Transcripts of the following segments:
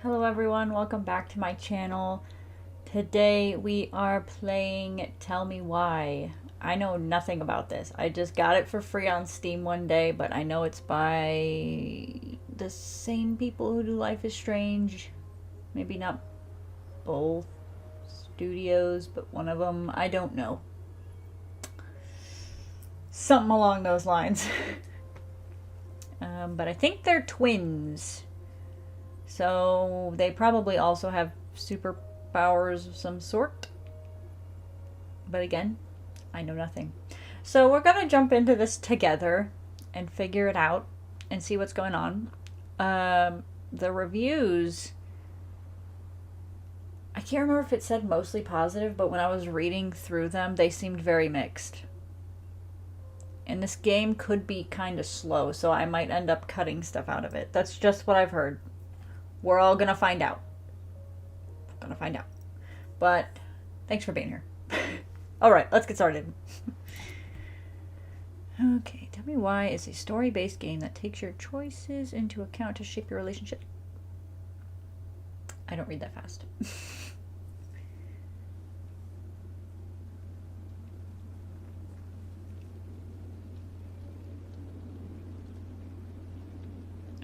Hello everyone, welcome back to my channel. Today we are playing Tell Me Why. I know nothing about this. I just got it for free on Steam one day, but I know it's by the same people who do Life is Strange. Maybe not both studios, but one of them. I don't know. Something along those lines. But I think they're twins. So they probably also have superpowers of some sort. But again, I know nothing. So we're going to jump into this together and figure it out and see what's going on. The reviews, I can't remember if it said mostly positive, but when I was reading through them, they seemed very mixed. And this game could be kind of slow, so I might end up cutting stuff out of it. That's just what I've heard. We're all gonna find out. But thanks for being here. Alright, let's get started. Okay, Tell Me Why is a story-based game that takes your choices into account to shape your relationship. I don't read that fast.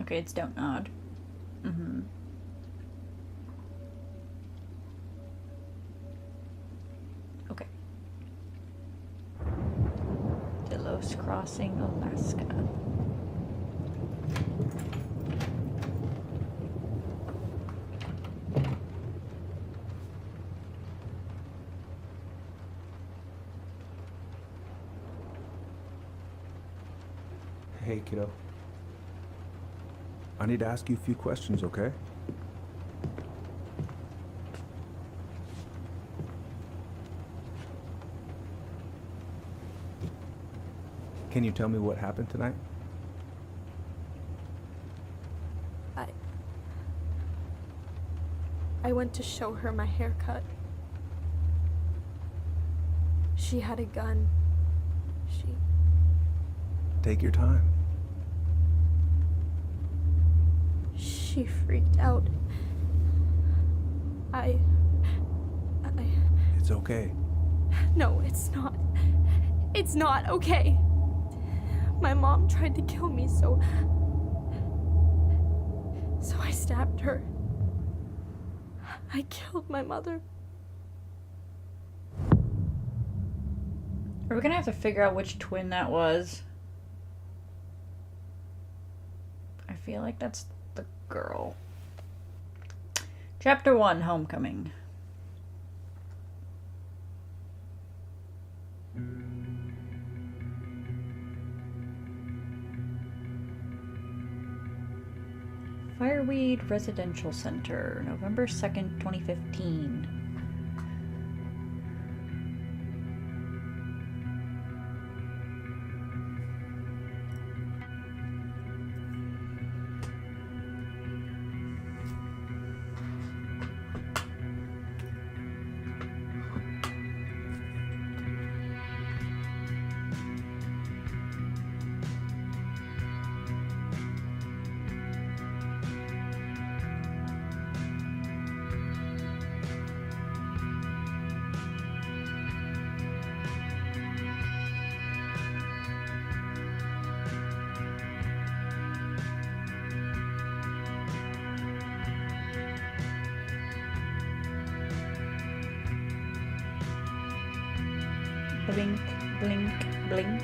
Okay, it's Don't Nod. Okay. Delos Crossing, Alaska. Hey, kiddo. I need to ask you a few questions, okay? Can you tell me what happened tonight? I went to show her my haircut. She had a gun. Take your time. She freaked out. It's okay. No, it's not. It's not okay. My mom tried to kill me, so I stabbed her. I killed my mother. Are we gonna have to figure out which twin that was? I feel like that's the girl. Chapter 1, Homecoming. Fireweed Residential Center, November 2nd, 2015. Blink, blink, blink.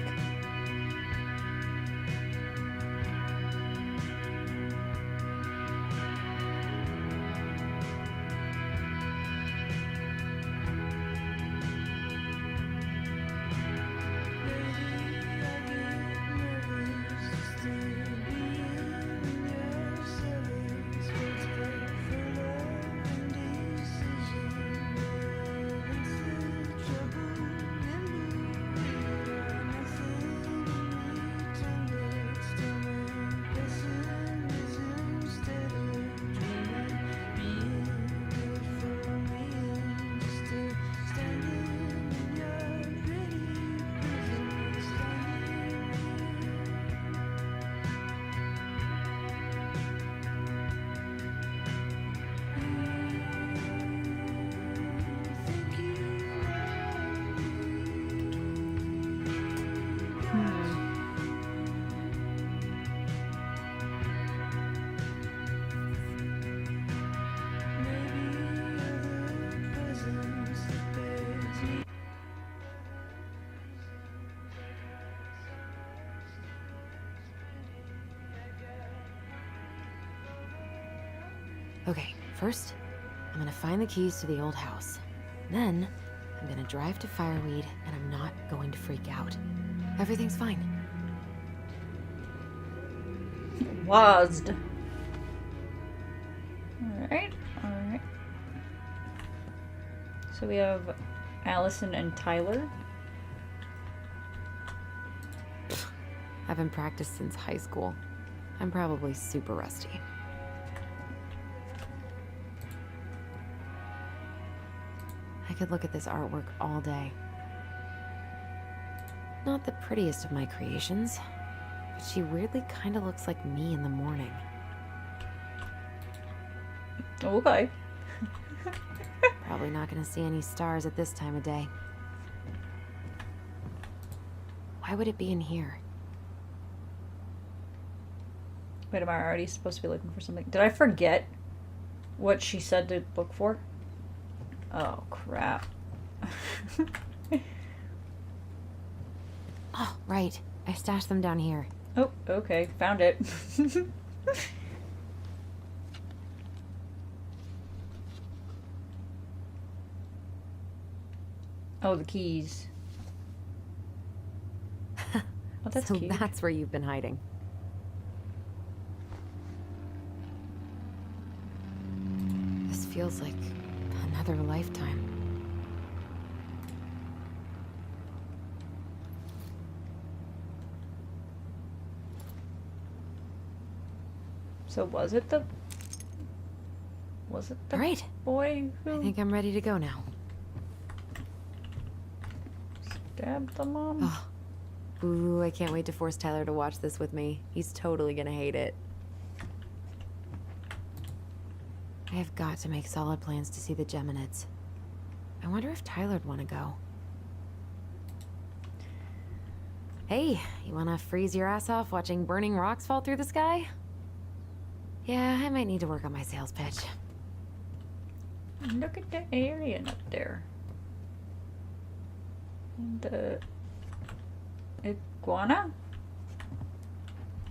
Okay, first, I'm gonna find the keys to the old house. Then, I'm gonna drive to Fireweed, and I'm not going to freak out. Everything's fine. Wazd. Alright, alright. So we have Allison and Tyler. I haven't practiced since high school. I'm probably super rusty. I could look at this artwork all day. Not the prettiest of my creations, but she weirdly kind of looks like me in the morning. Okay. Probably not gonna see any stars at this time of day. Why would it be in here? Wait, am I already supposed to be looking for something? Did I forget what she said to look for? Oh, crap. Oh, right. I stashed them down here. Oh, okay. Found it. Oh, the keys. Oh, that's So cute. that's where you've been hiding. This feels like another lifetime. So was it the All right. boy I who think I'm ready to go now. stabbed the mom? Oh. Ooh, I can't wait to force Tyler to watch this with me. He's totally gonna hate it. I have got to make solid plans to see the Geminids. I wonder if Tyler'd want to go. Hey, you wanna freeze your ass off watching burning rocks fall through the sky? Yeah, I might need to work on my sales pitch. Look at the alien up there. And the iguana?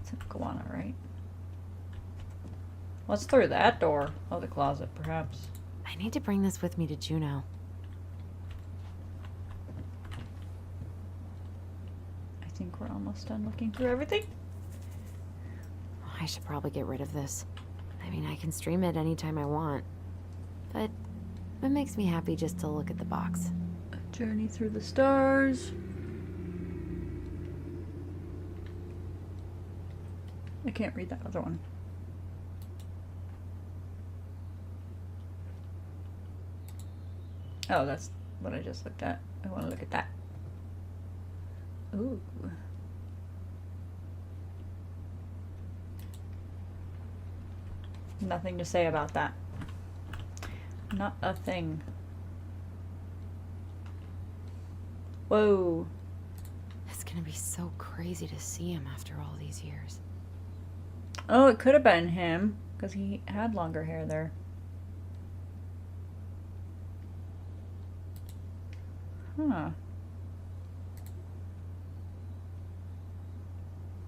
It's an iguana, right? What's through that door? Oh, the closet, perhaps. I need to bring this with me to Juneau. I think we're almost done looking through everything. I should probably get rid of this. I mean, I can stream it anytime I want. But it makes me happy just to look at the box. A journey through the stars. I can't read that other one. Oh, that's what I just looked at. I want to look at that. Ooh. Nothing to say about that. Not a thing. Whoa. It's gonna be so crazy to see him after all these years. Oh, it could have been him, because he had longer hair there. Huh.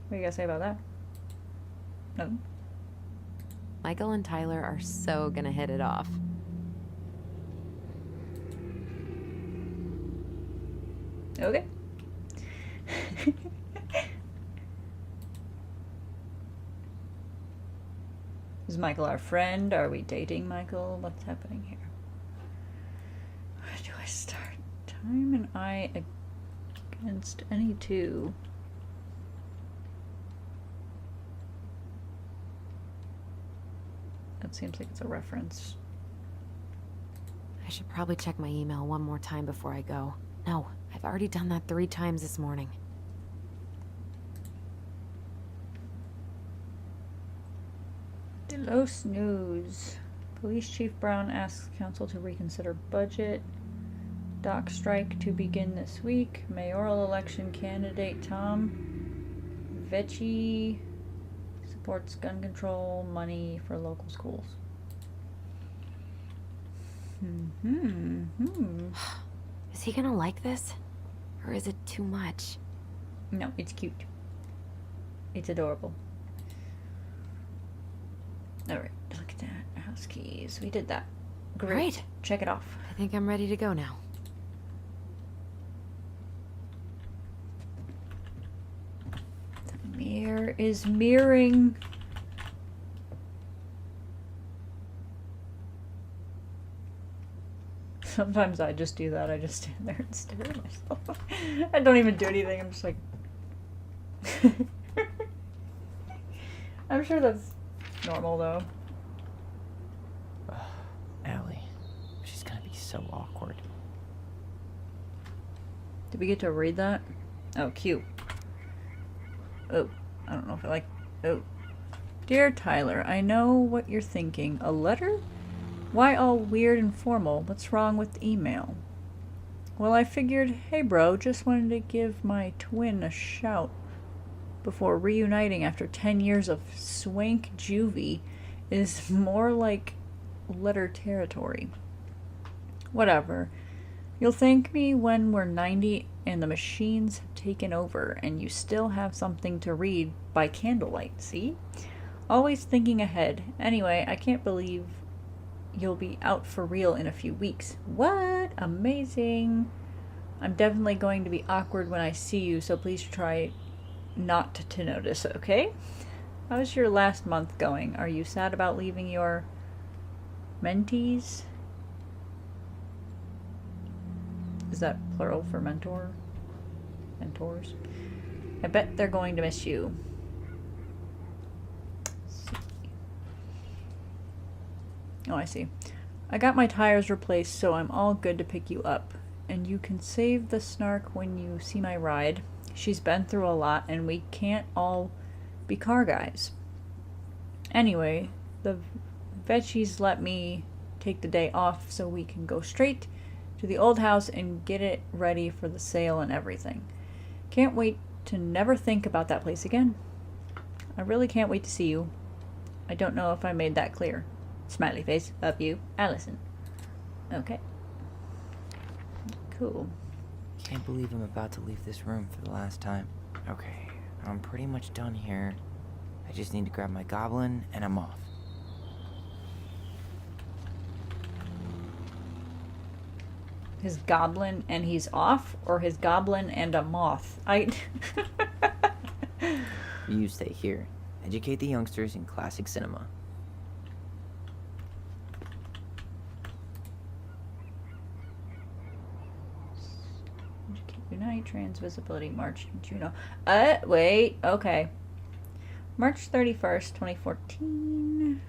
What do you gotta say about that? No. Michael and Tyler are so gonna hit it off. Okay. Is Michael our friend? Are we dating Michael? What's happening here? Where do I start? Time and I against any two. That seems like it's a reference. I should probably check my email one more time before I go. No, I've already done that 3 times this morning. Delos News. Police Chief Brown asks council to reconsider budget. Dock strike to begin this week. Mayoral election candidate Tom Vecchi supports gun control money for local schools. Is he gonna like this? Or is it too much? No, it's cute. It's adorable. Alright, look at that. House House keys. We did that. Great. Great. Check it off. I think I'm ready to go now. The mirror is mirroring. Sometimes I just do that. I just stand there and stare at myself. I don't even do anything. I'm just like... I'm sure that's normal, though. Allie. She's gonna be so awkward. Did we get to read that? Oh, cute. Oh, I don't know if I like... Oh. Dear Tyler, I know what you're thinking. A letter? Why all weird and formal? What's wrong with email? Well, I figured, hey bro, just wanted to give my twin a shout before reuniting after 10 years of swank juvie is more like letter territory. Whatever. You'll thank me when we're 90 and the machines have taken over and you still have something to read by candlelight, see? Always thinking ahead. Anyway, I can't believe you'll be out for real in a few weeks. What? Amazing. I'm definitely going to be awkward when I see you, so please try not to notice, okay? How's your last month going? Are you sad about leaving your mentees? Is that plural for mentor? Mentors? I bet they're going to miss you. Oh, I see. I got my tires replaced, so I'm all good to pick you up. And you can save the snark when you see my ride. She's been through a lot, and we can't all be car guys. Anyway, the veggies let me take the day off so we can go straight to the old house and get it ready for the sale and everything. Can't wait to never think about that place again. I really can't wait to see you. I don't know if I made that clear. Smiley face. Love you, Allison. Okay. Cool. Can't believe I'm about to leave this room for the last time. Okay, I'm pretty much done here. I just need to grab my goblin and I'm off. His goblin and he's off, or his goblin and a moth? You stay here. Educate the youngsters in classic cinema. Unite, Transvisibility, March, Juno. Wait, okay. March 31st, 2014.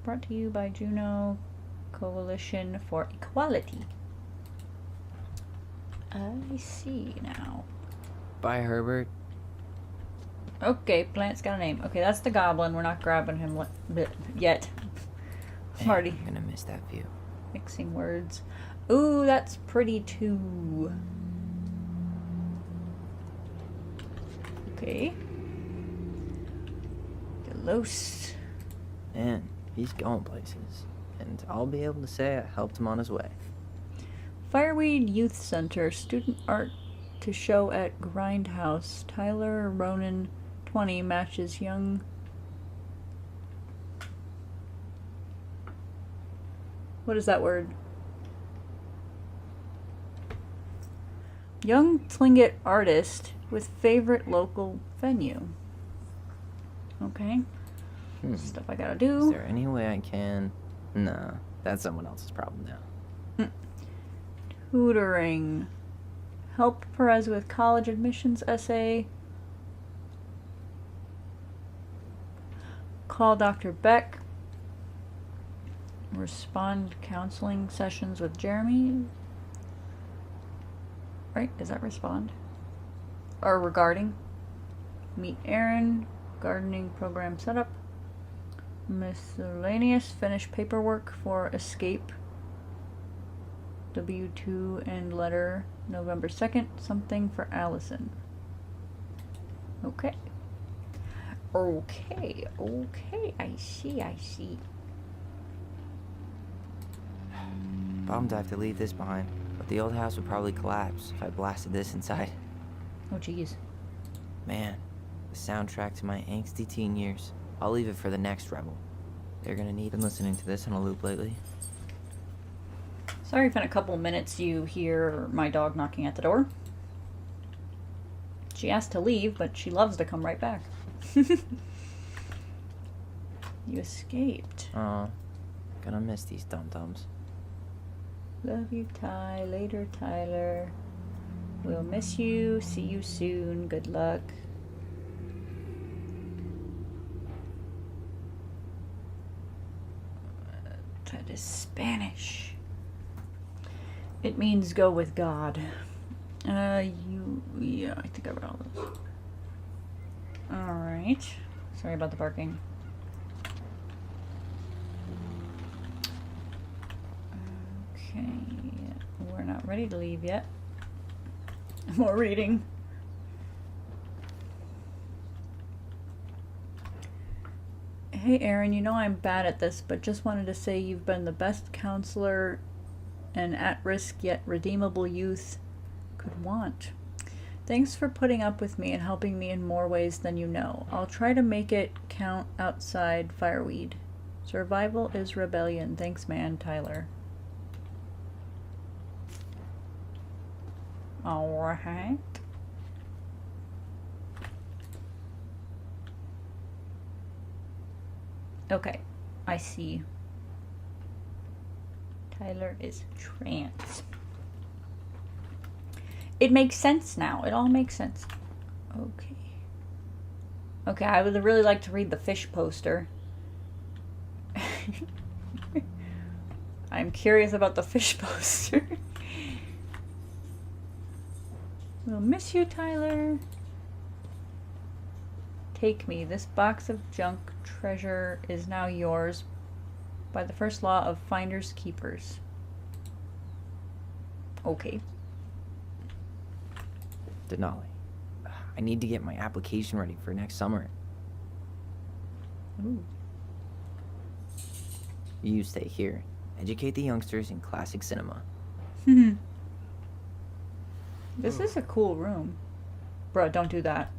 Brought to you by Juno Coalition for Equality. I see now. Bye, Herbert. Okay, plant's got a name. Okay, that's the goblin. We're not grabbing him yet. I'm already I'm gonna miss that view. mixing words. Ooh, that's pretty too. Okay. Delos. Man, he's going places. And I'll be able to say I helped him on his way. Fireweed Youth Center. Student art to show at Grindhouse. Tyler Ronan 20 matches young. What is that word? Young Tlingit artist with favorite local venue. Okay. Stuff I gotta do. Is there any way I can... Nah, that's someone else's problem now. Tutoring. Help Perez with college admissions essay. Call Dr. Beck. Respond counseling sessions with Jeremy. Right? Is that respond? Or regarding? Meet Aaron. Gardening program setup. Miscellaneous. Finish paperwork for escape. W2 and letter November 2nd. Something for Allison. Okay. Okay. I see. Bummed I have to leave this behind, but the old house would probably collapse if I blasted this inside. Oh, jeez. Man, the soundtrack to my angsty teen years. I'll leave it for the next rebel. They're gonna need. Been listening to this on a loop lately. Sorry if in a couple minutes you hear my dog knocking at the door. She asked to leave, but she loves to come right back. You escaped. Aw, gonna miss these dum-dums. Love you, Ty. Later, Tyler. We'll miss you. See you soon. Good luck. That is Spanish. It means go with God. Yeah, I think I read all those. Alright. Sorry about the barking. Okay. We're not ready to leave yet. More reading. Hey Aaron, you know I'm bad at this, but just wanted to say you've been the best counselor an at-risk yet redeemable youth could want. Thanks for putting up with me and helping me in more ways than you know. I'll try to make it count outside Fireweed. Survival is rebellion. Thanks, man. Tyler. Alright. Okay, I see. Tyler is trans. It makes sense now. It all makes sense. Okay. Okay, I would really like to read the fish poster. I'm curious about the fish poster. We'll miss you, Tyler. Take me. This box of junk treasure is now yours by the first law of finders keepers. Okay. Denali, I need to get my application ready for next summer. Ooh. You stay here. Educate the youngsters in classic cinema. This is a cool room. Bruh, don't do that.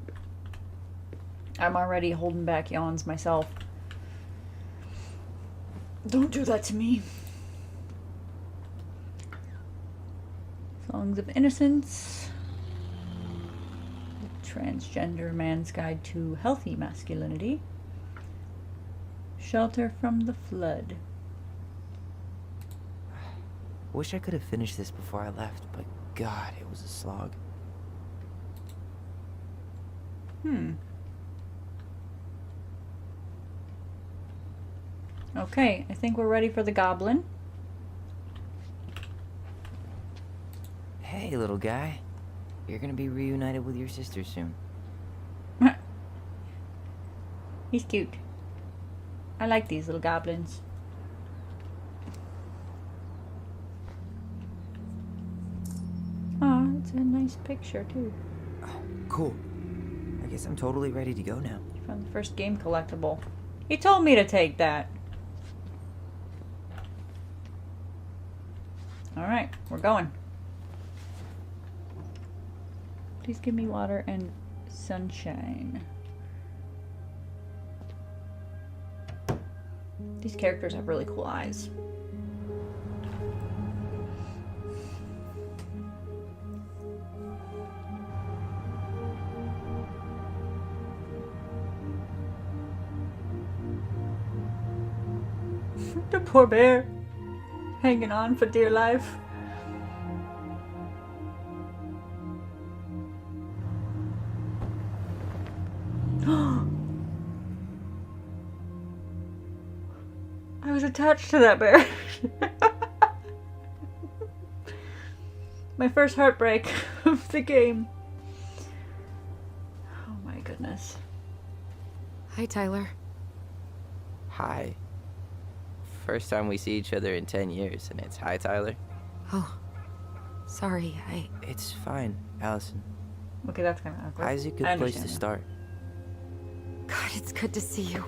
I'm already holding back yawns myself. Don't do that to me. Songs of Innocence. The Transgender Man's Guide to Healthy Masculinity. Shelter from the Flood. Wish I could have finished this before I left, but God, it was a slog. Okay, I think we're ready for the goblin. Hey, little guy. You're gonna be reunited with your sister soon. He's cute. I like these little goblins. Aw, it's a nice picture too. Oh, cool. I guess I'm totally ready to go now. You found the first game collectible. He told me to take that. Alright, we're going. Please give me water and sunshine. These characters have really cool eyes. The poor bear, hanging on for dear life. I was attached to that bear. My first heartbreak of the game. Oh my goodness. Hi, Tyler. Hi. First time we see each other in 10 years, and it's hi, Tyler. Oh, sorry, It's fine, Allison. Okay, that's kind of awkward. Hi's a good I place to understand start. God, it's good to see you.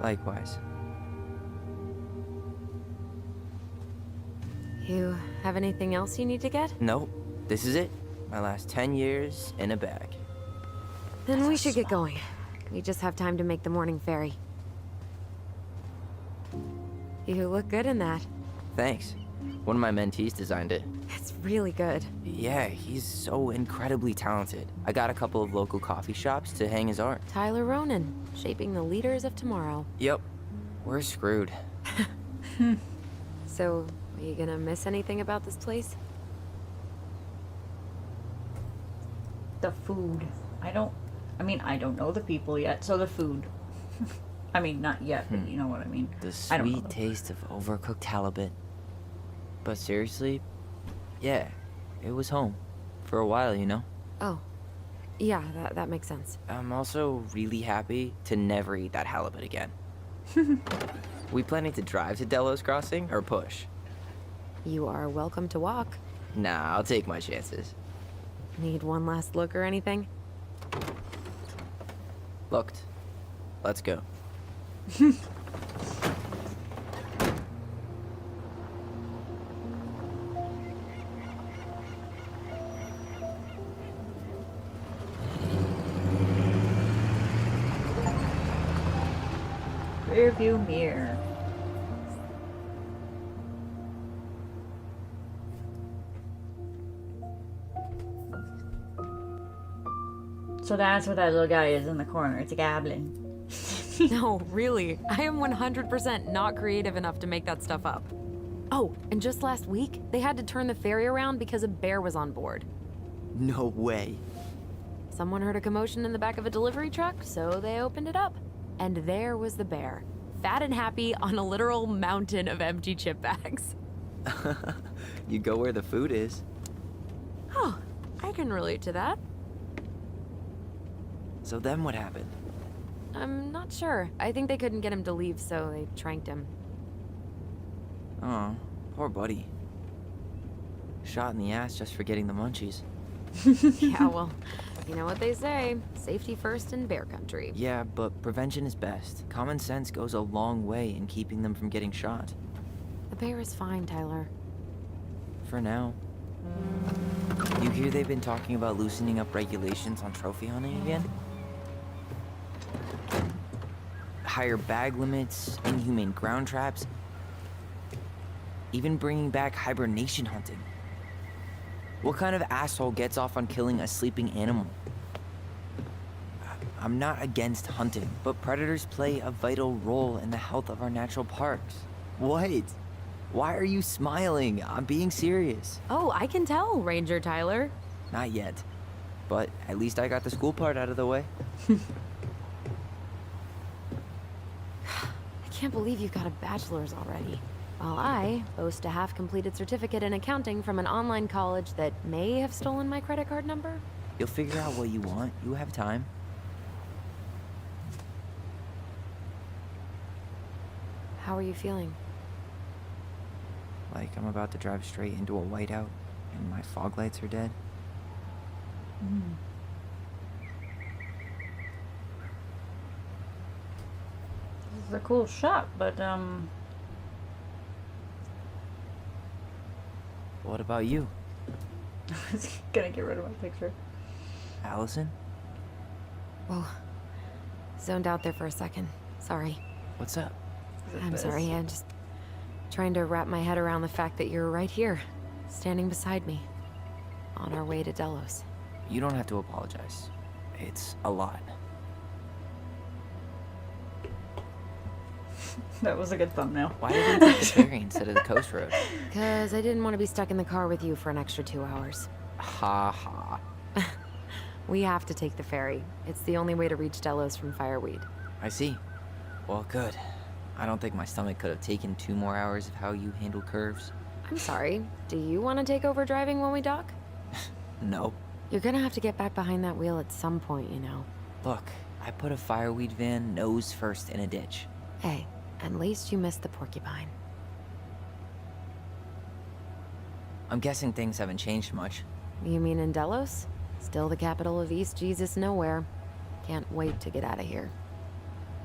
Likewise. You have anything else you need to get? Nope. This is it. My last 10 years in a bag. Then we should get going. We just have time to make the morning ferry. You look good in that. Thanks. One of my mentees designed it. It's really good. Yeah, he's so incredibly talented. I got a couple of local coffee shops to hang his art. Tyler Ronan, shaping the leaders of tomorrow. Yep. We're screwed. So, are you gonna miss anything about this place? The food. I don't know the people yet, so the food. I mean, not yet, but you know what I mean. The I don't know sweet taste of overcooked halibut. But seriously, yeah, it was home. For a while, you know? Oh, yeah, that makes sense. I'm also really happy to never eat that halibut again. We planning to drive to Delos Crossing or push? You are welcome to walk. Nah, I'll take my chances. Need one last look or anything? Looked. Let's go. Rear view mirror. So that's what that little guy is in the corner. It's a goblin. No, really. I am 100% not creative enough to make that stuff up. Oh, and just last week, they had to turn the ferry around because a bear was on board. No way. Someone heard a commotion in the back of a delivery truck, so they opened it up. And there was the bear, fat and happy on a literal mountain of empty chip bags. You go where the food is. Oh, I can relate to that. So then what happened? I'm not sure. I think they couldn't get him to leave, so they tranked him. Oh, poor buddy. Shot in the ass just for getting the munchies. Yeah, well, you know what they say. Safety first in bear country. Yeah, but prevention is best. Common sense goes a long way in keeping them from getting shot. The bear is fine, Tyler. For now. You hear they've been talking about loosening up regulations on trophy hunting again? Higher bag limits, inhumane ground traps, even bringing back hibernation hunting. What kind of asshole gets off on killing a sleeping animal? I'm not against hunting, but predators play a vital role in the health of our natural parks. What? Why are you smiling? I'm being serious. Oh, I can tell, Ranger Tyler. Not yet. But at least I got the school part out of the way. I can't believe you've got a bachelor's already. While I boast a half-completed certificate in accounting from an online college that may have stolen my credit card number. You'll figure out what you want. You have time. How are you feeling? Like I'm about to drive straight into a whiteout and my fog lights are dead. This is a cool shot, but What about you, I was gonna get rid of my picture. Allison? Whoa. Zoned out there for a second. Sorry. What's up? I'm sorry, I'm just trying to wrap my head around the fact that you're right here, standing beside me, on our way to Delos. You don't have to apologize. It's a lot. That was a good thumbnail. Why did we take the ferry instead of the coast road? Because I didn't want to be stuck in the car with you for an extra 2 hours. Ha ha. We have to take the ferry. It's the only way to reach Delos from Fireweed. I see. Well, good. I don't think my stomach could have taken 2 more hours of how you handle curves. I'm sorry. Do you want to take over driving when we dock? No. You're gonna have to get back behind that wheel at some point, you know. Look, I put a fireweed van nose first in a ditch. Hey, at least you missed the porcupine. I'm guessing things haven't changed much. You mean in Delos? Still the capital of East Jesus Nowhere. Can't wait to get out of here.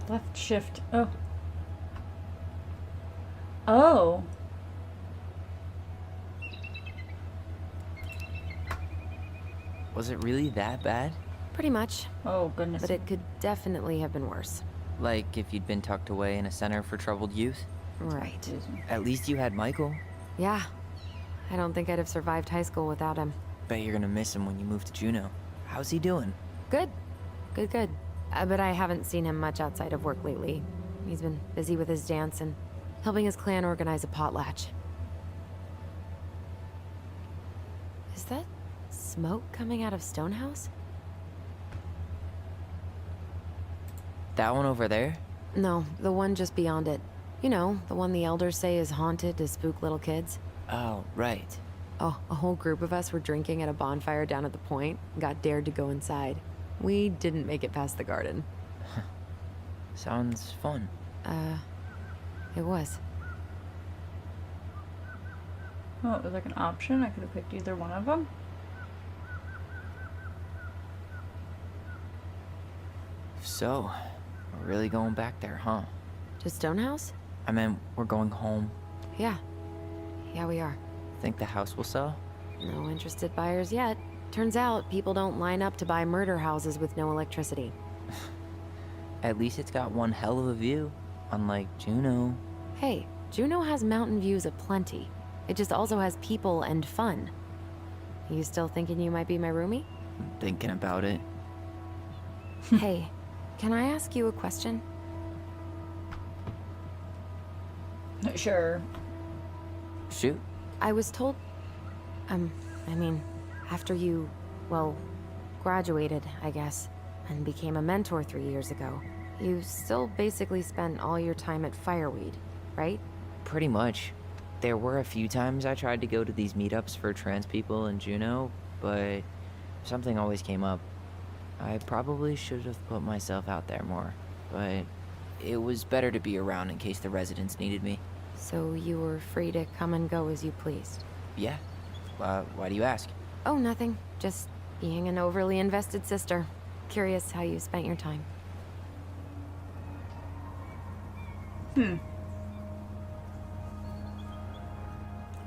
Left shift. Oh. Oh. Was it really that bad? Pretty much, Oh, goodness. but it could definitely have been worse. Like if you'd been tucked away in a center for troubled youth? Right. Excuse me. At least you had Michael. Yeah. I don't think I'd have survived high school without him. Bet you're gonna miss him when you move to Juneau. How's he doing? Good. Good. But I haven't seen him much outside of work lately. He's been busy with his dance and helping his clan organize a potlatch. Is that smoke coming out of Stonehouse? That one over there? No, the one just beyond it. You know, the one the elders say is haunted to spook little kids. Oh, right. Oh, a whole group of us were drinking at a bonfire down at the point and got dared to go inside. We didn't make it past the garden. Sounds fun. It was. Oh, it was like an option. I could have picked either one of them. So, we're really going back there, huh? To Stonehouse? I mean, we're going home. Yeah. Yeah, we are. Think the house will sell? No interested buyers yet. Turns out people don't line up to buy murder houses with no electricity. At least it's got one hell of a view. Unlike Juneau. Hey, Juneau has mountain views aplenty. It just also has people and fun. You still thinking you might be my roomie? I'm thinking about it. Hey, can I ask you a question? Sure. Shoot. I was told... I mean, after you, well, graduated, I guess, and became a mentor 3 years ago, you still basically spent all your time at Fireweed, right? Pretty much. There were a few times I tried to go to these meetups for trans people in Juneau, but something always came up. I probably should have put myself out there more, but it was better to be around in case the residents needed me. So you were free to come and go as you pleased? Yeah. Why do you ask? Oh, nothing. Just being an overly invested sister. Curious how you spent your time.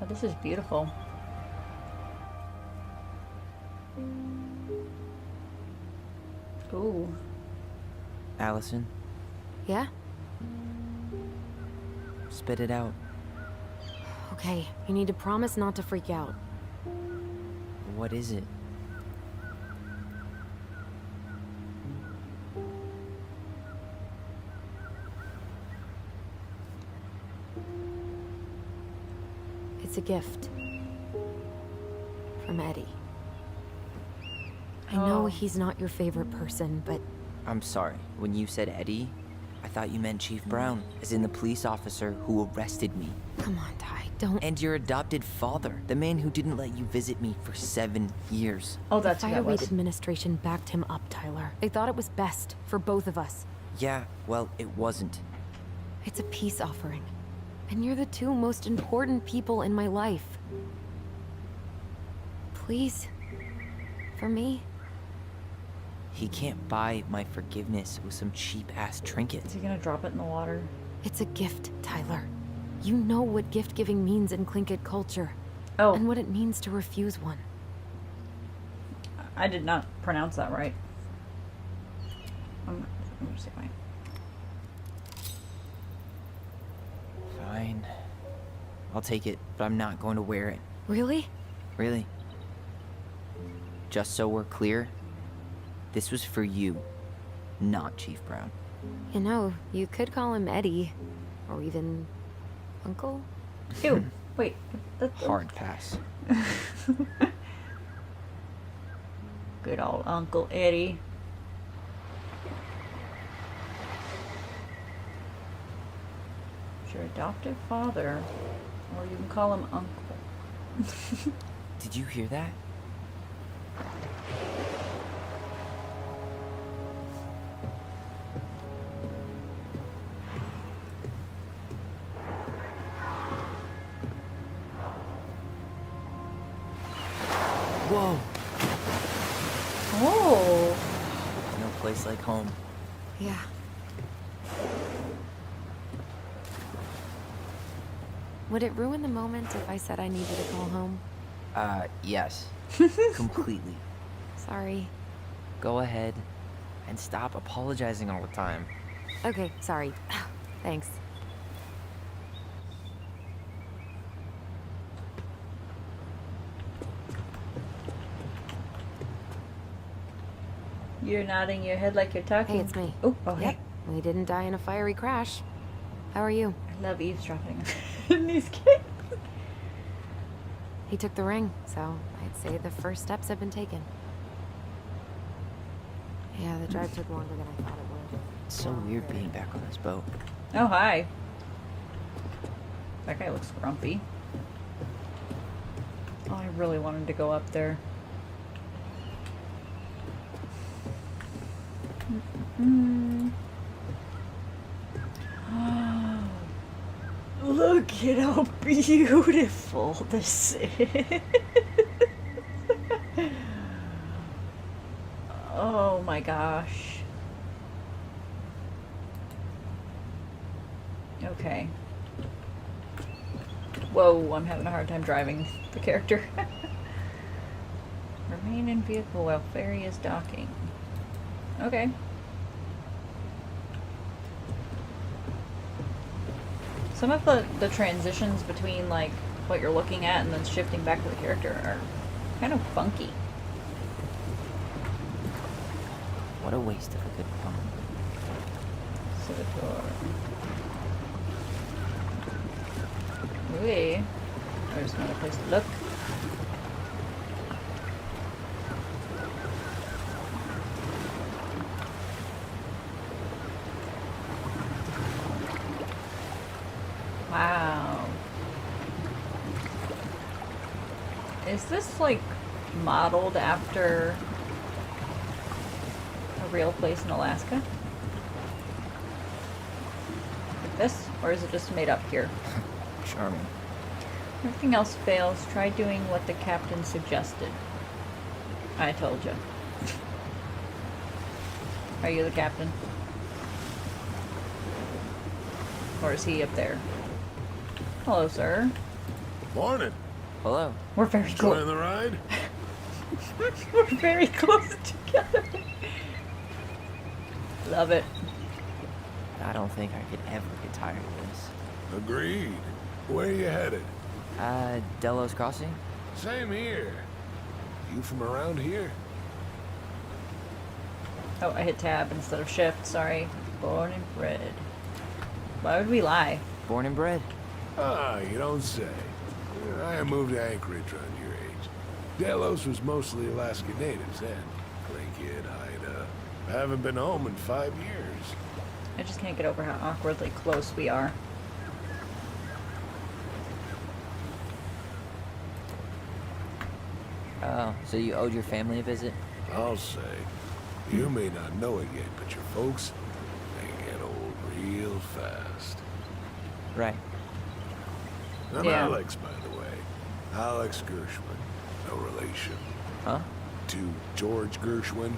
Oh, this is beautiful. Ooh. Allison, Yeah? spit it out. Okay, you need to promise not to freak out. What is it? It's a gift. From Eddie. I know Oh. he's not your favorite person, but I'm sorry. When you said Eddie, I thought you meant Chief Brown, as in the police officer who arrested me. come on, Ty, don't... And your adopted father, the man who didn't let you visit me for 7 years. Oh, that's the who that Fireweed was. administration backed him up, Tyler. They thought it was best for both of us. Yeah, well, it wasn't. It's a peace offering. And you're the two most important people in my life. Please. For me. He can't buy my forgiveness with some cheap-ass trinket. Is he gonna drop it in the water? It's a gift, Tyler. You know what gift-giving means in Tlingit culture. Oh, And what it means to refuse one. I did not pronounce that right. I'm gonna say mine. Fine. I'll take it, but I'm not going to wear it. Really? Really. Just so we're clear, this was for you, not Chief Brown. You know, you could call him Eddie. Or even... Uncle? Ew. Wait. That's Hard pass. Good old Uncle Eddie. It's your adoptive father, or you can call him Uncle. Did you hear that? Whoa! Oh. No place like home. Yeah. Would it ruin the moment if I said I needed to call home? Yes. Completely. Sorry. go ahead and stop apologizing all the time. Okay, sorry. Thanks. You're nodding your head like you're talking. Hey, it's me. Oh, Yep, hey. we didn't die in a fiery crash. How are you? I love eavesdropping in these games. He took the ring, so I'd say the first steps have been taken. Yeah, the drive took longer than I thought it would. It's so weird being back on this boat. Oh, hi. That guy looks grumpy. Oh, I really wanted to go up there. Look at how beautiful this is. Oh my gosh. Okay. Whoa, I'm having a hard time driving the character. Remain in vehicle while ferry is docking. Okay. Some of the transitions between like what you're looking at and then shifting back to the character are kind of funky. What a waste of a good pun. Civitor. Ooh. There's another place to look. Wow. Is this like modeled after a real place in Alaska? Like this? Or is it just made up here? Charming. Everything else fails. Try doing what the captain suggested. I told you. Are you the captain? Or is he up there? Hello, sir. Morning. Hello. We're very Enjoying close. the ride? We're very close together. Love it. I don't think I could ever get tired of this. Agreed. Where you headed? Delos Crossing? Same here. You from around here? Oh, I hit tab instead of shift. Sorry. Born and bred. Why would we lie? Born and bred. Ah, you don't say. I moved to Anchorage around your age. Delos was mostly Alaska natives then. Clay Kid, Haida. I haven't been home in 5 years. I just can't get over how awkwardly close we are. Oh, so you owed your family a visit? I'll say. You may not know it yet, but your folks, they get old real fast. Right. I'm Yeah. Alex, by the way. Alex Gershwin. No relation. Huh? To George Gershwin.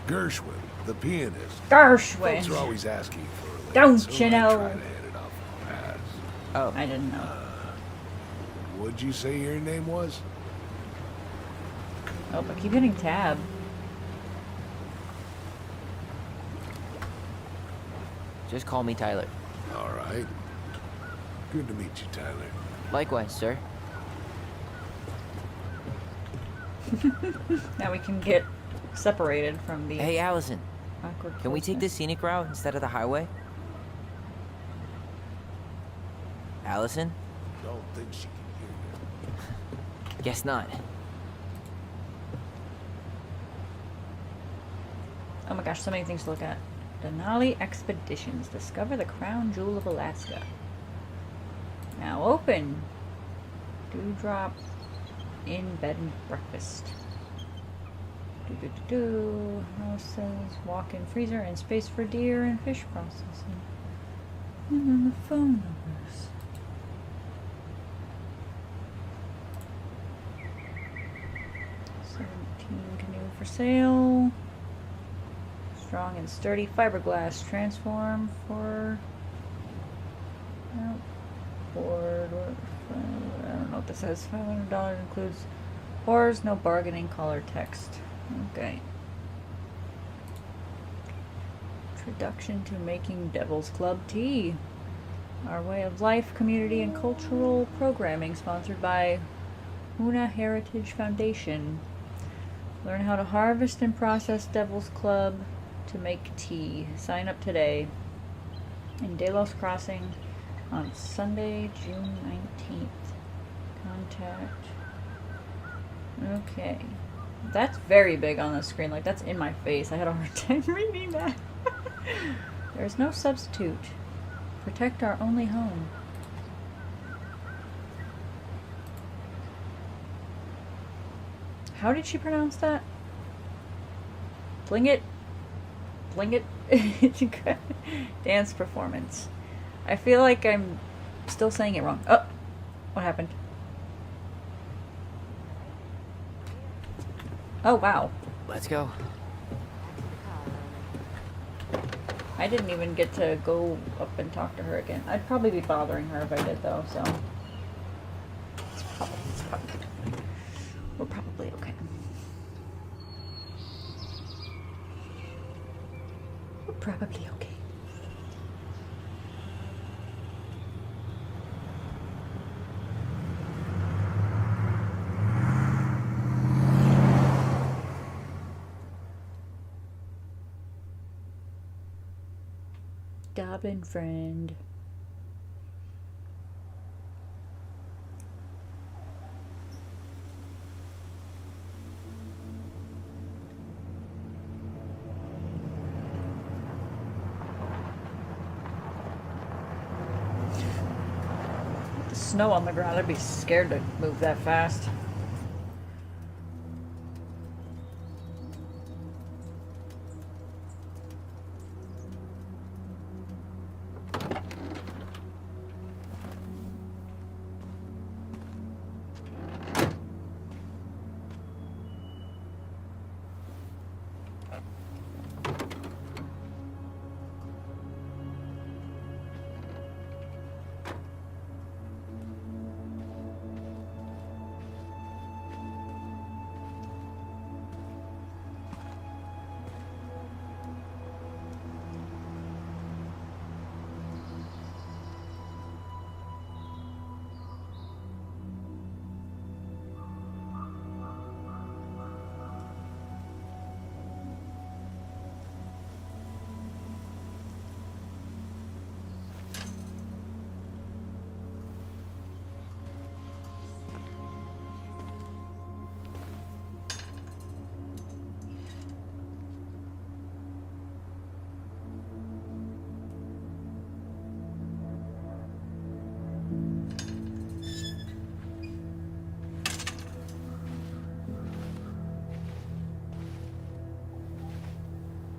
Gershwin, the pianist. Gershwin! Folks are always asking for a link, Don't so you I know? try to hit it off the pass. Oh, I didn't know. What'd you say your name was? Oh, but keep hitting tab. just call me Tyler. All right. Good to meet you, Tyler. Likewise, sir. Now we can get separated from the Hey, Allison. awkward Can we take the closeness. scenic route instead of the highway? Allison? Don't think she can hear you. Guess not. Oh my gosh, so many things to look at. Denali Expeditions. Discover the crown jewel of Alaska. Now open. Dewdrop in bed and breakfast. Houses, walk-in freezer, and space for deer and fish processing. And then the phone numbers. Canoe for sale. Strong and sturdy fiberglass. Transform for. Board. I don't know what this says. $500 includes oars. No bargaining. Color text. Okay. Introduction to making Devil's Club tea. Our way of life, community, and cultural programming sponsored by Huna Heritage Foundation. Learn how to harvest and process Devil's Club to make tea. Sign up today in Delos Crossing on Sunday, June 19th. Contact. Okay. That's very big on the screen. Like, that's in my face. I had a hard time reading that. There's no substitute. Protect our only home. How did she pronounce that? Bling it? Bling it? Dance performance. I feel like I'm still saying it wrong. Oh! What happened? Oh, wow. Let's go. I didn't even get to go up and talk to her again. I'd probably be bothering her if I did, though, so... We're probably okay. We're probably okay. Goblin friend. The snow on the ground, I'd be scared to move that fast.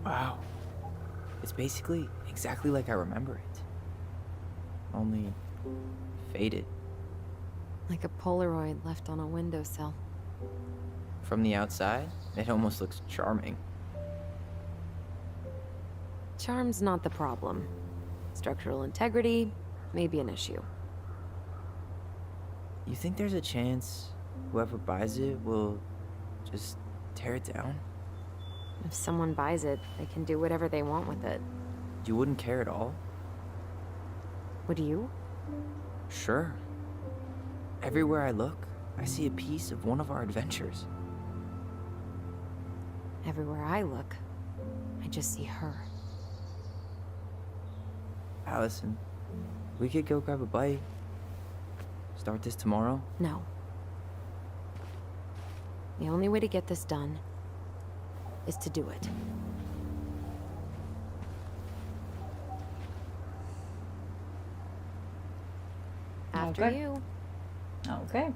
Wow. It's basically exactly like I remember it. Only faded. Like a Polaroid left on a windowsill. From the outside, it almost looks charming. Charm's not the problem. Structural integrity may be an issue. You think there's a chance whoever buys it will just tear it down? If someone buys it, they can do whatever they want with it. You wouldn't care at all? Would you? Sure. Everywhere I look, I see a piece of one of our adventures. Everywhere I look, I just see her. Allison, we could go grab a bite. Start this tomorrow? No. The only way to get this done is to do it. After Okay. you. Okay.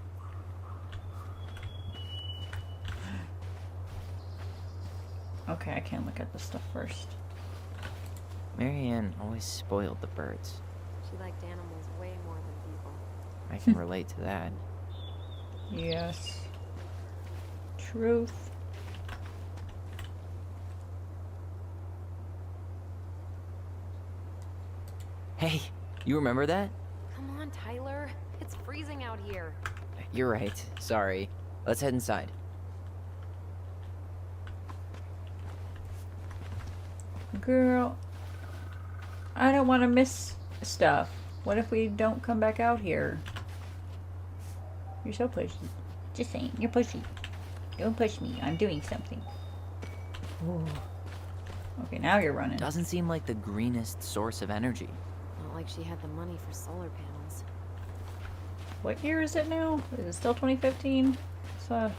Okay, I can't look at this stuff first. Marianne always spoiled the birds. She liked animals way more than people. I can relate to that. Yes. Truth. Hey, you remember that? Come on, Tyler. It's freezing out here. You're right. Sorry. Let's head inside. Girl, I don't want to miss stuff. What if we don't come back out here? You're so pushy. Just saying, you're pushy. Don't push me. I'm doing something. Ooh. Okay, now you're running. Doesn't seem like the greenest source of energy. Not like she had the money for solar panels. What year is it now? Is it still 2015? So,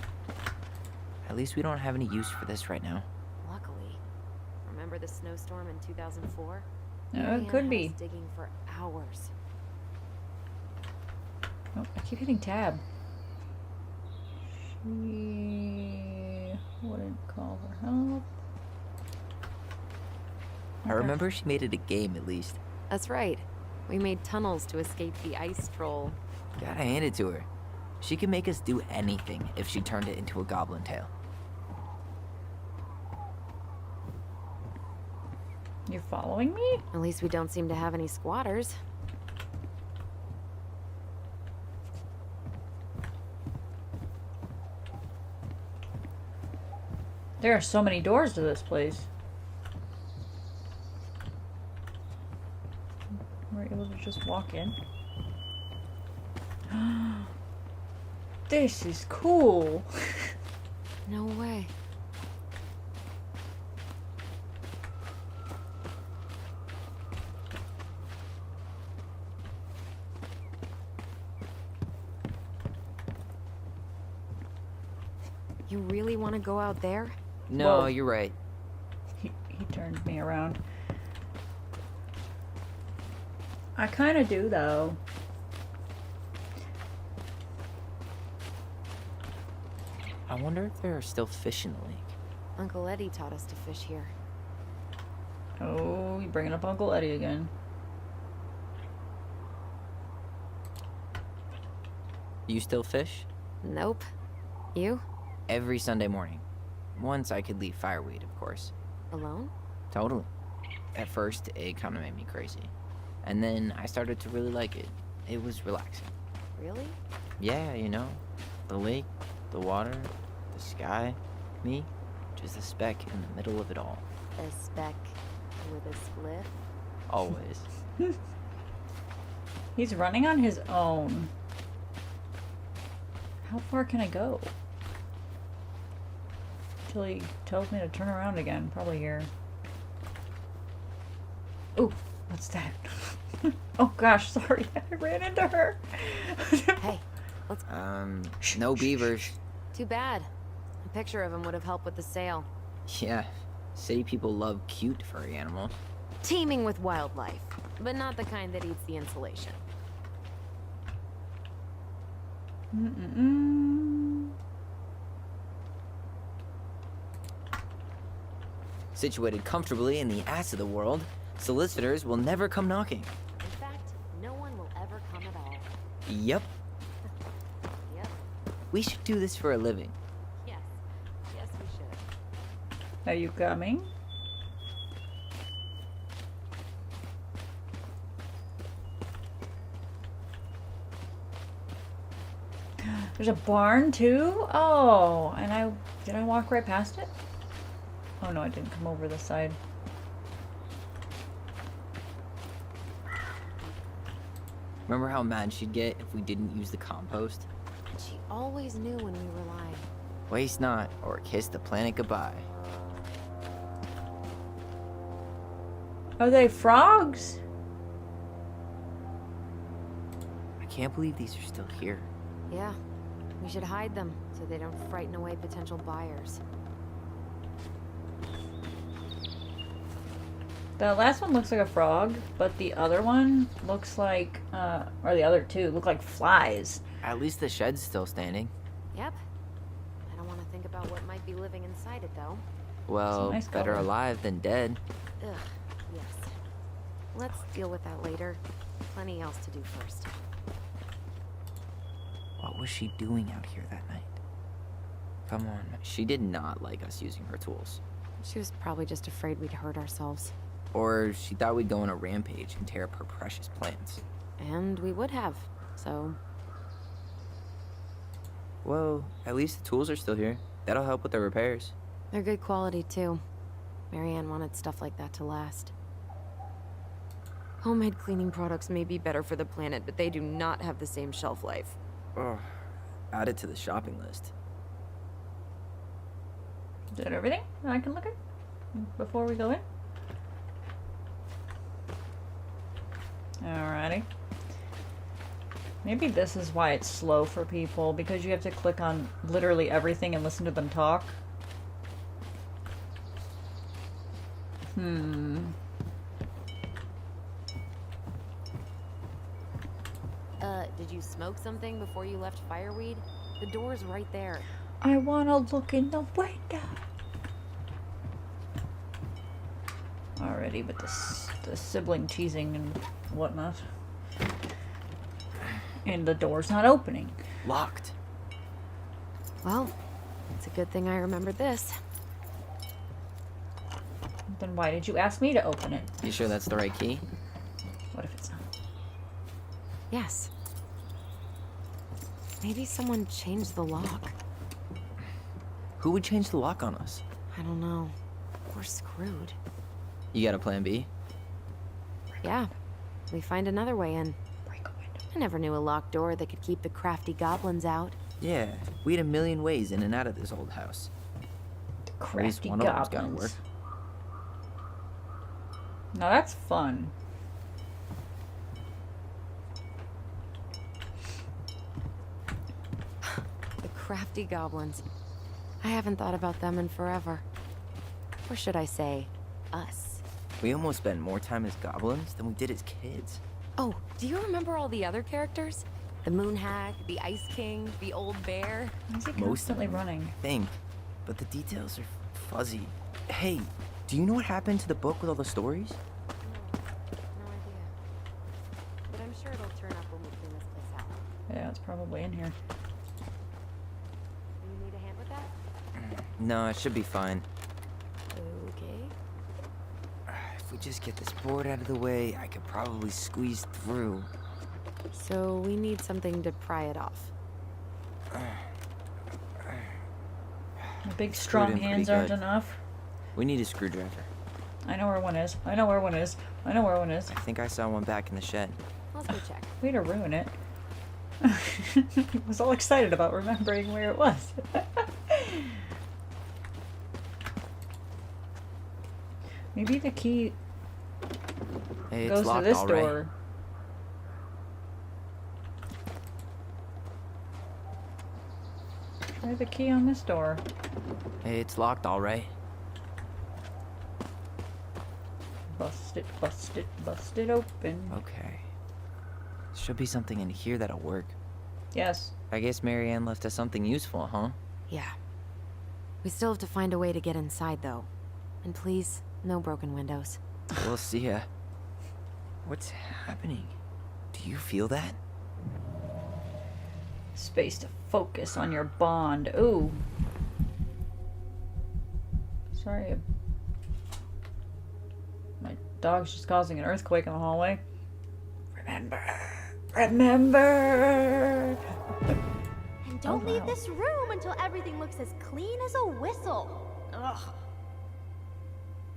At least we don't have any use for this right now. Luckily. Remember the snowstorm in 2004? no, Marianne it could had be. us digging for hours. Oh, I keep hitting tab. She wouldn't call for help. I remember she made it a game at least. That's right. We made tunnels to escape the ice troll. Gotta hand it to her. She can make us do anything if she turned it into a goblin tail. You're following me? At least we don't seem to have any squatters. There are so many doors to this place. We're able to just walk in. This is cool. No way. You really want to go out there? No, Whoa. you're right. He turned me around. I kind of do, though. I wonder if there are still fish in the lake. Uncle Eddie taught us to fish here. Oh, you bringing up Uncle Eddie again. You still fish? Nope. You? Every Sunday morning. Once I could leave fireweed, of course. Alone? Totally. At first, it kind of made me crazy. And then I started to really like it. It was relaxing. Really? Yeah, you know, the lake, the water, the sky, me, just a speck in the middle of it all. A speck with a spliff? Always. He's running on his own. How far can I go? Till he tells me to turn around again. Probably here. Ooh, what's that? Oh gosh, sorry. I ran into her. Hey, let's... No beavers. Too bad. A picture of him would have helped with the sale. Yeah, say people love cute furry animals. Teeming with wildlife, but not the kind that eats the insulation. Situated comfortably in the ass of the world, solicitors will never come knocking. In fact, no one will ever come at all. Yep, Yep. we should do this for a living. Yes. Yes, we should. Are you coming? There's a barn too? Oh, and did I walk right past it? Oh no, I didn't come over this side. Remember how mad she'd get if we didn't use the compost? She always knew when we were lying. Waste not, or kiss the planet goodbye. Are they frogs? I can't believe these are still here. Yeah. We should hide them so they don't frighten away potential buyers. The last one looks like a frog, but the other one looks like, or the other two look like flies. At least the shed's still standing. Yep. I don't want to think about what might be living inside it, though. Well, nice better color. alive than dead. Ugh, yes. Let's deal with that later. Plenty else to do first. What was she doing out here that night? Come on, she did not like us using her tools. She was probably just afraid we'd hurt ourselves. Or she thought we'd go on a rampage and tear up her precious plants. And we would have, so... Well, at least the tools are still here. That'll help with the repairs. They're good quality, too. Marianne wanted stuff like that to last. Homemade cleaning products may be better for the planet, but they do not have the same shelf life. Oh, add it to the shopping list. Is that everything that I can look at before we go in? Alrighty. Maybe this is why it's slow for people, because you have to click on literally everything and listen to them talk. Did you smoke something before you left Fireweed? The door's right there. I wanna look in the window. Already, but the sibling teasing and whatnot. And the door's not opening. Locked. Well, it's a good thing I remembered this. Then why did you ask me to open it? You sure that's the right key? What if it's not? Yes. Maybe someone changed the lock. Who would change the lock on us? I don't know. We're screwed. You got a plan B? Yeah. We find another way in. Break a window. I never knew a locked door that could keep the crafty goblins out. Yeah, we had a million ways in and out of this old house. At least Crafty one of them's gotta goblins. work. Now that's fun. The crafty goblins. I haven't thought about them in forever. Or should I say, us. We almost spent more time as goblins than we did as kids. Oh, do you remember all the other characters? The Moon Hag, the Ice King, the Old Bear? Why is he Most constantly of them. running? I think, but the details are fuzzy. Hey, do you know what happened to the book with all the stories? No idea. But I'm sure it'll turn up when we clean this place out. Yeah, it's probably in here. Do you need a hand with that? No, it should be fine. Okay. If we just get this board out of the way, I could probably squeeze through. So we need something to pry it off. The big Screwed strong in pretty hands aren't good. enough. We need a screwdriver. I know where one is. I know where one is. I know where one is. I think I saw one back in the shed. Let's go check. Way to ruin it. I was all excited about remembering where it was. Maybe the key Hey, it's goes to locked, this all right. door. Try the key on this door. Hey, it's locked, all right. Bust it, bust it, bust it open. Okay. Should be something in here that'll work. Yes. I guess Marianne left us something useful, huh? Yeah. We still have to find a way to get inside, though. And please, no broken windows. We'll see ya. What's happening? Do you feel that? Space to focus on your bond. Ooh. Sorry. My dog's just causing an earthquake in the hallway. Remember. Remember. And don't Oh, leave wow. this room until everything looks as clean as a whistle. Ugh.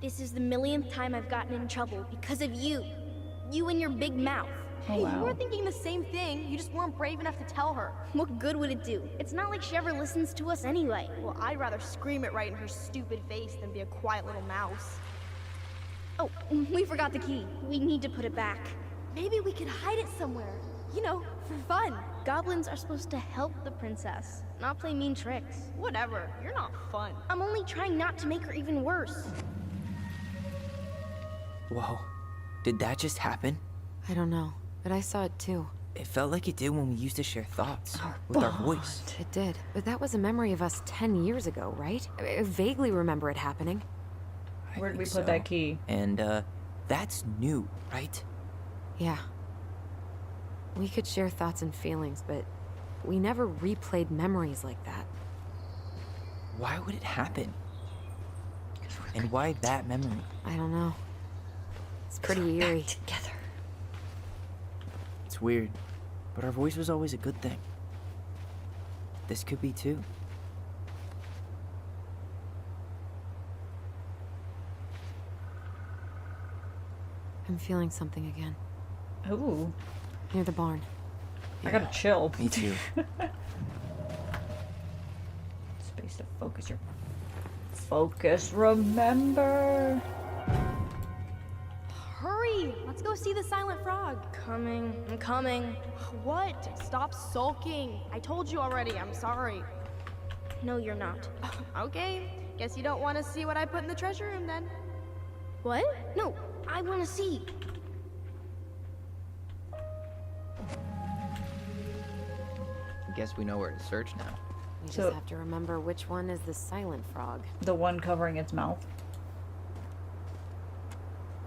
This is the millionth time I've gotten in trouble because of you. You and your big mouth. Oh, You wow. were thinking the same thing, you just weren't brave enough to tell her. What good would it do? It's not like she ever listens to us anyway. Well, I'd rather scream it right in her stupid face than be a quiet little mouse. Oh, we forgot the key. We need to put it back. Maybe we could hide it somewhere. You know, for fun. Goblins are supposed to help the princess, not play mean tricks. Whatever, you're not fun. I'm only trying not to make her even worse. Whoa. Did that just happen? I don't know, but I saw it too. It felt like it did when we used to share thoughts with our voice. It did, but that was a memory of us 10 years ago, right? I vaguely remember it happening. I Where'd we think put so. that key? And, that's new, right? Yeah. We could share thoughts and feelings, but we never replayed memories like that. Why would it happen? And why that memory? I don't know. It's pretty eerie. Together. It's weird, but our voice was always a good thing. This could be too. I'm feeling something again. Ooh, Near the barn. I gotta chill. Me too. Space to focus your focus. Remember. Hurry! Let's go see the silent frog. Coming. I'm coming. What? Stop sulking. I told you already. I'm sorry. No, you're not. Okay. Guess you don't want to see what I put in the treasure room then. What? No, I want to see. Guess we know where to search now. We So- just have to remember which one is the silent frog. The one covering its mouth.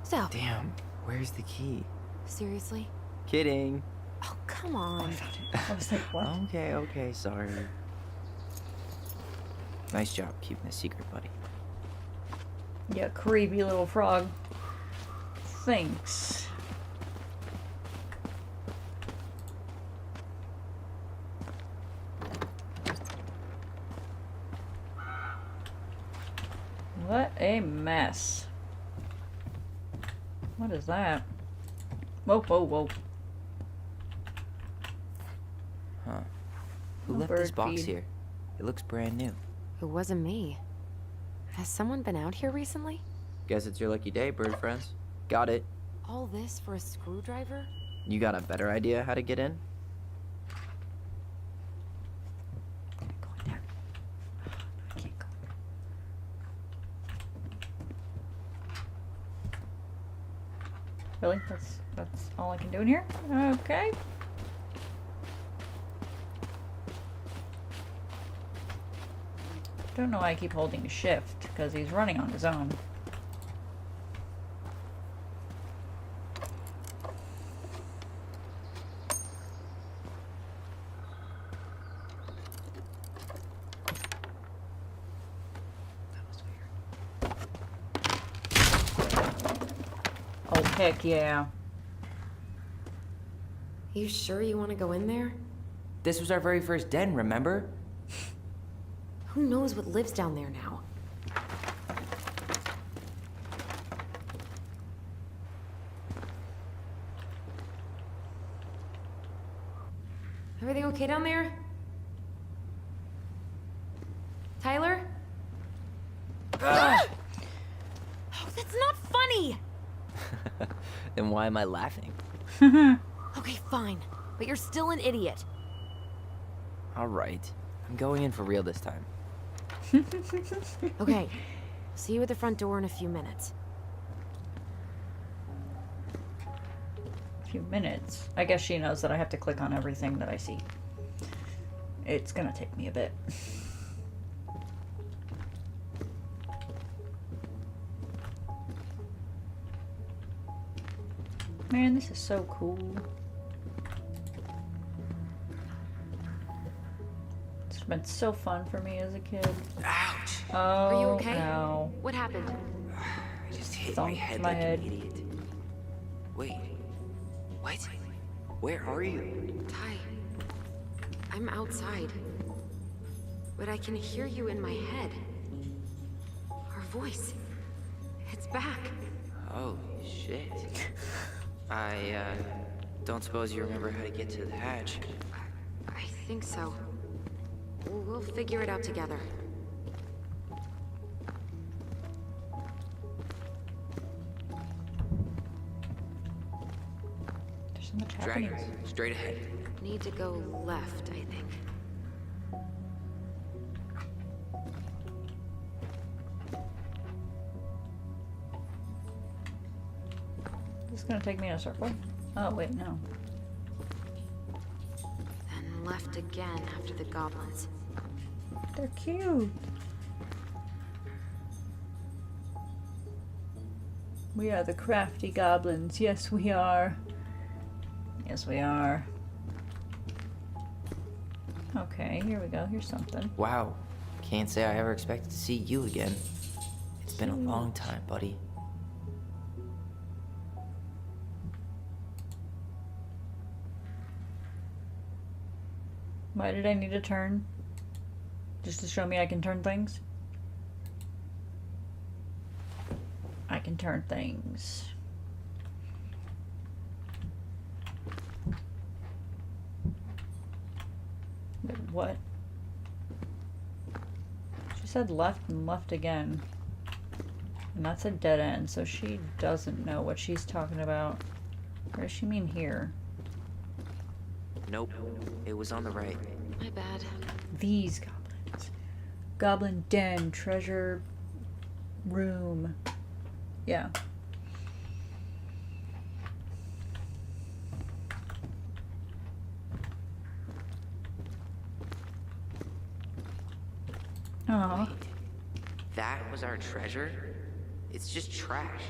So, Damn, where's the key? seriously? Kidding. Oh, come on. I was like, what? Okay, sorry. Nice job keeping a secret, buddy. Yeah, creepy little frog. Thanks. What a mess. What is that? Whoa, whoa, whoa. Huh. Who A left this bird box feed. here? It looks brand new. It wasn't me. Has someone been out here recently? Guess it's your lucky day, bird friends. Got it. All this for a screwdriver? You got a better idea how to get in? Going down. I can't go. Really? That's all I can do in here? Okay. Don't know why I keep holding shift, because he's running on his own. Oh, heck yeah. You sure you want to go in there? This was our very first den, remember? Who knows what lives down there now? Everything okay down there? Tyler? Oh, that's not funny! Then why am I laughing? Okay, fine. But you're still an idiot. Alright. I'm going in for real this time. Okay. See you at the front door in a few minutes. Few minutes. I guess she knows that I have to click on everything that I see. It's gonna take me a bit. Man, this is so cool. It's been so fun for me as a kid. Ouch! Oh, Are you okay? ow. What happened? I just hit Thumped my head my like head. an idiot. Wait. What? Where are you? Ty, I'm outside. But I can hear you in my head. Our voice. It's back. Holy shit. I, don't suppose you remember how to get to the hatch. I think so. We'll figure it out together. There's so much happening. Dragons, straight ahead. Need to go left, I think. This is gonna take me in a circle. Oh, wait, no. Then left again after the goblins. They're cute. We are the crafty goblins. Yes, we are. Yes, we are. Okay, here we go. Here's something. Wow. Can't say I ever expected to see you again. It's been a long time, buddy. Why did I need to turn? Just to show me I can turn things? I can turn things. What? She said left and left again. And that's a dead end, so she doesn't know what she's talking about. Or does she mean here? Nope. It was on the right. My bad. These goblins. Goblin den, treasure room. Yeah. Aw. That was our treasure? It's just trash.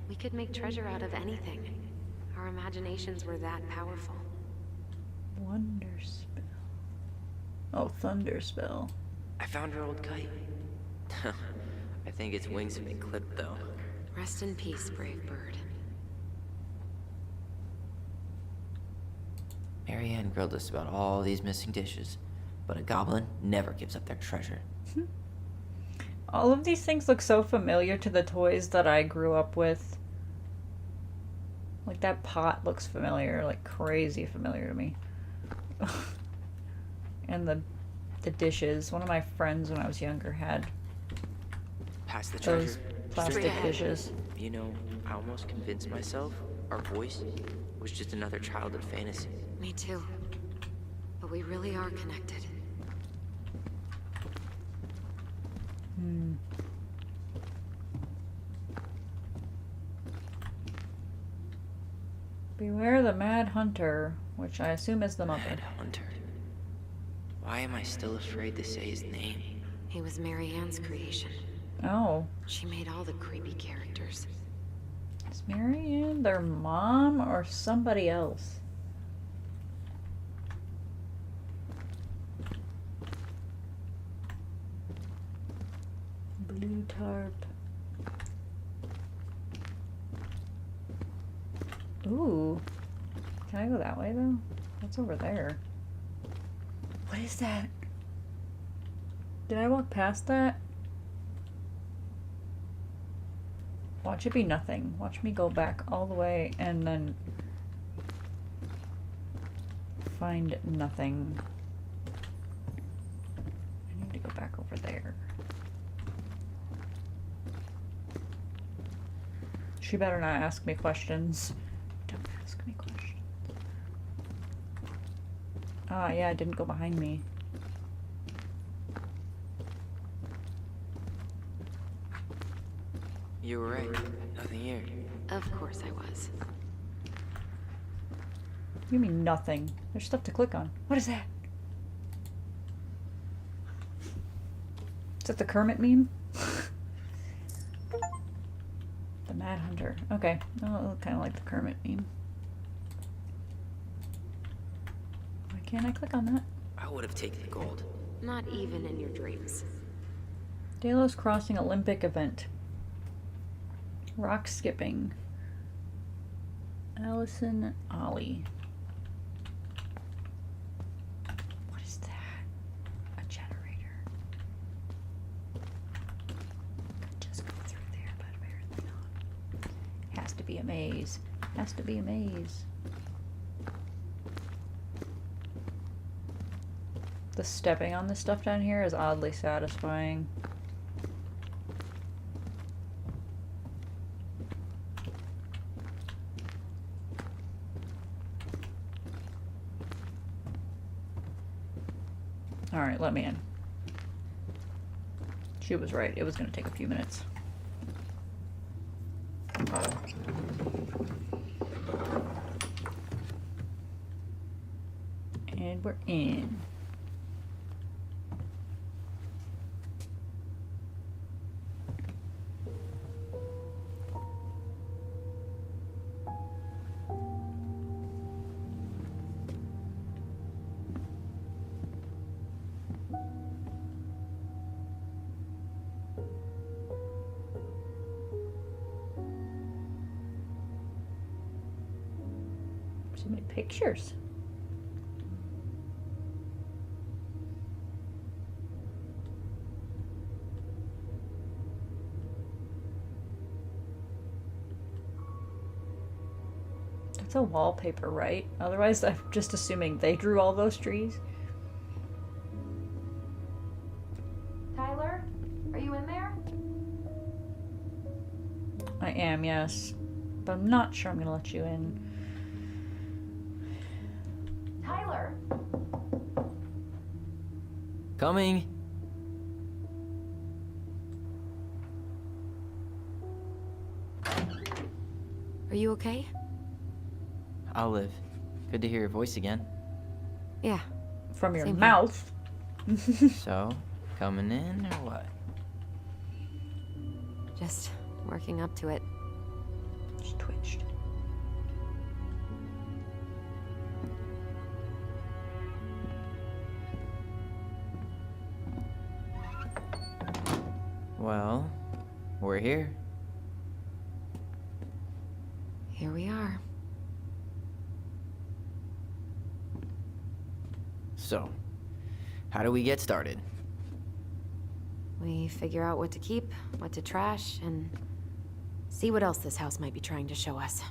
We could make treasure out of anything. Our imaginations were that powerful. Wonder spell. Oh, thunder spell. I found her old kite. I think its wings have been clipped, though. Rest in peace, brave bird. Marianne grilled us about all these missing dishes, but a goblin never gives up their treasure. All of these things look so familiar to the toys that I grew up with. Like that pot looks familiar, like crazy familiar to me. And the dishes. One of my friends when I was younger had Pass the those treasure. plastic ahead. dishes. You know, I almost convinced myself our voice was just another childhood fantasy. Me too. But we really are connected. Hmm. Beware the Mad Hunter, which I assume is the mother. Mad Hunter. Why am I still afraid to say his name? He was Marianne's creation. Oh. She made all the creepy characters. Is Marianne their mom or somebody else? Blue tarp. Ooh. Can I go that way though? What's over there? What is that? Did I walk past that? Watch it be nothing. Watch me go back all the way and then find nothing. I need to go back over there. She better not ask me questions. Don't ask me questions. Ah, yeah, it didn't go behind me. You were right. Nothing here. Of course I was. You mean nothing? There's stuff to click on. What is that? Is that the Kermit meme? The Mad Hunter. Okay. Oh, kind of like the Kermit meme. Why can't I click on that? I would have taken the gold. Not even in your dreams. Delos Crossing Olympic event. Rock skipping. Allison Ollie. What is that? A generator. Could just go through there, but apparently not. Has to be a maze. Has to be a maze. The stepping on this stuff down here is oddly satisfying. Alright, let me in. She was right. It was going to take a few minutes. And we're in. So many pictures. That's a wallpaper, right? Otherwise, I'm just assuming they drew all those trees. am, yes. But I'm not sure I'm gonna let you in. Tyler! Coming. Are you okay? Olive, good to hear your voice again. Yeah. From your Same here. mouth. So, coming in or what? Just working up to it. Just twitched. Well, we're here. Here we are. So, how do we get started? We figure out what to keep, what to trash, and see what else this house might be trying to show us.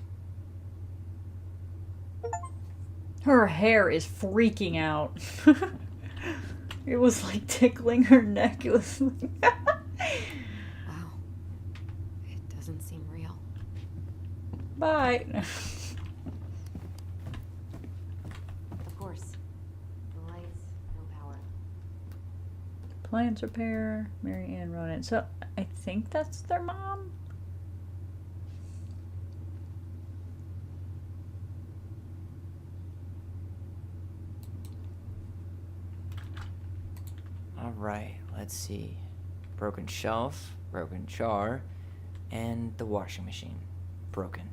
Her hair is freaking out. It was like tickling her neck. It was like Wow. It doesn't seem real. bye. Of course. No lights, no power. Plans repair, Mary Ann Ronan. So I think that's their mom. All right, let's see. Broken shelf, broken jar, and the washing machine. Broken.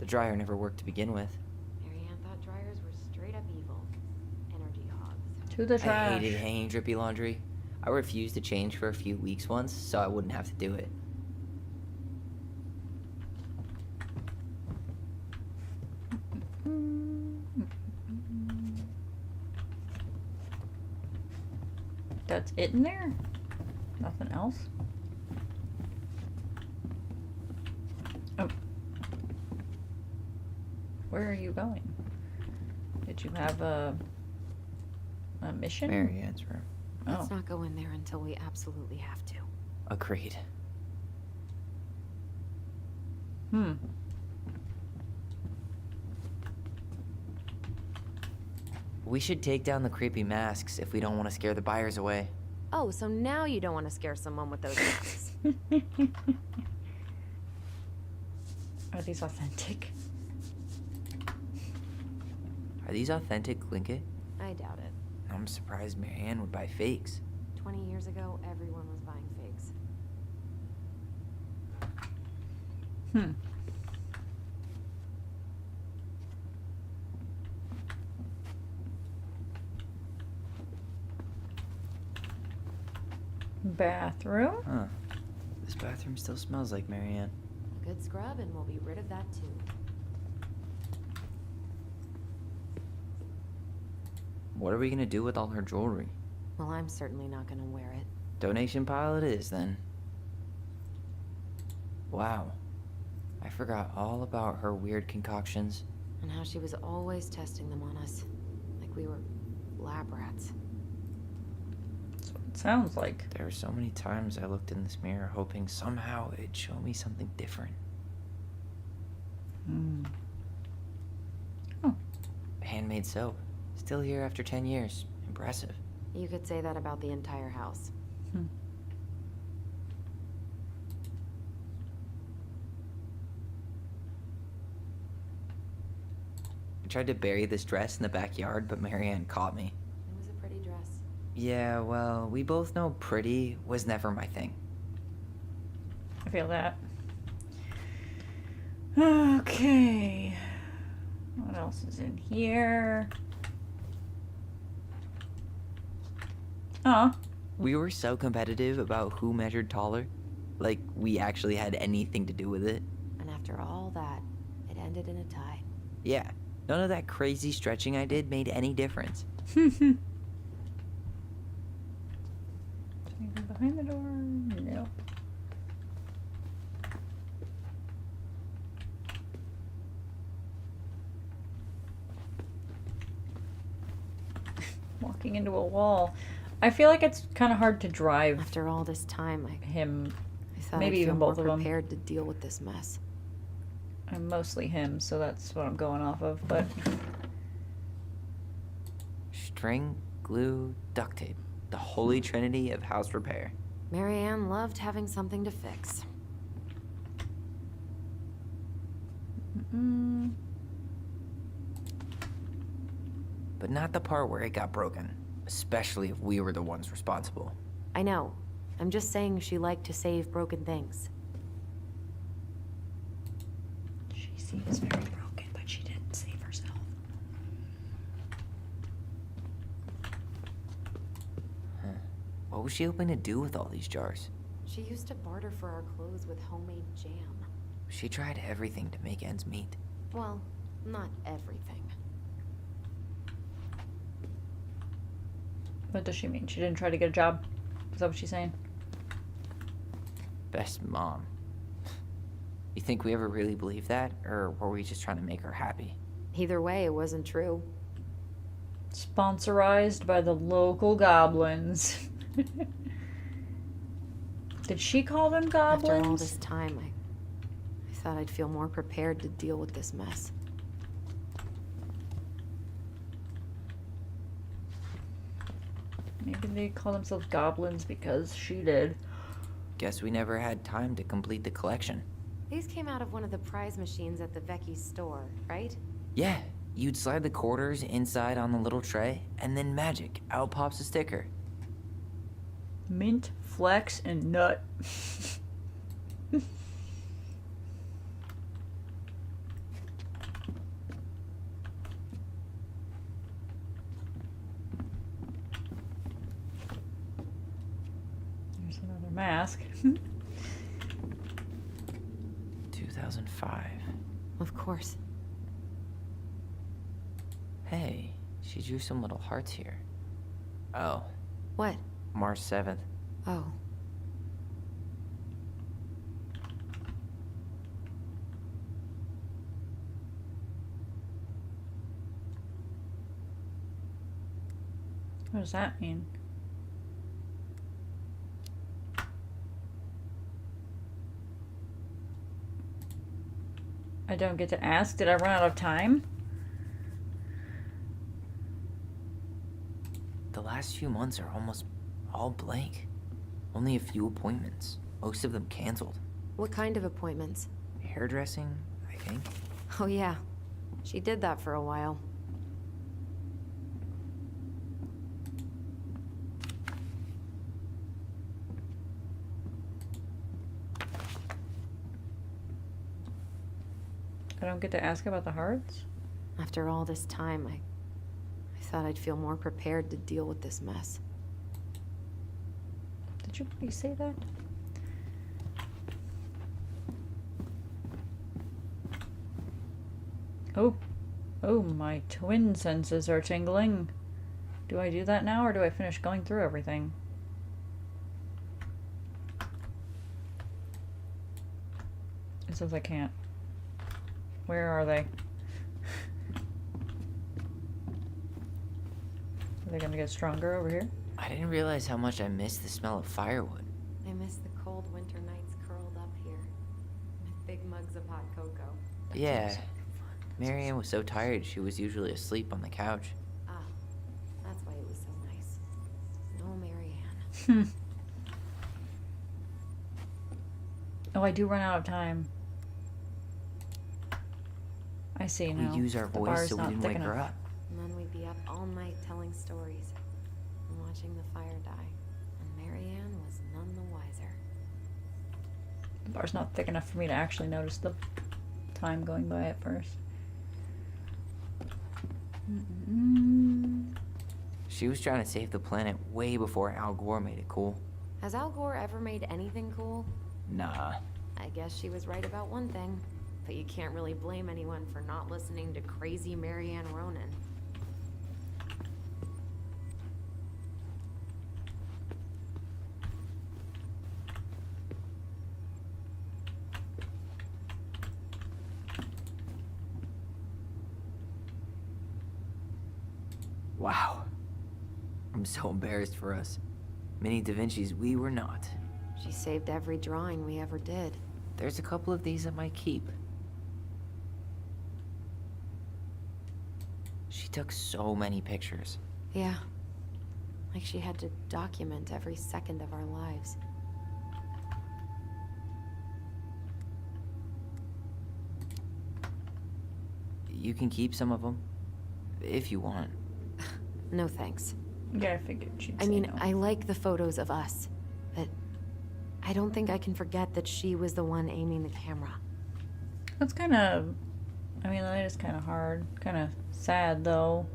The dryer never worked to begin with. Marianne thought dryers were straight up evil. Energy hogs. To the I trash. hated hanging drippy laundry. I refused to change for a few weeks once, so I wouldn't have to do it. That's it in there? Nothing else? Oh. Where are you going? Did you have a mission? Mary Ann's room. Oh. Let's not go in there until we absolutely have to. Agreed. Hmm. We should take down the creepy masks if we don't want to scare the buyers away. Oh, so now you don't want to scare someone with those masks. Are these authentic? Are these authentic Glinkit? I doubt it. I'm surprised Mary Ann would buy fakes. 20 years ago, everyone was buying figs. Hmm. Bathroom? Huh. This bathroom still smells like Mary Ann. A good scrub, and we'll be rid of that too. What are we gonna do with all her jewelry? Well, I'm certainly not gonna wear it. Donation pile it is, then. Wow. I forgot all about her weird concoctions. And how she was always testing them on us. Like we were lab rats. That's what it sounds like. There were so many times I looked in this mirror hoping somehow it'd show me something different. Hmm. Oh. Handmade soap. Still here after 10 years. Impressive. You could say that about the entire house. Hmm. I tried to bury this dress in the backyard, but Mary Ann caught me. It was a pretty dress. Yeah, well, we both know pretty was never my thing. I feel that. Okay. What else is in here? Oh. We were so competitive about who measured taller. Like, we actually had anything to do with it. And after all that, it ended in a tie. Yeah, none of that crazy stretching I did made any difference. Anything behind the door? No. Walking into a wall. I feel like it's kind of hard to drive After all this time, I him. thought Maybe I'd even feel both more of them. prepared to deal with this mess. I'm mostly him, so that's what I'm going off of, but String, glue, duct tape. The holy trinity of house repair. Marianne loved having something to fix. But not the part where it got broken. Especially if we were the ones responsible. I know. I'm just saying she liked to save broken things. she seems very broken, but she didn't save herself. What was she hoping to do with all these jars? She used to barter for our clothes with homemade jam. She tried everything to make ends meet. Well, not everything. What does she mean? She didn't try to get a job? Is that what she's saying? Best mom. You think we ever really believed that? Or were we just trying to make her happy? Either way, it wasn't true. Sponsorized by the local goblins. Did she call them goblins? After all this time, I thought I'd feel more prepared to deal with this mess. Maybe they call themselves goblins because she did. Guess we never had time to complete the collection. These came out of one of the prize machines at the Vecchi's store, right? Yeah, you'd slide the quarters inside on the little tray, and then magic, out pops a sticker. Mint, flex, and nut. There's another mask. 2005. Of course. Hey, she drew some little hearts here. Oh, What? March 7th. Oh. What does that mean? I don't get to ask. Did I run out of time? The last few months are almost all blank. Only a few appointments. Most of them canceled. What kind of appointments? Hairdressing, I think. Oh yeah. She did that for a while. I don't get to ask about the hearts? After all this time, I thought I'd feel more prepared to deal with this mess. Did you really say that? Oh. Oh, my twin senses are tingling. Do I do that now, or do I finish going through everything? It says I can't. Where are they? Are they gonna get stronger over here? I didn't realize how much I missed the smell of firewood. I miss the cold winter nights curled up here with big mugs of hot cocoa. Yeah. Marianne was so tired she was usually asleep on the couch. Ah, that's why it was so nice. No Marianne. Oh, I do run out of time. I see now. We use our The voice bar's so we not didn't thick wake her enough. up. And then we'd be up all night telling stories and watching the fire die. And Marianne was none the wiser. The bar's not thick enough for me to actually notice the time going by at first. She was trying to save the planet way before Al Gore made it cool. Has Al Gore ever made anything cool? Nah. I guess she was right about one thing. But you can't really blame anyone for not listening to crazy Marianne Ronan. Wow. I'm so embarrassed for us. Many Da Vinci's we were not. She saved every drawing we ever did. There's a couple of these at my keep. She took so many pictures. Yeah. Like she had to document every second of our lives. You can keep some of them, if you want. No thanks. Yeah, I figured she'd I say mean, no. I like the photos of us, but I don't think I can forget that she was the one aiming the camera. That's kind of, I mean, that is kind of hard. Kind of sad, though.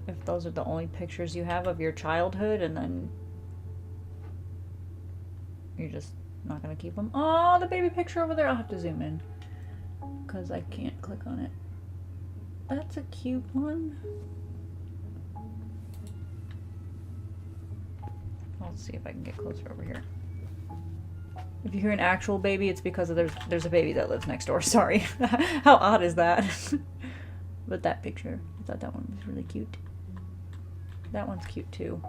If those are the only pictures you have of your childhood, and then you're just not going to keep them. Oh, the baby picture over there. I'll have to zoom in, because I can't click on it. That's a cute one. I'll see if I can get closer over here. If you hear an actual baby, it's because of there's a baby that lives next door. Sorry. How odd is that? But that picture, I thought that one was really cute. That one's cute too.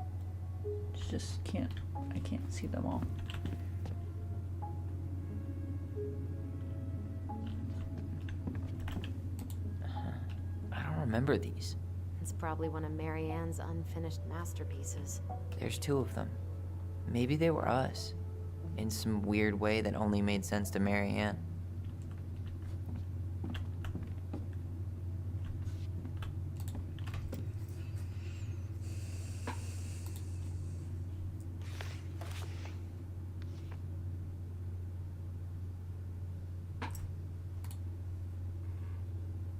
It's just I can't see them all. I don't remember these. It's probably one of Marianne's unfinished masterpieces. There's 2 of them. Maybe they were us. In some weird way that only made sense to Marianne.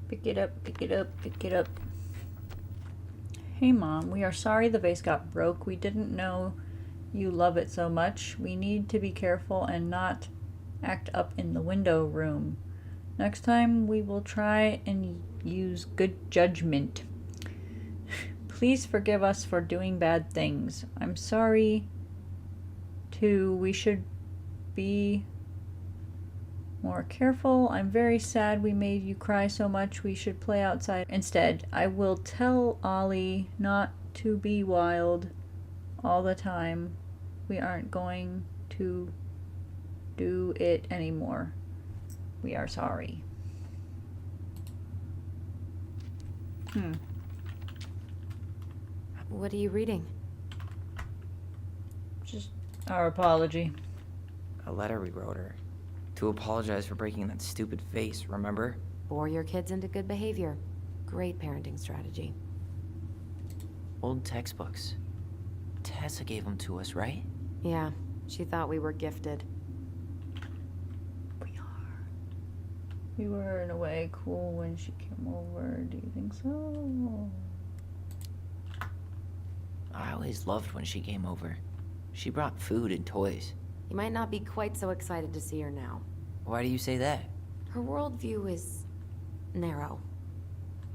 Pick it up, pick it up, pick it up. Hey Mom, we are sorry the vase got broke. We didn't know you love it so much. We need to be careful and not act up in the window room. Next time we will try and use good judgment. Please forgive us for doing bad things. I'm sorry too. We should be more careful. I'm very sad we made you cry so much. We should play outside instead. I will tell Ollie not to be wild all the time. We aren't going to do it anymore. We are sorry. What are you reading? Just our apology. A letter we wrote her. To apologize for breaking that stupid vase, remember? Bore your kids into good behavior. Great parenting strategy. Old textbooks. Tessa gave them to us, right? Yeah, she thought we were gifted. We are. We were in a way cool when she came over. Do you think so? I always loved when she came over. She brought food and toys. You might not be quite so excited to see her now. Why do you say that? Her worldview is narrow,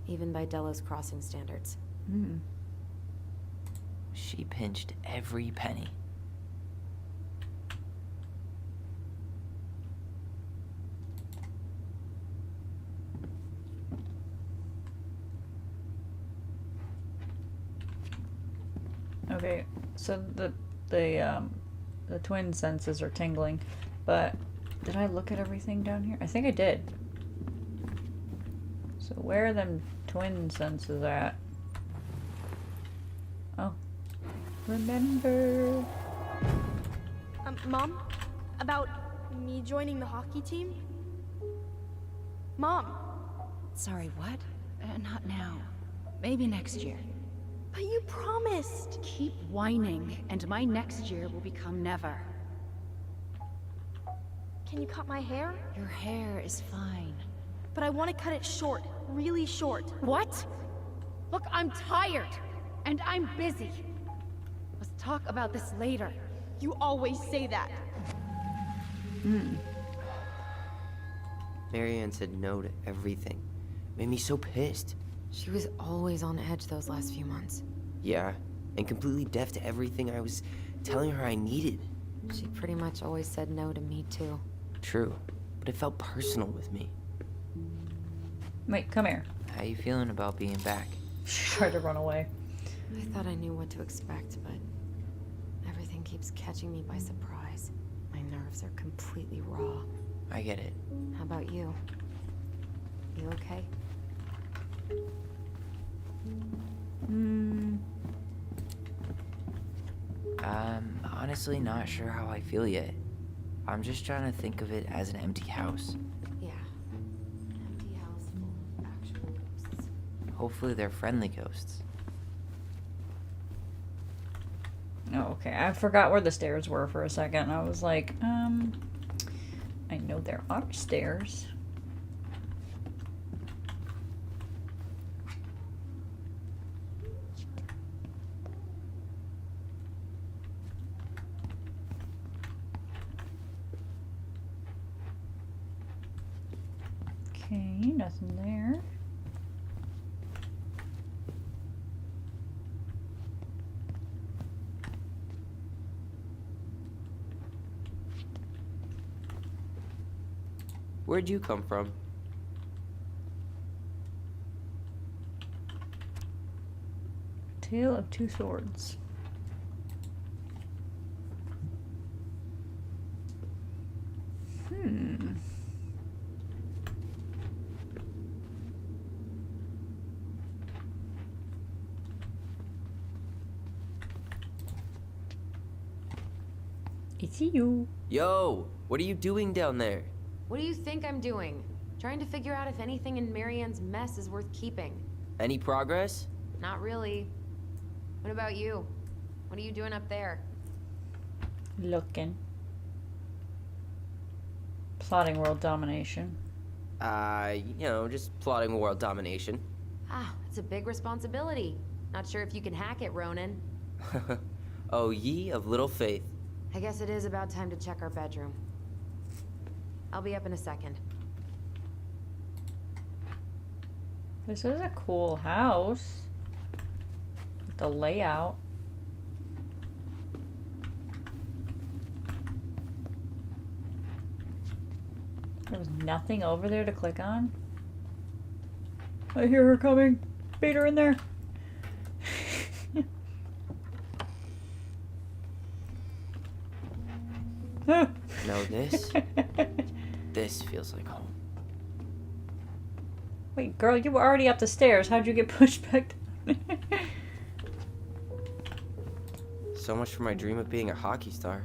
even by Delos Crossing standards. She pinched every penny. Okay, so the twin senses are tingling, but did I look at everything down here? I think I did. So where are them twin senses at? Oh, remember. Mom? About me joining the hockey team? Mom! Sorry, what? Not now. Maybe next year. But you promised! Keep whining, and my next year will become never. Can you cut my hair? Your hair is fine. But I want to cut it short. Really short. What? Look, I'm tired. And I'm busy. Let's talk about this later. You always say that. Marianne said no to everything. Made me so pissed. She was always on edge those last few months. Yeah, and completely deaf to everything I was telling her I needed. She pretty much always said no to me, too. True, but it felt personal with me. Wait, come here. How you feeling about being back? She tried to run away. I thought I knew what to expect, but everything keeps catching me by surprise. nerves are completely raw. I get it. How about you? You okay? I'm honestly not sure how I feel yet. I'm just trying to think of it as an empty house. Yeah. An empty house full of actual ghosts. Hopefully they're friendly ghosts. Oh, okay. I forgot where the stairs were for a second. I was like, I know there are stairs. Okay, nothing there. Where'd you come from? Tale of Two Swords. It's you. Yo, what are you doing down there? What do you think I'm doing? Trying to figure out if anything in Marianne's mess is worth keeping. Any progress? Not really. What about you? What are you doing up there? Looking. Plotting world domination. Just plotting world domination. Ah, it's a big responsibility. Not sure if you can hack it, Ronan. Oh, ye of little faith. I guess it is about time to check our bedroom. I'll be up in a second. This is a cool house. With the layout. There was nothing over there to click on. I hear her coming. Beat her in there. No, this feels like home. Wait, girl, you were already up the stairs. How'd you get pushed back down? So much for my dream of being a hockey star.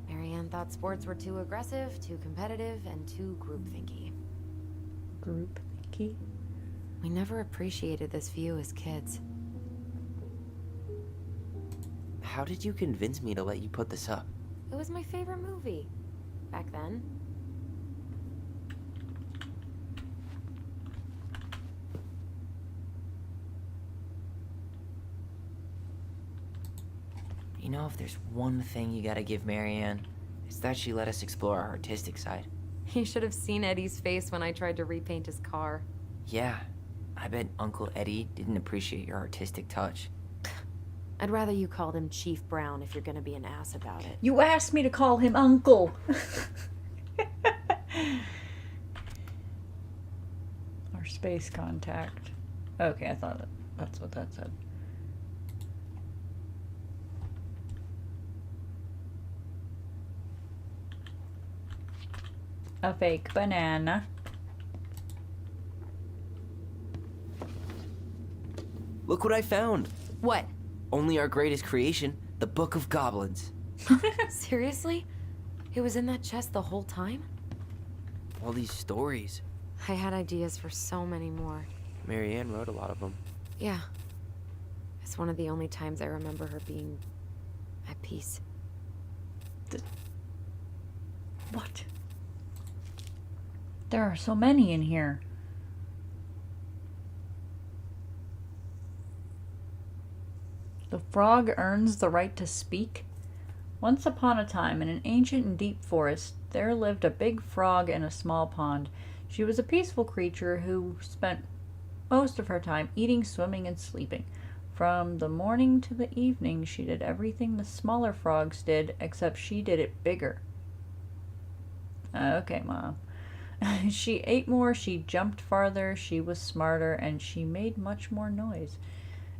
Marianne thought sports were too aggressive, too competitive, and too groupthinky. Groupthinky? We never appreciated this view as kids. How did you convince me to let you put this up? It was my favorite movie. Back then. You know, if there's one thing you gotta give Marianne, it's that she let us explore our artistic side. You should have seen Eddie's face when I tried to repaint his car. Yeah, I bet Uncle Eddie didn't appreciate your artistic touch. I'd rather you called him Chief Brown if you're gonna be an ass about it. You asked me to call him Uncle. Our space contact. Okay, I thought that's what that said. A fake banana. Look what I found! What? Only our greatest creation, the Book of Goblins. Seriously? It was in that chest the whole time? All these stories. I had ideas for so many more. Marianne wrote a lot of them. Yeah. It's one of the only times I remember her being at peace. What? There are so many in here. The frog earns the right to speak. Once upon a time, in an ancient and deep forest, there lived a big frog in a small pond. She was a peaceful creature who spent most of her time eating, swimming, and sleeping. From the morning to the evening, she did everything the smaller frogs did, except she did it bigger. Okay, Mom. She ate more, she jumped farther, she was smarter, and she made much more noise.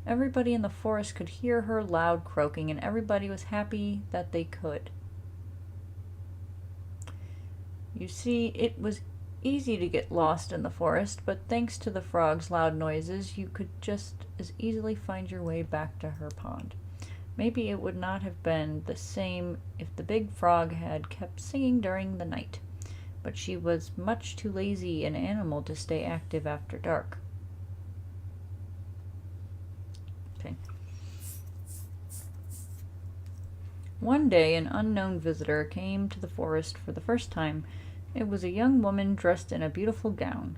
Everybody in the forest could hear her loud croaking, and everybody was happy that they could. You see, it was easy to get lost in the forest, but thanks to the frog's loud noises, you could just as easily find your way back to her pond. Maybe it would not have been the same if the big frog had kept singing during the night, but she was much too lazy an animal to stay active after dark. Okay. One day, an unknown visitor came to the forest for the first time. It was a young woman dressed in a beautiful gown.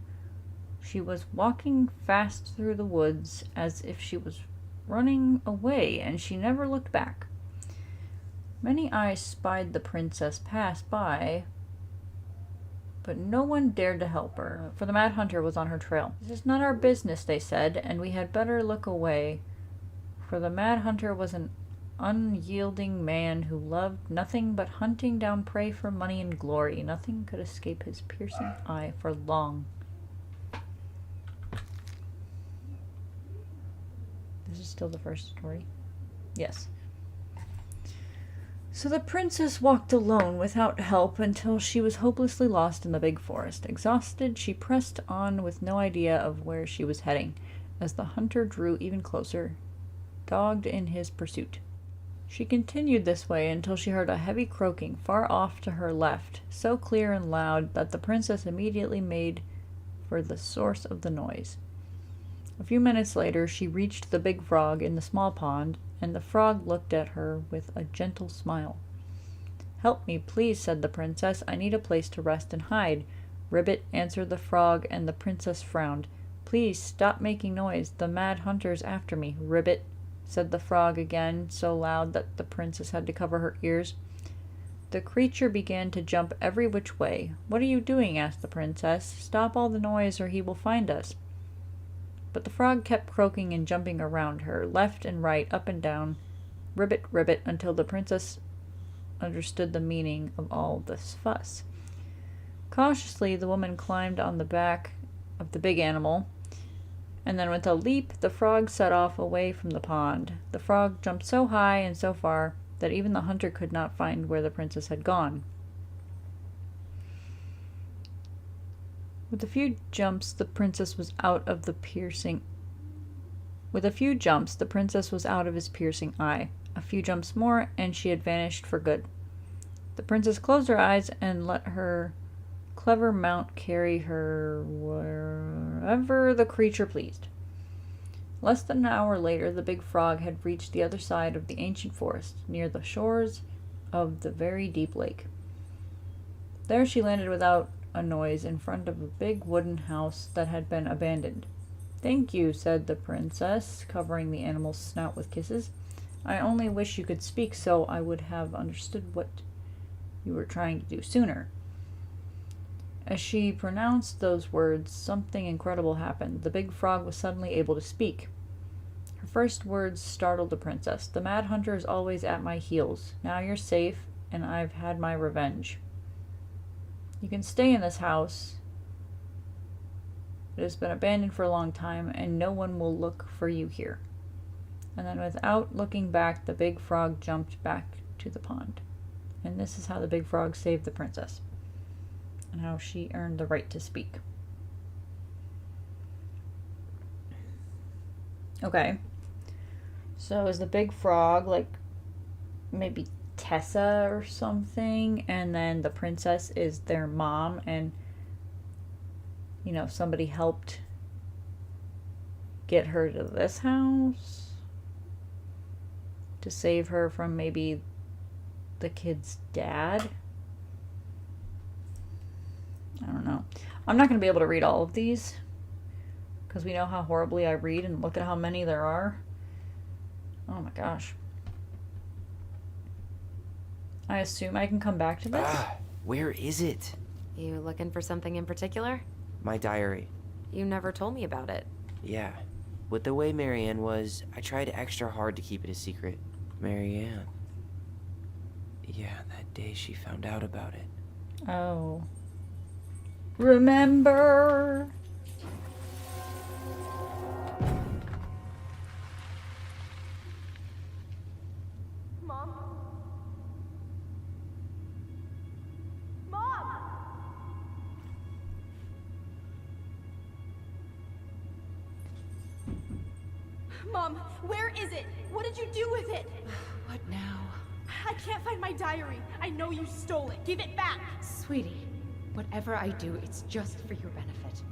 She was walking fast through the woods as if she was running away, and she never looked back. Many eyes spied the princess pass by, but no one dared to help her, for the Mad Hunter was on her trail. "This is not our business," they said, "and we had better look away," for the Mad Hunter was an unyielding man who loved nothing but hunting down prey for money and glory. Nothing could escape his piercing eye for long. This is still the first story? Yes. So the princess walked alone without help until she was hopelessly lost in the big forest. Exhausted, she pressed on with no idea of where she was heading, as the hunter drew even closer, dogged in his pursuit. She continued this way until she heard a heavy croaking far off to her left, so clear and loud that the princess immediately made for the source of the noise. A few minutes later, she reached the big frog in the small pond, and the frog looked at her with a gentle smile. "Help me, please," said the princess. "I need a place to rest and hide." "Ribbit," answered the frog, and the princess frowned. "Please stop making noise. The Mad Hunter's after me." "Ribbit," said the frog again, so loud that the princess had to cover her ears. The creature began to jump every which way. "What are you doing?" asked the princess. "Stop all the noise, or he will find us." But the frog kept croaking and jumping around her, left and right, up and down, ribbit, ribbit, until the princess understood the meaning of all this fuss. Cautiously, the woman climbed on the back of the big animal, and then with a leap, the frog set off away from the pond. The frog jumped so high and so far that even the hunter could not find where the princess had gone. With a few jumps, the princess was out of his piercing eye. A few jumps more, and she had vanished for good. The princess closed her eyes and let her clever mount carry her wherever the creature pleased. Less than an hour later, the big frog had reached the other side of the ancient forest, near the shores of the very deep lake. There she landed without a noise in front of a big wooden house that had been abandoned. "Thank you," said the princess, covering the animal's snout with kisses. "I only wish you could speak, so I would have understood what you were trying to do sooner." As she pronounced those words, something incredible happened. The big frog was suddenly able to speak. Her first words startled the princess. "The Mad Hunter is always at my heels. Now you're safe, and I've had my revenge. You can stay in this house. It has been abandoned for a long time, and no one will look for you here." And then without looking back, the big frog jumped back to the pond. And this is how the big frog saved the princess, and how she earned the right to speak. Okay. So is the big frog like maybe Tessa or something, and then the princess is their mom, and somebody helped get her to this house to save her from maybe the kid's dad? I don't know. I'm not going to be able to read all of these because we know how horribly I read, and look at how many there are. Oh my gosh. I assume I can come back to this? Where is it? You looking for something in particular? My diary. You never told me about it. Yeah. With the way Marianne was, I tried extra hard to keep it a secret. Marianne. Yeah, that day she found out about it. Oh. Remember? Mom? Mom! Mom, where is it? What did you do with it? What now? I can't find my diary. I know you stole it. Give it back. Sweetie, whatever I do, it's just for your benefit.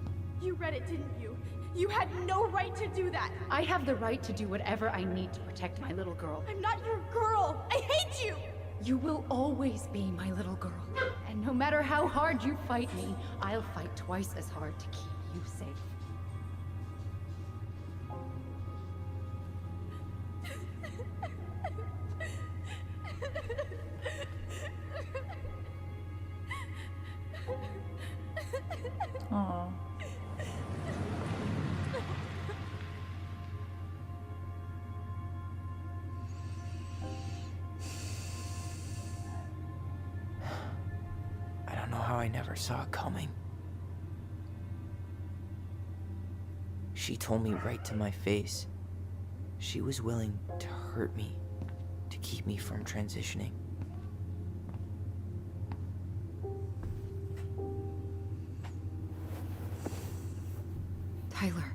You read it, didn't you? You had no right to do that. I have the right to do whatever I need to protect my little girl. I'm not your girl. I hate you. You will always be my little girl. And no matter how hard you fight me, I'll fight twice as hard to keep you safe. Aw. I don't know how I never saw it coming. She told me right to my face. She was willing to hurt me to keep me from transitioning. Tyler,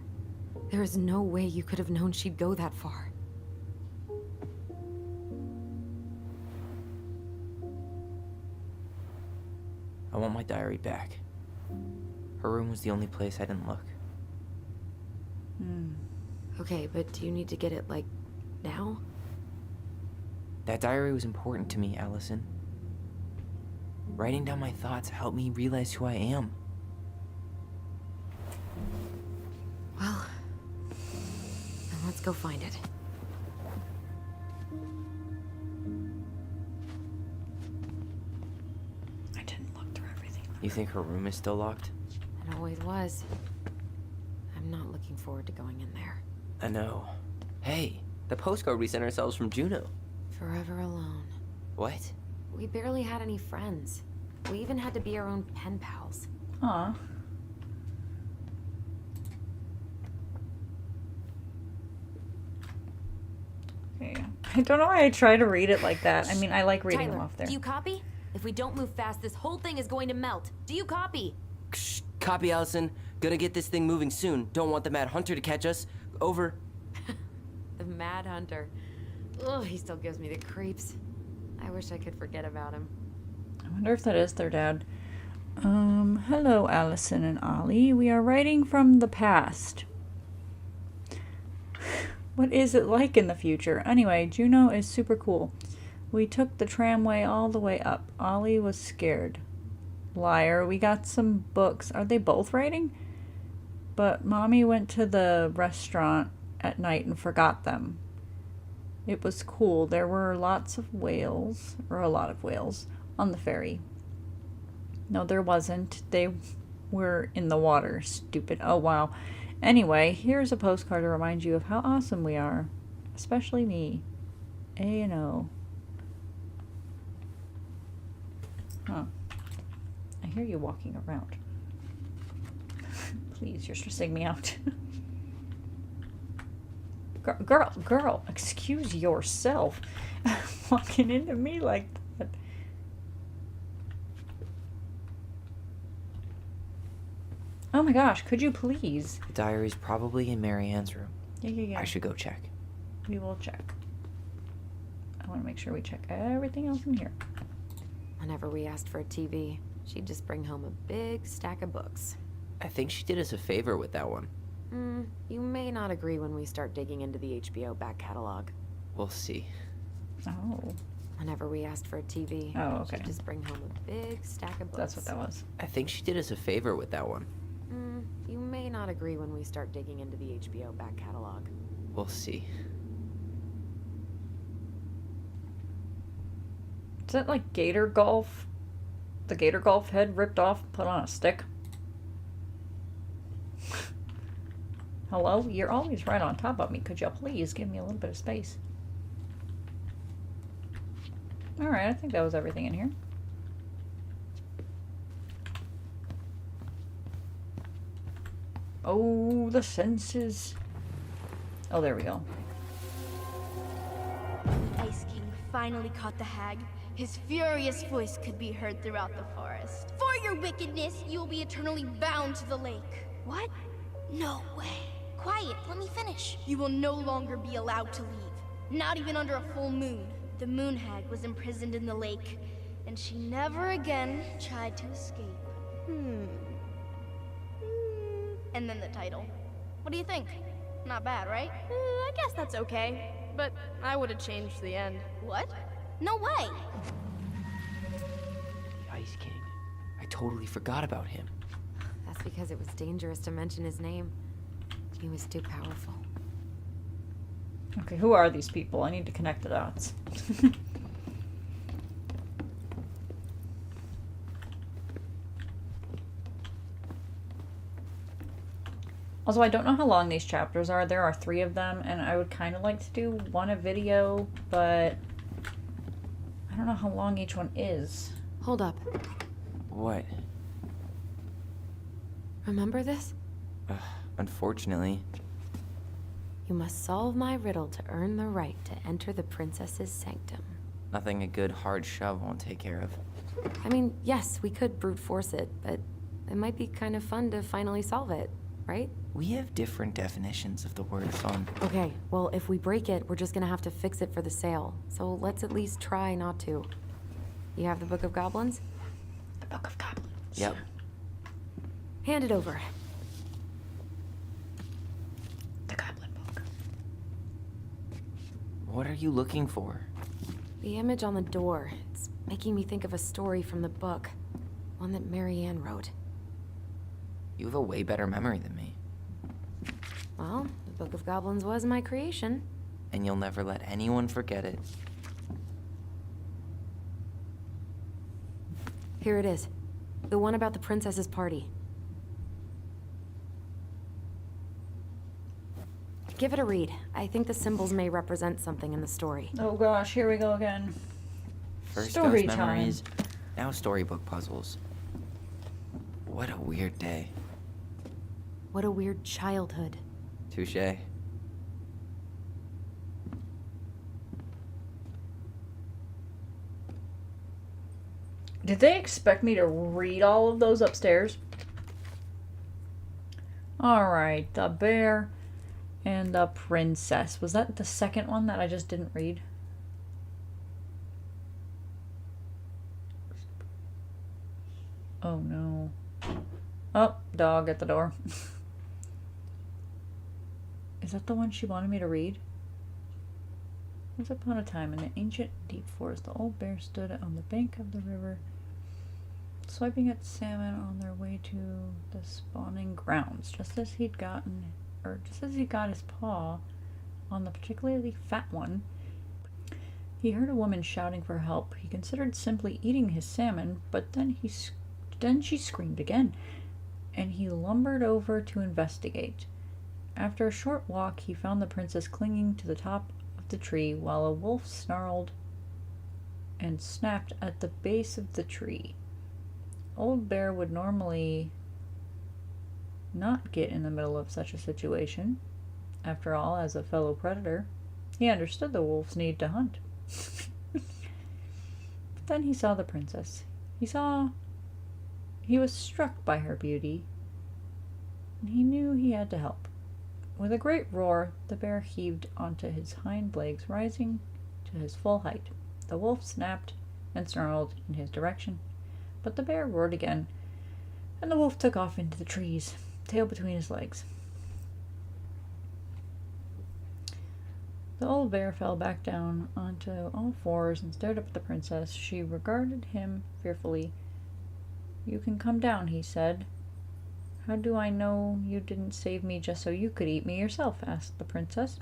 there is no way you could have known she'd go that far. I want my diary back. Her room was the only place I didn't look. Okay, but do you need to get it, like, now? That diary was important to me, Allison. Writing down my thoughts helped me realize who I am. Well, then let's go find it. I didn't look through everything. You think her room is still locked? It always was. I'm not looking forward to going in there. I know. Hey, the postcard we sent ourselves from Juno. Forever alone. What? We barely had any friends. We even had to be our own pen pals. Aw. Okay. I don't know why I try to read it like that. I mean, I like reading them Tyler, off there. do you copy? If we don't move fast, this whole thing is going to melt. Do you copy? Shh, copy, Allison. Gonna get this thing moving soon. Don't want the Mad Hunter to catch us. Over. The Mad Hunter. Ugh, he still gives me the creeps. I wish I could forget about him. I wonder if that is their dad. Hello, Allison and Ollie. We are writing from the past. What is it like in the future? Anyway, Juno is super cool. We took the tramway all the way up. Ollie was scared. Liar, we got some books. Are they both writing? But Mommy went to the restaurant at night and forgot them. It was cool. There were lots of whales, or a lot of whales, on the ferry. No, there wasn't. They were in the water. Stupid. Oh, wow. Anyway, here's a postcard to remind you of how awesome we are. Especially me. A and O. Huh. I hear you walking around. Please, you're stressing me out. Girl, excuse yourself. Walking into me like that. Oh my gosh, could you please? The diary's probably in Marianne's room. Yeah. I should go check. We will check. I want to make sure we check everything else in here. Whenever we asked for a TV, she'd just bring home a big stack of books. I think she did us a favor with that one. You may not agree when we start digging into the HBO back catalog. We'll see. Oh. Whenever we asked for a TV, Oh, okay. she'd just bring home a big stack of books. That's what that was. I think she did us a favor with that one. You may not agree when we start digging into the HBO back catalog. We'll see. Is that like Gator Golf? The Gator Golf head ripped off and put on a stick? Hello? You're always right on top of me. Could you please give me a little bit of space? Alright, I think that was everything in here. Oh, the senses. Oh, there we go. The Ice King finally caught the hag. His furious voice could be heard throughout the forest. For your wickedness, you will be eternally bound to the lake. What? No way. quiet. Let me finish. You will no longer be allowed to leave. Not even under a full moon. The moon hag was imprisoned in the lake, and she never again tried to escape. And then the title. What do you think? Not bad, right? I guess that's okay. But I would have changed the end. What? No way! The Ice King. I totally forgot about him. That's because it was dangerous to mention his name. He was too powerful. Okay, who are these people? I need to connect the dots. Also, I don't know how long these chapters are. There are 3 of them, and I would kind of like to do one a video, but I don't know how long each one is. Hold up. What? Remember this? Unfortunately. You must solve my riddle to earn the right to enter the princess's sanctum. Nothing a good hard shove won't take care of. I mean, yes, we could brute force it, but it might be kind of fun to finally solve it, right? We have different definitions of the word fun. Okay, well, if we break it, we're just gonna have to fix it for the sale. So let's at least try not to. You have the Book of Goblins? The Book of Goblins. Yep. Hand it over. The Goblin Book. What are you looking for? The image on the door. It's making me think of a story from the book. One that Marianne wrote. You have a way better memory than me. Well, the Book of Goblins was my creation. And you'll never let anyone forget it. Here it is. The one about the princess's party. Give it a read. I think the symbols may represent something in the story. Oh gosh, here we go again. First Story ghost time. memories, now storybook puzzles. What a weird day. What a weird childhood. Touché. Did they expect me to read all of those upstairs? Alright, the bear and the princess. Was that the second one that I just didn't read? Oh no. Oh, dog at the door. Is that the one she wanted me to read? Once upon a time, in an ancient deep forest, the old bear stood on the bank of the river, swiping at salmon on their way to the spawning grounds. Just as he got his paw on the particularly fat one, he heard a woman shouting for help. He considered simply eating his salmon, but then she screamed again, and he lumbered over to investigate. After a short walk, he found the princess clinging to the top of the tree while a wolf snarled and snapped at the base of the tree. Old Bear would normally not get in the middle of such a situation. After all, as a fellow predator, he understood the wolf's need to hunt. But then he saw the princess. He was struck by her beauty, and he knew he had to help. With a great roar, the bear heaved onto his hind legs, rising to his full height. The wolf snapped and snarled in his direction, but the bear roared again, and the wolf took off into the trees, tail between his legs. The old bear fell back down onto all fours and stared up at the princess. She regarded him fearfully. "You can come down," he said. "How do I know you didn't save me just so you could eat me yourself?" asked the princess.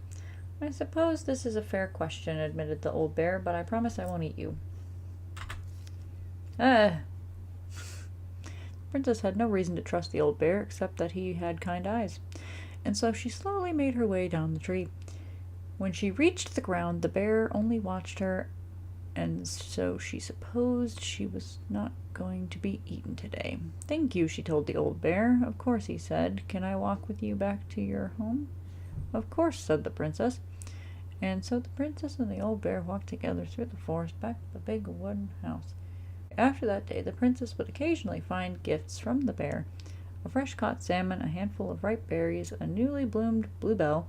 "I suppose this is a fair question," admitted the old bear, "but I promise I won't eat you." The princess had no reason to trust the old bear except that he had kind eyes, and so she slowly made her way down the tree. When she reached the ground, the bear only watched her, and so she supposed she was not going to be eaten today. "Thank you," she told the old bear. "Of course," he said. "Can I walk with you back to your home?" "Of course," said the princess. And so the princess and the old bear walked together through the forest back to the big wooden house. After that day, the princess would occasionally find gifts from the bear, A fresh caught salmon, a handful of ripe berries, a newly bloomed bluebell.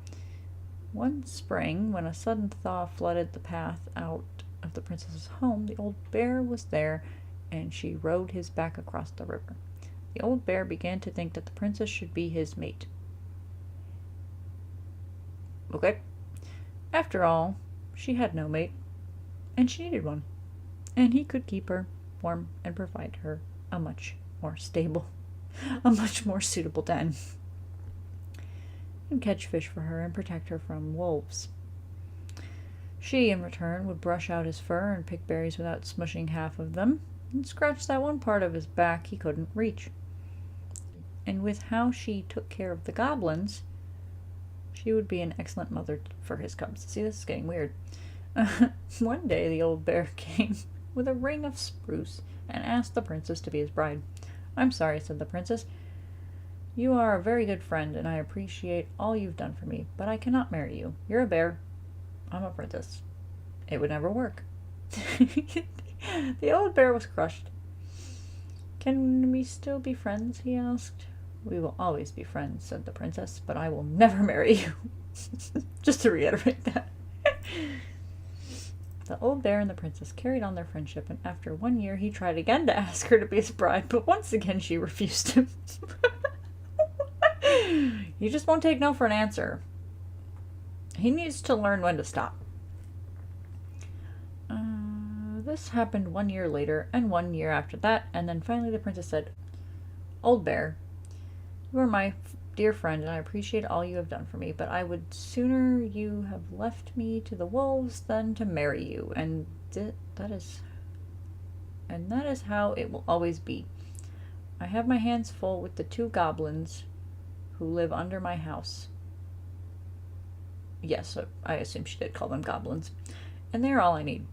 One spring, when a sudden thaw flooded the path out of the princess's home, the old bear was there, and she rode his back across the river. The old bear began to think that the princess should be his mate. Okay. After all, she had no mate, and she needed one. And he could keep her warm and provide her a much more stable, a much more suitable den. And catch fish for her and protect her from wolves. She, in return, would brush out his fur and pick berries without smushing half of them, and scratch that one part of his back he couldn't reach. And with how she took care of the goblins, she would be an excellent mother for his cubs. See, this is getting weird. One day the old bear came with a ring of spruce and asked the princess to be his bride. "I'm sorry," said the princess. "You are a very good friend, and I appreciate all you've done for me, but I cannot marry you. You're a bear. I'm a princess. It would never work." The old bear was crushed. "Can we still be friends?" he asked. "We will always be friends," said the princess, "but I will never marry you." Just to reiterate that. The old bear and the princess carried on their friendship, and after 1 year he tried again to ask her to be his bride, but once again she refused him. He just won't take no for an answer. He needs to learn when to stop. This happened 1 year later, and 1 year after that, and then finally the princess said, "Old bear, you are my dear friend, and I appreciate all you have done for me, but I would sooner you have left me to the wolves than to marry you, and that is how it will always be. I have my hands full with the 2 goblins who live under my house." Yes, I assume she did call them goblins. "And they're all I need."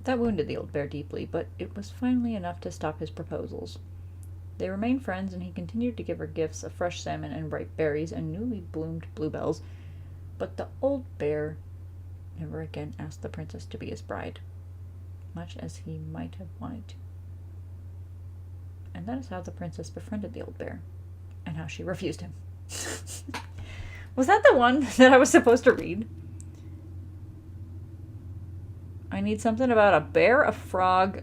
That wounded the old bear deeply, but it was finally enough to stop his proposals. They remained friends, and he continued to give her gifts of fresh salmon and ripe berries and newly bloomed bluebells, but the old bear never again asked the princess to be his bride, much as he might have wanted to. And that is how the princess befriended the old bear, and how she refused him. Was that the one that I was supposed to read? I need something about a bear, a frog.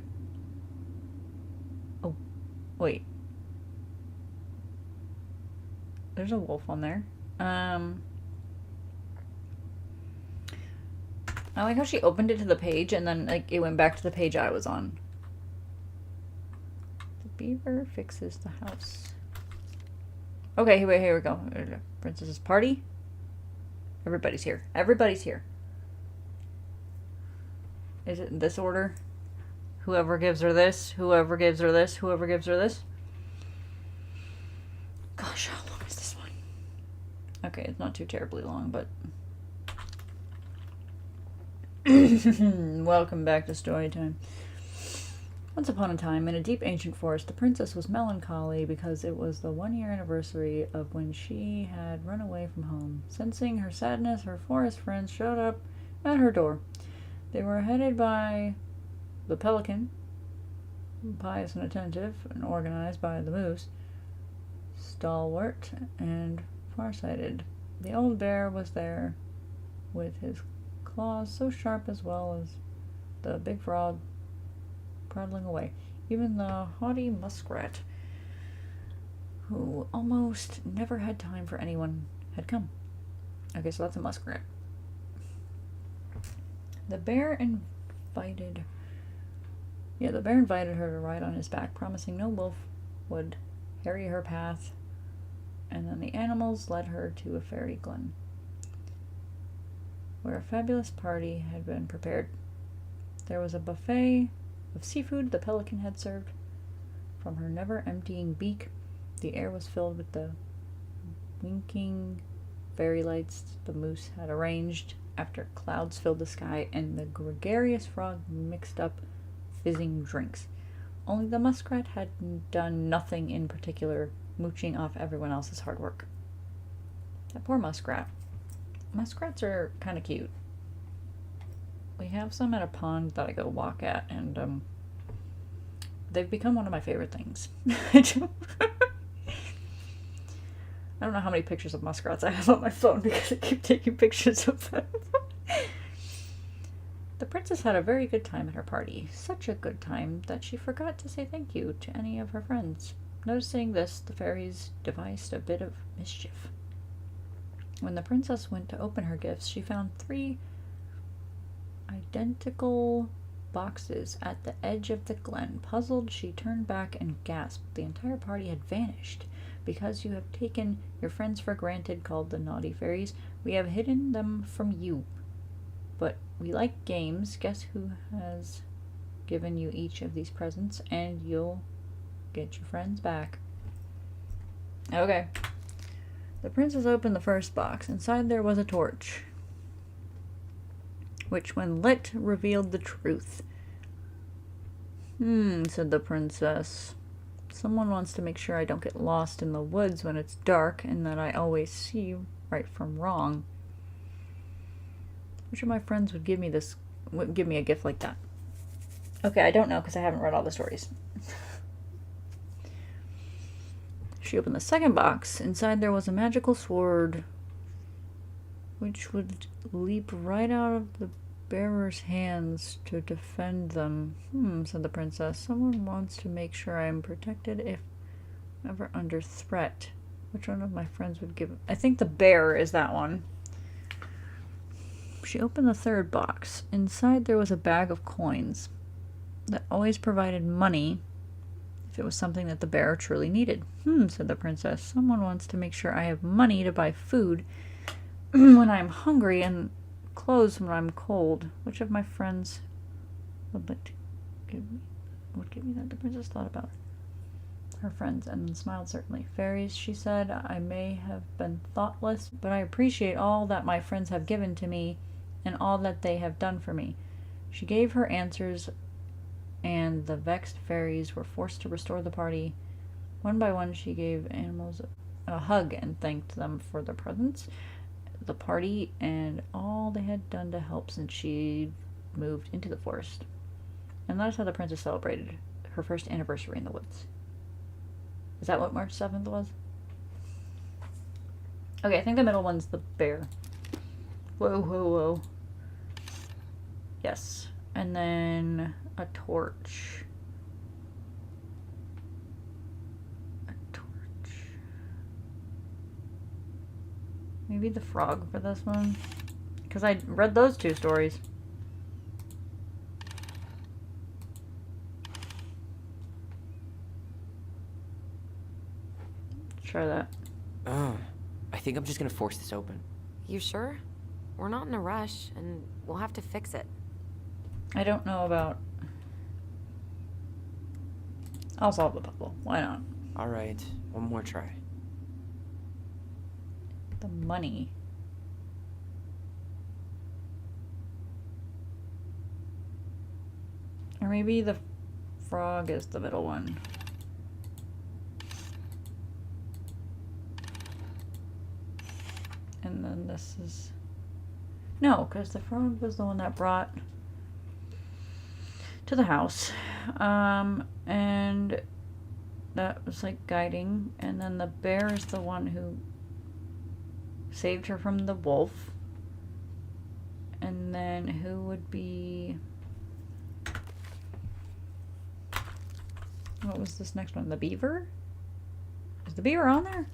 Oh, wait. There's a wolf on there. I like how she opened it to the page and then it went back to the page I was on. The beaver fixes the house. Okay, wait, here we go. Princess's party. Everybody's here. Everybody's here. Is it in this order? Whoever gives her this, whoever gives her this, whoever gives her this. Gosh, how long is this one? Okay, it's not too terribly long, but... Welcome back to story time. Once upon a time, in a deep ancient forest, the princess was melancholy because it was the 1 year anniversary of when she had run away from home. Sensing her sadness, her forest friends showed up at her door. They were headed by the pelican, pious and attentive, and organized by the moose, stalwart and farsighted. The old bear was there with his claws so sharp, as well as the big frog prattling away. Even the haughty muskrat, who almost never had time for anyone, had come. Okay, so that's a muskrat. The bear invited her to ride on his back, promising no wolf would harry her path, and then the animals led her to a fairy glen, where a fabulous party had been prepared. There was a buffet of seafood the pelican had served. From her never-emptying beak, the air was filled with the winking fairy lights the moose had arranged after clouds filled the sky, and the gregarious frog mixed up fizzing drinks. Only the muskrat had done nothing in particular, mooching off everyone else's hard work. That poor muskrat. Muskrats are kind of cute. We have some at a pond that I go walk at, and they've become one of my favorite things. I don't know how many pictures of muskrats I have on my phone because I keep taking pictures of them. The princess had a very good time at her party. Such a good time that she forgot to say thank you to any of her friends. Noticing this, the fairies devised a bit of mischief. When the princess went to open her gifts, she found 3 identical boxes at the edge of the glen. Puzzled, she turned back and gasped. The entire party had vanished. Because you have taken your friends for granted, called the naughty fairies, we have hidden them from you. But we like games. Guess who has given you each of these presents, and you'll get your friends back. Okay. The princess opened the first box. Inside there was a torch, which when lit revealed the truth. Said the princess. Someone wants to make sure I don't get lost in the woods when it's dark and that I always see right from wrong. Which of my friends would give me a gift like that? Okay, I don't know because I haven't read all the stories. She opened the second box. Inside there was a magical sword, which would leap right out of the bearer's hands to defend them. Said the princess. Someone wants to make sure I am protected if ever under threat. Which one of my friends would give? I think the bear is that one. She opened the third box. Inside there was a bag of coins that always provided money if it was something that the bearer truly needed. Said the princess. Someone wants to make sure I have money to buy food when I'm hungry and clothes when I'm cold. Which of my friends would like to give me that? The princess thought about her friends and then smiled. Certainly. Fairies, she said, I may have been thoughtless, but I appreciate all that my friends have given to me and all that they have done for me. She gave her answers, and the vexed fairies were forced to restore the party. One by one, she gave animals a hug and thanked them for their presents, the party, and all they had done to help since she moved into the forest. And that is how the princess celebrated her first anniversary in the woods. Is that what March 7th was? Okay, I think the middle one's the bear. Whoa, whoa, whoa. Yes. And then a torch. A torch. Maybe the frog for this one. Because I read those 2 stories. Try that. I think I'm just gonna force this open. You sure? We're not in a rush, and we'll have to fix it. I don't know about... I'll solve the puzzle. Why not? Alright, one more try. The money. Or maybe the frog is the middle one. And then this is... No, because the frog was the one that brought to the house. And that was like guiding. And then the bear is the one who saved her from the wolf. And then who would be... What was this next one? The beaver? Is the beaver on there?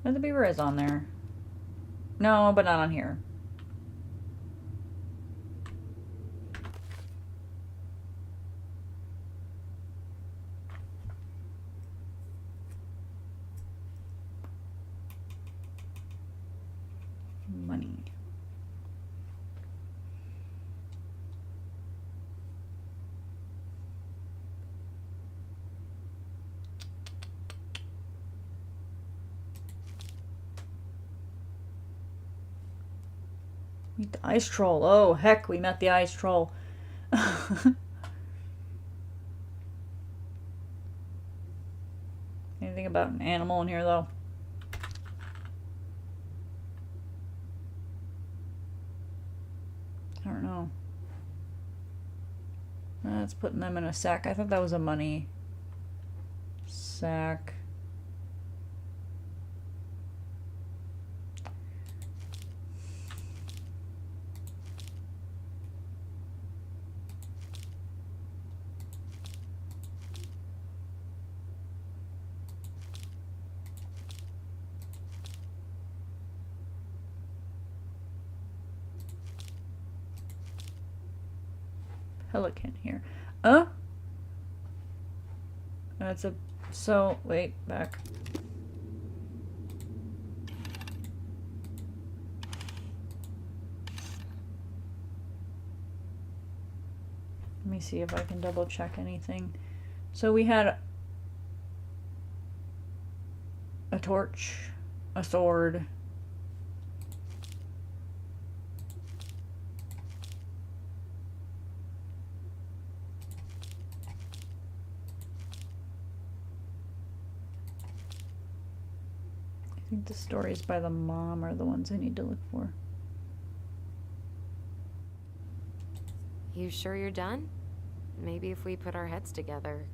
No, the beaver is on there. No, but not on here. Money. Meet the ice troll. Oh, heck, we met the ice troll. Anything about an animal in here, though? I don't know. That's putting them in a sack. I thought that was a money sack. pelican here. That's a... So, wait, back. Let me see if I can double check anything. So we had a torch, a sword, I think the stories by the mom are the ones I need to look for. You sure you're done? Maybe if we put our heads together.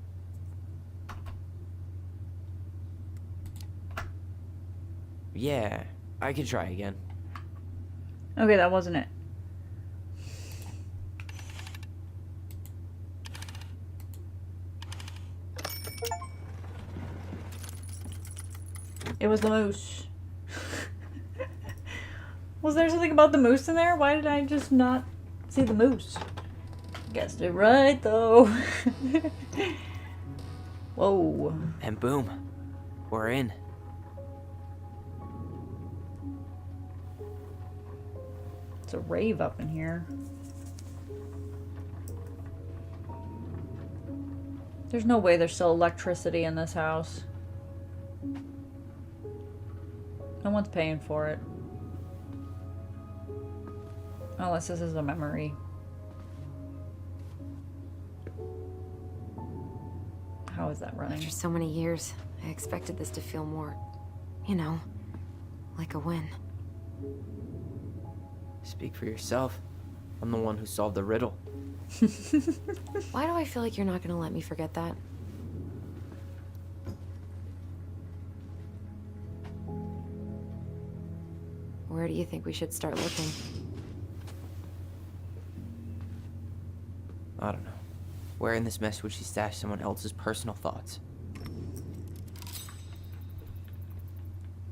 Yeah, I could try again. Okay, that wasn't it. It was the moose. Was there something about the moose in there? Why did I just not see the moose? Guessed it right, though. Whoa. And boom, we're in. It's a rave up in here. There's no way there's still electricity in this house. No one's paying for it. Unless this is a memory. How is that running? After so many years, I expected this to feel more, you know, like a win. Speak for yourself. I'm the one who solved the riddle. Why do I feel like you're not gonna let me forget that? Where do you think we should start looking? I don't know. Where in this mess would she stash someone else's personal thoughts?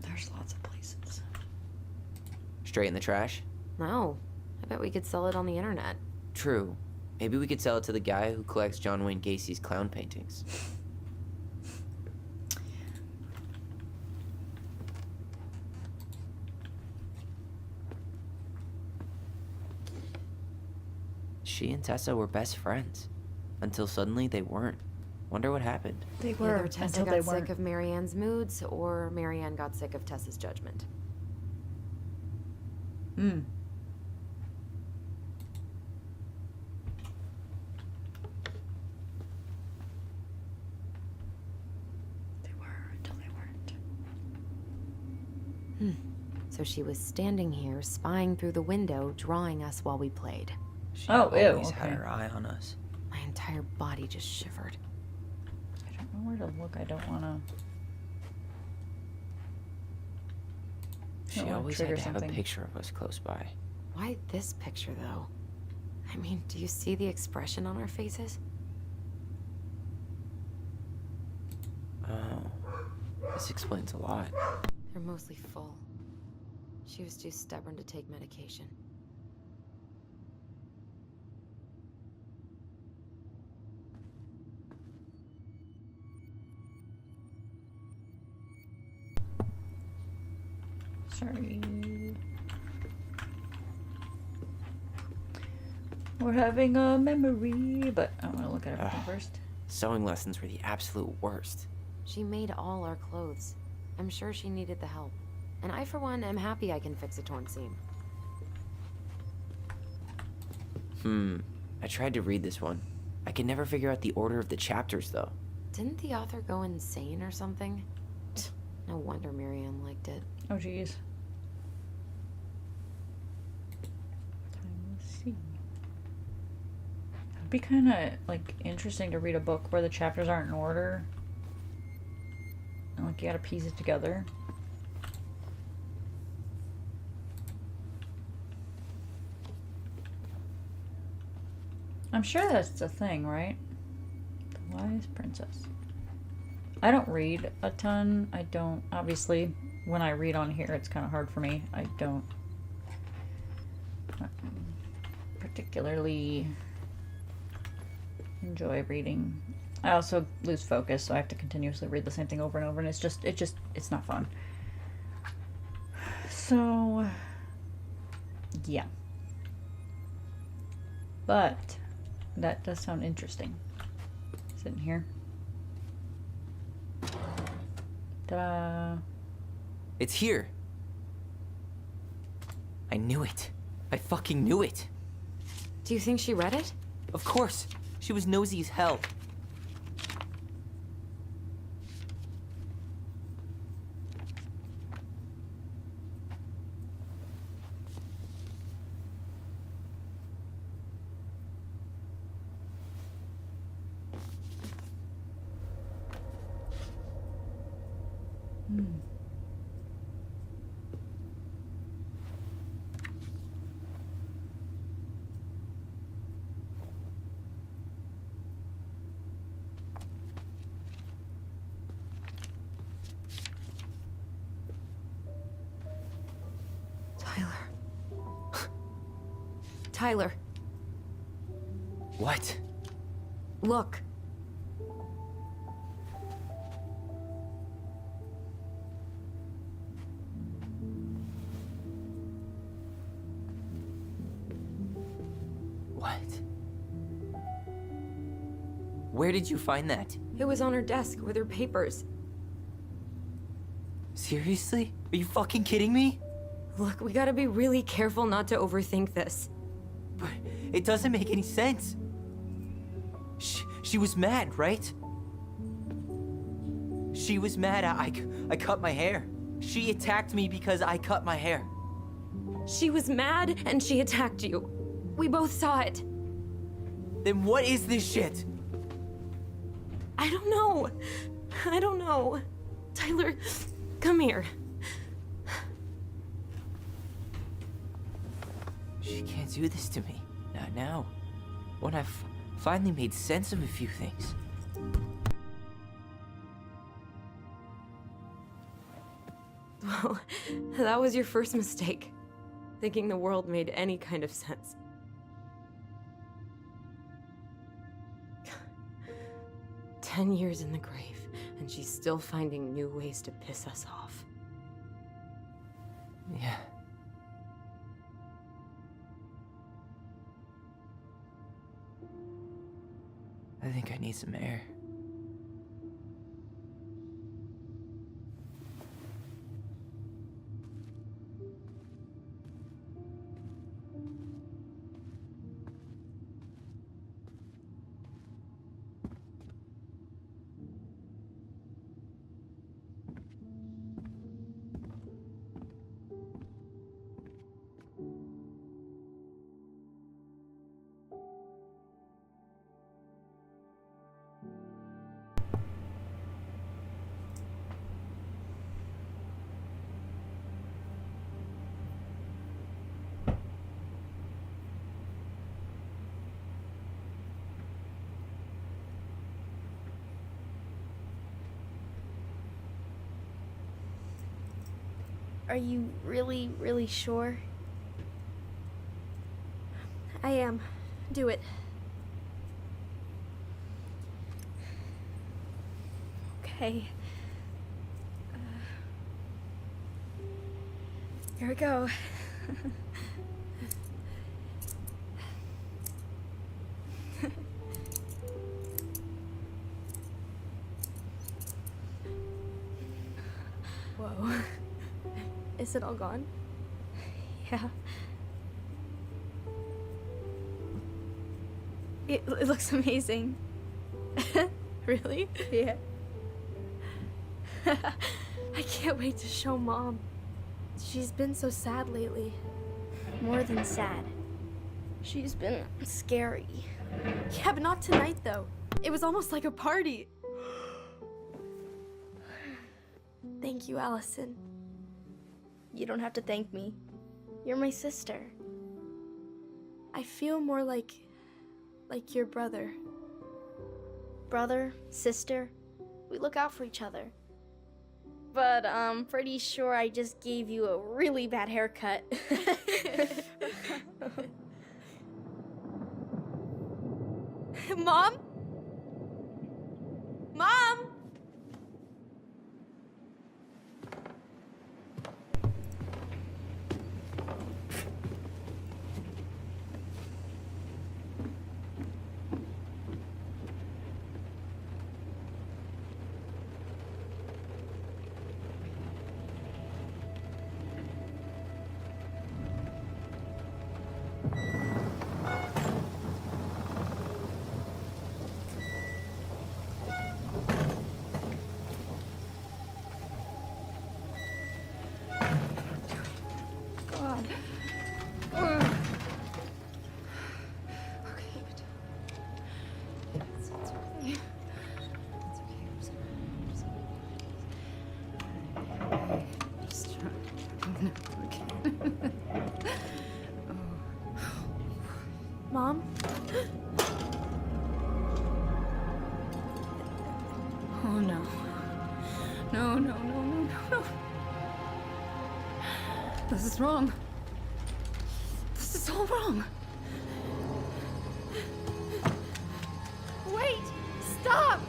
There's lots of places. Straight in the trash? No. I bet we could sell it on the internet. True. Maybe we could sell it to the guy who collects John Wayne Gacy's clown paintings. She and Tessa were best friends. Until suddenly they weren't. Wonder what happened. They were Either Tessa until they got weren't. sick of Marianne's moods, or Marianne got sick of Tessa's judgment. Hmm. They were until they weren't. So she was standing here, spying through the window, drawing us while we played. She Oh, ew, always had okay. her eye on us. My entire body just shivered. I don't know where to look. I don't want to. She wanna always had trigger to have a something. picture of us close by. Why this picture, though? I mean, do you see the expression on our faces? Oh, this explains a lot. They're mostly full. She was too stubborn to take medication. Sorry. We're having a memory, but I want to look at everything first. Sewing lessons were the absolute worst. She made all our clothes. I'm sure she needed the help. And I, for one, am happy I can fix a torn seam. I tried to read this one. I could never figure out the order of the chapters, though. Didn't the author go insane or something? No wonder Marianne liked it. Oh, jeez. Let's see. It'd be kind of like interesting to read a book where the chapters aren't in order, and like you gotta piece it together. I'm sure that's a thing, right? The Wise Princess. I don't read a ton. I don't, obviously, when I read on here, it's kind of hard for me. I don't particularly enjoy reading. I also lose focus, so I have to continuously read the same thing over and over, and it's not fun. So, yeah. But that does sound interesting. Sitting here. Ta-da. It's here. I knew it. I fucking knew it. Do you think she read it? Of course. She was nosy as hell. Tyler, What? look. What? Where did you find that? It was on her desk with her papers. Seriously? Are you fucking kidding me? Look, we gotta be really careful not to overthink this. But it doesn't make any sense. She was mad, right? She was mad I cut my hair. She attacked me because I cut my hair. She was mad and she attacked you. We both saw it. Then what is this shit? I don't know. I don't know. Tyler, come here. She can't do this to me. Not now. When I've finally made sense of a few things. Well, that was your first mistake. Thinking the world made any kind of sense. 10 years in the grave, and she's still finding new ways to piss us off. Yeah. I think I need some air. Are you really, really sure? I am. Do it. Okay. Here we go. Whoa. Is it all gone? Yeah. It looks amazing. Really? Yeah. I can't wait to show Mom. She's been so sad lately. More than sad. She's been scary. Yeah, but not tonight, though. It was almost like a party. Thank you, Allison. You don't have to thank me. You're my sister. I feel more like your brother. Brother, sister, we look out for each other. But I'm pretty sure I just gave you a really bad haircut. Mom? Mom? Oh no. No, no, no, no, no, no. This is wrong. This is all wrong. Wait! Stop!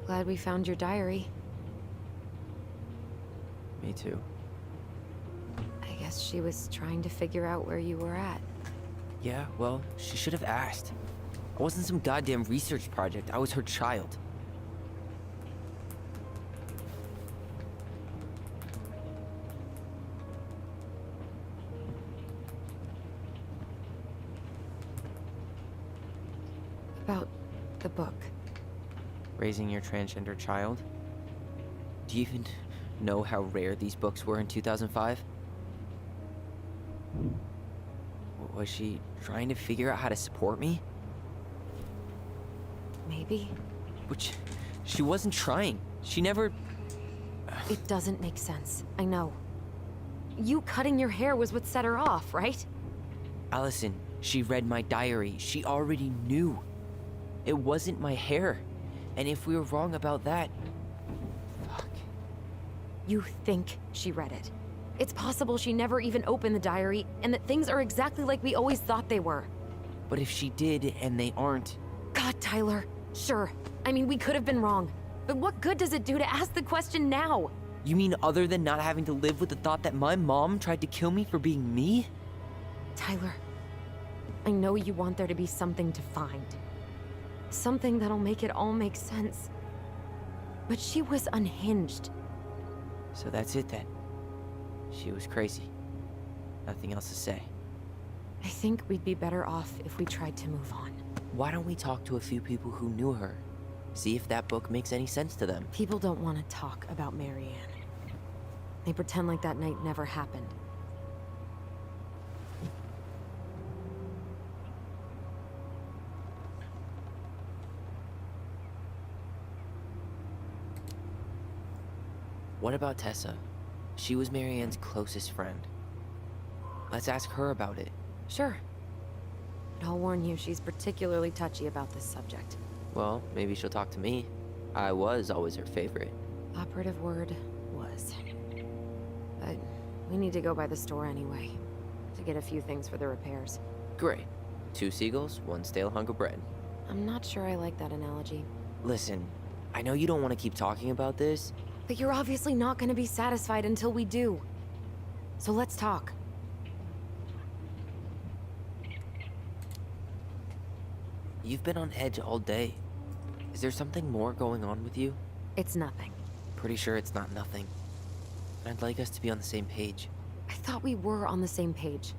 Glad we found your diary. Me too. I guess she was trying to figure out where you were at. Yeah, well, she should have asked. I wasn't some goddamn research project. I was her child. About the book. Raising your transgender child? Do you even know how rare these books were in 2005? Was she trying to figure out how to support me? Maybe. Which, she wasn't trying. She never... It doesn't make sense. I know. You cutting your hair was what set her off, right? Allison, she read my diary. She already knew. It wasn't my hair. And if we were wrong about that... Fuck. You think she read it. It's possible she never even opened the diary, and that things are exactly like we always thought they were. But if she did, and they aren't... God, Tyler. Sure. I mean, we could have been wrong. But what good does it do to ask the question now? You mean other than not having to live with the thought that my mom tried to kill me for being me? Tyler, I know you want there to be something to find. Something that'll make it all make sense. But she was unhinged. So that's it then. She was crazy. Nothing else to say. I think we'd be better off if we tried to move on. Why don't we talk to a few people who knew her? See if that book makes any sense to them. People don't want to talk about Marianne. They pretend like that night never happened. What about Tessa? She was Marianne's closest friend. Let's ask her about it. Sure. But I'll warn you, she's particularly touchy about this subject. Well, maybe she'll talk to me. I was always her favorite. Operative word was. But we need to go by the store anyway, to get a few things for the repairs. Great. 2 seagulls, 1 stale hunk of bread. I'm not sure I like that analogy. Listen, I know you don't want to keep talking about this. But you're obviously not going to be satisfied until we do. So let's talk. You've been on edge all day. Is there something more going on with you? It's nothing. Pretty sure it's not nothing. And I'd like us to be on the same page. I thought we were on the same page.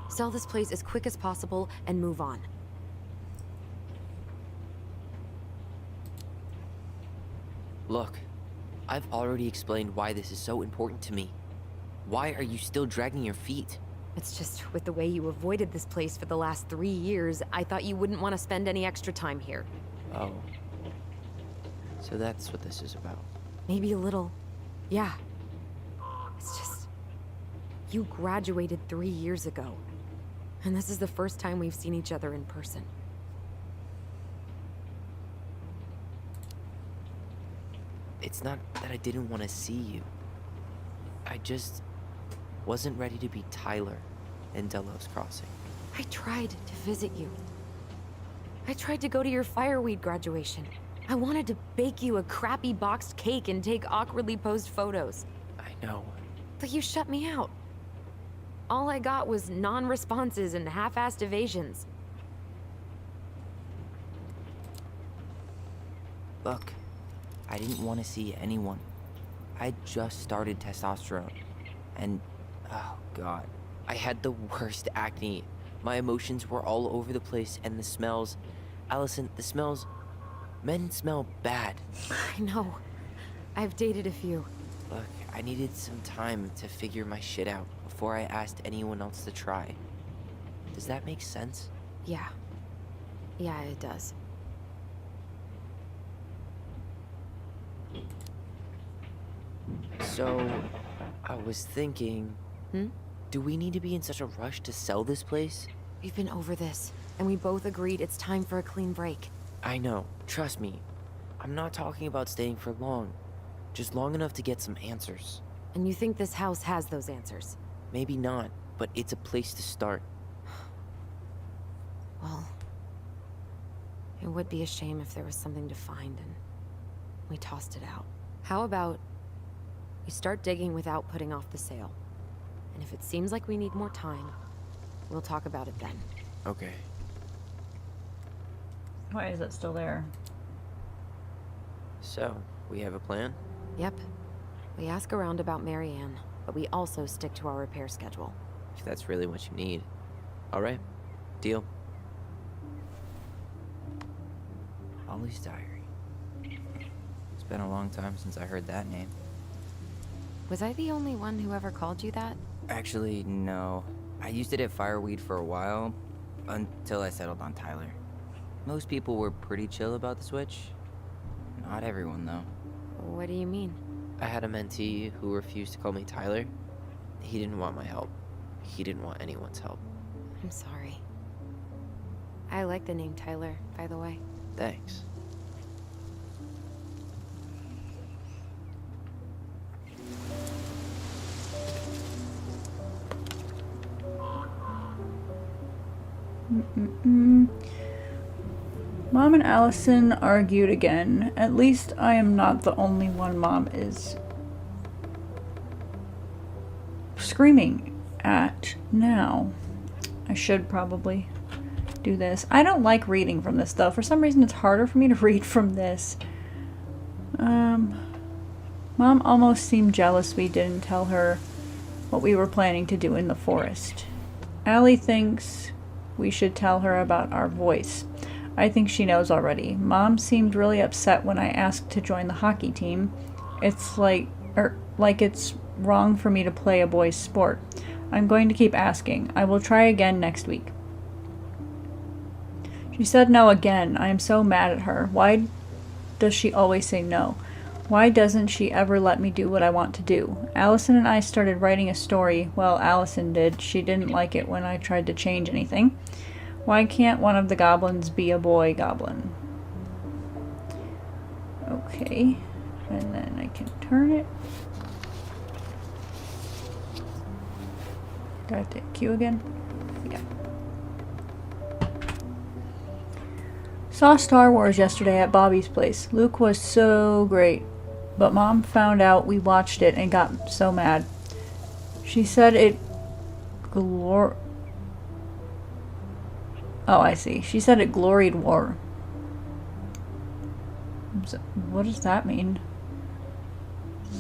Sell this place as quick as possible and move on. Look, I've already explained why this is so important to me. Why are you still dragging your feet? It's just, with the way you avoided this place for the last 3 years, I thought you wouldn't want to spend any extra time here. Oh. So that's what this is about. Maybe a little. Yeah. It's just... You graduated 3 years ago. And this is the first time we've seen each other in person. It's not that I didn't want to see you. I just wasn't ready to be Tyler in Delos Crossing. I tried to visit you. I tried to go to your fireweed graduation. I wanted to bake you a crappy boxed cake and take awkwardly posed photos. I know. But you shut me out. All I got was non-responses and half-assed evasions. Look, I didn't want to see anyone. I just started testosterone. And, oh god, I had the worst acne. My emotions were all over the place and the smells, Allison, the smells... Men smell bad. I know. I've dated a few. Look, I needed some time to figure my shit out before I asked anyone else to try. Does that make sense? Yeah. Yeah, it does. So, I was thinking... Do we need to be in such a rush to sell this place? We've been over this, and we both agreed it's time for a clean break. I know. Trust me. I'm not talking about staying for long. Just long enough to get some answers. And you think this house has those answers? Maybe not, but it's a place to start. Well, it would be a shame if there was something to find and we tossed it out. How about we start digging without putting off the sale? And if it seems like we need more time, we'll talk about it then. Okay. Why is it still there? So, we have a plan? Yep. We ask around about Marianne, but we also stick to our repair schedule. If that's really what you need. Alright. Deal. Ollie's Diary. It's been a long time since I heard that name. Was I the only one who ever called you that? Actually, no. I used it at Fireweed for a while, until I settled on Tyler. Most people were pretty chill about the switch. Not everyone, though. What do you mean? I had a mentee who refused to call me Tyler. He didn't want my help. He didn't want anyone's help. I'm sorry. I like the name Tyler, by the way. Thanks. Mom and Allison argued again. At least I am not the only one Mom is screaming at now. I should probably do this. I don't like reading from this though. For some reason it's harder for me to read from this. Mom almost seemed jealous we didn't tell her what we were planning to do in the forest. Allie thinks we should tell her about our voice. I think she knows already. Mom seemed really upset when I asked to join the hockey team. It's like it's wrong for me to play a boy's sport. I'm going to keep asking. I will try again next week. She said no again. I am so mad at her. Why does she always say no? Why doesn't she ever let me do what I want to do? Allison and I started writing a story. Well, Allison did. She didn't like it when I tried to change anything. Why can't one of the goblins be a boy goblin? Okay. And then I can turn it. Do I have to hit Q again? Yeah. Saw Star Wars yesterday at Bobby's place. Luke was so great. But Mom found out we watched it and got so mad. She said it Oh, I see. She said it gloried war. What does that mean?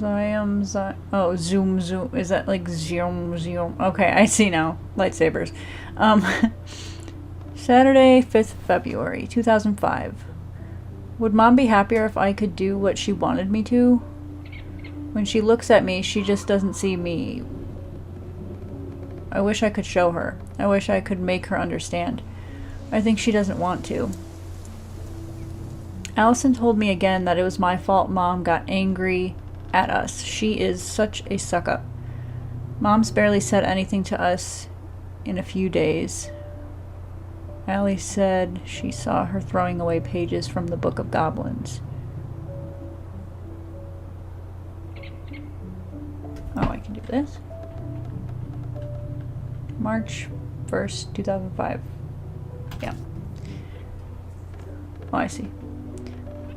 Oh, zoom. Is that like zoom? Okay, I see now. Lightsabers. Saturday, 5th February, 2005. Would Mom be happier if I could do what she wanted me to? When she looks at me, she just doesn't see me. I wish I could show her. I wish I could make her understand. I think she doesn't want to. Allison told me again that it was my fault Mom got angry at us. She is such a suck-up. Mom's barely said anything to us in a few days. Allie said she saw her throwing away pages from the Book of Goblins. Oh, I can do this. March 1st, 2005. Yeah. Oh, I see.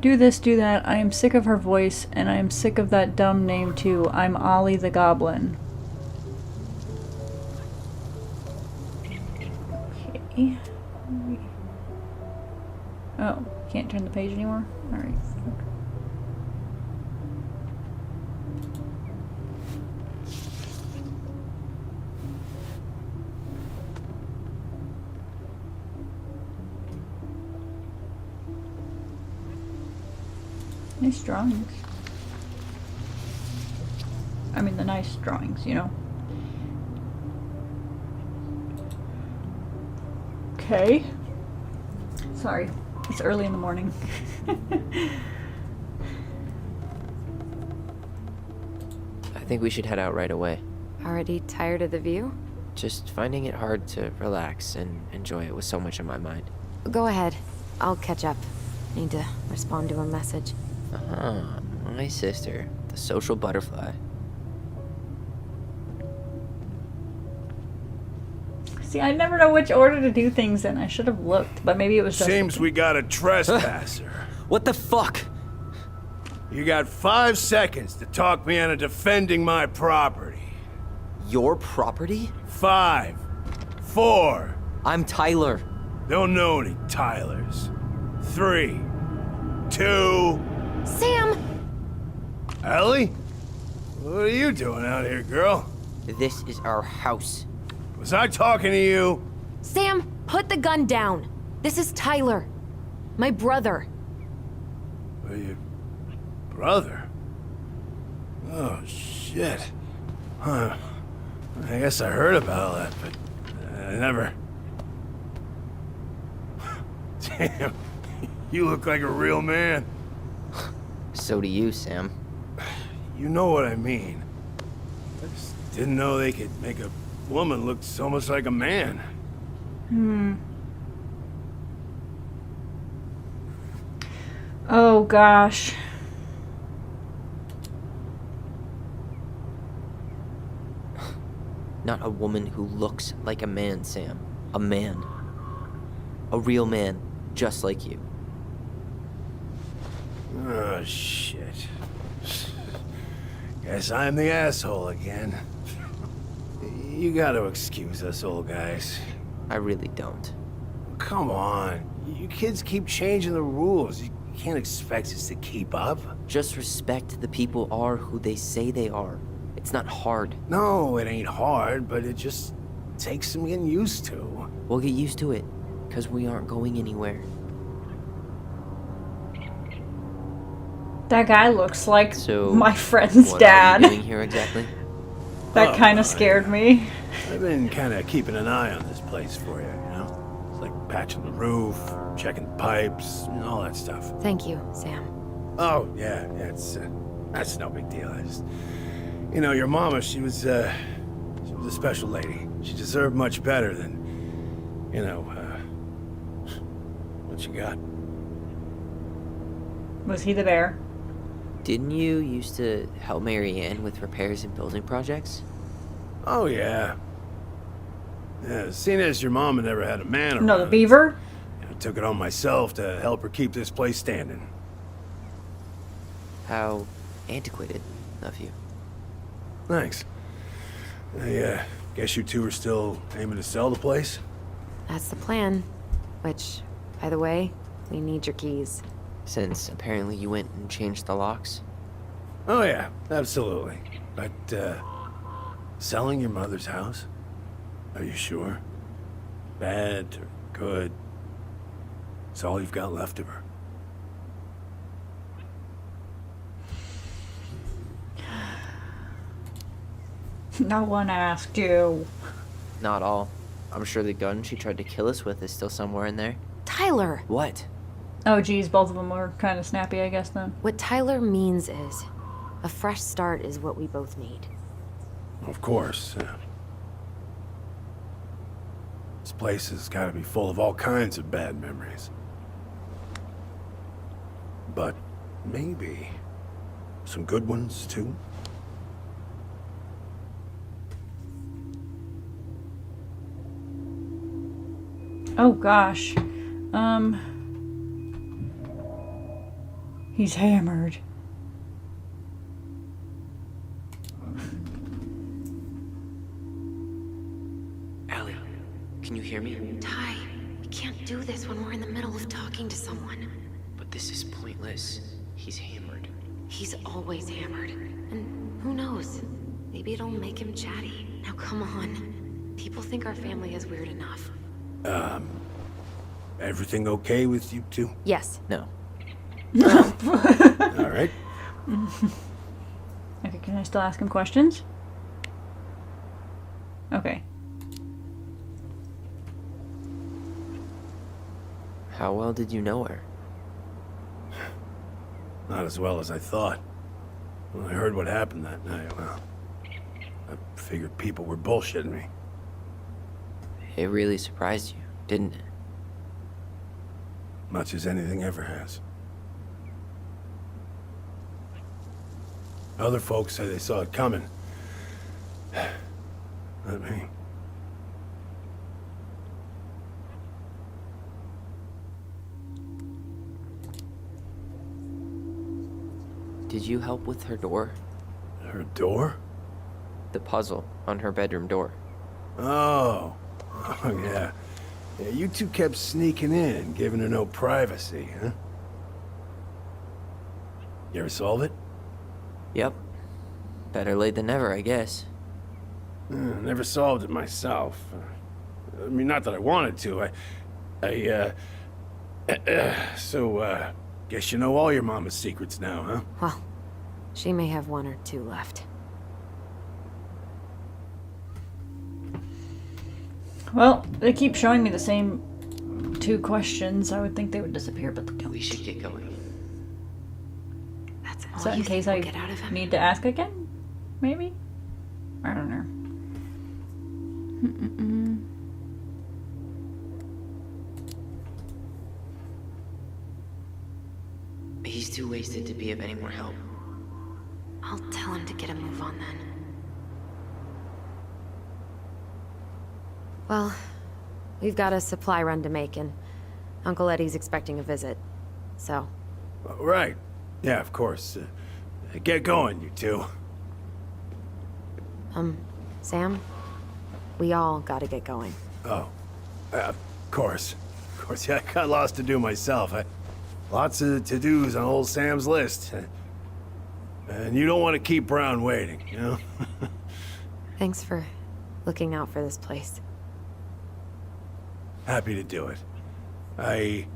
Do this, do that. I am sick of her voice, and I am sick of that dumb name too. I'm Ollie the Goblin. Okay. Oh, can't turn the page anymore? Alright. Nice drawings. I mean, the nice drawings, you know. Okay. Sorry, it's early in the morning. I think we should head out right away. Already tired of the view? Just finding it hard to relax and enjoy it with so much on my mind. Go ahead. I'll catch up. Need to respond to a message. My sister, the social butterfly. See, I never know which order to do things in. I should have looked, but maybe it was just... Seems we got a trespasser. What the fuck? You got 5 seconds to talk me into defending my property. Your property? 5, 4. I'm Tyler. Don't know any Tylers. 3, 2. Sam! Ellie? What are you doing out here, girl? This is our house. Was I talking to you? Sam, put the gun down. This is Tyler. My brother. Are you... brother? Oh, shit. Huh. I guess I heard about all that, but I never... Damn. You look like a real man. So do you, Sam. You know what I mean. I just didn't know they could make a woman look so much like a man. Oh, gosh. Not a woman who looks like a man, Sam. A man. A real man, just like you. Oh, shit. Guess I'm the asshole again. You gotta excuse us old guys. I really don't. Come on. You kids keep changing the rules. You can't expect us to keep up. Just respect the people are who they say they are. It's not hard. No, it ain't hard, but it just takes some getting used to. We'll get used to it, because we aren't going anywhere. That guy looks like So, my friend's what dad. are you doing here exactly? That kind of scared me. I've been kind of keeping an eye on this place for you, you know? It's like patching the roof, checking pipes, and all that stuff. Thank you, Sam. Oh, yeah, that's no big deal. I just... You know, your mama, she was a special lady. She deserved much better than, you know, what you got. Was he the bear? Didn't you used to help Mary Ann with repairs and building projects? Oh, yeah. Yeah, seeing as your mama never had a man around, No, the beaver? I took it on myself to help her keep this place standing. How antiquated of you. Thanks. I guess you two are still aiming to sell the place? That's the plan. Which, by the way, we need your keys. Since apparently you went and changed the locks? Oh, yeah, absolutely. But, selling your mother's house? Are you sure? Bad or good? It's all you've got left of her. No one asked you. Not all. I'm sure the gun she tried to kill us with is still somewhere in there. Tyler! What? Oh, geez, both of them were kind of snappy, I guess, then. What Tyler means is, a fresh start is what we both need. Of course. This place has got to be full of all kinds of bad memories. But maybe some good ones, too? Oh, gosh. He's hammered. Allie, can you hear me? Ty, we can't do this when we're in the middle of talking to someone. But this is pointless. He's hammered. He's always hammered. And who knows? Maybe it'll make him chatty. Now come on. People think our family is weird enough. Everything okay with you two? Yes. No. All right. Okay, can I still ask him questions? Okay. How well did you know her? Not as well as I thought. When I heard what happened that night, well, I figured people were bullshitting me. It really surprised you, didn't it? Much as anything ever has. Other folks say they saw it coming. Not me. Did you help with her door? Her door? The puzzle on her bedroom door. Oh. Oh, yeah. Yeah, you two kept sneaking in, giving her no privacy, huh? You ever solve it? Yep. Better late than never, I guess. Never solved it myself. I mean, not that I wanted to. So, guess you know all your mama's secrets now, huh? Well, she may have one or two left. Well, they keep showing me the same 2 questions. I would think they would disappear, but they don't. We should get going. That's Is that in case I get out of him? need to ask again? Maybe? I don't know. He's too wasted to be of any more help. I'll tell him to get a move on then. Well, we've got a supply run to make, and Uncle Eddie's expecting a visit. So, Right. Yeah, of course. Get going, you two. Sam, we all gotta get going. Oh. Of course. Of course, yeah, I got lots to do myself. Lots of to-dos on old Sam's list. And you don't want to keep Brown waiting, you know? Thanks for looking out for this place. Happy to do it. I...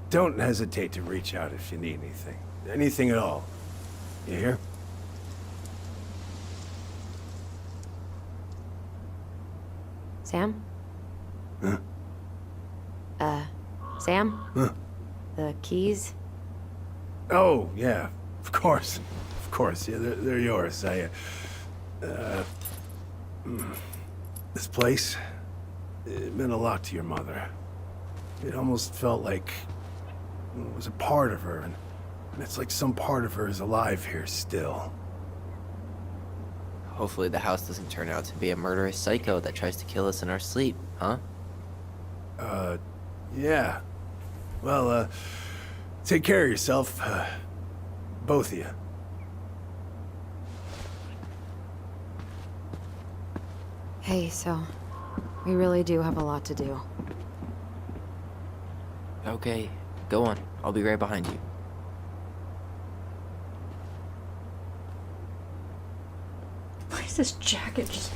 don't hesitate to reach out if you need anything. Anything at all. You hear? Sam? Huh? Sam? Huh? The keys? Oh, yeah. Of course. Of course. Yeah, they're yours. This place, it meant a lot to your mother. It almost felt like it was a part of her, and it's like some part of her is alive here still. Hopefully the house doesn't turn out to be a murderous psycho that tries to kill us in our sleep, huh? Yeah. Well, take care of yourself, both of you. Hey, so we really do have a lot to do. Okay, go on. I'll be right behind you. Why is this jacket just...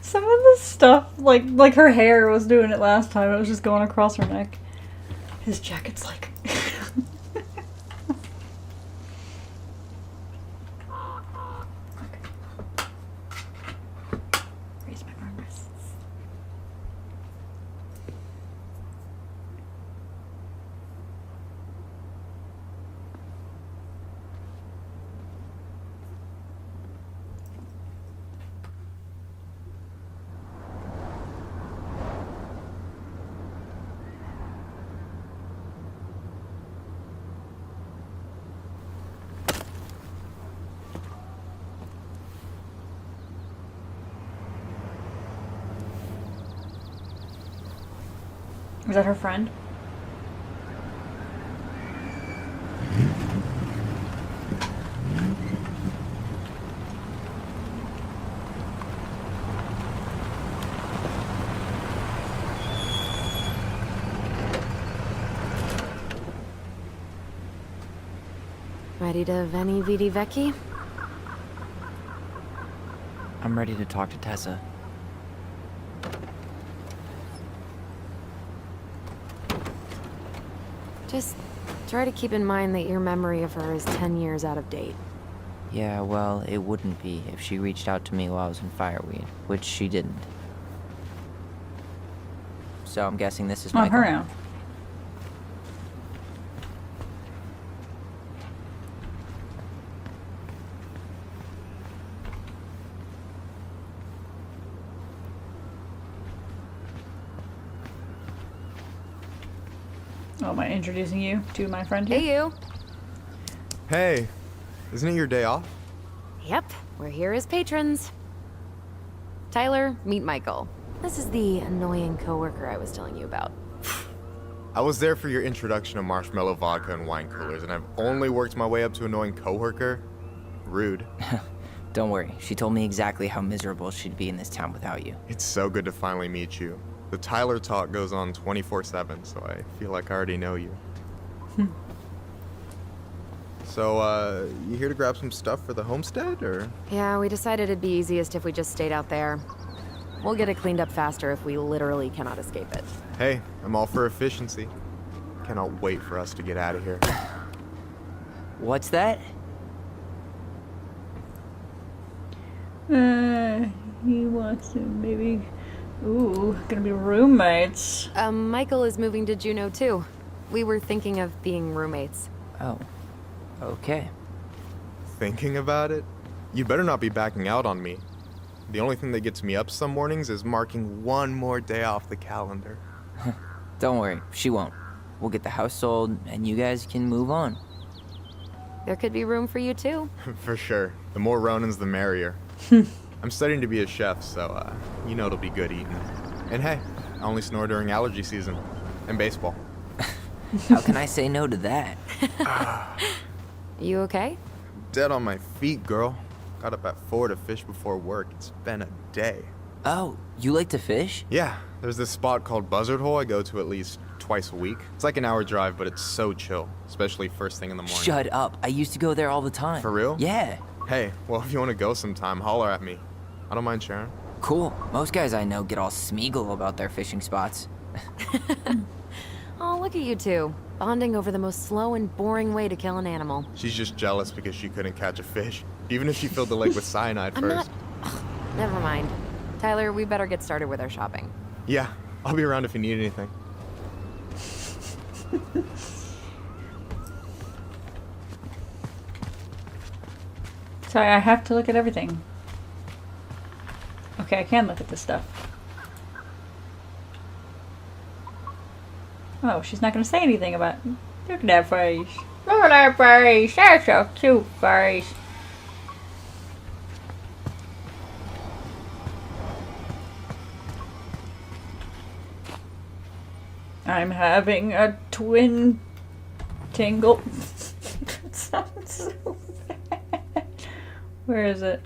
Some of the stuff, like her hair was doing it last time. It was just going across her neck. His jacket's like... Raise my armrests. Was that her friend? Ready to Veni Vidi Vici? I'm ready to talk to Tessa. Just try to keep in mind that your memory of her is 10 years out of date. Yeah, well, it wouldn't be if she reached out to me while I was in Fireweed, which she didn't. So I'm guessing this is On Michael. her now. Oh, am I introducing you to my friend here? Hey, you. Hey, isn't it your day off? Yep, we're here as patrons. Tyler, meet Michael. This is the annoying coworker I was telling you about. I was there for your introduction of marshmallow vodka and wine coolers, and I've only worked my way up to annoying coworker. Rude. Don't worry, she told me exactly how miserable she'd be in this town without you. It's so good to finally meet you. The Tyler talk goes on 24/7, so I feel like I already know you. So, you here to grab some stuff for the homestead, or? Yeah, we decided it'd be easiest if we just stayed out there. We'll get it cleaned up faster if we literally cannot escape it. Hey, I'm all for efficiency. Cannot wait for us to get out of here. What's that? He wants to maybe... Ooh, gonna be roommates. Michael is moving to Juneau too. We were thinking of being roommates. Oh, okay. Thinking about it? You better not be backing out on me. The only thing that gets me up some mornings is marking one more day off the calendar. Don't worry, she won't. We'll get the house sold, and you guys can move on. There could be room for you too. For sure. The more Ronins, the merrier. I'm studying to be a chef, so, you know it'll be good eating. And hey, I only snore during allergy season. And baseball. How can I say no to that? You okay? Dead on my feet, girl. Got up at 4 to fish before work. It's been a day. Oh, you like to fish? Yeah, there's this spot called Buzzard Hole I go to at least twice a week. It's like an hour drive, but it's so chill, especially first thing in the morning. Shut up. I used to go there all the time. For real? Yeah. Hey, well, if you want to go sometime, holler at me. I don't mind sharing. Cool. Most guys I know get all Smeagol about their fishing spots. Oh, look at you two. Bonding over the most slow and boring way to kill an animal. She's just jealous because she couldn't catch a fish. Even if she filled the lake with cyanide I'm first. not... Never mind. Tyler, we better get started with our shopping. Yeah, I'll be around if you need anything. Sorry, I have to look at everything. Okay, I can look at this stuff. Oh, she's not gonna say anything about... Look at that face. Look at that face. That's a cute face. I'm having a twin tingle. That sounds so bad. Where is it?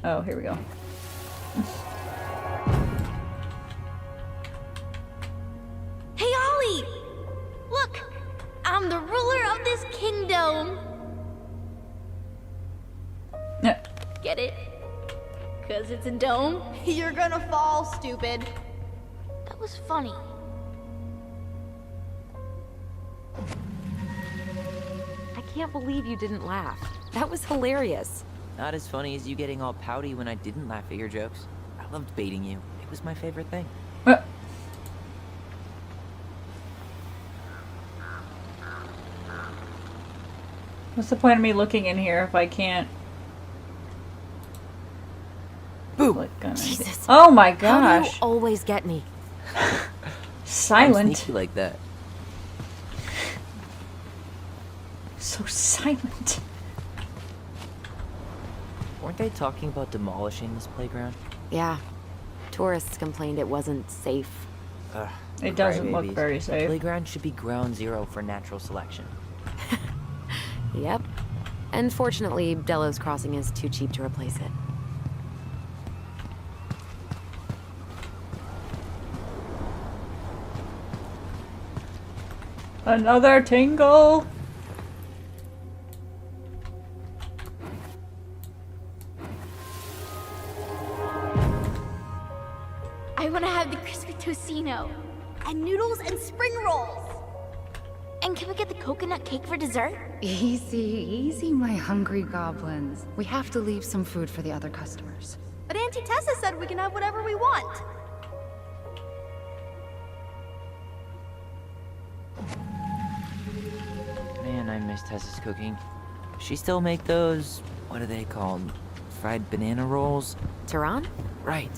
Oh, here we go. Hey, Ollie! Look! I'm the ruler of this kingdom! Get it? 'Cause it's a dome? You're gonna fall, stupid. That was funny. I can't believe you didn't laugh. That was hilarious. Not as funny as you getting all pouty when I didn't laugh at your jokes. I loved baiting you. It was my favorite thing. What's the point of me looking in here if I can't... Boom! Jesus. Oh my How do gosh. you always get me? I'm Silent. sneaky like that. So silent. Weren't they talking about demolishing this playground? Yeah. Tourists complained it wasn't safe. Ugh, It doesn't look crybabies. very The safe. playground should be ground zero for natural selection. Yep. And fortunately, Delos Crossing is too cheap to replace it. Another tingle. I want to have the crispy tocino and noodles and spring rolls. And can we get the coconut cake for dessert? Easy, easy, my hungry goblins. We have to leave some food for the other customers. But Auntie Tessa said we can have whatever we want. Man, I miss Tessa's cooking. She still make those, what are they called? Fried banana rolls? Tehran? Right.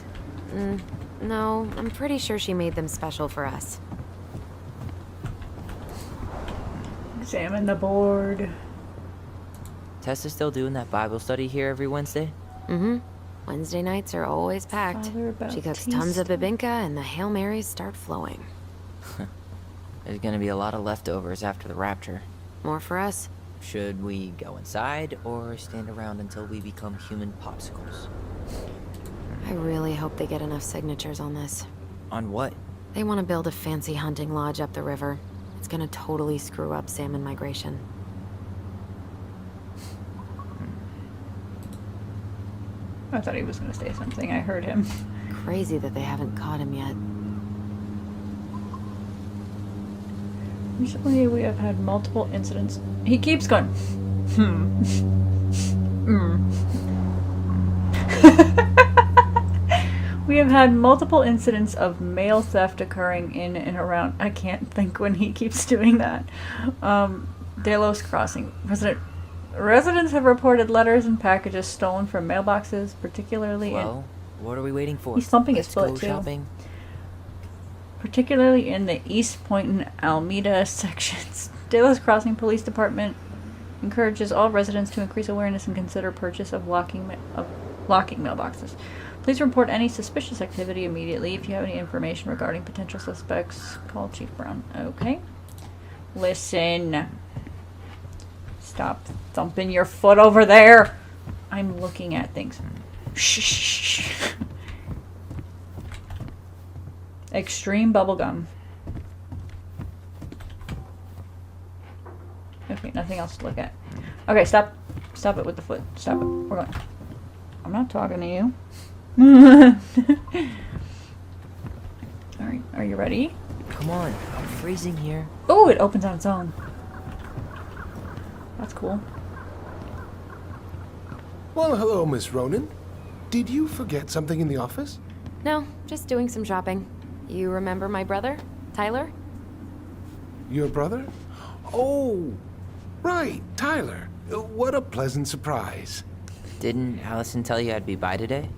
No, I'm pretty sure she made them special for us. Examine the board. Tessa's still doing that Bible study here every Wednesday? Mm-hmm. Wednesday nights are always packed. Father She cooks Baptiste. tons of bibinka and the Hail Marys start flowing. There's gonna be a lot of leftovers after the rapture. More for us. Should we go inside or stand around until we become human popsicles? I really hope they get enough signatures on this. On what? They want to build a fancy hunting lodge up the river. It's gonna totally screw up salmon migration. I thought he was going to say something. I heard him. Crazy that they haven't caught him yet. Recently, we have had multiple incidents. He keeps going. We have had multiple incidents of mail theft occurring in and around. I can't think when he keeps doing that. Delos Crossing. Residents have reported letters and packages stolen from mailboxes, particularly Well, what are we waiting for? He's thumping his Let's foot, go too. shopping. Particularly in the East Point and Alameda sections. Delos Crossing Police Department encourages all residents to increase awareness and consider purchase of locking mailboxes. Please report any suspicious activity immediately. If you have any information regarding potential suspects, call Chief Brown. Okay. Listen. Stop thumping your foot over there. I'm looking at things. Shh. Extreme bubblegum. Okay, nothing else to look at. Okay, stop. Stop it with the foot. Stop it. We're going. I'm not talking to you. Alright, are you ready? Come on, I'm freezing here. Oh, it opens on its own. That's cool. Well, hello, Miss Ronan. Did you forget something in the office? No, just doing some shopping. You remember my brother, Tyler? Your brother? Oh, right, Tyler. What a pleasant surprise. Didn't Allison tell you I'd be by today?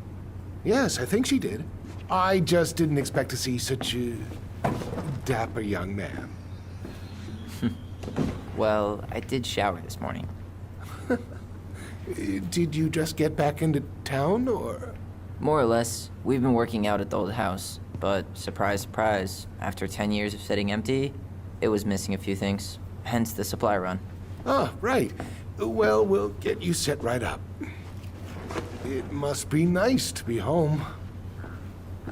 Yes, I think she did. I just didn't expect to see such a dapper young man. Well, I did shower this morning. Did you just get back into town, or? More or less. We've been working out at the old house, but surprise, surprise, after 10 years of sitting empty, it was missing a few things. Hence the supply run. Ah, right. Well, we'll get you set right up. It must be nice to be home.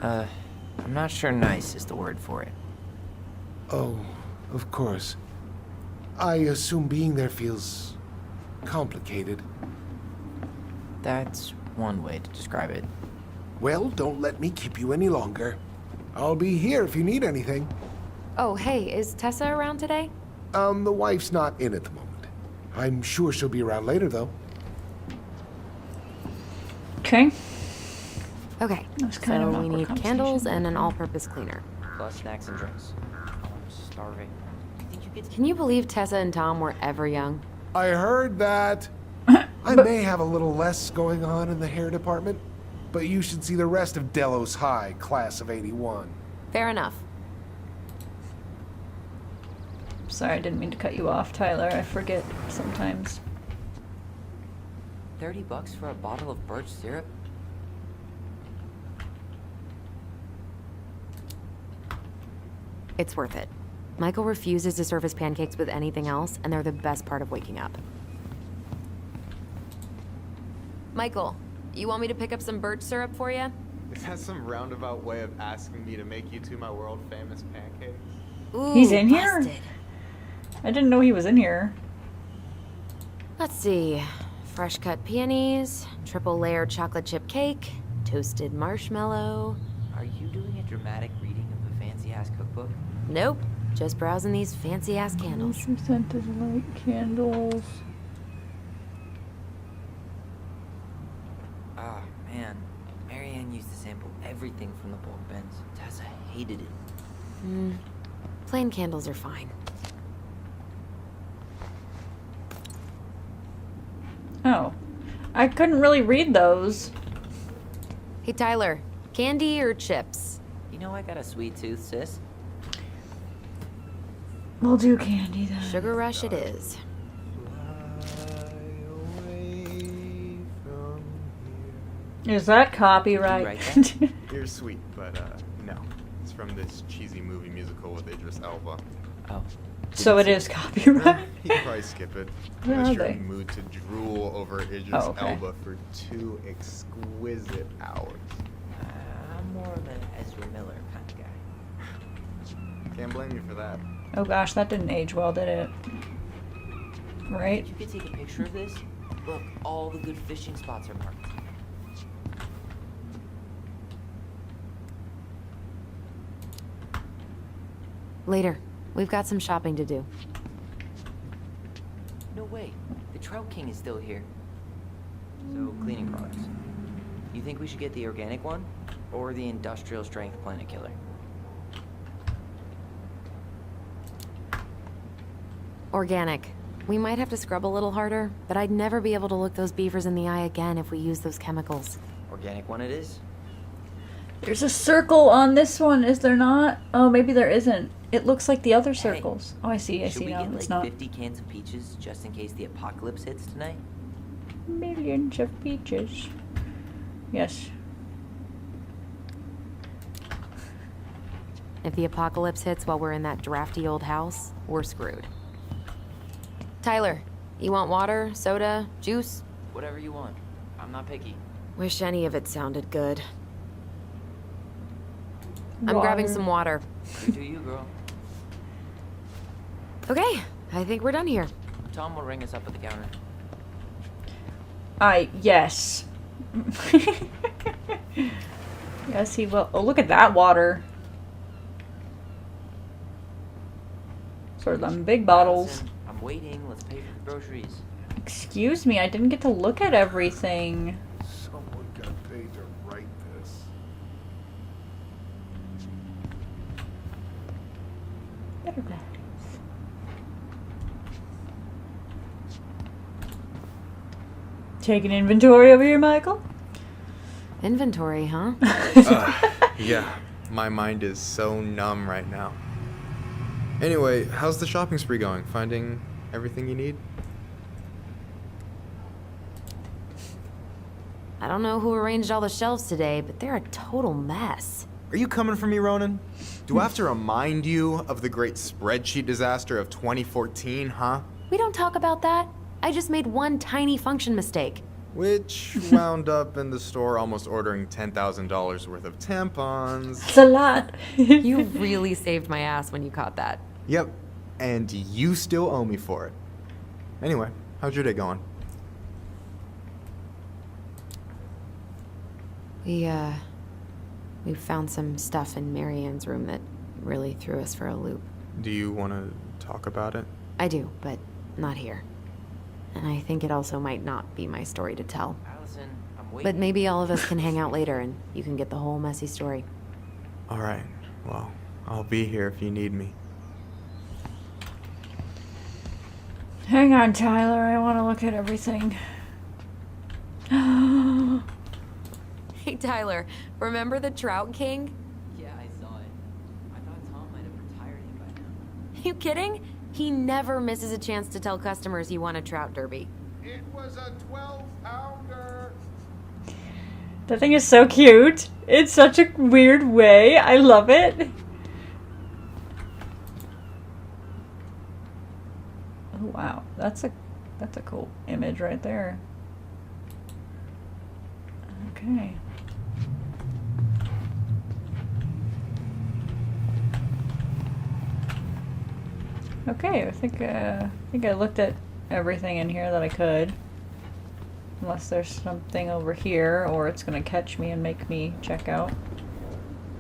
I'm not sure nice is the word for it. Oh, of course. I assume being there feels complicated. That's one way to describe it. Well, don't let me keep you any longer. I'll be here if you need anything. Oh, hey, is Tessa around today? The wife's not in at the moment. I'm sure she'll be around later, though. Okay. Okay, That's kind so of an we awkward need conversation. candles and an all-purpose cleaner. Plus snacks and drinks. I'm starving. Can you believe Tessa and Tom were ever young? I heard that. I may have a little less going on in the hair department, but you should see the rest of Delos High, class of '81. Fair enough. Sorry, I didn't mean to cut you off, Tyler. I forget sometimes. $30 for a bottle of birch syrup? It's worth it. Michael refuses to serve his pancakes with anything else, and they're the best part of waking up. Michael, you want me to pick up some birch syrup for you? Is that some roundabout way of asking me to make you two my world famous pancakes? Ooh, He's in here? busted. I didn't know he was in here. Let's see. Fresh cut peonies, triple layered chocolate chip cake, toasted marshmallow. Are you doing a dramatic reading of the fancy-ass cookbook? Nope. Just browsing these fancy-ass candles. Scented light candles. Ah, man. Marianne used to sample everything from the bulk bins. Tessa hated it. Plain candles are fine. Oh. I couldn't really read those. Hey, Tyler, candy or chips? You know I got a sweet tooth, sis. We'll do candy then. Sugar rush it is. Is that copyright? Right there? You're sweet, but no. It's from this cheesy movie musical with Idris Elba. Oh. So it is copyright? You can probably skip it. Where Unless are you're they? in the mood to drool over Idris okay. Elba for 2 exquisite hours. I'm more of an Ezra Miller kind of guy. Can't blame you for that. Oh gosh, that didn't age well, did it? Right? You could take a picture of this. Look, all the good fishing spots are marked. Later. We've got some shopping to do. No way. The Trout King is still here. So, cleaning products. You think we should get the organic one? Or the industrial strength planet killer? Organic. We might have to scrub a little harder, but I'd never be able to look those beavers in the eye again if we use those chemicals. Organic one it is? There's a circle on this one, is there not? Oh, maybe there isn't. It looks like the other circles. Oh, I see Should we now. get It's like not. 50 cans of peaches just in case the apocalypse hits tonight? Millions of peaches. Yes. If the apocalypse hits while we're in that drafty old house, we're screwed. Tyler, you want water, soda, juice? Whatever you want. I'm not picky. Wish any of it sounded good. I'm grabbing some water. You do you, girl. Okay, I think we're done here. Tom will ring us up at the counter. Yes. Yes, he will. Oh, look at that water. Sort of them big bottles. Allison, I'm waiting. Let's pay for the groceries. Excuse me, I didn't get to look at everything. Someone got paid to write this. Better batteries. Taking inventory over here, Michael? Inventory, huh? Yeah, my mind is so numb right now. Anyway, how's the shopping spree going? Finding everything you need? I don't know who arranged all the shelves today, but they're a total mess. Are you coming for me, Ronan? Do I have to remind you of the great spreadsheet disaster of 2014, huh? We don't talk about that. I just made one tiny function mistake. Which wound up in the store almost ordering $10,000 worth of tampons. It's a lot. You really saved my ass when you caught that. Yep, and you still owe me for it. Anyway, how's your day going? We found some stuff in Marianne's room that really threw us for a loop. Do you want to talk about it? I do, but not here. And I think it also might not be my story to tell. Allison, I'm waiting. But maybe all of us can hang out later and you can get the whole messy story. All right, well, I'll be here if you need me. Hang on, Tyler. I want to look at everything. Hey, Tyler, remember the Trout King? Yeah, I saw it. I thought Tom might have retired him by now. You kidding? He never misses a chance to tell customers he won a trout derby. It was a 12-pounder. That thing is so cute. It's such a weird way. I love it. Oh wow, that's a cool image right there. Okay. Okay, I think I looked at everything in here that I could. Unless there's something over here, or it's gonna catch me and make me check out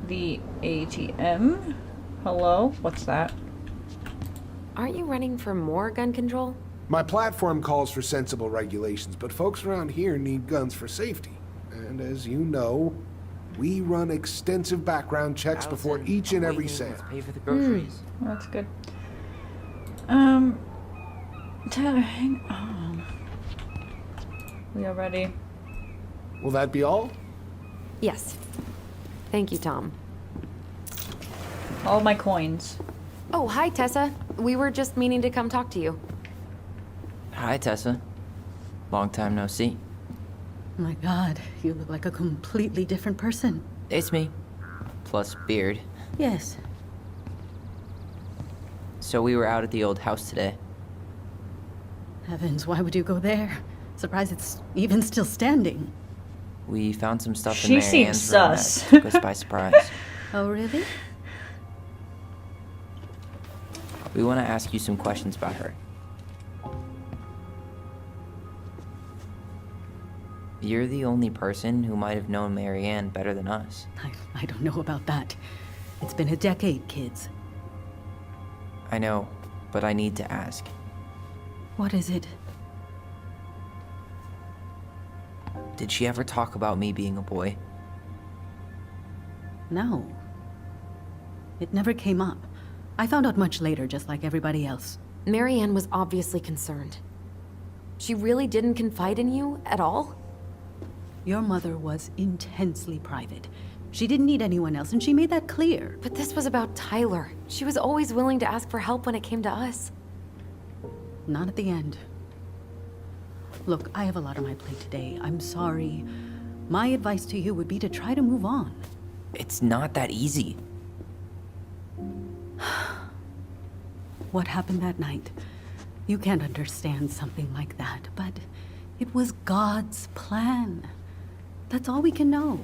the ATM. Hello? What's that? aren't you running for more gun control? My platform calls for sensible regulations, but folks around here need guns for safety. And as you know, we run extensive background checks before each and every sale. Pay for the groceries. That's good. Tyler, hang on. We are ready. Will that be all? Yes. Thank you, Tom. All my coins. Oh, hi, Tessa. We were just meaning to come talk to you. Hi, Tessa. Long time no see. My God, you look like a completely different person. It's me. Plus beard. Yes. So we were out at the old house today. Heavens, why would you go there? Surprised it's even still standing. We found some stuff She in seems Marianne's room that sus. took us by surprise. Oh, really? We want to ask you some questions about her. You're the only person who might have known Marianne better than us. I don't know about that. It's been a decade, kids. I know, but I need to ask. What is it? Did she ever talk about me being a boy? No. It never came up. I found out much later, just like everybody else. Marianne was obviously concerned. She really didn't confide in you at all? Your mother was intensely private. She didn't need anyone else, and she made that clear. But this was about Tyler. She was always willing to ask for help when it came to us. Not at the end. Look, I have a lot on my plate today. I'm sorry. My advice to you would be to try to move on. It's not that easy. What happened that night? You can't understand something like that, but it was God's plan. That's all we can know.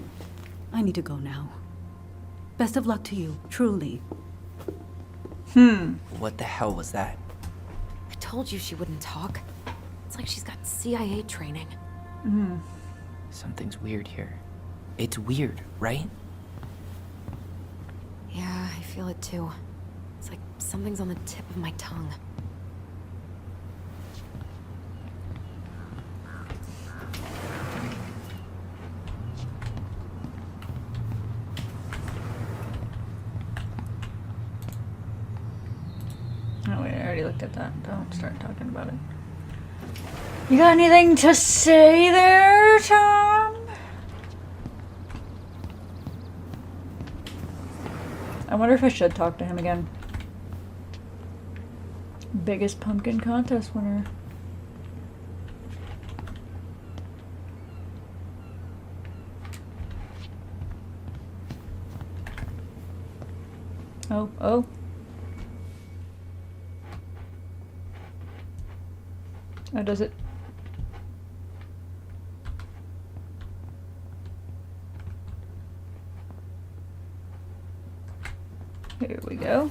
I need to go now. Best of luck to you, truly. What the hell was that? I told you she wouldn't talk. It's like she's got CIA training. Something's weird here. It's weird, right? Yeah, I feel it too. It's like something's on the tip of my tongue. Oh wait, I already looked at that. Don't start talking about it. You got anything to say there, Tom? I wonder if I should talk to him again. Biggest pumpkin contest winner. Oh. Oh, does it? Here we go.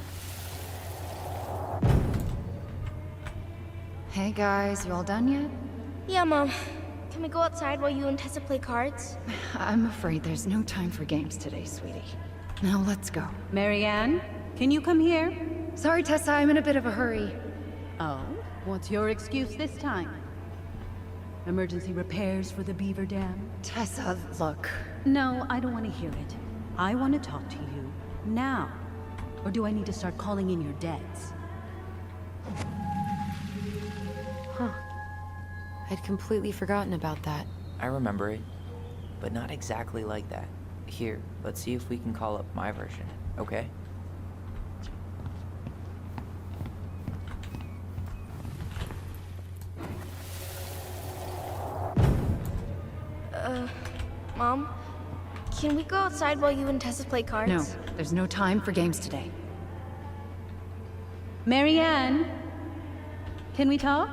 Hey guys, you all done yet? Yeah, Mom. Can we go outside while you and Tessa play cards? I'm afraid there's no time for games today, sweetie. Now let's go. Marianne, can you come here? Sorry, Tessa, I'm in a bit of a hurry. Oh? What's your excuse this time? Emergency repairs for the beaver dam? Tessa, look. No, I don't want to hear it. I want to talk to you now. Or do I need to start calling in your debts? Huh. I'd completely forgotten about that. I remember it, but not exactly like that. Here, let's see if we can call up my version, okay? Mom? Can we go outside while you and Tessa play cards? No, there's no time for games today. Marianne, can we talk?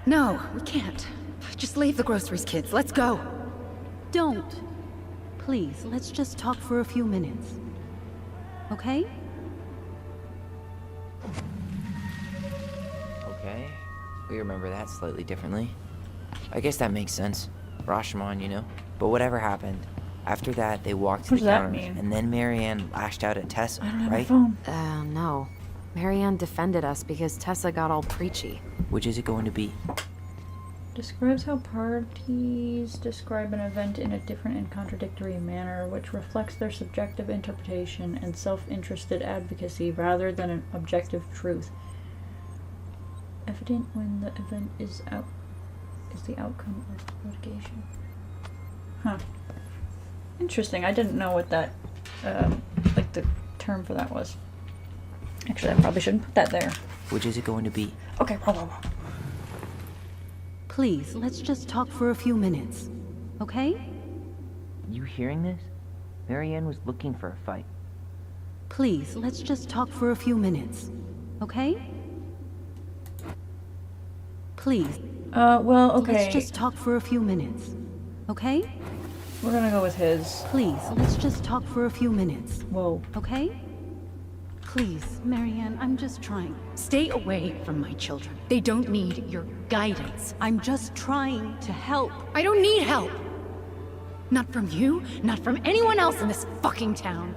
No, we can't. Just leave the groceries, kids. Let's go. Don't. Please, let's just talk for a few minutes. Okay? Okay, we remember that slightly differently. I guess that makes sense. Rashomon, you know? But whatever happened, After that, they walked to What the does that counter, mean? and then Marianne lashed out at Tessa, I don't have a right? phone. No. Marianne defended us because Tessa got all preachy. Which is it going to be? Describes how parties describe an event in a different and contradictory manner, which reflects their subjective interpretation and self-interested advocacy rather than an objective truth. Evident when the event is the outcome of litigation. Huh. Interesting. I didn't know what that, like the term for that was. Actually, I probably shouldn't put that there. Which is it going to be? Okay, whoa. Please, let's just talk for a few minutes. Okay? You hearing this? Marianne was looking for a fight. Please, let's just talk for a few minutes. Okay? Please. Well, okay. Let's just talk for a few minutes. Okay? We're gonna go with his. Please, let's just talk for a few minutes. Whoa. Okay? Please, Marianne, I'm just trying. Stay away from my children. They don't need your guidance. I'm just trying to help. I don't need help! Not from you, not from anyone else in this fucking town.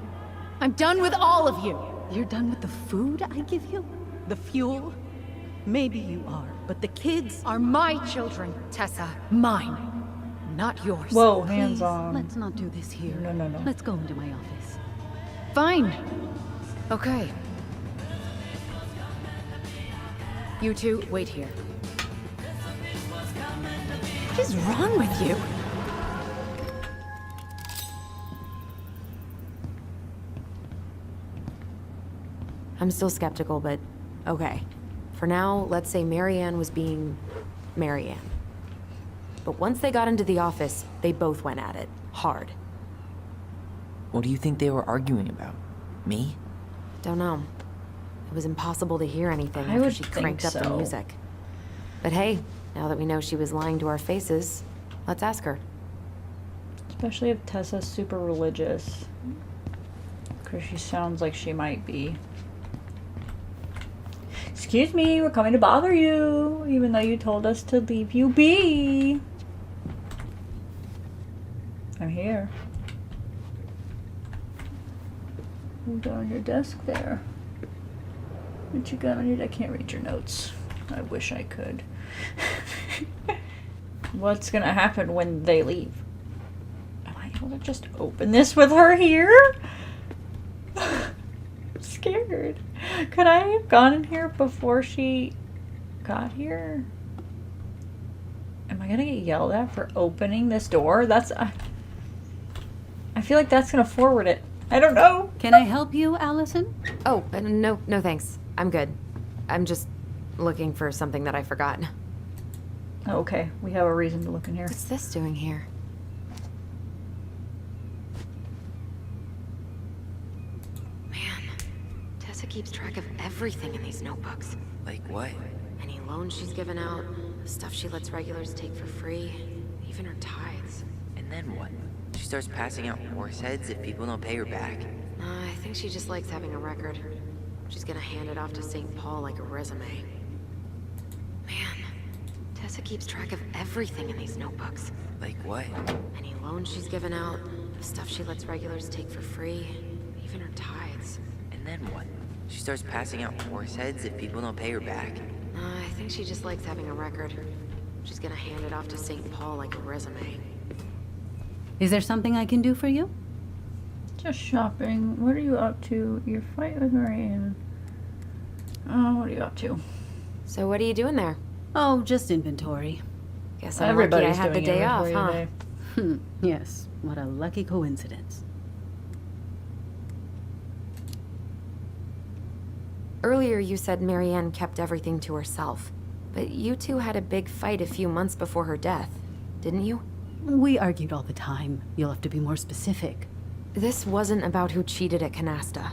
I'm done with all of you. You're done with the food I give you? The fuel? Maybe you are, but the kids are my children, Tessa. Mine. Not yours. Whoa, hands on. Let's not do this here. No. Let's go into my office. Fine. Okay. You two, wait here. What is wrong with you? I'm still skeptical, but okay. For now, let's say Marianne was being Marianne. But once they got into the office, they both went at it. Hard. What do you think they were arguing about? Me? Don't know. It was impossible to hear anything I after would she think cranked up the so. music. But hey, now that we know she was lying to our faces, let's ask her. Especially if Tessa's super religious. Because she sounds like she might be. Excuse me, we're coming to bother you, even though you told us to leave you be. I'm here. Who's on your desk there? What you got on your? I can't read your notes. I wish I could. What's gonna happen when they leave? Am I able to just open this with her here? I'm scared. Could I have gone in here before she got here? Am I gonna get yelled at for opening this door? That's... I feel like that's gonna forward it. I don't know. Can I help you, Allison? Oh, no thanks. I'm good. I'm just looking for something that I forgot. Okay, we have a reason to look in here. What's this doing here? Man, Tessa keeps track of everything in these notebooks. Like what? Any loans she's given out, the stuff she lets regulars take for free, even her tithes. And then what? She starts passing out horse heads if people don't pay her back. I think she just likes having a record. She's gonna hand it off to St. Paul like a resume. Man, Tessa keeps track of everything in these notebooks. Like what? Any loans she's given out, the stuff she lets regulars take for free, even her tithes. And then what? She starts passing out horse heads if people don't pay her back. I think she just likes having a record. She's gonna hand it off to St. Paul like a resume. Is there something I can do for you? Just shopping. What are you up to? Your fight with Marianne. Oh, what are you up to? So what are you doing there? Oh, just inventory. Guess I'm lucky I had the day off, huh? Today. Yes, what a lucky coincidence. Earlier you said Marianne kept everything to herself. But you two had a big fight a few months before her death, didn't you? We argued all the time. You'll have to be more specific. This wasn't about who cheated at Canasta.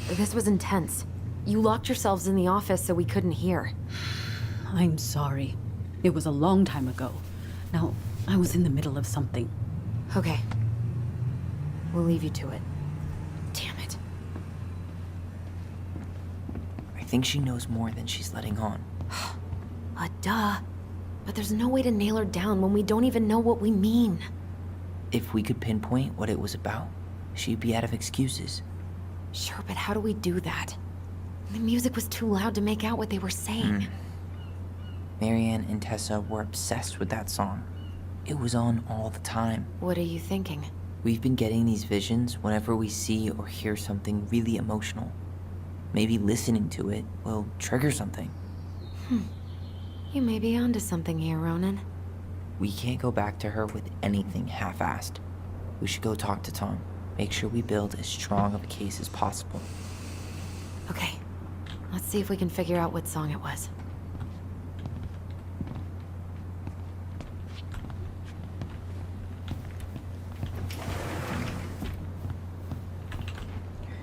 This was intense. You locked yourselves in the office so we couldn't hear. I'm sorry. It was a long time ago. Now, I was in the middle of something. Okay. We'll leave you to it. Damn it. I think she knows more than she's letting on. Duh. But there's no way to nail her down when we don't even know what we mean. If we could pinpoint what it was about, she'd be out of excuses. Sure, but how do we do that? The music was too loud to make out what they were saying. Marianne and Tessa were obsessed with that song. It was on all the time. What are you thinking? We've been getting these visions whenever we see or hear something really emotional. Maybe listening to it will trigger something. You may be onto something here, Ronan. We can't go back to her with anything half-assed. We should go talk to Tom. Make sure we build as strong of a case as possible. Okay, let's see if we can figure out what song it was.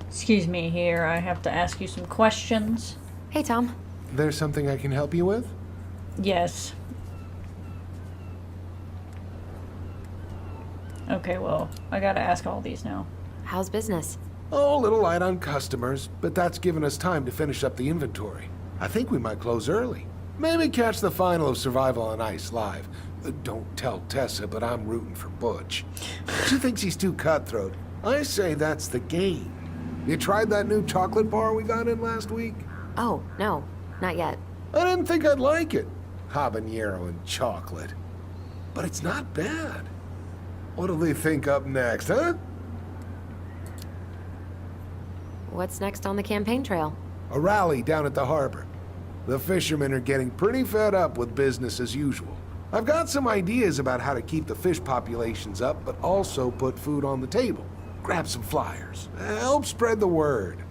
Excuse me here, I have to ask you some questions. Hey, Tom. There's something I can help you with? Yes. Okay, well, I gotta ask all these now. How's business? Oh, a little light on customers, but that's given us time to finish up the inventory. I think we might close early. Maybe catch the final of Survival on Ice live. Don't tell Tessa, but I'm rooting for Butch. She thinks he's too cutthroat. I say that's the game. You tried that new chocolate bar we got in last week? Oh, no, not yet. I didn't think I'd like it. Habanero and chocolate. But it's not bad. What'll they think up next, huh? What's next on the campaign trail? A rally down at the harbor. The fishermen are getting pretty fed up with business as usual. I've got some ideas about how to keep the fish populations up, but also put food on the table. Grab some flyers. Help spread the word.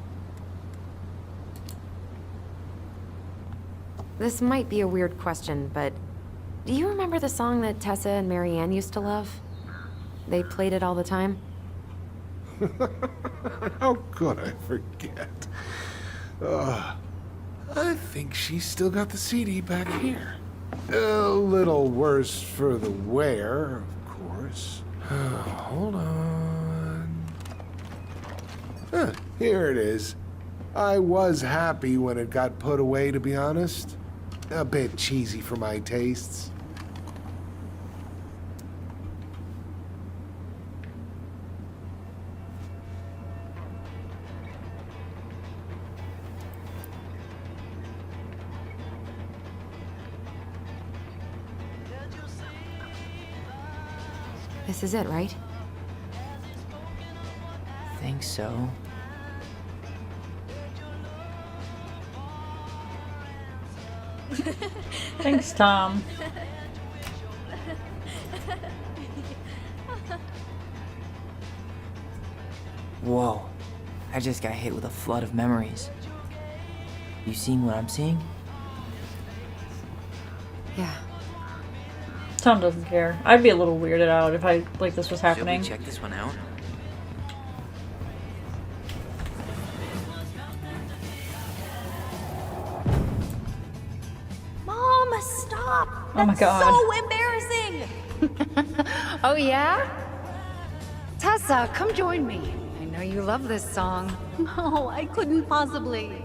This might be a weird question, but do you remember the song that Tessa and Marianne used to love? They played it all the time. How could I forget? I think she's still got the CD back here. A little worse for the wear, of course. Hold on. Here it is. I was happy when it got put away, to be honest. A bit cheesy for my tastes. This is it, right? Think so. Thanks, Tom. Whoa. I just got hit with a flood of memories. You seeing what I'm seeing? Yeah. Tom doesn't care. I'd be a little weirded out if this was happening. Should we check this one out? Mom, stop! Oh my God. So embarrassing! Oh, yeah? Tessa, come join me. I know you love this song. No, I couldn't possibly.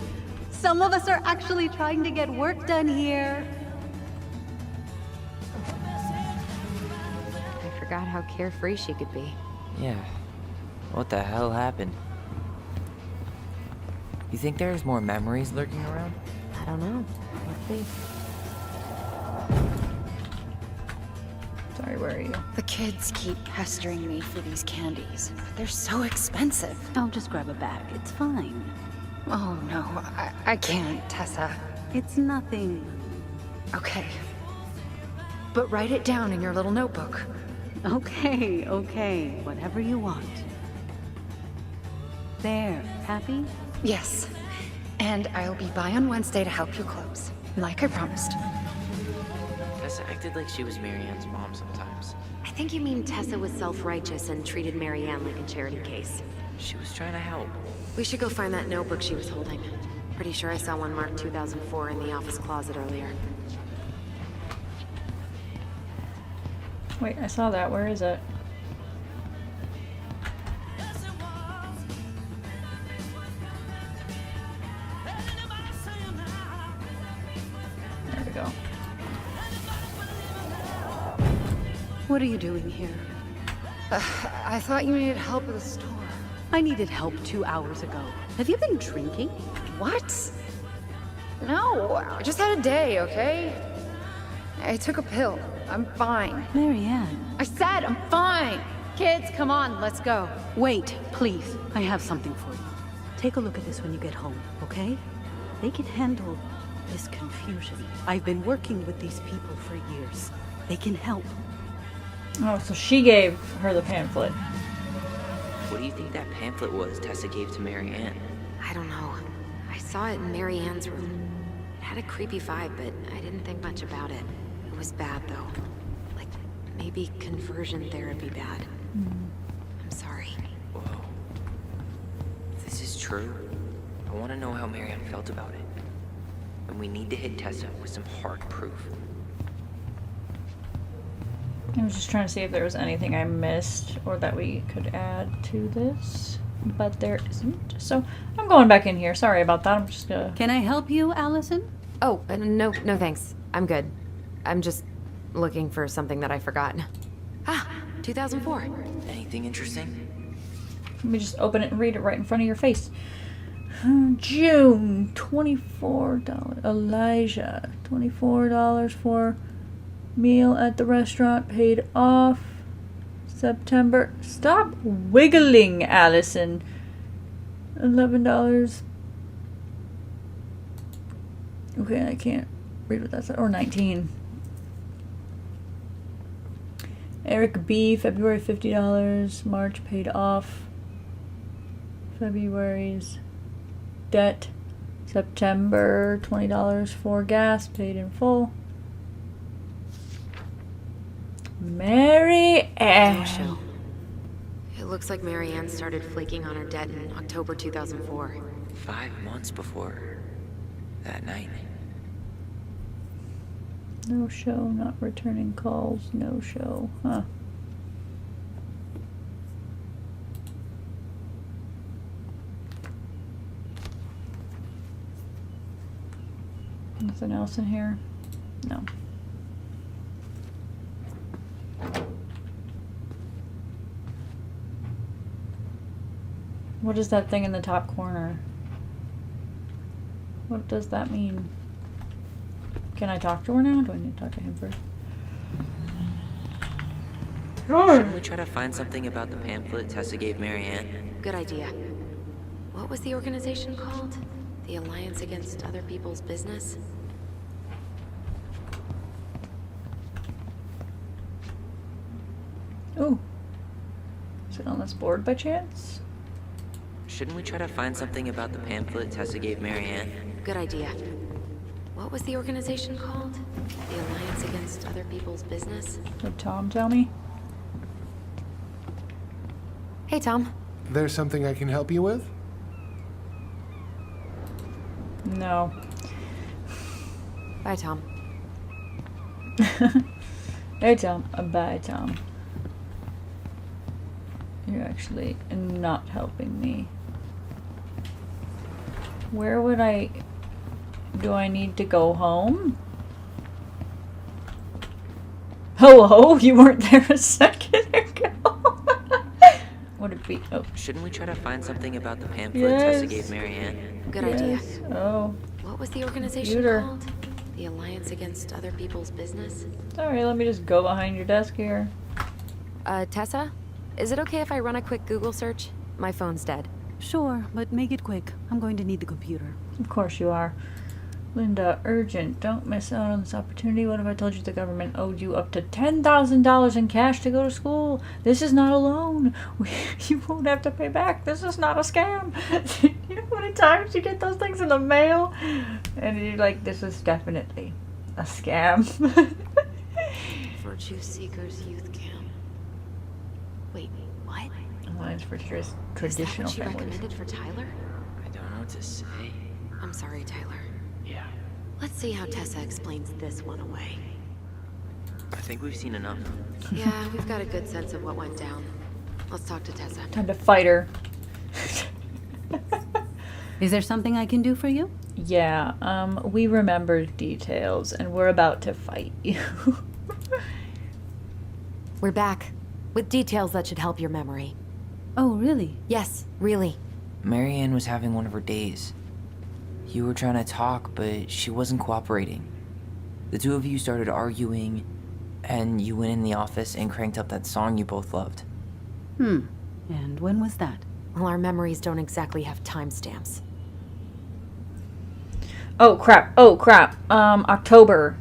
Some of us are actually trying to get work done here. I forgot how carefree she could be. Yeah. What the hell happened? You think there's more memories lurking around? I don't know. Let's see. Sorry, where are you? The kids keep pestering me for these candies. They're so expensive. I'll just grab a bag. It's fine. Oh, no. I can't, Tessa. It's nothing. Okay. But write it down in your little notebook. Okay, okay. Whatever you want. There. Happy? Yes. And I'll be by on Wednesday to help you close. Like I promised. Tessa acted like she was Marianne's mom sometimes. I think you mean Tessa was self-righteous and treated Marianne like a charity case. She was trying to help. We should go find that notebook she was holding. Pretty sure I saw one marked 2004 in the office closet earlier. Wait, I saw that. Where is it? There we go. What are you doing here? I thought you needed help at the store. I needed help 2 hours ago. Have you been drinking? What? No, I just had a day, okay? I took a pill. I'm fine. Marianne. I said I'm fine. Kids, come on, let's go. Wait, please. I have something for you. Take a look at this when you get home, okay? They can handle this confusion. I've been working with these people for years. They can help. Oh, so she gave her the pamphlet. What do you think that pamphlet was Tessa gave to Marianne? I don't know. I saw it in Mary Ann's room. It had a creepy vibe, but I didn't think much about it. It was bad, though. Like, maybe conversion therapy bad. I'm sorry. Whoa. If this is true, I want to know how Marianne felt about it. And we need to hit Tessa with some hard proof. I was just trying to see if there was anything I missed or that we could add to this, but there isn't. So I'm going back in here. Sorry about that. I'm just gonna... Can I help you, Allison? Oh, no thanks. I'm good. I'm just looking for something that I forgot. Ah, 2004. Anything interesting? Let me just open it and read it right in front of your face. June, $24. Elijah, $24 for meal at the restaurant paid off. September. Stop wiggling, Allison. $11. Okay, I can't read what that said. Or 19. Eric B, February $50. March paid off. February's debt. September $20 for gas paid in full. Mary Ann. No show. It looks like Mary Ann started flaking on her debt in October 2004. 5 months before that night. No show, not returning calls, no show. Huh. Nothing else in here? No. What is that thing in the top corner? What does that mean? Can I talk to her now? Do I need to talk to him first? Shouldn't we try to find something about the pamphlet Tessa gave Marianne? Good idea. What was the organization called? The Alliance Against Other People's Business? Ooh. Is it on this board by chance? Shouldn't we try to find something about the pamphlet Tessa gave Marianne? Good idea. What was the organization called? The Alliance Against Other People's Business? Did Tom tell me? Hey, Tom. There's something I can help you with? No. Bye, Tom. Hey, Tom. Bye, Tom. You're actually not helping me. Where would I... Do I need to go home? Hello? You weren't there a second ago. Would it be... Oh. Shouldn't we try to find something about the pamphlet Tessa gave Yes. Marianne? Good idea. Oh. What was the organization Computer. called? The Alliance Against Other People's Business? Sorry, let me just go behind your desk here. Tessa? Is it okay if I run a quick Google search? My phone's dead. Sure, but make it quick. I'm going to need the computer. Of course you are. Linda, urgent. Don't miss out on this opportunity. What if I told you the government owed you up to $10,000 in cash to go to school? This is not a loan. You won't have to pay back. This is not a scam. You know how many times you get those things in the mail? And you're like, this is definitely a scam. Virtue Seekers Youth Camp. Wait, what? Alliance for Is that Traditional what she Families. recommended for Tyler? I don't know what to say. I'm sorry, Tyler. Yeah. Let's see how Tessa explains this one away. I think we've seen enough. Yeah, we've got a good sense of what went down. Let's talk to Tessa. Time to fight her. Is there something I can do for you? Yeah, we remember details and we're about to fight you. We're back. with details that should help your memory. Oh, really? Yes, really. Marianne was having one of her days. You were trying to talk, but she wasn't cooperating. The two of you started arguing, and you went in the office and cranked up that song you both loved. And when was that? Well, our memories don't exactly have timestamps. Oh crap. October.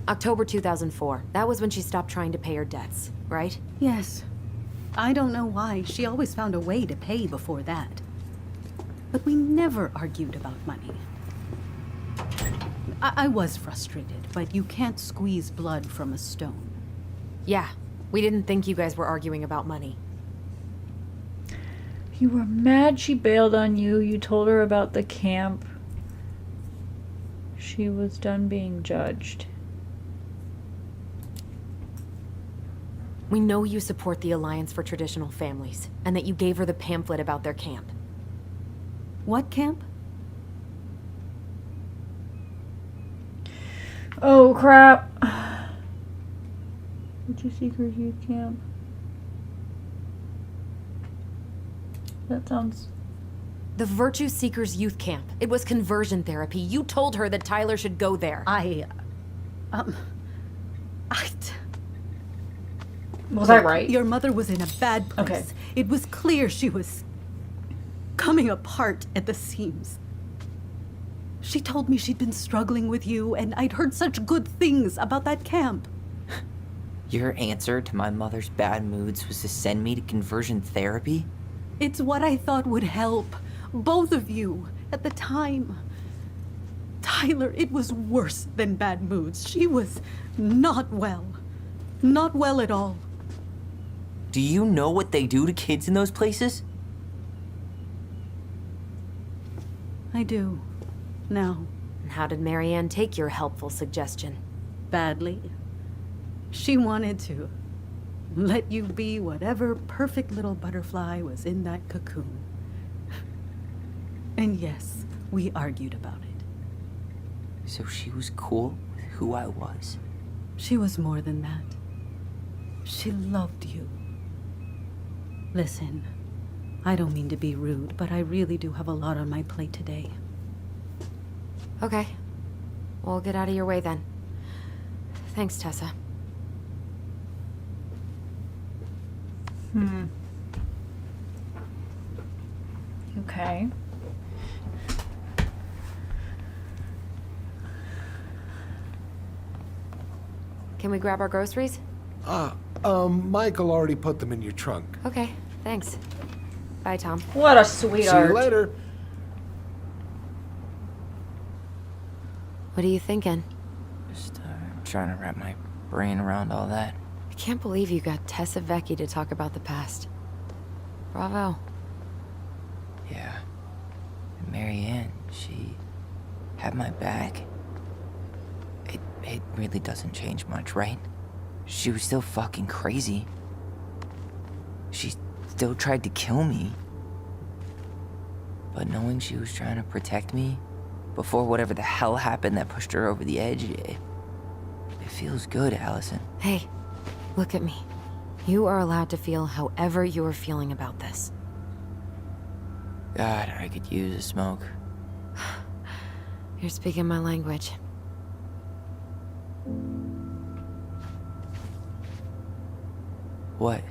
October 2004. That was when she stopped trying to pay her debts, right? Yes. I don't know why. She always found a way to pay before that. But we never argued about money. I was frustrated, but you can't squeeze blood from a stone. Yeah, we didn't think you guys were arguing about money. You were mad she bailed on you. You told her about the camp. She was done being judged. We know you support the Alliance for Traditional Families, and that you gave her the pamphlet about their camp. What camp? Oh crap. Virtue Seekers Youth Camp. That sounds... The Virtue Seekers Youth Camp. It was conversion therapy. You told her that Tyler should go there. Was I right? Your mother was in a bad place. Okay. It was clear she was coming apart at the seams. She told me she'd been struggling with you, and I'd heard such good things about that camp. Your answer to my mother's bad moods was to send me to conversion therapy? It's what I thought would help both of you at the time. Tyler, it was worse than bad moods. She was not well. Not well at all. Do you know what they do to kids in those places? I do. Now. And how did Marianne take your helpful suggestion? Badly. She wanted to let you be whatever perfect little butterfly was in that cocoon. And yes, we argued about it. So she was cool with who I was? She was more than that. She loved you. Listen, I don't mean to be rude, but I really do have a lot on my plate today. Okay. We'll get out of your way then. Thanks, Tessa. Okay. Can we grab our groceries? Michael already put them in your trunk. Okay, thanks. Bye, Tom. What a sweetheart. See you later. What are you thinking? Just trying to wrap my brain around all that. I can't believe you got Tessa Vecchi to talk about the past. Bravo. Yeah. And Marianne, she had my back. It really doesn't change much, right? She was still fucking crazy. She still tried to kill me. But knowing she was trying to protect me before whatever the hell happened that pushed her over the edge, it feels good, Allison. Hey, look at me. You are allowed to feel however you are feeling about this. God, I could use a smoke. You're speaking my language. What?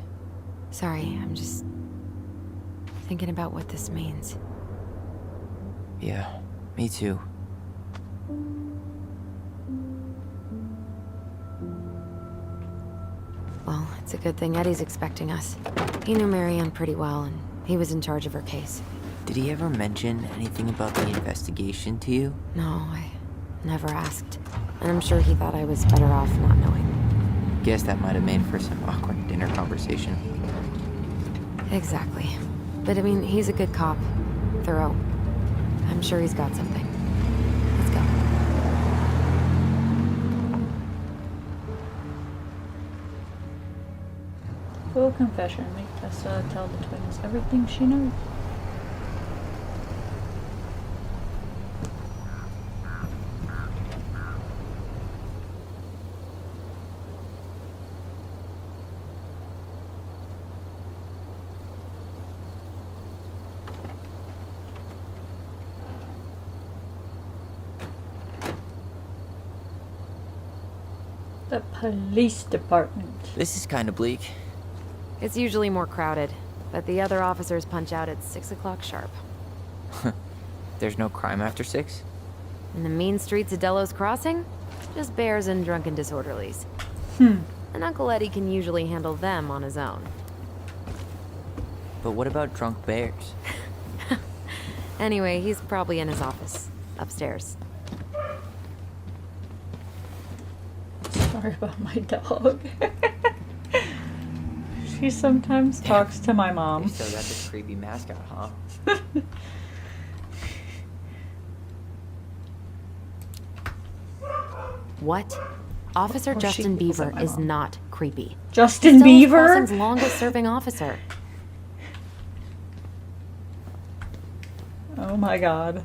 Sorry, I'm just thinking about what this means. Yeah, me too. Well, it's a good thing Eddie's expecting us. He knew Marianne pretty well, and he was in charge of her case. Did he ever mention anything about the investigation to you? No, I never asked. And I'm sure he thought I was better off not knowing. Guess that might have made for some awkward dinner conversation. Exactly. But I mean, he's a good cop. Thorough. I'm sure he's got something. Let's go. Full confession. Make Tessa tell the twins everything she knows. The police department. This is kind of bleak. It's usually more crowded, but the other officers punch out at 6 o'clock sharp. There's no crime after 6? In the mean streets of Delos Crossing, just bears and drunken disorderlies. Hmm. And Uncle Eddie can usually handle them on his own. But what about drunk bears? Anyway, he's probably in his office, upstairs. Sorry about my dog. She sometimes talks to my You mom. still got this creepy mascot, huh? What? Officer Of course she Justin yells at Beaver my is mom. not creepy. Justin Delos Beaver? Crossing's longest serving officer. Oh my god.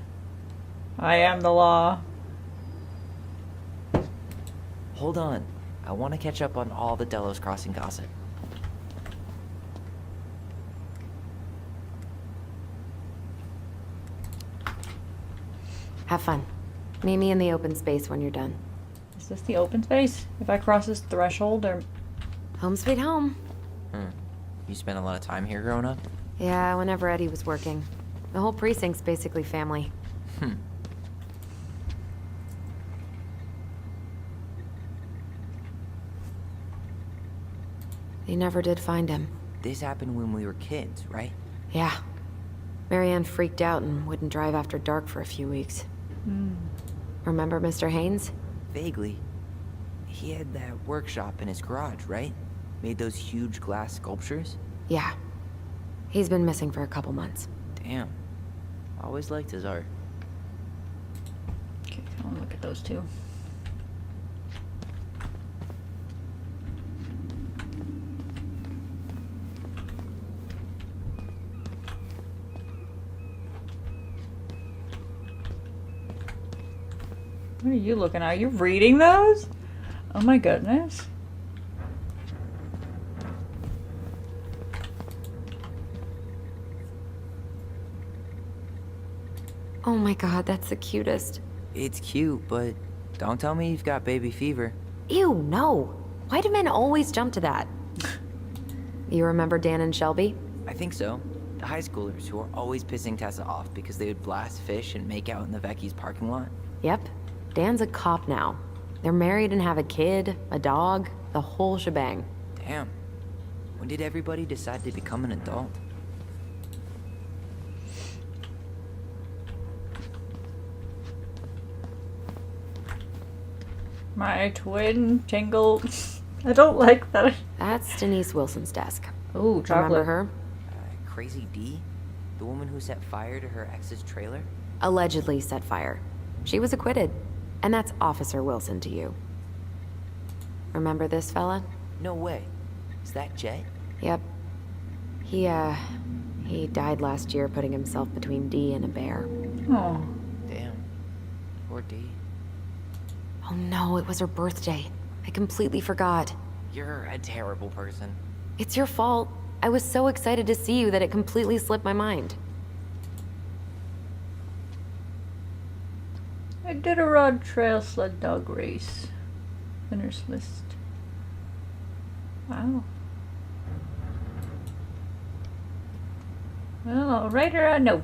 I am the law. Hold on. I want to catch up on all the Delos Crossing gossip. Have fun. Meet me in the open space when you're done. Is this the open space? If I cross this threshold or... Home sweet home. You spent a lot of time here growing up? Yeah, whenever Eddie was working. The whole precinct's basically family. They never did find him. This happened when we were kids, right? Yeah. Marianne freaked out and wouldn't drive after dark for a few weeks. Remember Mr. Haynes? Vaguely. He had that workshop in his garage, right? Made those huge glass sculptures? Yeah. He's been missing for a couple months. Damn. Always liked his art. Okay, I want to look at those two. What are you looking at? Are you reading those? Oh my goodness. Oh my god, that's the cutest. It's cute, but don't tell me you've got baby fever. Ew, no. Why do men always jump to that? You remember Dan and Shelby? I think so. The high schoolers who were always pissing Tessa off because they would blast fish and make out in the Vecchi's parking lot. Yep. Dan's a cop now. They're married and have a kid, a dog, the whole shebang. Damn. When did everybody decide to become an adult? My twin tingle. I don't like that. That's Denise Wilson's desk. Ooh, chocolate. Remember her? Crazy D? The woman who set fire to her ex's trailer? Allegedly set fire. She was acquitted. And that's Officer Wilson to you. Remember this fella? No way. Is that Jet? Yep. He died last year putting himself between D and a bear. Oh. Damn. Poor D. Oh no, it was her birthday. I completely forgot. You're a terrible person. It's your fault. I was so excited to see you that it completely slipped my mind. Iditarod Trail Sled Dog Race. Winners list. Wow. Well, I'll write her a note.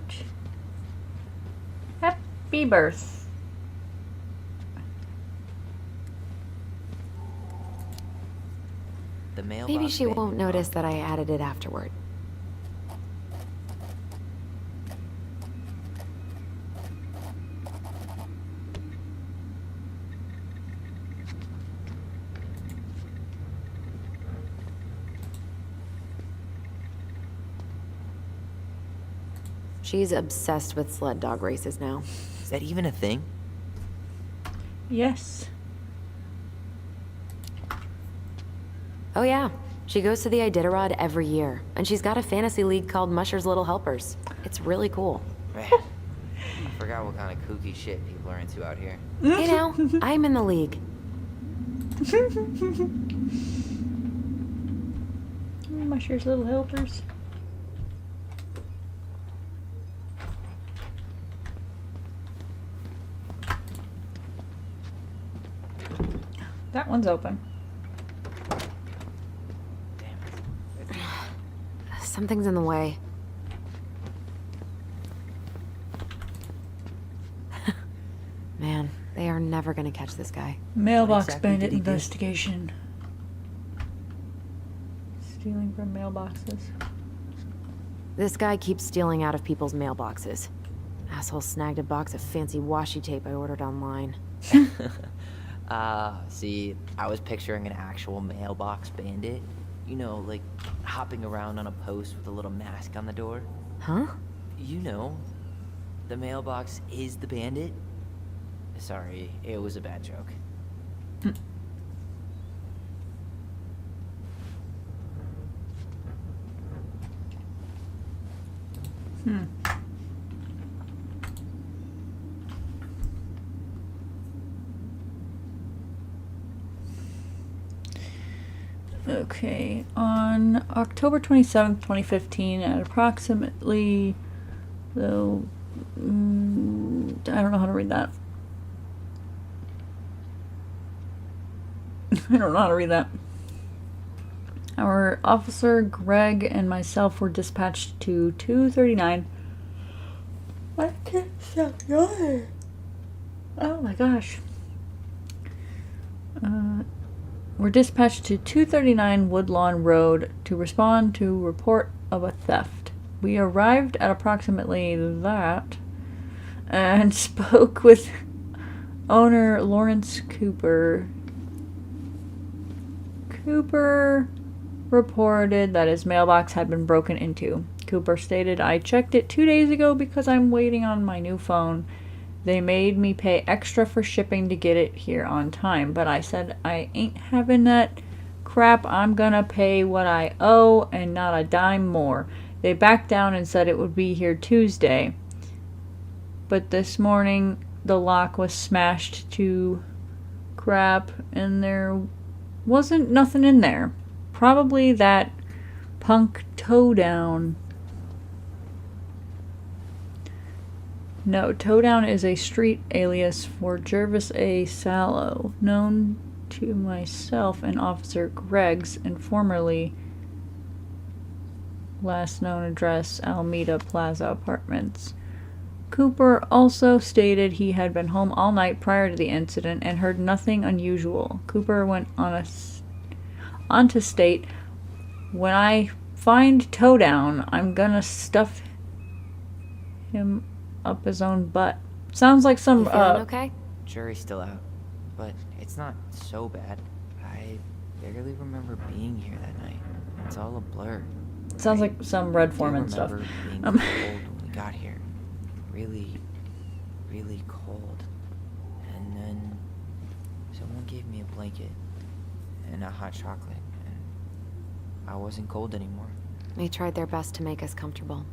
Happy birth. The mailbox. Maybe she bay. won't notice that I added it afterward. She's obsessed with sled dog races now. Is that even a thing? Yes. Oh yeah, she goes to the Iditarod every year, and she's got a fantasy league called Musher's Little Helpers. It's really cool. Man, I forgot what kind of kooky shit people are into out here. Hey now, I'm in the league. Musher's Little Helpers. That one's open. Something's in the way. Man, they are never gonna catch this guy. Mailbox exactly bandit did he do? investigation. Stealing from mailboxes. This guy keeps stealing out of people's mailboxes. Asshole snagged a box of fancy washi tape I ordered online. See, I was picturing an actual mailbox bandit. You know, like hopping around on a post with a little mask on the door. Huh? You know, the mailbox is the bandit. Sorry, it was a bad joke. Okay, on October 27th, 2015, at approximately, though, I don't know how to read that. I don't know how to read that. Our officer, Greg, and myself were dispatched to 239. I can't stop yawning. Oh my gosh. We're dispatched to 239 Woodlawn Road to respond to report of a theft. We arrived at approximately that and spoke with owner Lawrence Cooper. Cooper reported that his mailbox had been broken into. Cooper stated, "I checked it 2 days ago because I'm waiting on my new phone. They made me pay extra for shipping to get it here on time, but I said I ain't having that crap. I'm gonna pay what I owe and not a dime more. They backed down and said it would be here Tuesday. But this morning the lock was smashed to crap and there wasn't nothing in there. Probably that punk Towdown." No, Towdown is a street alias for Jervis A. Sallow, known to myself and Officer Greggs, and formerly last known address Alameda Plaza Apartments. Cooper also stated he had been home all night prior to the incident and heard nothing unusual. Cooper went on to state, "When I find Towdown, I'm gonna stuff him up his own butt." Sounds like some You feeling okay? Jury's still out, but it's not so bad. I barely remember being here that night. It's all a blur. Sounds like some Red Foreman stuff. I remember being cold when we got here. Really, really cold. And then someone gave me a blanket and a hot chocolate, and I wasn't cold anymore. They tried their best to make us comfortable.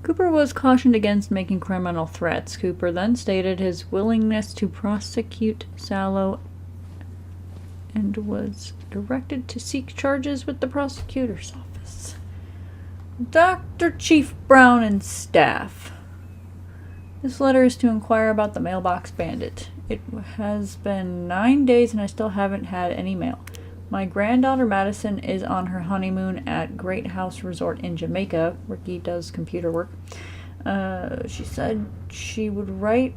Cooper was cautioned against making criminal threats. Cooper then stated his willingness to prosecute Sallow and was directed to seek charges with the prosecutor's office. Dr. Chief Brown and staff. This letter is to inquire about the mailbox bandit. It has been 9 days and I still haven't had any mail. My granddaughter Madison is on her honeymoon at Great House Resort in Jamaica. Ricky does computer work. She said she would write,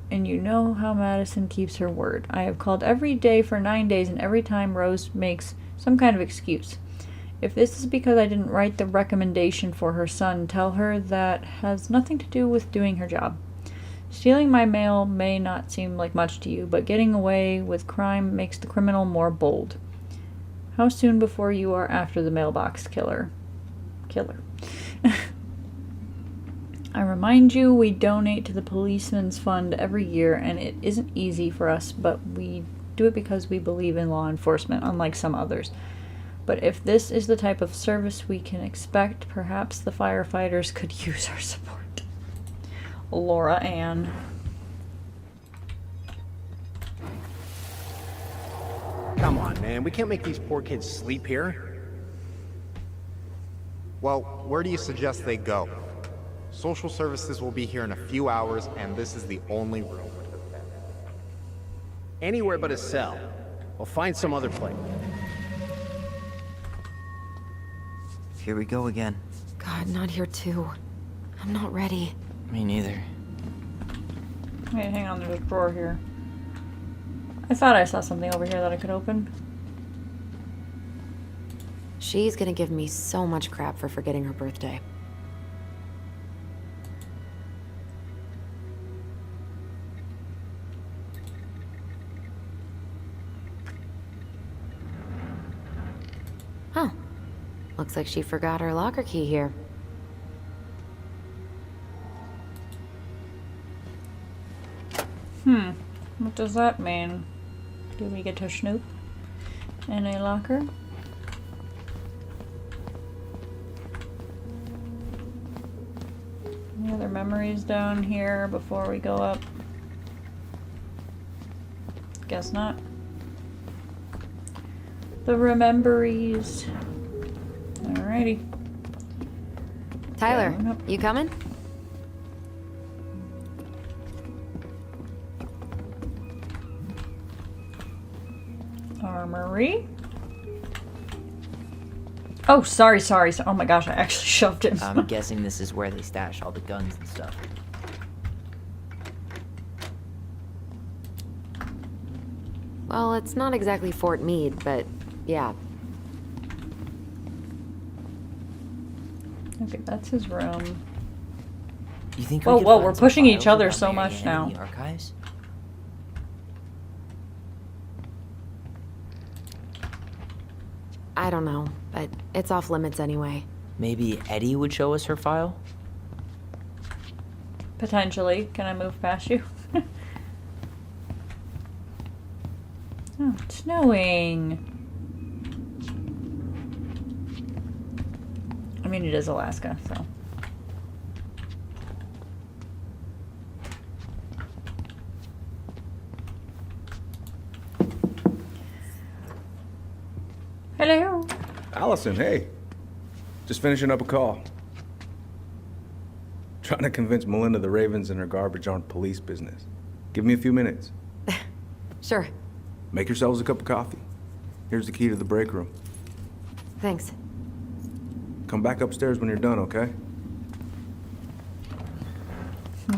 and you know how Madison keeps her word. I have called every day for 9 days, and every time Rose makes some kind of excuse. If this is because I didn't write the recommendation for her son, tell her that has nothing to do with doing her job. Stealing my mail may not seem like much to you, but getting away with crime makes the criminal more bold. How soon before you are after the mailbox killer? I remind you, we donate to the Policeman's Fund every year, and it isn't easy for us, but we do it because we believe in law enforcement, unlike some others. But if this is the type of service we can expect, perhaps the firefighters could use our support. Laura Ann. Come on, man. We can't make these poor kids sleep here. Well, where do you suggest they go? Social services will be here in a few hours, and this is the only room. Anywhere but a cell. We'll find some other place. Here we go again. God, not here too. I'm not ready. Me neither. Wait, hang on, there's a drawer here. I thought I saw something over here that I could open. She's gonna give me so much crap for forgetting her birthday. Huh. Looks like she forgot her locker key here. What does that mean? Do we get to snoop in a locker? Any other memories down here before we go up? Guess not. The rememberies. Alrighty. Tyler, you coming? Armory. Oh, sorry. Oh my gosh, I actually shoved it. I'm guessing this is where they stash all the guns and stuff. Well, it's not exactly Fort Meade, but yeah. Okay, that's his room. You think? Whoa, we could whoa, find we're some pushing files each other about so Mary much Ann now. in the archives? I don't know, but it's off limits anyway. Maybe Eddie would show us her file? Potentially. Can I move past you? Oh, it's snowing. I mean, it is Alaska, so. Hello. Allison, hey. Just finishing up a call. Trying to convince Melinda the Ravens and her garbage aren't police business. Give me a few minutes. Sure. Make yourselves a cup of coffee. Here's the key to the break room. Thanks. Come back upstairs when you're done, okay?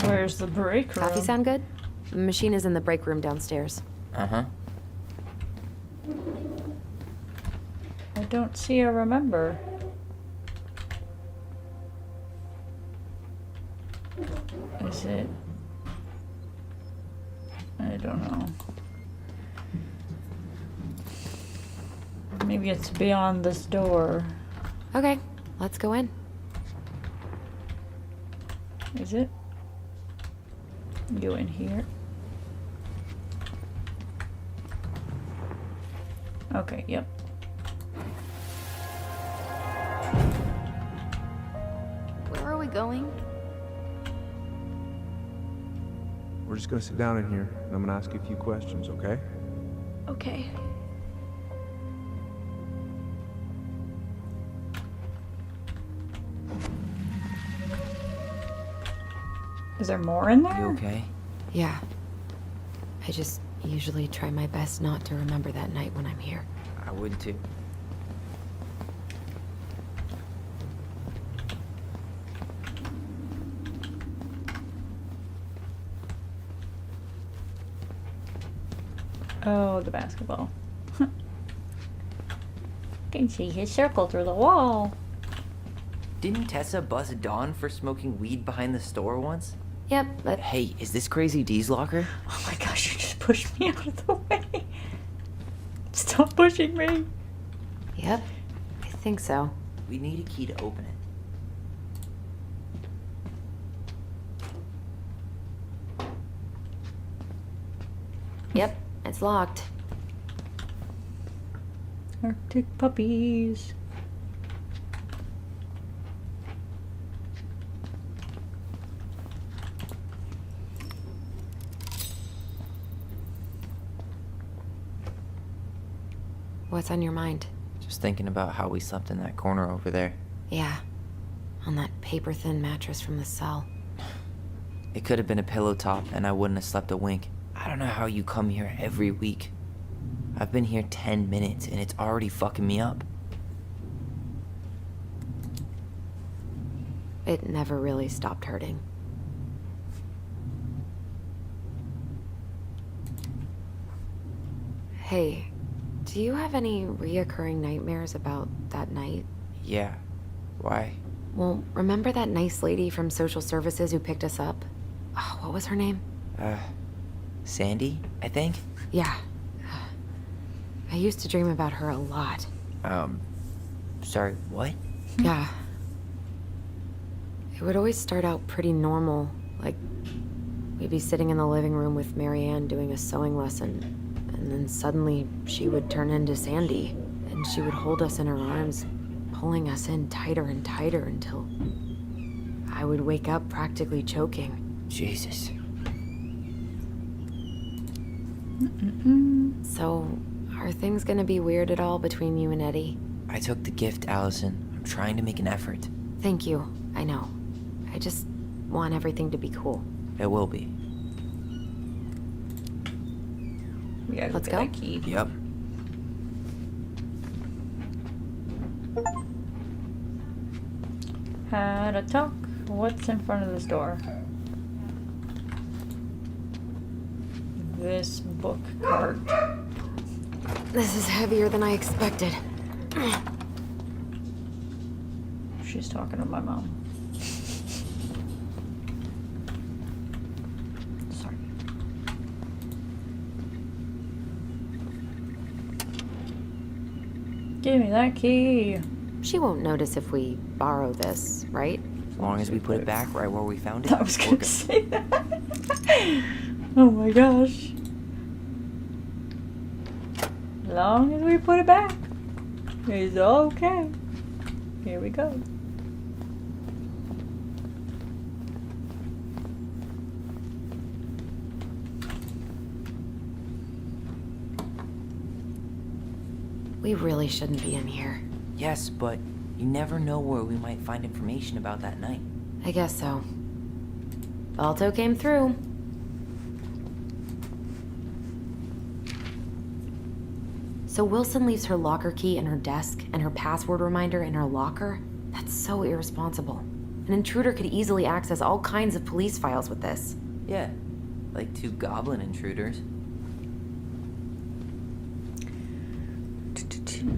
Where's the break room? Coffee sound good? The machine is in the break room downstairs. Uh-huh. I don't see a remember. Is it? I don't know. Maybe it's beyond this door. Okay, let's go in. Is it? You in here? Okay, yep. Where are we going? We're just gonna sit down in here, and I'm gonna ask you a few questions, okay? Okay. Is there more in there? You okay? Yeah. I just usually try my best not to remember that night when I'm here. I would too. Oh, the basketball. Can see his circle through the wall. Didn't Tessa bust Dawn for smoking weed behind the store once? Yep, but... Hey, is this Crazy D's locker? Oh my gosh, you just pushed me out of the way. Stop pushing me. Yep, I think so. We need a key to open it. Yep, it's locked. Arctic puppies. What's on your mind? Just thinking about how we slept in that corner over there. Yeah, on that paper-thin mattress from the cell. It could have been a pillow top and I wouldn't have slept a wink. I don't know how you come here every week. I've been here 10 minutes and it's already fucking me up. it never really stopped hurting. Hey, do you have any reoccurring nightmares about that night? Yeah. Why? Well, remember that nice lady from social services who picked us up? Oh, what was her name? Sandy, I think? Yeah. I used to dream about her a lot. Sorry, what? Yeah. It would always start out pretty normal, like we'd be sitting in the living room with Marianne doing a sewing lesson, and then suddenly she would turn into Sandy, and she would hold us in her arms, pulling us in tighter and tighter until I would wake up practically choking. Jesus. So, are things gonna be weird at all between you and Eddie? I took the gift, Allison. I'm trying to make an effort. Thank you. I know. I just want everything to be cool. It will be. Yeah, let's go. Key. Yep. How to talk. What's in front of this door? This book cart. This is heavier than I expected. She's talking to my mom. Sorry. Give me that key. She won't notice if we borrow this, right? As long as we put it back right where we found it. I was gonna say that. Oh my gosh. As long as we put it back, it's okay. Here we go. We really shouldn't be in here. Yes, but you never know where we might find information about that night. I guess so. Balto came through. So Wilson leaves her locker key in her desk and her password reminder in her locker? That's so irresponsible. An intruder could easily access all kinds of police files with this. Yeah, like 2 goblin intruders.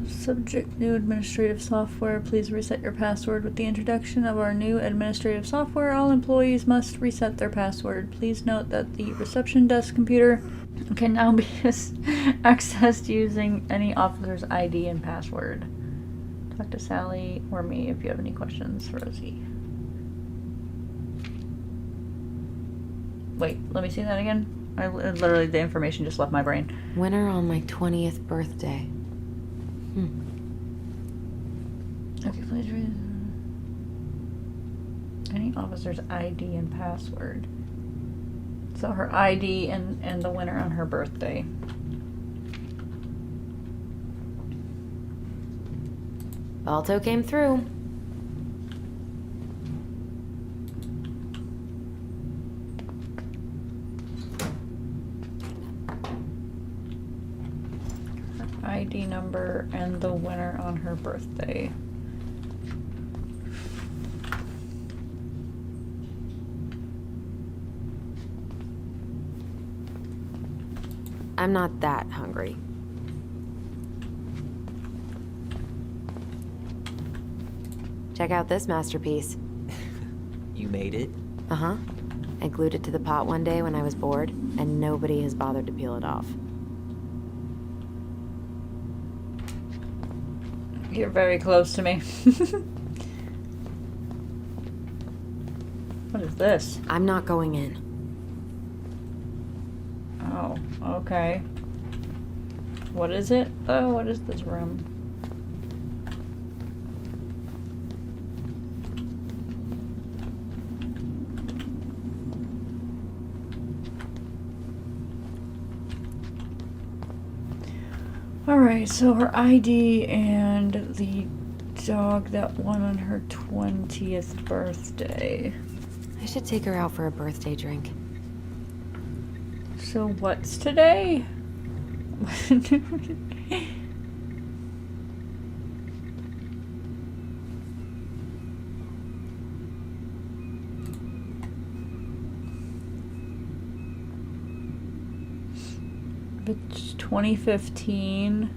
Subject: new administrative software. Please reset your password. With the introduction of our new administrative software, all employees must reset their password. Please note that the reception desk computer can now be accessed using any officer's ID and password. Talk to Sally or me if you have any questions, Rosie. Wait, let me see that again. I literally, the information just left my brain. Winter on my 20th birthday. Okay, please read any officer's ID and password. So her ID and the winner on her birthday. Balto came through. ID number and the winner on her birthday. I'm not that hungry. Check out this masterpiece. You made it? Uh-huh. I glued it to the pot one day when I was bored, and nobody has bothered to peel it off. You're very close to me. What is this? I'm not going in. Oh, okay. What is it? Oh, what is this room? Alright, so her ID and the dog that won on her 20th birthday. I should take her out for a birthday drink. So what's today? It's 2015.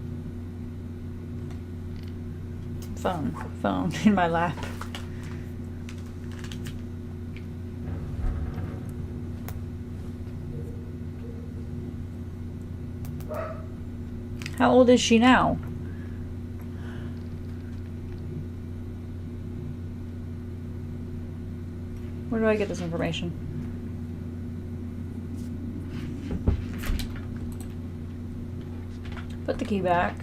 Phone in my lap. How old is she now? Where do I get this information? Put the key back.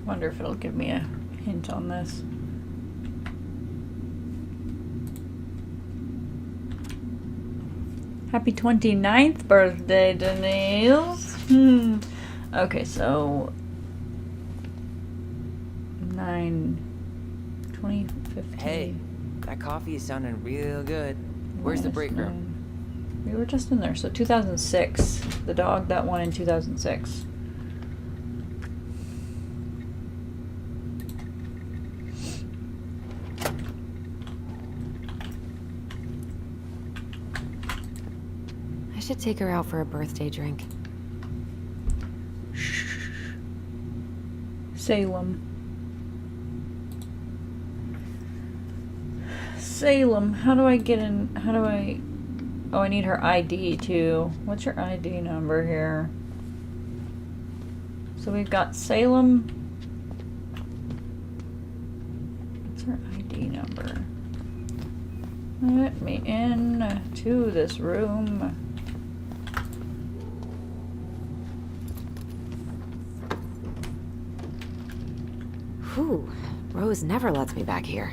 Wonder if it'll give me a hint on this. Happy 29th birthday, Denise. Okay, so 2015. Hey, that coffee is sounding real good. Where's the break room? We were just in there. So 2006. The dog that won in 2006. I should take her out for a birthday drink. Salem. Salem. How do I get in? How do I... Oh, I need her ID too. What's your ID number here? So we've got Salem. What's her ID number? Let me in to this room. Whew, Rose never lets me back here.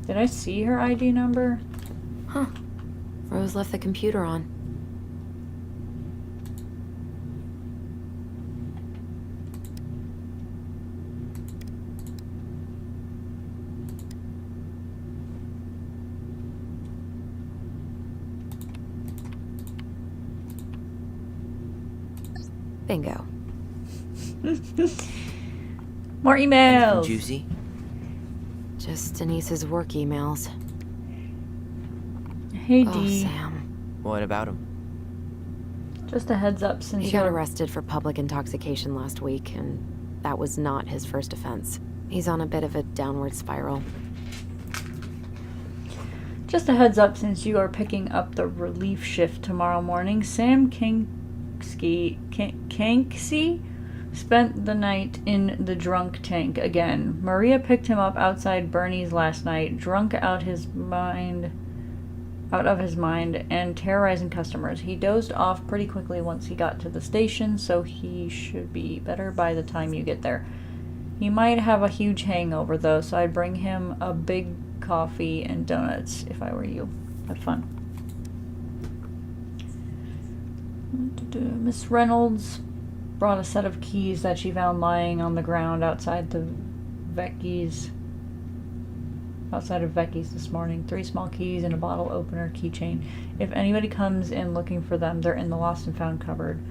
Did I see her ID number? Huh. Rose left the computer on. Bingo. More emails. Juicy? Just Denise's work emails. Hey, Oh, Dee. Sam. What about him? Just a heads up since He got arrested for public intoxication last week, and that was not his first offense. He's on a bit of a downward spiral. Just a heads up since you are picking up the relief shift tomorrow morning. Sam Kanksy spent the night in the drunk tank again. Maria picked him up outside Bernie's last night, drunk out of his mind and terrorizing customers. He dozed off pretty quickly once he got to the station, so he should be better by the time you get there. He might have a huge hangover though, so I'd bring him a big coffee and donuts if I were you. Have fun. Miss Reynolds brought a set of keys that she found lying on the ground outside of Vecchi's this morning. 3 small keys and a bottle opener keychain. If anybody comes in looking for them, they're in the lost and found cupboard.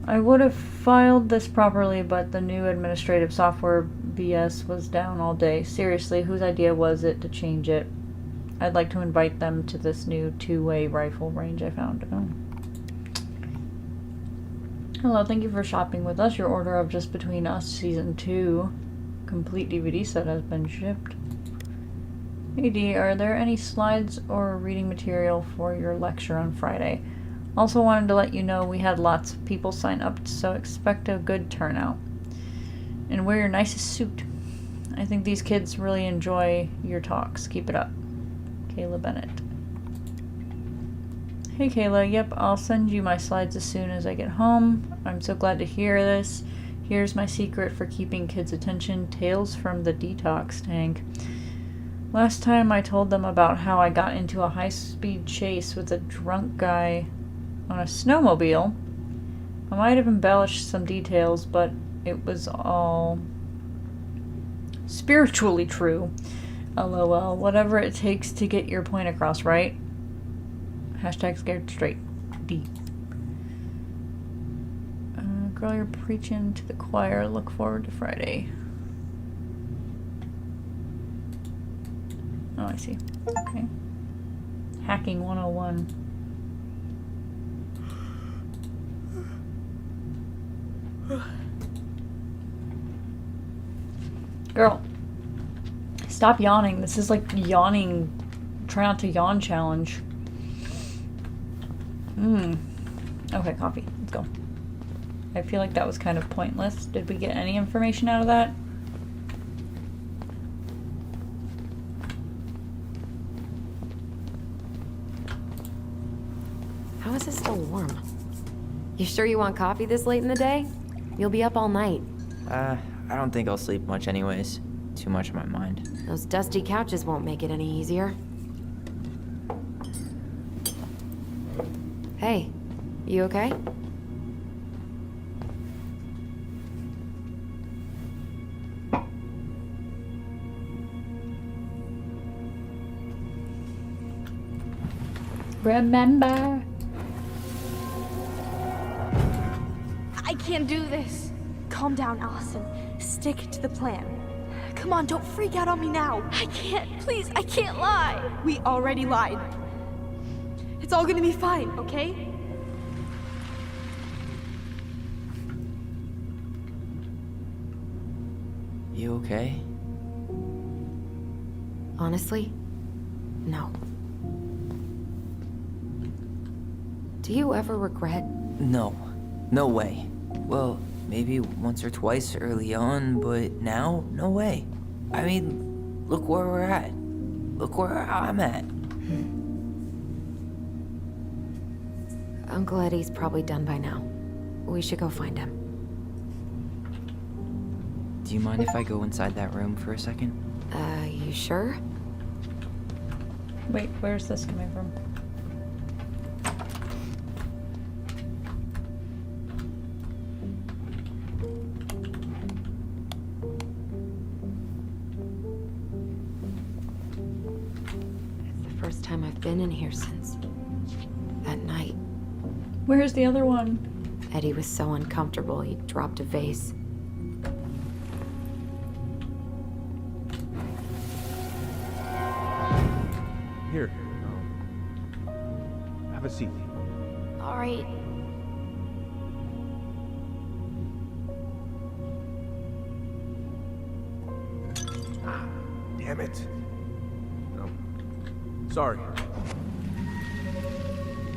I would have filed this properly, but the new administrative software BS was down all day. Seriously, whose idea was it to change it? I'd like to invite them to this new 2-way rifle range I found. Oh. Hello, thank you for shopping with us. Your order of Just Between Us Season 2 complete DVD set has been shipped. Hey Dee, are there any slides or reading material for your lecture on Friday? Also wanted to let you know we had lots of people sign up, so expect a good turnout. And wear your nicest suit. I think these kids really enjoy your talks. Keep it up. Kayla Bennett. Hey Kayla, yep, I'll send you my slides as soon as I get home. I'm so glad to hear this. Here's my secret for keeping kids' attention. Tales from the detox tank. Last time I told them about how I got into a high-speed chase with a drunk guy on a snowmobile. I might have embellished some details, but it was all spiritually true. LOL. Whatever it takes to get your point across, right? Hashtag scared straight. D. Girl, you're preaching to the choir. Look forward to Friday. Oh, I see. Okay. Hacking 101. Girl, stop yawning. This is like yawning. Try not to yawn challenge. Okay, coffee. Let's go. I feel like that was kind of pointless. Did we get any information out of that? How is it still warm? You sure you want coffee this late in the day? You'll be up all night. I don't think I'll sleep much anyways. Too much on my mind. Those dusty couches won't make it any easier. Hey, you okay? Remember. I can't do this. Calm down, Allison. Stick to the plan. Come on, don't freak out on me now. I can't. Please, I can't lie. We already lied. It's all gonna be fine, okay? You okay? Honestly, no. Do you ever regret? No. No way. Well, maybe once or twice early on, but now, no way. I mean, look where we're at. Look where I'm at. Uncle Eddie's probably done by now. We should go find him. Do you mind if I go inside that room for a second? You sure? Wait, where's this coming from? First time I've been in here since that night. Where's the other one? Eddie was so uncomfortable he dropped a vase. Here. Have a seat. All right. Damn it. No. Sorry.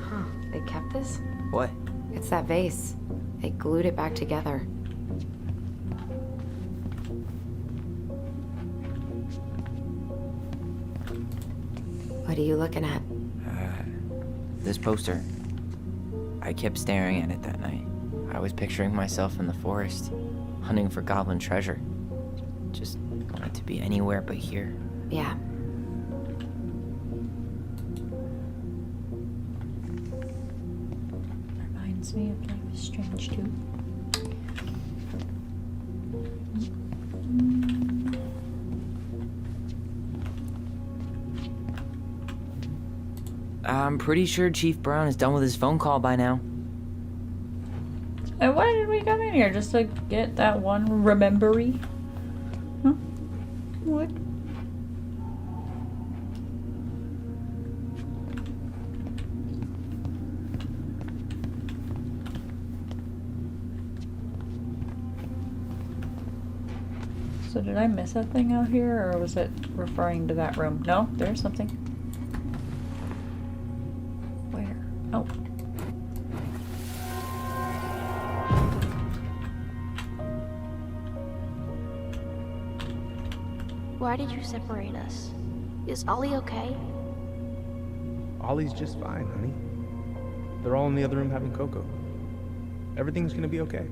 Huh, they kept this? What? It's that vase. They glued it back together. What are you looking at? This poster. I kept staring at it that night. I was picturing myself in the forest, hunting for goblin treasure. Just wanted to be anywhere but here. Yeah. Reminds me of Life is Strange too. I'm pretty sure Chief Brown is done with his phone call by now. And why did we come in here? Just to get that one remembery? Huh? What? So did I miss a thing out here, or was it referring to that room? No, there's something. Where? Oh. Why did you separate us? Is Ollie okay? Ollie's just fine, honey. They're all in the other room having cocoa. Everything's gonna be okay.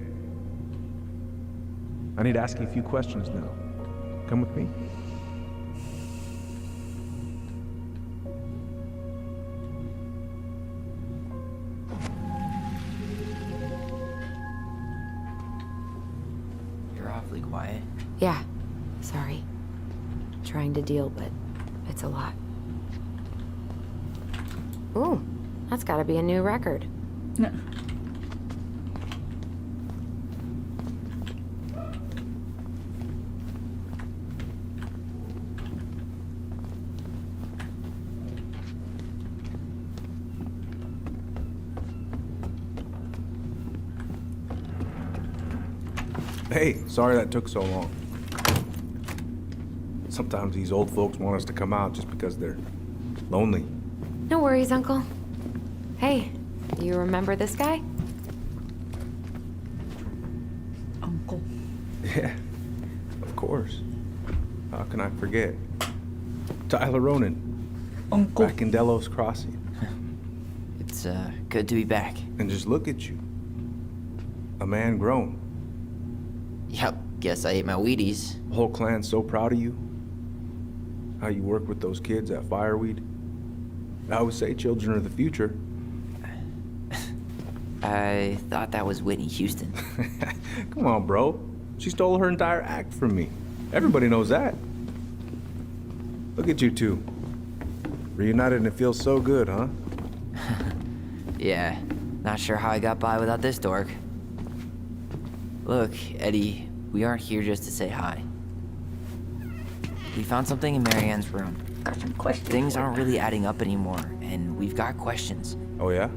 I need to ask you a few questions now. Come with me. Yeah, sorry. Trying to deal, but it's a lot. Ooh, that's gotta be a new record. Hey, sorry that took so long. Sometimes these old folks want us to come out just because they're lonely. No worries, Uncle. Hey, do you remember this guy? Uncle. Yeah, of course. How can I forget? Tyler Ronan. Uncle. Back in Delos Crossing. It's good to be back. And just look at you. A man grown. Yep, guess I ate my Wheaties. The whole clan's so proud of you. How you work with those kids at Fireweed. I always say children are the future. I thought that was Whitney Houston. Come on, bro. She stole her entire act from me. Everybody knows that. Look at you two. Reunited and it feels so good, huh? Yeah, not sure how I got by without this dork. Look, Eddie, we aren't here just to say hi. We found something in Marianne's room. Got some questions. Things aren't really adding up anymore, and we've got questions. Oh, yeah?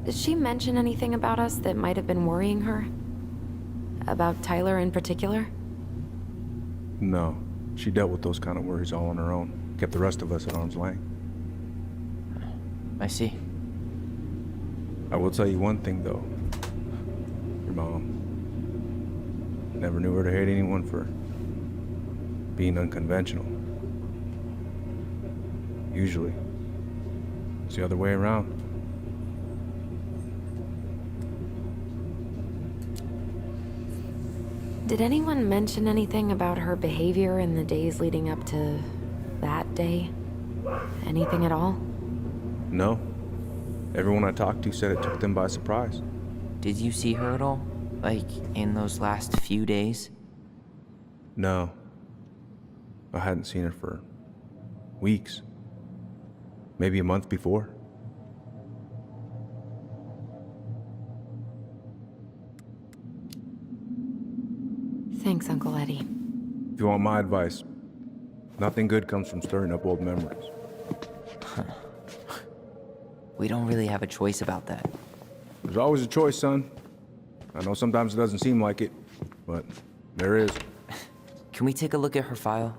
Did she mention anything about us that might have been worrying her? About Tyler in particular? No. She dealt with those kind of worries all on her own. Kept the rest of us at arm's length. I see. I will tell you one thing, though. Your mom. Never knew her to hate anyone for being unconventional. Usually, it's the other way around. Did anyone mention anything about her behavior in the days leading up to that day? Anything at all? No. Everyone I talked to said it took them by surprise. Did you see her at all? Like, in those last few days? No. I hadn't seen her for weeks. Maybe a month before. Thanks, Uncle Eddie. If you want my advice, nothing good comes from stirring up old memories. We don't really have a choice about that. There's always a choice, son. I know sometimes it doesn't seem like it, but there is. Can we take a look at her file?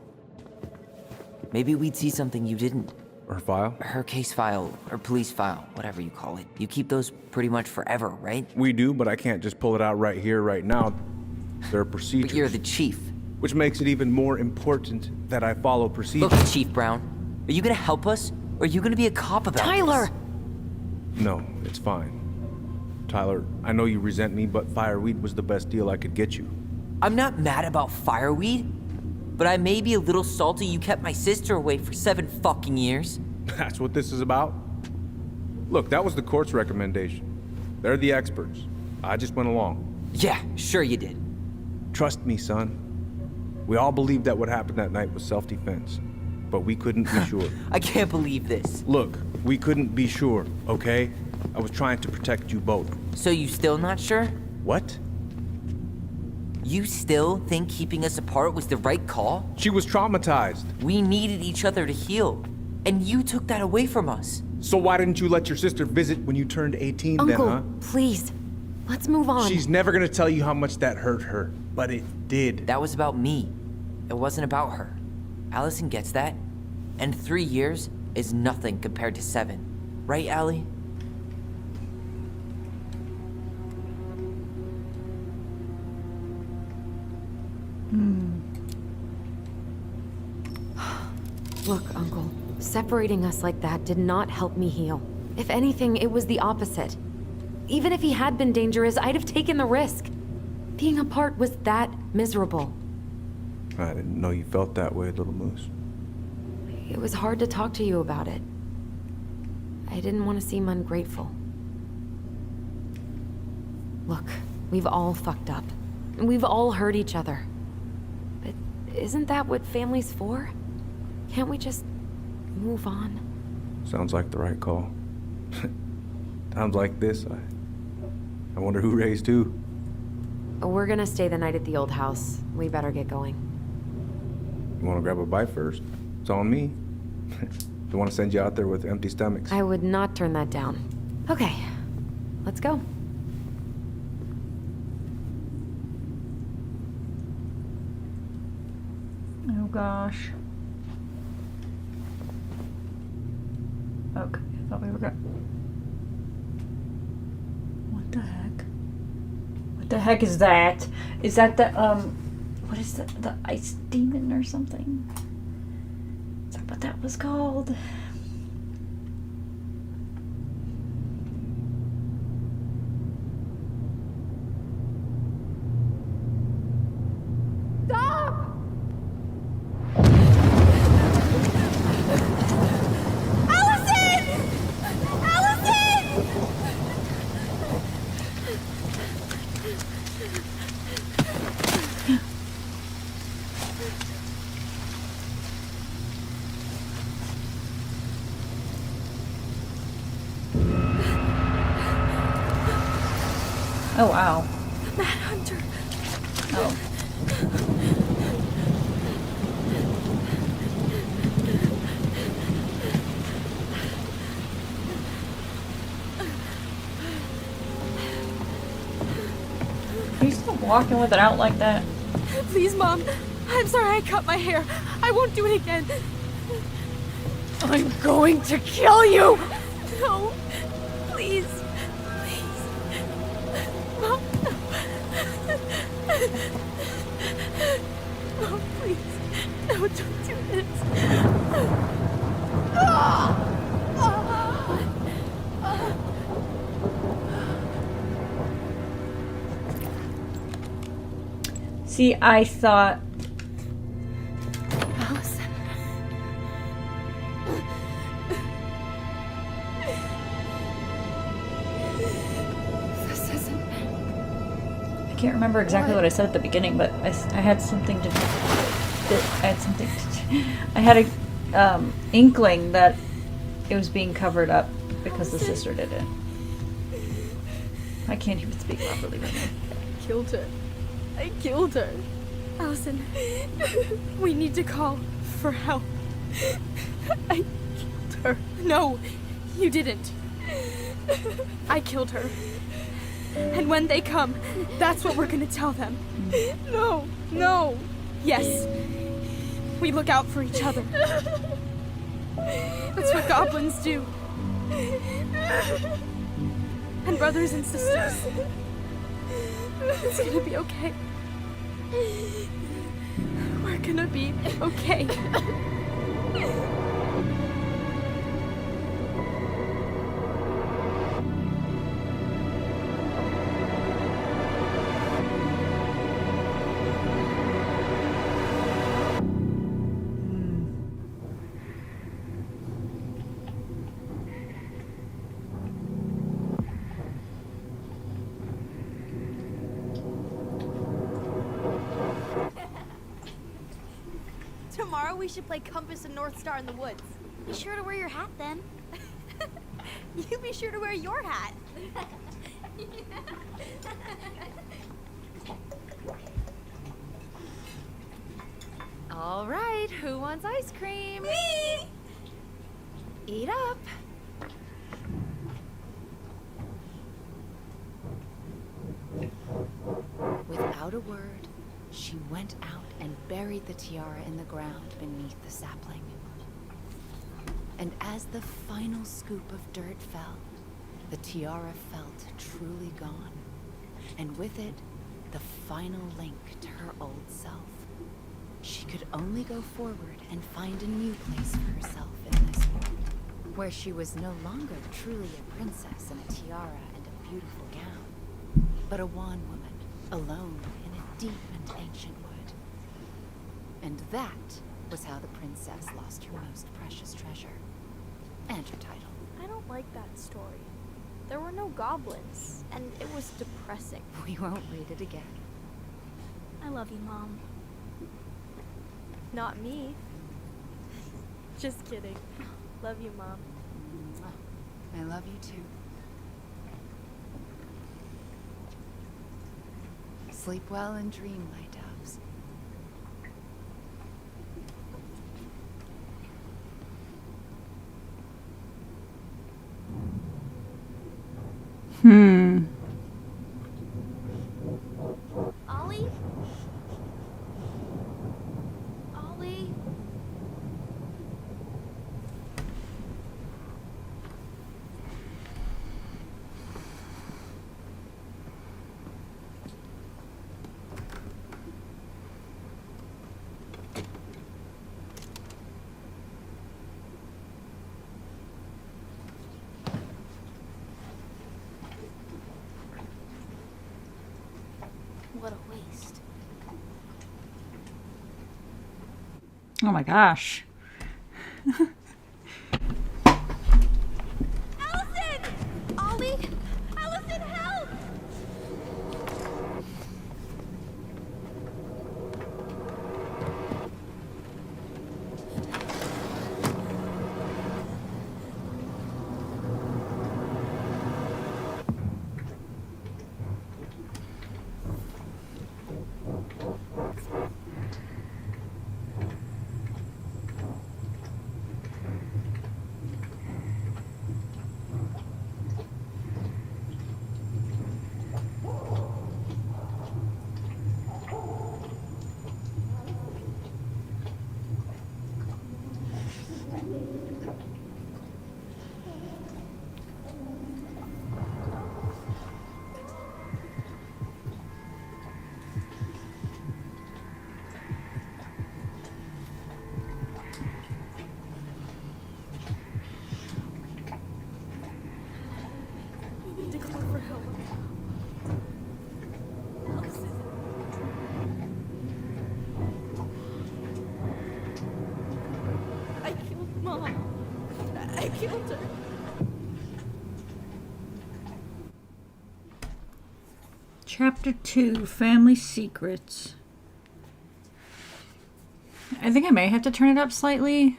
Maybe we'd see something you didn't. Her file? Her case file, or police file, whatever you call it. You keep those pretty much forever, right? We do, but I can't just pull it out right here, right now. There are procedures. But you're the chief. Which makes it even more important that I follow procedures. Look, Chief Brown, are you gonna help us, or are you gonna be a cop about Tyler! this? No, it's fine. Tyler, I know you resent me, but Fireweed was the best deal I could get you. I'm not mad about Fireweed, but I may be a little salty you kept my sister away for 7 fucking years. That's what this is about? Look, that was the court's recommendation. They're the experts. I just went along. Yeah, sure you did. Trust me, son. We all believed that what happened that night was self-defense, but we couldn't be sure. I can't believe this. Look, we couldn't be sure, okay? I was trying to protect you both. So you still not sure? What? You still think keeping us apart was the right call? She was traumatized. We needed each other to heal, and you took that away from us. So why didn't you let your sister visit when you turned 18 Uncle, then, huh? Please. Let's move on. She's never gonna tell you how much that hurt her, but it did. That was about me. It wasn't about her. Allison gets that, and 3 years is nothing compared to 7. Right, Allie? Look, Uncle, separating us like that did not help me heal. If anything, it was the opposite. Even if he had been dangerous, I'd have taken the risk. Being apart was that miserable. I didn't know you felt that way, Little Moose. It was hard to talk to you about it. I didn't want to seem ungrateful. Look, we've all fucked up. And we've all hurt each other. But isn't that what family's for? Can't we just move on? Sounds like the right call. Times like this, I wonder who raised who. We're gonna stay the night at the old house. We better get going. You want to grab a bite first? It's on me. Don't want to send you out there with empty stomachs. I would not turn that down. Okay, let's go. Oh gosh. Okay, I thought we were going. What the heck? What the heck is that? Is that the what is that? The ice demon or something? Is that what that was called? Oh, wow. Mad Hunter. Oh. Are you still walking with it out like that? Please, Mom. I'm sorry I cut my hair. I won't do it again. I'm going to kill you! No. Please. Mom, no. Mom, please. No, don't do this. See, I thought... Allison. This isn't... I can't remember exactly what I said at the beginning, but I had something to... I had a inkling that it was being covered up because the sister did it. I can't even speak properly right now. Killed her. I killed her. Allison, we need to call for help. I killed her. No, you didn't. I killed her. And when they come, that's what we're gonna tell them. No, no. Yes. We look out for each other. That's what goblins do. And brothers and sisters. It's gonna be okay. We're gonna be okay. Tomorrow we should play Compass and North Star in the woods. Be sure to wear your hat then. You be sure to wear your hat. All right, who wants ice cream? Me! Eat up. Without a word, she went out and buried the tiara in the ground beneath the sapling. And as the final scoop of dirt fell, the tiara felt truly gone, and with it, the final link to her old self. She could only go forward and find a new place for herself in this world, where she was no longer truly a princess in a tiara and a beautiful gown, but a wan woman, alone in a deep and ancient wood. And that was how the princess lost her most precious treasure, and her title. I don't like that story. There were no goblins, and it was depressing. We won't read it again. I love you, Mom. Not me. Just kidding. Love you, Mom. I love you too. Sleep well and dream, my doves. Ollie? Ollie? What a waste. Oh my gosh. Allison! Ollie? Allison, help! To call for help. Allison. I killed Mom. I killed her. Chapter 2, Family Secrets. I think I may have to turn it up slightly.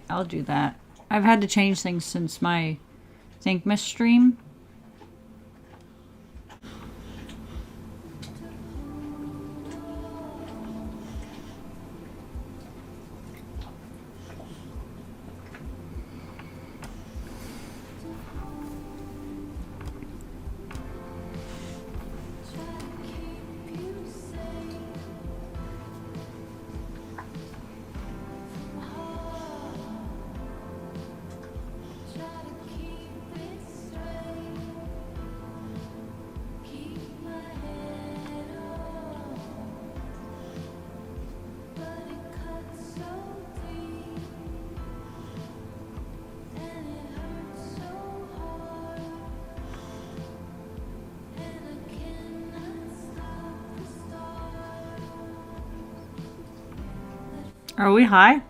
I'll do that. I've had to change things since my Thinkmas stream. Are we high?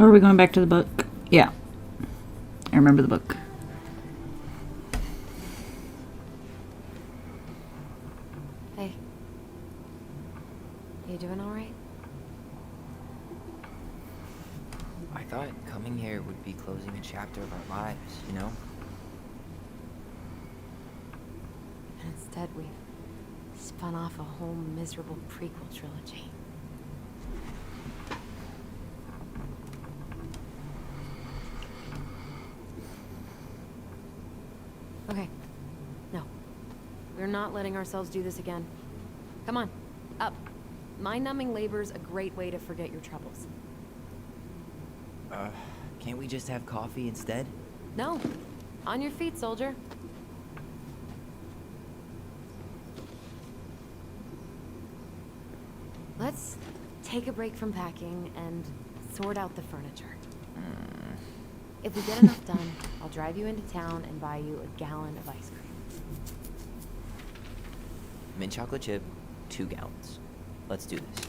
Or are we going back to the book? Yeah. I remember the book. Hey. You doing alright? I thought coming here would be closing a chapter of our lives, you know? And instead we've spun off a whole miserable prequel trilogy. Okay. No. We're not letting ourselves do this again. Come on. Up. Mind-numbing labor's a great way to forget your troubles. Can't we just have coffee instead? No. On your feet, soldier. Let's take a break from packing and sort out the furniture. If we get enough done, I'll drive you into town and buy you a gallon of ice cream. Mint chocolate chip, 2 gallons. Let's do this.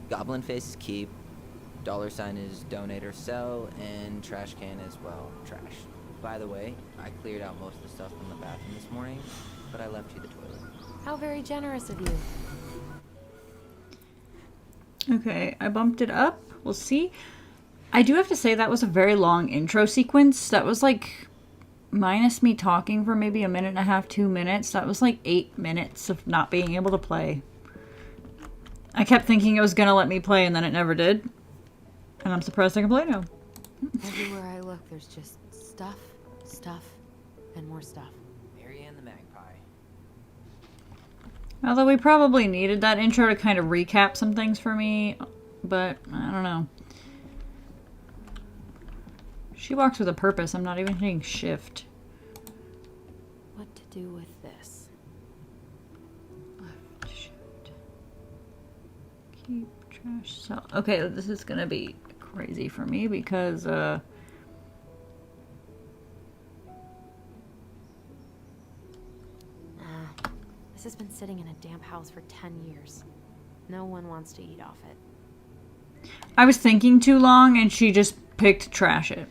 Goblin face is keep, $sign is donate or sell, and trash can is, well, trash. By the way, I cleared out most of the stuff from the bathroom this morning, but I left you the toilet. How very generous of you. Okay, I bumped it up. We'll see. I do have to say that was a very long intro sequence. That was like, minus me talking for maybe 1.5 minutes, 2 minutes, that was like 8 minutes of not being able to play. I kept thinking it was gonna let me play and then it never did. And I'm surprised I can play now. Everywhere I look, there's just stuff, stuff, and more stuff. Marianne the Magpie. Although we probably needed that intro to kind of recap some things for me, but I don't know. She walks with a purpose. I'm not even hitting shift. What to do with this? Left shift. Keep trash cell. Okay, this is gonna be crazy for me because This has been sitting in a damp house for 10 years. No one wants to eat off it. I was thinking too long and she just picked trash it.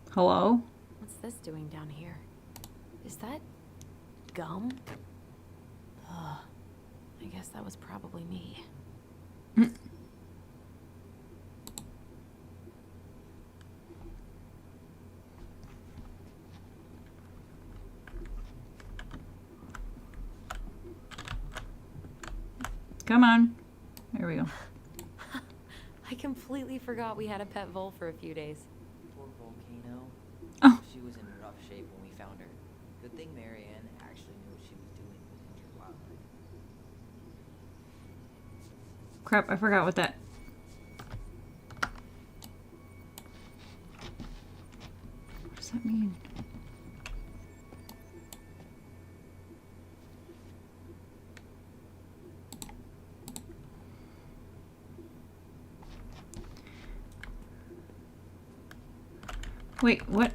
Hello? What's this doing down here? Is that gum? Ugh. I guess that was probably me. Come on. There we go. I completely forgot we had a pet vole for a few days. Poor Volcano. Oh. She was in rough shape when we found her. Good thing Marianne actually knew what she was doing with injured wildlife. Crap, I forgot what that... What does that mean? Wait, what?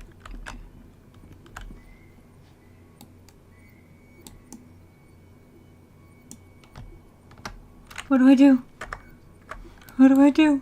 What do I do? What do I do?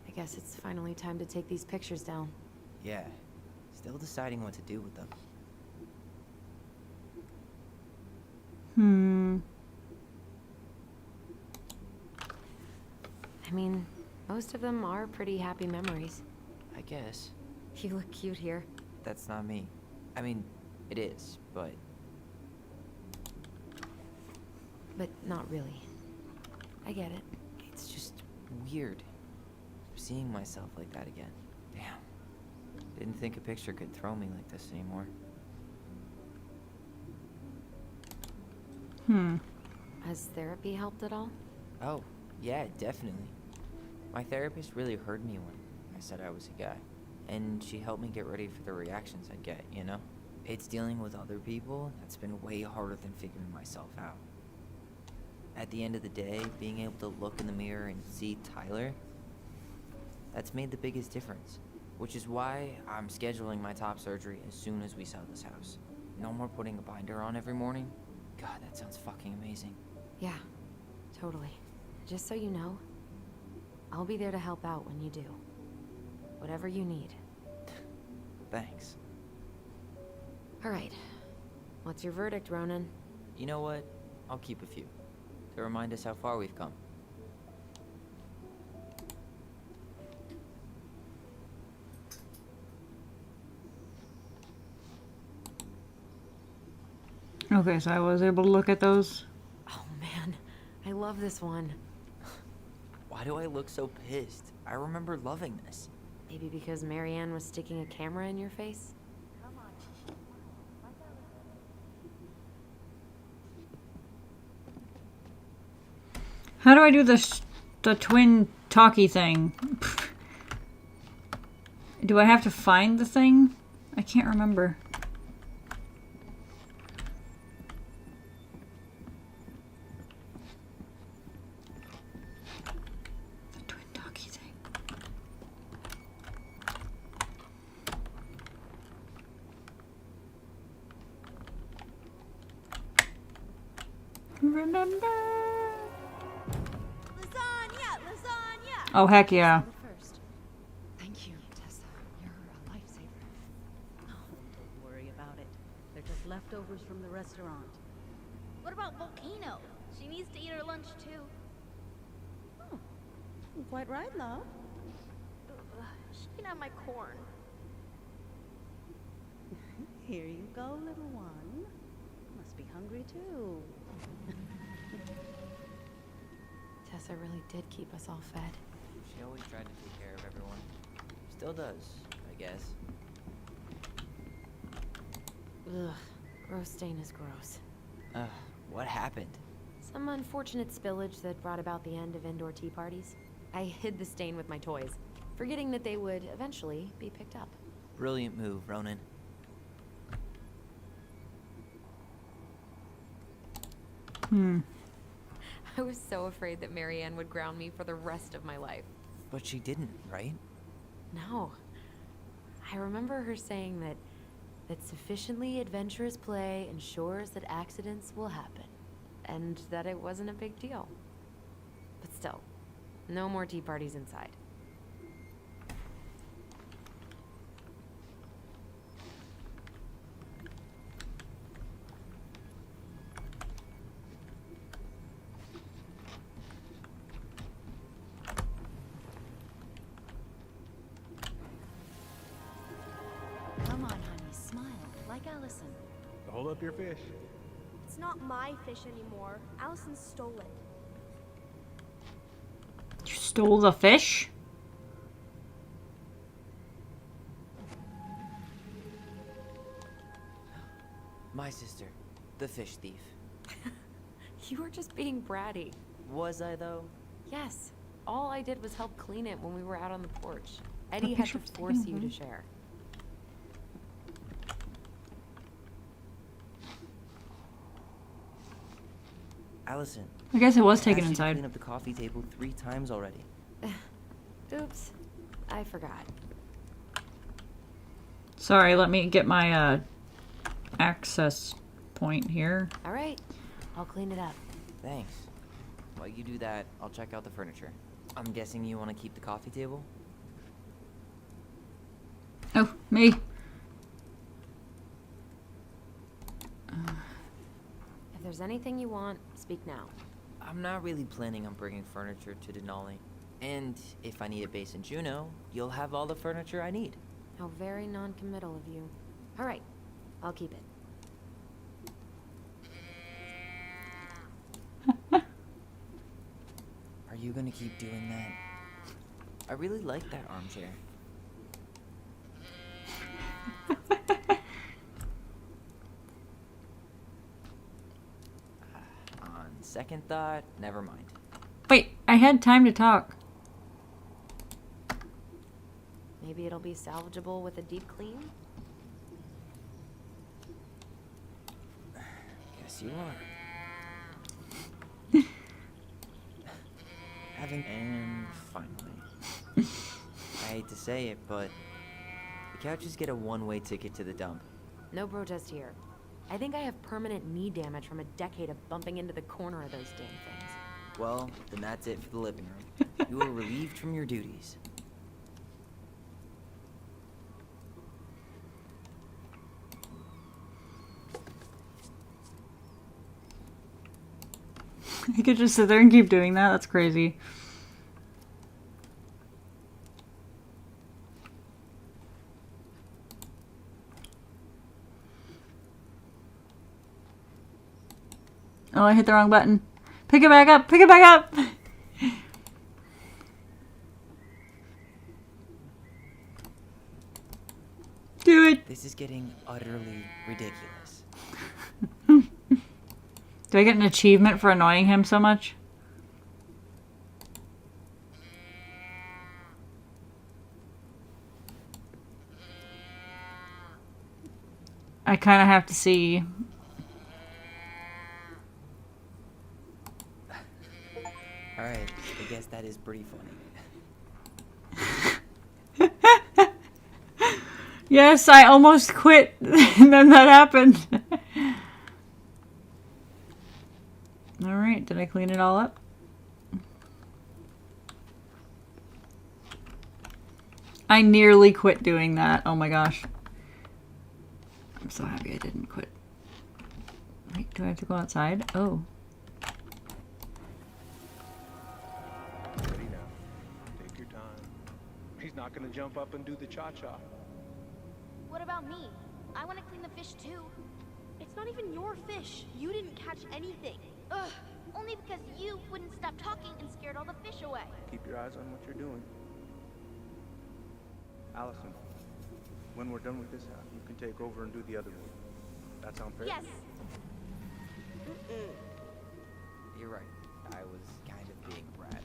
I guess it's finally time to take these pictures down. Yeah. Still deciding what to do with them. I mean, most of them are pretty happy memories. I guess. You look cute here. That's not me. I mean, it is, but... But not really. I get it. It's just weird. Seeing myself like that again. Damn. Didn't think a picture could throw me like this anymore. Has therapy helped at all? Oh, yeah, definitely. My therapist really heard me when I said I was a guy. And she helped me get ready for the reactions I'd get, you know? It's dealing with other people that's been way harder than figuring myself out. At the end of the day, being able to look in the mirror and see Tyler, that's made the biggest difference. Which is why I'm scheduling my top surgery as soon as we sell this house. No more putting a binder on every morning. God, that sounds fucking amazing. Yeah, totally. Just so you know, I'll be there to help out when you do. Whatever you need. Thanks. Alright. What's your verdict, Ronan? You know what? I'll keep a few. To remind us how far we've come. Okay, so I was able to look at those. Oh man, I love this one. Why do I look so pissed? I remember loving this. Maybe because Marianne was sticking a camera in your face? How do I do the twin talkie thing? Do I have to find the thing? I can't remember. The twin talkie thing. Remember? Oh, heck yeah. Thank you, Tessa. You're a lifesaver. Oh, don't worry about it. They're just leftovers from the restaurant. What about Volcano? She needs to eat her lunch too. Oh, quite right, love. She can have my corn. Here you go, little one. Must be hungry too. Tessa really did keep us all fed. She always tried to take care of everyone. Still does, I guess. Ugh, gross stain is gross. What happened? Some unfortunate spillage that brought about the end of indoor tea parties. I hid the stain with my toys, forgetting that they would eventually be picked up. Brilliant move, Ronan. I was so afraid that Marianne would ground me for the rest of my life. But she didn't, right? No. I remember her saying that sufficiently adventurous play ensures that accidents will happen, and that it wasn't a big deal. But still, no more tea parties inside. Come on, honey, smile, like Allison. Hold up your fish. It's not my fish anymore. Allison stole it. You stole the fish? My sister, the fish thief. You were just being bratty. Was I, though? Yes. All I did was help clean it when we were out on the porch. Eddie had to force you to share. Allison. I guess it was I taken asked you to inside. clean up the coffee table 3 times already. Oops. I forgot. Sorry, let me get my access point here. All right. I'll clean it up. Thanks. While you do that, I'll check out the furniture. I'm guessing you want to keep the coffee table? Oh, me. If there's anything you want, speak now. I'm not really planning on bringing furniture to Denali. And if I need a base in Juneau, you'll have all the furniture I need. How very non-committal of you. All right. I'll keep it. Are you gonna keep doing that? I really like that armchair. On second thought, never mind. Wait, I had time to talk. Maybe it'll be salvageable with a deep clean? Guess you are. And finally. I hate to say it, but the couches get a one-way ticket to the dump. No protest here. I think I have permanent knee damage from a decade of bumping into the corner of those damn things. Well, then that's it for the living room. You are relieved from your duties. I could just sit there and keep doing that. That's crazy. Oh, I hit the wrong button. Pick it back up! Pick it back up! Do it! This is getting utterly ridiculous. Do I get an achievement for annoying him so much? I kind of have to see. Alright, I guess that is pretty funny. Yes, I almost quit, and then that happened. Alright, did I clean it all up? I nearly quit doing that. Oh my gosh. I'm so happy I didn't quit. Wait, do I have to go outside? Oh. Ready now. Take your time. He's not gonna jump up and do the cha-cha. What about me? I want to clean the fish too. It's not even your fish. You didn't catch anything. Ugh. Only because you wouldn't stop talking and scared all the fish away. Keep your eyes on what you're doing. Allison, when we're done with this half, you can take over and do the other one. That sound fair? Yes. You're right. I was kind of being a brat.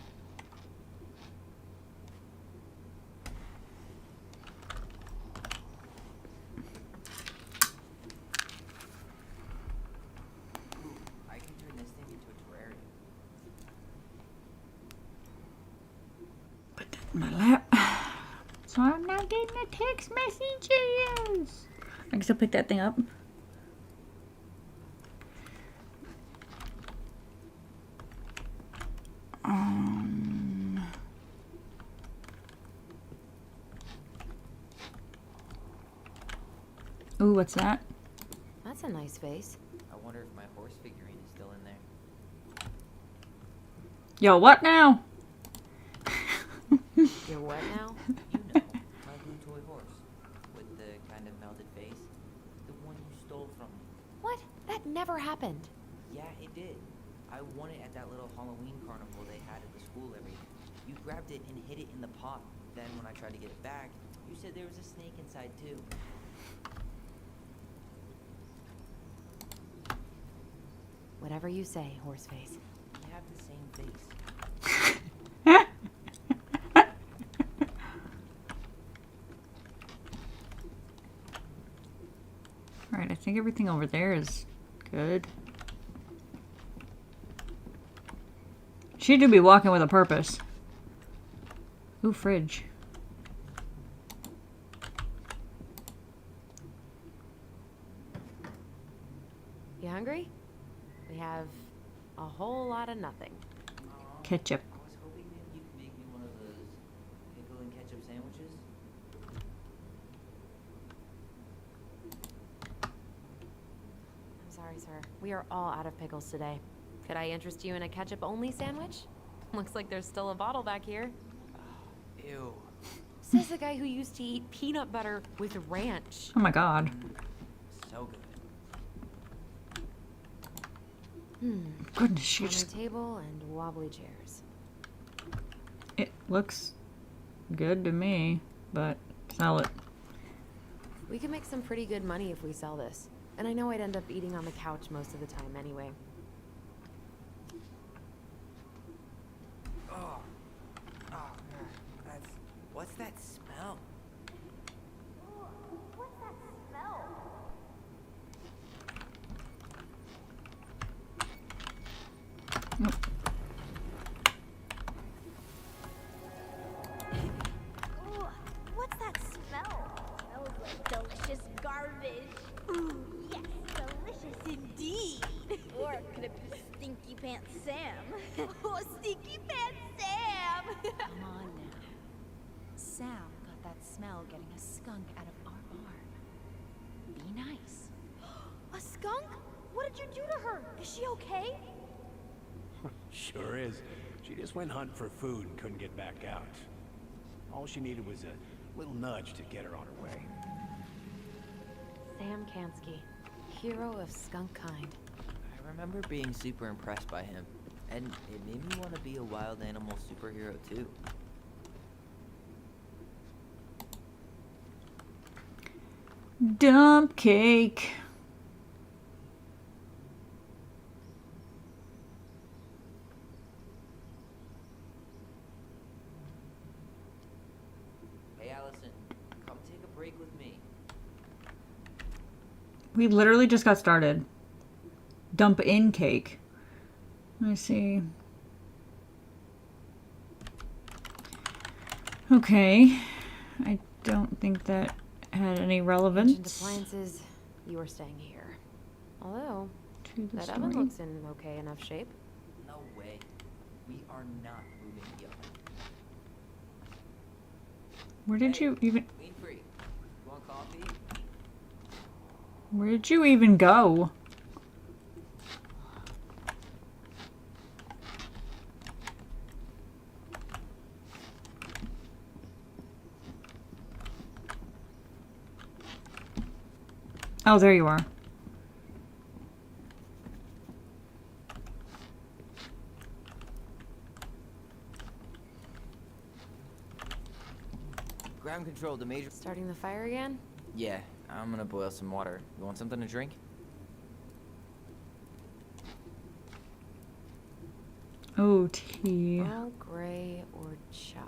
I can turn this thing into a terrarium. Put that in my lap. So I'm not getting the text messages. I can still pick that thing up. Ooh, what's that? That's a nice face. I wonder if my horse figurine is still in there. Yo, what now? You're what now? You know, my blue toy horse. With the kind of melted face. The one you stole from me. What? That never happened. Yeah, it did. I won it at that little Halloween carnival they had at the school every year. You grabbed it and hid it in the pot. Then when I tried to get it back, you said there was a snake inside too. Whatever you say, Horseface. We have the same face. Alright, I think everything over there is good. She do be walking with a purpose. Ooh, fridge. You hungry? We have a whole lot of nothing. Ketchup. I was hoping maybe you could make me one of those pickle and ketchup sandwiches. I'm sorry, sir. We are all out of pickles today. Could I interest you in a ketchup-only sandwich? Looks like there's still a bottle back here. Ew. Says the guy who used to eat peanut butter with ranch. Oh my god. So good. Goodness, she Common just... table and wobbly chairs. It looks good to me, but sell it. We could make some pretty good money if we sell this. And I know I'd end up eating on the couch most of the time anyway. down. What's that smell? Ooh, what's that smell? Smells like delicious garbage. Ooh, yes, delicious indeed. Or could it be Stinky Pants Sam? Oh, Stinky Pants Sam! Come on now. Sam got that smell getting a skunk out of our barn. Be nice. A skunk? What did you do to her? Is she okay? Sure is. She just went hunting for food and couldn't get back out. All she needed was a little nudge to get her on her way. Sam Kansky, hero of skunk kind. I remember being super impressed by him, and it made me want to be a wild animal superhero too. Dump cake. Hey Allison, come take a break with me. We literally just got started. Dump in cake. Let me see. Okay. I don't think that had any relevance. Ancient appliances, you are staying here. Although, To the that oven story. looks in okay enough shape. No way. We are not moving the oven. Where did you even... Clean free. You want coffee? Where did you even go? Oh, there you are. Ground control to major. Starting the fire again? Yeah, I'm gonna boil some water. You want something to drink? Oh, tea. Earl Grey or chai?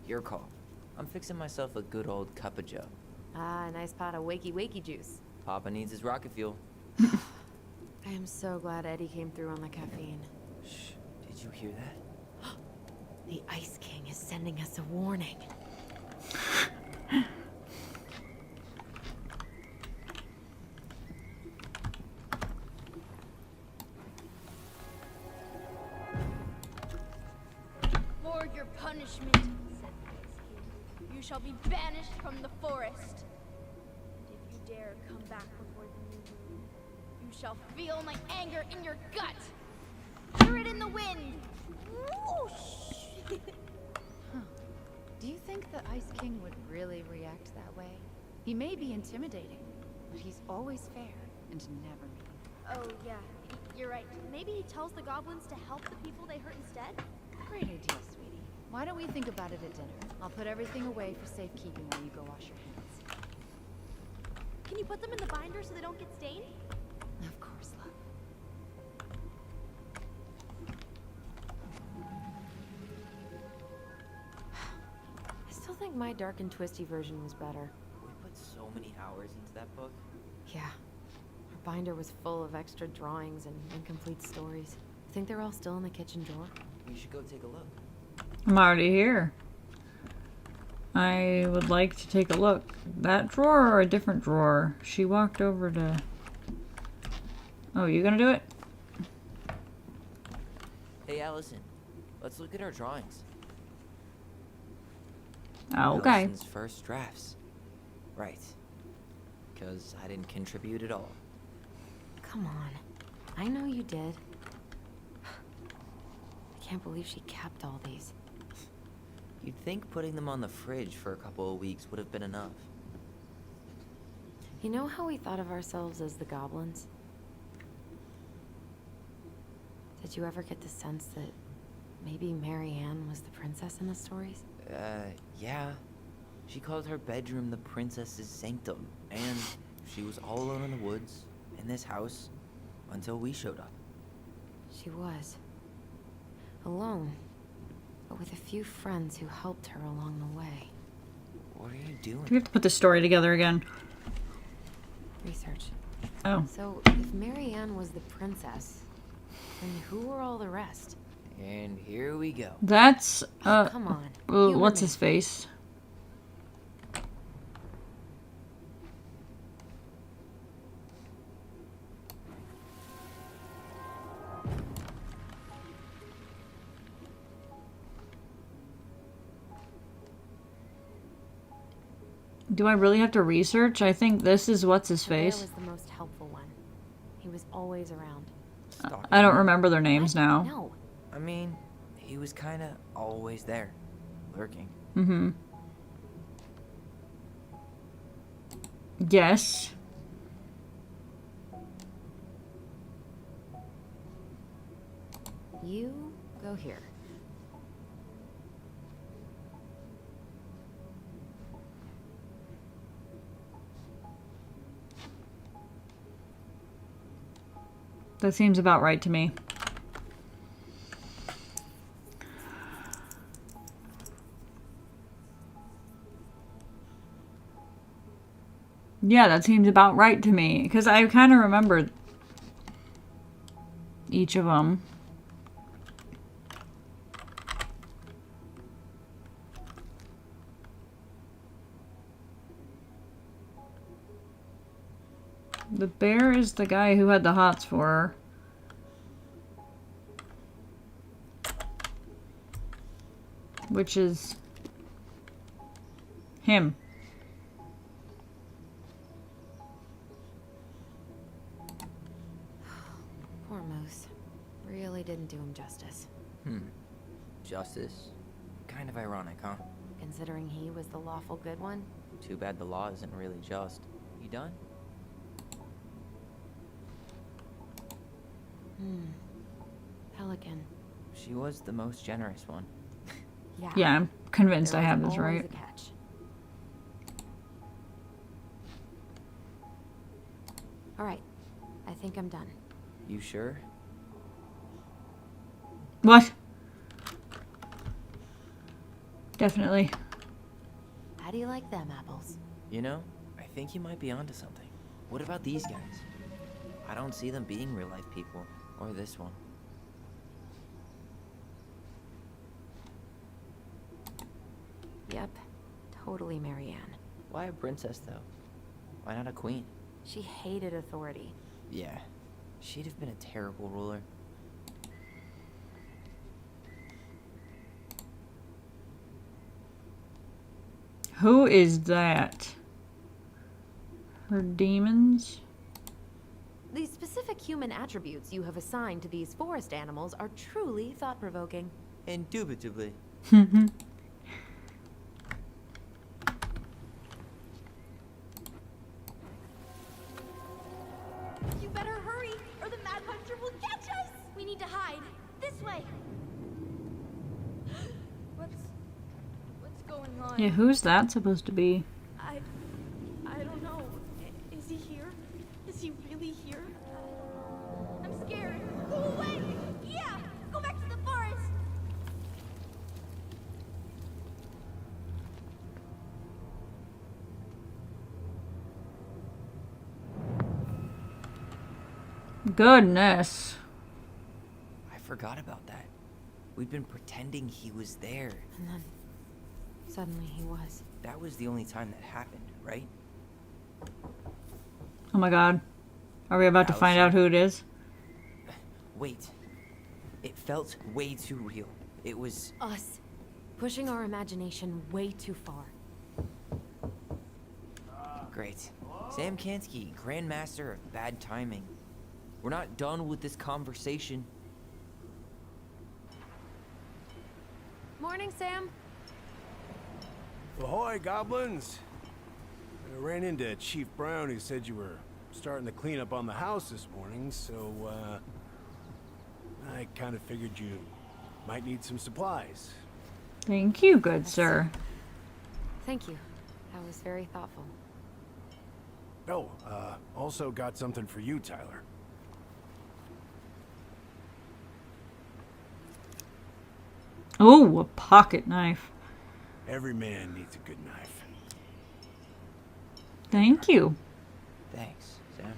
Your call. I'm fixing myself a good old cup of joe. Ah, a nice pot of wakey wakey juice. Papa needs his rocket fuel. I am so glad Eddie came through on the caffeine. Shh, did you hear that? The Ice King is sending us a warning. For your punishment, said the Ice King, you shall be banished from the forest. And if you dare come back before the new moon, you shall feel my anger in your gut. Hear it in the wind. Whoosh! Do you think the Ice King would really react that way? He may be intimidating, but he's always fair and never mean. Oh, yeah, you're right. Maybe he tells the goblins to help the people they hurt instead? Great idea, sweetie. Why don't we think about it at dinner? I'll put everything away for safekeeping while you go wash your hands. Can you put them in the binder so they don't get stained? Of course, love. I still think my dark and twisty version was better. We put so many hours into that book. Yeah. Our binder was full of extra drawings and incomplete stories. I think they're all still in the kitchen drawer. We should go take a look. I'm already here. I would like to take a look. That drawer or a different drawer? She walked over to... Oh, you gonna do it? Hey Allison, let's look at our drawings. Oh, okay. Allison's first drafts. Right. Because I didn't contribute at all. Come on. I know you did. I can't believe she kept all these. You'd think putting them on the fridge for a couple of weeks would have been enough. You know how we thought of ourselves as the goblins? Did you ever get the sense that maybe Marianne was the princess in the stories? Yeah. She called her bedroom the princess's sanctum, and she was all alone in the woods, in this house, until we showed up. She was. Alone, but with a few friends who helped her along the way. doing? Do we have to put the story together again? Research. Oh. So, if Marianne was the princess, then who were all the rest? And here we go. That's, Come on. what's his face? Do I really have to research? I think this is what's his Bear face. was the most helpful one. He was always around. I don't remember their names now. No. I mean, he was kind of always there, lurking. Mm-hmm. Yes. You go here. That seems about right to me. Yeah, that seems about right to me. Because I kind of remember each of them. The bear is the guy who had the hots for her. Which is him. Poor Moose. Really didn't do him justice. Justice? Kind of ironic, huh? Considering he was the lawful good one. Too bad the law isn't really just. You done? Pelican. She was the most generous one. Yeah, I'm convinced There I have was this always right. a catch. All right. I think I'm done. You sure? What? Definitely. How do you like them apples? You know, I think you might be onto something. What about these guys? I don't see them being real-life people. Or this one. Yep. Totally Marianne. Why a princess, though? Why not a queen? She hated authority. Yeah. She'd have been a terrible ruler. Who is that? Her demons? The specific human attributes you have assigned to these forest animals are truly thought-provoking. Indubitably. You better hurry, or the Mad Hunter will catch us! We need to hide. This way. What's going on? Yeah, who's that supposed to be? I don't know. Is he here? Is he really here? I'm scared. Go away! Yeah! Go back to the forest! Goodness. I forgot about that. We'd been pretending he was there. And then, suddenly he was. That was the only time that happened, right? Oh my god. Are we about to find out who it is? Wait. It felt way too real. It was... Us. Pushing our imagination way too far. Great. Sam Kansky, Grandmaster of Bad Timing. We're not done with this conversation. Morning, Sam. Ahoy, goblins! I ran into Chief Brown, who said you were starting to clean up on the house this morning, so, I kind of figured you might need some supplies. Thank you, good sir. Thank you. That was very thoughtful. Oh, also got something for you, Tyler. Oh, a pocket knife. Every man needs a good knife. Thank you. Thanks, Sam.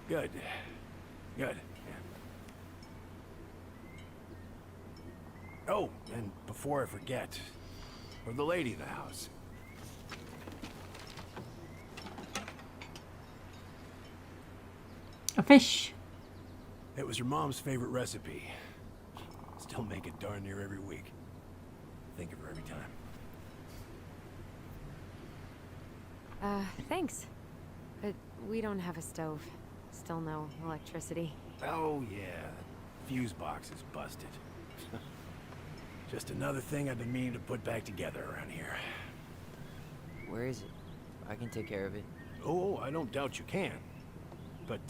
Good. Good. Yeah. Oh, and before I forget, we're the lady of the house. A fish. It was your mom's favorite recipe. Still make it darn near every week. Think of her every time. Thanks. But we don't have a stove. Still no electricity. Oh, yeah. Fuse box is busted. Just another thing I've been meaning to put back together around here. Where is it? I can take care of it. Oh, I don't doubt you can. But,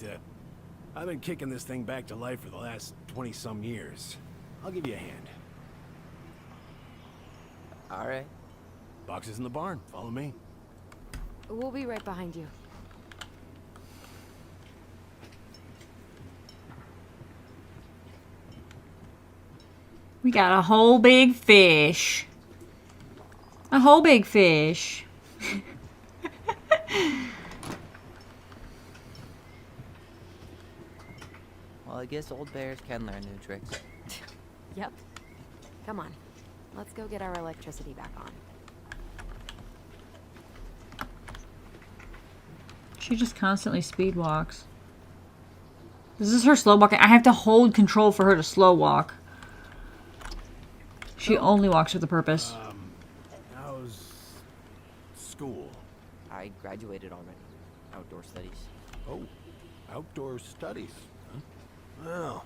I've been kicking this thing back to life for the last 20-some years. I'll give you a hand. All right. Box is in the barn. Follow me. We'll be right behind you. We got a whole big fish. A whole big fish. Well, I guess old bears can learn new tricks. Yep. Come on. Let's go get our electricity back on. She just constantly speed walks. This is her slow walking. I have to hold control for her to slow walk. She only walks with a purpose. How's school? I graduated already. Outdoor studies. Oh, outdoor studies. Huh? Well,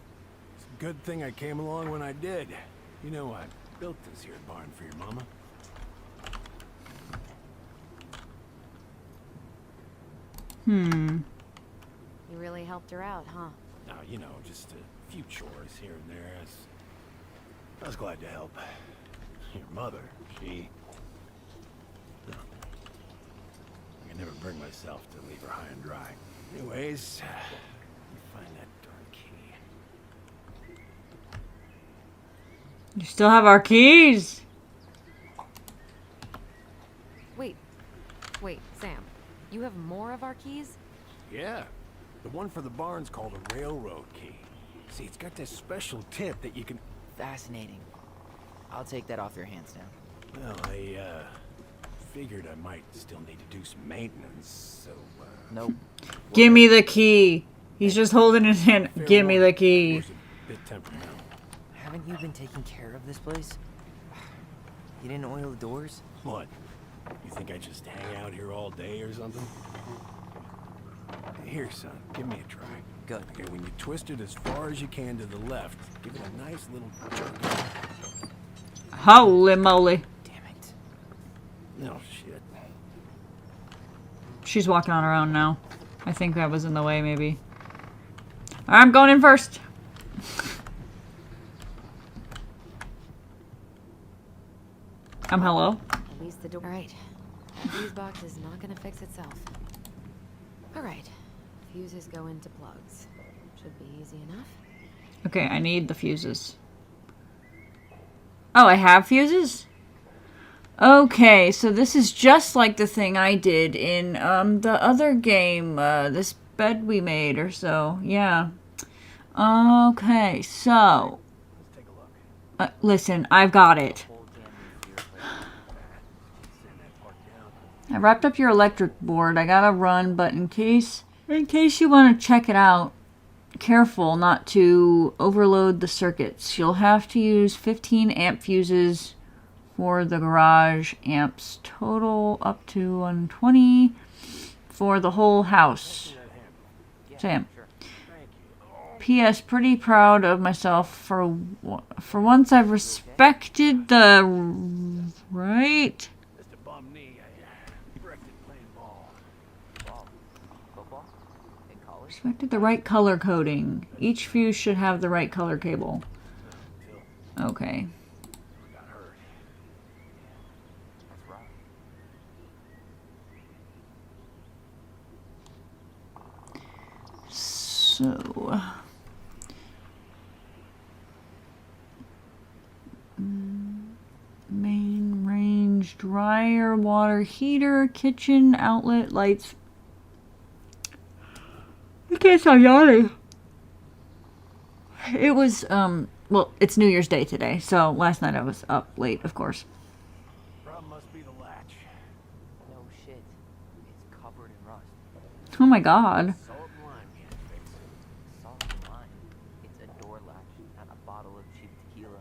it's a good thing I came along when I did. You know, I built this here barn for your mama. Hmm. You really helped her out, huh? Now, you know, just a few chores here and there. I was glad to help. Your mother, she... No. I can never bring myself to leave her high and dry. Anyways, let me find that darn key. You still have our keys. Wait, Sam. You have more of our keys? Yeah. The one for the barn's called a railroad key. See, it's got this special tip that you can... Fascinating. I'll take that off your hands now. Well, I, figured I might still need to do some maintenance, so, Nope. Give me the key. He's just holding his hand. Give me the key. Bit temperamental. Haven't you been taking care of this place? You didn't oil the doors? What? You think I just hang out here all day or something? Here, son, give me a try. Good. Okay, when you twist it as far as you can to the left, give it a nice little jerk. Holy moly. Damn it. No shit. She's walking on her own now. I think that was in the way, maybe. I'm going in first. Hello. At least the door. Alright. Fuse box is not gonna fix itself. Alright. Fuses go into plugs. Should be easy enough. Okay, I need the fuses. Oh, I have fuses? Okay, so this is just like the thing I did in the other game, this bed we made or so. Yeah. Okay, so... listen, I've got it. I wrapped up your electric board. I gotta run, but in case you want to check it out, careful not to overload the circuits. You'll have to use 15 amp fuses for the garage, amps total up to 120 for the whole house. Sam. P.S. Pretty proud of myself for once I've respected the right. Respected the right color coding. Each fuse should have the right color cable. Okay. So... main range dryer. fire, water, heater, kitchen, outlet, lights. I can't stop yawning. It was, well, it's New Year's Day today, so last night I was up late, of course. Problem must be the latch. No shit. It's covered in rust. Oh my god. Salt and lime can't fix it. Salt and lime. It's a door latch, not a bottle of cheap tequila.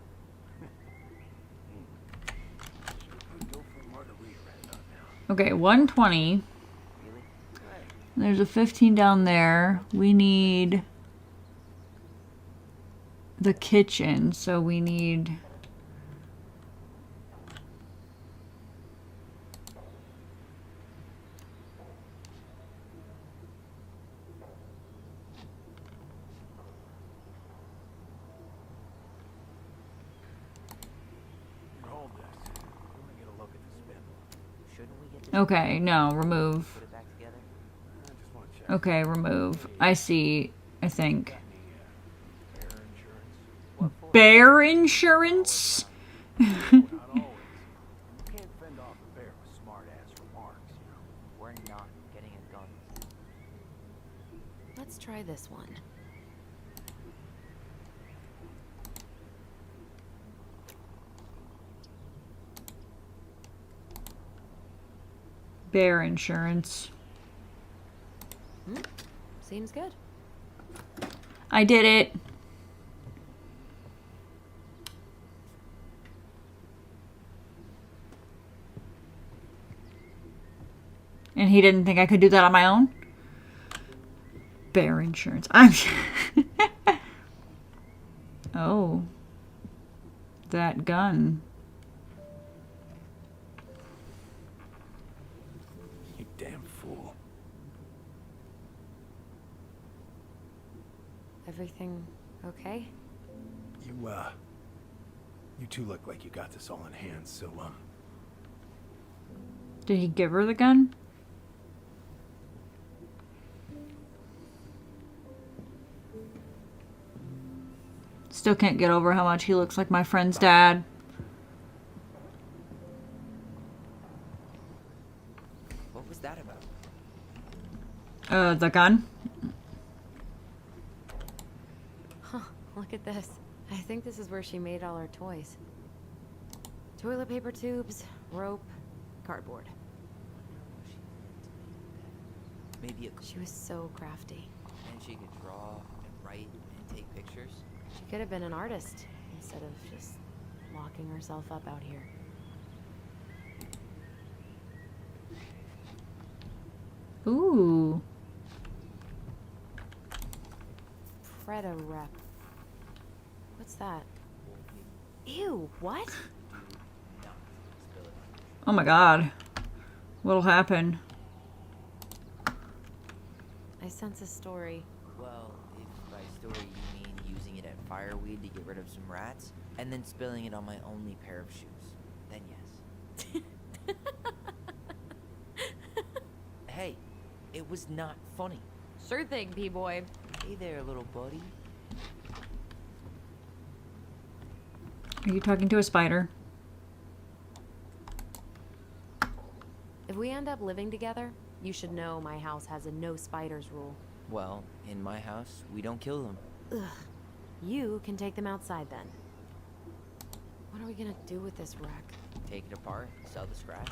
Could go for a margarita right about now. Okay, 120. There's a 15 down there. We need the kitchen, so we need... Hold this. Let me get a look at the spindle. Shouldn't we get Okay, no, remove. put it back together? I just want to check. Okay, remove. I see, I think. Bear insurance? Bear insurance? Not always. You can't fend off a bear with smart-ass remarks, you know. We're not getting a gun. Let's try this one. Bear insurance. Seems good. I did it. And he didn't think I could do that on my own? Bear insurance. I'm Oh. That gun. You damn fool. Everything okay? You two look like you got this all in hand, so, Did he give her the gun? Still can't get over how much he looks like my friend's dad. What was that about? The gun? Huh, look at this. I think this is where she made all her toys. Toilet paper tubes, rope, cardboard. Maybe She was so crafty. and she could draw and write and take pictures. She could have been an artist instead of just locking herself up out here. Ooh. Predo-rep. What's that? Ew, what? Oh my god. What'll happen? I sense a story. Well, if by story you mean using it at fireweed to get rid of some rats, and then spilling it on my only pair of shoes, then yes. Hey, it was not funny. Sure thing, P-boy. Hey there, little buddy. Are you talking to a spider? If we end up living together, you should know my house has a no spiders rule. Well, in my house, we don't kill them. Ugh. You can take them outside then. What are we gonna do with this wreck? Take it apart, sell the scrap.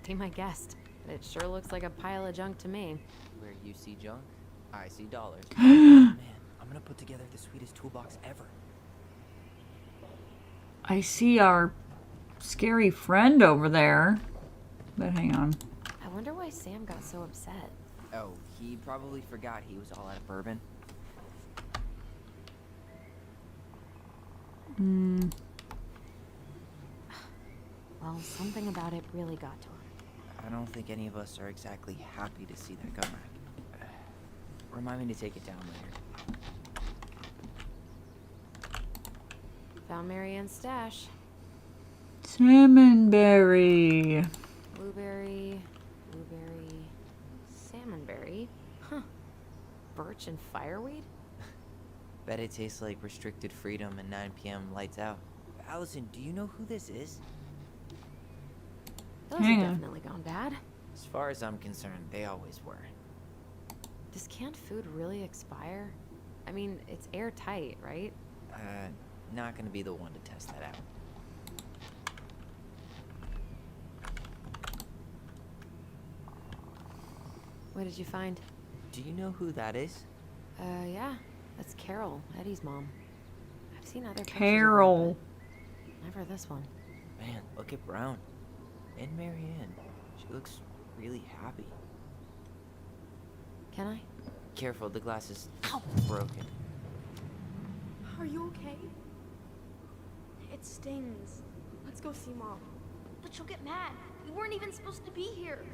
Be my guest. It sure looks like a pile of junk to me. Where you see junk, I see dollars. Man, I'm gonna put together the sweetest toolbox ever. I see our scary friend over there. But hang on. I wonder why Sam got so upset. Oh, he probably forgot he was all out of bourbon. Well, something about it really got to her. I don't think any of us are exactly happy to see that gun rack. Remind me to take it down later. Found Marianne's stash. Salmonberry. Blueberry, salmonberry. Huh. Birch and fireweed? Bet it tastes like restricted freedom and 9 p.m. lights out. Allison, do you know who this is? Those Hang have on. definitely gone bad. As far as I'm concerned, they always were. Does canned food really expire? I mean, it's airtight, right? Not gonna be the one to test that out. What did you find? Do you know who that is? Yeah. That's Carol, Eddie's mom. I've seen other pictures of her, Carol. but never this one. Man, look at Brown. And Marianne. She looks really happy. Can I? Careful, the glass is broken. Are you okay? It stings. Let's go see Mom. But she'll get mad. We weren't even supposed to be here.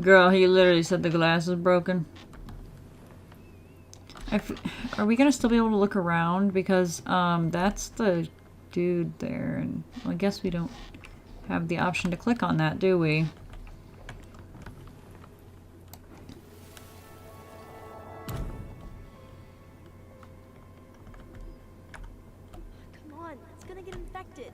Girl, he literally said the glass is broken. Are we gonna still be able to look around? Because that's the dude there, and well, I guess we don't have the option to click on that, do we? Come on, it's gonna get infected.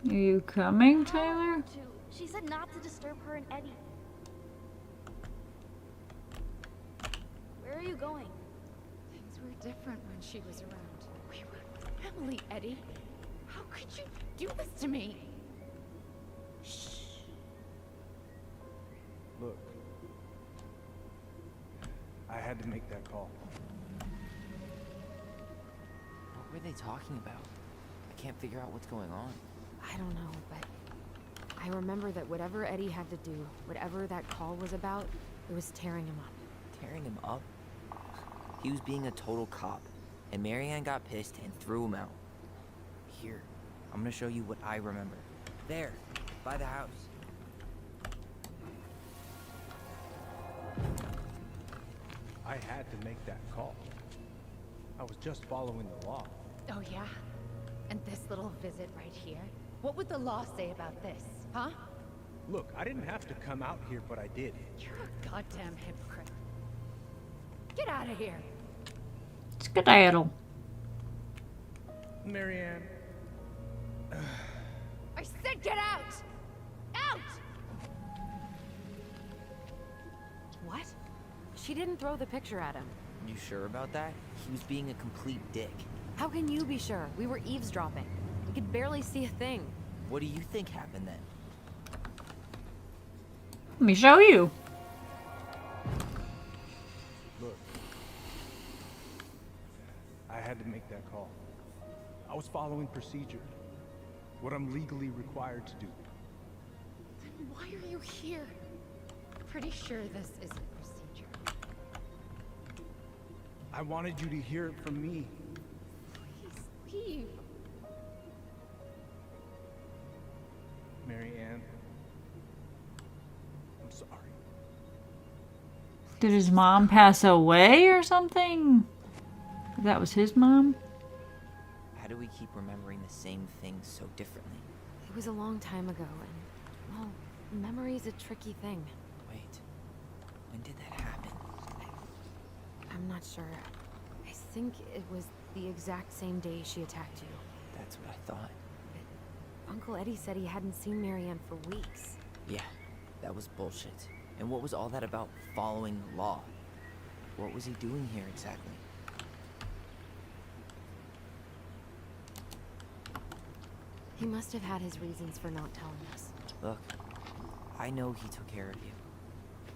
Are you coming, Tyler? She said not to disturb her and Eddie. Where are you going? Things were different when she was around. We were family, Eddie. How could you do this to me? Look, I had to make that call. What were they talking about? I can't figure out what's going on. I don't know, but I remember that whatever Eddie had to do, whatever that call was about, it was tearing him up. Tearing him up? He was being a total cop, and Marianne got pissed and threw him out. Here, I'm gonna show you what I remember. There, by the house. I had to make that call. I was just following the law. Oh, yeah? And this little visit right here? What would the law say about this, huh? Look, I didn't have to come out here, but I did. You're a goddamn hypocrite. Get out of here. Skedaddle. Marianne. I said get out! Out! What? She didn't throw the picture at him. You sure about that? He was being a complete dick. How can you be sure? We were eavesdropping. We could barely see a thing. What do you think happened then? Let me show you. Look, I had to make that call. I was following procedure. What I'm legally required to do. Then why are you here? Pretty sure this isn't procedure. I wanted you to hear it from me. Please leave. Marianne. I'm sorry. Did his mom pass away or something? That was his mom? How do we keep remembering the same things so differently? It was a long time ago, and, well, memory's a tricky thing. Wait, when did that happen? I'm not sure. I think it was the exact same day she attacked you. That's what I thought. Uncle Eddie said he hadn't seen Marianne for weeks. Yeah, that was bullshit. And what was all that about following law? What was he doing here exactly? He must have had his reasons for not telling us. Look, I know he took care of you,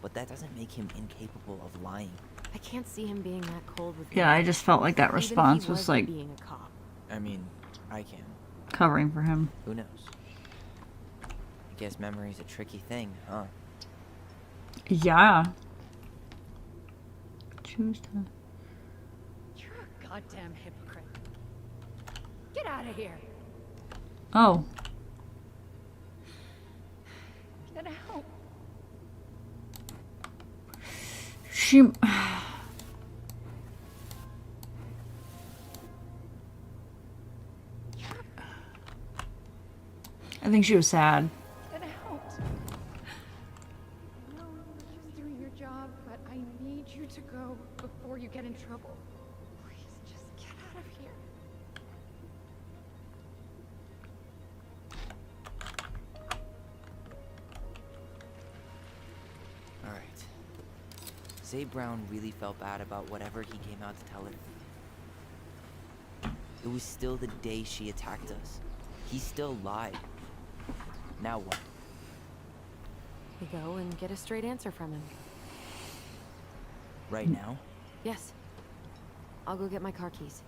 but that doesn't make him incapable of lying. I can't see him being that cold with Yeah, me. I just felt like that Even if he response was like being a cop. I mean, I can. covering for him. Who knows? I guess memory's a tricky thing, huh? Yeah. Choose to. You're a goddamn hypocrite. Get out of here. Oh. Get out. She. I think she was sad. Say Brown really felt bad about whatever he came out to tell her. It was still the day she attacked us. He still lied. Now what? We go and get a straight answer from him. Right now? Yes. I'll go get my car keys.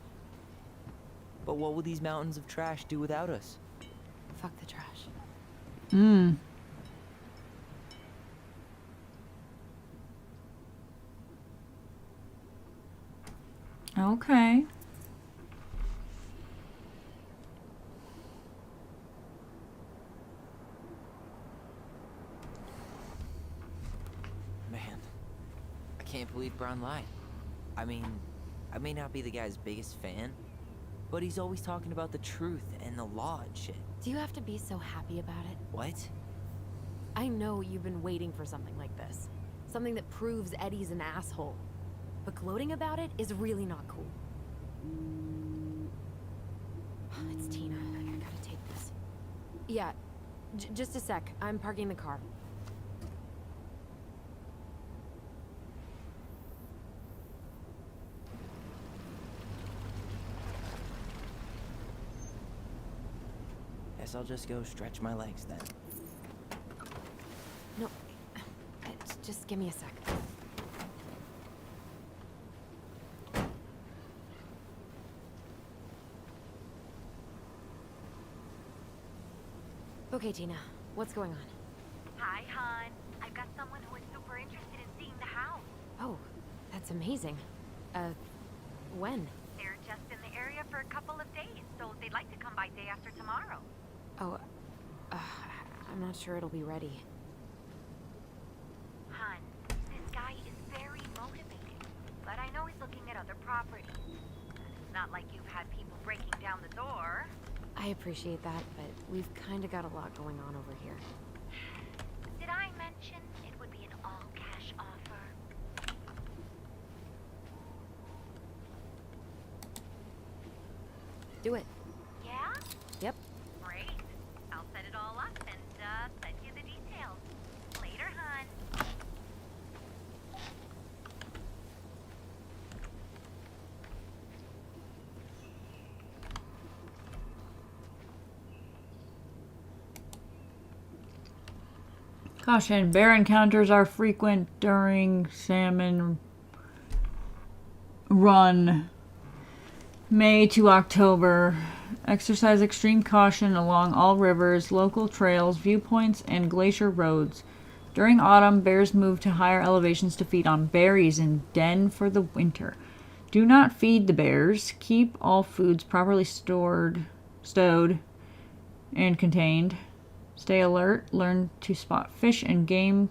But what will these mountains of trash do without us? Fuck the trash. Okay. Man, I can't believe Brown lied. I mean, I may not be the guy's biggest fan, but he's always talking about the truth and the law and shit. Do you have to be so happy about it? What? I know you've been waiting for something like this. Something that proves Eddie's an asshole. But gloating about it is really not cool. It's Tina. I gotta take this. Yeah, just a sec. I'm parking the car. Guess I'll just go stretch my legs then. No, just give me a sec. Okay, Tina, what's going on? Hi, hon. I've got someone who is super interested in seeing the house. Oh, that's amazing. When? They're just in the area for a couple of days, so they'd like to come by day after tomorrow. Oh, I'm not sure it'll be ready. Hon, this guy is very motivated, but I know he's looking at other properties. It's not like you've had people breaking down the door. I appreciate that, but we've kind of got a lot going on over here. Did I mention it would be an all-cash offer? Do it. Yeah? Yep. Great. I'll set it all up and send you the details. Later, hon. Caution, bear encounters are frequent during Salmon Run, May to October. Exercise extreme caution along all rivers, local trails, viewpoints, and glacier roads. During autumn, bears move to higher elevations to feed on berries and den for the winter. Do not feed the bears. Keep all foods properly stowed, and contained. Stay alert. Learn to spot fish and game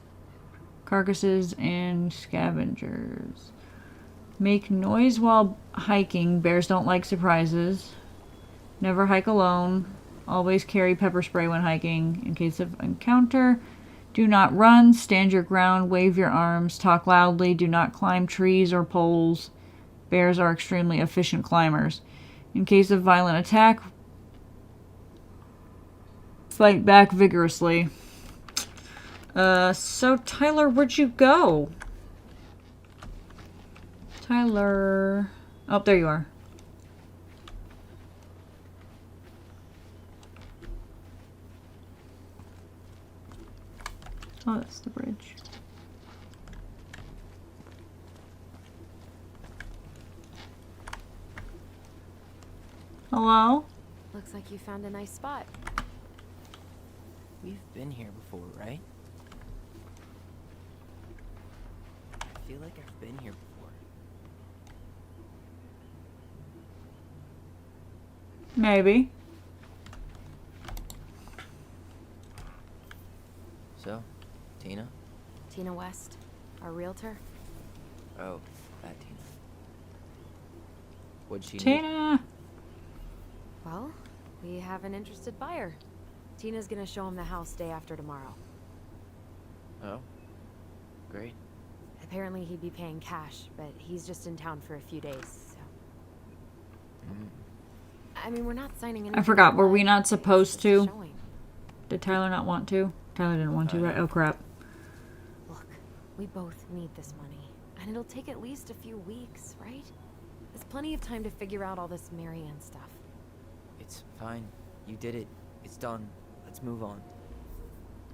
carcasses and scavengers. Make noise while hiking. Bears don't like surprises. Never hike alone. Always carry pepper spray when hiking. In case of encounter, do not run. Stand your ground. Wave your arms. Talk loudly. Do not climb trees or poles. Bears are extremely efficient climbers. In case of violent attack, fight back vigorously. So Tyler, where'd you go? Tyler. Oh, there you are. Oh, that's the bridge. Hello? Looks like you found a nice spot. We've been here before, right? I feel like I've been here before. Maybe. So, Tina? Tina West, our realtor. Oh, that Tina. What'd she need? Tina! Well, we have an interested buyer. Tina's gonna show him the house day after tomorrow. Oh, great. Apparently he'd be paying cash, but he's just in town for a few days, so... I mean, we're not signing anything. I forgot, were we not supposed to? Showing. Did Tyler not want to? Tyler didn't want to, right? Oh crap. Look, we both need this money. I And it'll take at least a few weeks, right? There's plenty of time to figure out all this Marianne stuff. It's fine. You did it. It's done. Let's move on.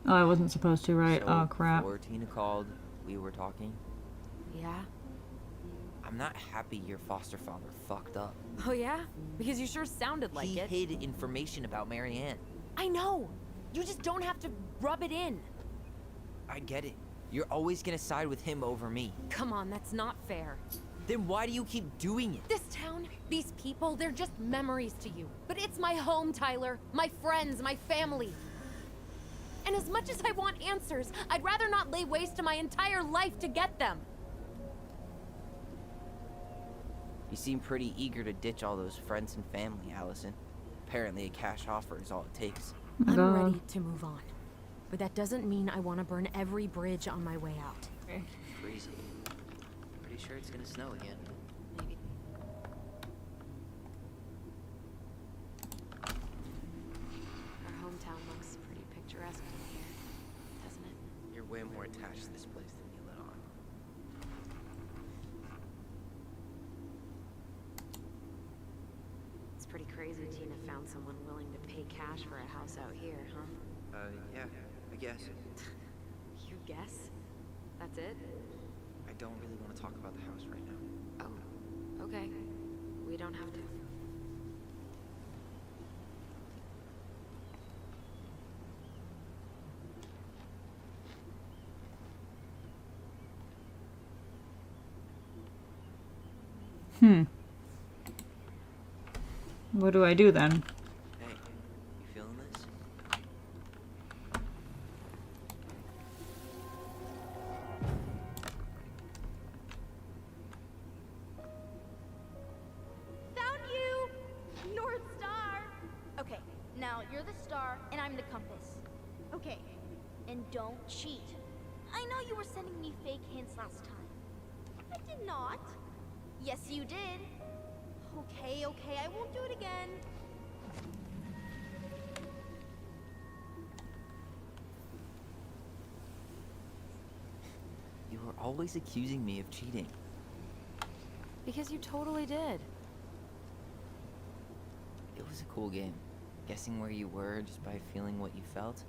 Oh, I wasn't supposed to, right? So, Oh, crap. before Tina called, we were talking. Yeah? I'm not happy your foster father fucked up. Oh yeah? Because you sure sounded like He it. hid information about Marianne. I know! You just don't have to rub it in. I get it. You're always gonna side with him over me. Come on, that's not fair. Then why do you keep doing it? This town, these people, they're just memories to you. But it's my home, Tyler. My friends, my family. And as much as I want answers, I'd rather not lay waste to my entire life to get them. You seem pretty eager to ditch all those friends and family, Allison. Apparently a cash offer is all it takes. I'm ready to move on. But that doesn't mean I want to burn every bridge on my way out. Freezing. Pretty sure it's gonna snow again. Maybe. Our hometown looks pretty picturesque from here, doesn't it? You're way more attached to this place than you let on. It's pretty crazy Tina found someone willing to pay cash for a house out here, huh? Yeah, I guess. You guess? That's it? I don't really want to talk about the house right now. Oh, okay. We don't have to. What do I do then? Hey, you feeling this? Found you! North Star! Okay, now you're the star and I'm the compass. Okay, and don't cheat. I know you were sending me fake hints last time. I did not. Yes, you did. Okay, I won't do it again. You were always accusing me of cheating. Because you totally did. It was a cool game. Guessing where you were just by feeling what you felt.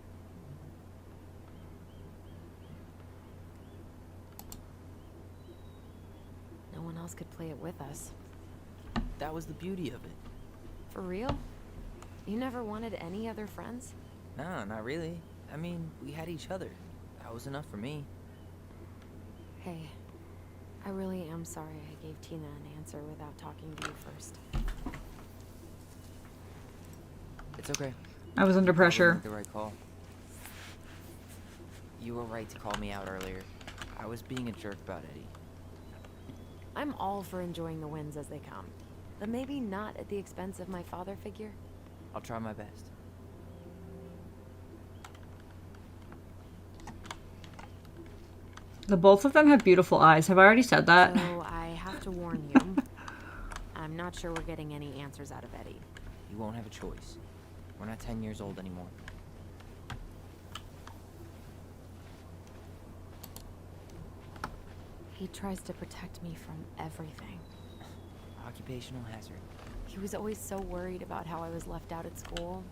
No one else could play it with us. That was the beauty of it. For real? You never wanted any other friends? No, not really. I mean, we had each other. That was enough for me. Hey, I really am sorry I gave Tina an answer without talking to you first. It's okay. I was under pressure. The right call. You were right to call me out earlier. I was being a jerk about Eddie. I'm all for enjoying the wins as they come, but maybe not at the expense of my father figure. I'll try my best. The both of them have beautiful eyes. Have I already said that? So I have to warn you. I'm not sure we're getting any answers out of Eddie. You won't have a choice. We're not 10 years old anymore. He tries to protect me from everything. Occupational hazard. He was always so worried about how I was left out at school,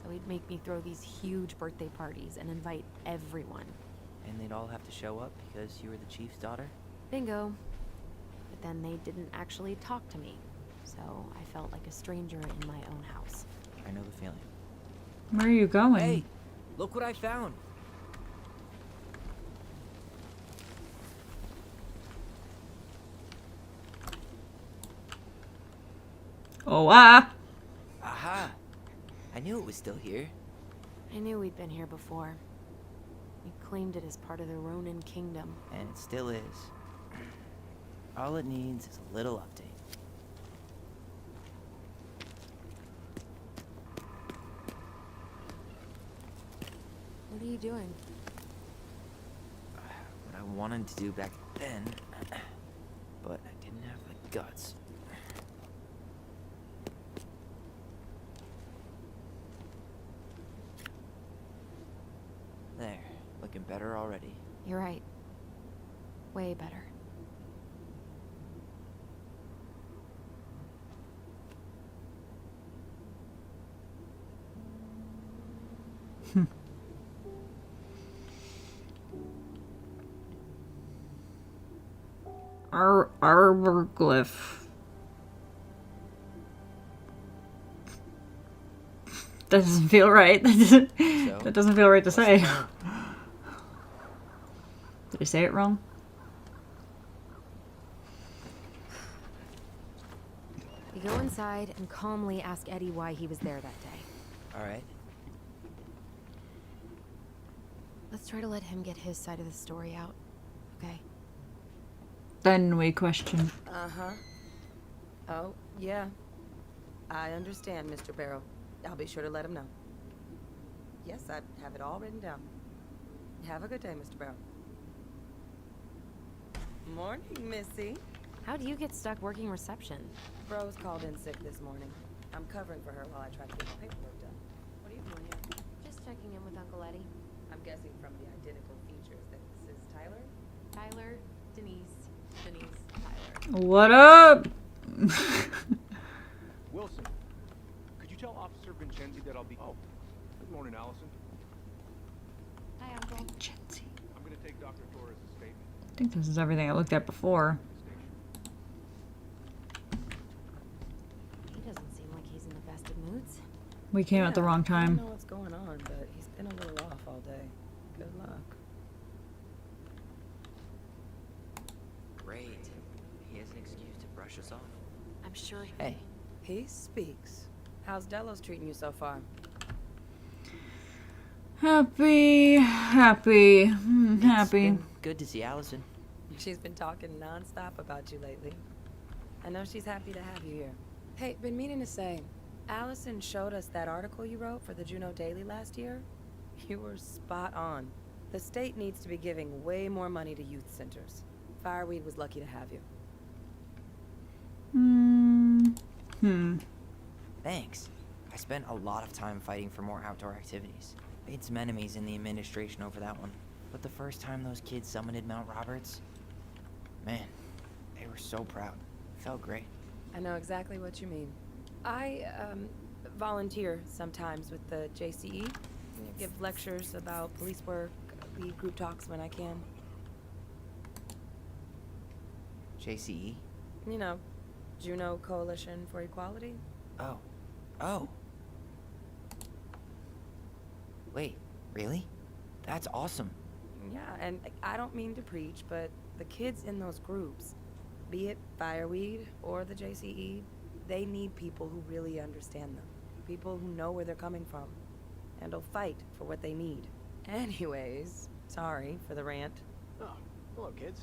so he'd make me throw these huge birthday parties and invite everyone. And they'd all have to show up because you were the chief's daughter? Bingo. But then they didn't actually talk to me, so I felt like a stranger in my own house. I know the feeling. Where are you going? Hey, look what I found. Oh, ah! Aha! I knew it was still here. I knew we'd been here before. We claimed it as part of the Ronin Kingdom. And it still is. All it needs is a little update. What are you doing? What I wanted to do back then, but I didn't have the guts. There, looking better already. You're right. Way better. Arborglyph. That doesn't feel right. That doesn't feel right to say. Did I say it wrong? We go inside and calmly ask Eddie why he was there that day. All right. Let's try to let him get his side of the story out, okay? Then we question. Uh-huh. Oh, yeah. I understand, Mr. Barrow. I'll be sure to let him know. Yes, I have it all written down. Have a good day, Mr. Barrow. Morning, Missy. How'd you get stuck working reception? Rose called in sick this morning. I'm covering for her while I try to get the paperwork done. What are you doing here? Just checking in with Uncle Eddie. I'm guessing from the identical features that this is Tyler? Tyler, Denise, Tyler. What up? Wilson, could you tell Officer Vincenzi that I'll be... Oh, good morning, Allison. Hi, Uncle. Vincenzi. I'm going to take Dr. Torres' statement. I think this is everything I looked at before. He doesn't seem like he's in the best of moods. We came at the wrong I don't time. know what's going on, but he's been a little off all day. Good luck. Great. He has an excuse to brush us off. I'm sure he... Hey. He speaks. How's Delos treating you so far? Happy. Happy. It's Happy. been good to see Allison. She's been talking nonstop about you lately. I know she's happy to have you here. Hey, been meaning to say, Allison showed us that article you wrote for the Juneau Daily last year. You were spot on. The state needs to be giving way more money to youth centers. Fireweed was lucky to have you. Thanks. I spent a lot of time fighting for more outdoor activities. Made some enemies in the administration over that one. But the first time those kids summited Mount Roberts, man, they were so proud. Felt great. I know exactly what you mean. I, volunteer sometimes with the JCE. Give lectures about police work, lead group talks when I can. JCE? You know, Juneau Coalition for Equality. Oh. Oh. Wait, really? That's awesome. Yeah, and I don't mean to preach, but the kids in those groups, be it Fireweed or the JCE, they need people who really understand them. People who know where they're coming from and will fight for what they need. Anyways, sorry for the rant. Oh, hello, kids.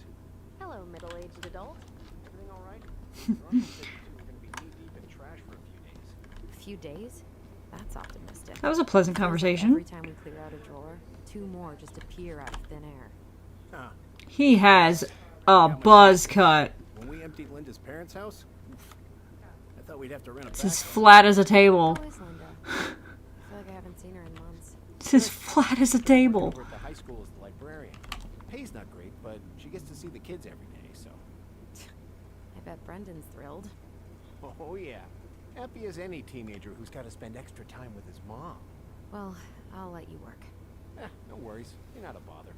Hello, middle-aged adult. Everything all right? Veronica said you two were going to be knee-deep in trash for a few days. A few days? That's optimistic. That was a pleasant conversation. Every time we clear out a drawer, 2 more just appear out of thin air. Huh. He has a buzz cut. When we emptied Linda's parents' house, I thought we'd have to rent a It's as back flat as a table. How is Linda? I feel like I haven't seen her in months. It's as flat as a table. Working over at the high school as the librarian. Pay's not great, but she gets to see the kids every day, so. I bet Brendan's thrilled. Oh, yeah. Happy as any teenager who's got to spend extra time with his mom. Well, I'll let you work. No worries. You're not a bother.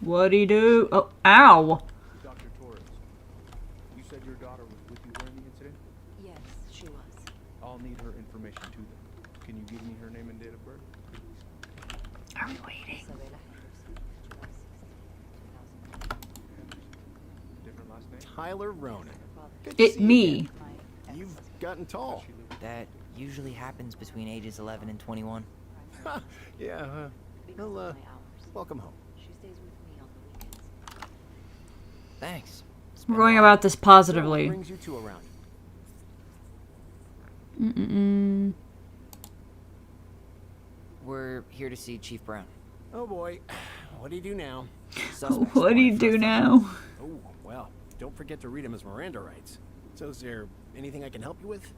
What'd he do? Oh, ow! Dr. Torres, you said your daughter was with you during the incident? Yes, she was. I'll need her information too then. Can you give me her name and date of birth? Are we waiting? Different last name? Tyler Ronan. Good to It see you me. again. You've gotten tall. That usually happens between ages 11 and 21. Yeah, well, welcome home. She stays with me on the weekends. Thanks. It's We're been a going while. about this So what positively. brings you two around? We're here to see Chief Brown. Oh boy, what do you do now? Suspects What do you wanted do for a now? Oh, well, don't forget to read him his Miranda rights. So is there anything I can help you with?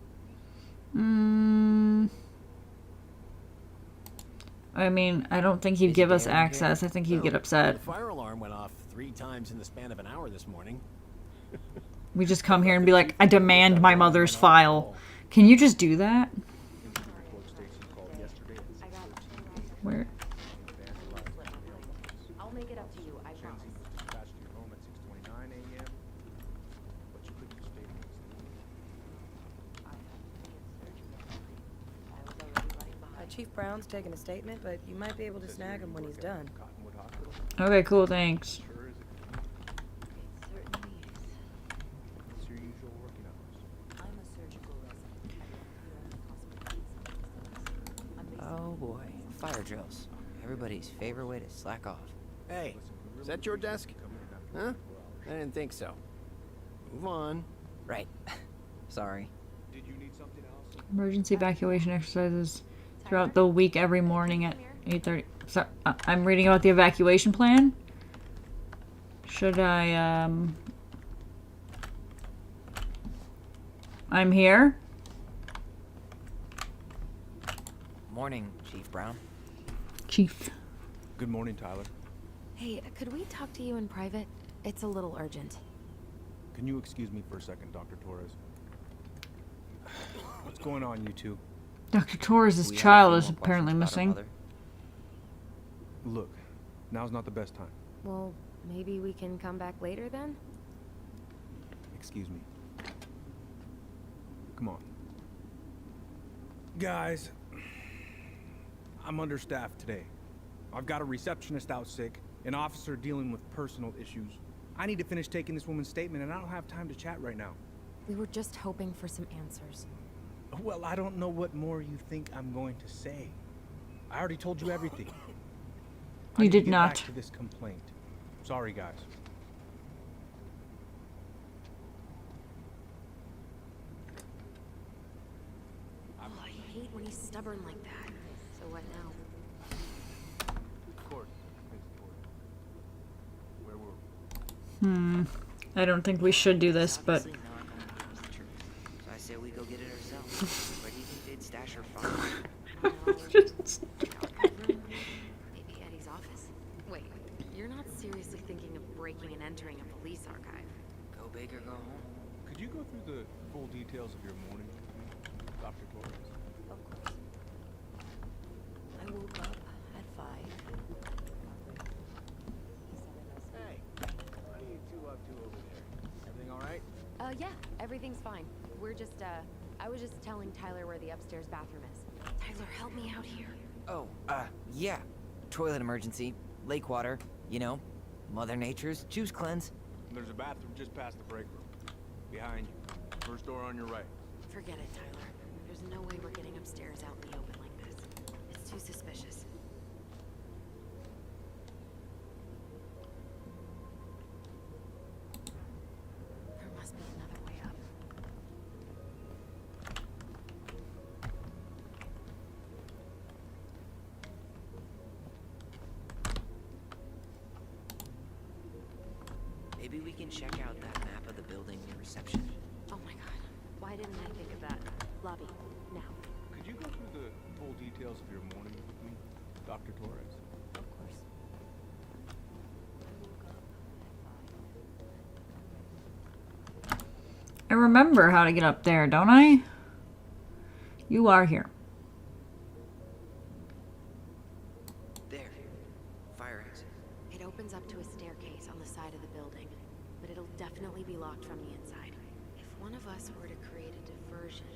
I mean, I don't think he'd give us access. I think he'd get upset. The fire alarm went off 3 times in the span of an hour this morning. We just come here and be like, I demand my mother's file. Can you just do that? Where? I'll make it up to you, I promise. Chief Brown's taking a statement, but you might be able to snag him when he's done. Okay, cool, thanks. Oh boy, fire drills. Everybody's favorite way to slack off. Hey, is that your desk? Huh? I didn't think so. Move on. Right. Sorry. Emergency evacuation exercises throughout the week every morning at 8:30. So, I'm reading about the evacuation plan. Should I, I'm here. Morning, Chief Brown. Chief. Good morning, Tyler. Hey, could we talk to you in private? It's a little urgent. Can you excuse me for a second, Dr. Torres? What's going on, you two? Dr. Torres' child is apparently missing. Look, now's not the best time. Well, maybe we can come back later then? Excuse me. Come on. Guys, I'm understaffed today. I've got a receptionist out sick, an officer dealing with personal issues. I need to finish taking this woman's statement, and I don't have time to chat right now. We were just hoping for some answers. Well, I don't know what more you think I'm going to say. I already told you everything. You did Get not. back to this complaint. Sorry, guys. Oh, I hate when he's stubborn like that. So what now? Of course. Where were we? I don't think we should do this, but So I say we go get it ourselves. Where do you think they'd stash her phone? Maybe Eddie's office. Wait, you're not seriously thinking of breaking and entering a police archive? Go big or go home. Could you go through the full details of your morning, Dr. Torres? Of course. I woke up at 5. Hey, what are you two up to over there? Everything all right? Yeah, everything's fine. We're just, I was just telling Tyler where the upstairs bathroom is. Tyler, help me out here. Oh, yeah. Toilet emergency, lake water, you know, Mother Nature's juice cleanse. There's a bathroom just past the break room. Behind you. First door on your right. Forget it, Tyler. There's no way we're getting upstairs out in the open like this. It's too suspicious. There must be another way up. Maybe we can check out that map of the building near reception. Oh my god. Why didn't I think of that? Lobby. Now. Could you go through the full details of your morning with me, Dr. Torres? Of course. I remember how to get up there, don't I? You are here. There. Fire exit. It opens up to a staircase on the side of the building, but it'll definitely be locked from the inside. If one of us were to create a diversion,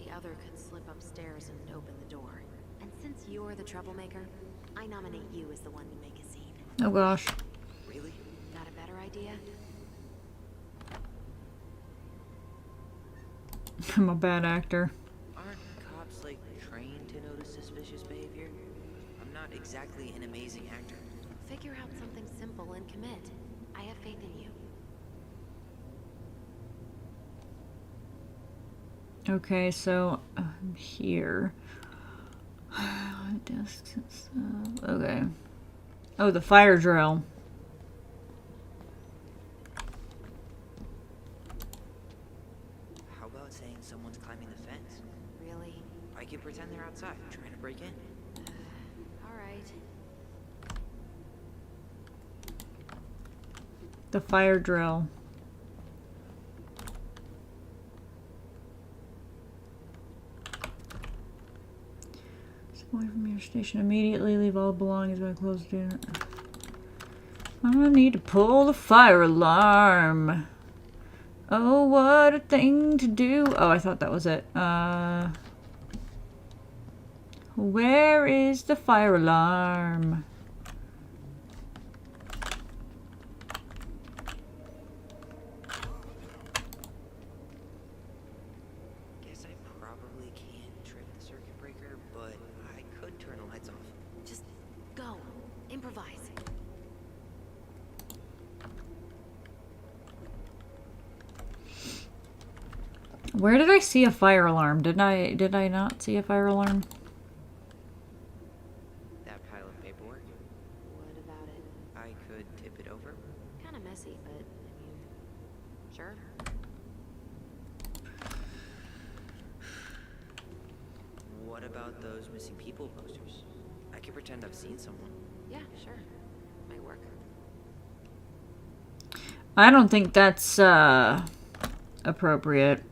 the other could slip upstairs and open the door. And since you're the troublemaker, I nominate you as the one to make a scene. Oh gosh. Really? Not a better idea? I'm a bad actor. Aren't cops, like, trained to notice suspicious behavior? I'm not exactly an amazing actor. Figure out something simple and commit. I have faith in you. Okay, so I'm here. Desks and stuff. Okay. Oh, the fire drill. How about saying someone's climbing the fence? Really? I could pretend they're outside, trying to break in. Alright. The fire drill. Step away from your station immediately. Leave all belongings by closed door. I'm gonna need to pull the fire alarm. Oh, what a thing to do. Oh, I thought that was it. Where is the fire alarm? Guess I probably can't trip the circuit breaker, but I could turn the lights off. Just go. Improvise. Where did I see a fire alarm? Did I not see a fire alarm? That pile of paperwork? What about it? I could tip it over. Kind of messy, but I mean, sure. What about those missing people posters? I could pretend I've seen someone. Yeah, sure. Might work. I don't think that's appropriate.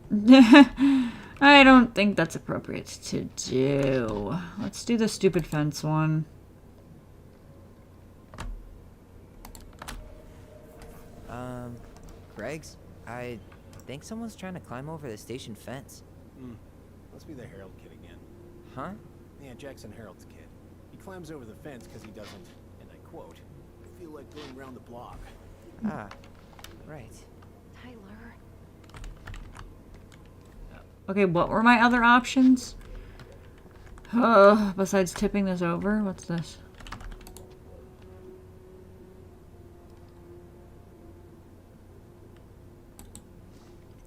I don't think that's appropriate to do. Let's do the stupid fence one. Greg's? I think someone's trying to climb over the station fence. Must be the Harold kid again. Huh? Yeah, Jackson Harold's kid. He climbs over the fence because he doesn't, and I quote, feel like going around the block. Ah, right. Tyler. Okay, what were my other options? Besides tipping this over? What's this?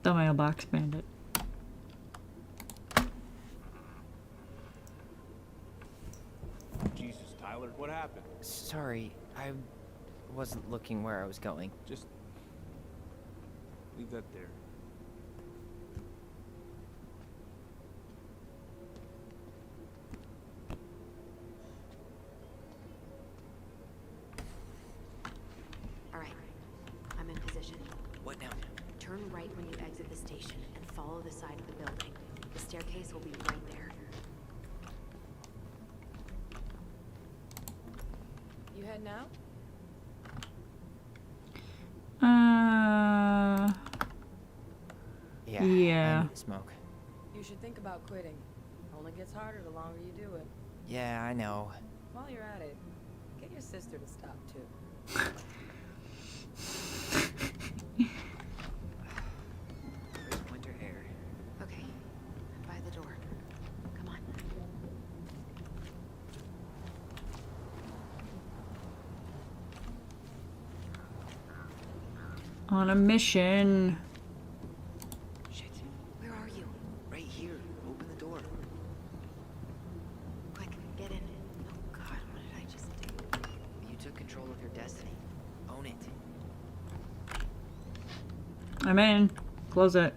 The mailbox bandit. Jesus, Tyler, what happened? Sorry, I wasn't looking where I was going. Just leave that there. All right. I'm in position. What now? Turn right when you exit the station and follow the side of the building. The staircase will be right there. You heading out? Yeah. Yeah. I need to smoke. You should think about quitting. Only gets harder the longer you do it. Yeah, I know. While you're at it, get your sister to stop too. Crisp winter air. Okay. I'm by the door. Come on. On a mission. Shit. Where are you? Right here. Open the door. Quick, get in. Oh God, what did I just do? You took control of your destiny. Own it. I'm in. Close it.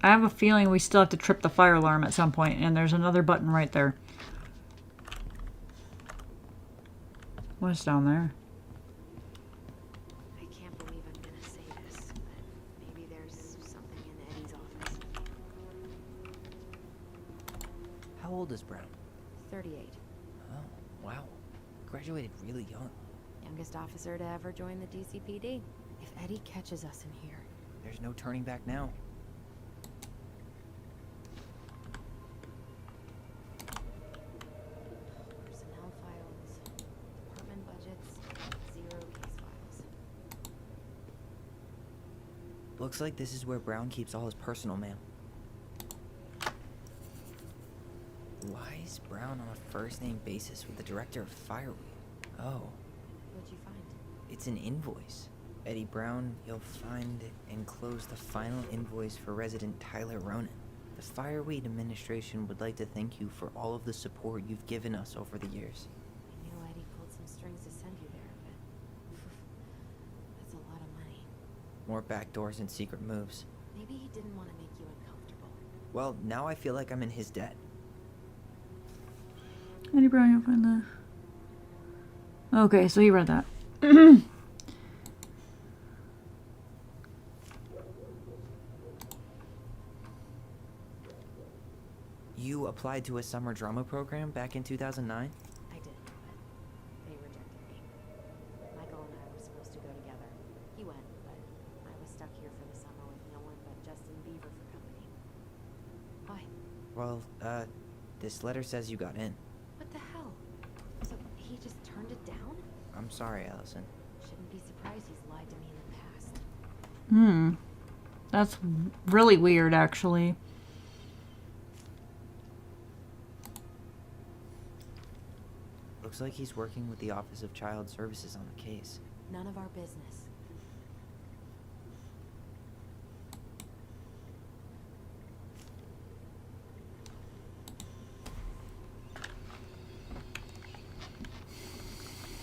I have a feeling we still have to trip the fire alarm at some point, and there's another button right there. What's down there? I can't believe I'm gonna say this, but maybe there's something in Eddie's office. How old is Brown? 38. Oh, wow. Graduated really young. Youngest officer to ever join the DCPD. If Eddie catches us in here... There's no turning back now. Personnel files, department budgets, 0 case files. Looks like this is where Brown keeps all his personal mail. Why is Brown on a first-name basis with the director of Fireweed? Oh, What'd you find? it's an invoice. Eddie Brown, you'll find enclosed the final invoice for resident Tyler Ronan. The Fireweed administration would like to thank you for all of the support you've given us over the years. I knew Eddie pulled some strings to send you there, but... that's a lot of money. More backdoors and secret moves. Maybe he didn't want to make you uncomfortable. Well, now I feel like I'm in his debt. Eddie Brown, you'll find the... Okay, so he read that. You applied to a summer drama program back in 2009? I did, but they rejected me. Michael and I were Well, this letter says you got in. What the hell? So he just turned it down? I'm sorry, Allison. Shouldn't be surprised he's lied to me in the past. That's really weird, actually. Looks like he's working with the Office of Child Services on the case. None of our business.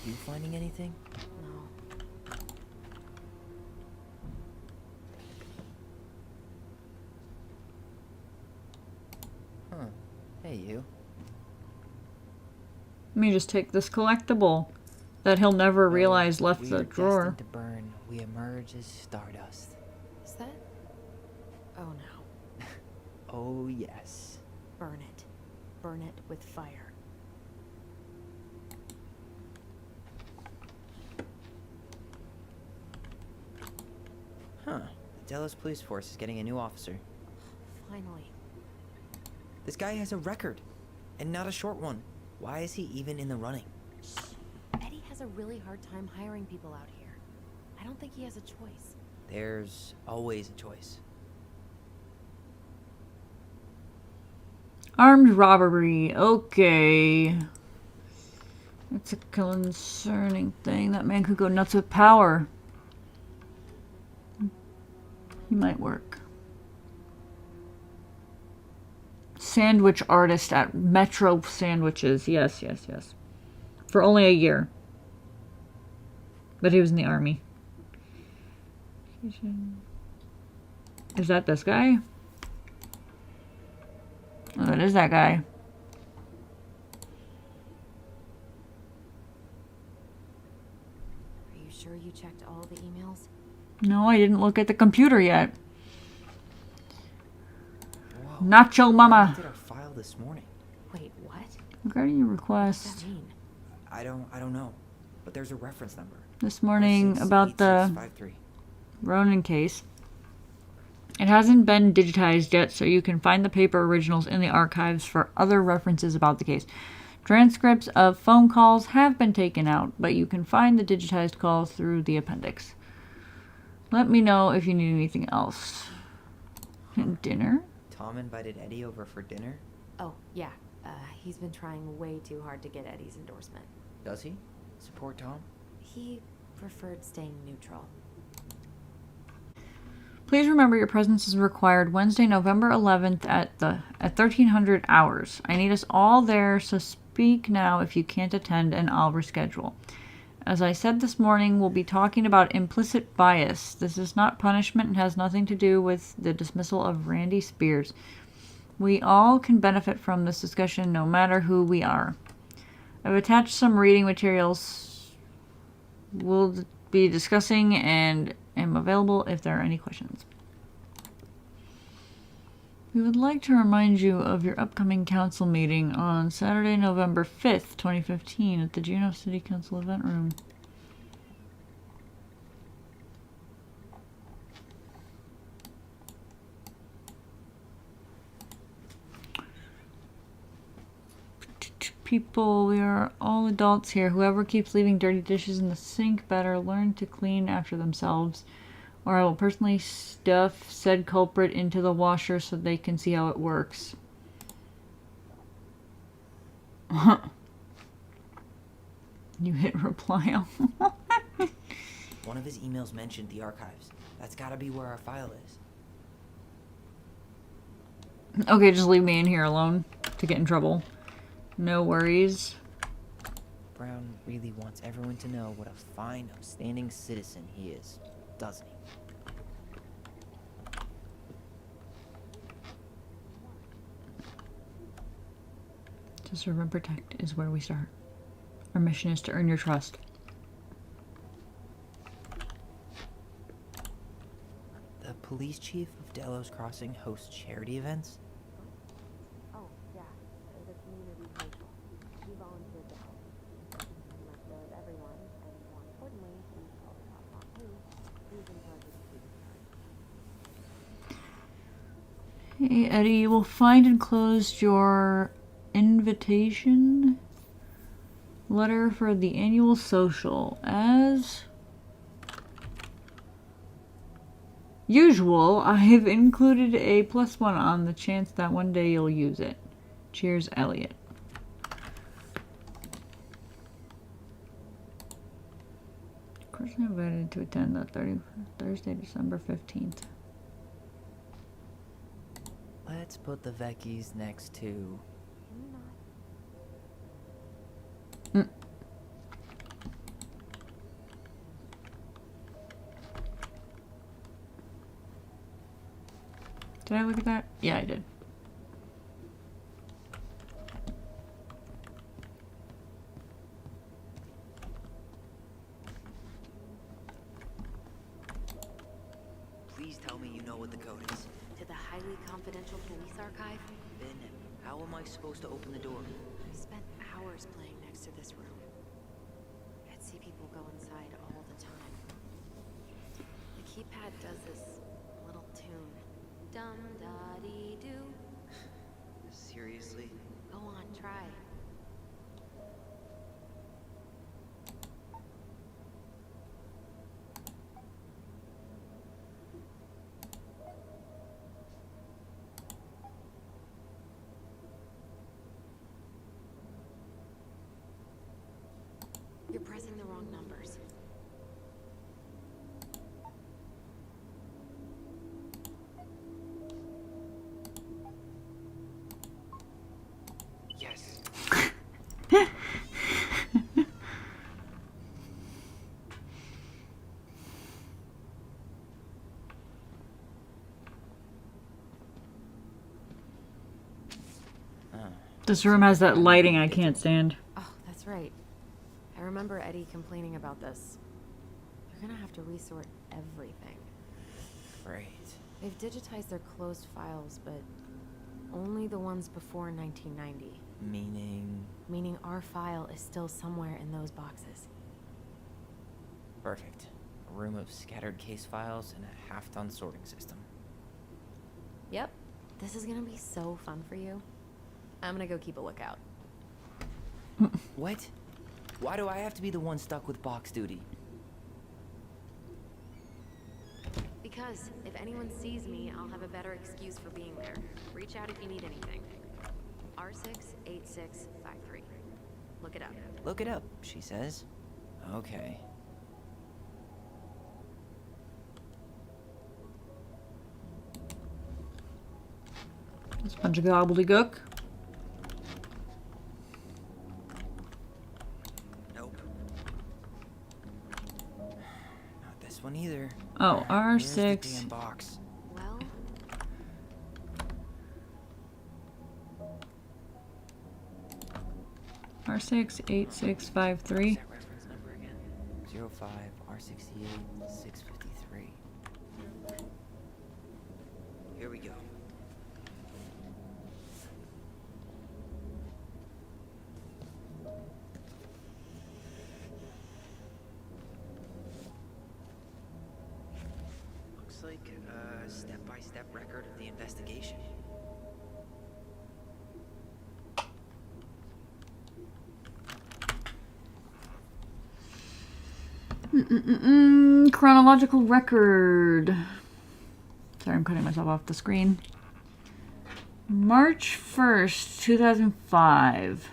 You finding anything? No. Huh. Hey, you. Let me just take this collectible that he'll never realize left We the are drawer. destined to burn. We emerge as stardust. Is that? Oh no. Oh, yes. Burn it. Burn it with fire. Huh. The Delos Police Force is getting a new officer. Finally. This guy has a record, and not a short one. Why is he even in the running? Eddie has a really hard time hiring people out here. I don't think he has a choice. There's always a choice. Armed robbery. Okay. That's a concerning thing. That man could go nuts with power. He might work. Sandwich artist at Metro Sandwiches. Yes, yes, yes. For only a year. But he was in the army. Is that this guy? Oh, it is that guy. Are you sure you checked all the emails? No, I didn't look at the computer yet. Whoa. Nacho I Mama. looked at our file this morning. Wait, what? Regarding your What does request that mean? I don't know. But there's a reference number. this morning about the 8653. Ronin case. It hasn't been digitized yet, so you can find the paper originals in the archives for other references about the case. Transcripts of phone calls have been taken out, but you can find the digitized calls through the appendix. Let me know if you need anything else. And dinner? Tom invited Eddie over for dinner. Oh, yeah. He's been trying way too hard to get Eddie's endorsement. Does he? Support Tom? He preferred staying neutral. Please remember your presence is required Wednesday, November 11th at 1300 hours. I need us all there, so speak now if you can't attend and I'll reschedule. As I said this morning, we'll be talking about implicit bias. This is not punishment and has nothing to do with the dismissal of Randy Spears. We all can benefit from this discussion no matter who we are. I've attached some reading materials we'll be discussing and am available if there are any questions. We would like to remind you of your upcoming council meeting on Saturday, November 5th, 2015 at the Juneau City Council event room. People, we are all adults here. Whoever keeps leaving dirty dishes in the sink better learn to clean after themselves, or I will personally stuff said culprit into the washer so they can see how it works. You hit reply. One of his emails mentioned the archives. That's gotta be where our file is. Okay, just leave me in here alone to get in trouble. No worries. Brown really wants everyone to know what a fine, upstanding citizen he is, doesn't he? To serve and protect is where we start. Our mission is to earn your trust. The police chief of Delos Crossing hosts charity events? Oh, yeah. There's a community social. He volunteered to help. He must go with everyone, and more importantly, he's called the top on who. He's in charge of the food. Hey, Eddie, you will find enclosed your invitation letter for the annual social. As usual, I have included a +1 on the chance that one day you'll use it. Cheers, Elliot. Person invited to attend the Thursday, December 15th. Let's put the Vecchies next to... Mm. Did I look at that? Yeah, I did. Please tell me you know what the code is. To the highly confidential police archive? Then, how am I supposed to open the door? I spent hours playing next to this room. I'd see people go inside all the time. The keypad does this little tune. Dum-da-dee-doo. Seriously? Go on, try. You're pressing the wrong numbers. Yes. This room has that lighting I can't stand. Oh, that's right. I remember Eddie complaining about this. You're gonna have to resort everything. Great. They've digitized their closed files, but only the ones before 1990. Meaning? Meaning our file is still somewhere in those boxes. Perfect. A room of scattered case files and a half-done sorting system. Yep. This is gonna be so fun for you. I'm gonna go keep a lookout. What? Why do I have to be the one stuck with box duty? Because if anyone sees me, I'll have a better excuse for being there. Reach out if you need anything. R68653. Look it up. Look it up, she says. Okay. It's a bunch of gobbledygook. Nope. Not this one either. Oh, Where's the R6. damn box? Well, R68653. That reference number again. 05 R68 653. Here we go. Looks like a step-by-step record of the investigation. Chronological record. Sorry, I'm cutting myself off the screen. March 1st, 2005.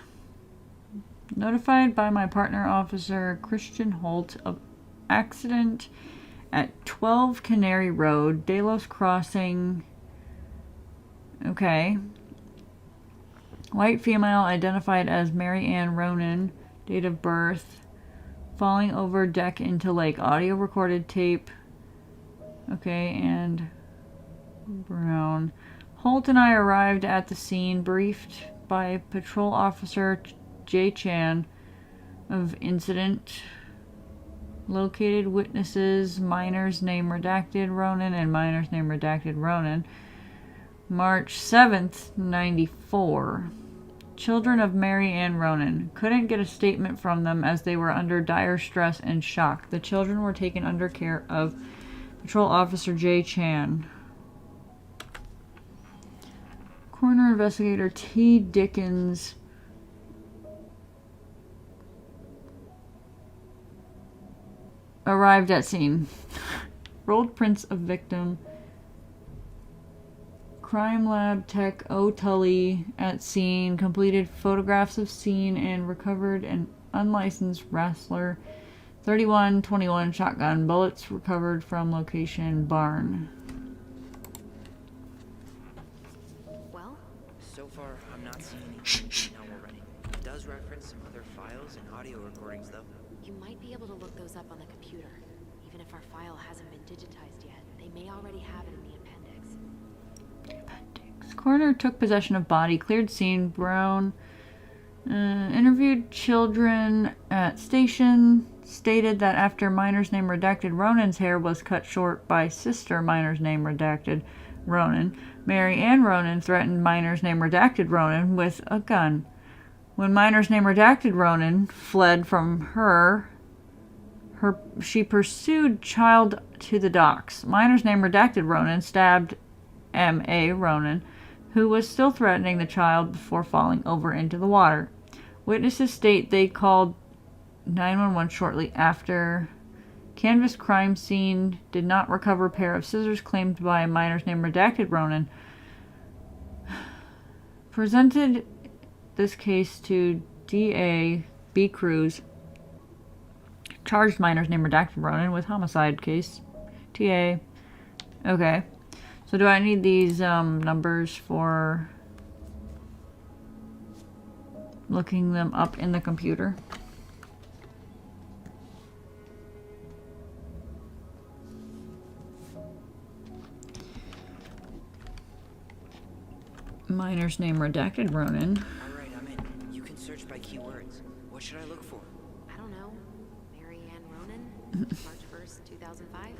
Notified by my partner officer, Christian Holt, of accident at 12 Canary Road, Delos Crossing. Okay. White female identified as Mary Ann Ronan, date of birth, falling over deck into lake, audio recorded tape. Okay, and Brown. Holt and I arrived at the scene, briefed by Patrol Officer Jay Chan of incident. Located witnesses, minor's name redacted Ronan and minor's name redacted Ronan. March 7th, 94. Children of Mary Ann Ronan. Couldn't get a statement from them as they were under dire stress and shock. The children were taken under care of Patrol Officer Jay Chan. Coroner investigator T. Dickens arrived at scene. Rolled prints of victim. Crime lab tech O. Tully at scene. Completed photographs of scene and recovered an unlicensed Rassler 31-21 shotgun. Bullets recovered from location barn. Well, so far I'm not seeing anything now already. It does reference some other files and audio recordings though. You might be able to look those up on the computer. Even if our file hasn't been digitized yet, they may already have it in the appendix. Coroner took possession of body, cleared scene. Brown interviewed children at station. Stated that after minor's name redacted Ronan's hair was cut short by sister minor's name redacted Ronan, Mary Ann Ronan threatened minor's name redacted Ronan with a gun. When minor's name redacted Ronan fled from her, she pursued child to the docks. Minor's name redacted Ronan stabbed M.A. Ronan, who was still threatening the child before falling over into the water. Witnesses state they called 911 shortly after. Canvas crime scene did not recover a pair of scissors claimed by a minor's name redacted Ronan. Presented this case to D.A. B. Cruz. Charged minor's name redacted Ronan with homicide case. T.A. Okay. So do I need these numbers for looking them up in the computer? Minor's name redacted Ronan. Alright, I'm in. You can search by keywords. What should I look for? I don't know. Mary Ann Ronan? March 1st, 2005?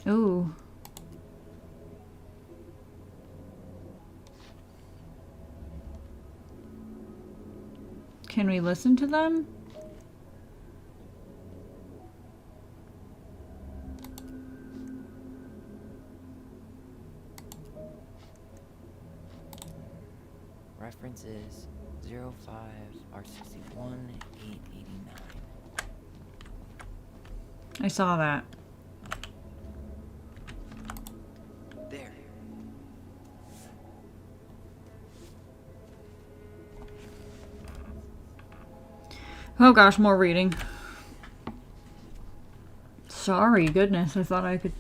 Ooh. Can we listen to them? Reference is 05R61 889. I saw that. There. Oh gosh, more reading. Sorry, goodness, I thought I could...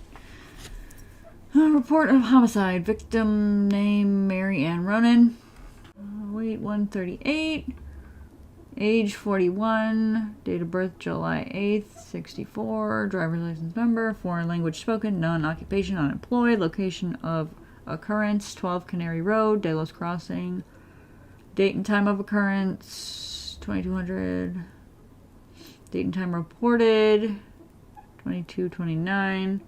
report of homicide. Victim name Mary Ann Ronan. Weight 138. Age 41. Date of birth July 8th, 64. Driver's license number. Foreign language spoken. None. Occupation unemployed. Location of occurrence 12 Canary Road, Delos Crossing. Date and time of occurrence 2200. Date and time reported 22/29.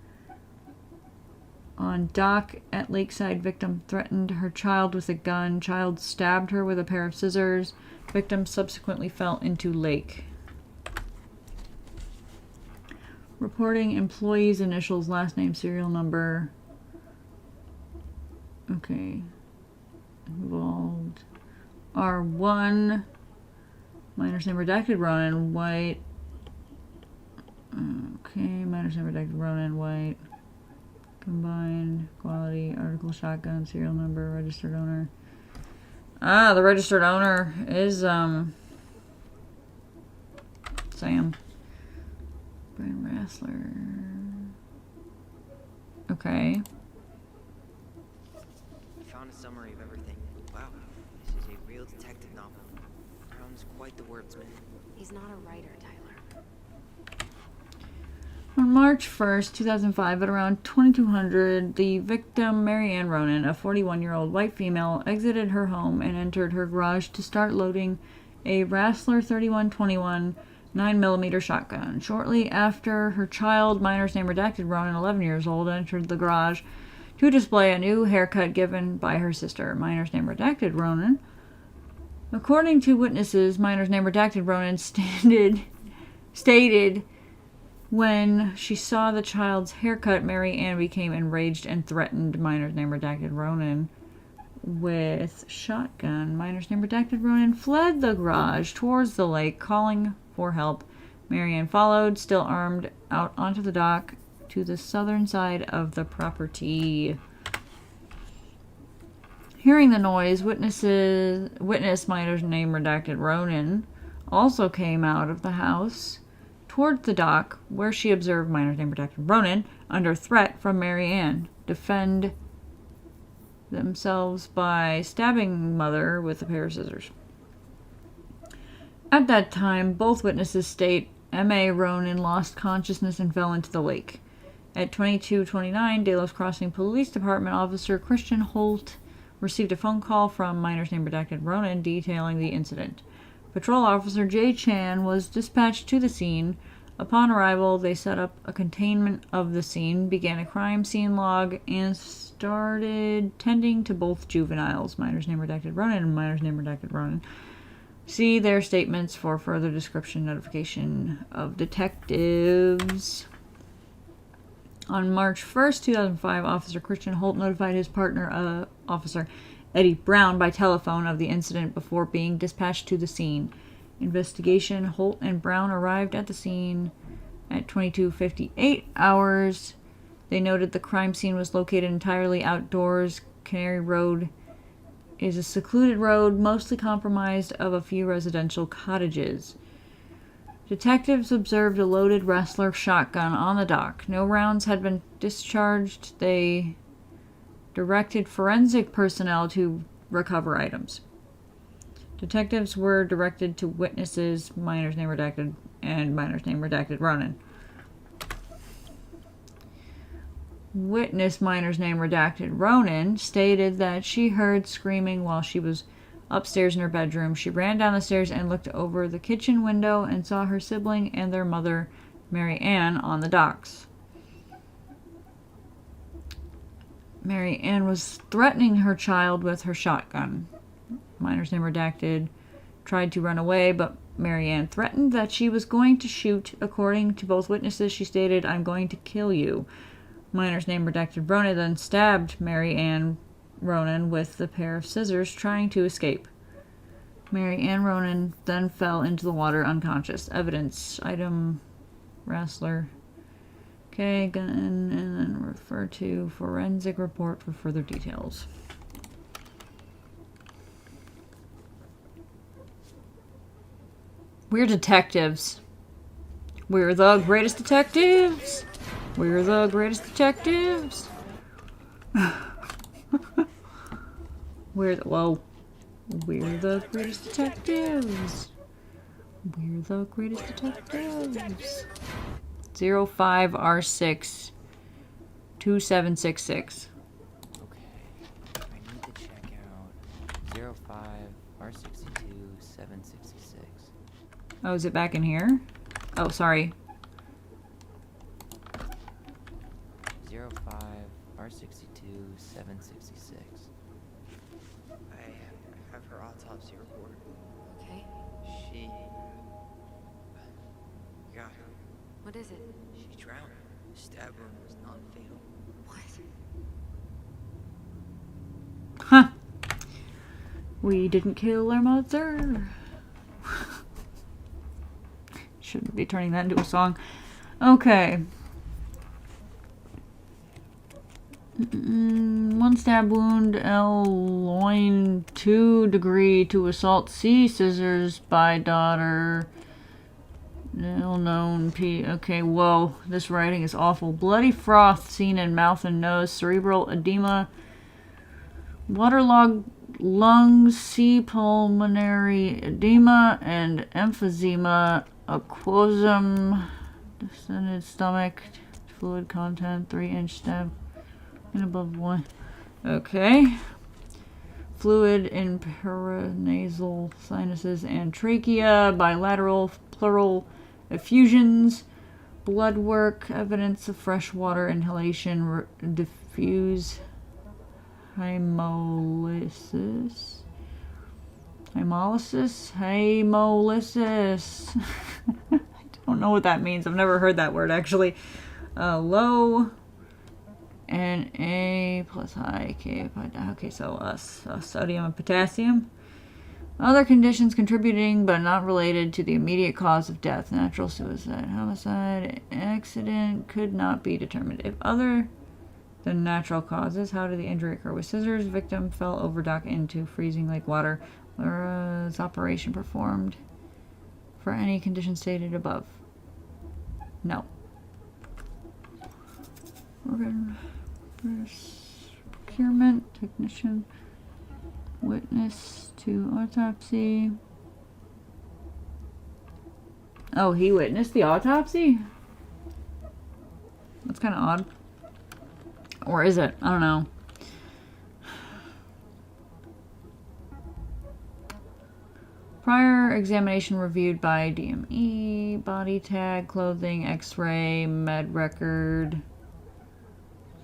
On dock at Lakeside, victim threatened her child with a gun. Child stabbed her with a pair of scissors. Victim subsequently fell into lake. Reporting employee's initials, last name, serial number. Okay. Involved. R1. Minor's name redacted, Ronan White. Okay, minor's name redacted, Ronan White. Combined, quality, article, shotgun, serial number, registered owner. Ah, the registered owner is, Sam. Brian Rassler. Okay. Found a summary of everything. Wow, this is a real detective novel. Brown's quite the wordsmith. He's not a writer, Tyler. On March 1st, 2005, at around 2200, the victim, Mary Ann Ronan, a 41-year-old white female, exited her home and entered her garage to start loading a Rassler 31-21 9mm shotgun. Shortly after, her child, minor's name redacted, Ronan, 11 years old, entered the garage to display a new haircut given by her sister. Minor's name redacted, Ronan According to witnesses, minor's name redacted, Ronan stated when she saw the child's haircut, Mary Ann became enraged and threatened minor's name redacted Ronan with shotgun. Minor's name redacted Ronan fled the garage towards the lake, calling for help. Mary Ann followed, still armed, out onto the dock to the southern side of the property. Hearing the noise, witness minor's name redacted Ronan also came out of the house towards the dock, where she observed minor's name redacted Ronan under threat from Mary Ann defend themselves by stabbing mother with a pair of scissors. At that time, both witnesses state M.A. Ronan lost consciousness and fell into the lake. At 22:29, Delos Crossing Police Department officer Christian Holt received a phone call from minor's name redacted Ronan detailing the incident. Patrol officer Jay Chan was dispatched to the scene. Upon arrival, they set up a containment of the scene, began a crime scene log, and started tending to both juveniles, minor's name redacted Ronan and minor's name redacted Ronan. See their statements for further description notification of detectives. On March 1st, 2005, Officer Christian Holt notified his partner, Officer Eddie Brown, by telephone of the incident before being dispatched to the scene. Investigation. Holt and Brown arrived at the scene at 22:58 hours. They noted the crime scene was located entirely outdoors. Canary Road is a secluded road, mostly compromised of a few residential cottages. Detectives observed a loaded Wrestler shotgun on the dock. No rounds had been discharged. They directed forensic personnel to recover items. Detectives were directed to witnesses, minor's name redacted, and minor's name redacted Ronan. Witness, minor's name redacted Ronan, stated that she heard screaming while she was upstairs in her bedroom. She ran down the stairs and looked over the kitchen window and saw her sibling and their mother, Mary Ann, on the docks. Mary Ann was threatening her child with her shotgun. Minor's name redacted tried to run away, but Mary Ann threatened that she was going to shoot. According to both witnesses, she stated, "I'm going to kill you." Minor's name redacted Ronan then stabbed Mary Ann Ronan with the pair of scissors, trying to escape. Mary Ann Ronan then fell into the water unconscious. Evidence item Wrestler. Okay, gun, and then refer to forensic report for further details. We're detectives. We're the greatest detectives. We're the greatest detectives. We're the greatest detectives. We're the greatest detectives. 05R6 2766. Okay. I need to check out 05R62 766. Oh, is it back in here? Oh, sorry. 05R62 766. I have her autopsy report. Okay. She got her. What is it? She drowned. The stab wound was not fatal. What? Huh. We didn't kill our mother. Shouldn't be turning that into a song. Okay. One stab wound, L. loin, 2 degree to assault, C. scissors by daughter. Ill known P. Okay, whoa. This writing is awful. Bloody froth seen in mouth and nose. Cerebral edema. Waterlogged lungs. C. pulmonary edema and emphysema. Aquosum. Distended stomach. Fluid content. 3-inch stab. And above 1. Okay. Fluid in paranasal sinuses and trachea. Bilateral pleural effusions, blood work, evidence of freshwater inhalation, diffuse hemolysis. Hemolysis? Hemolysis. I don't know what that means. I've never heard that word, actually. Low Na plus high K. Okay, so sodium and potassium. Other conditions contributing but not related to the immediate cause of death. Natural suicide, homicide, accident could not be determined. If other than natural causes, how did the injury occur? With scissors, victim fell over dock into freezing lake water. Was operation performed for any condition stated above? No. Organ procurement, technician, witness to autopsy. Oh, he witnessed the autopsy? That's kind of odd. Or is it? I don't know. Prior examination reviewed by DME, body tag, clothing, x-ray, med record,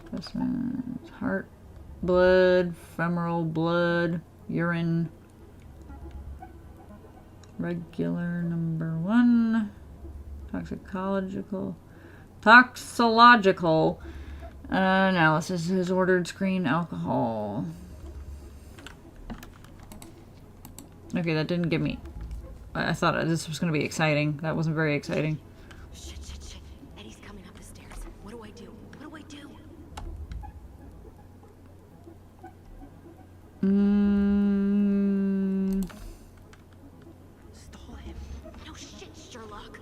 specimens, heart, blood, femoral blood, urine, regular number 1, toxicological analysis has ordered screen alcohol. Okay, that didn't give me... I thought this was going to be exciting. That wasn't very exciting. Shit. Eddie's coming up the stairs. What do I do? Stall him. No shit, Sherlock.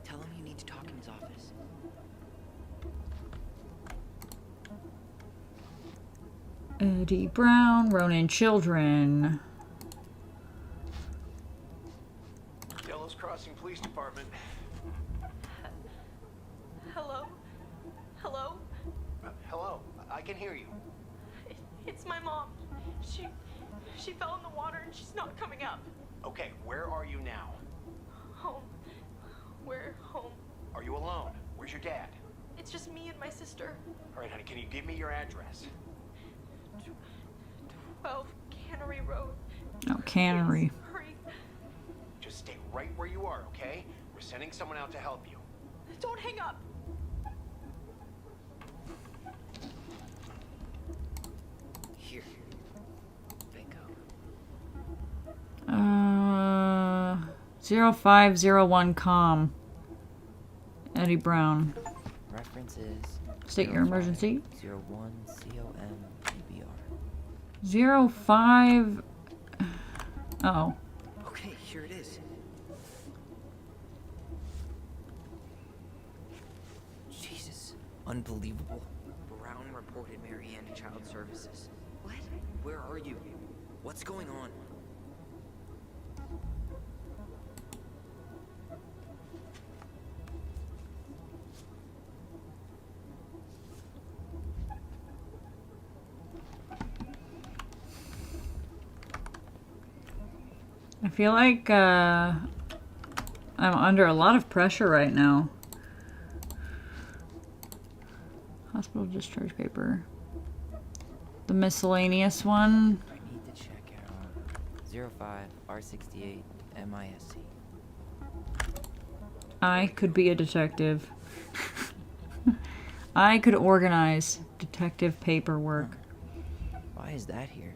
Tell him you need to talk in his office. Eddie Brown, Ronin Children. Delos Crossing Police Department. Hello? Hello, I can hear you. It's my mom. She fell in the water and she's not coming up. Okay, where are you now? Home. We're home. Are you alone? Where's your dad? It's just me and my sister. All right, honey, can you give me your address? 12 Cannery Road. Oh, Cannery. Please, hurry. Just stay right where you are, okay? We're sending someone out to help you. Don't hang up. Here. Bingo. 0501 com. Eddie Brown. References. State your emergency. 01 COM PBR. 05. Oh. Okay, here it is. Jesus. Unbelievable. Brown reported Marianne to Child Services. What? Where are you? What's going on? I feel like I'm under a lot of pressure right now. Hospital discharge paper. The miscellaneous one. I need to check out 05 R68 MISC. I could be a detective. I could organize detective paperwork. Why is that here?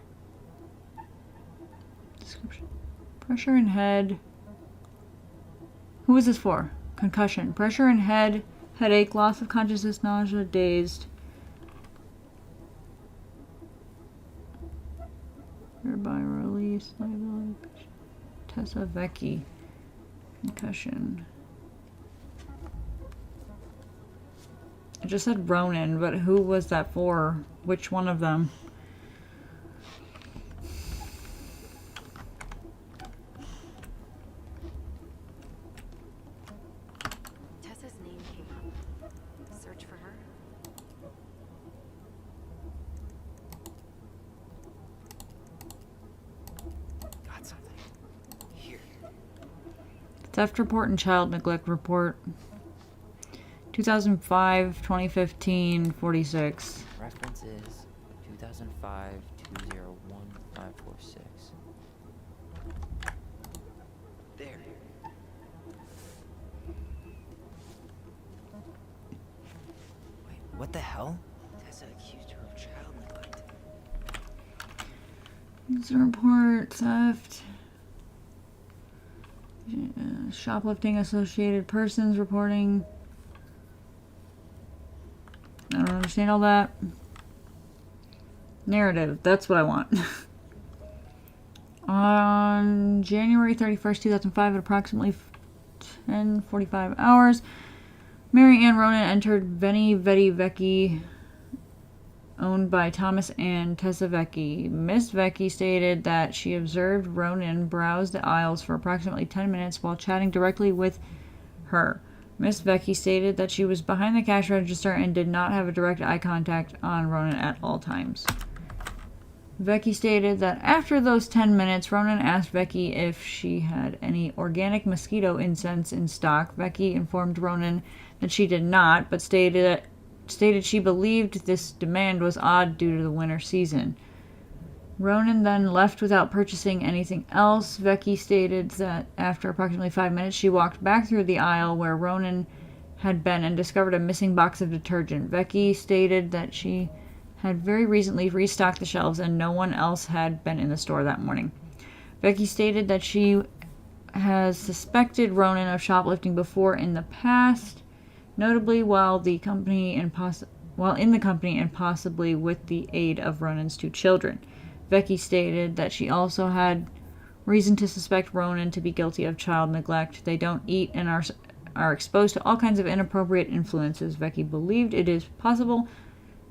Description. Pressure in head. Who is this for? Concussion. Pressure in head, headache, loss of consciousness, nausea, dazed. Hereby release, liability. Tessa Vecchi. Concussion. It just said Ronin, but who was that for? Which one of them? Tessa's name came up. Search for her. Got something. Here. Theft report and child neglect report. 2005, 2015, 46. Reference is 2005 201546. There. Wait, what the hell? Tessa accused her of child neglect. Incident report, theft. Shoplifting, associated persons reporting. I don't understand all that. Narrative, that's what I want. On January 31st, 2005, at approximately 10:45 hours, Mary Ann Ronan entered Veni Vidi Vecchi, owned by Thomas and Tessa Vecchi. Miss Vecchi stated that she observed Ronan browse the aisles for approximately 10 minutes while chatting directly with her. Miss Vecchi stated that she was behind the cash register and did not have a direct eye contact on Ronan at all times. Vecchi stated that after those 10 minutes, Ronan asked Vecchi if she had any organic mosquito incense in stock. Vecchi informed Ronan that she did not, but stated she believed this demand was odd due to the winter season. Ronan then left without purchasing anything else. Vecchi stated that after approximately 5 minutes, she walked back through the aisle where Ronan had been and discovered a missing box of detergent. Vecchi stated that she had very recently restocked the shelves and no one else had been in the store that morning. Vecchi stated that she has suspected Ronan of shoplifting before in the past, notably while in the company and possibly with the aid of Ronan's 2 children. Vecchi stated that she also had reason to suspect Ronan to be guilty of child neglect. They don't eat and are exposed to all kinds of inappropriate influences. Vecchi believed it is possible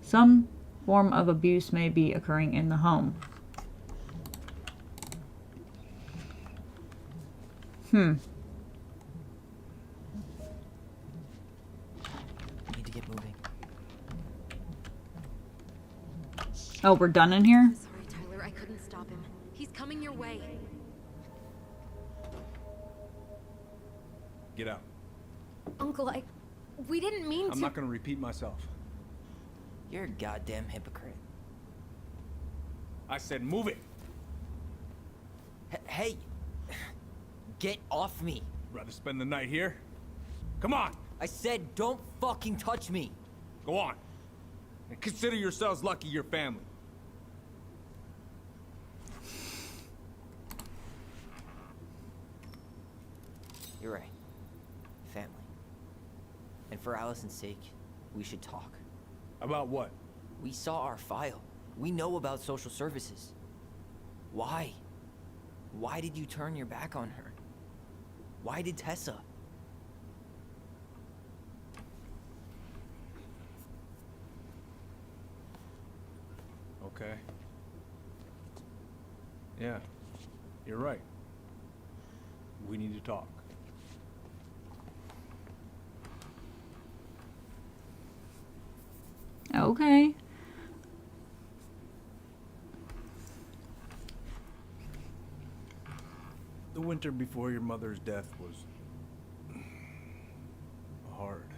some form of abuse may be occurring in the home. Need to get moving. Oh, we're done in here? Sorry, Tyler, I couldn't stop him. He's coming your way. Get out. Uncle, we didn't mean to. I'm not gonna repeat myself. You're a goddamn hypocrite. I said move it. Hey! Get off me! Rather spend the night here? Come on! I said don't fucking touch me! Go on. And consider yourselves lucky you're family. You're right. Family. And for Allison's sake, we should talk. About what? We saw our file. We know about social services. Why? Why did you turn your back on her? Why did Tessa? Okay. Yeah, you're right. We need to talk. Okay. The winter before your mother's death was hard.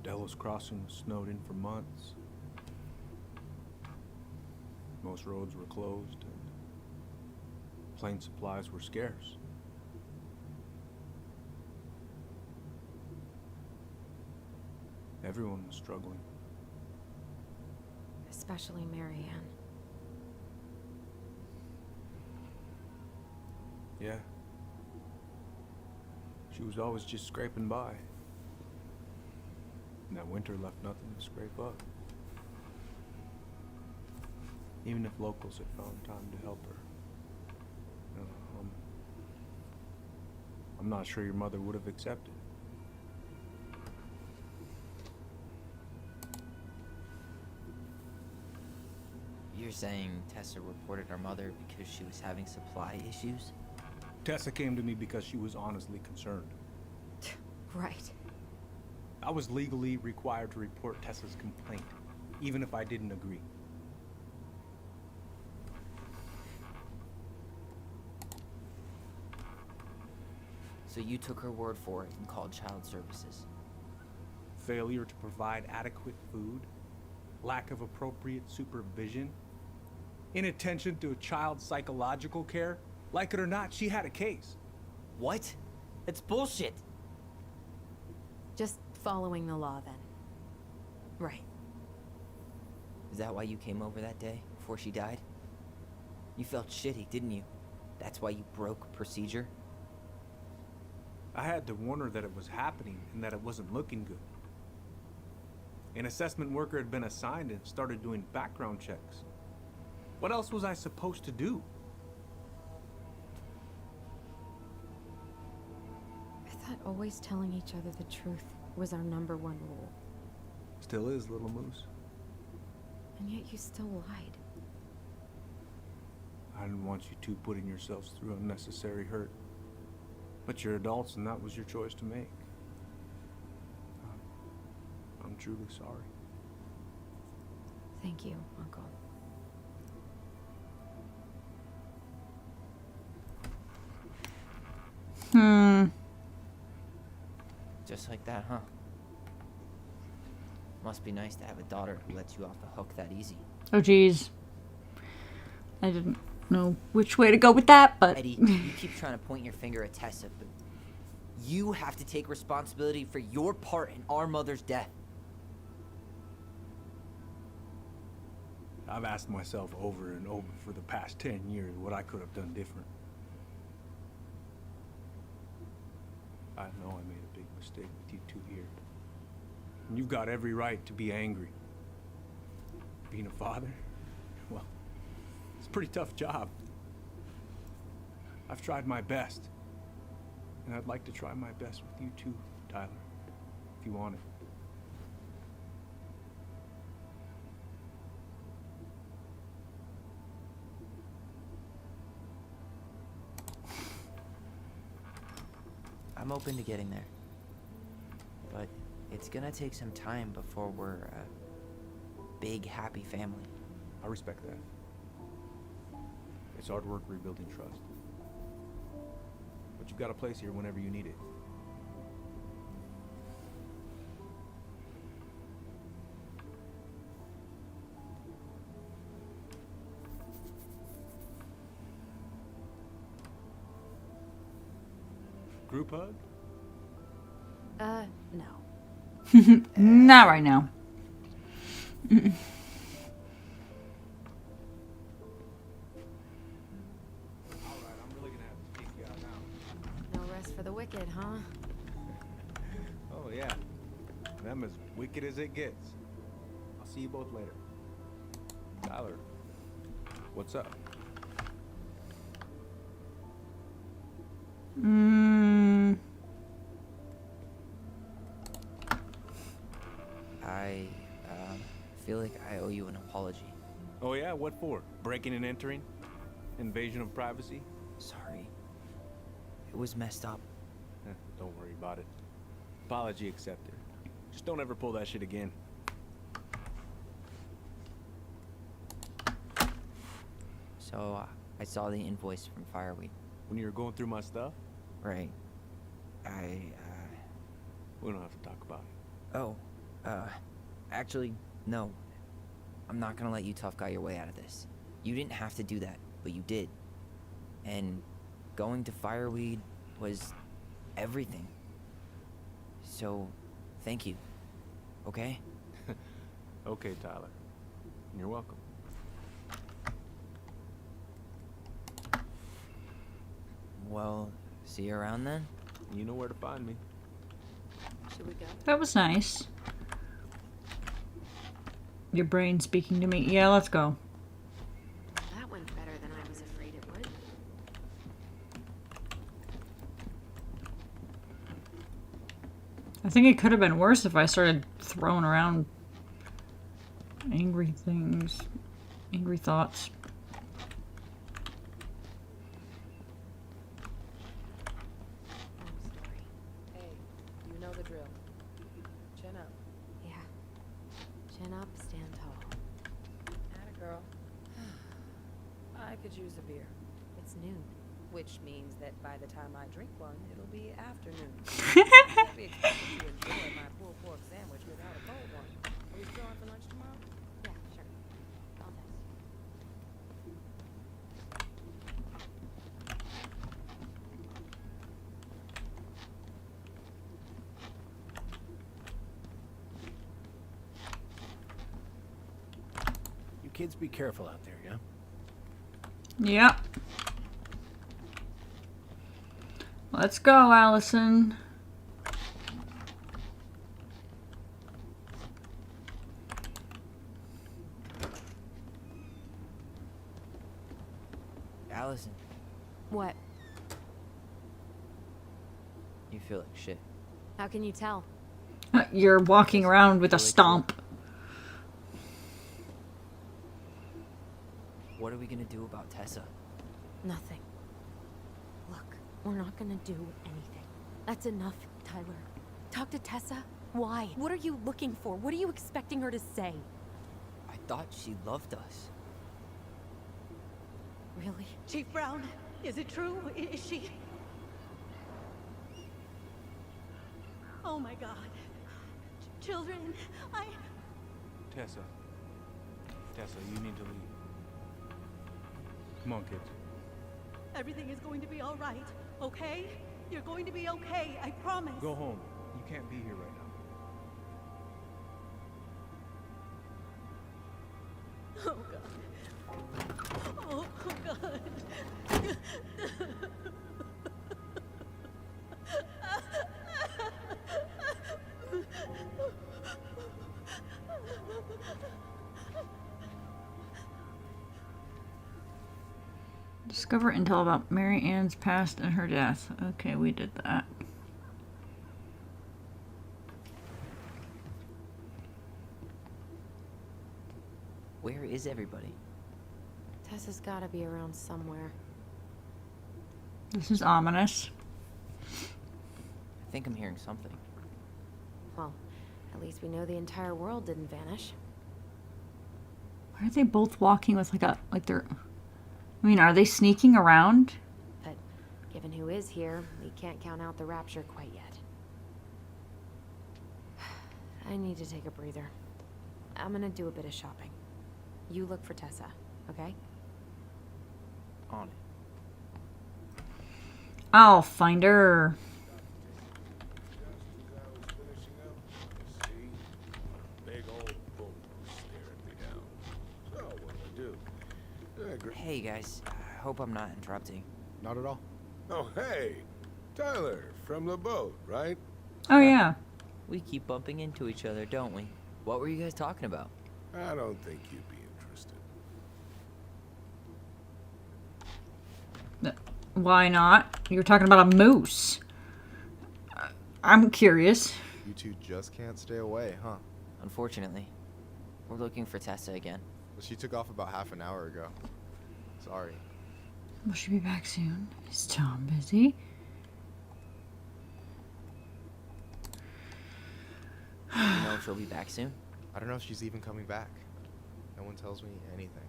Delos Crossing was snowed in for months. Most roads were closed and plane supplies were scarce. Everyone was struggling. Especially Mary Ann. Yeah. She was always just scraping by. And that winter left nothing to scrape up. Even if locals had found time to help her. I'm not sure your mother would have accepted. You're saying Tessa reported our mother because she was having supply issues? Tessa came to me because she was honestly concerned. Right. I was legally required to report Tessa's complaint, even if I didn't agree. So you took her word for it and called child services. Failure to provide adequate food, lack of appropriate supervision, inattention to a child's psychological care. Like it or not, she had a case. What? It's bullshit. Just following the law, then. Right. Is that why you came over that day, before she died? You felt shitty, didn't you? That's why you broke procedure? I had to warn her that it was happening and that it wasn't looking good. An assessment worker had been assigned and started doing background checks. What else was I supposed to do? I thought always telling each other the truth was our #1 rule. Still is, little moose. And yet you still lied. I didn't want you two putting yourselves through unnecessary hurt. But you're adults and that was your choice to make. I'm truly sorry. Thank you, Uncle. Just like that, huh? Must be nice to have a daughter who lets you off the hook that easy. Oh, geez. I didn't know which way to go with that, but... Eddie, you keep trying to point your finger at Tessa, but you have to take responsibility for your part in our mother's death. I've asked myself over and over for the past 10 years what I could have done different. I know I made a big mistake with you two here. And you've got every right to be angry. Being a father, well, it's a pretty tough job. I've tried my best. And I'd like to try my best with you too, Tyler, if you want it. I'm open to getting there. But it's gonna take some time before we're a big, happy family. I respect that. It's hard work rebuilding trust. But you've got a place here whenever you need it. Group hug? No. Not right now. No rest for the wicked, huh? Oh, yeah. Them as wicked as it gets. I'll see you both later. Tyler, what's up? I feel like I owe you an apology. Oh, yeah? What for? Breaking and entering? Invasion of privacy? Sorry. It was messed up. Don't worry about it. Apology accepted. Just don't ever pull that shit again. So, I saw the invoice from Fireweed. When you were going through my stuff? Right. We don't have to talk about it. Oh, actually, no. I'm not gonna let you tough guy your way out of this. You didn't have to do that, but you did. And going to Fireweed was everything. So, thank you. Okay? Okay, Tyler. You're welcome. Well, see you around then? You know where to find me. Should we go? That was nice. Your brain speaking to me. Yeah, let's go. That went better than I was afraid it would. I think it could have been worse if I started throwing around angry things, angry thoughts. Hey, you know the drill. Chin up. Yeah. Chin up, stand tall. Atta girl. I could use a beer. It's noon. Which means that by the time I drink one, it'll be afternoon. I'll be expected to enjoy my pulled pork sandwich without a cold one. Are we still on for lunch tomorrow? Yeah, sure. I'll text. You kids be careful out there, yeah? Yep. Let's go, Allison. Allison, What? you feel like shit. How can you tell? You're walking around with a stomp. What are we gonna do about Tessa? Nothing. Look, we're not gonna do anything. That's enough, Tyler. Talk to Tessa? Why? What are you looking for? What are you expecting her to say? I thought she loved us. Really? Chief Brown, is it true? Is she... Oh my God. Children, Tessa. Tessa, you need to leave. Come on, kids. Everything is going to be all right, okay? You're going to be okay, I promise. Go home. You can't be here right now. Oh God. Oh God. Discover intel about Mary Ann's past and her death. Okay, we did that. Where is everybody? Tessa's gotta be around somewhere. This is ominous. I think I'm hearing something. Well, at least we know the entire world didn't vanish. Why are they both walking with like they're... I mean, are they sneaking around? But given who is here, we can't count out the rapture quite yet. I need to take a breather. I'm gonna do a bit of shopping. You look for Tessa, okay? On it. I'll find her. Big old bull staring me down. So what do I do? Hey guys, I hope I'm not interrupting. Not at all. Oh, hey, Tyler from the boat, right? Oh yeah. We keep bumping into each other, don't we? What were you guys talking about? I don't think you'd be interested. Why not? You're talking about a moose. I'm curious. You two just can't stay away, huh? Unfortunately, we're looking for Tessa again. Well, she took off about half an hour ago. Sorry. Will she be back soon? Is Tom busy? You know if she'll be back soon? I don't know if she's even coming back. No one tells me anything.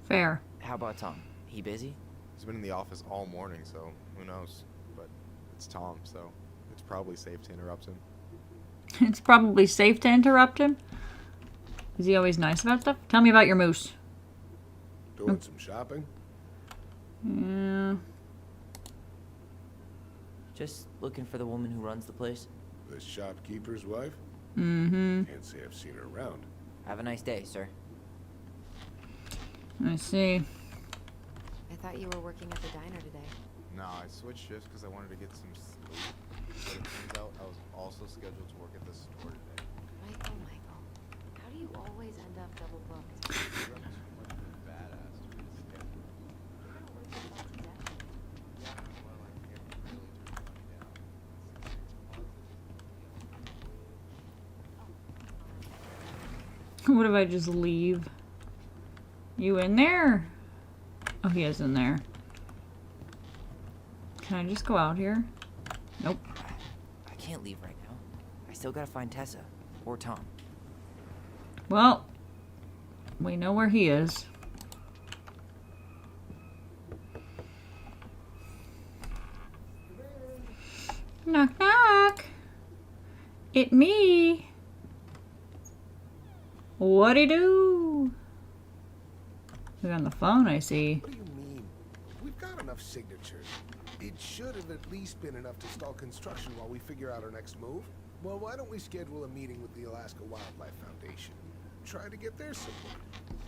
Fair. How about Tom? He busy? He's been in the office all morning, so who knows? But it's Tom, so it's probably safe to interrupt him. It's probably safe to interrupt him. Is he always nice about stuff? Tell me about your moose. Doing some shopping? Yeah. Just looking for the woman who runs the place. The shopkeeper's wife? Mm-hmm. Can't say I've seen her around. Have a nice day, sir. I see. I thought you were working at the diner today. No, I switched shifts because I wanted to get some sleep. But it turns out I was also scheduled to work at the store today. Michael, how do you always end up double booked? What if I just leave? You in there? Oh, he is in there. Can I just go out here? Nope. I can't leave right now. I still gotta find Tessa. Or Tom. Well, we know where he is. Knock, knock. It me. What'd he do? He's on the phone, I see. What do you mean? We've got enough signatures. It should have at least been enough to stall construction while we figure out our next move. Well, why don't we schedule a meeting with the Alaska Wildlife Foundation? Try to get their support.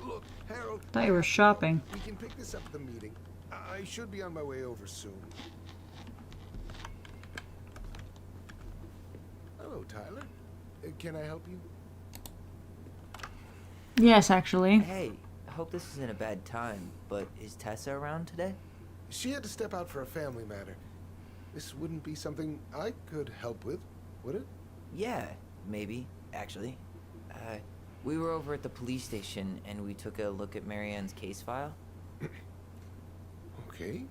Look, Harold... Thought you were shopping. We can pick this up at the meeting. I should be on my way over soon. Hello, Tyler. Can I help you? Yes, actually. Hey, I hope this isn't a bad time, but is Tessa around today? She had to step out for a family matter. This wouldn't be something I could help with, would it? Yeah, maybe, actually. We were over at the police station and we took a look at Marianne's case file. Okay.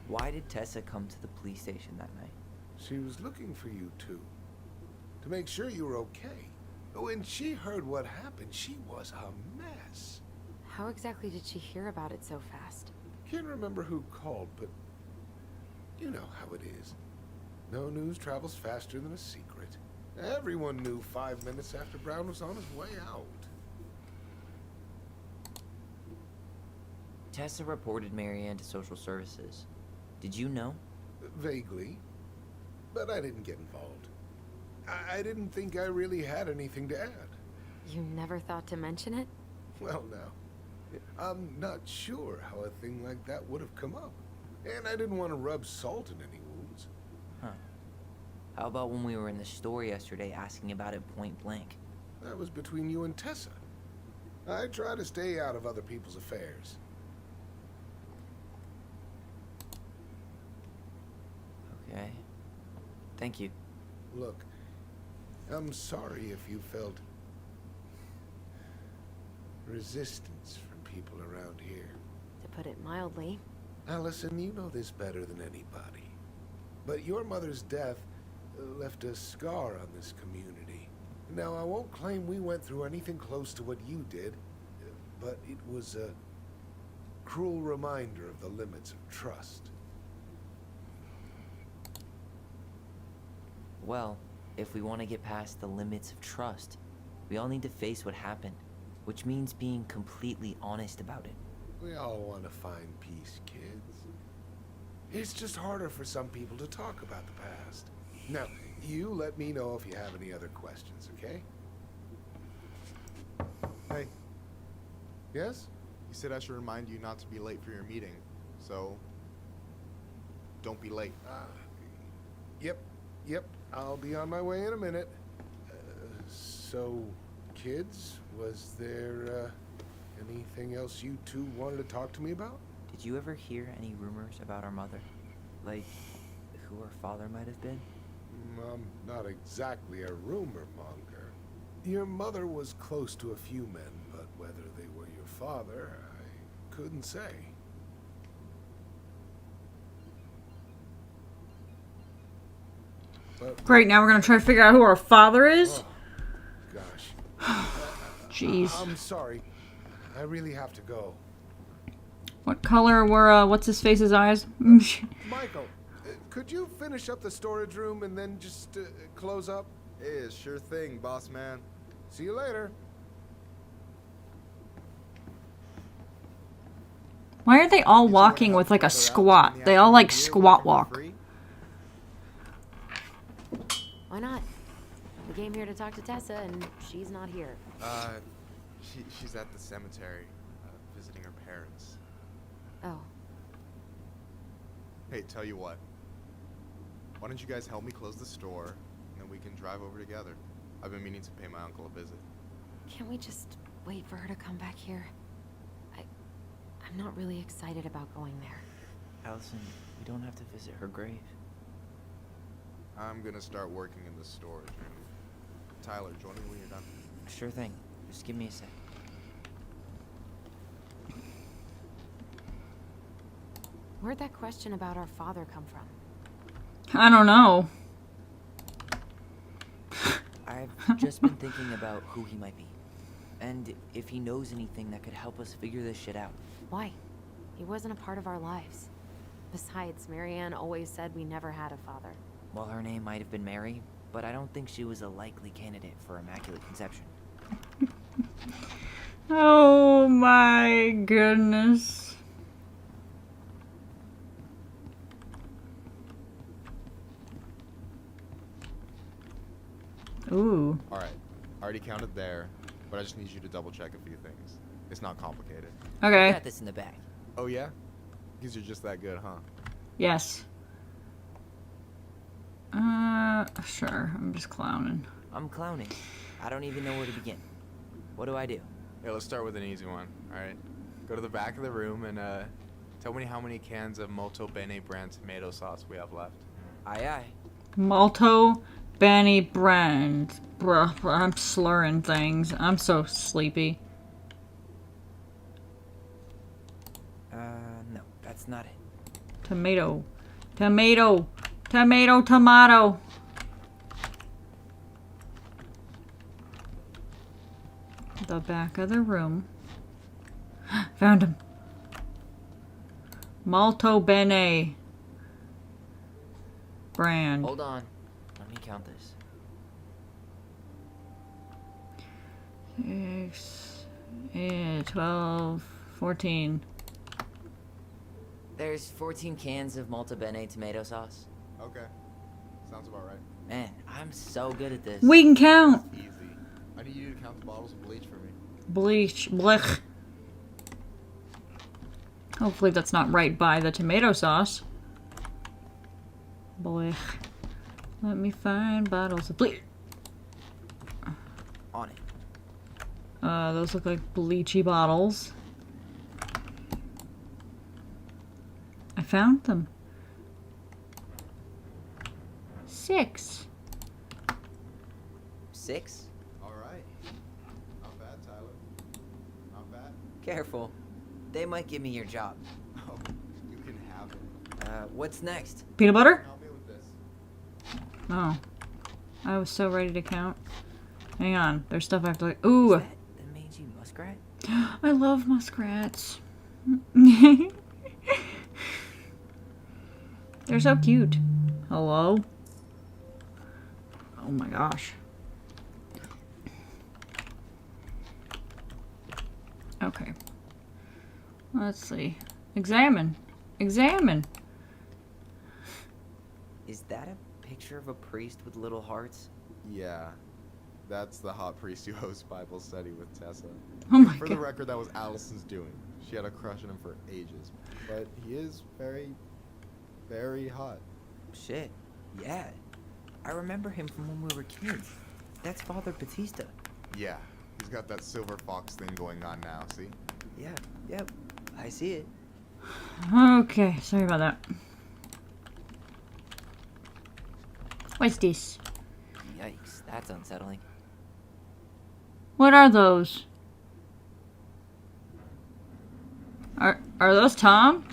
Why did Tessa come to the police station that night? She was looking for you two. To make sure you were okay. When she heard what happened, she was a mess. How exactly did she hear about it so fast? Can't remember who called, but you know how it is. No news travels faster than a secret. Everyone knew 5 minutes after Brown was on his way out. Tessa reported Marianne to social services. Did you know? Vaguely. But I didn't get involved. I didn't think I really had anything to add. You never thought to mention it? Well, now, I'm not sure how a thing like that would have come up. And I didn't want to rub salt in any wounds. Huh. How about when we were in the store yesterday asking about it point blank? That was between you and Tessa. I try to stay out of other people's affairs. Okay. Thank you. Look, I'm sorry if you felt resistance from people around here. To put it mildly. Allison, you know this better than anybody. But your mother's death left a scar on this community. Now, I won't claim we went through anything close to what you did, but it was a cruel reminder of the limits of trust. Well, if we want to get past the limits of trust, we all need to face what happened, which means being completely honest about it. We all want to find peace, kids. It's just harder for some people to talk about the past. Now, you let me know if you have any other questions, okay? Hey. Yes? You said I should remind you not to be late for your meeting, so don't be late. Yep, I'll be on my way in a minute. So, kids, was there anything else you two wanted to talk to me about? Did you ever hear any rumors about our mother? Like, who her father might have been? I'm not exactly a rumor monger. Your mother was close to a few men, but whether they were your father, I couldn't say. Great, now we're gonna try to figure out who our father is? Oh, gosh. Jeez. I'm sorry. I really have to go. What color were, what's his face's eyes? Michael, could you finish up the storage room and then just close up? Yeah, sure thing, boss man. See you later. Why are they all walking with like a squat? They all like squat walk. Why not? We came here to talk to Tessa, and she's not here. She's at the cemetery, visiting her parents. Oh. Hey, tell you what. Why don't you guys help me close the store, and then we can drive over together? I've been meaning to pay my uncle a visit. Can't we just wait for her to come back here? I'm not really excited about going there. Allison, we don't have to visit her grave. I'm gonna start working in the storage room. Tyler, join me when you're done. Sure thing. Just give me a sec. Where'd that question about our father come from? I don't know. I've just been thinking about who he might be. And if he knows anything that could help us figure this shit out. Why? He wasn't a part of our lives. Besides, Marianne always said we never had a father. Well, her name might have been Mary, but I don't think she was a likely candidate for Immaculate Conception. Oh my goodness. Ooh. Alright, I already counted there, but I just need you to double check a few things. It's not complicated. Okay. Got this in the bag. Oh yeah? Because you're just that good, huh? Yes. Sure. I'm just clowning. I'm clowning. I don't even know where to begin. What do I do? Yeah, let's start with an easy one, alright? Go to the back of the room and tell me how many cans of Molto Bene brand tomato sauce we have left. Aye aye. Molto Bene brand. Bruh, I'm slurring things. I'm so sleepy. No, that's not it. Tomato. Tomato. Tomato, tomato. The back of the room. Found him. Molto Bene brand. Hold on. Let me count this. 6, 8, 12, 14. There's 14 cans of Molto Bene tomato sauce. Okay. Sounds about right. Man, I'm so good at this. We can count. Easy. I need you to count the bottles of bleach for me. Bleach. Blech. Hopefully that's not right by the tomato sauce. Blech. Let me find bottles of bleach. On it. Those look like bleachy bottles. I found them. 6. 6? Alright. Not bad, Tyler. Not bad. Careful. They might give me your job. Oh, you can have it. What's next? Peanut butter? Help me with this. Oh. I was so ready to count. Hang on. There's stuff I have to like. Ooh. Is that the mangy muskrat? I love muskrats. They're so cute. Hello? Oh my gosh. Okay. Let's see. Examine. Examine. Is that a picture of a priest with little hearts? Yeah. That's the hot priest who hosts Bible study with Tessa. Oh my For god. the record, that was Allison's doing. She had a crush on him for ages. But he is very, very hot. Shit. Yeah. I remember him from when we were kids. That's Father Batista. Yeah. He's got that silver fox thing going on now, see? Yeah. Yep. I see it. Okay. Sorry about that. What's this? Yikes. That's unsettling. What are those? Are those Tom?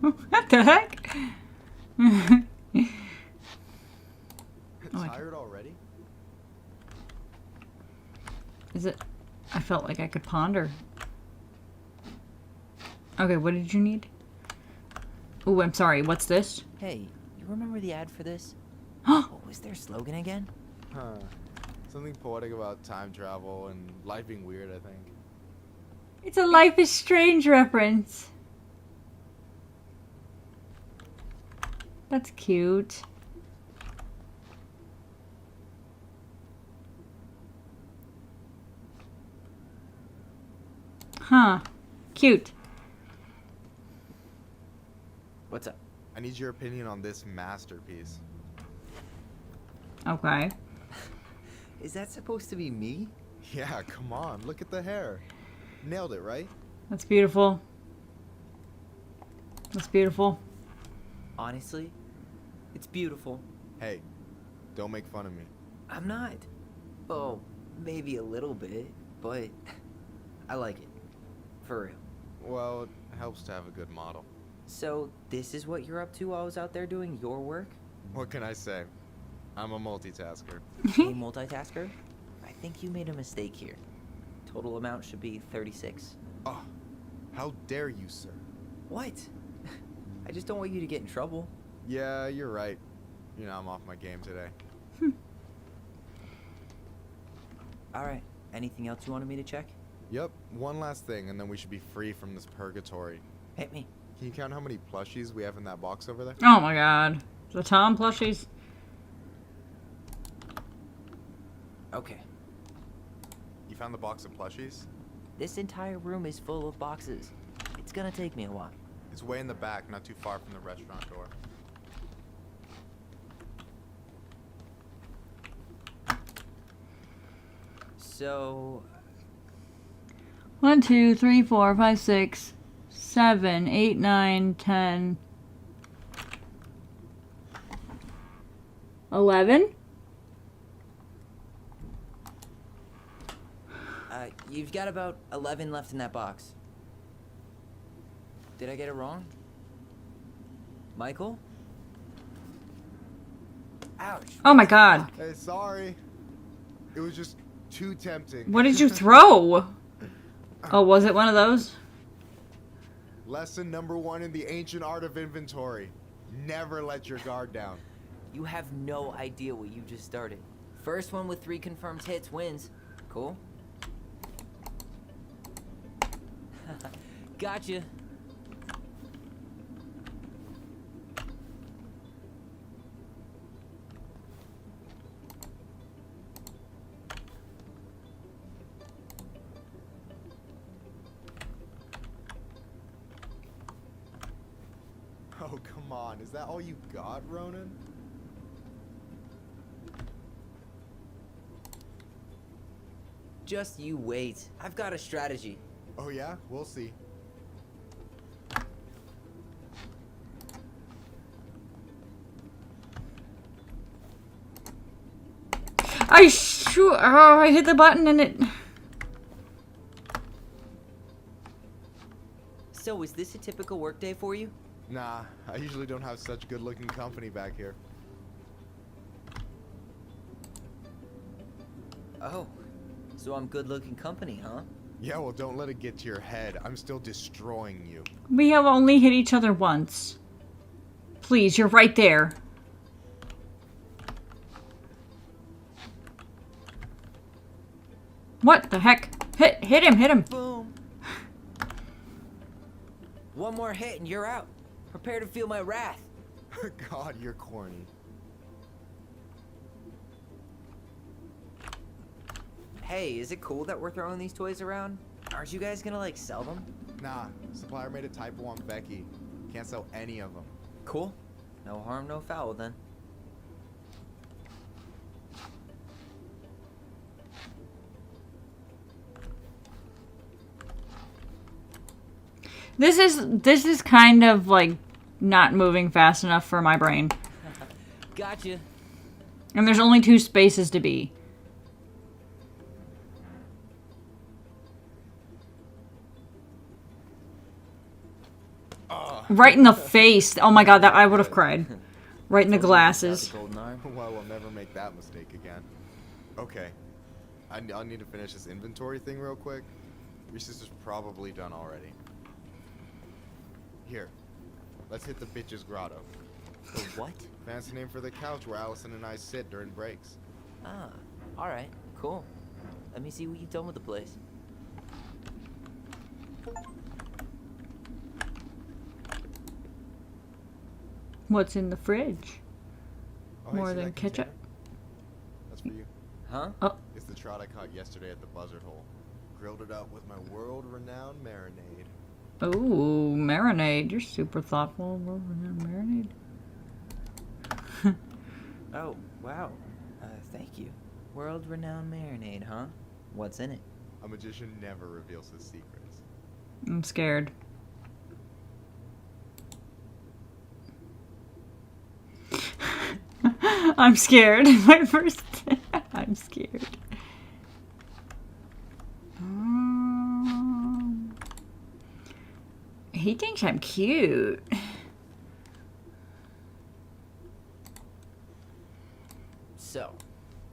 What the heck? Tired already? Is it? I felt like I could ponder. Okay, what did you need? Oh, I'm sorry. What's this? Hey, you remember the ad for this? What was their slogan again? Huh. Something poetic about time travel and life being weird, I think. It's a Life is Strange reference. That's cute. Huh. Cute. What's up? I need your opinion on this masterpiece. Okay. Is that supposed to be me? Yeah, come on. Look at the hair. Nailed it, right? That's beautiful. That's beautiful. Honestly, it's beautiful. Hey, don't make fun of me. I'm not. Oh, maybe a little bit, but I like it. For real. Well, it helps to have a good model. So, this is what you're up to while I was out there doing your work? What can I say? I'm a multitasker. A multitasker? I think you made a mistake here. Total amount should be 36. Oh, how dare you, sir? What? I just don't want you to get in trouble. Yeah, you're right. You know, I'm off my game today. Alright, anything else you wanted me to check? Yep, one last thing, and then we should be free from this purgatory. Hit me. Can you count how many plushies we have in that box over there? Oh my god. The Tom plushies? Okay. You found the box of plushies? This entire room is full of boxes. It's gonna take me a while. It's way in the back, not too far from the restaurant door. So... 1, 2, 3, 4, 5, 6, 7, 8, 9, 10, 11? You've got about 11 left in that box. Did I get it wrong? Michael? Ouch. Oh my god. Hey, sorry. It was just too tempting. What did you throw? Oh, was it one of those? Lesson number 1 in the ancient art of inventory. Never let your guard down. You have no idea what you just started. First one with 3 confirmed hits wins. Cool? Gotcha. Oh, come on. Is that all you got, Ronan? Just you wait. I've got a strategy. Oh, yeah? We'll see. I hit the button and it... So, is this a typical workday for you? Nah, I usually don't have such good-looking company back here. Oh, so I'm good-looking company, huh? Yeah, well, don't let it get to your head. I'm still destroying you. We have only hit each other once. Please, you're right there. What the heck? Hit him! Boom. One more hit and you're out. Prepare to feel my wrath. God, you're corny. Hey, is it cool that we're throwing these toys around? Aren't you guys gonna, like, sell them? Nah, supplier made a typo on Becky. Can't sell any of them. Cool. No harm, no foul, then. This is kind of like not moving fast enough for my brain. Gotcha. And there's only 2 spaces to be. Right in the face. Oh my god, that I would have cried. Right in the glasses. Well, we'll never make that mistake again. Okay. I'll need to finish this inventory thing real quick. Your sister's probably done already. Here. Let's hit the bitch's grotto. The what? Fancy name for the couch where Allison and I sit during breaks. Ah, alright, cool. Let me see what you've done with the place. What's in the fridge? Oh, hey, More see than that ketchup? container? That's for you. Huh? Oh. It's the trout I caught yesterday at the Buzzard Hole. Grilled it up with my world-renowned marinade. Ooh, marinade. You're super thoughtful. Marinade. Oh, wow. Thank you. World-renowned marinade, huh? What's in it? A magician never reveals his secrets. I'm scared. I'm scared. My first... I'm scared. He thinks I'm cute. So,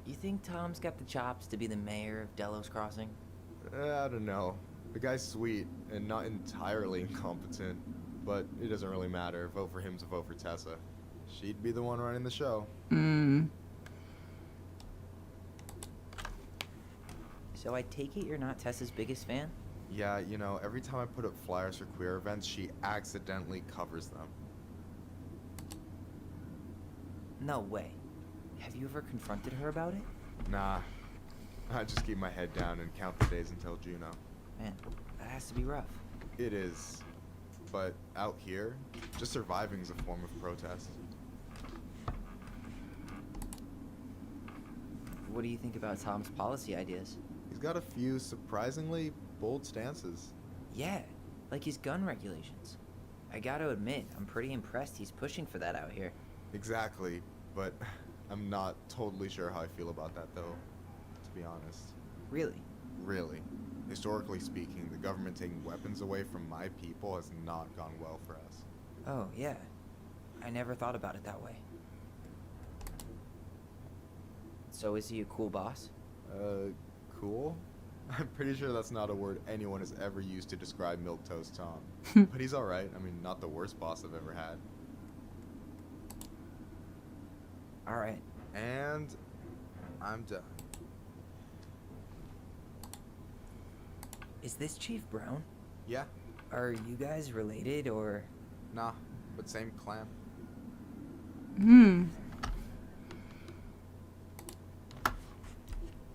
you think Tom's got the chops to be the mayor of Delos Crossing? I don't know. The guy's sweet and not entirely incompetent, but it doesn't really matter. Vote for him to vote for Tessa. She'd be the one running the show. So I take it you're not Tessa's biggest fan? Yeah, you know, every time I put up flyers for queer events, she accidentally covers them. No way. Have you ever confronted her about it? Nah. I just keep my head down and count the days until Juno. Man, that has to be rough. It is. But out here, just surviving is a form of protest. What do you think about Tom's policy ideas? He's got a few surprisingly bold stances. Yeah, like his gun regulations. I gotta admit, I'm pretty impressed he's pushing for that out here. Exactly, but I'm not totally sure how I feel about that though, to be honest. Really? Really. Historically speaking, the government taking weapons away from my people has not gone well for us. Oh, yeah. I never thought about it that way. So is he a cool boss? Cool? I'm pretty sure that's not a word anyone has ever used to describe Milquetoast Tom. But he's alright. I mean, not the worst boss I've ever had. Alright. And I'm done. Is this Chief Brown? Yeah. Are you guys related, or...? Nah, but same clan.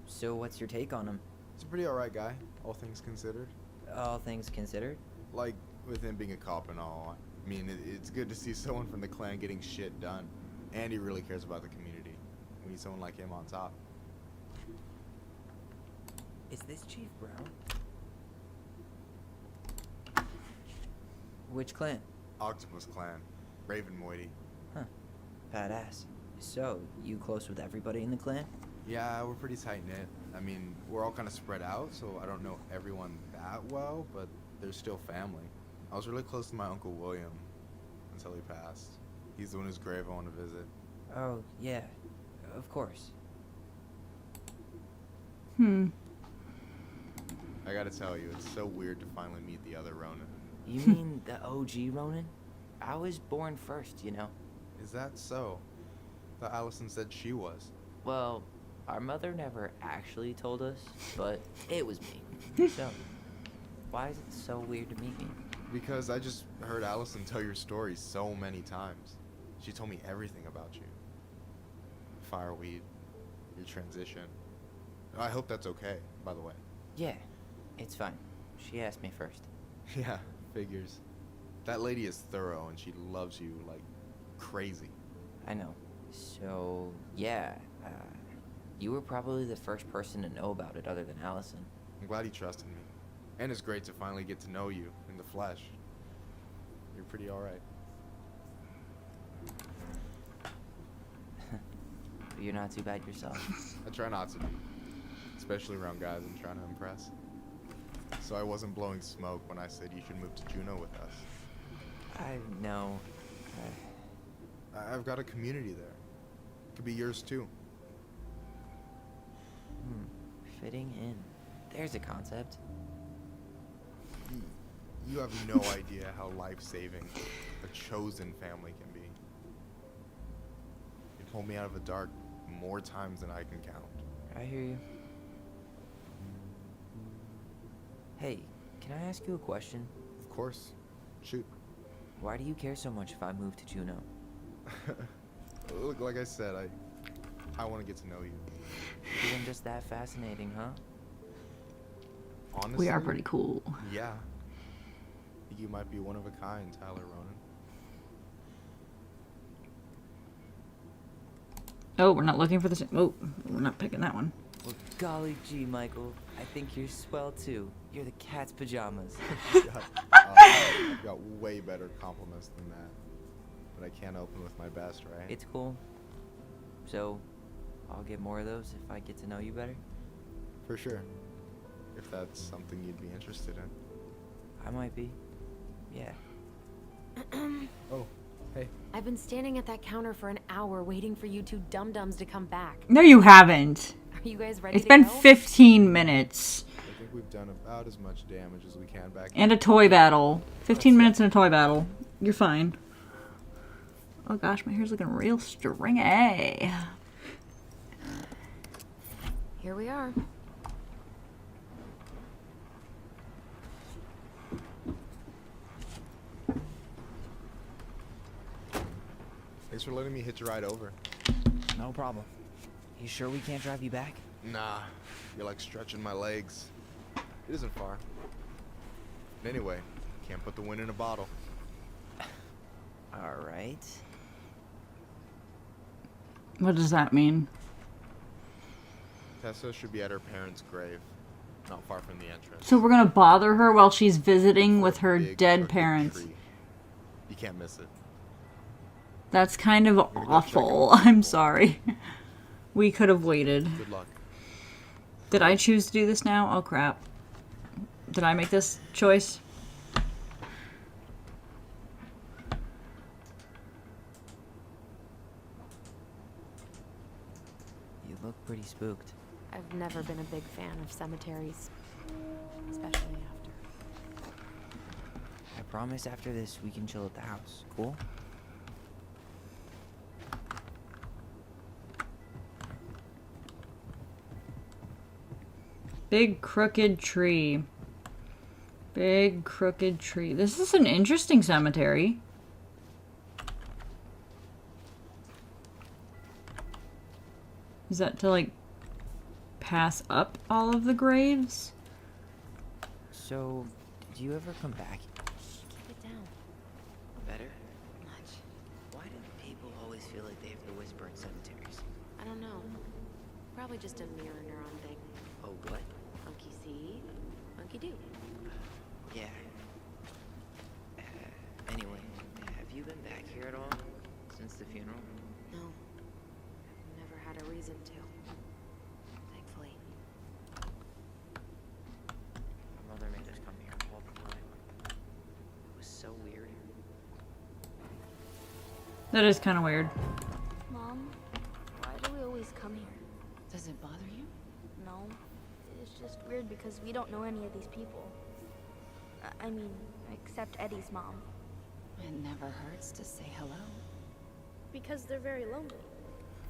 So what's your take on him? He's a pretty alright guy, all things considered. All things considered? Like, with him being a cop and all. I mean, it's good to see someone from the clan getting shit done. And he really cares about the community. We need someone like him on top. Is this Chief Brown? Which clan? Octopus Clan. Raven Moiety. Huh. Badass. So, you close with everybody in the clan? Yeah, we're pretty tight-knit. I mean, we're all kind of spread out, so I don't know everyone that well, but they're still family. I was really close to my Uncle William until he passed. He's the one whose grave I want to visit. Oh, yeah. Of course. I gotta tell you, it's so weird to finally meet the other Ronin. You mean the OG Ronin? I was born first, you know. Is that so? Thought Allison said she was. Well, our mother never actually told us, but it was me. So, why is it so weird to meet me? Because I just heard Allison tell your story so many times. She told me everything about you. Fireweed, your transition. I hope that's okay, by the way. Yeah, it's fine. She asked me first. Yeah, figures. That lady is thorough and she loves you like crazy. I know. So, yeah, you were probably the first person to know about it other than Allison. I'm glad he trusted me. And it's great to finally get to know you in the flesh. You're pretty alright. You're not too bad yourself. I try not to be. Especially around guys I'm trying to impress. So I wasn't blowing smoke when I said you should move to Juneau with us. I know. I've got a community there. Could be yours too. Fitting in. There's a concept. You have no idea how life-saving a chosen family can be. You pulled me out of the dark more times than I can count. I hear you. Hey, can I ask you a question? Of course. Shoot. Why do you care so much if I move to Juneau? Look, like I said, I want to get to know you. Even just that fascinating, huh? Honestly, We are pretty cool. Yeah. I think you might be one of a kind, Tyler Ronan. Oh, we're not looking for the same. Oh, we're not picking that one. Well, golly gee, Michael. I think you're swell too. You're the cat's pajamas. I've got way better compliments than that. But I can't open with my best, right? It's cool. So, I'll get more of those if I get to know you better? For sure. If that's something you'd be interested in. I might be. Yeah. Oh, hey. I've been standing at that counter for an hour waiting for you two dum-dums to come back. No, you haven't. Are you guys ready It's to been go? 15 minutes. Looking think we've done about as much damage as we can back. And a toy battle. 15 minutes in a toy battle. You're fine. Oh gosh, my hair's looking real stringy. Here we are. Thanks for letting me hitch a ride over. No problem. You sure we can't drive you back? Nah, you're like stretching my legs. It isn't far. Anyway, can't put the wind in a bottle. All right. What does that mean? Tessa should be at her parents' grave, not far from the entrance. So we're gonna bother her while she's visiting with her Big dead crooked parents. tree. You can't miss it. That's kind of awful. I'm sorry. We could have waited. Good luck. Did I choose to do this now? Oh crap. Did I make this choice? You look pretty spooked. I've never been a big fan of cemeteries, especially after. I promise after this we can chill at the house. Cool? Big crooked tree. Big crooked tree. This is an interesting cemetery. Is that to like pass up all of the graves? So, did you ever come back? Keep it down. Better? Much. Why do people always feel like they have to whisper in cemeteries? I don't know. Probably just a mirror neuron thing. Oh, what? Monkey see, monkey do. Yeah. Anyway, have you been back here at all since the funeral? No. I've never had a reason to. Thankfully. My mother made us come here all the time. It was so weird. That is kind of weird. Mom, why do we always come here? Does it bother you? No. It's just weird because we don't know any of these people. I mean, except Eddie's mom. It never hurts to say hello. Because they're very lonely.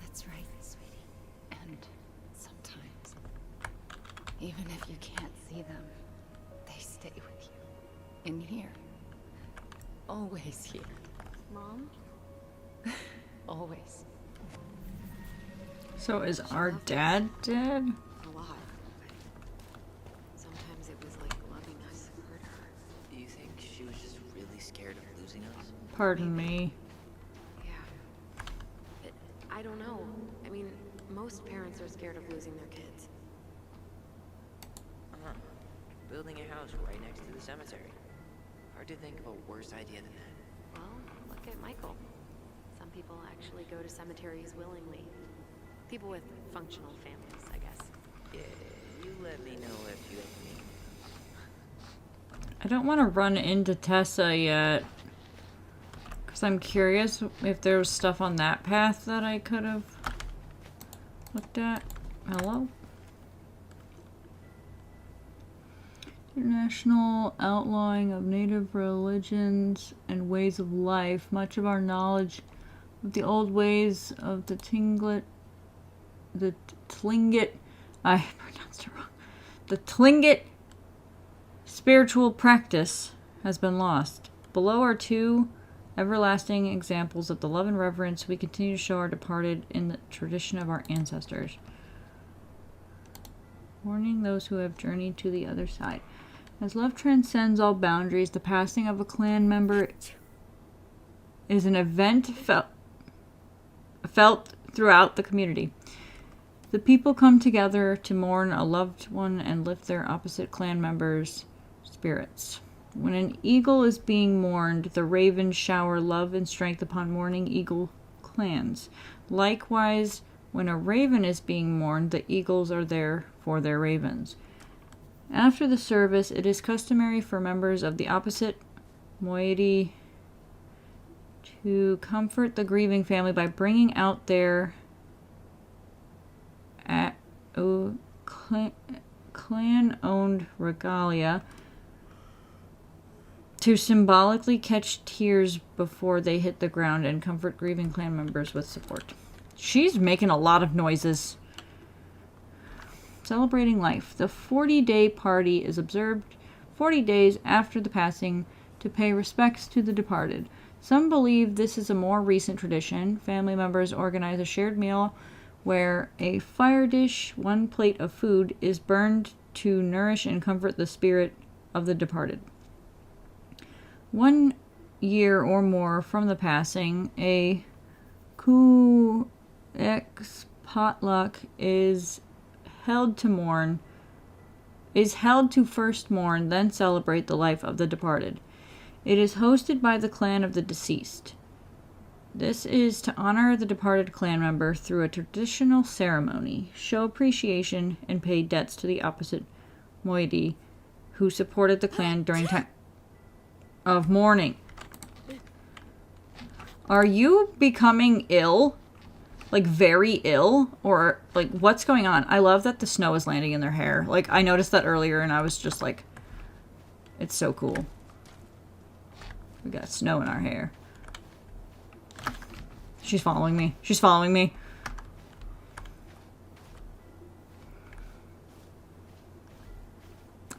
That's right, sweetie. And sometimes, even if you can't see them, they stay with you. In here. Always here. Mom? Always. So is our dad dead? A lot. Sometimes it was like loving us hurt her. Do you think she was just really scared of losing us? Pardon me. Yeah. I don't know. I mean, most parents are scared of losing their kids. Building a house right next to the cemetery. Hard to think of a worse idea than that. Well, look at Michael. Some people actually go to cemeteries willingly. People with functional families, I guess. Yeah, you let me know if you have any. I don't want to run into Tessa yet. Because I'm curious if there was stuff on that path that I could have looked at. Hello? International outlawing of native religions and ways of life. Much of our knowledge of the old ways of the Tlingit, I pronounced it wrong. The Tlingit spiritual practice has been lost. Below are two everlasting examples of the love and reverence we continue to show our departed in the tradition of our ancestors. Warning those who have journeyed to the other side. As love transcends all boundaries, the passing of a clan member is an event felt throughout the community. The people come together to mourn a loved one and lift their opposite clan members' spirits. When an eagle is being mourned, the ravens shower love and strength upon mourning eagle clans. Likewise, when a raven is being mourned, the eagles are there for their ravens. After the service, it is customary for members of the opposite moiety to comfort the grieving family by bringing out their clan-owned regalia to symbolically catch tears before they hit the ground and comfort grieving clan members with support. She's making a lot of noises. Celebrating life. The 40-day party is observed 40 days after the passing to pay respects to the departed. Some believe this is a more recent tradition. Family members organize a shared meal where a fire dish, one plate of food, is burned to nourish and comfort the spirit of the departed. 1 year or more from the passing, a Ku-ex potluck is held to first mourn, then celebrate the life of the departed. It is hosted by the clan of the deceased. This is to honor the departed clan member through a traditional ceremony, show appreciation, and pay debts to the opposite moiety who supported the clan during time of mourning. Are you becoming ill? Like, very ill? Or, like, what's going on? I love that the snow is landing in their hair. Like, I noticed that earlier, and I was just like, it's so cool. We got snow in our hair. She's following me. She's following me.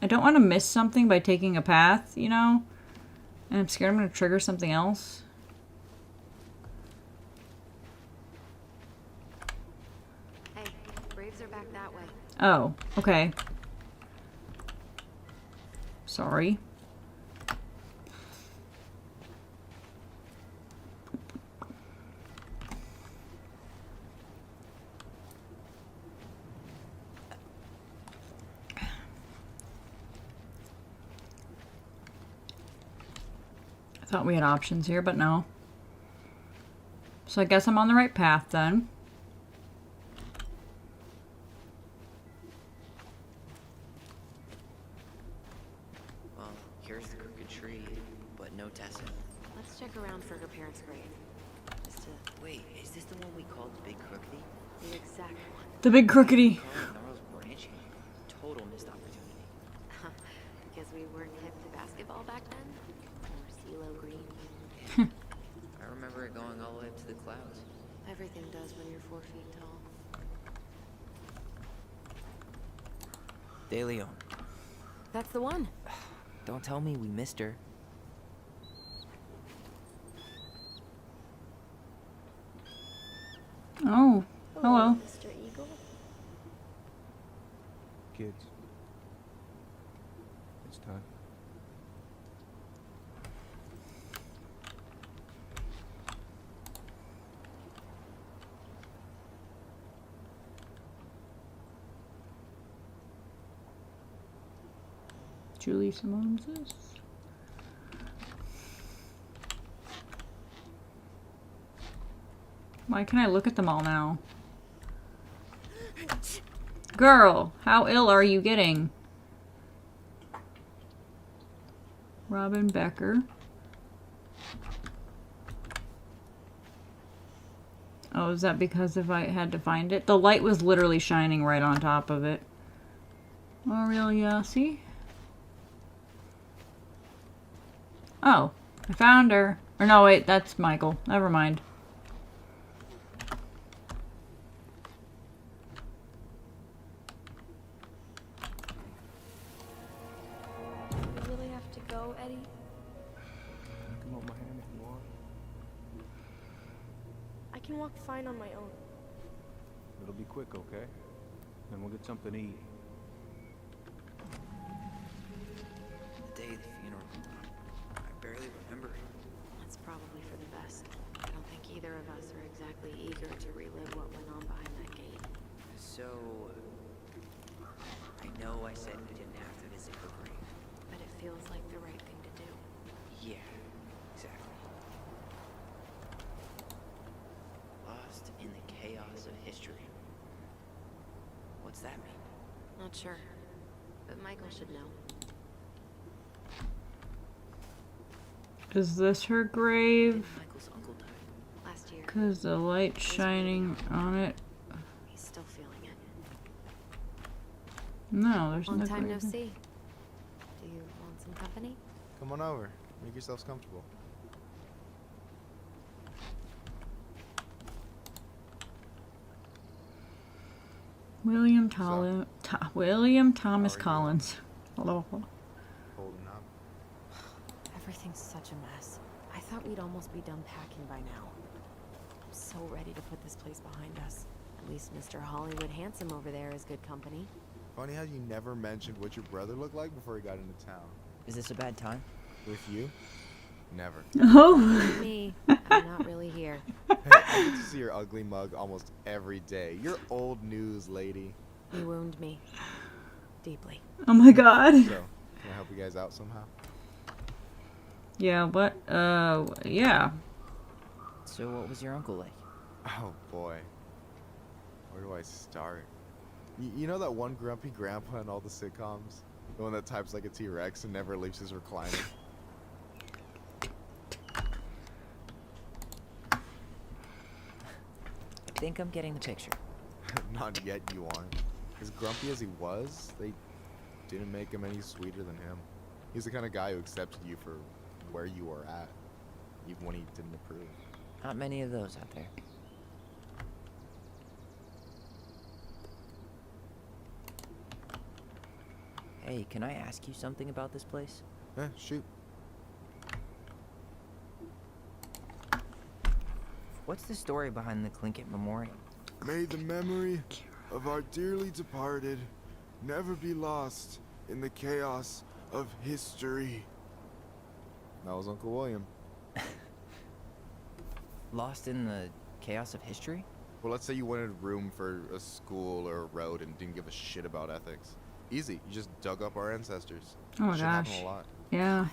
I don't want to miss something by taking a path, you know? And I'm scared I'm going to trigger something else. Hey, Braves are back that way. Oh, okay. Sorry. Thought we had options here, but no. So I guess I'm on the right path then. Well, here's the crooked tree, but no Tessa. Let's check around for her parents' grave. Just to... Wait, is this the one we called the Big Crookedy? The exact one. The Big Crookedy. Gnarls branch. Total missed opportunity. Because we weren't hip to basketball back then? Or CeeLo Green? I remember it going all the way up to the clouds. Everything does when you're 4 feet tall. De Leon. That's the one. Don't tell me we missed her. Oh, hello. Mr. Eagle. Kids. It's time. Julie Simons. Why can I look at them all now? Girl, how ill are you getting? Robin Becker. Oh, is that because if I had to find it? The light was literally shining right on top of it. Aurelia, see? Oh, I found her. Or no, wait, that's Michael. Never mind. You really have to go, Eddie? You can hold my hand if you want. I can walk fine on my own. It'll be quick, okay? Then we'll get something to eat. The day of the funeral. I barely remember it. That's probably for the best. I don't think either of us are exactly eager to relive what went on behind that gate. So, I know I said we didn't have to visit her grave. But it feels like the right thing to do. Yeah, exactly. Lost in the chaos of history. What's that mean? Not sure. But Michael should know. Is this her grave? Michael's uncle died last year. Because the light's shining on it. He's still feeling it. No, there's Long no time no reason. see. Do you want some company? Come on over. Make yourselves comfortable. William Thomas Collins. Hello. Holding up. Everything's such a mess. I thought we'd almost be done packing by now. I'm so ready to put this place behind us. At least Mr. Hollywood Handsome over there is good company. Funny how you never mentioned what your brother looked like before he got into town. Is this a bad time? With you? Never. Oh. Me. I'm not really here. Hey, I get to see your ugly mug almost every day. You're old news, lady. You wound me. Deeply. Oh my god. So, can I help you guys out somehow? Yeah, what? Yeah. So what was your uncle like? Oh boy. Where do I start? You know that one grumpy grandpa in all the sitcoms? The one that types like a T-Rex and never leaves his recliner? I think I'm getting the picture. Not yet, you aren't. As grumpy as he was, they didn't make him any sweeter than him. He's the kind of guy who accepted you for where you were at, even when he didn't approve. Not many of those out there. Hey, can I ask you something about this place? Shoot. What's the story behind the Tlingit Memorial? May the memory of our dearly departed never be lost in the chaos of history. That was Uncle William. Lost in the chaos of history? Well, let's say you wanted room for a school or a road and didn't give a shit about ethics. Easy. You just dug up our ancestors. Oh my Shit happen gosh. a lot. Yeah.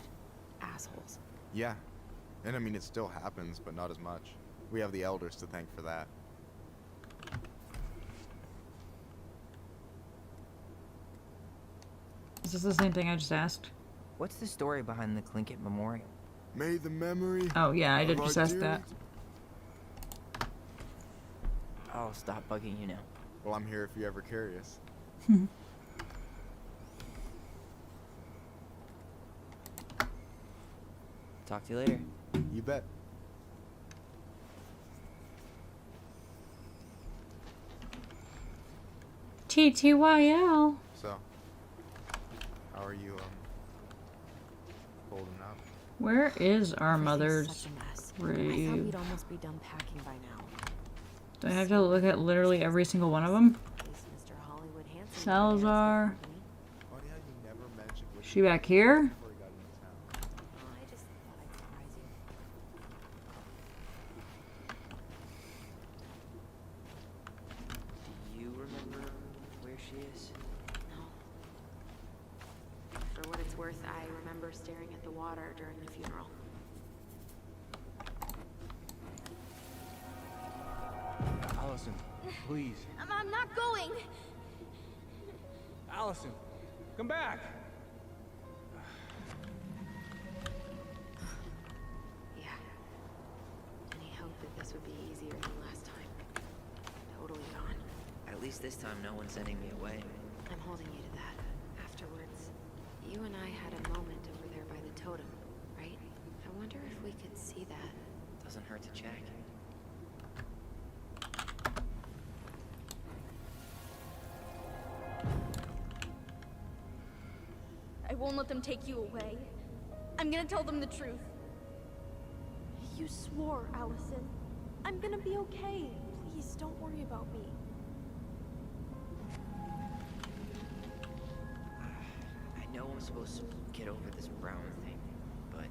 Assholes. Yeah. And I mean, it still happens, but not as much. We have the elders to thank for that. Is this the same thing I just asked? What's the story behind the Tlingit Memorial? May the memory. Oh yeah, I of did our just ask dearly that. I'll stop bugging you now. Well, I'm here if you're ever curious. Talk to you later. You bet. TTYL. So, how are you, holding up? Where is our Everything's mother's such a mess. I thought grave? we'd almost be done packing by now. Do I have to look at literally every single one of them? At least Mr. Hollywood Handsome Salazar. Funny how you never mentioned what She back here? before he got into town. I just thought I'd surprise you. Do you remember where she is? No. For what it's worth, I remember staring at the water during the funeral. Allison, please. I'm not going. Allison, come back. Yeah. Any hope that this would be easier than last time? Totally gone. At least this time no one's sending me away. I'm holding you to that. Afterwards, you and I had a moment over there by the totem, right? I wonder if we could see that. Doesn't hurt to check. I won't let them take you away. I'm gonna tell them the truth. You swore, Allison. I'm gonna be okay. Please, don't worry about me. I know I'm supposed to get over this Brown thing, but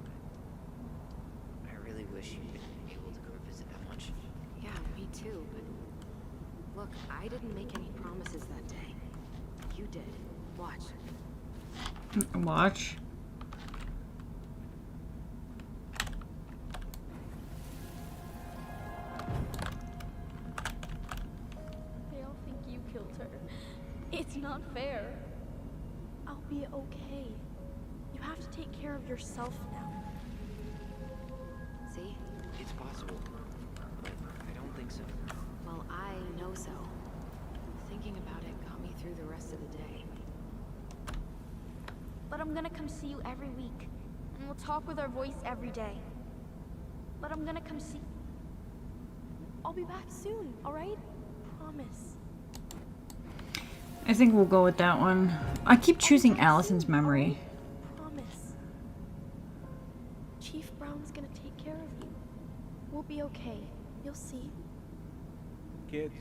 I really wish you'd been able to come visit that much. Yeah, me too, but... Look, I didn't make any promises that day. You did. Watch. Watch. They all think you killed her. It's not fair. I'll be okay. You have to take care of yourself now. See? It's possible, but I don't think so. Well, I know so. Thinking about it got me through the rest of the day. I'm gonna come see you every week, and we'll talk with our voice every day. But I'm gonna come see. I'll be back soon, alright? Promise. I think we'll go with that one. I keep choosing Allison's memory. Promise. Chief Brown's gonna take care of you. We'll be okay. You'll see. Kids.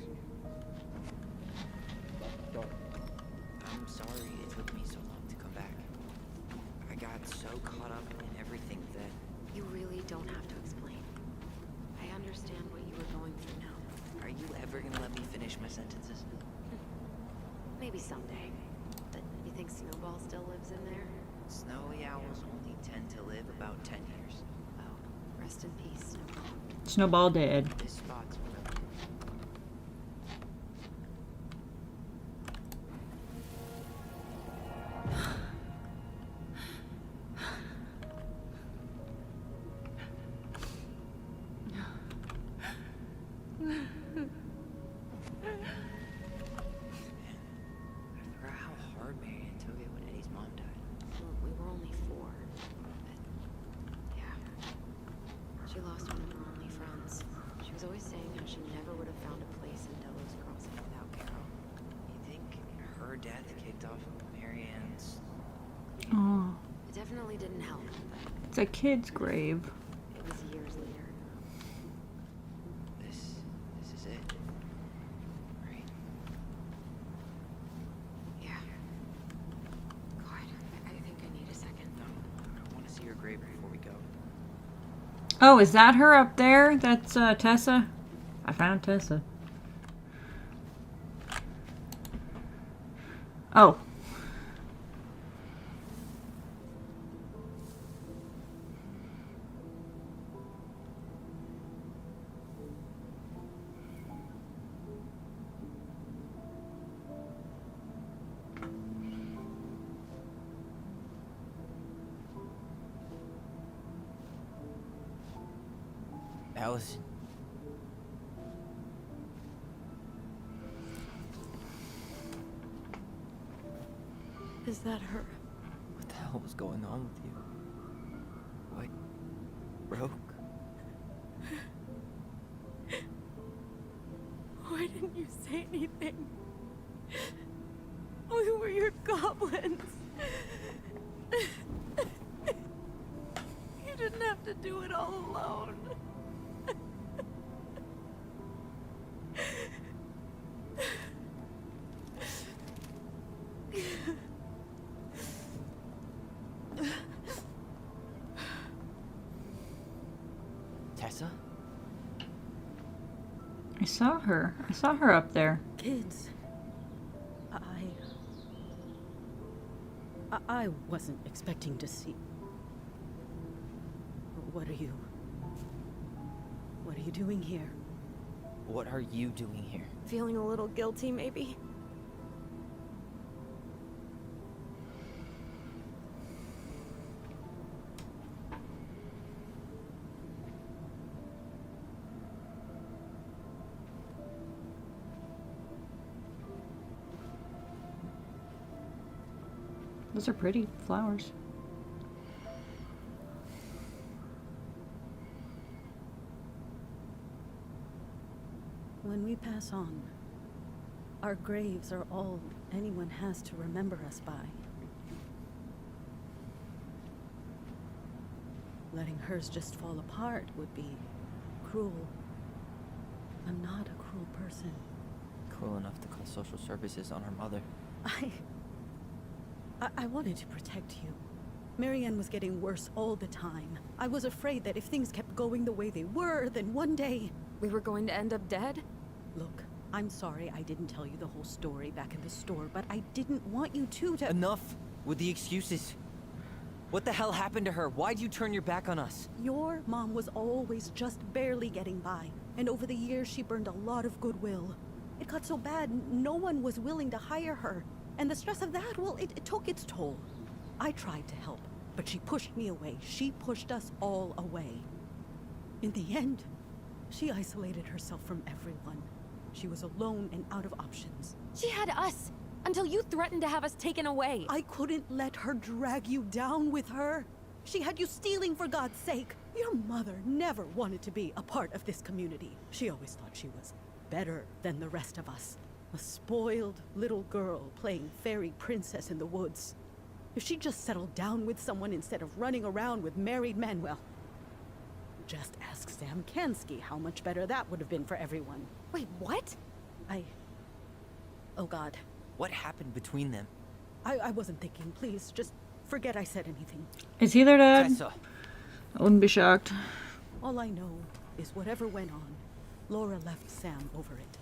I'm sorry it took me so long to come back. I got so caught up in everything that... You really don't have to explain. I understand what you were going through now. Are you ever gonna let me finish my sentences? Maybe someday. But you think Snowball still lives in there? Snowy owls only tend to live about 10 years. Oh, rest in peace, Snowball. Snowball dead. This spot's one of them. Didn't help. It's a kid's grave. It was years later. This is it. Right? Yeah. God, I think I need a second. No, I want to see your grave before we go. Oh, is that her up there? That's Tessa? I found Tessa. Oh. Allison. Is that her? What the hell was going on with you? What broke? Why didn't you say anything? We were your goblins. You didn't have to do it all alone. Tessa? I saw her. I saw her up there. Kids. I wasn't expecting to see... What are you doing here? What are you doing here? Feeling a little guilty, maybe? Those are pretty flowers. When we pass on, our graves are all anyone has to remember us by. Letting hers just fall apart would be cruel. I'm not a cruel person. Cruel enough to call social services on her mother. I wanted to protect you. Marianne was getting worse all the time. I was afraid that if things kept going the way they were, then one day... We were going to end up dead? Look, I'm sorry I didn't tell you the whole story back in the store, but I didn't want you to... Enough with the excuses. What the hell happened to her? Why'd you turn your back on us? Your mom was always just barely getting by, and over the years she burned a lot of goodwill. It got so bad, no one was willing to hire her. And the stress of that, well, it took its toll. I tried to help, but she pushed me away. She pushed us all away. In the end, she isolated herself from everyone. She was alone and out of options. She had us. Until you threatened to have us taken away. I couldn't let her drag you down with her. She had you stealing for God's sake. Your mother never wanted to be a part of this community. She always thought she was better than the rest of us. A spoiled little girl playing fairy princess in the woods. If she just settled down with someone instead of running around with married men, well, just ask Sam Kansky how much better that would have been for everyone. Wait, what? Oh God. What happened between them? I wasn't thinking. Please, just forget I said anything. Is he their dad? Tessa. I wouldn't be shocked. All I know is whatever went on, Laura left Sam over it.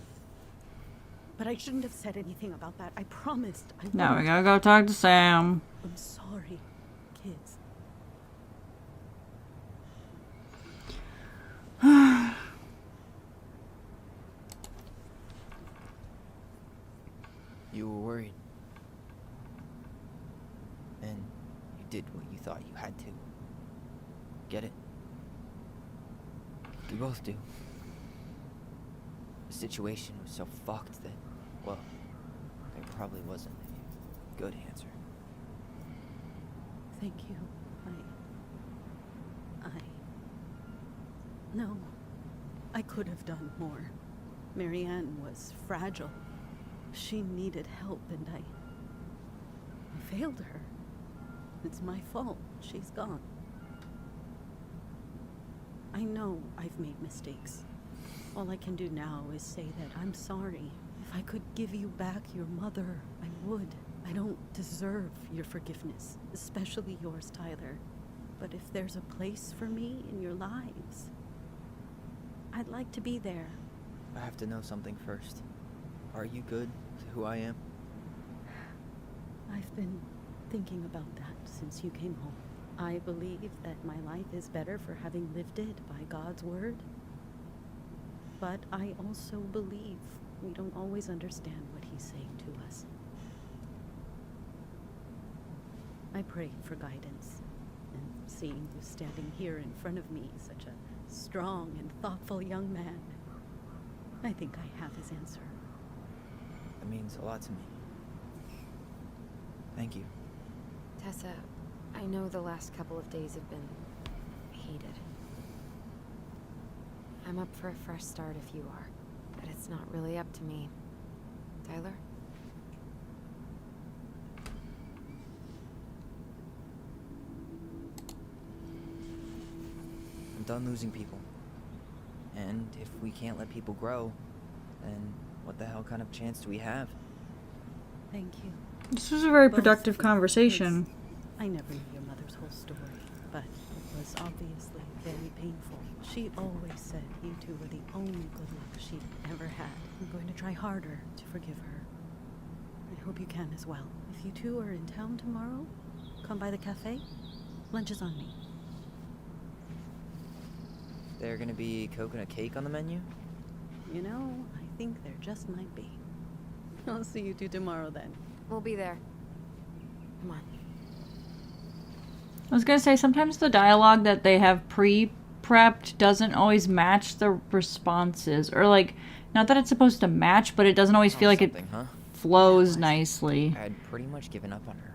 But I shouldn't have said anything about that. I promised I wouldn't. Now we gotta go talk to Sam. I'm sorry, kids. You were worried. And you did what you thought you had to. Get it? We both do. The situation was so fucked that, well, there probably wasn't a good answer. Thank you. No. I could have done more. Marianne was fragile. She needed help, and I failed her. It's my fault. She's gone. I know I've made mistakes. All I can do now is say that I'm sorry. If I could give you back your mother, I would. I don't deserve your forgiveness, especially yours, Tyler. But if there's a place for me in your lives, I'd like to be there. I have to know something first. Are you good to who I am? I've been thinking about that since you came home. I believe that my life is better for having lived it by God's word. But I also believe we don't always understand what he's saying to us. I pray for guidance, and seeing you standing here in front of me, such a strong and thoughtful young man, I think I have his answer. It means a lot to me. Thank you. Tessa, I know the last couple of days have been heated. I'm up for a fresh start if you are, but it's not really up to me. Tyler? I'm done losing people. And if we can't let people grow, then what the hell kind of chance do we have? Thank you. This was a very productive conversation. I never knew your mother's whole story, but it was obviously very painful. She always said you two were the only good luck she'd ever had. I'm going to try harder to forgive her. I hope you can as well. If you two are in town tomorrow, come by the cafe. Lunch is on me. There gonna be coconut cake on the menu? You know, I think there just might be. I'll see you two tomorrow then. We'll be there. Come on. I was gonna say, sometimes the dialogue that they have pre-prepped doesn't always match the responses. Or like, not that it's supposed to match, but it doesn't always feel like it flows nicely. I had pretty much given up on her.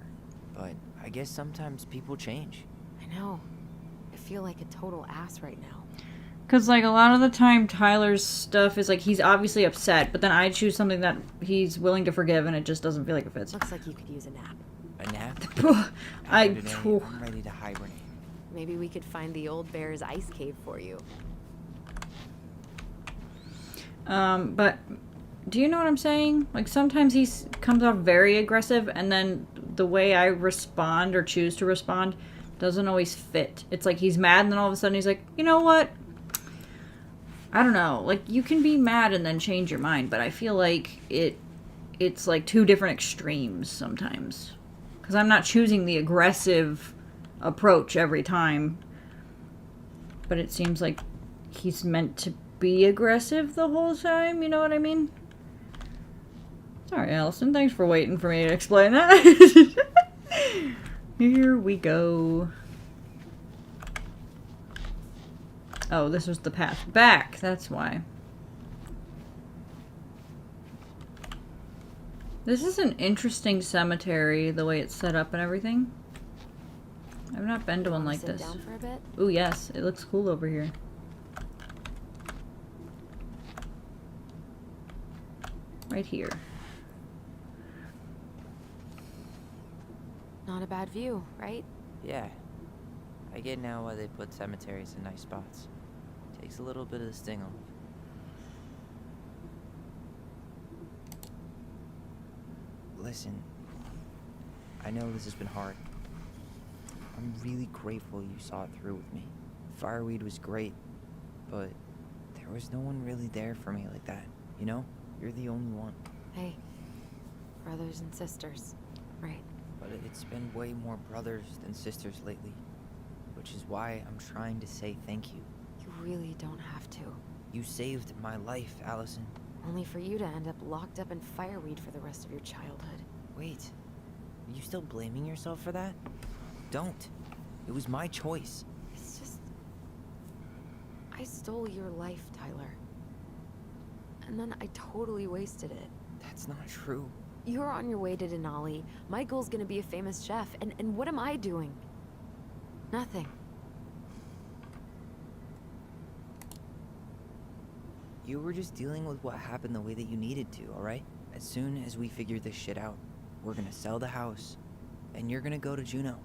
But I guess sometimes people change. I know. I feel like a total ass right now. Because, like, a lot of the time, Tyler's stuff is, like, he's obviously upset, but then I choose something that he's willing to forgive, and it just doesn't feel like it fits. Looks like you could use a nap. A nap? I'm ready to hibernate. Maybe we could find the old bear's ice cave for you. But do you know what I'm saying? Like, sometimes he comes off very aggressive, and then the way I respond or choose to respond doesn't always fit. It's like he's mad, and then all of a sudden he's like, you know what? I don't know. Like, you can be mad and then change your mind, but I feel like it's like two different extremes sometimes. Because I'm not choosing the aggressive approach every time. But it seems like he's meant to be aggressive the whole time, you know what I mean? Sorry, Allison. Thanks for waiting for me to explain that. Here we go. Oh, this was the path back. That's why. This is an interesting cemetery, the way it's set up and everything. I've not been to one like this. Sit down for a bit? Ooh, yes, it looks cool over here. Right here. Not a bad view, right? Yeah. I get now why they put cemeteries in nice spots. Takes a little bit of the sting off. Listen, I know this has been hard. I'm really grateful you saw it through with me. Fireweed was great, but there was no one really there for me like that, you know? You're the only one. Hey, brothers and sisters, right? But it's been way more brothers than sisters lately, which is why I'm trying to say thank you. You really don't have to. You saved my life, Allison. Only for you to end up locked up in fireweed for the rest of your childhood. Wait, are you still blaming yourself for that? Don't. It was my choice. It's just... I stole your life, Tyler. And then I totally wasted it. That's not true. You're on your way to Denali. My goal's gonna be a famous chef, and what am I doing? Nothing. You were just dealing with what happened the way that you needed to, alright? As soon as we figure this shit out, we're gonna sell the house, and you're gonna go to Juneau.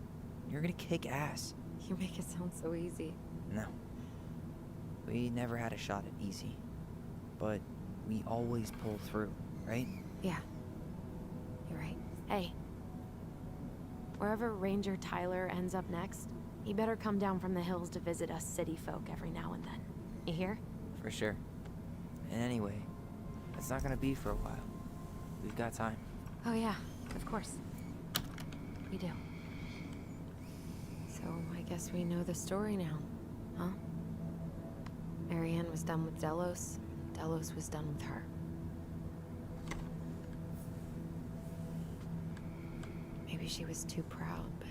You're gonna kick ass. You make it sound so easy. No. We never had a shot at easy. But we always pull through, right? Yeah. You're right. Hey. Wherever Ranger Tyler ends up next, he better come down from the hills to visit us city folk every now and then. You hear? For sure. And anyway, that's not gonna be for a while. We've got time. Oh yeah, of course. We do. So I guess we know the story now, huh? Marianne was done with Delos. Delos was done with her. Maybe she was too proud, but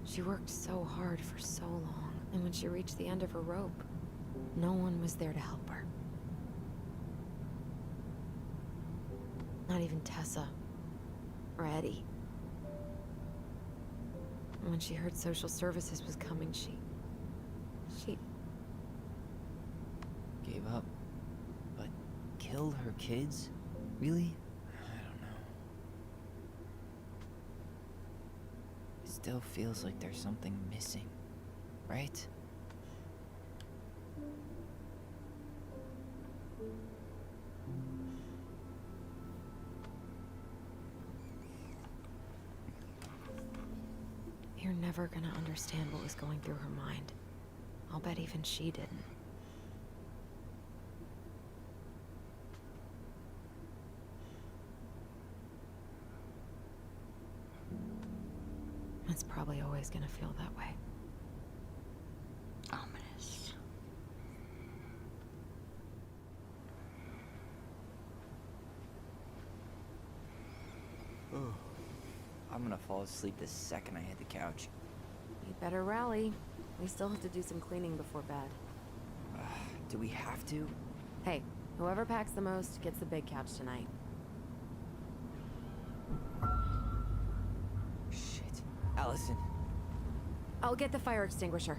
she worked so hard for so long, and when she reached the end of her rope, no one was there to help her. Not even Tessa or Eddie. And when she heard social services was coming, she Gave up. But killed her kids? Really? I don't know. It still feels like there's something missing, right? You're never gonna understand what was going through her mind. I'll bet even she didn't. It's probably always gonna feel that way. Ominous. I'm gonna fall asleep the second I hit the couch. You better rally. We still have to do some cleaning before bed. Do we have to? Hey, whoever packs the most gets the big couch tonight. Shit. Allison. I'll get the fire extinguisher.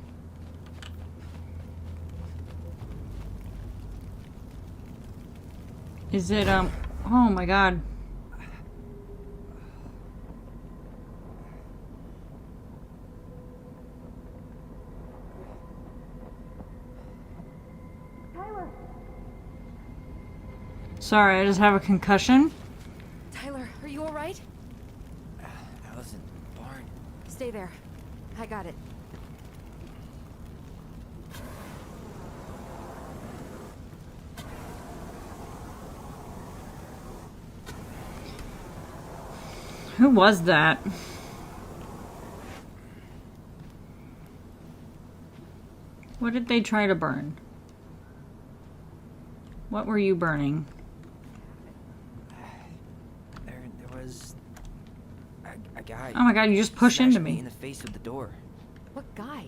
Is it, oh my god. Sorry, I just have a concussion. Tyler, are you alright? Allison, barn. Stay there. I got it. Who was that? What did they try to burn? What were you burning? There was a guy. Oh my god, you just pushed into smashed me. in the face with the door. What guy?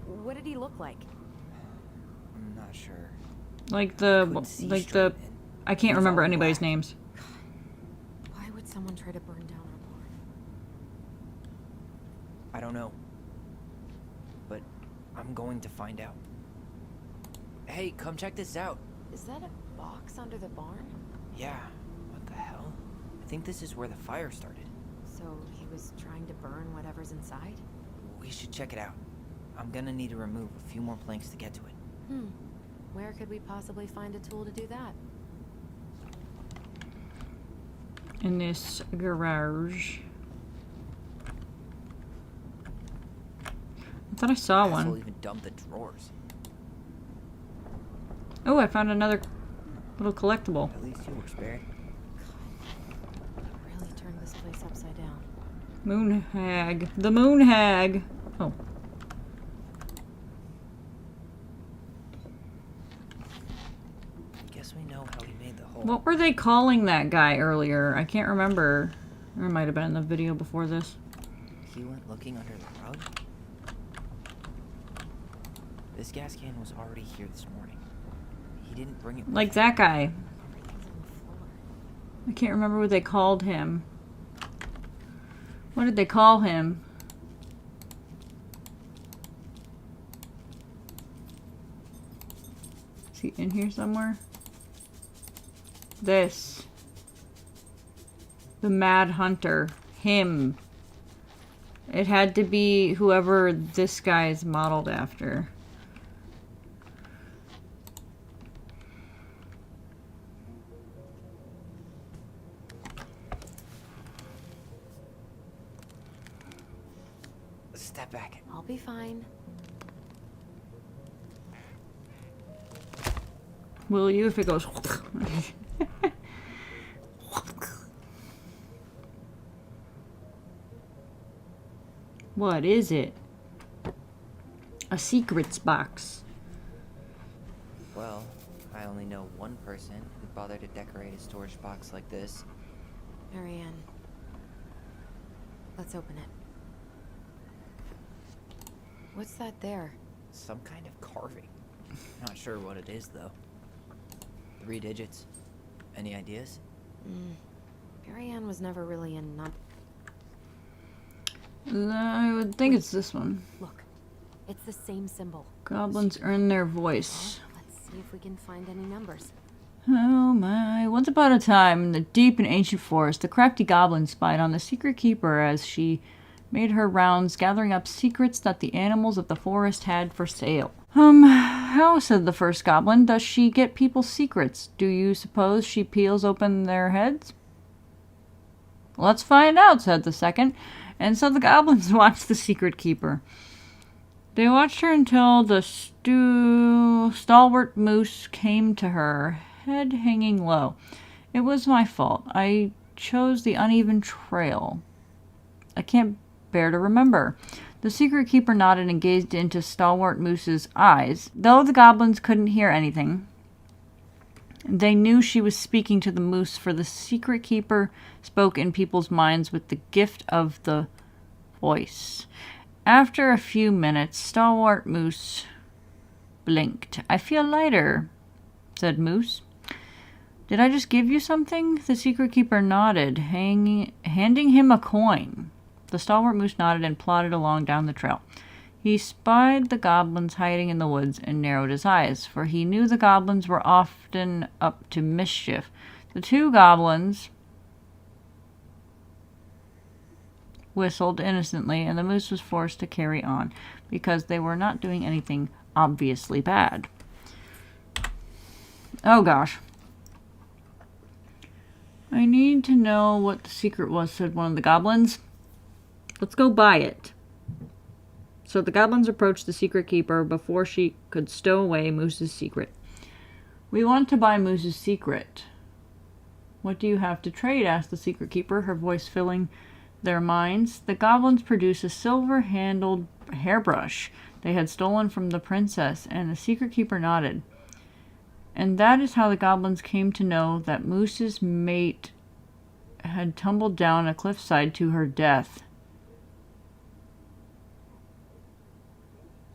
What did he look like? I'm not sure. Like the, I can't remember anybody's names. someone try to burn down our barn? I don't know. But I'm going to find out. Hey, come check this out. Is that a box under the barn? Yeah, what the hell? I think this is where the fire started. So he was trying to burn whatever's inside? We should check it out. I'm gonna need to remove a few more planks to get to it. Where could we possibly find a tool to do that? In this garage. I thought I saw We'll one. even dump the drawers. Oh, I found another little collectible. At least you were spared. Really turned this place upside down. Moon hag. The moon hag. Oh. Guess we know how he made the hole. What were they calling that guy earlier? I can't remember. Or it might have been in the video before this. He went looking under the rug? This gas can was already here this morning. He didn't bring it with Like him. that guy. I can't remember what they called him. What did they call him? Is he in here somewhere? This. The Mad Hunter. Him. It had to be whoever this guy is modeled after. Step back. I'll be fine. Will you if it goes... What is it? A secrets box. Well, I only know one person who'd bother to decorate a storage box like this. Marianne. Let's open it. What's that there? Some kind of carving. Not sure what it is, though. 3 digits. Any ideas? Marianne was never really in I would think it's this one. Look, it's the same symbol. Goblins earn their voice. Let's see if we can find any numbers. Oh my. Once upon a time, in the deep and ancient forest, the crafty goblin spied on the secret keeper as she made her rounds, gathering up secrets that the animals of the forest had for sale. How, said the first goblin, does she get people's secrets? Do you suppose she peels open their heads? Let's find out, said the second. And so the goblins watched the secret keeper. They watched her until the stalwart moose came to her, head hanging low. It was my fault. I chose the uneven trail. I can't bear to remember. The secret keeper nodded and gazed into Stalwart Moose's eyes. Though the goblins couldn't hear anything, they knew she was speaking to the moose, for the secret keeper spoke in people's minds with the gift of the voice. After a few minutes, Stalwart Moose blinked. I feel lighter, said Moose. Did I just give you something? The secret keeper nodded, handing him a coin. The Stalwart Moose nodded and plodded along down the trail. He spied the goblins hiding in the woods and narrowed his eyes, for he knew the goblins were often up to mischief. The 2 goblins whistled innocently, and the moose was forced to carry on, because they were not doing anything obviously bad. Oh gosh. I need to know what the secret was, said one of the goblins. Let's go buy it. So the goblins approached the secret keeper before she could stow away Moose's secret. We want to buy Moose's secret. What do you have to trade? Asked the secret keeper, her voice filling their minds. The goblins produced a silver-handled hairbrush they had stolen from the princess, and the secret keeper nodded. And that is how the goblins came to know that Moose's mate had tumbled down a cliffside to her death.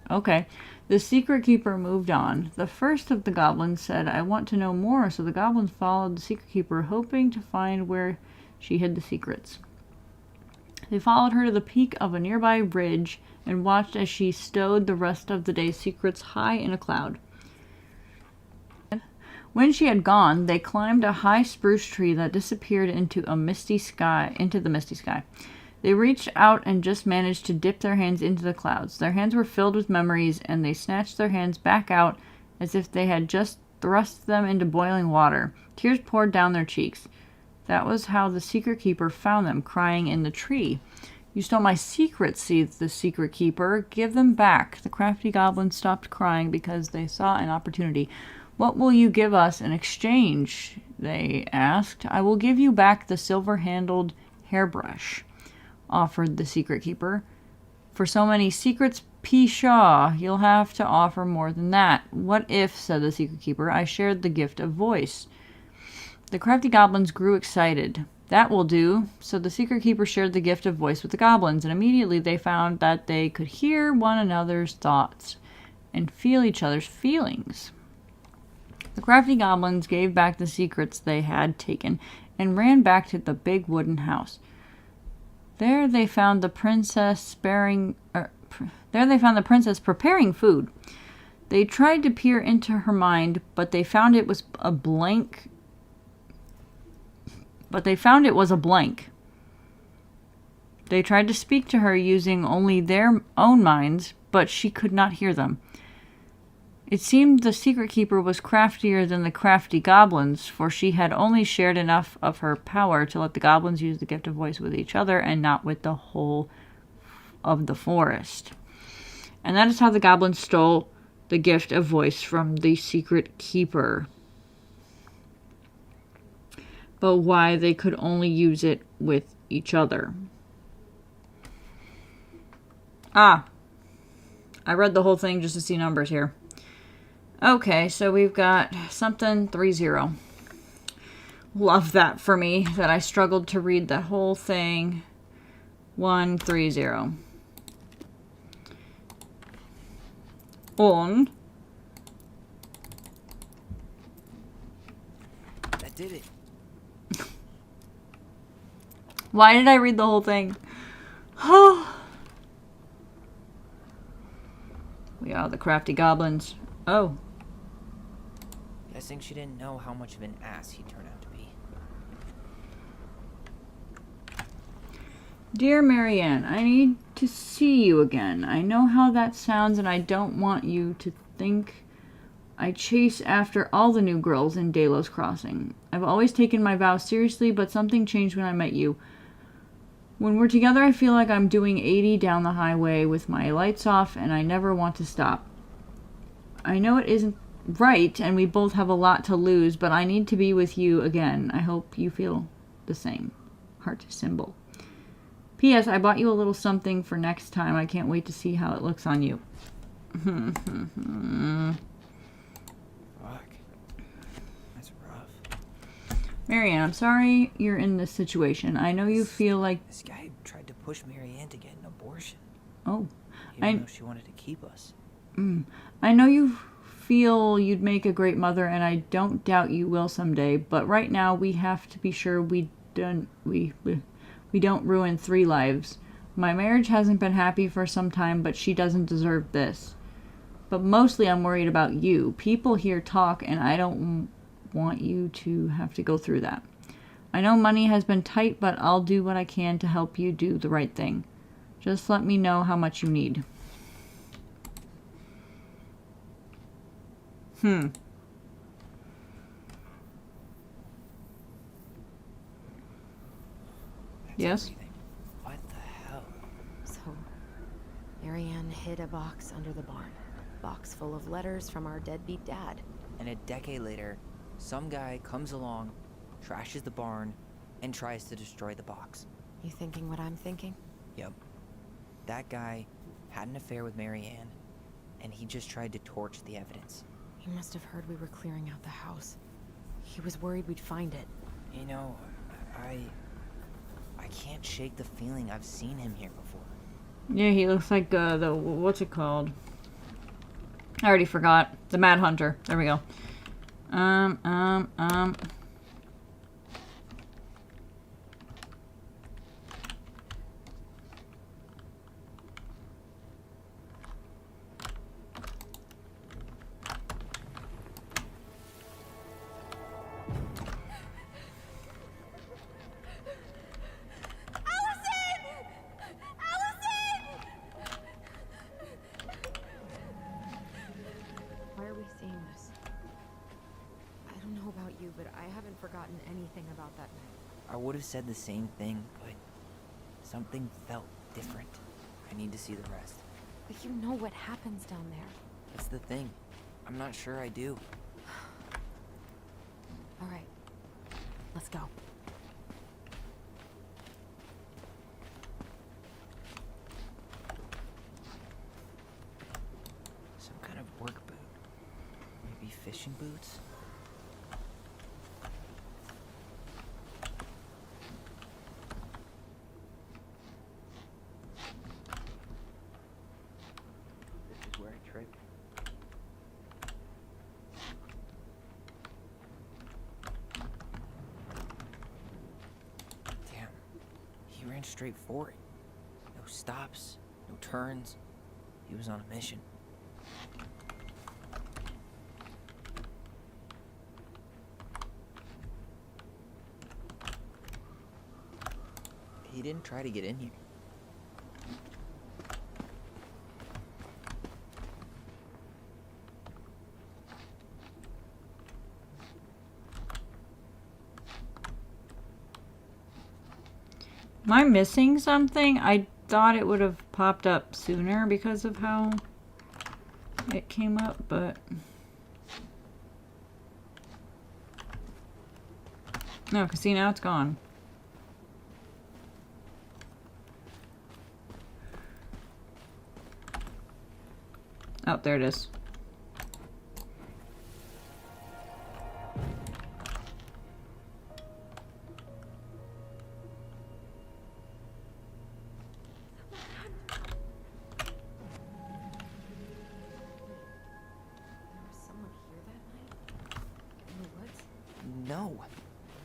Okay. The secret keeper moved on. The first of the goblins said, I want to know more, so the goblins followed the secret keeper, hoping to find where she hid the secrets. They followed her to the peak of a nearby ridge and watched as she stowed the rest of the day's secrets high in a cloud. When she had gone, they climbed a high spruce tree that disappeared into the misty sky. They reached out and just managed to dip their hands into the clouds. Their hands were filled with memories, and they snatched their hands back out as if they had just thrust them into boiling water. Tears poured down their cheeks. That was how the Secret Keeper found them, crying in the tree. "You stole my secrets," seethed the Secret Keeper. "Give them back." The crafty goblins stopped crying because they saw an opportunity. "What will you give us in exchange?" they asked. "I will give you back the silver-handled hairbrush," offered the Secret Keeper. "For so many secrets, pshaw, you'll have to offer more than that." "What if," said the Secret Keeper, "I shared the gift of voice?" The crafty goblins grew excited. "That will do." So the Secret Keeper shared the gift of voice with the goblins, and immediately they found that they could hear one another's thoughts and feel each other's feelings. The crafty goblins gave back the secrets they had taken and ran back to the big wooden house. There they found the princess preparing food. They tried to peer into her mind, but they found it was a blank. They tried to speak to her using only their own minds, but she could not hear them. It seemed the Secret Keeper was craftier than the crafty goblins, for she had only shared enough of her power to let the goblins use the gift of voice with each other and not with the whole of the forest. And that is how the goblins stole the gift of voice from the Secret Keeper. But why they could only use it with each other. I read the whole thing just to see numbers here. Okay, so we've got something 30. Love that for me, that I struggled to read the whole thing. 130. On. That did it. Why did I read the whole thing? Oh. We are the crafty goblins. Oh. Guessing she didn't know how much of an ass he turned out to be. Dear Marianne, I need to see you again. I know how that sounds, and I don't want you to think I chase after all the new girls in Delos Crossing. I've always taken my vows seriously, but something changed when I met you. When we're together, I feel like I'm doing 80 down the highway with my lights off, and I never want to stop. I know it isn't right, and we both have a lot to lose, but I need to be with you again. I hope you feel the same. Heart symbol. P.S. I bought you a little something for next time. I can't wait to see how it looks on you. Fuck. That's rough. Marianne, I'm sorry you're in this situation. I know you feel like... This guy tried to push Marianne to get an abortion. Oh. Even though she wanted to keep us. I know you feel you'd make a great mother, and I don't doubt you will someday, but right now we have to be sure we don't ruin 3 lives. My marriage hasn't been happy for some time, but she doesn't deserve this. But mostly I'm worried about you. People here talk, and I don't want you to have to go through that. I know money has been tight, but I'll do what I can to help you do the right thing. Just let me know how much you need. Yes? What the hell? So, Marianne hid a box under the barn. Box full of letters from our deadbeat dad. And a decade later, some guy comes along, trashes the barn, and tries to destroy the box. You thinking what I'm thinking? Yep. That guy had an affair with Marianne, and he just tried to torch the evidence. He must have heard we were clearing out the house. He was worried we'd find it. You know, I can't shake the feeling I've seen him here before. Yeah, he looks like the... what's it called? I already forgot. The Mad Hunter. There we go. seeing this. I don't know about you, but I haven't forgotten anything about that night. I would have said the same thing, but something felt different. I need to see the rest. But you know what happens down there. That's the thing. I'm not sure I do. All right, let's go. Some kind of work boot. Maybe fishing boots? This is where I tripped. Damn. He ran straight for it. No stops, no turns. He was on a mission. He didn't try to get in here. Am I missing something? I thought it would have popped up sooner because of how it came up, but... No, because see, now it's gone. Oh, there it is. Someone here that night? In the woods? No.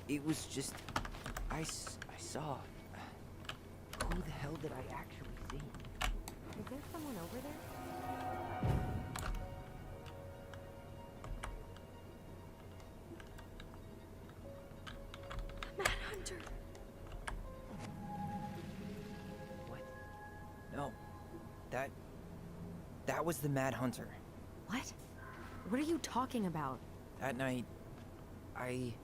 It was just... I saw... Who the hell did I actually see? Is there someone over there? Mad Hunter. What? No. That was the Mad Hunter. What? What are you talking about? That night, I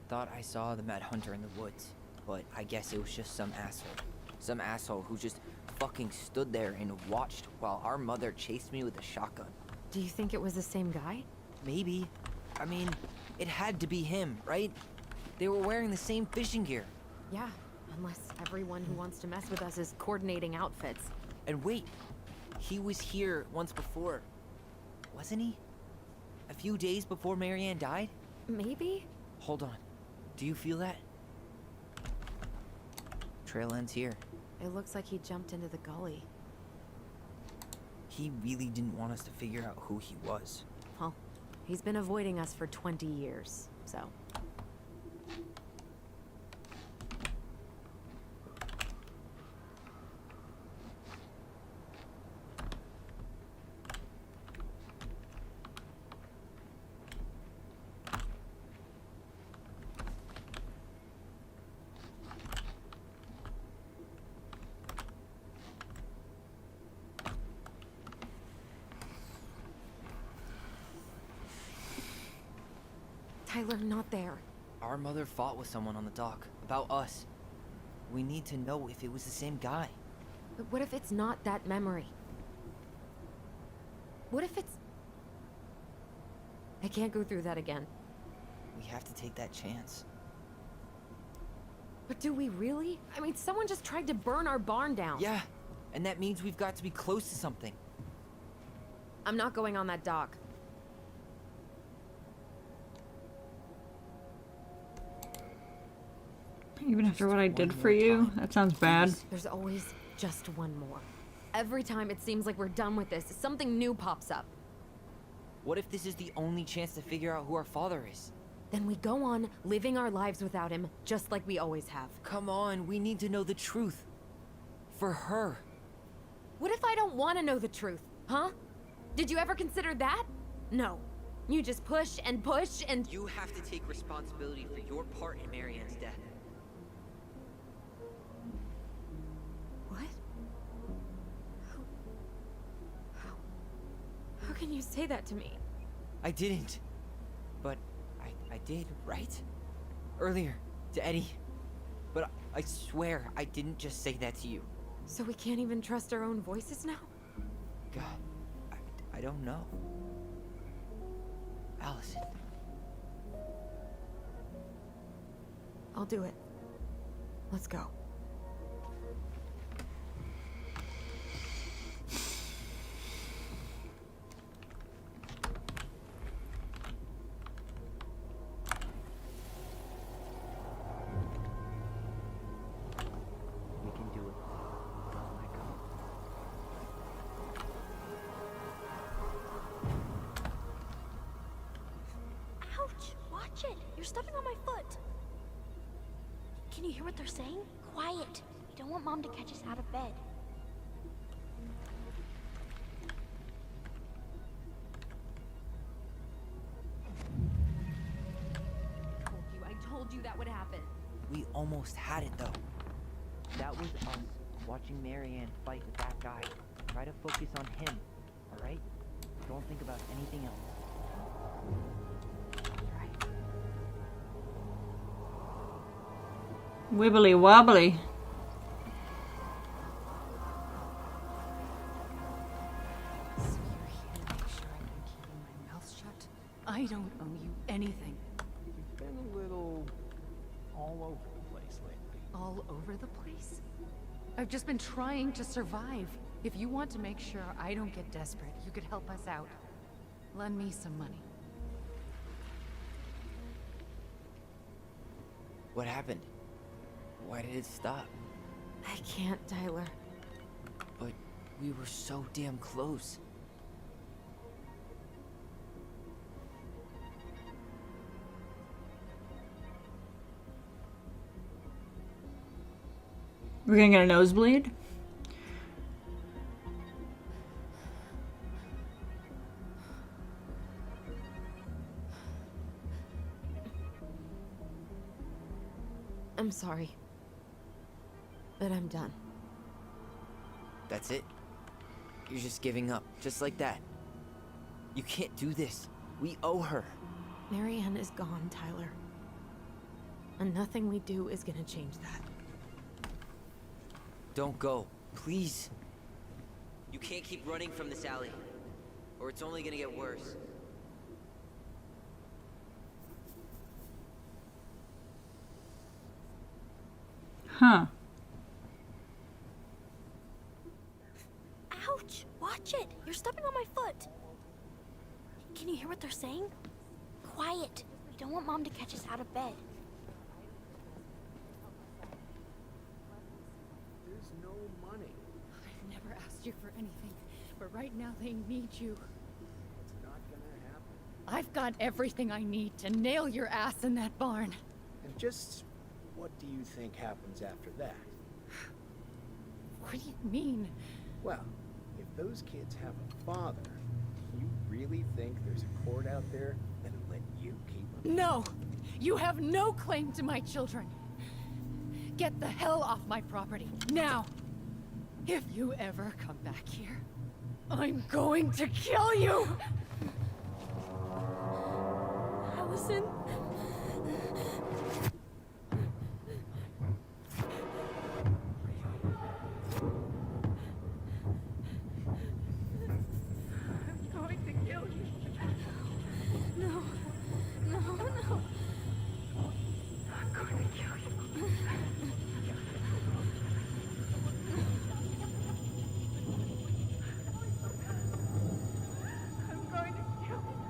thought I saw the Mad Hunter in the woods, but I guess it was just some asshole. Some asshole who just fucking stood there and watched while our mother chased me with a shotgun. Do you think it was the same guy? Maybe. I mean, it had to be him, right? They were wearing the same fishing gear. Yeah, unless everyone who wants to mess with us is coordinating outfits. And wait, he was here once before, wasn't he? A few days before Marianne died? Maybe? Hold on. Do you feel that? Trail ends here. It looks like he jumped into the gully. He really didn't want us to figure out who he was. Well, he's been avoiding us for 20 years, so... Tyler, not there. Our mother fought with someone on the dock about us. We need to know if it was the same guy. But what if it's not that memory? What if it's... I can't go through that again. We have to take that chance. But do we really? I mean, someone just tried to burn our barn down. Yeah, and that means we've got to be close to something. I'm not going on that dock. Even after what I did for you? That sounds bad. There's always just one more. Every time it seems like we're done with this, something new pops up. What if this is the only chance to figure out who our father is? Then we go on living our lives without him, just like we always have. Come on, we need to know the truth. For her. What if I don't want to know the truth, huh? Did you ever consider that? No. You just push and push and... You have to take responsibility for your part in Marianne's death. What? How can you say that to me? I didn't. But I did, right? Earlier, to Eddie. But I swear I didn't just say that to you. So we can't even trust our own voices now? God, I don't know. Allison. I'll do it. Let's go. We can do it. Don't let go. Ouch! Watch it! You're stepping on my foot! Can you hear what they're saying? Quiet! We don't want Mom to catch us out of bed. I told you that would happen. We almost had it, though. That was us watching Marianne fight with that guy. Try to focus on him, alright? Don't think about anything else. Wibbly wobbly. So you're here to make sure I've been keeping my mouth shut? I don't owe you anything. You've been a little all over the place lately. All over the place? I've just been trying to survive. If you want to make sure I don't get desperate, you could help us out. Lend me some money. What happened? Why did it stop? I can't, Tyler. But we were so damn close. We're gonna get a nosebleed? I'm sorry. But I'm done. That's it? You're just giving up, just like that. You can't do this. We owe her. Marianne is gone, Tyler. And nothing we do is gonna change that. Don't go, please. You can't keep running from this alley, or it's only gonna get worse. Huh. Ouch! Watch it! You're stepping on my foot! Can you hear what they're saying? Quiet! We don't want Mom to catch us out of bed. There's no money. I've never asked you for anything, but right now they need you. It's not gonna happen. I've got everything I need to nail your ass in that barn. And just what do you think happens after that? What do you mean? Well, if those kids have a father, you really think there's a court out there that'll let you keep them? No! You have no claim to my children. Get the hell off my property, now! If you ever come back here, I'm going to kill you! Allison? I'm going to kill you. No. No, no. I'm going to kill you. I'm going to kill you.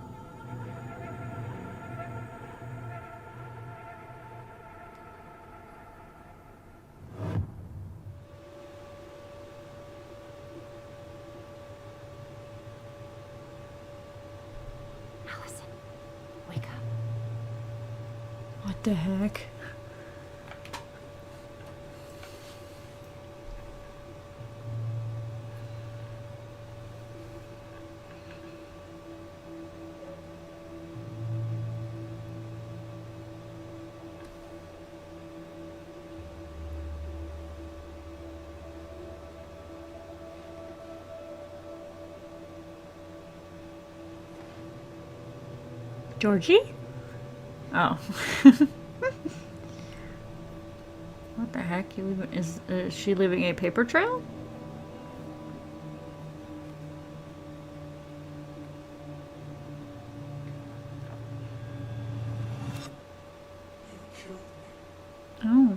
Allison, wake up. What the heck? Georgie? Oh. What the heck? You leaving? Is she leaving a paper trail? Oh.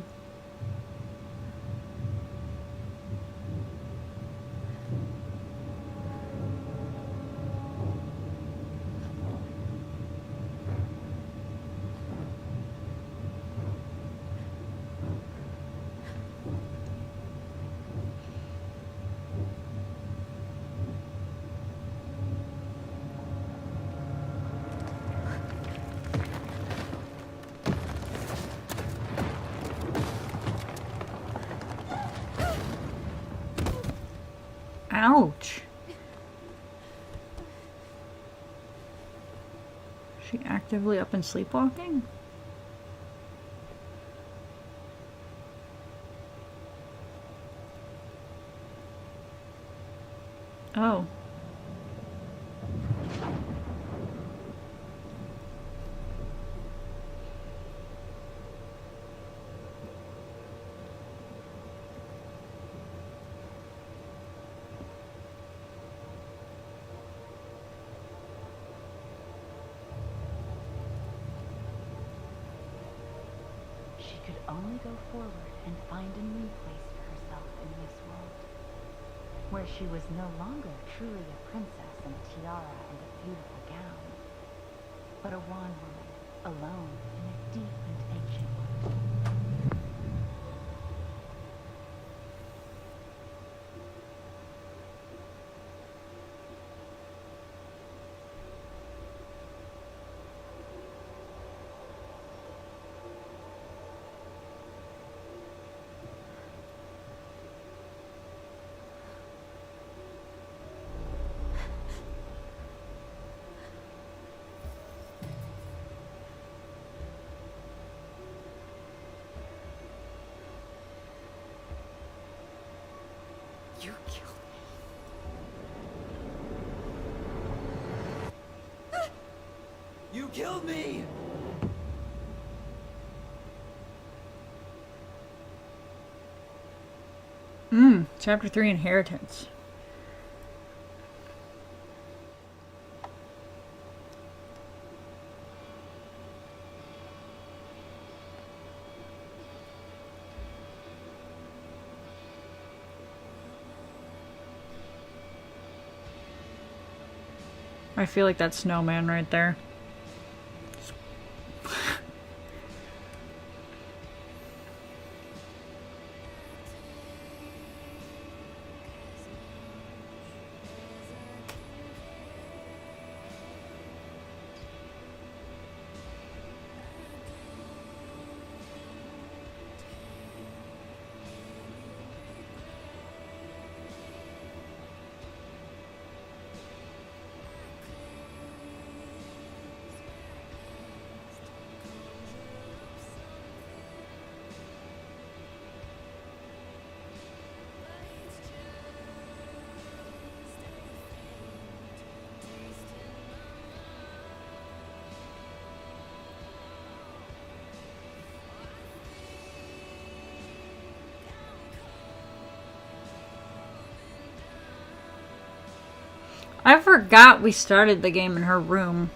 Ouch. Is she actively up and sleepwalking? Oh. She could only go forward and find a new place for herself in this world, where she was no longer truly a princess in a tiara and a beautiful gown, but a wan woman, alone in a deep and ancient wood. You killed me. You killed me! Chapter 3, Inheritance. I feel like that snowman right there. I forgot we started the game in her room.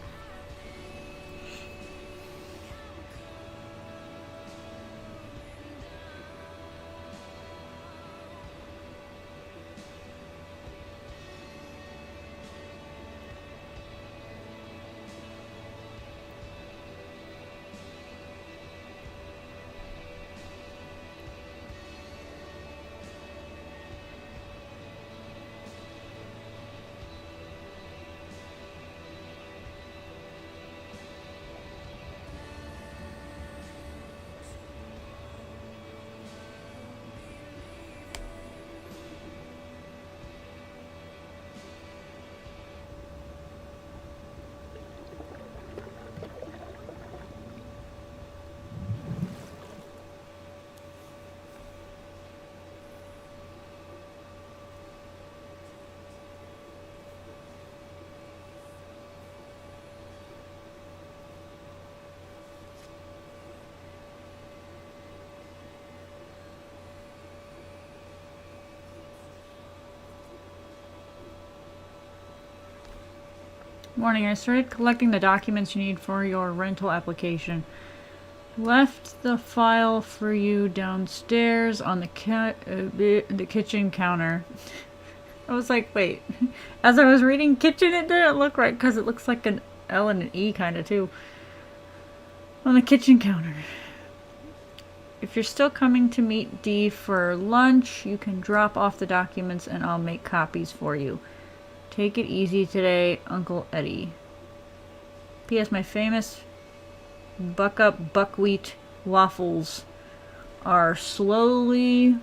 Morning, I started collecting the documents you need for your rental application. Left the file for you downstairs on the kitchen counter. I was like, wait. As I was reading kitchen, it didn't look right because it looks like an L and an E kind of too. On the kitchen counter. If you're still coming to meet Dee for lunch, you can drop off the documents and I'll make copies for you. Take it easy today, Uncle Eddie. P.S. My famous Buck-Up buckwheat waffles are slowly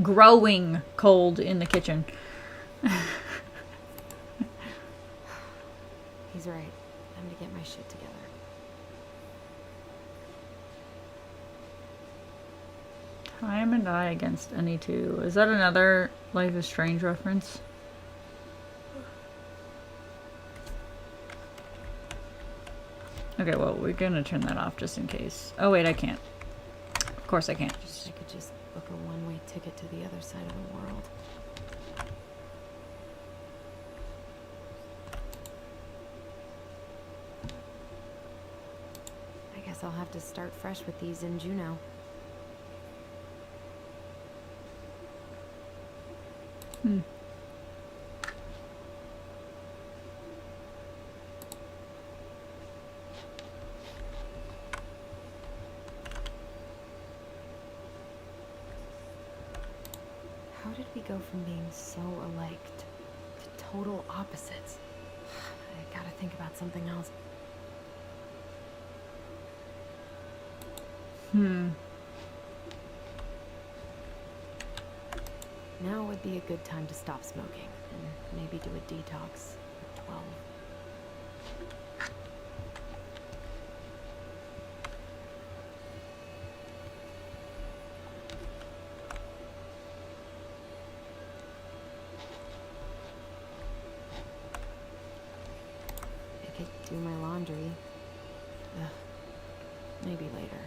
growing cold in the kitchen. He's right. Time to get my shit together. Time and I against any two. Is that another Life is Strange reference? Okay, well, we're gonna turn that off just in case. Oh wait, I can't. Of course I can't. I could just book a one-way ticket to the other side of the world. I guess I'll have to start fresh with these in Juneau. How did we go from being so alike to total opposites? I gotta think about something else. Now would be a good time to stop smoking and maybe do a detox at 12. I could do my laundry. Ugh. Maybe later.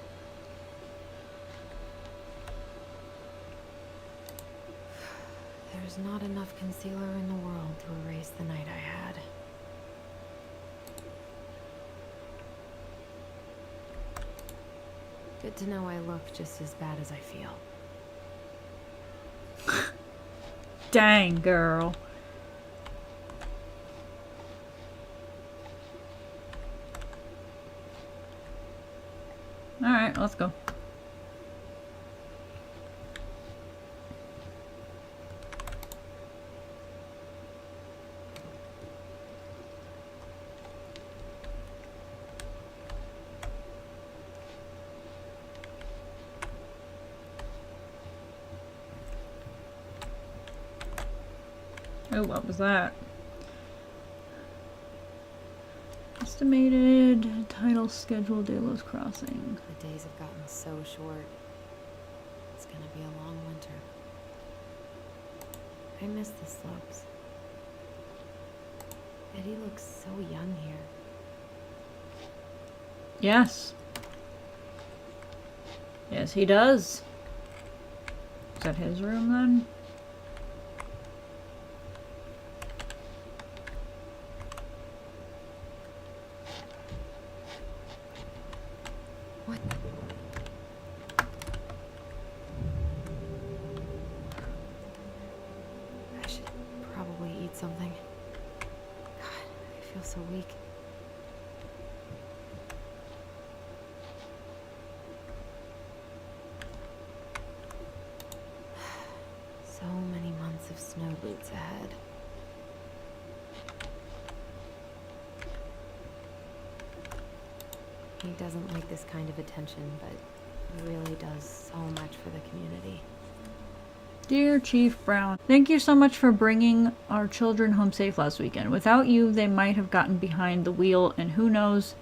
There's not enough concealer in the world to erase the night I had. Good to know I look just as bad as I feel. Dang, girl. Alright, let's go. Oh, what was that? Estimated title schedule, Delos Crossing. The days have gotten so short. It's gonna be a long winter. I miss the slopes. Eddie looks so young here. Yes. Yes, he does. Is that his room then? What? I should probably eat something. God, I feel so weak. So many months of snow boots ahead. He doesn't like this kind of attention, but he really does so much for the community. Dear Chief Brown, thank you so much for bringing our children home safe last weekend. Without you, they might have gotten behind the wheel, and who knows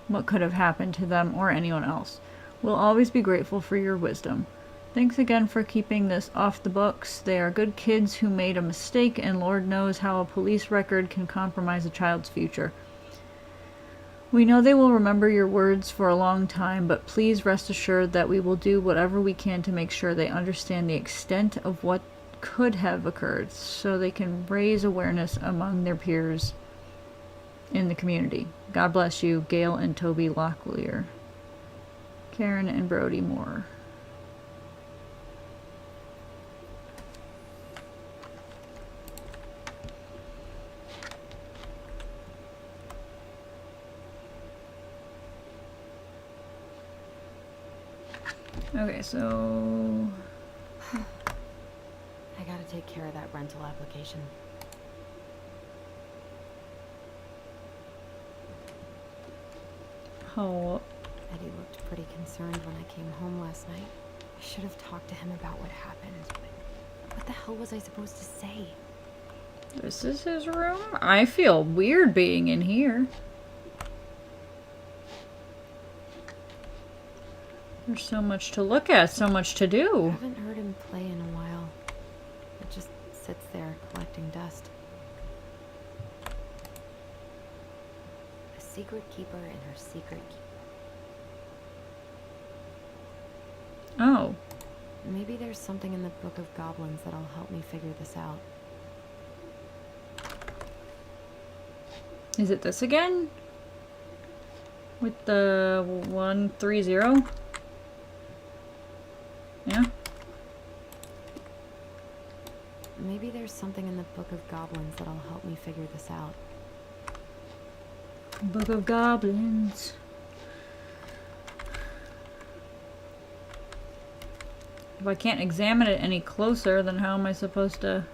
what could have happened to them or anyone else. We'll always be grateful for your wisdom. Thanks again for keeping this off the books. They are good kids who made a mistake, and Lord knows how a police record can compromise a child's future. We know they will remember your words for a long time, but please rest assured that we will do whatever we can to make sure they understand the extent of what could have occurred, so they can raise awareness among their peers in the community. God bless you, Gail and Toby Locklear. Karen and Brody Moore. Okay, so I gotta take care of that rental application. Oh. Eddie looked pretty concerned when I came home last night. I should have talked to him about what happened, but what the hell was I supposed to say? This is his room? I feel weird being in here. There's so much to look at, so much to do. I haven't heard him play in a while. It just sits there collecting dust. A secret keeper and her secret keeper. Oh. Maybe there's something in the Book of Goblins that'll help me figure this out. Is it this again? With the 130? Yeah. Maybe there's something in the Book of Goblins that'll help me figure this out. Book of Goblins. If I can't examine it any closer, then how am I supposed to...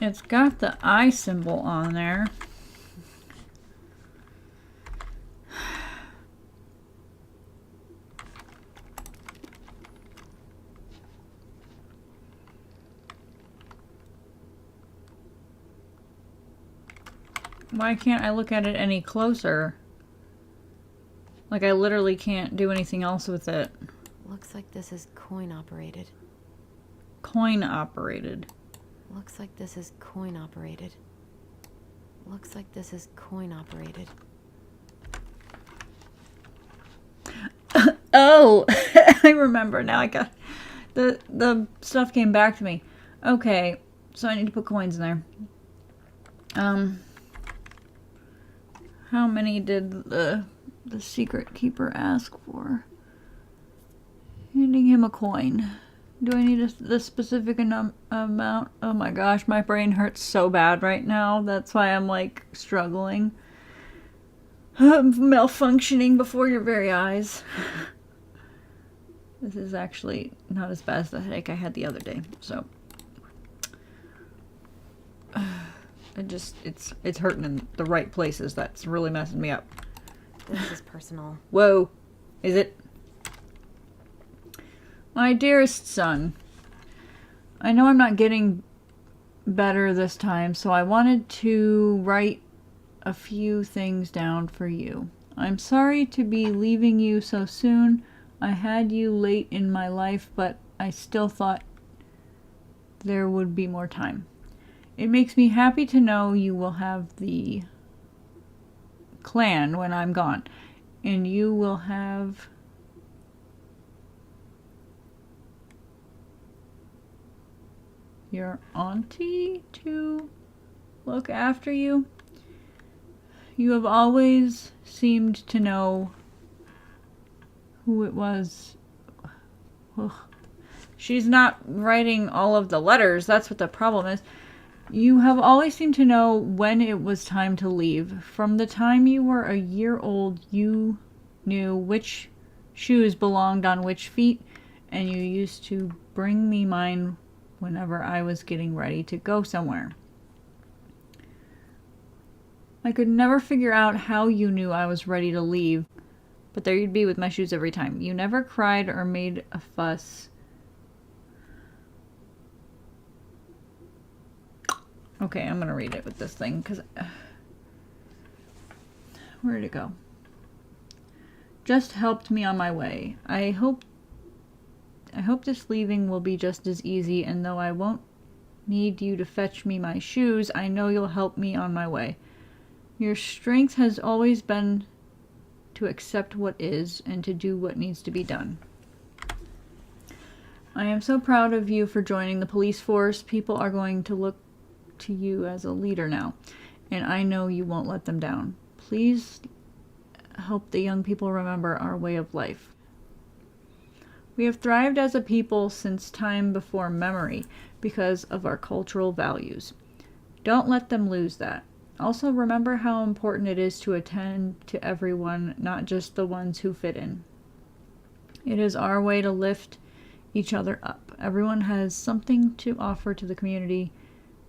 It's got the eye symbol on there. Why can't I look at it any closer? Like I literally can't do anything else with it. Looks like this is coin operated. Coin operated. Looks like this is coin operated. Looks like this is coin operated. Oh, I remember now. I got the stuff came back to me. Okay, so I need to put coins in there. How many did the secret keeper ask for? Handing him a coin. Do I need the specific amount? Oh my gosh, my brain hurts so bad right now. That's why I'm like struggling. Malfunctioning before your very eyes. This is actually not as bad as the headache I had the other day. So it's hurting in the right places. That's really messing me up. This is personal. Whoa. Is it? My dearest son, I know I'm not getting better this time, so I wanted to write a few things down for you. I'm sorry to be leaving you so soon. I had you late in my life, but I still thought there would be more time. It makes me happy to know you will have the clan when I'm gone, and you will have your auntie to look after you. You have always seemed to know who it was. Ugh. She's not writing all of the letters. That's what the problem is. You have always seemed to know when it was time to leave. From the time you were a year old, you knew which shoes belonged on which feet, and you used to bring me mine whenever I was getting ready to go somewhere. I could never figure out how you knew I was ready to leave, but there you'd be with my shoes every time. You never cried or made a fuss. Okay, I'm gonna read it with this thing, because Where'd it go? Just helped me on my way. I hope this leaving will be just as easy, and though I won't need you to fetch me my shoes, I know you'll help me on my way. Your strength has always been to accept what is and to do what needs to be done. I am so proud of you for joining the police force. People are going to look to you as a leader now, and I know you won't let them down. Please help the young people remember our way of life. We have thrived as a people since time before memory because of our cultural values. Don't let them lose that. Also, remember how important it is to attend to everyone, not just the ones who fit in. It is our way to lift each other up. Everyone has something to offer to the community.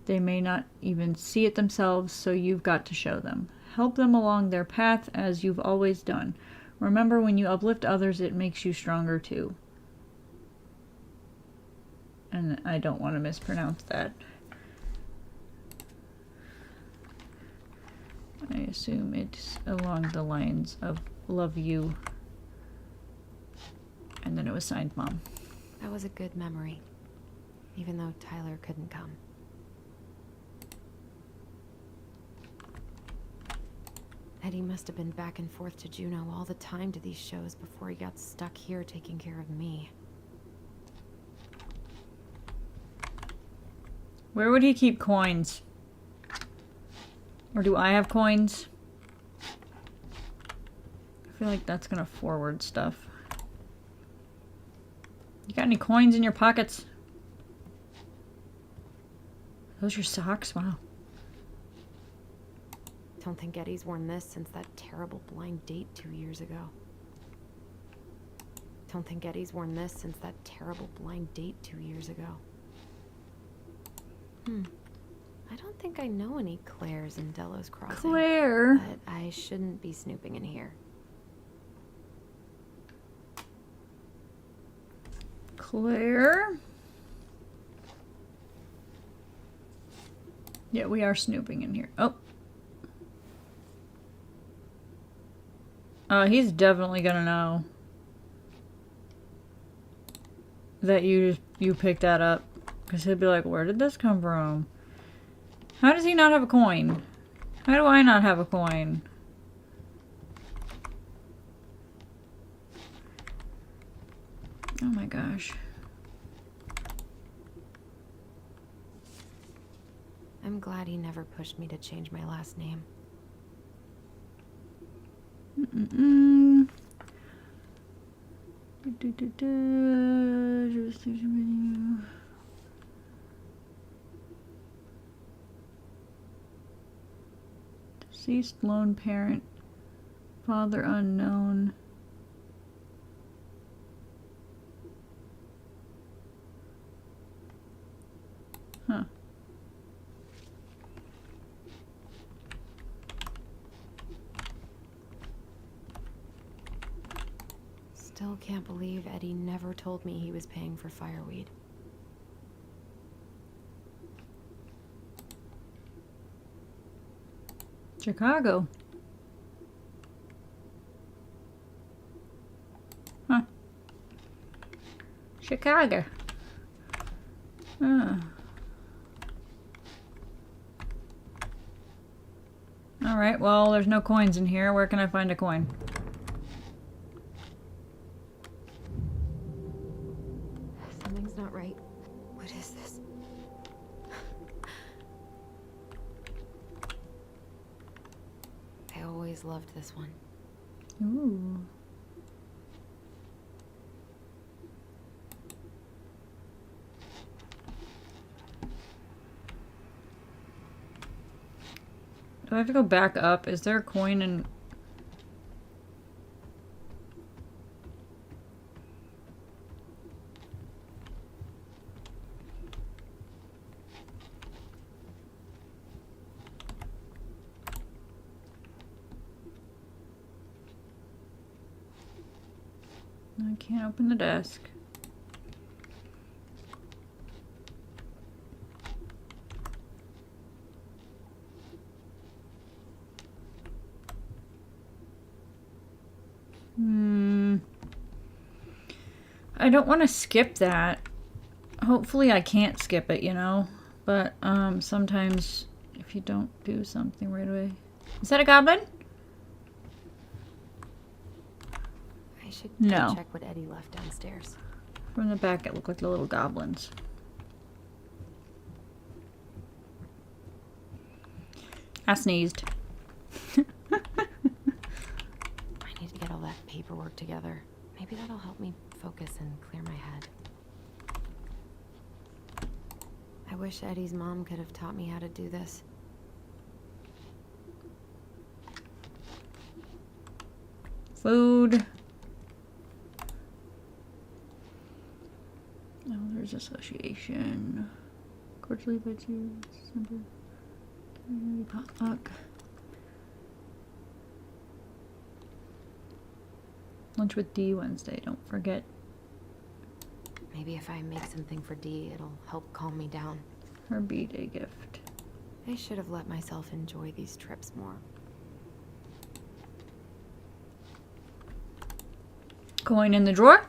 They may not even see it themselves, so you've got to show them. Help them along their path as you've always done. Remember, when you uplift others, it makes you stronger too. And I don't want to mispronounce that. I assume it's along the lines of love you. And then it was signed Mom. That was a good memory, even though Tyler couldn't come. Eddie must have been back and forth to Juneau all the time to these shows before he got stuck here taking care of me. Where would he keep coins? Or do I have coins? I feel like that's gonna forward stuff. You got any coins in your pockets? Those your socks? Wow. Don't think Eddie's worn this since that terrible blind date 2 years ago. Don't think Eddie's worn this since that terrible blind date 2 years ago. I don't think I know any Claires in Delos Crossing. Claire? But I shouldn't be snooping in here. Claire? Yeah, we are snooping in here. Oh. He's definitely gonna know that you picked that up. Because he'll be like, where did this come from? How does he not have a coin? How do I not have a coin? Oh my gosh. I'm glad he never pushed me to change my last name. Deceased lone parent. Father unknown. Huh. Still can't believe Eddie never told me he was paying for fireweed. Chicago. Huh. Chicago. Alright, well, there's no coins in here. Where can I find a coin? Something's not right. What is this? I always loved this one. Ooh. Do I have to go back up? Is there a coin in... I can't open the desk. I don't want to skip that. Hopefully I can't skip it, you know? But, sometimes if you don't do something right away... Is that a goblin? I should No. check what Eddie left downstairs. From the back, it looked like the little goblins. I sneezed. I need to get all that paperwork together. Maybe that'll help me focus and clear my head. I wish Eddie's mom could have taught me how to do this. Food. Oh, there's association. Quarterly budget. December. Potluck. Lunch with D Wednesday, don't forget. Maybe if I make something for Dee, it'll help calm me down. Her B-Day gift. I should have let myself enjoy these trips more. Coin in the drawer?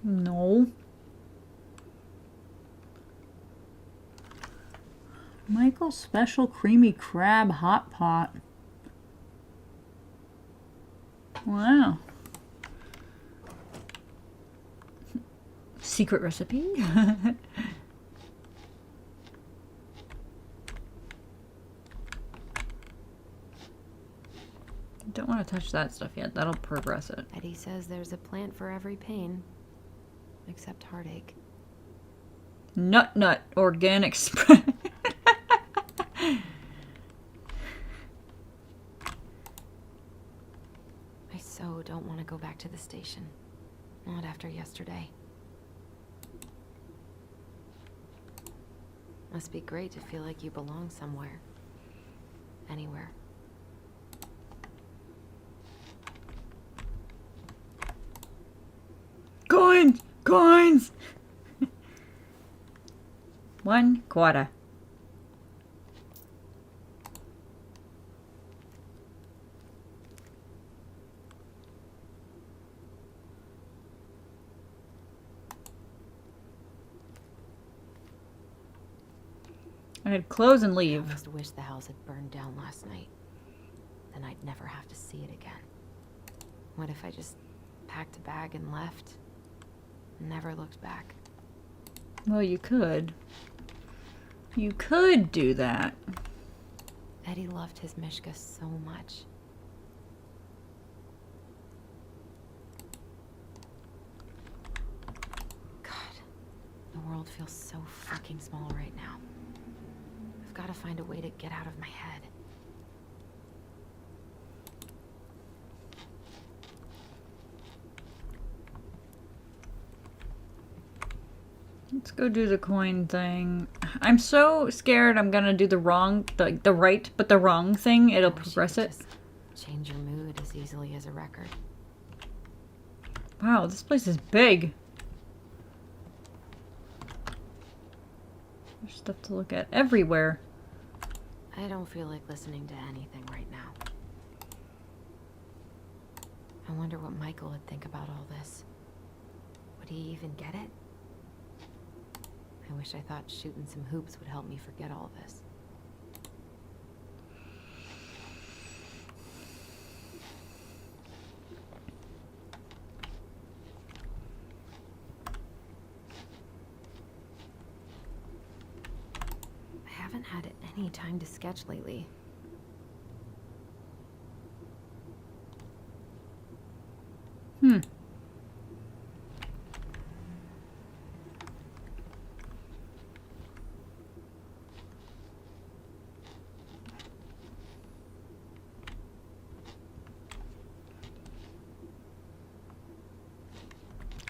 No. Michael's Special Creamy Crab Hot Pot. Wow. Secret recipe? Don't want to touch that stuff yet. That'll progress it. Eddie says there's a plant for every pain, except heartache. Nut organic spread. I so don't want to go back to the station. Not after yesterday. Must be great to feel like you belong somewhere. Anywhere. Coins! Coins! 1 quarter. I had close and I leave. almost wish the house had burned down last night. Then I'd never have to see it again. What if I just packed a bag and left? Never looked back. Well, you could. You could do that. Eddie loved his Mishka so much. God, the world feels so fucking small right now. I've got to find a way to get out of my head. Let's go do the coin thing. I'm so scared I'm gonna do the wrong, the right, but the wrong thing. It'll progress it. Change your mood as easily as a record. Wow, this place is big. There's stuff to look at everywhere. I don't feel like listening to anything right now. I wonder what Michael would think about all this. Would he even get it? I wish I thought shooting some hoops would help me forget all this. I haven't had any time to sketch lately.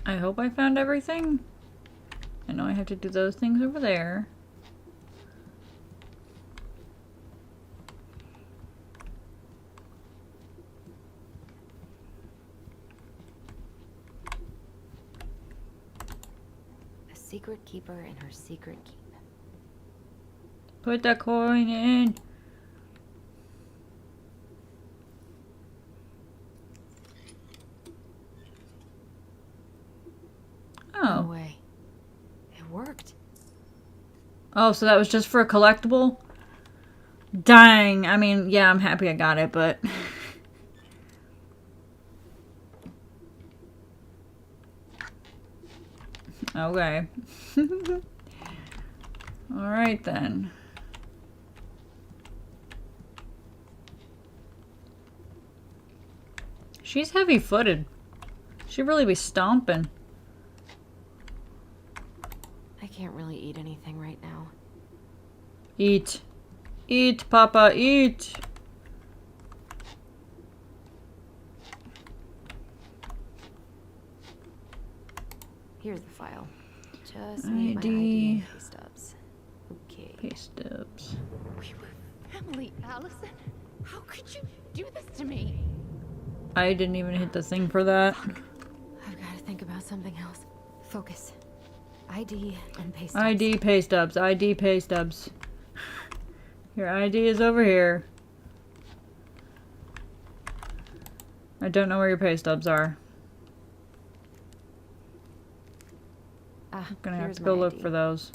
I hope I found everything. I know I have to do those things over there. A secret keeper in her secret keep. Put that coin in. Oh, so that was just for a collectible? Dang. I mean, yeah, I'm happy I got it, but... Okay. Alright then. She's heavy-footed. She'd really be stomping. I can't really eat anything right now. Eat. Eat, Papa, eat! Here's the file. Just need my ID and pay stubs. Okay. Pay stubs. We were family, Allison. How could you do this to me? I didn't even hit the thing for that. I've got to think about something else. Focus. ID and pay stubs. ID, pay stubs. ID, pay stubs. Your ID is over here. I don't know where your pay stubs are. I'm gonna have to go look for those.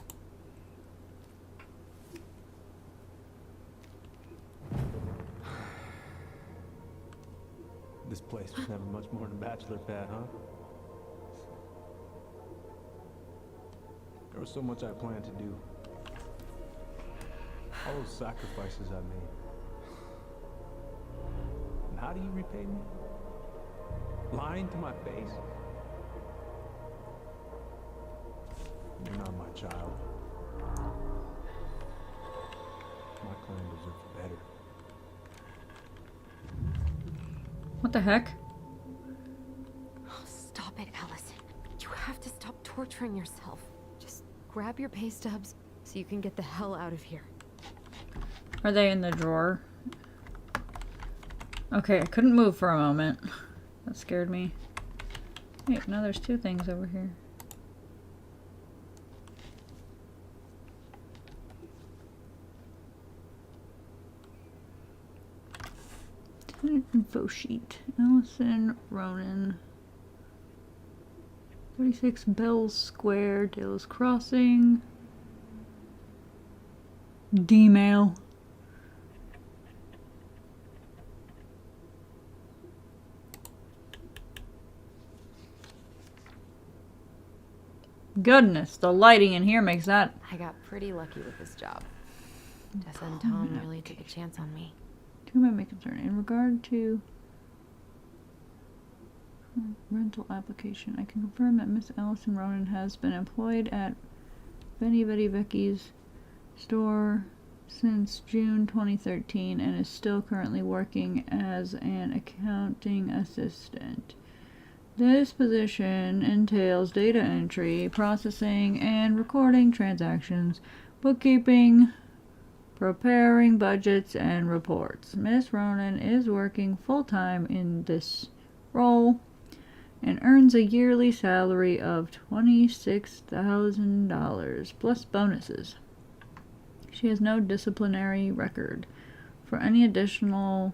This place was never much more than a bachelor pad, huh? There was so much I planned to do. All those sacrifices I made. And how do you repay me? Lying to my face? You're not my child. My clan deserves better. What the heck? Oh, stop it, Allison. You have to stop torturing yourself. Just grab your pay stubs so you can get the hell out of here. Are they in the drawer? Okay, I couldn't move for a moment. That scared me. Wait, now there's two things over here. Info sheet. Allison Ronan. 36 Bells Square, Dale's Crossing. D-mail. Goodness, the lighting in here makes that... I got pretty lucky with this job. Tessa and Tom really took a chance on me. To whom I may concern. In regard to rental application, I can confirm that Miss Allison Ronan has been employed at Benny Betty Becky's store since June 2013 and is still currently working as an accounting assistant. This position entails data entry, processing, and recording transactions, bookkeeping, preparing budgets and reports. Miss Ronan is working full-time in this role and earns a yearly salary of $26,000 plus bonuses. She has no disciplinary record. For any additional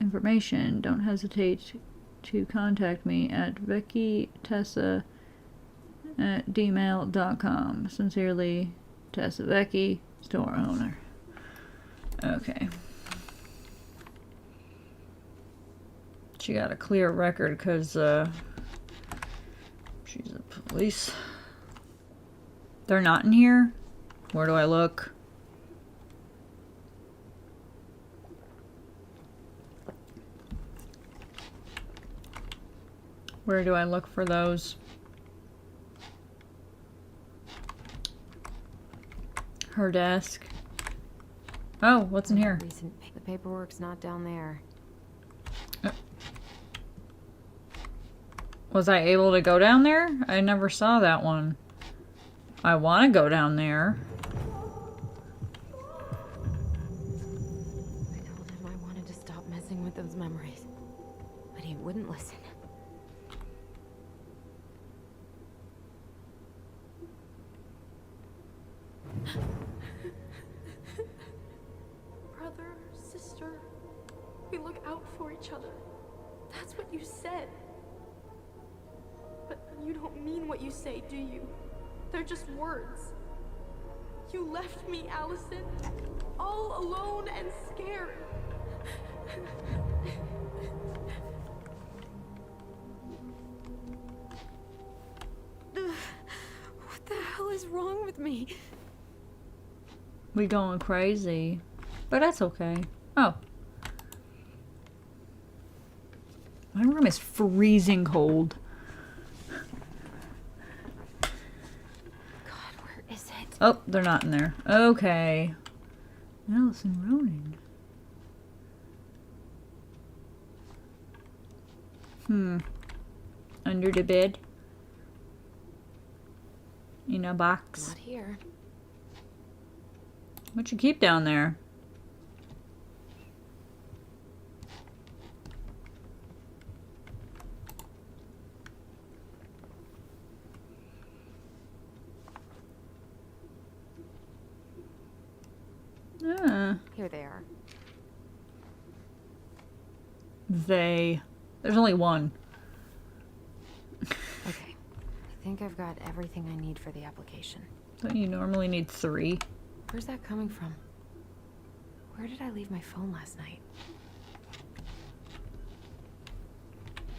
information, don't hesitate to contact me at VeckyTessa@dmail.com. Sincerely, Tessa Becky, store owner. Okay. She got a clear record because she's a police. They're not in here? Where do I look? Where do I look for those? Her desk. Oh, what's in here? The paperwork's not down there. Was I able to go down there? I never saw that one. I want to go down there. I told him I wanted to stop messing with those memories, but he wouldn't listen. Brother, sister, we look out for each other. That's what you said. But you don't mean what you say, do you? They're just words. You left me, Allison, all alone and scared. What the hell is wrong with me? We going crazy. But that's okay. Oh. My room is freezing cold. God, where is it? Oh, they're not in there. Okay. Allison Ronan. Under the bed. In a box. Not here. What you keep down there? Here they are. There's only one. Okay. I think I've got everything I need for the application. Don't you normally need 3? Where's that coming from? Where did I leave my phone last night?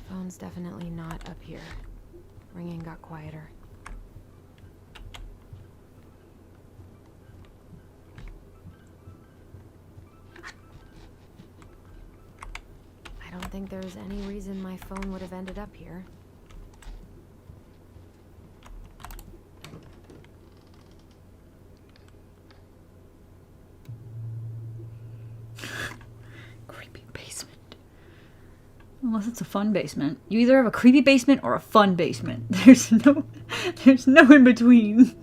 Phone's definitely not up here. Ringing got quieter. I don't think there's any reason my phone would have ended up here. Creepy basement. Unless it's a fun basement. You either have a creepy basement or a fun basement. There's no in between.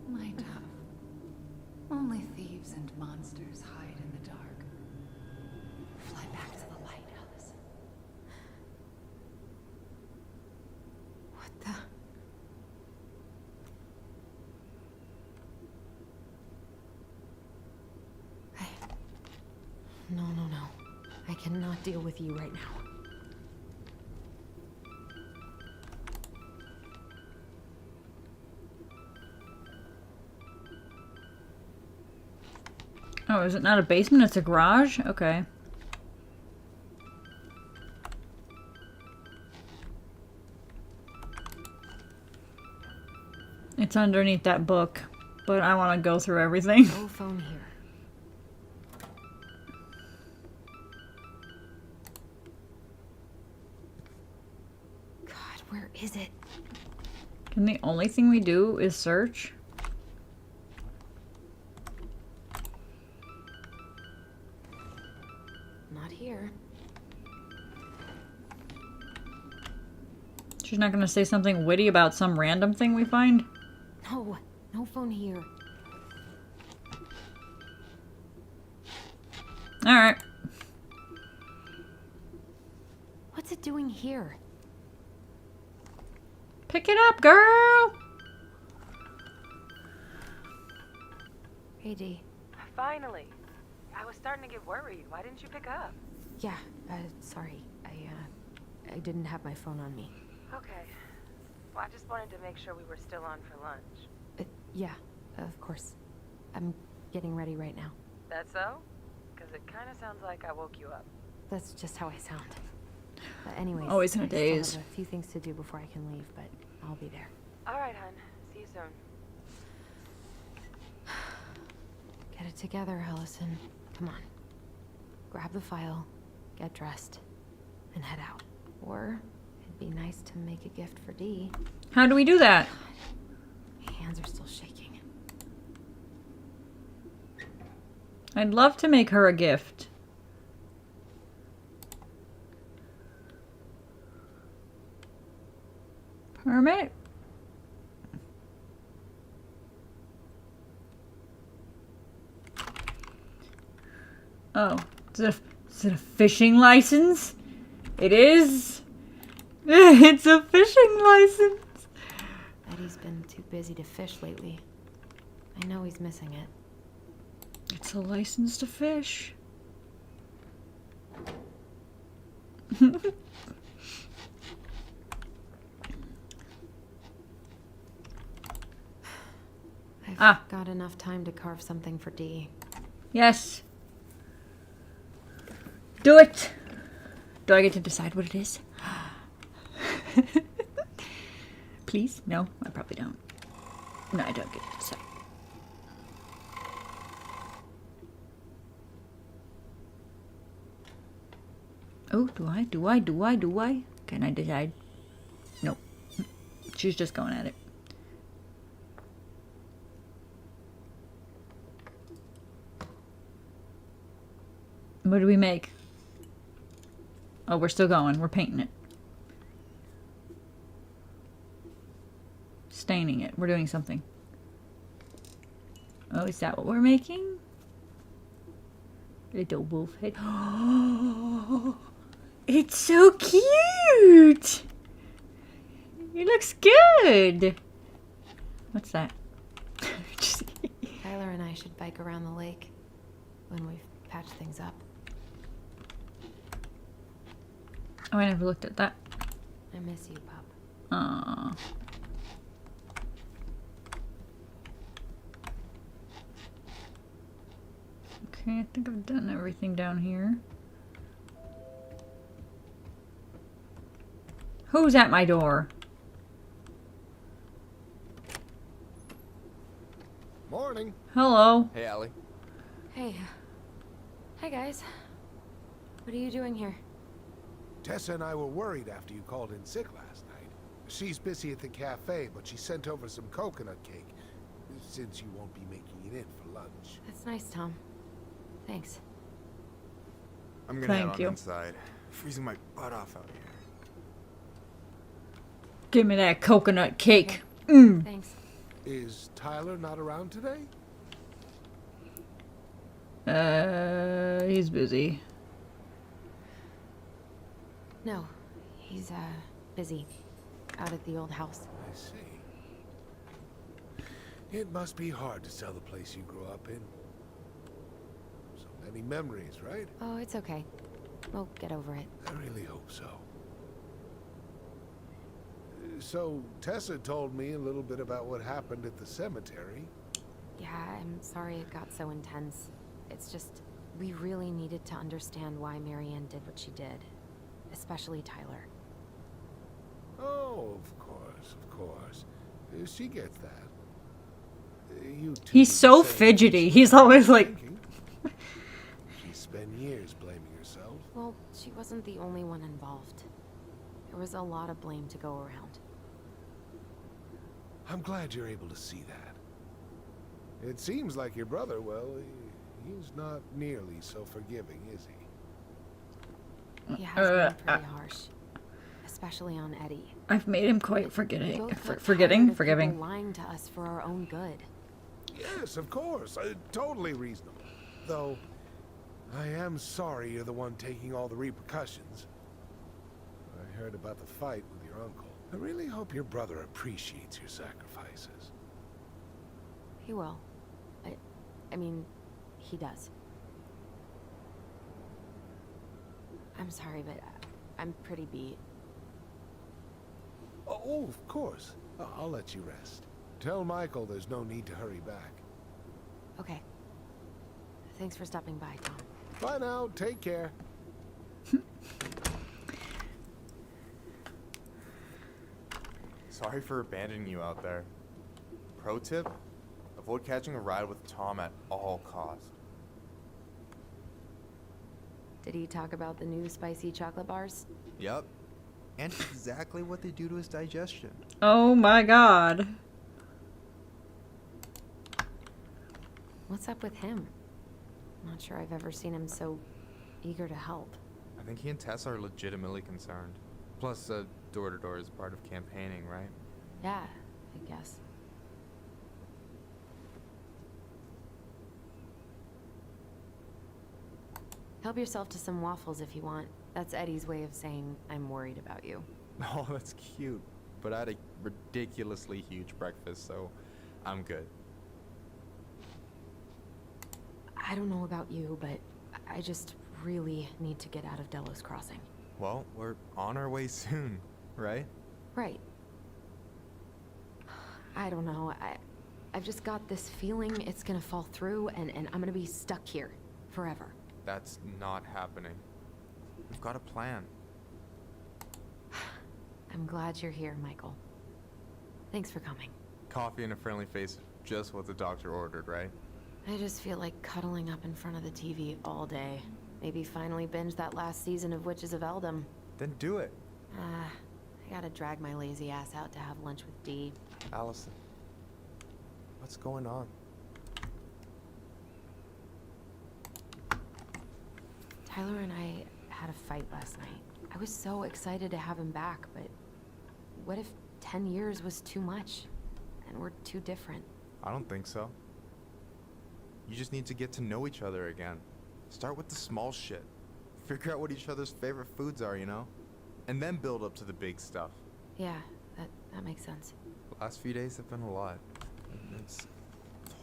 My dove. Only thieves and monsters hide in the dark. Fly back to the light, Allison. What the? No. I cannot deal with you right now. Oh, is it not a basement? It's a garage? Okay. It's underneath that book, but I want to go through everything. No phone here. God, where is it? And the only thing we do is search? Not here. She's not gonna say something witty about some random thing we find? No phone here. Alright. What's it doing here? Pick it up, girl! Hey, Dee. Finally. I was starting to get worried. Why didn't you pick up? Yeah, sorry. I didn't have my phone on me. Okay. Well, I just wanted to make sure we were still on for lunch. Yeah, of course. I'm getting ready right now. That so? Because it kind of sounds like I woke you up. That's just how I sound. Anyways, Always in a I still daze. have a few things to do before I can leave, but I'll be there. All right, hon. See you soon. Get it together, Allison. Come on. Grab the file, get dressed, and head out. Or it'd be nice to make a gift for Dee. How do we do that? My hands are still shaking. I'd love to make her a gift. Permit? Oh, Is it a fishing license? It is. It's a fishing license. Eddie's been too busy to fish lately. I know he's missing it. It's a license to fish. I've got enough time to carve something for Dee. Yes. Do it. Do I get to decide what it is? Please? No, I probably don't. No, I don't get to decide. Oh, do I? Can I decide? Nope. She's just going at it. What do we make? Oh, we're still going. We're painting it. Staining it. We're doing something. Oh, is that what we're making? Little wolf head. Oh, it's so cute! It looks good! What's that? Tyler and I should bike around the lake when we've patched things up. Oh, I never looked at that. I miss you, Pup. Aww. Okay, I think I've done everything down here. Who's at my door? Morning. Hello. Hey, Allie. Hey. Hi, guys. What are you doing here? Tessa and I were worried after you called in sick last night. She's busy at the cafe, but she sent over some coconut cake, since you won't be making it in for lunch. That's nice, Tom. Thanks. I'm gonna head on inside. Freezing my butt off out here. Give me that coconut cake. Mm. Thanks. Is Tyler not around today? He's busy. No, he's, busy. Out at the old house. I see. It must be hard to sell the place you grew up in. So many memories, right? Oh, it's okay. We'll get over it. I really hope so. So, Tessa told me a little bit about what happened at the cemetery. Yeah, I'm sorry it got so intense. It's just, we really needed to understand why Marianne did what she did. Especially Tyler. Oh, of course. She gets that. You two He's do the so same fidgety. thing. He's always like... She spent years blaming herself. Well, she wasn't the only one involved. There was a lot of blame to go around. I'm glad you're able to see that. It seems like your brother, well, he's not nearly so forgiving, is he? He has been pretty harsh. Especially on Eddie. I've made him quite forgiving. People lying to us for our own good. Yes, of course. Totally reasonable. Though, I am sorry you're the one taking all the repercussions. I heard about the fight with your uncle. I really hope your brother appreciates your sacrifices. He will. I mean, he does. I'm sorry, but I'm pretty beat. Oh, of course. I'll let you rest. Tell Michael there's no need to hurry back. Okay. Thanks for stopping by, Tom. Bye now. Take care. Sorry for abandoning you out there. Pro tip? Avoid catching a ride with Tom at all costs. Did he talk about the new spicy chocolate bars? Yep. And exactly what they do to his digestion. Oh my god. What's up with him? Not sure I've ever seen him so eager to help. I think he and Tess are legitimately concerned. Plus, door-to-door is part of campaigning, right? Yeah, I guess. Help yourself to some waffles if you want. That's Eddie's way of saying I'm worried about you. Oh, that's cute. But I had a ridiculously huge breakfast, so I'm good. I don't know about you, but I just really need to get out of Delos Crossing. Well, we're on our way soon, right? Right. I don't know. I've just got this feeling it's gonna fall through and I'm gonna be stuck here forever. That's not happening. We've got a plan. I'm glad you're here, Michael. Thanks for coming. Coffee and a friendly face, just what the doctor ordered, right? I just feel like cuddling up in front of the TV all day. Maybe finally binge that last season of Witches of Eldom. Then do it. I gotta drag my lazy ass out to have lunch with Dee. Allison, what's going on? Tyler and I had a fight last night. I was so excited to have him back, but what if 10 years was too much? And we're too different? I don't think so. You just need to get to know each other again. Start with the small shit. Figure out what each other's favorite foods are, you know? And then build up to the big stuff. Yeah, that makes sense. The last few days have been a lot. And it's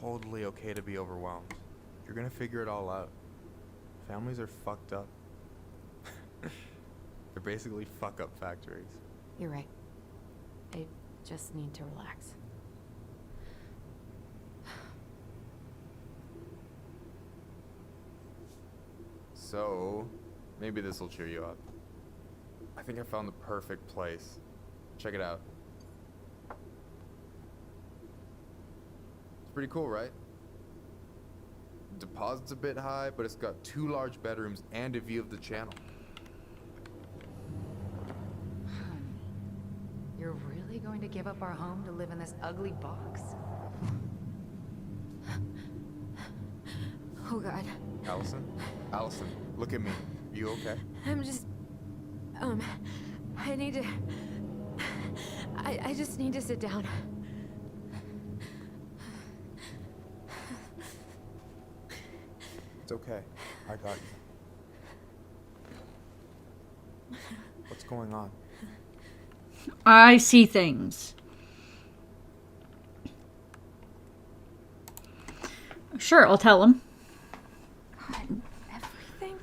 totally okay to be overwhelmed. You're gonna figure it all out. Families are fucked up. They're basically fuck-up factories. You're right. I just need to relax. So, maybe this will cheer you up. I think I found the perfect place. Check it out. It's pretty cool, right? Deposit's a bit high, but it's got 2 large bedrooms and a view of the channel. You're really going to give up our home to live in this ugly box? Oh God. Allison? Allison, look at me. You okay? I'm just... I need to... I just need to sit down. It's okay. I got you. What's going on? I see things. Sure, I'll tell him. Everything?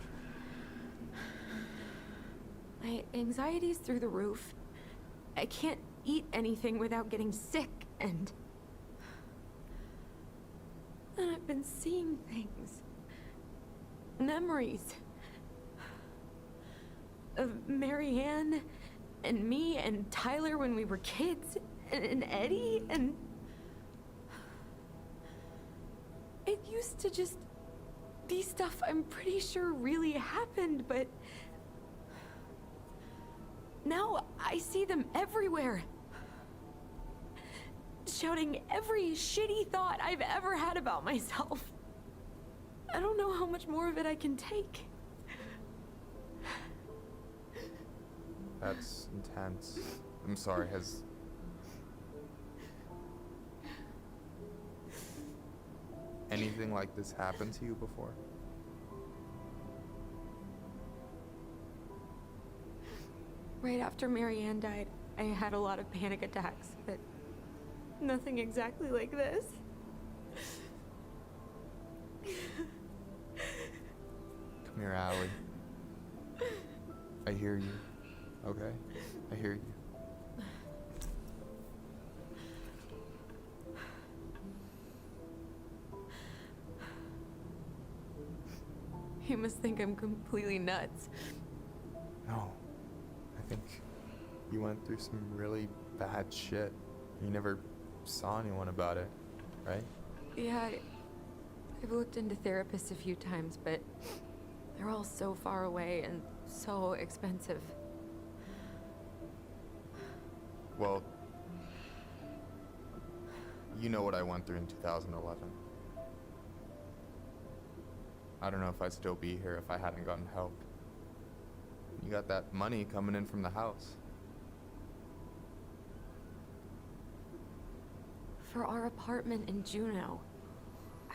My anxiety's through the roof. I can't eat anything without getting sick, and I've been seeing things. Memories. Of Marianne, and me, and Tyler when we were kids, and Eddie, and... It used to just be stuff I'm pretty sure really happened, but... Now I see them everywhere. Shouting every shitty thought I've ever had about myself. I don't know how much more of it I can take. That's intense. I'm sorry, has... anything like this happened to you before? Right after Marianne died, I had a lot of panic attacks, but nothing exactly like this. Come here, Allie. I hear you. Okay? I hear you. You must think I'm completely nuts. No. I think you went through some really bad shit. You never saw anyone about it, right? Yeah, I've looked into therapists a few times, but they're all so far away and so expensive. Well, you know what I went through in 2011. I don't know if I'd still be here if I hadn't gotten help. You got that money coming in from the house. For our apartment in Juneau.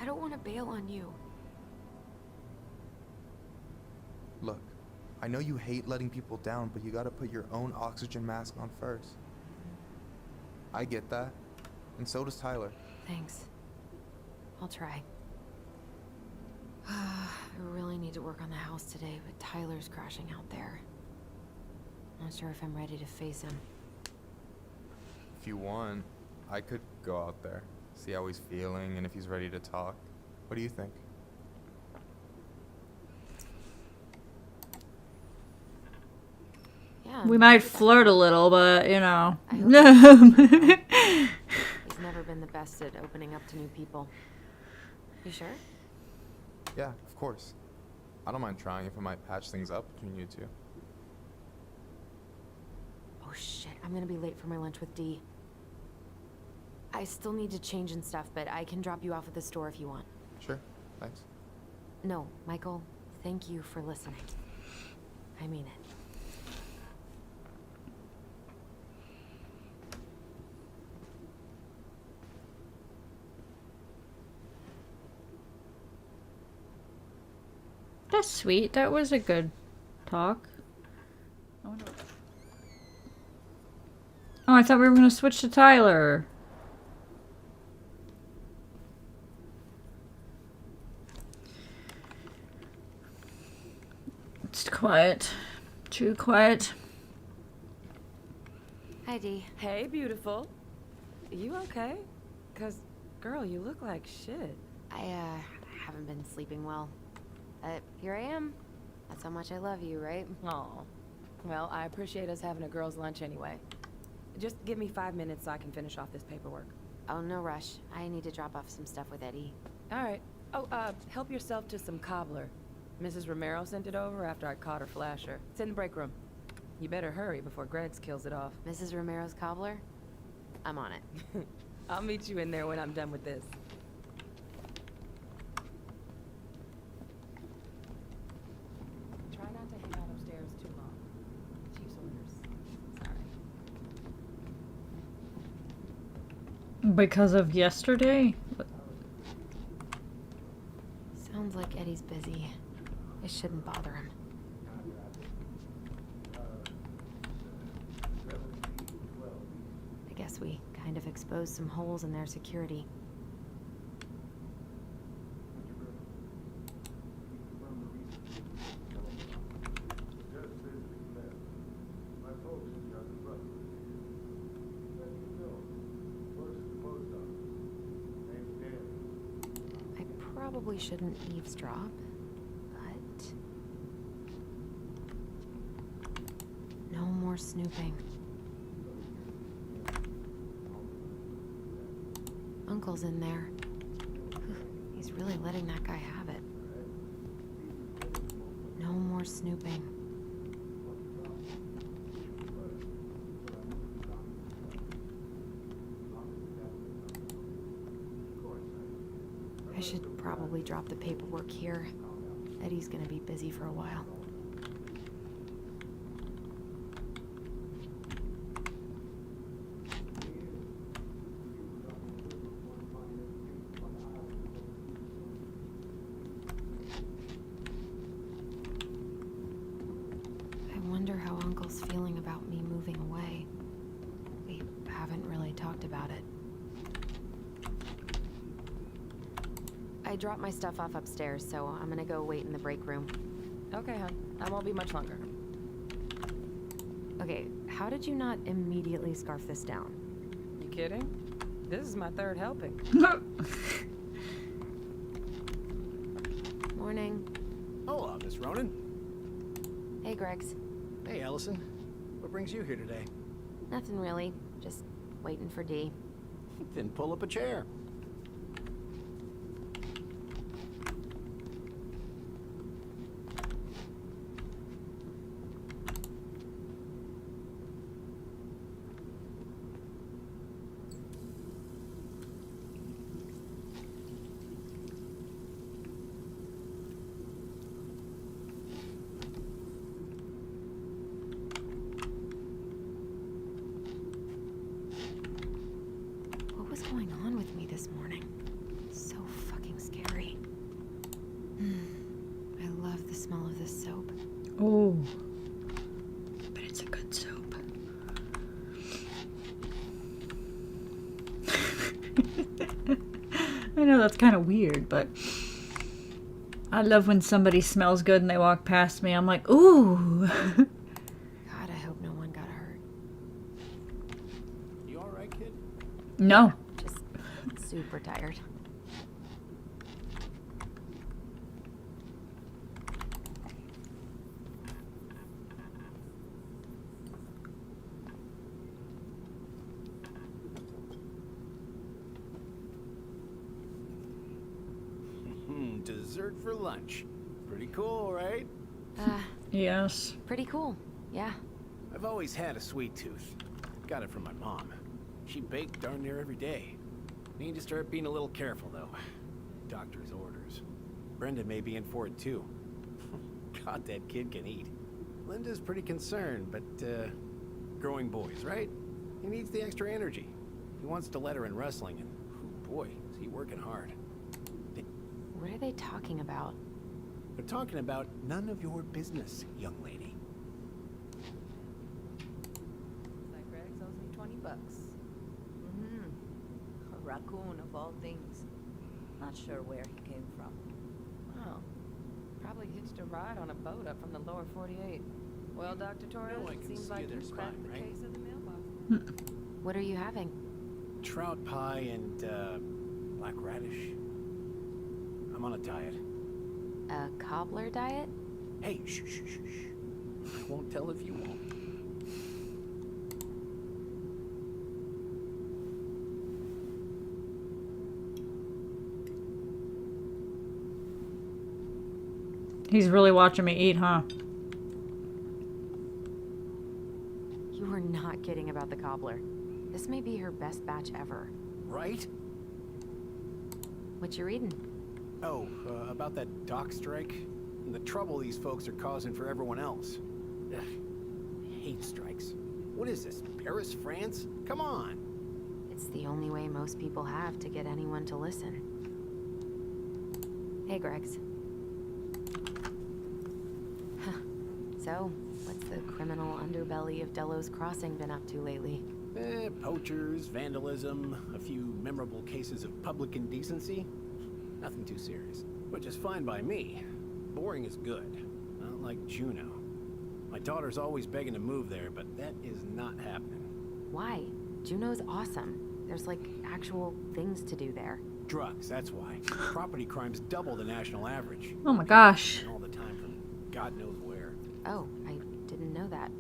I don't want to bail on you. Look, I know you hate letting people down, but you gotta put your own oxygen mask on first. I get that, and so does Tyler. Thanks. I'll try. I really need to work on the house today, but Tyler's crashing out there. Not sure if I'm ready to face him. If you want, I could go out there, see how he's feeling, and if he's ready to talk. What do you think? Yeah. We might flirt a little, but you know. He's never been the best at opening up to new people. You sure? Yeah, of course. I don't mind trying if it might patch things up between you two. Oh shit, I'm gonna be late for my lunch with Dee. I still need to change and stuff, but I can drop you off at the store if you want. Sure, thanks. No, Michael, thank you for listening. I mean it. That's sweet. That was a good talk. Oh, I thought we were gonna switch to Tyler. It's quiet. Too quiet. Hi, Dee. Hey, beautiful. You okay? 'Cause, girl, you look like shit. I haven't been sleeping well. Here I am. That's how much I love you, right? Aw. Well, I appreciate us having a girls' lunch anyway. Just give me 5 minutes so I can finish off this paperwork. Oh, no rush. I need to drop off some stuff with Eddie. All right. Oh, help yourself to some cobbler. Mrs. Romero sent it over after I caught her flasher. It's in the break room. You better hurry before Greggs kills it off. Mrs. Romero's cobbler? I'm on it. I'll meet you in there when I'm done with this. Try not to hang out upstairs too long. Chief's orders. Sorry. Because of yesterday? Sounds like Eddie's busy. I shouldn't bother him. I guess we kind of exposed some holes in their security. I probably shouldn't eavesdrop, but no more snooping. Uncle's in there. He's really letting that guy have it. No more snooping. I should probably drop the paperwork here. Eddie's gonna be busy for a while. I wonder how Uncle's feeling about me moving away. We haven't really talked about it. I dropped my stuff off upstairs, so I'm gonna go wait in the break room. Okay, hon. I won't be much longer. Okay, how did you not immediately scarf this down? You kidding? This is my third helping. Morning. Hola, Miss Ronan. Hey, Greggs. Hey, Allison. What brings you here today? Nothing really. Just waiting for Dee. Then pull up a chair. the smell of this soap. Oh, but it's a good soap. I know that's kind of weird, but I love when somebody smells good and they walk past me. I'm like, ooh. God, I hope no one got hurt. You alright, kid? No. Just super tired. Dessert for lunch. Pretty cool, right? Yes. Pretty cool. Yeah. I've always had a sweet tooth. Got it from my mom. She baked darn near every day. Need to start being a little careful, though. Doctor's orders. Brenda may be in for it, too. God, that kid can eat. Linda's pretty concerned, but, growing boys, right? He needs the extra energy. He wants to let her in wrestling, and, boy, is he working hard. What are they talking about? They're talking about none of your business, young lady. Like Greg's owes me $20. A raccoon of all things. Not sure where he came from. Oh, probably hitched a ride on a boat up from the lower 48. Well, Dr. Torres, it seems like you cracked the case of the mailbox. What are you having? Trout pie and, black radish. I'm on a diet. A cobbler diet? Hey, shh, shh, shh, shh. I won't tell if you won't. He's really watching me eat, huh? You are not kidding about the cobbler. This may be her best batch ever. Right? What you reading? Oh, about that dock strike? And the trouble these folks are causing for everyone else. Ugh, I hate strikes. What is this, Paris, France? Come on! It's the only way most people have to get anyone to listen. Hey, Gregs. So, what's the criminal underbelly of Delos Crossing been up to lately? Poachers, vandalism, a few memorable cases of public indecency. Nothing too serious. Which is fine by me. Boring is good. Not like Juneau. My daughter's always begging to move there, but that is not happening. Why? Juneau's awesome. There's like actual things to do there. Drugs, that's why. Property crimes double the national average. Oh my gosh. All the time from God knows where. Oh, I didn't know that.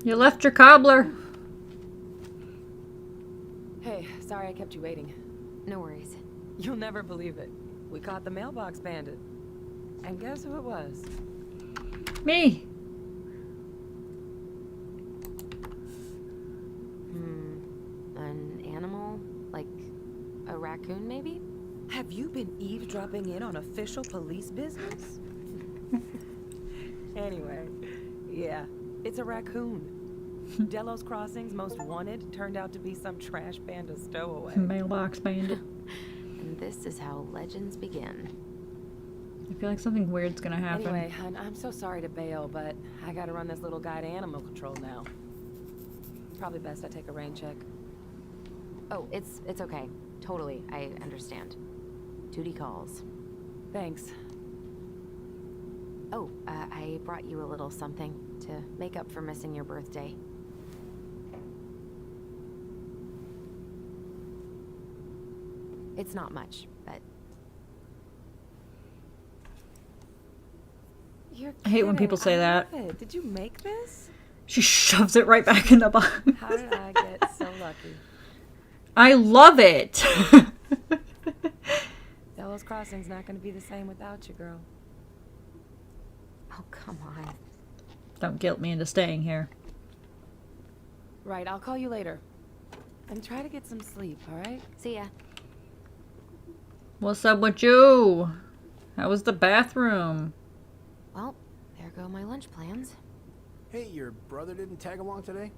You left your cobbler. Hey, sorry I kept you waiting. No worries. You'll never believe it. We caught the mailbox bandit. And guess who it was? Me. An animal? Like a raccoon, maybe? Have you been eavesdropping in on official police business? Anyway, yeah, it's a raccoon. Delos Crossing's most wanted turned out to be some trash panda stowaway. Mailbox bandit. And this is how legends begin. I feel like something weird's gonna happen. Anyway, I'm so sorry to bail, but I gotta run this little guy to animal control now. Probably best I take a rain check. Oh, it's okay. Totally, I understand. Duty calls. Thanks. Oh, I brought you a little something to make up for missing your birthday. It's not much, but... I hate when people say that. Did you make this? She shoves it right back in the box. How did I get so lucky? I love it. Delos Crossing's not gonna be the same without you, girl. Oh, come on. Don't guilt me into staying here. Right, I'll call you later. And try to get some sleep, alright? See ya. What's up with you? How was the bathroom? Well, there go my lunch plans. Hey, your brother didn't tag along today?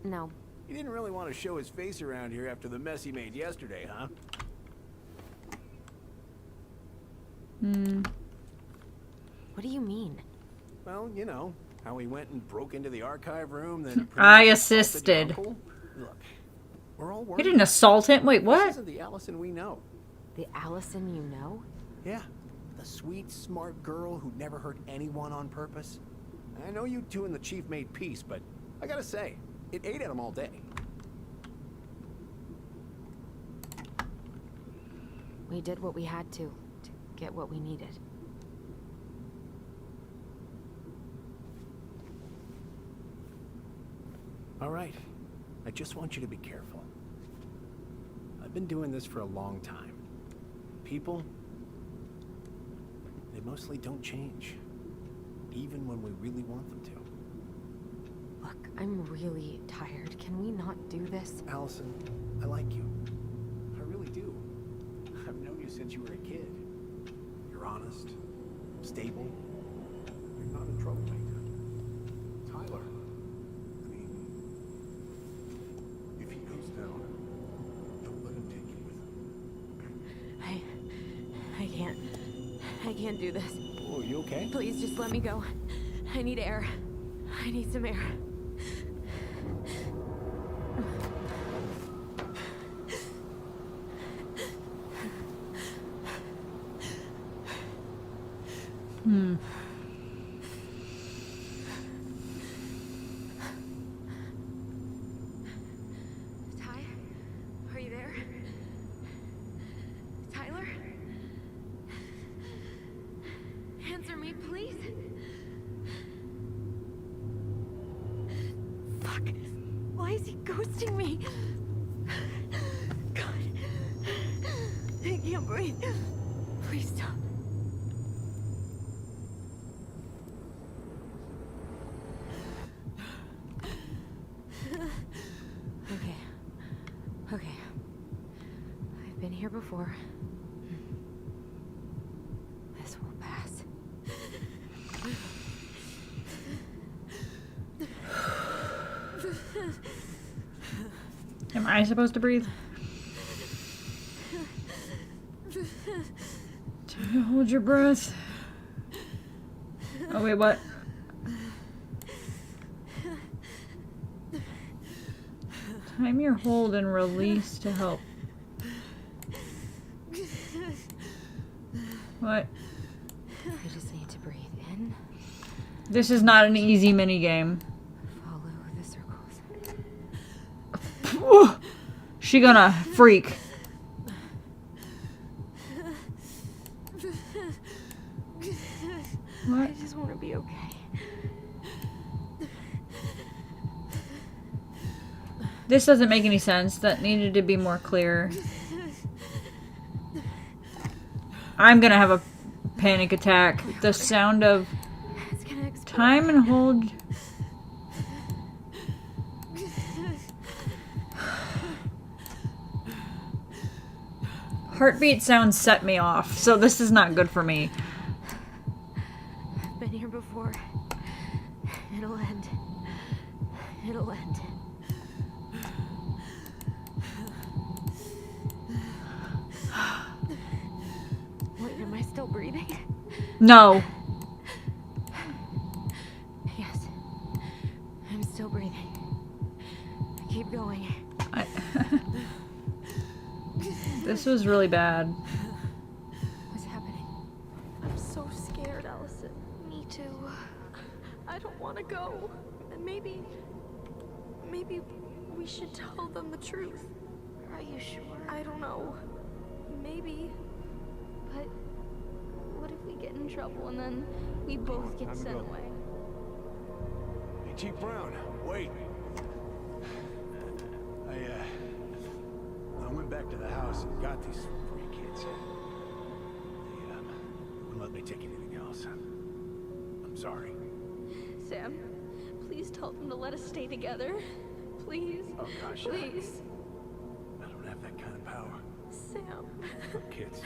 No. He didn't really want to show his face around here after the mess he made yesterday, huh? Well, you know, how he went and broke into the archive room, then... I assisted. Look, we're all You worried. didn't assault him? Wait, This what? isn't the Allison we know. The Allison you know? Yeah, the sweet, smart girl who never hurt anyone on purpose. I know you two and the chief made peace, but I gotta say, it ate at him all day. We did what we had to get what we needed. All right, I just want you to be careful. I've been doing this for a long time. People, they mostly don't change, even when we really want them to. Look, I'm really tired. Can we not do this? Allison, I like you. I really do. I've known you since you were a kid. You're honest, stable. You're not a troublemaker. Tyler, I mean, if he goes down, don't let him take you with him. I can't do this. Oh, you okay? Please just let me go. I need air. I need some air. Ty? Are you there? Tyler? Answer me, please. Fuck. Why is he ghosting me? God. I can't breathe. Please stop. Okay. I've been here before. This will pass. Am I supposed to breathe? Hold your breath. Oh, wait, what? Time your hold and release to help. What? I just need to breathe in. This is not an easy minigame. Follow the circles. She gonna freak. What? I just want to be okay. This doesn't make any sense. That needed to be more clear. I'm gonna have a panic attack. The sound of time and hold. Heartbeat sounds set me off, so this is not good for me. I've been here before. It'll end. It'll end. Wait, am I still breathing? No. Yes. I'm still breathing. Keep going. This was really bad. What's happening? I'm so scared, Allison. Me too. I don't want to go. And maybe we should tell them the truth. Are you sure? I don't know. Maybe. But what if we get in trouble and then we both get sent away? Hey, Chief Brown, wait. I went back to the house and got these 3 kids. They wouldn't let me take anything else. I'm sorry. Sam, please tell them to let us stay together. Please. Oh gosh. Please. I don't have that kind of power. Sam. Look, kids.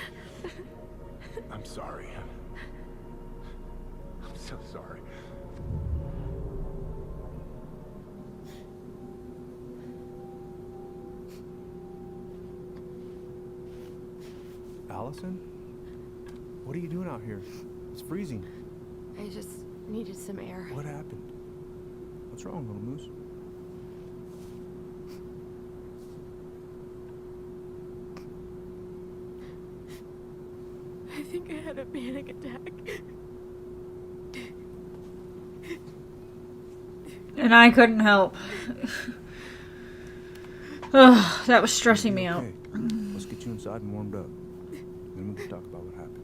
I'm sorry. I'm so sorry. Allison? What are you doing out here? It's freezing. I just Needed some air. What happened? What's wrong, little moose? I think I had a panic attack. And I couldn't help. Ugh, that was stressing me out. Okay. Let's get you inside and warmed up. Then we can talk about what happened.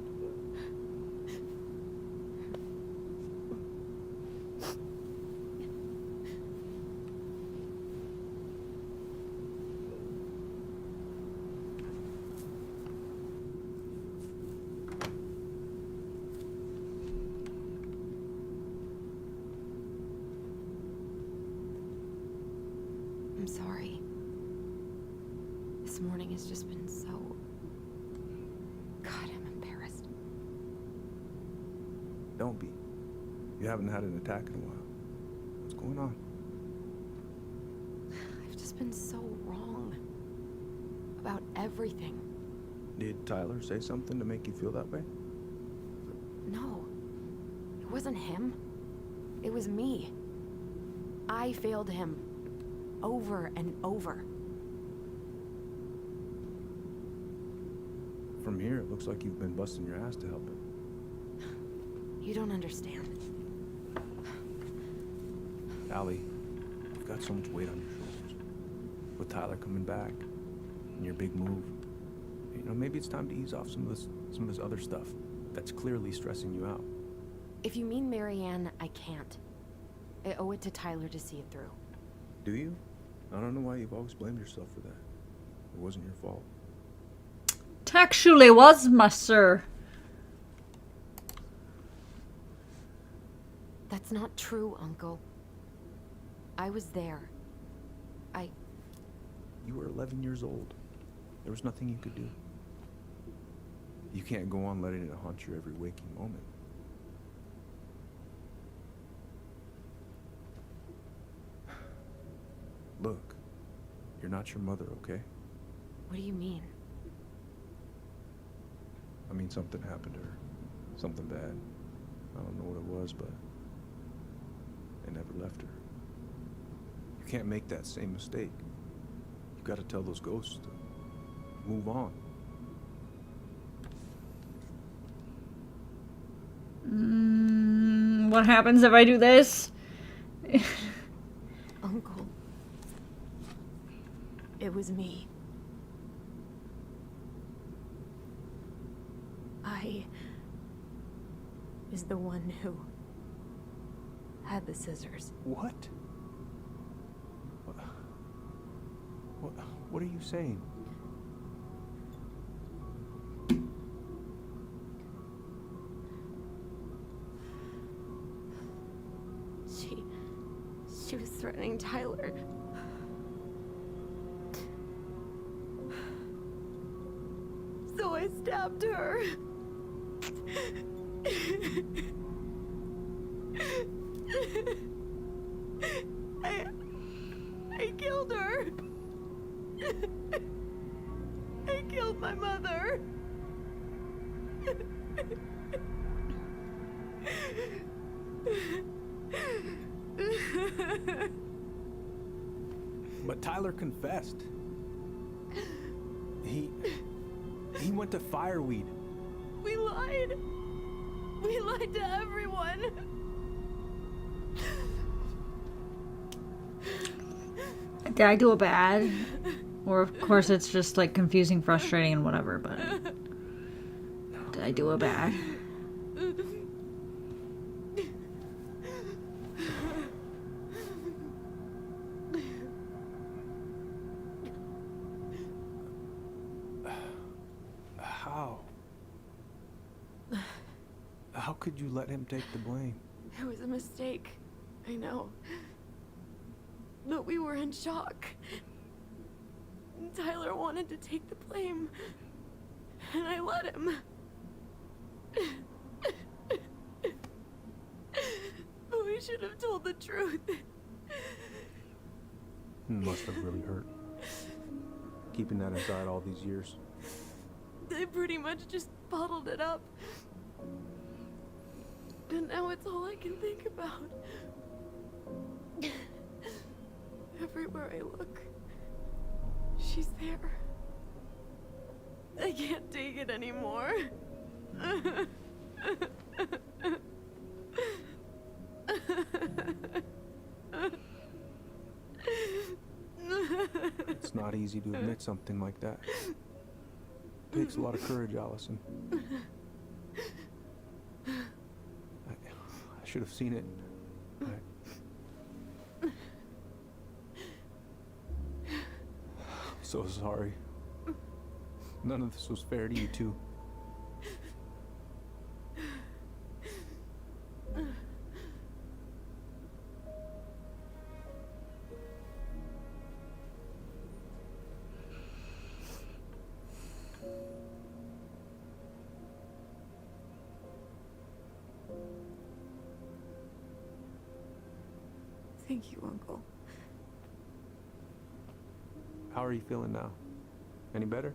I'm sorry. This morning has just been so... God, I'm embarrassed. Don't be. You haven't had an attack in a while. What's going on? I've just been so wrong. About everything. Did Tyler say something to make you feel that way? No. It wasn't him. It was me. I failed him. Over and over. From here, it looks like you've been busting your ass to help him. You don't understand. Allie, you've got so much weight on your shoulders. With Tyler coming back, and your big move, you know, maybe it's time to ease off some of this other stuff that's clearly stressing you out. If you mean Marianne, I can't. I owe it to Tyler to see it through. Do you? I don't know why you've always blamed yourself for that. It wasn't your fault. Actually was, my sir. That's not true, Uncle. I was there. You were 11 years old. There was nothing you could do. You can't go on letting it haunt your every waking moment. Look, you're not your mother, okay? What do you mean? I mean, something happened to her. Something bad. I don't know what it was, but it never left her. You can't make that same mistake. You gotta tell those ghosts to move on. What happens if I do this? Uncle. It was me. I is the one who had the scissors. What? What are you saying? She was threatening Tyler. So I stabbed her. I killed her. I killed my mother. But Tyler confessed. He went to Fireweed. We lied. We lied to everyone. Did I do a bad? Or of course it's just like confusing, frustrating, and whatever, but did I do a bad? How could you let him take the blame? It was a mistake. I know. But we were in shock. Tyler wanted to take the blame. And I let him. We should have told the truth. Must have really hurt. Keeping that inside all these years. They pretty much just bottled it up. And now it's all I can think about. Everywhere I look, she's there. I can't take it anymore. It's not easy to admit something like that. It takes a lot of courage, Allison. I should have seen it. I'm so sorry. None of this was fair to you two. Thank you, Uncle. How are you feeling now? Any better?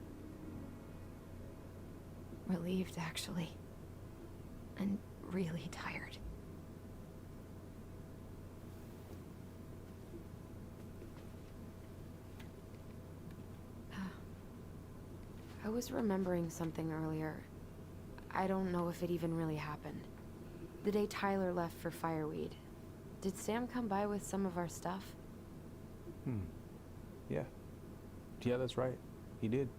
Relieved, actually. And really tired. I was remembering something earlier. I don't know if it even really happened. The day Tyler left for Fireweed, did Sam come by with some of our stuff? Yeah. Yeah, that's right. He did.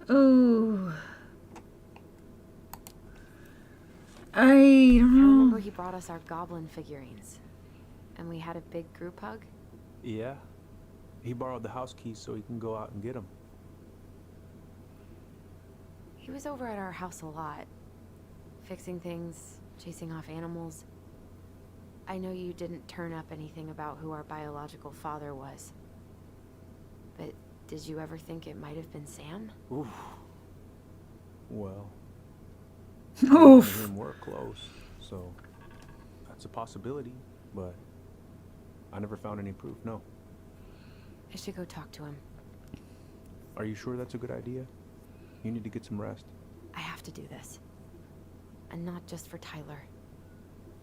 Oh. I don't I know. remember he brought us our goblin figurines. And we had a big group hug. Yeah. He borrowed the house keys so he can go out and get them. He was over at our house a lot. Fixing things, chasing off animals. I know you didn't turn up anything about who our biological father was. But did you ever think it might have been Sam? Oof. Well. Oof. Me and him were close, so that's a possibility, but I never found any proof, no. I should go talk to him. Are you sure that's a good idea? You need to get some rest. I have to do this. And not just for Tyler.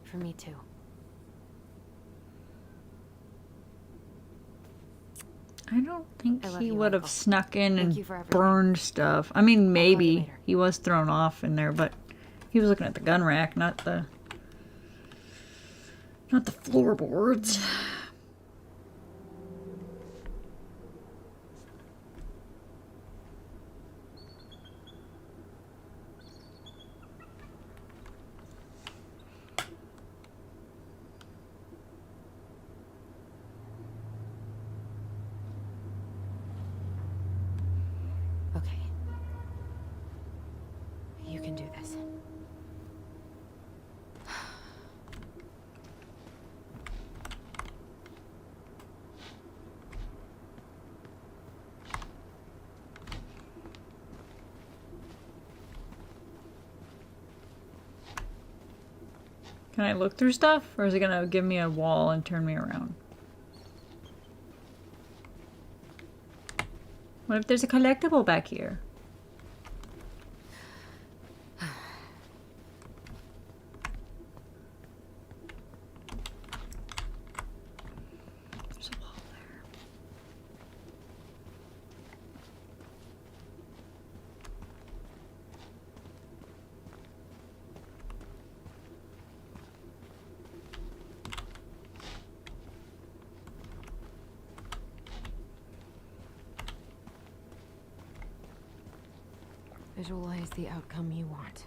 For me too. I don't think I love he you, would have Uncle. snuck in Thank and you for everything. burned stuff. I mean, maybe later. he was thrown off in there, but he was looking at the gun rack, not the floorboards. Okay. You can do this. Can I look through stuff, or is it gonna give me a wall and turn me around? What if there's a collectible back here? There's a wall there. Visualize the outcome you want.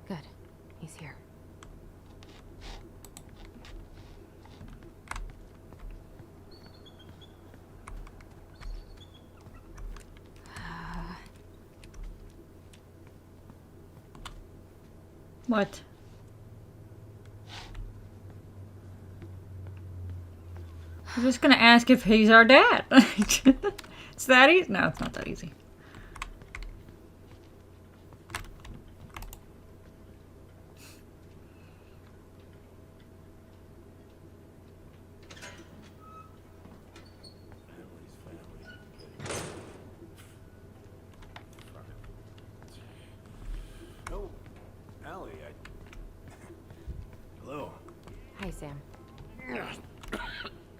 Good. He's here. What? I'm just gonna ask if he's our dad. It's that easy? No, it's not that easy. Oh, Allie, Hello. Hi, Sam.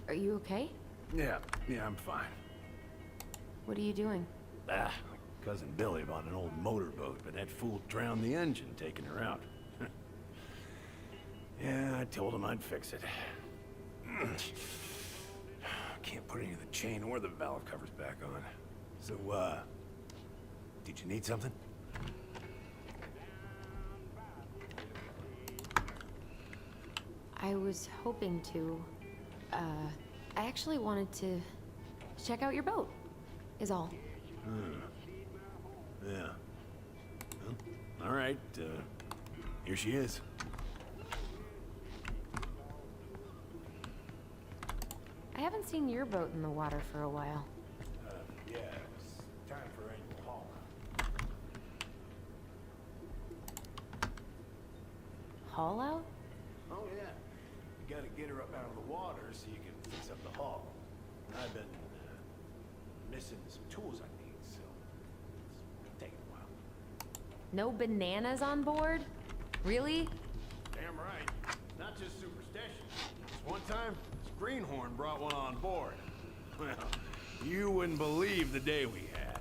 Are you okay? Yeah, I'm fine. What are you doing? Ah, my cousin Billy bought an old motorboat, but that fool drowned the engine taking her out. Yeah, I told him I'd fix it. Can't put any of the chain or the valve covers back on. So, did you need something? I was hoping to. I actually wanted to check out your boat, is all. Yeah. Well, all right, here she is. I haven't seen your boat in the water for a while. Yeah, it was time for annual haul. Haul out? Oh, yeah. You gotta get her up out of the water so you can fix up the hull. I've been missing some tools I need, so it's taking a while. No bananas on board? Really? Damn right. Not just superstition. This one time, Greenhorn brought one on board. Well, you wouldn't believe the day we had.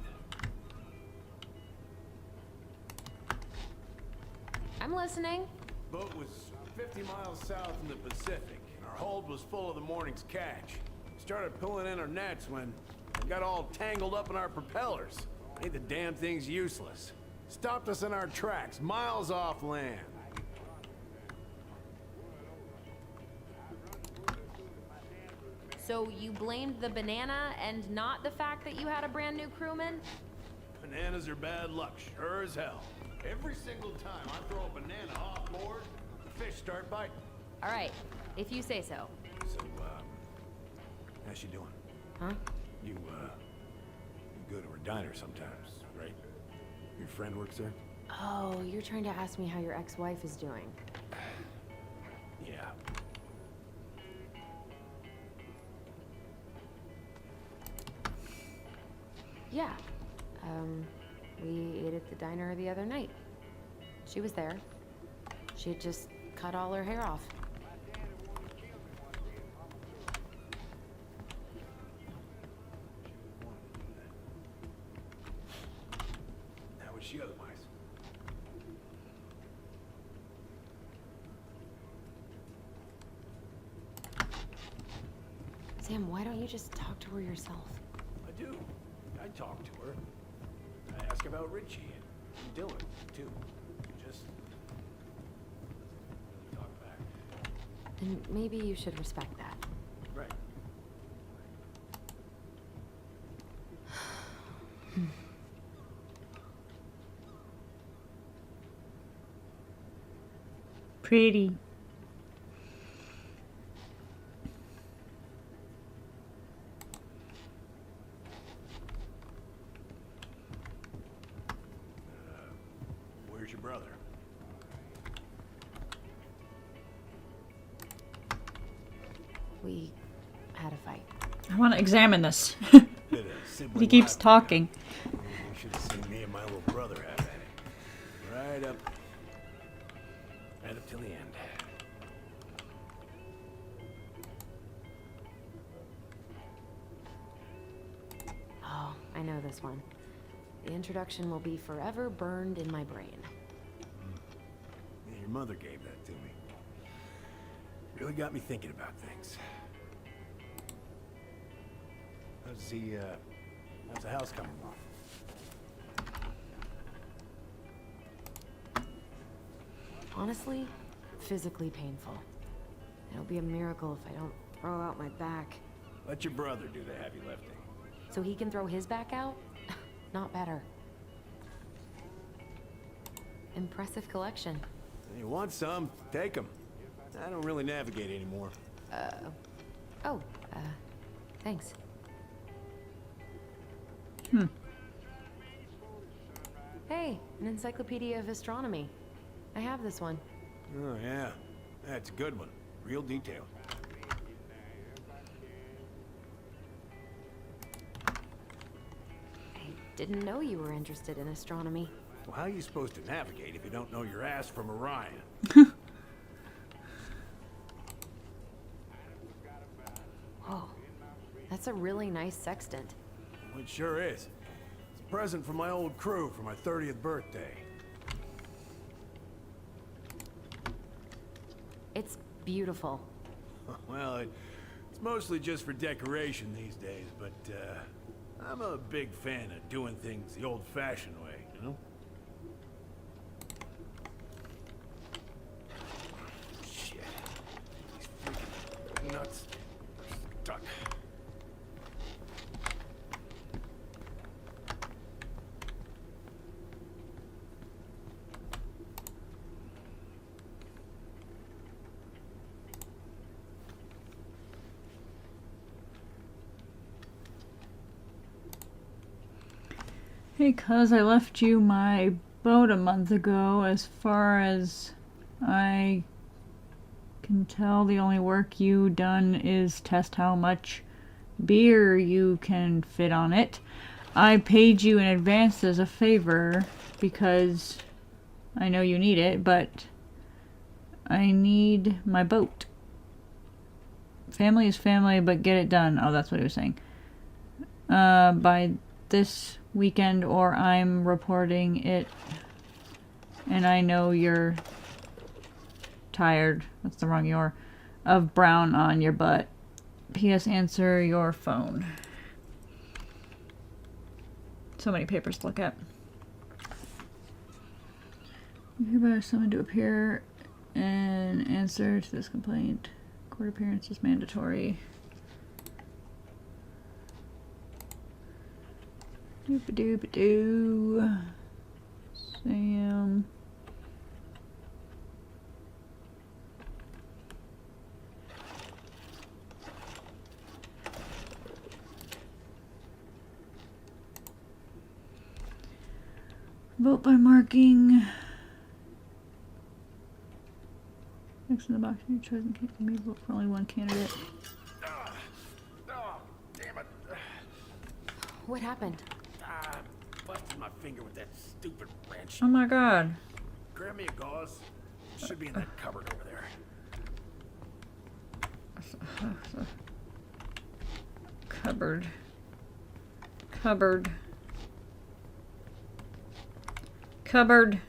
I'm listening. Boat was 50 miles south in the Pacific, and our hold was full of the morning's catch. Started pulling in our nets when we got all tangled up in our propellers. Made the damn things useless. Stopped us in our tracks, miles off land. So you blamed the banana and not the fact that you had a brand new crewman? Bananas are bad luck, sure as hell. Every single time I throw a banana off board, the fish start biting. All right, if you say so. So, how's she doing? Huh? You go to her diner sometimes, right? Your friend works there? Oh, you're trying to ask me how your ex-wife is doing. Yeah. Yeah. We ate at the diner the other night. She was there. She had just cut all her hair off. How was she otherwise? Sam, why don't you just talk to her yourself? I do. I talk to her. I ask about Richie and Dylan, too. Just really talk back. And maybe you should respect that. Right. Pretty. Where's your brother? We had a fight. I want to examine this. Bit of sibling He keeps rivalry. talking. You should have seen me and my little brother have at it. Right up till the end. Oh, I know this one. The introduction will be forever burned in my brain. Yeah, your mother gave that to me. Really got me thinking about things. How's the house coming along? Honestly, physically painful. It'll be a miracle if I don't throw out my back. Let your brother do the heavy lifting. So he can throw his back out? Not better. Impressive collection. You want some? Take them. I don't really navigate anymore. Thanks. Hey, an encyclopedia of astronomy. I have this one. Oh, yeah. That's a good one. Real detailed. I didn't know you were interested in astronomy. Well, how are you supposed to navigate if you don't know your ass from Orion? Whoa, that's a really nice sextant. It sure is. It's a present from my old crew for my 30th birthday. It's beautiful. Well, it's mostly just for decoration these days, but I'm a big fan of doing things the old-fashioned way, you know? Shit. These freaking nuts are stuck. Hey, cuz I left you my boat a month ago. As far as I can tell, the only work you done is test how much beer you can fit on it. I paid you in advance as a favor because I know you need it, but I need my boat. Family is family, but get it done. Oh, that's what he was saying. By this weekend or I'm reporting it, and I know you're tired, that's the wrong "you're," of brown on your butt. P.S. Answer your phone. So many papers to look at. You hereby are summoned to appear and answer to this complaint. Court appearance is mandatory. Doop-a-doop-a-doo. Sam. Vote by marking X in the box. Your chosen candidate may vote for only one candidate. Oh, damn it. What happened? Busted my finger with that stupid wrench. Oh my god. Grab me a gauze. It should be in that cupboard over there. Cupboard. Cupboard. Cupboard.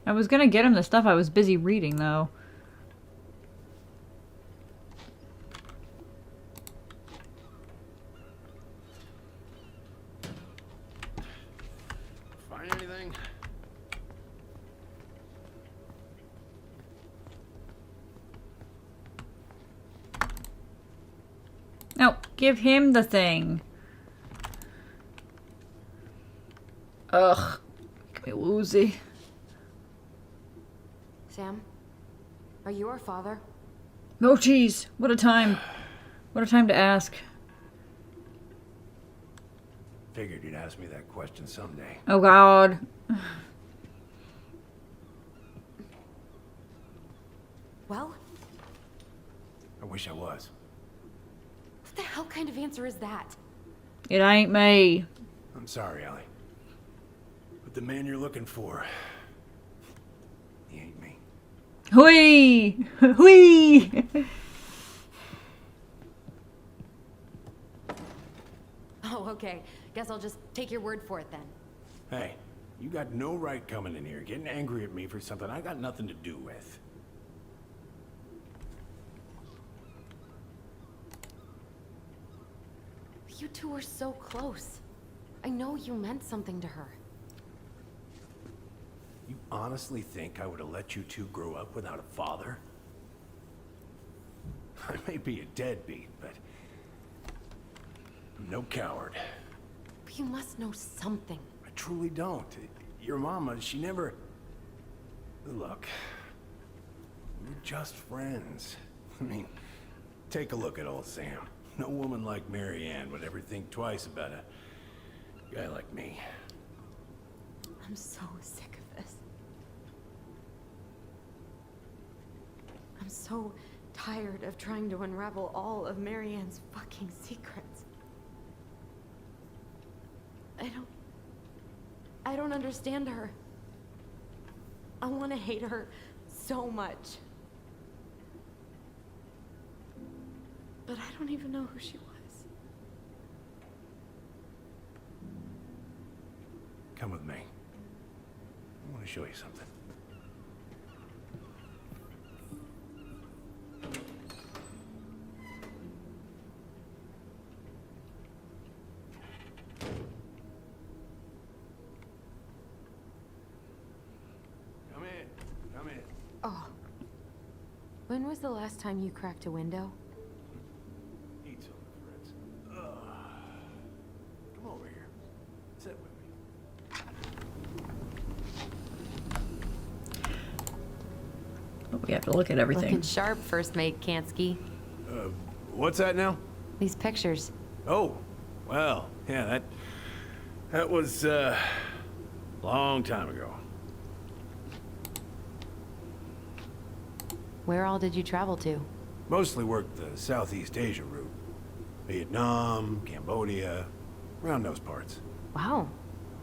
I was gonna get him the stuff, I was busy reading though. Find anything? No, give him the thing. Ugh. Make me woozy. Sam? Are you our father? Oh jeez, what a time. What a time to ask. Figured you'd ask me that question someday. Oh god. Well? I wish I was. What the hell kind of answer is that? It ain't me. I'm sorry, Ellie. But the man you're looking for, he ain't me. Hui! Hui! Oh, okay. Guess I'll just take your word for it then. Hey, you got no right coming in here getting angry at me for something I got nothing to do with. You two are so close. I know you meant something to her. You honestly think I would have let you two grow up without a father? I may be a deadbeat, but I'm no coward. But you must know something. I truly don't. Your mama, she never... Look, we're just friends. I mean, take a look at old Sam. No woman like Mary Ann would ever think twice about a guy like me. I'm so sick of this. I'm so tired of trying to unravel all of Mary Ann's fucking secrets. I don't understand her. I want to hate her so much. But I don't even know who she was. Come with me. I want to show you something. Come in. Come in. Oh. When was the last time you cracked a window? Eat something, Fritz. Come over here. Sit with me. We have to look at everything. Looking sharp, First Mate Kansky. What's that now? These pictures. Oh, well, yeah, that was, long time ago. Where all did you travel to? Mostly worked the Southeast Asia route. Vietnam, Cambodia, around those parts. Wow.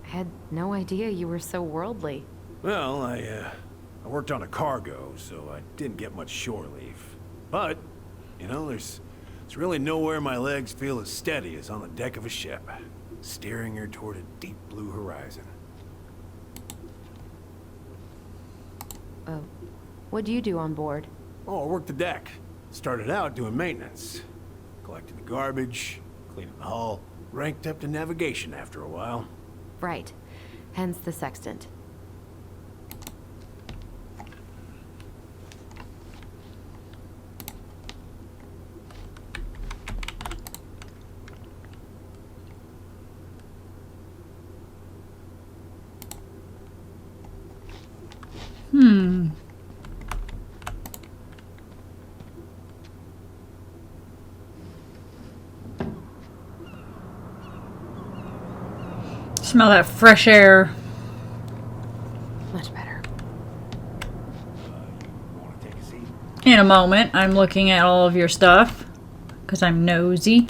I had no idea you were so worldly. Well, I worked on a cargo, so I didn't get much shore leave. But, you know, there's really nowhere my legs feel as steady as on the deck of a ship, steering her toward a deep blue horizon. What do you do on board? Oh, I worked the deck. Started out doing maintenance. Collecting the garbage, cleaning the hull. Ranked up to navigation after a while. Right. Hence the sextant. Smell that fresh air. Much better. Want to take a seat? In a moment, I'm looking at all of your stuff because I'm nosy.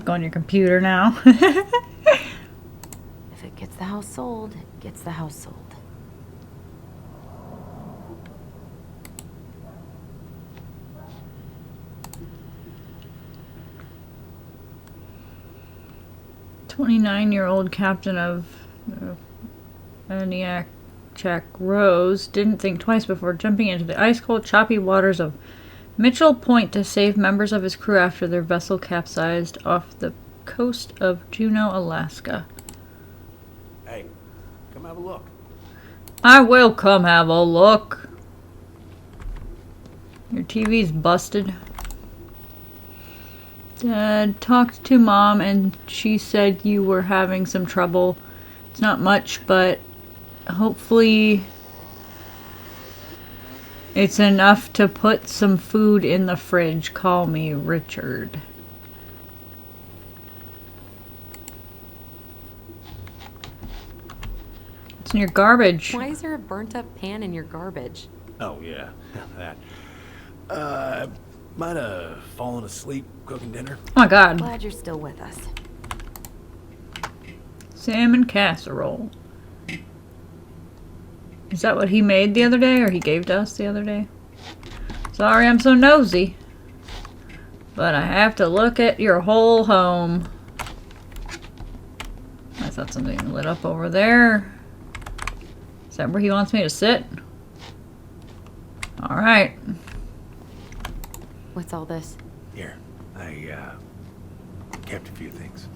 Go on your computer now. If it gets the house sold, it gets the house sold. "29-year-old captain of Aniak Jack Rose didn't think twice before jumping into the ice-cold, choppy waters of Mitchell Point to save members of his crew after their vessel capsized off the coast of Juneau, Alaska." Hey, come have a look. I will come have a look. Your TV's busted. Dad talked to Mom and she said you were having some trouble. It's not much, but hopefully it's enough to put some food in the fridge. Call me Richard. It's in your garbage. Why is there a burnt up pan in your garbage? Oh, yeah, that. Might have fallen asleep cooking dinner. Oh my God. Glad you're still with us. Salmon casserole. Is that what he made the other day, or he gave to us the other day? Sorry I'm so nosy, but I have to look at your whole home. I thought something lit up over there. Is that where he wants me to sit? Alright. What's all this? Here, I kept a few things.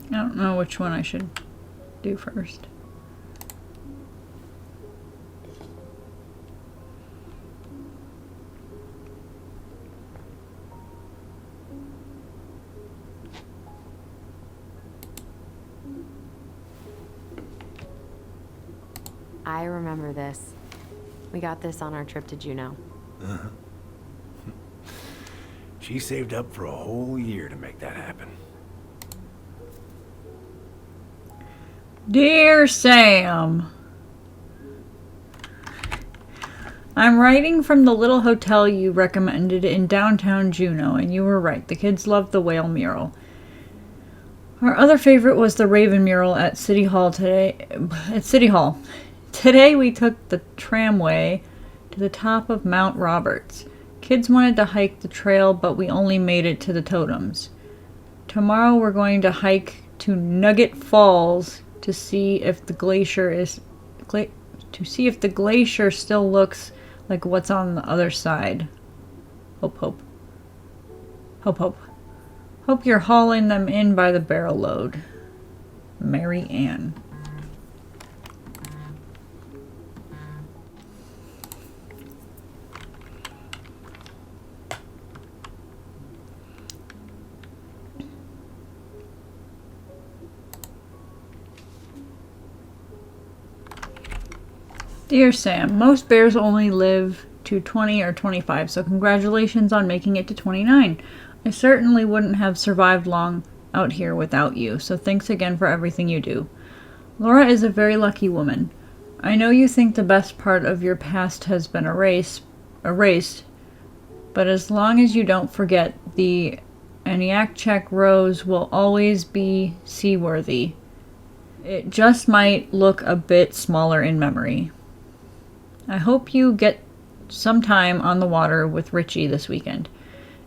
I don't know which one I should do first. I remember this. We got this on our trip to Juneau. Uh-huh. She saved up for a whole year to make that happen. Dear Sam, I'm writing from the little hotel you recommended in downtown Juneau, and you were right. The kids loved the whale mural. Our other favorite was the Raven mural at City Hall today. Today we took the tramway to the top of Mount Roberts. Kids wanted to hike the trail, but we only made it to the totems. Tomorrow we're going to hike to Nugget Falls to see if the glacier still looks like what's on the other side. Hope. Hope you're hauling them in by the barrel load. Mary Ann. Dear Sam, most bears only live to 20 or 25, so congratulations on making it to 29. I certainly wouldn't have survived long out here without you, so thanks again for everything you do. Laura is a very lucky woman. I know you think the best part of your past has been erased, but as long as you don't forget, the Aniakchak Rose will always be seaworthy. It just might look a bit smaller in memory. I hope you get some time on the water with Richie this weekend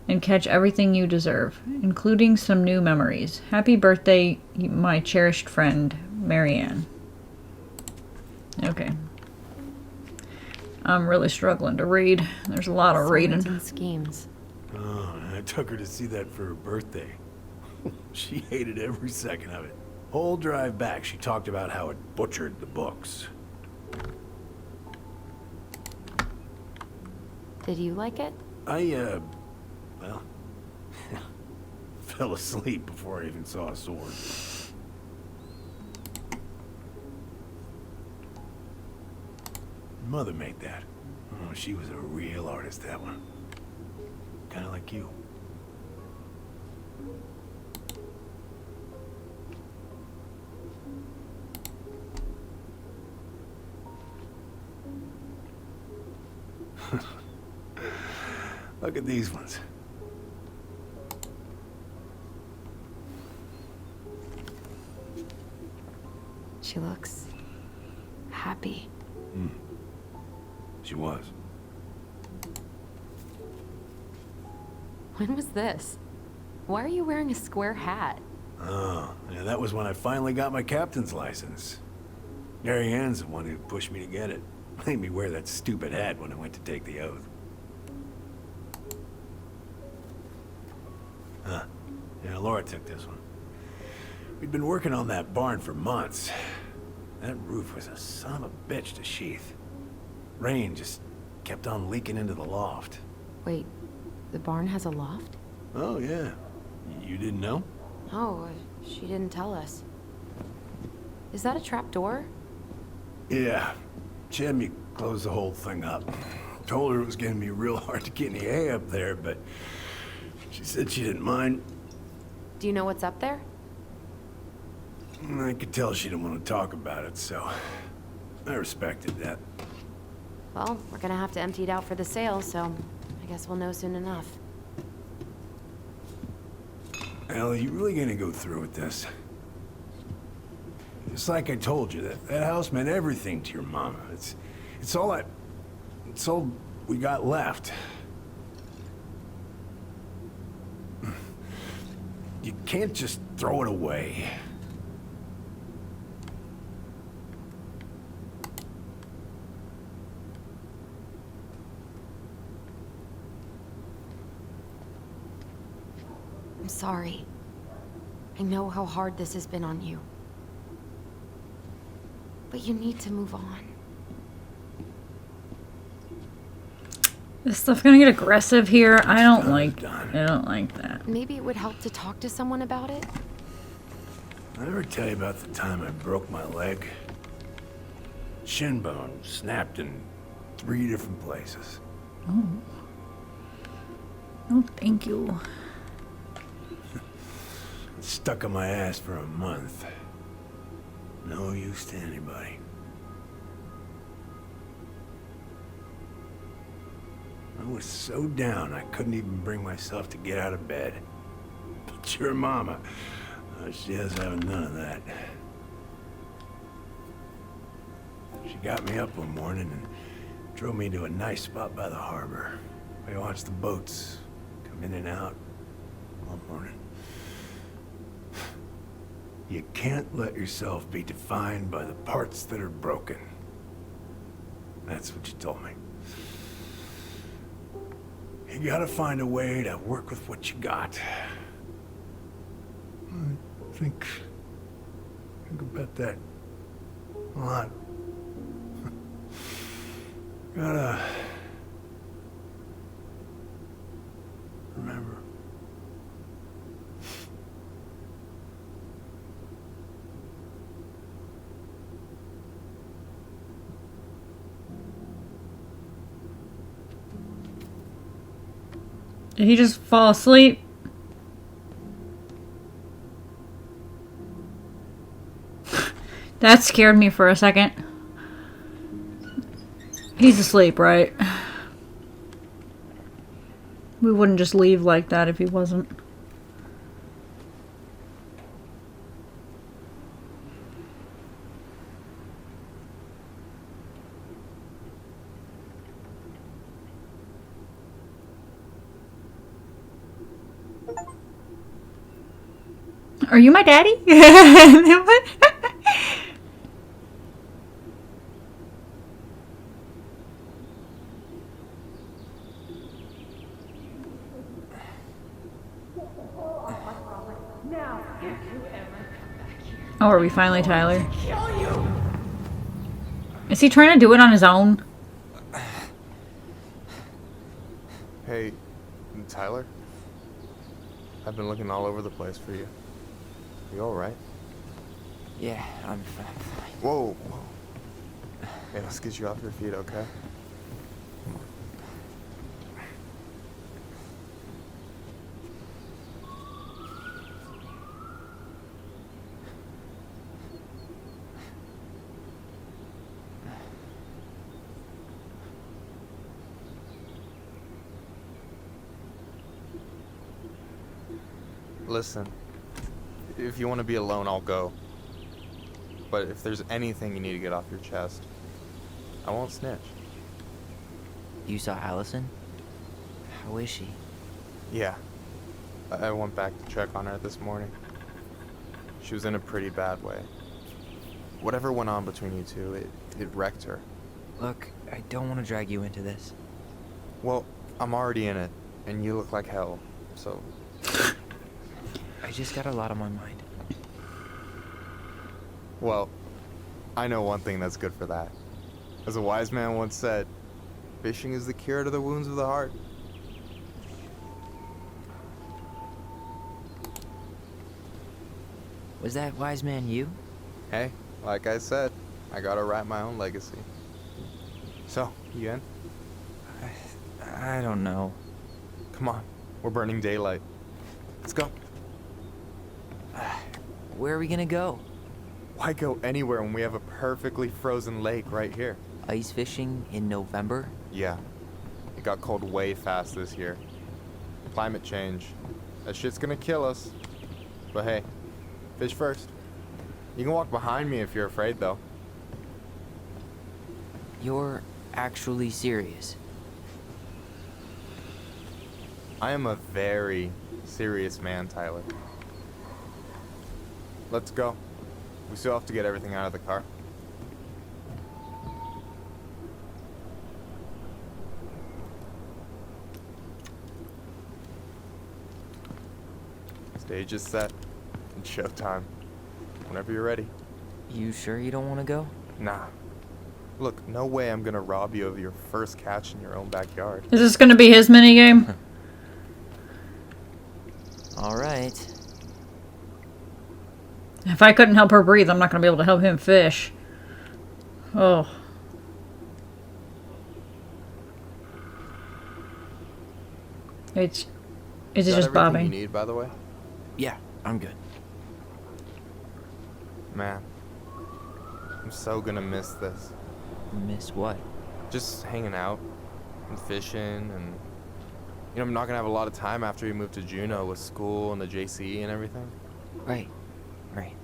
and catch everything you deserve, including some new memories. Happy birthday, my cherished friend, Mary Ann. Okay. I'm really struggling to read. There's a lot of reading. And schemes. Oh, I took her to see that for her birthday. She hated every second of it. Whole drive back, she talked about how it butchered the books. Did you like it? Well, fell asleep before I even saw a sword. Mother made that. Oh, she was a real artist, that one. Kind of like you. Look at these ones. She looks happy. She was. When was this? Why are you wearing a square hat? Oh, yeah, that was when I finally got my captain's license. Mary Ann's the one who pushed me to get it. Made me wear that stupid hat when I went to take the oath. Huh. Yeah, Laura took this one. We'd been working on that barn for months. That roof was a son of a bitch to sheath. Rain just kept on leaking into the loft. Wait, the barn has a loft? Oh, yeah. You didn't know? Oh, she didn't tell us. Is that a trap door? Yeah. She had me close the whole thing up. Told her it was gonna be real hard to get any hay up there, but she said she didn't mind. Do you know what's up there? I could tell she didn't want to talk about it, so I respected that. Well, we're gonna have to empty it out for the sale, so I guess we'll know soon enough. Ellie, you really gonna go through with this? It's like I told you, that house meant everything to your mama. It's all we got left. You can't just throw it away. I'm sorry. I know how hard this has been on you. But you need to move on. This stuff gonna get aggressive here. I don't like that. Maybe it would help to talk to someone about it. I ever tell you about the time I broke my leg? Shin bone snapped in 3 different places. Oh. Oh, thank you. It's stuck on my ass for a month. No use to anybody. I was so down I couldn't even bring myself to get out of bed. But your mama, she has having none of that. She got me up one morning and drove me to a nice spot by the harbor. I watched the boats come in and out all morning. You can't let yourself be defined by the parts that are broken. That's what you told me. You gotta find a way to work with what you got. I think about that a lot. Gotta remember. Did he just fall asleep? That scared me for a second. He's asleep, right? We wouldn't just leave like that if he wasn't. Are you my daddy? What? Oh, are we finally Tyler? Is he trying to do it on his own? Hey, Tyler? I've been looking all over the place for you. You alright? Yeah, I'm fine. Whoa, whoa. Hey, let's get you off your feet, okay? Listen, if you want to be alone, I'll go. But if there's anything you need to get off your chest, I won't snitch. You saw Allison? How is she? Yeah. I went back to check on her this morning. She was in a pretty bad way. Whatever went on between you two, it wrecked her. Look, I don't want to drag you into this. Well, I'm already in it, and you look like hell, so... I just got a lot on my mind. Well, I know one thing that's good for that. As a wise man once said, fishing is the cure to the wounds of the heart. Was that wise man you? Hey, like I said, I gotta write my own legacy. So, you in? I don't know. Come on, we're burning daylight. Let's go. Where are we gonna go? Why go anywhere when we have a perfectly frozen lake right here? Ice fishing in November? Yeah. It got cold way fast this year. Climate change. That shit's gonna kill us. But hey, fish first. You can walk behind me if you're afraid, though. You're actually serious? I am a very serious man, Tyler. Let's go. We still have to get everything out of the car. Stage is set. It's showtime. Whenever you're ready. You sure you don't want to go? Nah. Look, no way I'm gonna rob you of your first catch in your own backyard. Is this gonna be his minigame? Alright. If I couldn't help her breathe, I'm not gonna be able to help him fish. Oh. Is it Is that just everything bobbing? you need, by the way? Yeah, I'm good. Man, I'm so gonna miss this. Miss what? Just hanging out and fishing, and you know, I'm not gonna have a lot of time after we move to Juneau with school and the JCE and everything. Right. Right.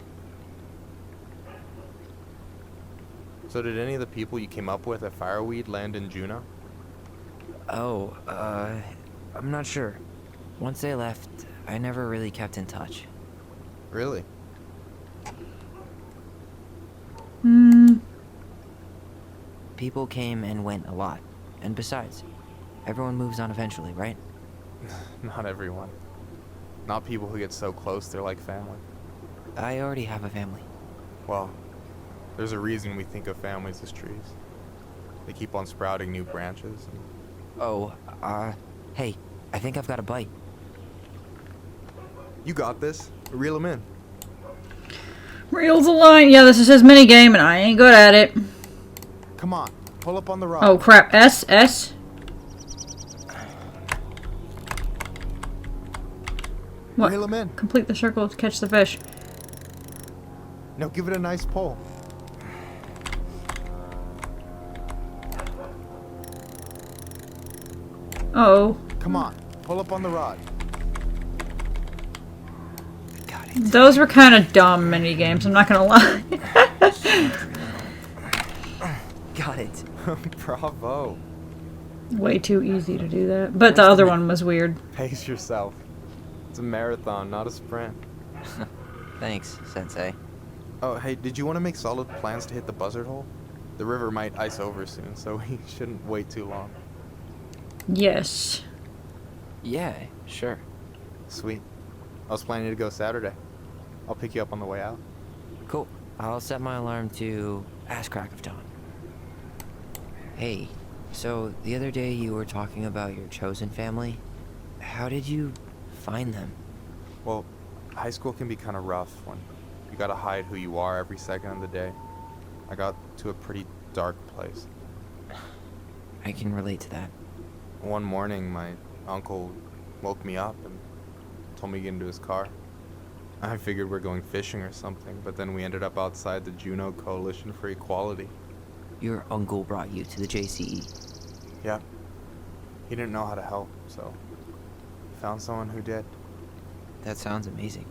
So did any of the people you came up with at Fireweed land in Juneau? Oh, I'm not sure. Once they left, I never really kept in touch. Really? Hmm. People came and went a lot. And besides, everyone moves on eventually, right? Not everyone. Not people who get so close they're like family. I already have a family. Well, there's a reason we think of families as trees. They keep on sprouting new branches. Oh, hey, I think I've got a bite. You got this. Reel them in. Reels a line. Yeah, this is his minigame, and I ain't good at it. Come on, pull up on the rock. Oh, crap. S? What? Reel them in. Complete the circle to catch the fish. Now give it a nice pull. Uh-oh. Come on, pull up on the rod. Those were kind of dumb mini games, I'm not gonna lie. Got it. Bravo. Way too easy to do that. But the other one was weird. Pace yourself. It's a marathon, not a sprint. Thanks, Sensei. Oh, hey, did you want to make solid plans to hit the buzzard hole? The river might ice over soon, so we shouldn't wait too long. Yes. Yeah, sure. Sweet. I was planning to go Saturday. I'll pick you up on the way out. Cool. I'll set my alarm to ass crack of dawn. Hey, so the other day you were talking about your chosen family. How did you find them? Well, high school can be kind of rough when you gotta hide who you are every second of the day. I got to a pretty dark place. I can relate to that. One morning, my uncle woke me up and told me to get into his car. I figured we're going fishing or something, but then we ended up outside the Juneau Coalition for Equality. Your uncle brought you to the JCE. Yeah. He didn't know how to help, so he found someone who did. That sounds amazing.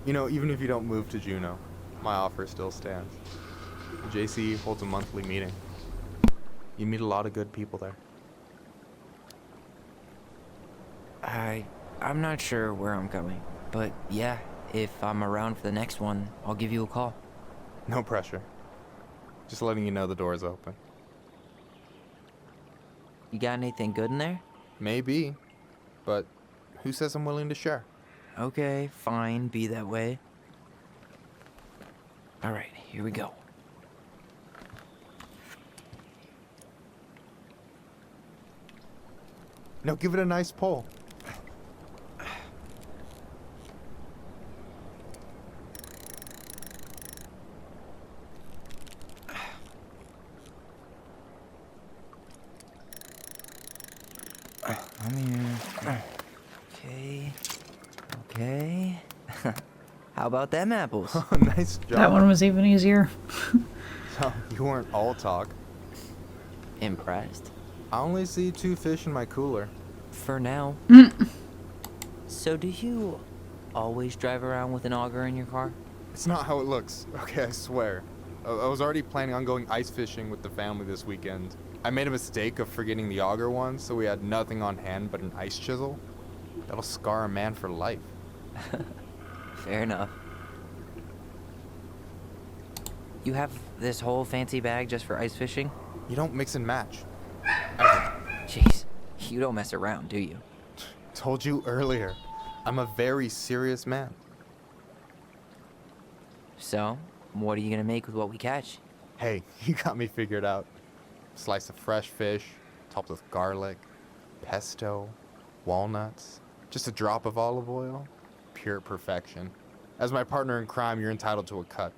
You know, even if you don't move to Juneau, my offer still stands. The JCE holds a monthly meeting. You meet a lot of good people there. I'm not sure where I'm going, but yeah, if I'm around for the next one, I'll give you a call. No pressure. Just letting you know the door's open. You got anything good in there? Maybe, but who says I'm willing to share? Okay, fine, be that way. Alright, here we go. Now give it a nice pull. I'm here. Okay. Okay. How about them apples? Nice job. That one was even easier. So, you weren't all talk. Impressed? I only see 2 fish in my cooler. For now. So do you always drive around with an auger in your car? It's not how it looks. Okay, I swear. I was already planning on going ice fishing with the family this weekend. I made a mistake of forgetting the auger one, so we had nothing on hand but an ice chisel. That'll scar a man for life. Fair enough. You have this whole fancy bag just for ice fishing? You don't mix and match. Jeez, you don't mess around, do you? Told you earlier. I'm a very serious man. So, what are you gonna make with what we catch? Hey, you got me figured out. Slice of fresh fish, topped with garlic, pesto, walnuts, just a drop of olive oil. Pure perfection. As my partner in crime, you're entitled to a cut.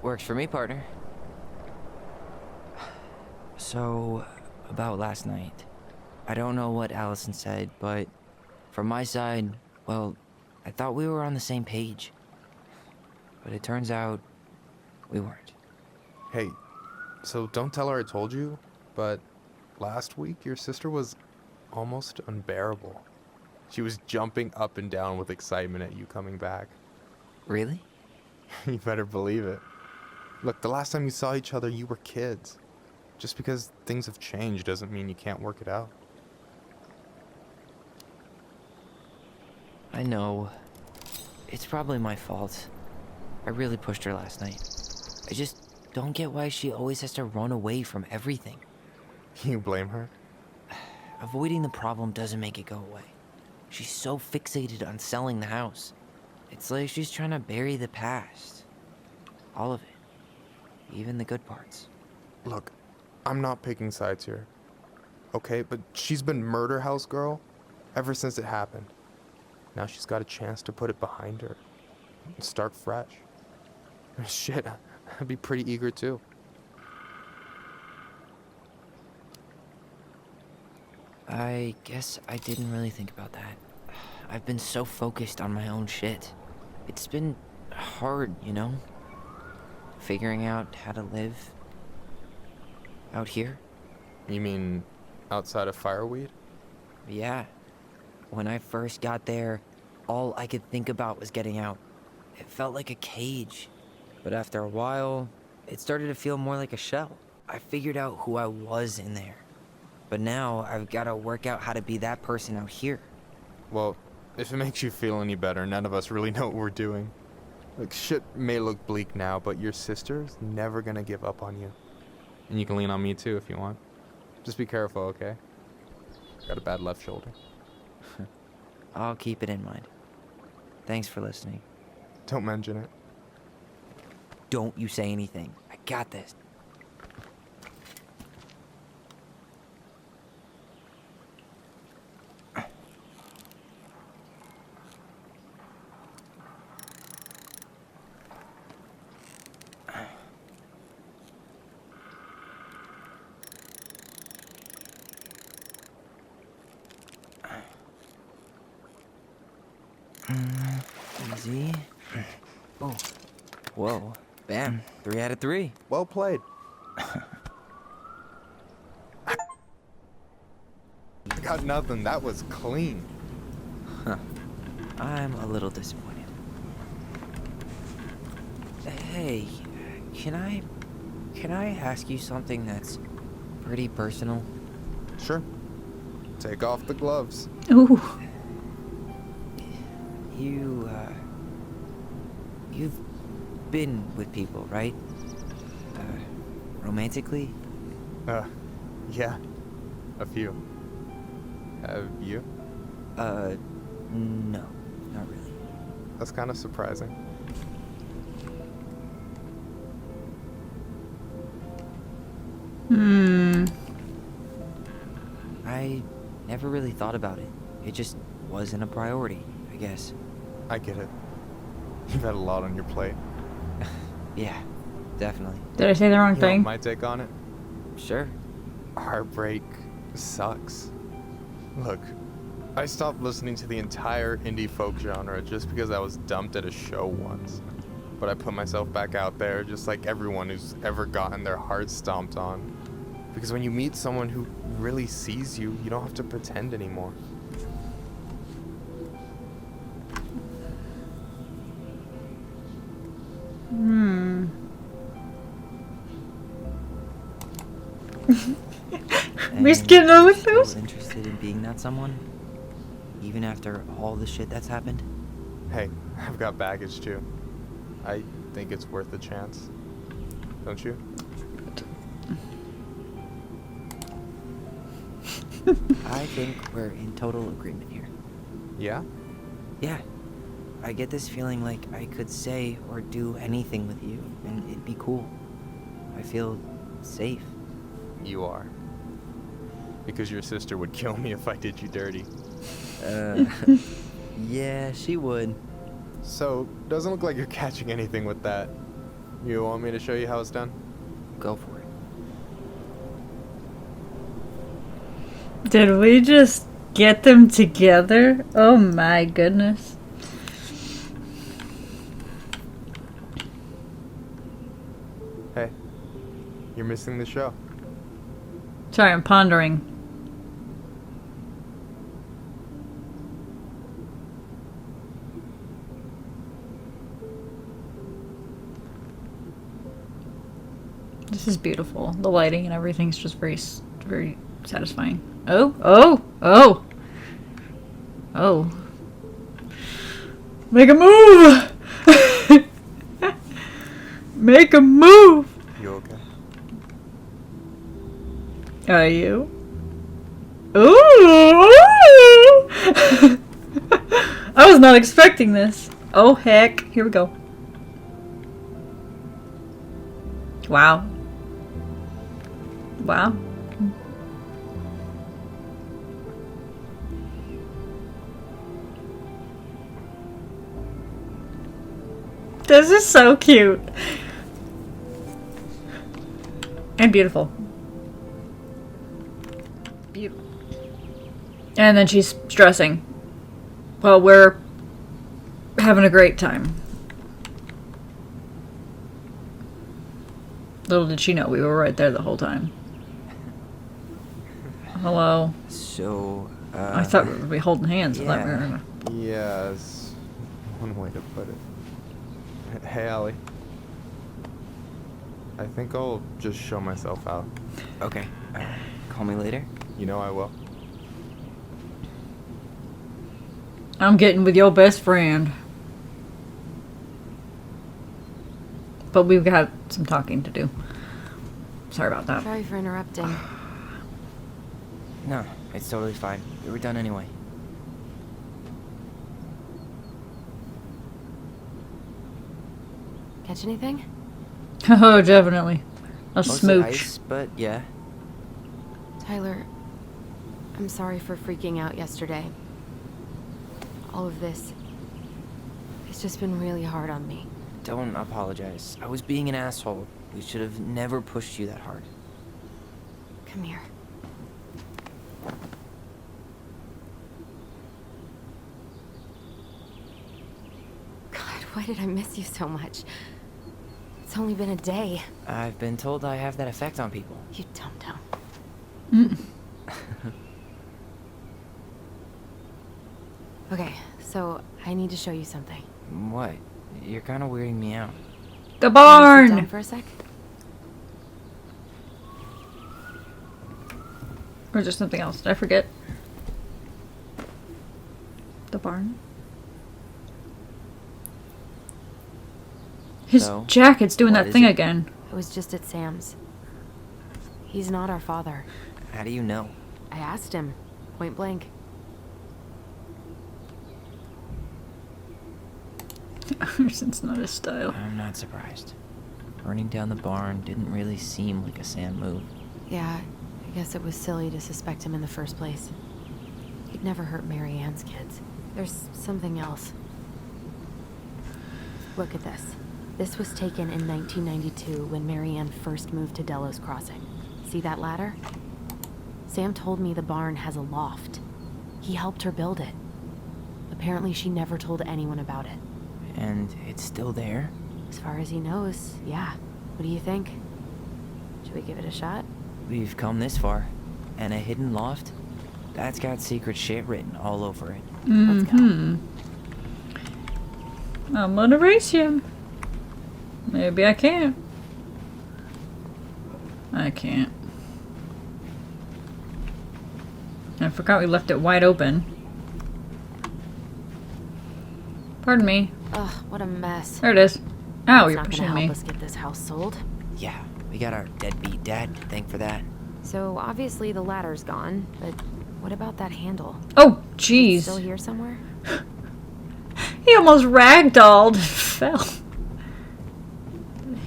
Works for me, partner. So, about last night. I don't know what Allison said, but from my side, well, I thought we were on the same page. But it turns out we weren't. Hey, so don't tell her I told you, but last week your sister was almost unbearable. She was jumping up and down with excitement at you coming back. Really? You better believe it. Look, the last time you saw each other, you were kids. Just because things have changed doesn't mean you can't work it out. I know. It's probably my fault. I really pushed her last night. I just don't get why she always has to run away from everything. You blame her? Avoiding the problem doesn't make it go away. She's so fixated on selling the house. It's like she's trying to bury the past. All of it. Even the good parts. Look, I'm not picking sides here. Okay, but she's been murder house girl ever since it happened. Now she's got a chance to put it behind her and start fresh. Shit, I'd be pretty eager too. I guess I didn't really think about that. I've been so focused on my own shit. It's been hard, you know? Figuring out how to live out here. You mean outside of Fireweed? Yeah. When I first got there, all I could think about was getting out. It felt like a cage. But after a while, it started to feel more like a shell. I figured out who I was in there. But now I've got to work out how to be that person out here. Well, if it makes you feel any better, none of us really know what we're doing. Like, shit may look bleak now, but your sister's never gonna give up on you. And you can lean on me too if you want. Just be careful, okay? Got a bad left shoulder. I'll keep it in mind. Thanks for listening. Don't mention it. Don't you say anything. I got this. Easy. Oh. Whoa. Bam. 3 out of 3. Well played. I got nothing. That was clean. Huh. I'm a little disappointed. Hey, can I ask you something that's pretty personal? Sure. Take off the gloves. Ooh. You've been with people, right? Romantically? Yeah. A few. Have you? No, not really. That's kind of surprising. I never really thought about it. It just wasn't a priority, I guess. I get it. You've had a lot on your plate. Yeah, definitely. Did I say the wrong thing? My take on it? Sure. Heartbreak sucks. Look, I stopped listening to the entire indie folk genre just because I was dumped at a show once. But I put myself back out there just like everyone who's ever gotten their heart stomped on. Because when you meet someone who really sees you, you don't have to pretend anymore. We skipped over still those? Interested in being that someone? Even after all the shit that's happened? Hey, I've got baggage too. I think it's worth a chance. Don't you? I think we're in total agreement here. Yeah? Yeah. I get this feeling like I could say or do anything with you, and it'd be cool. I feel safe. You are. Because your sister would kill me if I did you dirty. Yeah, she would. So, doesn't look like you're catching anything with that. You want me to show you how it's done? Go for it. Did we just get them together? Oh my goodness. Hey, you're missing the show. Sorry, I'm pondering. This is beautiful. The lighting and everything's just very, very satisfying. Oh, oh, oh, oh! Make a move! Make a move! You okay? Are you? Ooh! I was not expecting this. Oh heck! Here we go. Wow. Wow. This is so cute. And beautiful. Beautiful. And then she's stressing. Well, we're having a great time. Little did she know we were right there the whole time. Hello. So, I thought we would be holding hands. I thought we were gonna... Yes, one way to put it. Hey, Allie. I think I'll just show myself out. Okay. Call me later. You know I will. I'm getting with your best friend. But we've got some talking to do. Sorry about that. Sorry for interrupting. No, it's totally fine. We were done anyway. Catch anything? Oh, definitely. A Mostly smooch. ice, but yeah. Tyler, I'm sorry for freaking out yesterday. All of this. It's just been really hard on me. Don't apologize. I was being an asshole. We should have never pushed you that hard. Come here. God, why did I miss you so much? It's only been a day. I've been told I have that effect on people. You dum-dum. Okay, so I need to show you something. What? You're kind of weirding me out. The Can you sit down barn! for a sec? Or is there something else? Did I forget? The barn? His So, jacket's doing what that is thing it? again. It was just at Sam's. He's not our father. How do you know? I asked him, point blank. It's not his style. I'm not surprised. Burning down the barn didn't really seem like a Sam move. Yeah, I guess it was silly to suspect him in the first place. He'd never hurt Mary Ann's kids. There's something else. Look at this. This was taken in 1992 when Mary Ann first moved to Delos Crossing. See that ladder? Sam told me the barn has a loft. He helped her build it. Apparently she never told anyone about it. And it's still there? As far as he knows, yeah. What do you think? Should we give it a shot? We've come this far. And a hidden loft? That's got secret shit written all over it. Let's go. I'm gonna race you. Maybe I can't. I can't. I forgot we left it wide open. Pardon me. Ugh, what a mess. There it is. Ow, It's you're not pushing gonna me. help us get this house sold. Yeah, we got our deadbeat dad to thank for that. So obviously the ladder's gone, but what about that handle? Oh, It's jeez. still here somewhere? He almost ragdolled. Fell.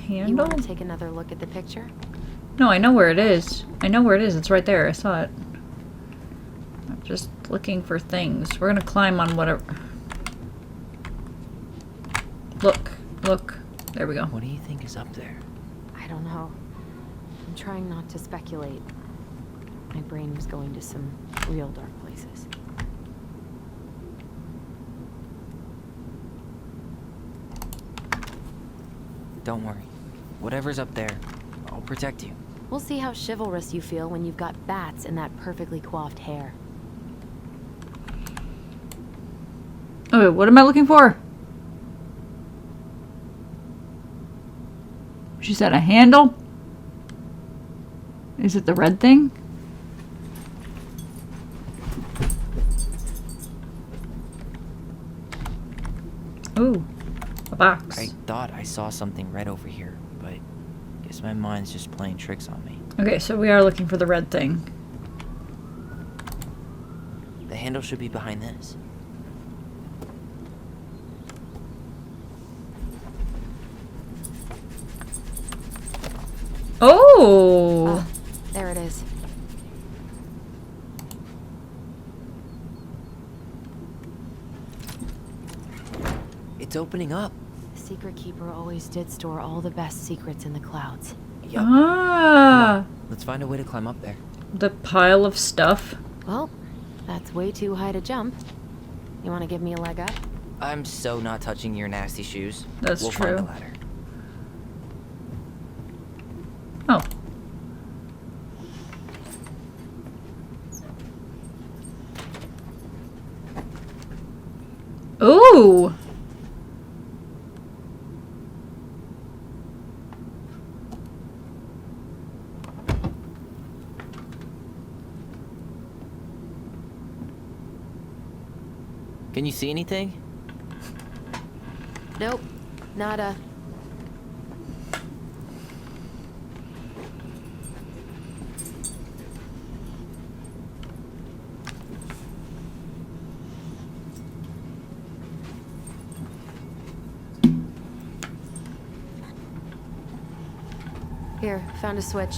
You Handle? want to take another look at the picture? No, I know where it is. I know where it is. It's right there. I saw it. I'm just looking for things. We're gonna climb on whatever. Look. Look. There we go. What do you think is up there? I don't know. I'm trying not to speculate. My brain was going to some real dark places. Don't worry. Whatever's up there, I'll protect you. We'll see how chivalrous you feel when you've got bats in that perfectly coiffed hair. Okay, what am I looking for? She said a handle? Is it the red thing? Ooh, a box. I thought I saw something red over here, but guess my mind's just playing tricks on me. Okay, so we are looking for the red thing. The handle should be behind this. Oh! There it is. It's opening up. The Secret Keeper always did store all the best secrets in the clouds. Yep. Ah! Let's find a way to climb up there. The pile of stuff. Well, that's way too high to jump. You want to give me a leg up? I'm so not touching your nasty shoes. That's we'll true. Find a ladder. Oh. Ooh! Can you see anything? Nope. Nada. Here, found a switch.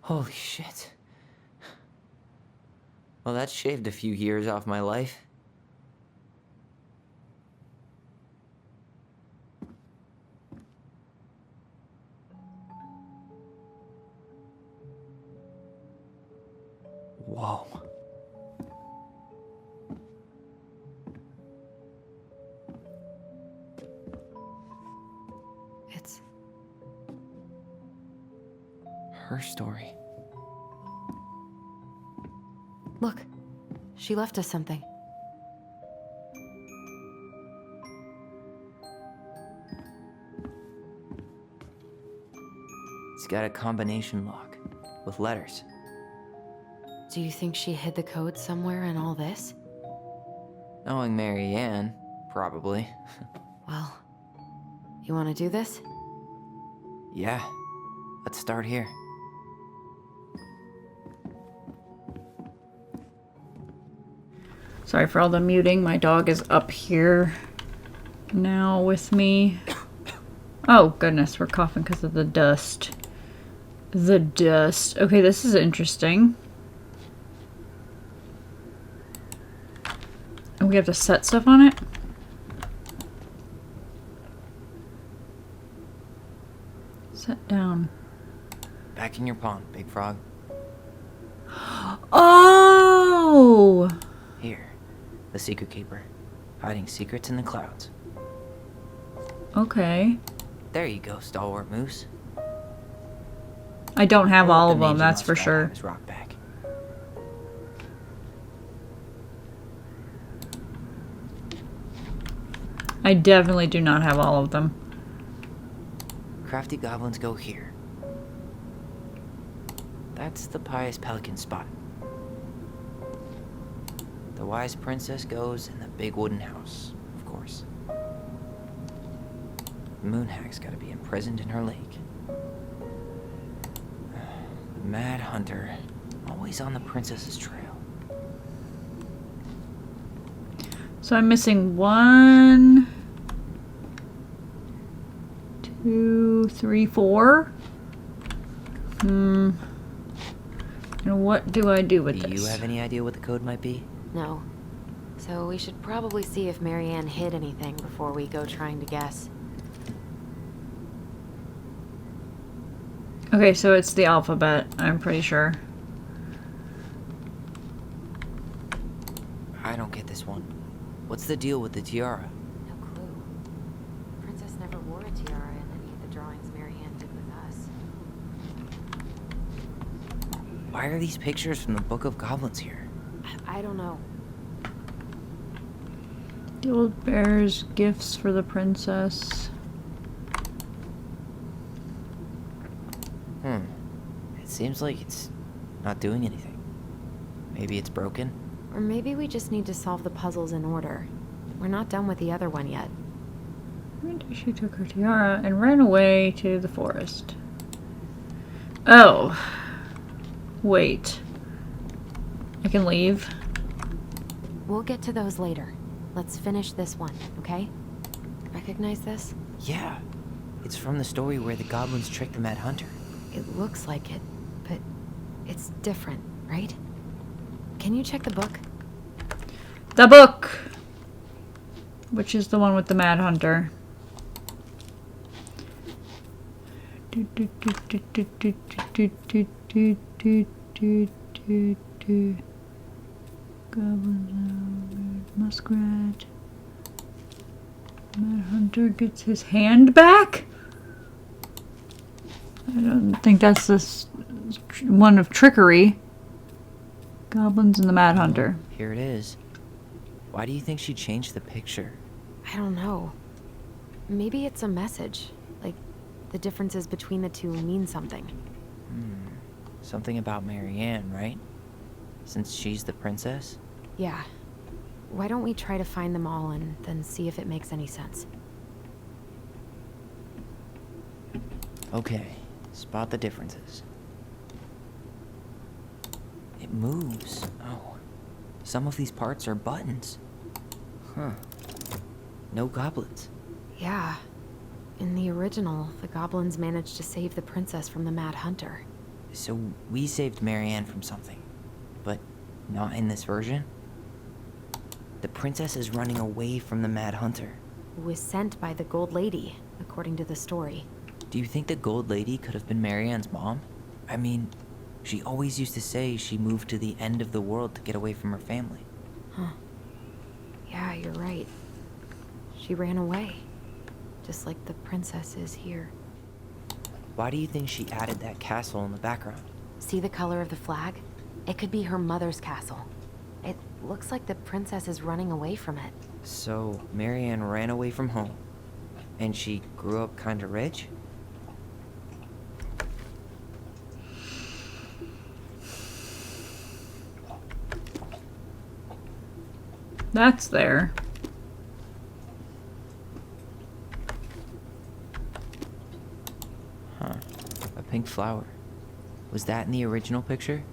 Holy shit. Well, that shaved a few years off my life. Whoa. It's her story. Look, she left us something. It's got a combination lock with letters. Do you think she hid the code somewhere in all this? Knowing Mary Ann, probably. Well, you want to do this? Yeah, let's start here. Sorry for all the muting. My dog is up here now with me. Oh, goodness. We're coughing because of the dust. The dust. Okay, this is interesting. And we have to set stuff on it? Set down. Back in your pond, Big Frog. Oh! Here, the Secret Keeper, hiding secrets in the clouds. Okay. There you go, Stalwart Moose. I don't have Pull up all the of them, names that's on for Scott sure. Adams' rock back. I definitely do not have all of them. Crafty goblins go here. That's the Pious Pelican spot. The Wise Princess goes in the big wooden house, of course. The Moonhag's gotta be imprisoned in her lake. The Mad Hunter, always on the princess's trail. So I'm missing 1, 2, 3, 4. And what do I do with this? Do you have any idea what the code might be? No. So we should probably see if Marianne hid anything before we go trying to guess. Okay, so it's the alphabet, I'm pretty sure. I don't get this one. What's the deal with the tiara? No clue. Princess never wore a tiara in any of the drawings Marianne did with us. Why are these pictures from the Book of Goblins here? I don't know. The old bear's gifts for the princess. It seems like it's not doing anything. Maybe it's broken? Or maybe we just need to solve the puzzles in order. We're not done with the other one yet. One day she took her tiara and ran away to the forest. Oh. Wait. I can leave? We'll get to those later. Let's finish this one, okay? Recognize this? Yeah. It's from the story where the goblins tricked the Mad Hunter. It looks like it, but it's different, right? Can you check the book? The book! Which is the one with the Mad Hunter. Goblin, muskrat. Mad Hunter gets his hand back? I don't think that's this one of trickery. Goblins and the Mad Hunter. Here it is. Why do you think she changed the picture? I don't know. Maybe it's a message. Like, the differences between the two mean something. Something about Marianne, right? Since she's the princess? Yeah. Why don't we try to find them all and then see if it makes any sense? Okay. Spot the differences. It moves. Oh. Some of these parts are buttons. Huh. No goblins. Yeah. In the original, the goblins managed to save the princess from the Mad Hunter. So we saved Marianne from something. But not in this version? The princess is running away from the Mad Hunter. Who was sent by the Gold Lady, according to the story. Do you think the Gold Lady could have been Marianne's mom? I mean, she always used to say she moved to the end of the world to get away from her family. Huh. Yeah, you're right. She ran away. Just like the princess is here. Why do you think she added that castle in the background? See the color of the flag? It could be her mother's castle. It looks like the princess is running away from it. So, Marianne ran away from home. And she grew up kinda rich? That's there. Huh. A pink flower. Was that in the original picture?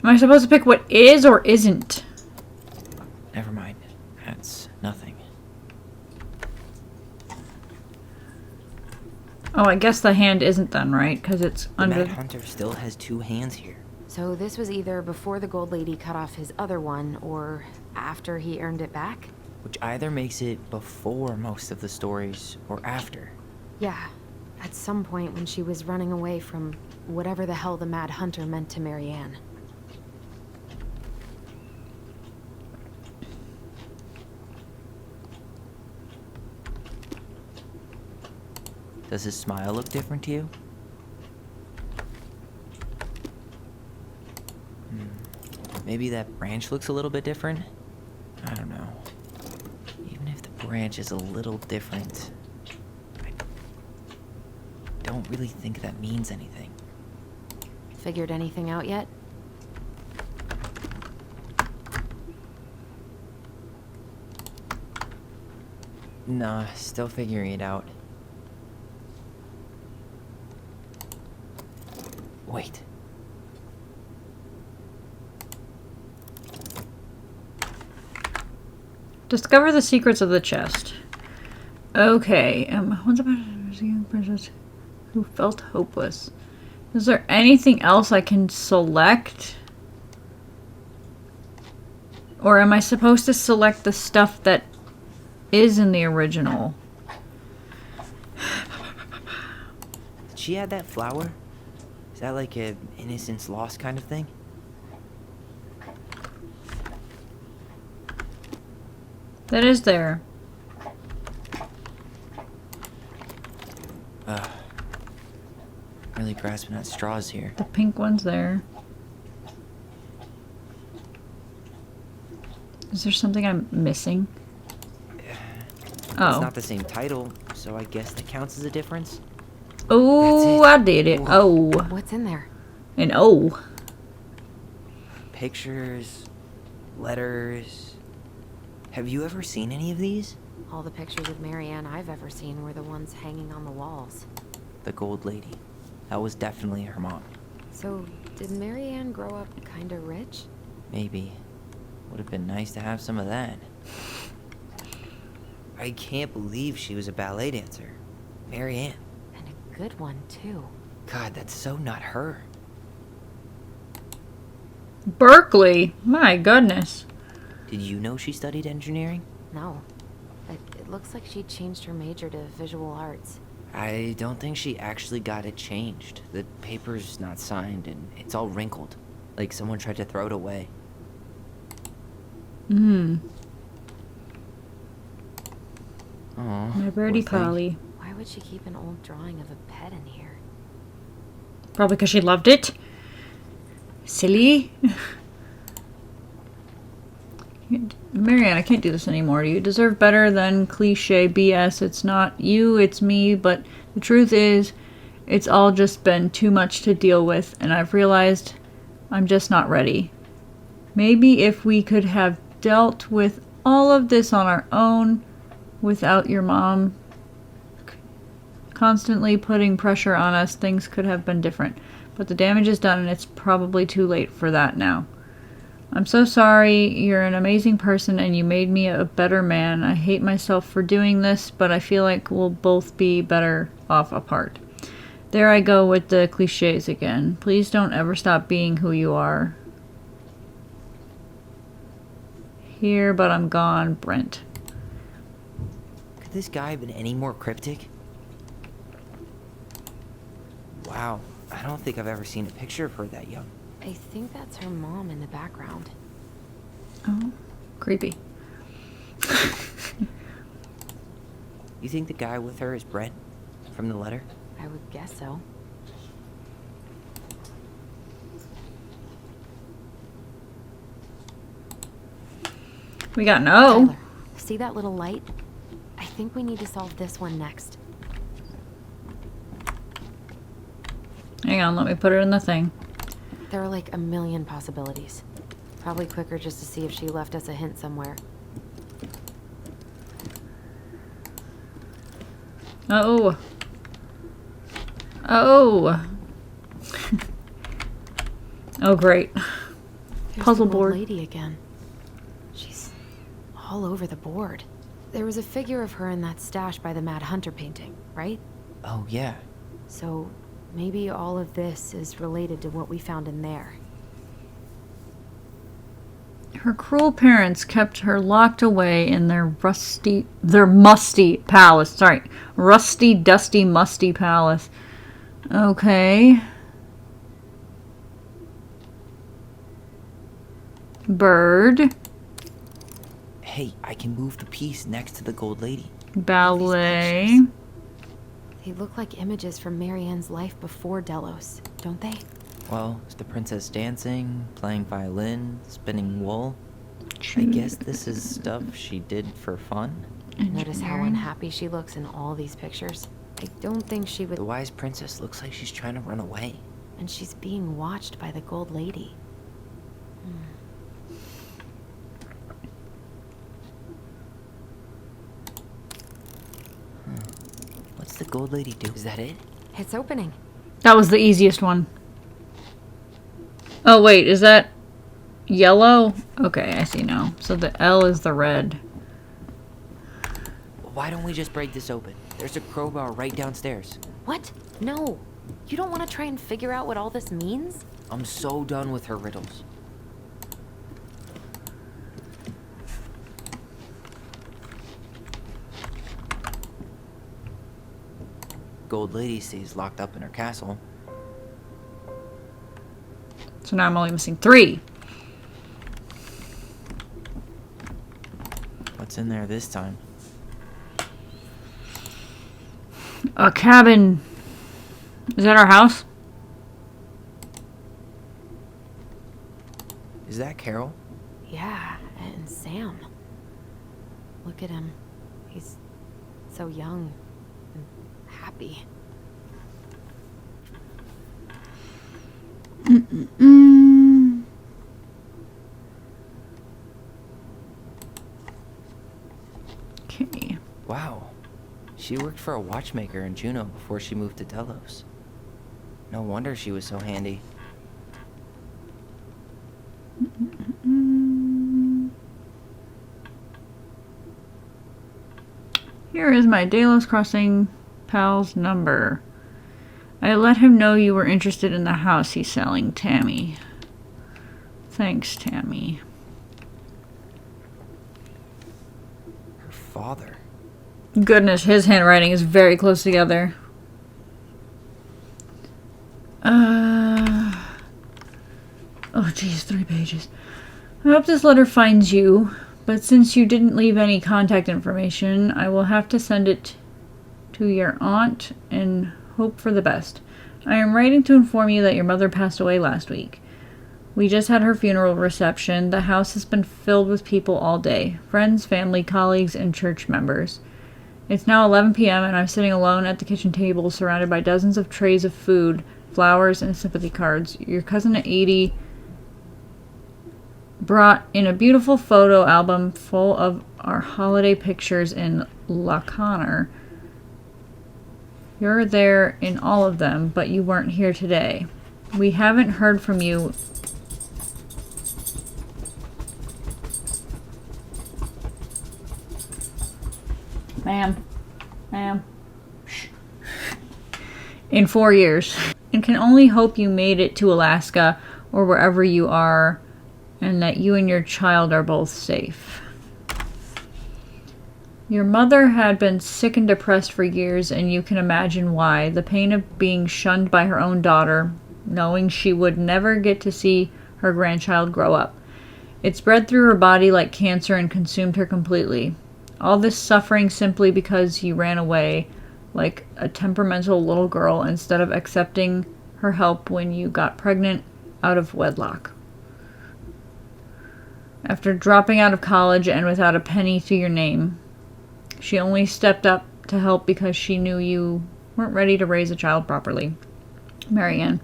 Am I supposed to pick what is or isn't? Never mind. That's nothing. Oh, I guess the hand isn't done right, because it's The under... Mad Hunter still has two hands here. So this was either before the Gold Lady cut off his other one, or after he earned it back? Which either makes it before most of the stories, or after. Yeah. At some point when she was running away from whatever the hell the Mad Hunter meant to Marianne. Does his smile look different to you? Maybe that branch looks a little bit different? I don't know. Even if the branch is a little different, I don't really think that means anything. Figured anything out yet? Nah, still figuring it out. Wait. Discover the secrets of the chest. Okay, once upon a young princess who felt hopeless. Is there anything else I can select? Or am I supposed to select the stuff that is in the original? Did she have that flower? Is that like a innocence lost kind of thing? That is there. Really grasping at straws here. The pink one's there. Is there something I'm missing? It's Oh. not the same title, so I guess that counts as a difference. Oh, I did it. Oh. What's in there? An O. Pictures, letters. Have you ever seen any of these? All the pictures of Marianne I've ever seen were the ones hanging on the walls. The Gold Lady. That was definitely her mom. So, did Marianne grow up kinda rich? Maybe. Would have been nice to have some of that. I can't believe she was a ballet dancer. Marianne. And a good one, too. God, that's so not her. Berkeley. My goodness. Did you know she studied engineering? No. It looks like she changed her major to visual arts. I don't think she actually got it changed. The paper's not signed and it's all wrinkled. Like someone tried to throw it away. Oh, My birdie poor thing. Polly. Why would she keep an old drawing of a pet in here? Probably because she loved it. Silly. Marianne, I can't do this anymore. You deserve better than cliche BS. It's not you, it's me, but the truth is, it's all just been too much to deal with, and I've realized I'm just not ready. Maybe if we could have dealt with all of this on our own, without your mom constantly putting pressure on us, things could have been different. But the damage is done, and it's probably too late for that now. I'm so sorry. You're an amazing person, and you made me a better man. I hate myself for doing this, but I feel like we'll both be better off apart. There I go with the cliches again. Please don't ever stop being who you are. Here, but I'm gone, Brent. Could this guy have been any more cryptic? Wow, I don't think I've ever seen a picture of her that young. I think that's her mom in the background. Oh, creepy. You think the guy with her is Brent? From the letter? I would guess so. We got an O. Tyler, see that little light? I think we need to solve this one next. Hang on, let me put it in the thing. There are like a million possibilities. Probably quicker just to see if she left us a hint somewhere. Oh. Oh. Oh, great. There's Puzzle the old board. lady again. She's all over the board. There was a figure of her in that stash by the Mad Hunter painting, right? Oh, yeah. So maybe all of this is related to what we found in there. Her cruel parents kept her locked away in their musty palace. Sorry. Rusty, dusty, musty palace. Okay. Bird. Hey, I can move the piece next to the Gold Lady. Ballet. They look like images from Marianne's life before Delos, don't they? Well, is the princess dancing, playing violin, spinning wool? I guess this is stuff she did for fun. Notice how unhappy she looks in all these pictures. I don't think she would... The wise princess looks like she's trying to run away. And she's being watched by the Gold Lady. What's the Gold Lady do? Is that it? It's opening. That was the easiest one. Oh, wait, is that yellow? Okay, I see now. So the L is the red. Why don't we just break this open? There's a crowbar right downstairs. What? No. You don't want to try and figure out what all this means? I'm so done with her riddles. Gold Lady stays locked up in her castle. So now I'm only missing 3. What's in there this time? A cabin. Is that our house? Is that Carol? Yeah, and Sam. Look at him. He's so young and happy. Okay. Wow. She worked for a watchmaker in Juneau before she moved to Delos. No wonder she was so handy. Here is my Delos Crossing pal's number. I let him know you were interested in the house he's selling, Tammy. Thanks, Tammy. Her father. Goodness, his handwriting is very close together. Oh geez, 3 pages. I hope this letter finds you, but since you didn't leave any contact information, I will have to send it to your aunt and hope for the best. I am writing to inform you that your mother passed away last week. We just had her funeral reception. The house has been filled with people all day. Friends, family, colleagues, and church members. It's now 11 p.m. and I'm sitting alone at the kitchen table surrounded by dozens of trays of food, flowers, and sympathy cards. Your cousin Edie brought in a beautiful photo album full of our holiday pictures in La Conner. You're there in all of them, but you weren't here today. We haven't heard from you. Ma'am. Shh. In 4 years. And can only hope you made it to Alaska or wherever you are, and that you and your child are both safe. Your mother had been sick and depressed for years, and you can imagine why. The pain of being shunned by her own daughter, knowing she would never get to see her grandchild grow up. It spread through her body like cancer and consumed her completely. All this suffering simply because you ran away like a temperamental little girl instead of accepting her help when you got pregnant out of wedlock. After dropping out of college and without a penny to your name, she only stepped up to help because she knew you weren't ready to raise a child properly. Marianne,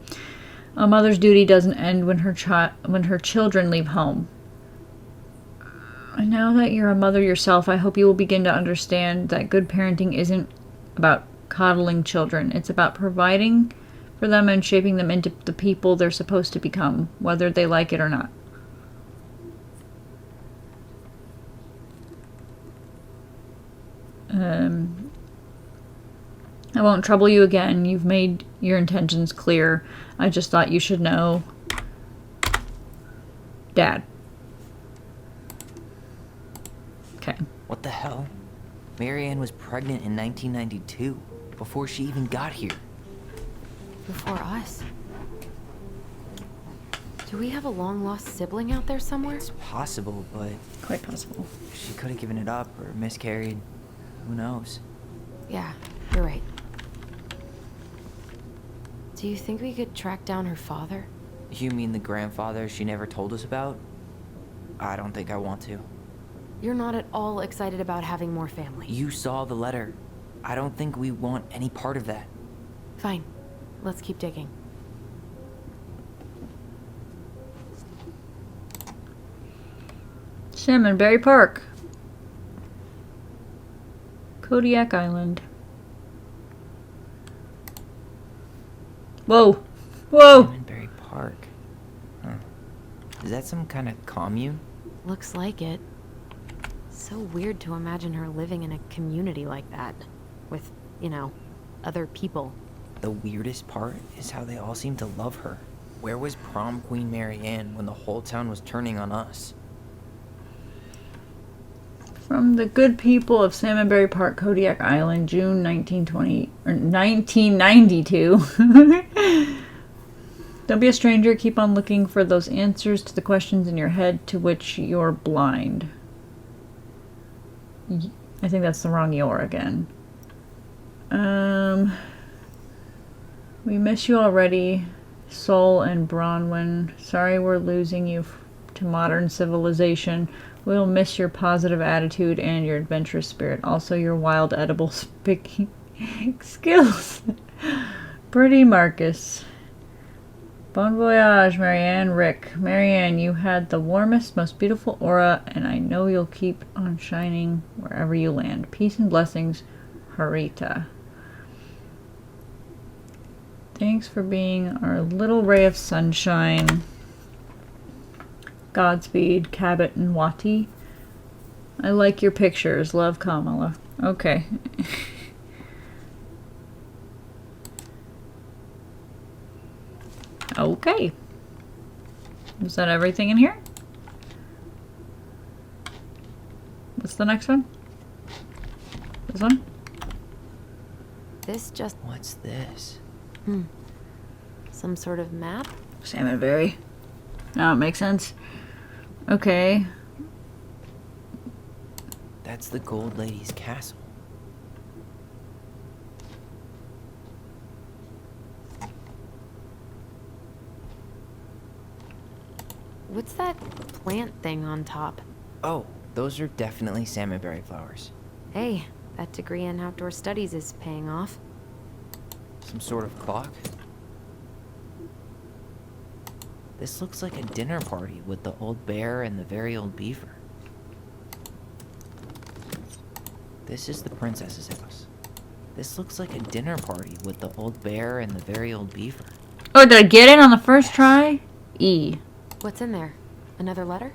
a mother's duty doesn't end when her children leave home. And now that you're a mother yourself, I hope you will begin to understand that good parenting isn't about coddling children. It's about providing for them and shaping them into the people they're supposed to become, whether they like it or not. I won't trouble you again. You've made your intentions clear. I just thought you should know. Dad. Okay. What the hell? Marianne was pregnant in 1992, before she even got here. Before us? Do we have a long-lost sibling out there somewhere? It's possible, but... Quite possible. She could have given it up or miscarried. Who knows? Yeah, you're right. Do you think we could track down her father? You mean the grandfather she never told us about? I don't think I want to. You're not at all excited about having more family. You saw the letter. I don't think we want any part of that. Fine. Let's keep digging. Salmonberry Park. Kodiak Island. Whoa. Whoa! Salmonberry Park. Huh. Is that some kind of commune? Looks like it. So weird to imagine her living in a community like that. With, you know, other people. The weirdest part is how they all seem to love her. Where was prom queen Marianne when the whole town was turning on us? From the good people of Salmonberry Park, Kodiak Island, June 1992. Don't be a stranger. Keep on looking for those answers to the questions in your head to which you're blind. I think that's the wrong "you're" again. We miss you already, Sol and Bronwyn. Sorry we're losing you to modern civilization. We'll miss your positive attitude and your adventurous spirit. Also your wild edible picking skills. Pretty Marcus. Bon voyage, Marianne. Rick. Marianne, you had the warmest, most beautiful aura, and I know you'll keep on shining wherever you land. Peace and blessings, Harita. Thanks for being our little ray of sunshine. Godspeed, Cabot and Wati. I like your pictures. Love, Kamala. Okay. Okay. Is that everything in here? What's the next one? This one? This just... What's this? Some sort of map? Salmonberry. Oh, it makes sense. Okay. That's the Gold Lady's castle. What's that plant thing on top? Oh, those are definitely salmonberry flowers. Hey, that degree in outdoor studies is paying off. Some sort of clock? This looks like a dinner party with the old bear and the very old beaver. This is the princess's house. This looks like a dinner party with the old bear and the very old beaver. Oh, did I get it on the first try? E. What's in there? Another letter?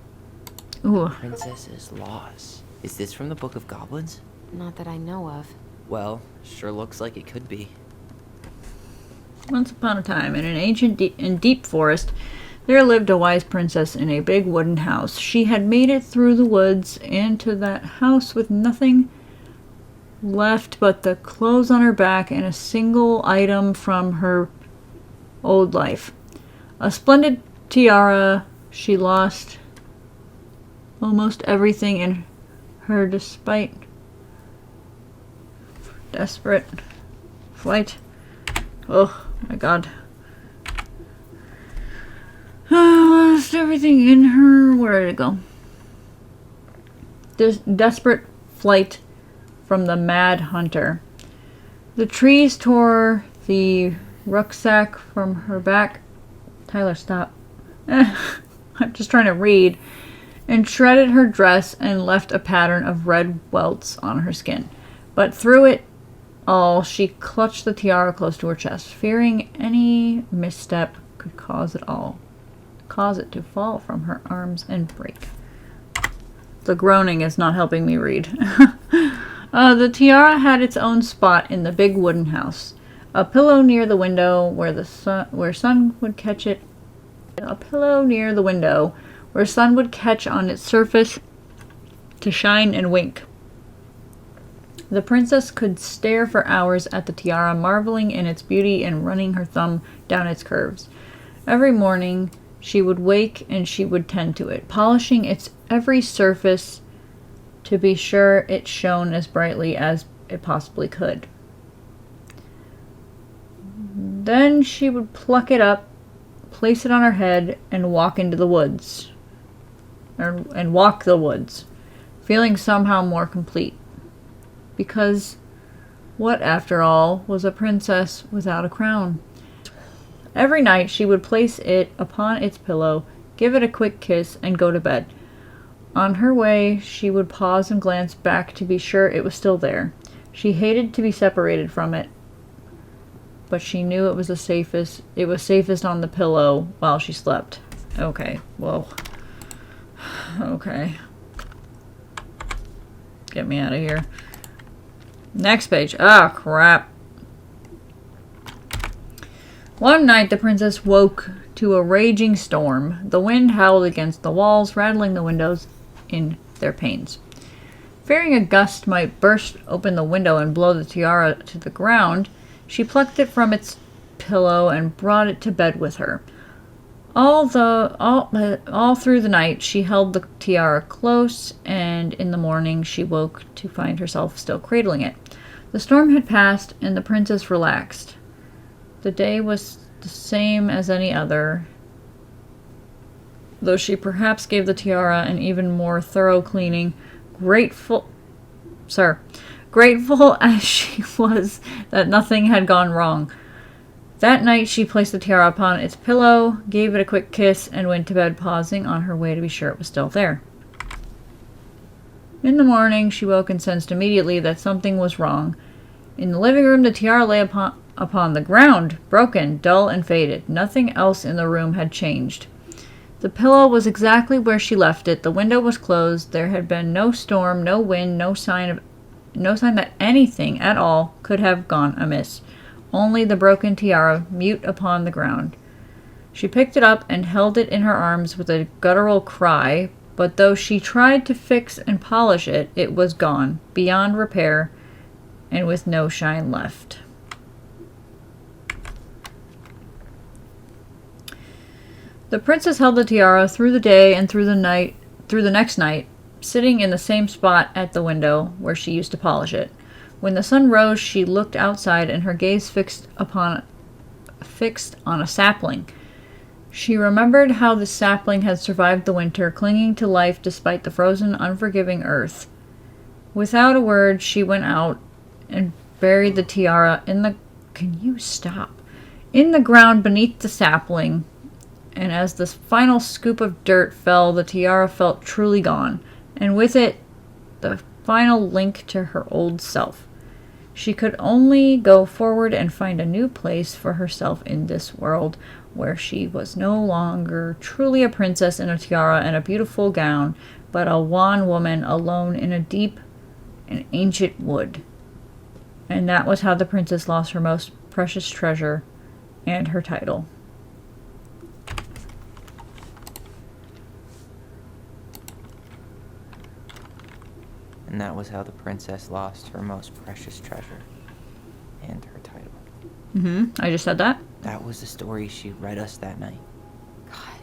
Ooh. Princess's Laws. Is this from the Book of Goblins? Not that I know of. Well, sure looks like it could be. Once upon a time, in an ancient and deep forest, there lived a wise princess in a big wooden house. She had made it through the woods into that house with nothing left but the clothes on her back and a single item from her old life. A splendid tiara. She lost almost everything in her despite desperate flight. Oh my god. Lost everything in her. Where did it go? This desperate flight from the mad hunter. The trees tore the rucksack from her back. Tyler, stop. I'm just trying to read. And shredded her dress and left a pattern of red welts on her skin. But through it all, she clutched the tiara close to her chest, fearing any misstep could cause it to fall from her arms and break. The groaning is not helping me read. The tiara had its own spot in the big wooden house. A pillow near the window where sun would catch it. A pillow near the window where sun would catch on its surface to shine and wink. The princess could stare for hours at the tiara, marveling in its beauty and running her thumb down its curves. Every morning she would wake and she would tend to it, polishing its every surface to be sure it shone as brightly as it possibly could. Then she would pluck it up, place it on her head, and walk into the woods. And walk the woods, feeling somehow more complete. Because what, after all, was a princess without a crown? Every night she would place it upon its pillow, give it a quick kiss, and go to bed. On her way, she would pause and glance back to be sure it was still there. She hated to be separated from it, but she knew it was safest on the pillow while she slept. Okay, well. Okay. Get me out of here. Next page. Oh, crap. One night, the princess woke to a raging storm. The wind howled against the walls, rattling the windows in their panes. Fearing a gust might burst open the window and blow the tiara to the ground, she plucked it from its pillow and brought it to bed with her. All through the night, she held the tiara close, and in the morning she woke to find herself still cradling it. The storm had passed, and the princess relaxed. The day was the same as any other, though she perhaps gave the tiara an even more thorough cleaning, grateful as she was that nothing had gone wrong. That night she placed the tiara upon its pillow, gave it a quick kiss, and went to bed, pausing on her way to be sure it was still there. In the morning she woke and sensed immediately that something was wrong. In the living room, the tiara lay upon the ground, broken, dull, and faded. Nothing else in the room had changed. The pillow was exactly where she left it. The window was closed. There had been no storm, no wind, no sign that anything at all could have gone amiss. Only the broken tiara, mute upon the ground. She picked it up and held it in her arms with a guttural cry, but though she tried to fix and polish it, it was gone, beyond repair, and with no shine left. The princess held the tiara through the day and through the next night, sitting in the same spot at the window where she used to polish it. When the sun rose, she looked outside, and her gaze fixed on a sapling. She remembered how the sapling had survived the winter, clinging to life despite the frozen, unforgiving earth. Without a word, she went out and buried the tiara in the ground beneath the sapling. And as the final scoop of dirt fell, the tiara felt truly gone, and with it, the final link to her old self. She could only go forward and find a new place for herself in this world, where she was no longer truly a princess in a tiara and a beautiful gown, but a wan woman alone in a deep and ancient wood. And that was how the princess lost her most precious treasure and her title. And that was how the princess lost her most precious treasure and her title. I just said that? That was the story she read us that night. God.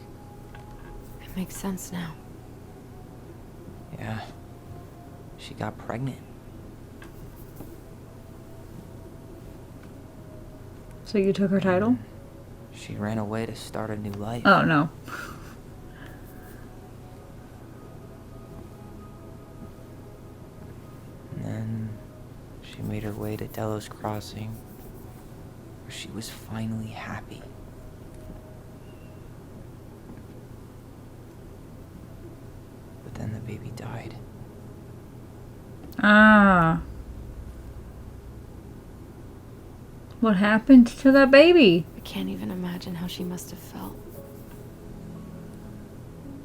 It makes sense now. Yeah. She got pregnant. So you took her title? She ran away to start a new life. Oh, no. And then she made her way to Delos Crossing, where she was finally happy. But then the baby died. Ah. What happened to that baby? I can't even imagine how she must have felt.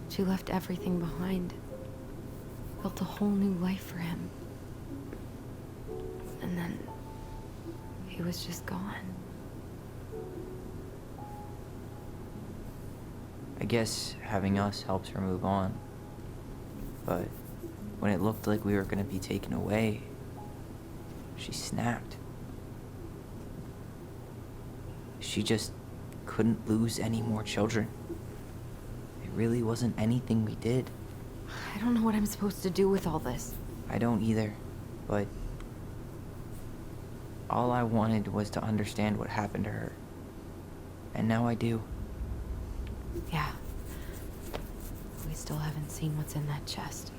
She left everything behind. Built a whole new life for him. And then he was just gone. I guess having us helps her move on. But when it looked like we were going to be taken away, she snapped. She just couldn't lose any more children. It really wasn't anything we did. I don't know what I'm supposed to do with all this. I don't either, but all I wanted was to understand what happened to her. And now I do. Yeah. We still haven't seen what's in that chest.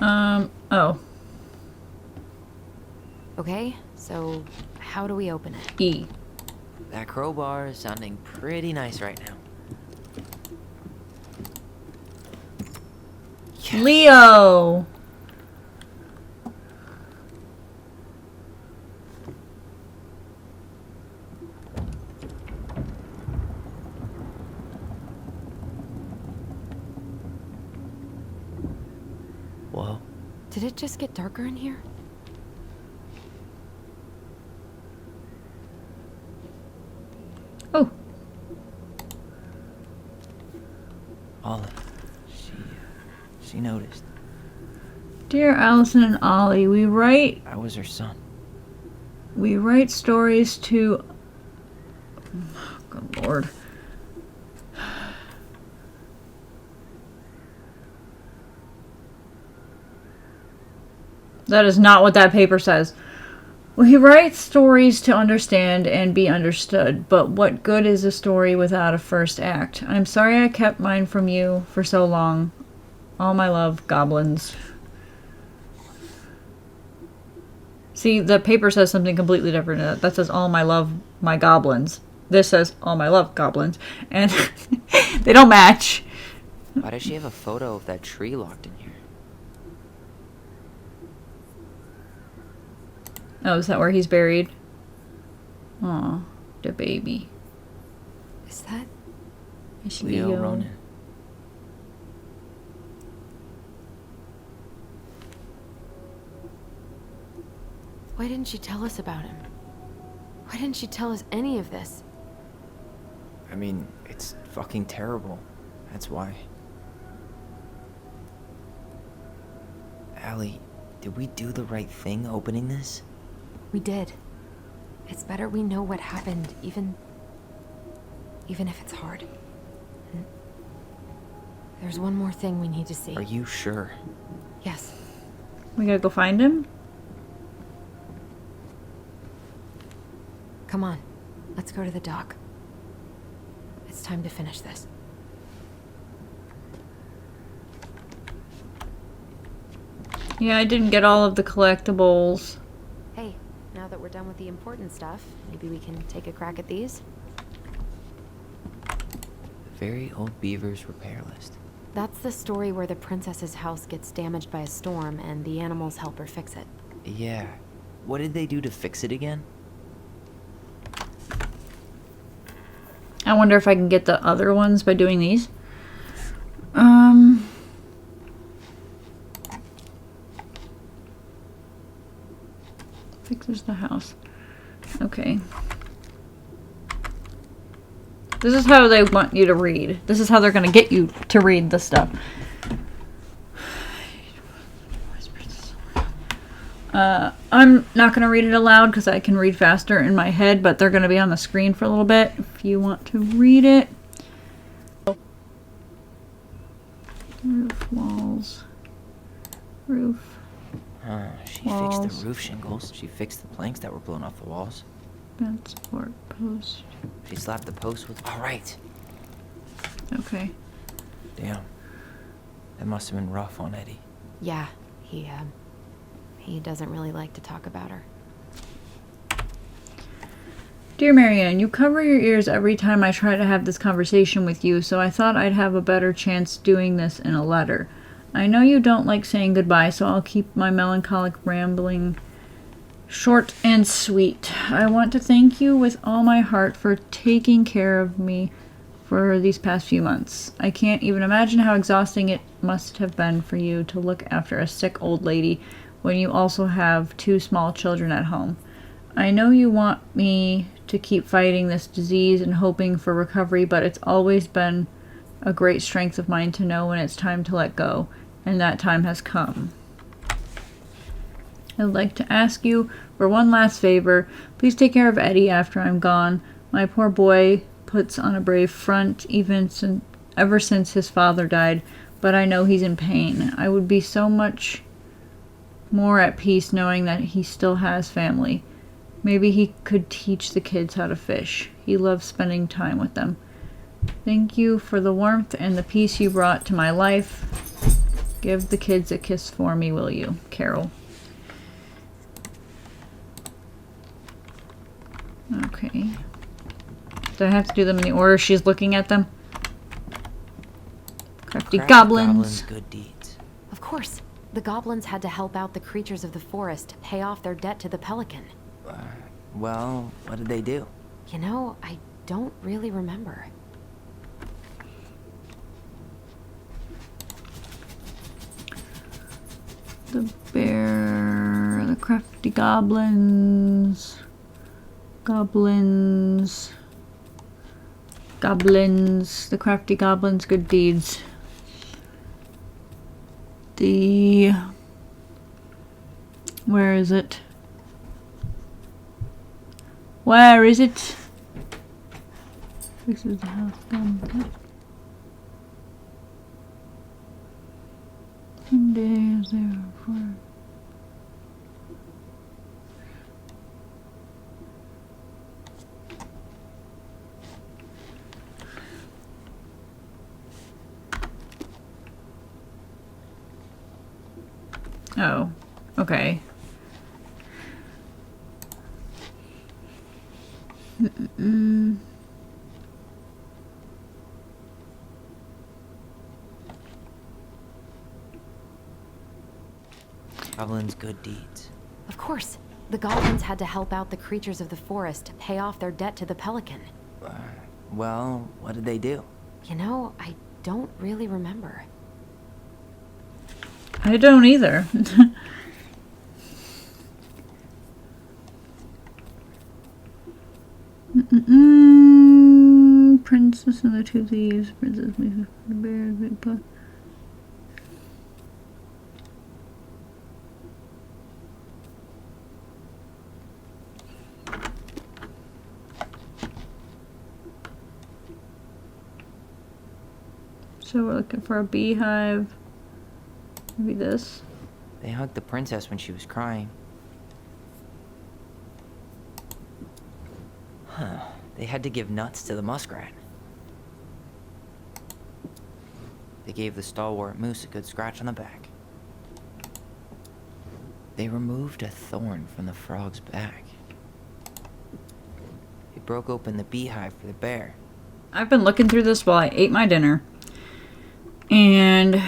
Oh. Okay, so how do we open it? E. That crowbar is sounding pretty nice right now. Yes. Leo! Whoa. Did it just get darker in here? Ollie. She noticed. Dear Allison and Ollie, we write I was her son. stories to... Good Lord. That is not what that paper says. We write stories to understand and be understood, but what good is a story without a first act? I'm sorry I kept mine from you for so long. All my love, goblins. See, the paper says something completely different. That says, all my love, my goblins. This says, all my love, goblins. And they don't match. Why does she have a photo of that tree locked in here? Oh, is that where he's buried? Aw, the baby. Is that... It's Leo Ronan. Why didn't she tell us about him? Why didn't she tell us any of this? I mean, it's fucking terrible. That's why. Allie, did we do the right thing opening this? We did. It's better we know what happened, even if it's hard. And there's one more thing we need to see. Are you sure? Yes. We gotta go find him? Come on. Let's go to the dock. It's time to finish this. Yeah, I didn't get all of the collectibles. Hey, now that we're done with the important stuff, maybe we can take a crack at these? Very Old Beaver's repair list. That's the story where the princess's house gets damaged by a storm and the animals help her fix it. Yeah. What did they do to fix it again? I wonder if I can get the other ones by doing these. Fixes the house. Okay. This is how they want you to read. This is how they're going to get you to read the stuff. I'm not going to read it aloud because I can read faster in my head, but they're going to be on the screen for a little bit if you want to read it. Roof, walls, roof. She fixed the roof shingles. She fixed the planks that were blown off the walls. Bed support post. She slapped the post with... All right. Okay. Damn. That must have been rough on Eddie. Yeah, he doesn't really like to talk about her. Dear Marianne, you cover your ears every time I try to have this conversation with you, so I thought I'd have a better chance doing this in a letter. I know you don't like saying goodbye, so I'll keep my melancholic rambling short and sweet. I want to thank you with all my heart for taking care of me for these past few months. I can't even imagine how exhausting it must have been for you to look after a sick old lady when you also have 2 small children at home. I know you want me to keep fighting this disease and hoping for recovery, but it's always been a great strength of mine to know when it's time to let go, and that time has come. I'd like to ask you for one last favor. Please take care of Eddie after I'm gone. My poor boy puts on a brave front ever since his father died, but I know he's in pain. I would be so much more at peace knowing that he still has family. Maybe he could teach the kids how to fish. He loves spending time with them. Thank you for the warmth and the peace you brought to my life. Give the kids a kiss for me, will you? Carol. Okay. Do I have to do them in the order she's looking at them? Crafty goblins. Good deeds. Of course. The goblins had to help out the creatures of the forest to pay off their debt to the pelican. Well, what did they do? You know, I don't really remember. The bear, the crafty goblins, goblins, the crafty goblins, good deeds. the... Where is it? Where is it? Fixes the house done. One day is there for... Oh, okay. Goblins' good deeds. Of course. The goblins had to help out the creatures of the forest to pay off their debt to the pelican. Well, what did they do? You know, I don't really remember. I don't either. Princess and the Two Thieves. Princess Misa, the Bear, Big Puff. So we're looking for a beehive. Maybe this. They hugged the princess when she was crying. Huh. They had to give nuts to the muskrat. They gave the stalwart moose a good scratch on the back. They removed a thorn from the frog's back. They broke open the beehive for the bear. I've been looking through this while I ate my dinner. And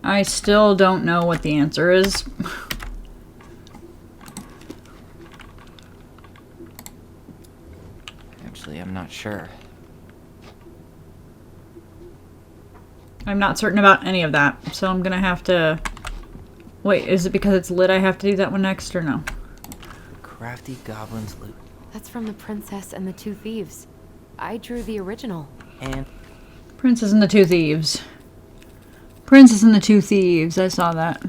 I still don't know what the answer is. Actually, I'm not sure. I'm not certain about any of that, so I'm gonna have to... Wait, is it because it's lit I have to do that one next, or no? Crafty Goblin's loot. That's from The Princess and the Two Thieves. I drew the original. And? Princess and the Two Thieves. Princess and the Two Thieves, I saw that.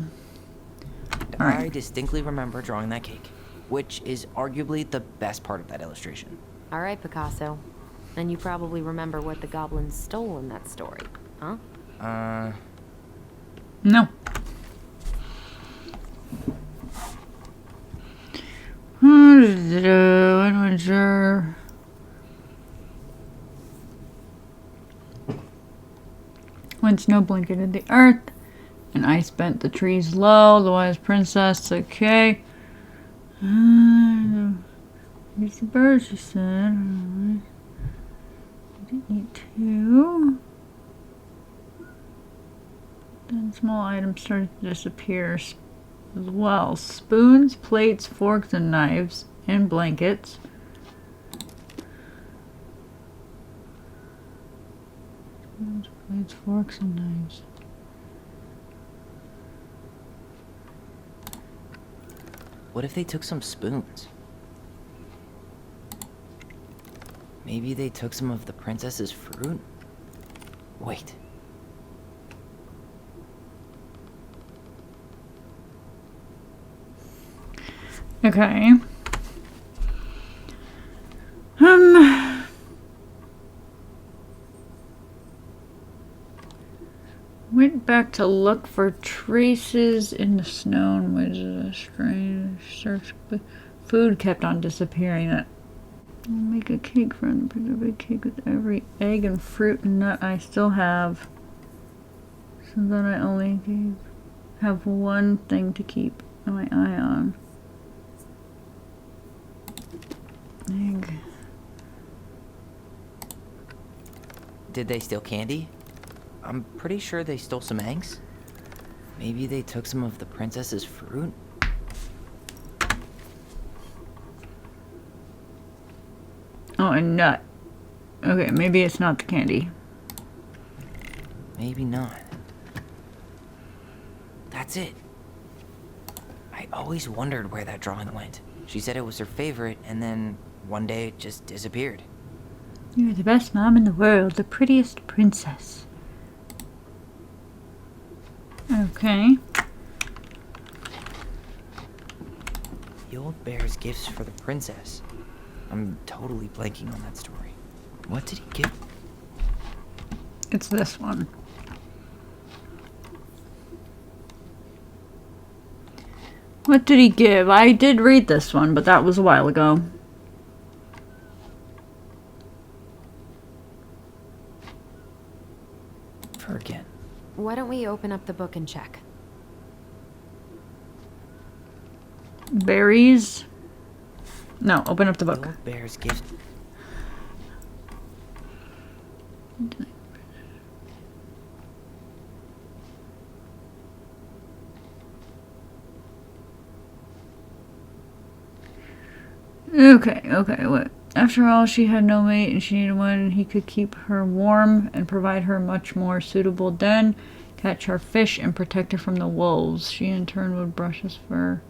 Alright. I distinctly remember drawing that cake, which is arguably the best part of that illustration. Alright, Picasso. And you probably remember what the goblins stole in that story, huh? No. I'm not sure. When snow blanketed the earth, and ice bent the trees low, the wise princess, okay. Here's the birds, she said. To eat too. Then small items started to disappear as well. Spoons, plates, forks, and knives, and blankets. Spoons, plates, forks, and knives. What if they took some spoons? Maybe they took some of the princess's fruit? Wait. Okay. Went back to look for traces in the snow and was a strange search, but food kept on disappearing. I'll make a cake from a big cake with every egg and fruit and nut I still have. So then I only have one thing to keep my eye on. Egg. Did they steal candy? I'm pretty sure they stole some eggs. Maybe they took some of the princess's fruit? Oh, a nut. Okay, maybe it's not the candy. Maybe not. That's it. I always wondered where that drawing went. She said it was her favorite, and then one day it just disappeared. You're the best mom in the world, the prettiest princess. Okay. The old bear's gifts for the princess. I'm totally blanking on that story. What did he give? It's this one. What did he give? I did read this one, but that was a while ago. Again. Why don't we open up the book and check? Berries? No, open up the book. The old bear's gift. Okay, what? After all, she had no mate and she needed one. He could keep her warm and provide her much more suitable den, catch her fish, and protect her from the wolves. She in turn would brush his fur.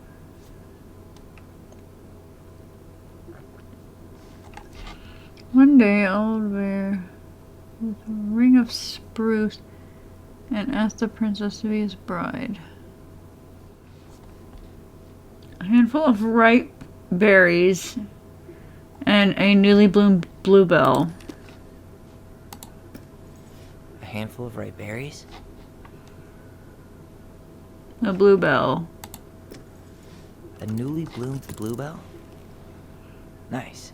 One day, old bear with a ring of spruce and asked the princess to be his bride. A handful of ripe berries and a newly bloomed bluebell. A handful of ripe berries? A bluebell. A newly bloomed bluebell? Nice.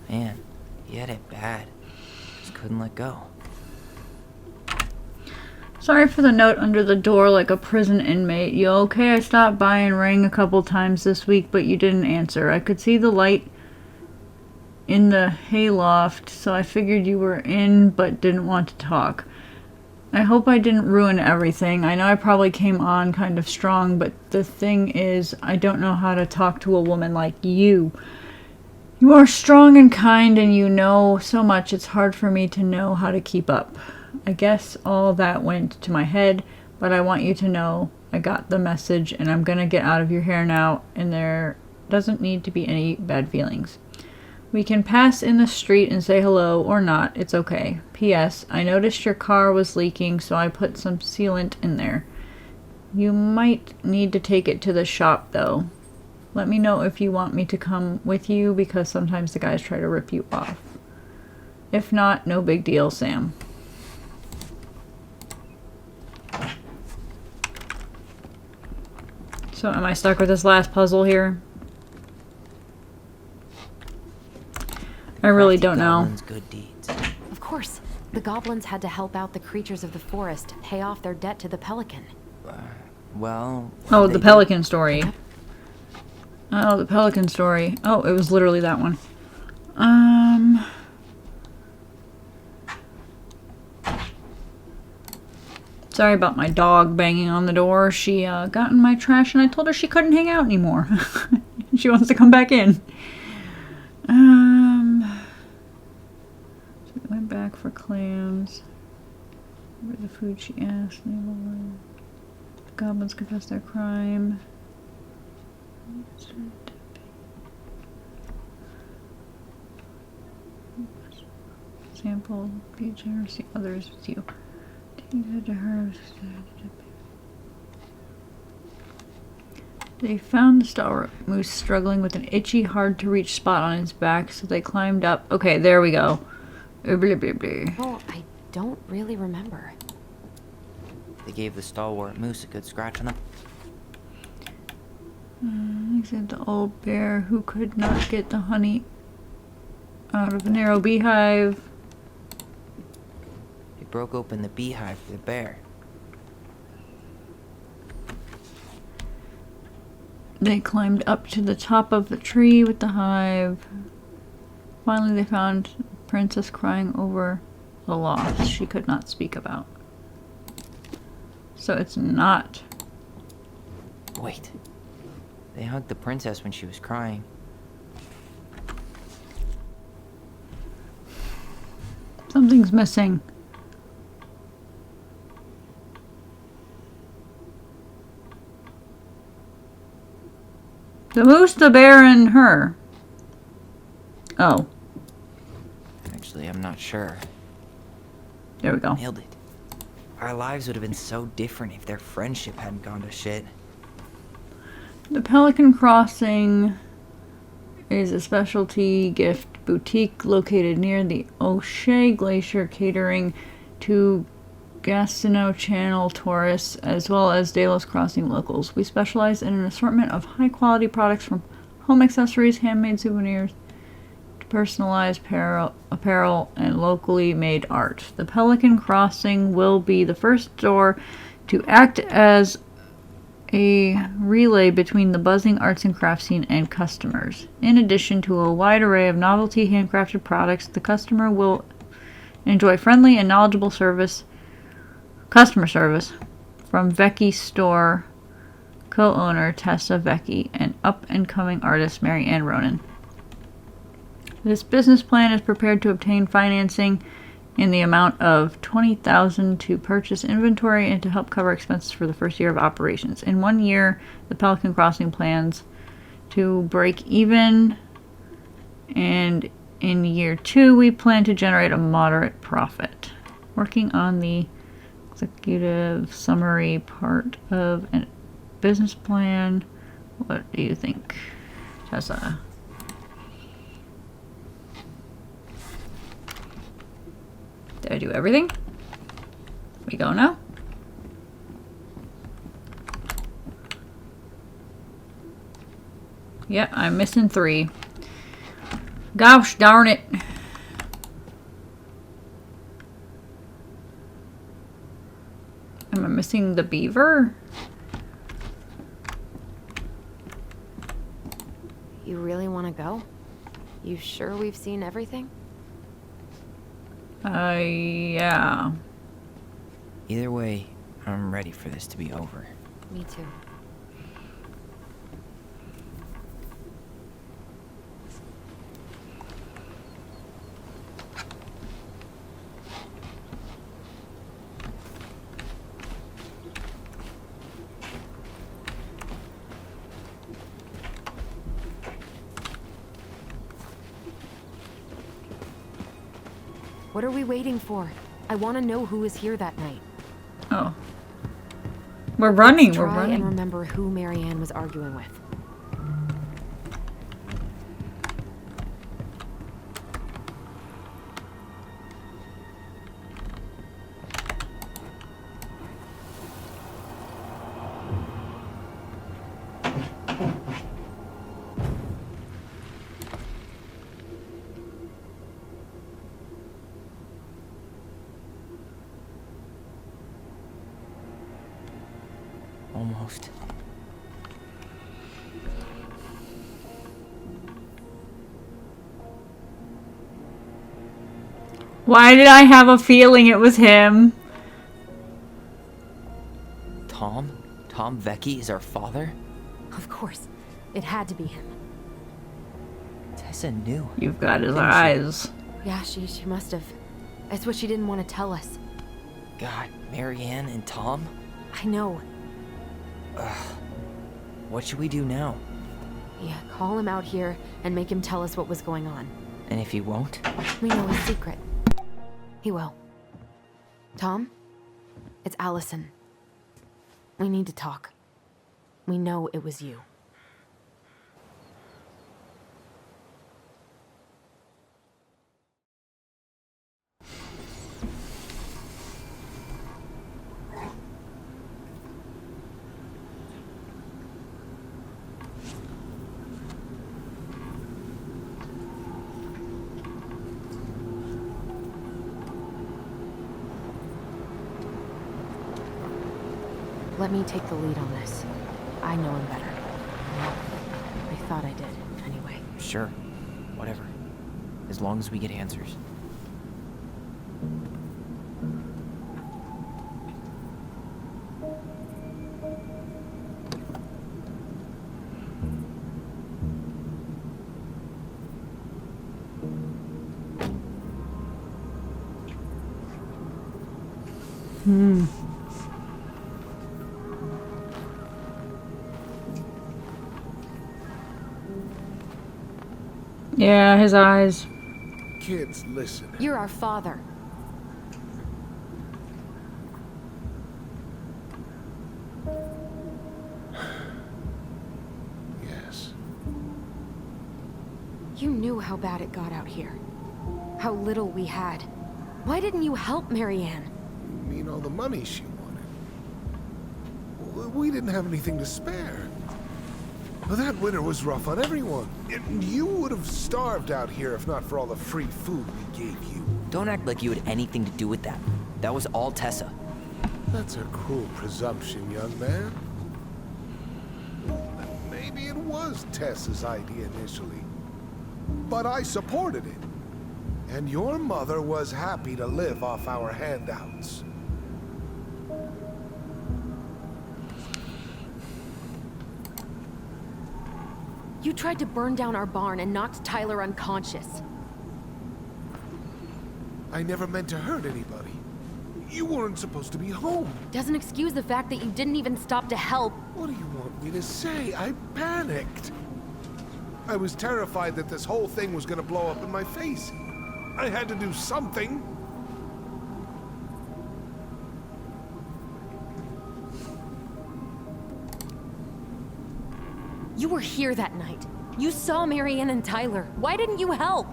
Man, he had it bad. Just couldn't let go. Sorry for the note under the door like a prison inmate. You okay? I stopped by and rang a couple times this week, but you didn't answer. I could see the light in the hayloft, so I figured you were in but didn't want to talk. I hope I didn't ruin everything. I know I probably came on kind of strong, but the thing is, I don't know how to talk to a woman like you. You are strong and kind, and you know so much, it's hard for me to know how to keep up. I guess all that went to my head, but I want you to know I got the message, and I'm gonna get out of your hair now, and there doesn't need to be any bad feelings. We can pass in the street and say hello, or not, it's okay. P.S. I noticed your car was leaking, so I put some sealant in there. You might need to take it to the shop, though. Let me know if you want me to come with you, because sometimes the guys try to rip you off. If not, no big deal, Sam. So am I stuck with this last puzzle here? I really don't know. Good deeds. Of course. The goblins had to help out the creatures of the forest, pay off their debt to the pelican. Well... Oh, the pelican story. Oh, the pelican story. Oh, it was literally that one. Sorry about my dog banging on the door. She got in my trash and I told her she couldn't hang out anymore. She wants to come back in. So we went back for clams. Remember the food she asked. The goblins confessed their crime. Sample, be generous to others with you. Take to her. They found the stalwart moose struggling with an itchy, hard-to-reach spot on his back, so they climbed up. Okay, there we go. Blah, blah, blah. Oh, I don't really remember. They gave the stalwart moose a good scratch on them. Except the old bear who could not get the honey out of a narrow beehive. They broke open the beehive for the bear. They climbed up to the top of the tree with the hive. Finally, they found the princess crying over the loss she could not speak about. So it's not. Wait. They hugged the princess when she was crying. Something's missing. The moose, the bear, and her. Oh. Actually, I'm not sure. There we go. Nailed it. Our lives would have been so different if their friendship hadn't gone to shit. The Pelican Crossing is a specialty gift boutique located near the O'Shea Glacier, catering to Gastineau Channel tourists as well as Delos Crossing locals. We specialize in an assortment of high-quality products from home accessories, handmade souvenirs, to personalized apparel, and locally made art. The Pelican Crossing will be the first store to act as a relay between the buzzing arts and crafts scene and customers. In addition to a wide array of novelty handcrafted products, the customer will enjoy friendly and knowledgeable customer service from Vecchi store co-owner Tessa Vecchi and up-and-coming artist Mary Ann Ronan. This business plan is prepared to obtain financing in the amount of $20,000 to purchase inventory and to help cover expenses for the first year of operations. In 1 year, the Pelican Crossing plans to break even, and in year 2, we plan to generate a moderate profit. Working on the executive summary part of a business plan. What do you think, Tessa? Did I do everything? We go now? Yeah, I'm missing 3. Gosh darn it. Am I missing the beaver? You really want to go? You sure we've seen everything? Yeah. Either way, I'm ready for this to be over. Me too. What are we waiting for? I want to know who was here that night. Oh. We're running, Let's we're try running. and remember who Mary Ann was arguing with. Almost. Why did I have a feeling it was him? Tom? Tom Vecchi is our father? Of course. It had to be him. Tessa knew. You've got his eyes. Yeah, she must have. That's what she didn't want to tell us. God, Mary Ann and Tom? I know. Ugh. What should we do now? Yeah, call him out here and make him tell us what was going on. And if he won't? We know his secret. He will. Tom? It's Allison. We need to talk. We know it was you. Let me take the lead on this. I know him better. I thought I did, anyway. Sure. Whatever. As long as we get answers. Yeah, his eyes. Kids, listen. You're our father. Yes. You knew how bad it got out here. How little we had. Why didn't you help Marianne? You mean all the money she wanted? We didn't have anything to spare. Well, that winter was rough on everyone. You would have starved out here if not for all the free food we gave you. Don't act like you had anything to do with that. That was all Tessa. That's a cruel presumption, young man. Maybe it was Tessa's idea initially, but I supported it. And your mother was happy to live off our handouts. You tried to burn down our barn and knocked Tyler unconscious. I never meant to hurt anybody. You weren't supposed to be home. Doesn't excuse the fact that you didn't even stop to help. What do you want me to say? I panicked. I was terrified that this whole thing was gonna blow up in my face. I had to do something. You were here that night. You saw Marianne and Tyler. Why didn't you help?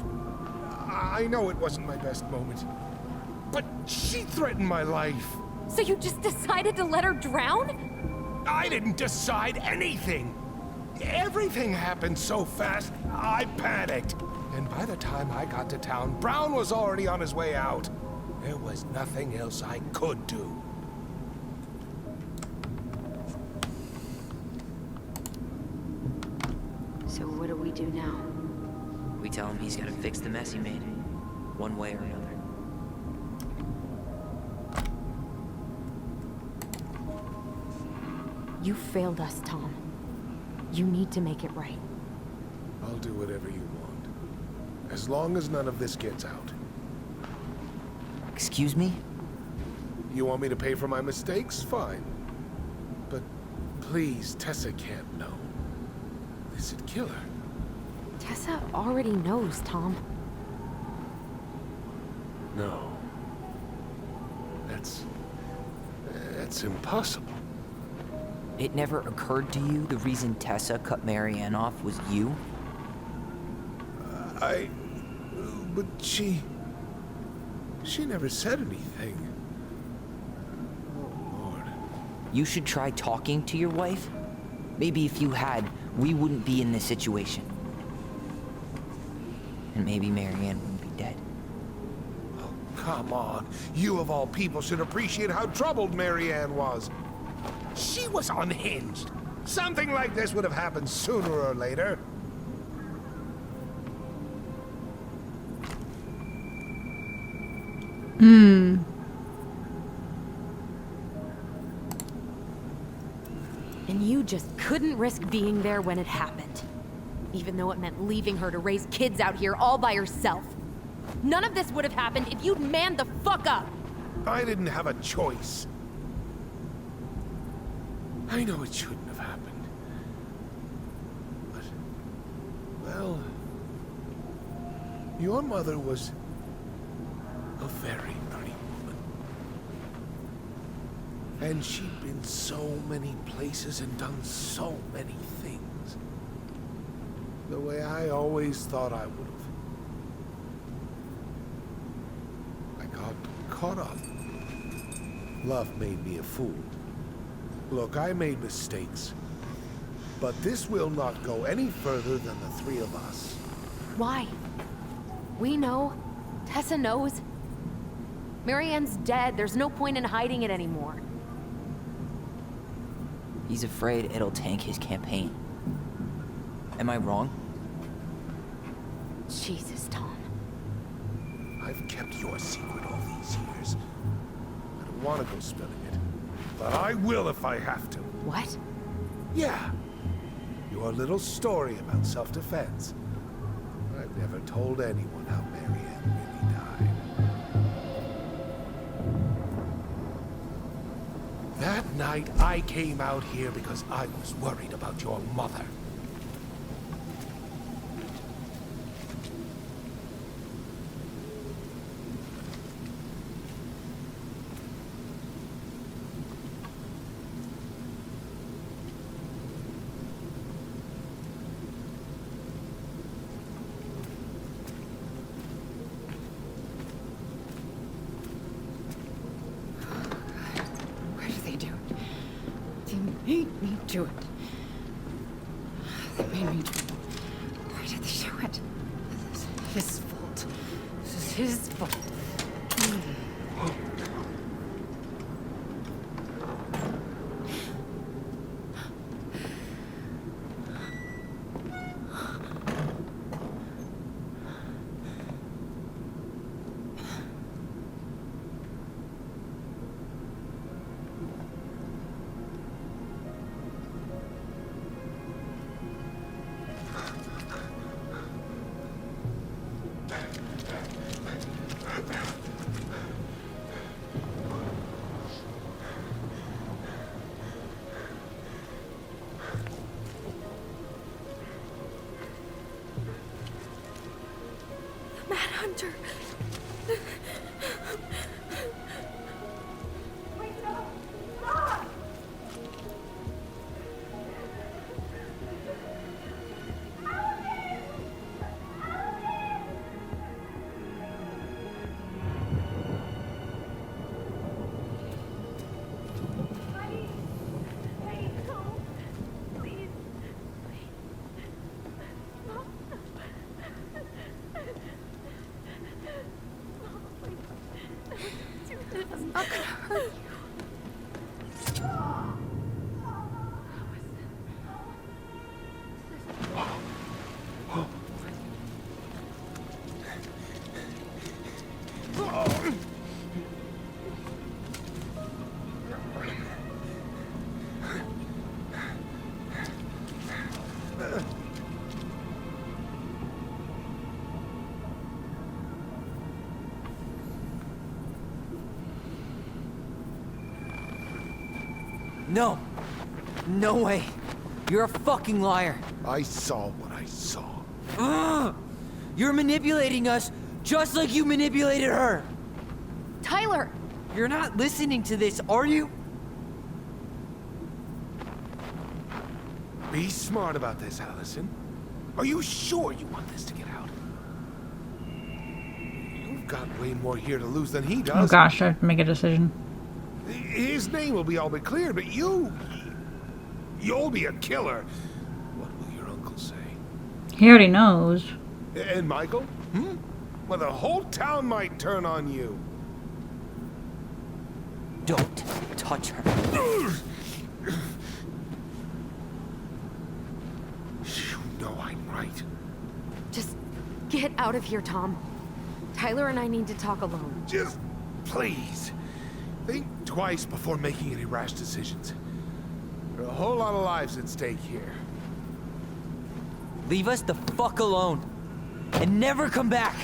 I know it wasn't my best moment, but she threatened my life. So you just decided to let her drown? I didn't decide anything. Everything happened so fast, I panicked. And by the time I got to town, Brown was already on his way out. There was nothing else I could do. So what do we do now? We tell him he's gotta fix the mess he made, one way or another. You failed us, Tom. You need to make it right. I'll do whatever you want. As long as none of this gets out. Excuse me? You want me to pay for my mistakes? Fine. But please, Tessa can't know. This'd kill her. Tessa already knows, Tom. No. That's impossible. It never occurred to you the reason Tessa cut Marianne off was you? But she never said anything. Oh, Lord. You should try talking to your wife. Maybe if you had, we wouldn't be in this situation. And maybe Marianne wouldn't be dead. Oh, come on. You of all people should appreciate how troubled Marianne was. She was unhinged. Something like this would have happened sooner or later. And you just couldn't risk being there when it happened. Even though it meant leaving her to raise kids out here all by herself. None of this would have happened if you'd manned the fuck up! I didn't have a choice. I know it shouldn't have happened. But, well, your mother was a very pretty woman. And she'd been so many places and done so many things. The way I always thought I would have. I got caught up. Love made me a fool. Look, I made mistakes. But this will not go any further than the three of us. Why? We know. Tessa knows. Marianne's dead. There's no point in hiding it anymore. He's afraid it'll tank his campaign. Am I wrong? Jesus, Tom. I've kept your secret all these years. I don't want to go spilling it. But I will if I have to. What? Yeah. Your little story about self-defense. I've never told anyone how Marianne really died. That night, I came out here because I was worried about your mother. do it. They made me do it. Why did they do it? This is his fault. This is his fault. Manhunter. I'm not gonna hurt you. No. No way. You're a fucking liar. I saw what I saw. You're manipulating us just like you manipulated her. Tyler! You're not listening to this, are you? Be smart about this, Allison. Are you sure you want this to get out? You've got way more here to lose than he does. Oh gosh, I have to make a decision. His name will be all but clear, but you'll be a killer. What will your uncle say? He already knows. And Michael? Well, the whole town might turn on you. Don't touch her. You know I'm right. Just get out of here, Tom. Tyler and I need to talk alone. Just please. Think twice before making any rash decisions. There are a whole lot of lives at stake here. Leave us the fuck alone. And never come back.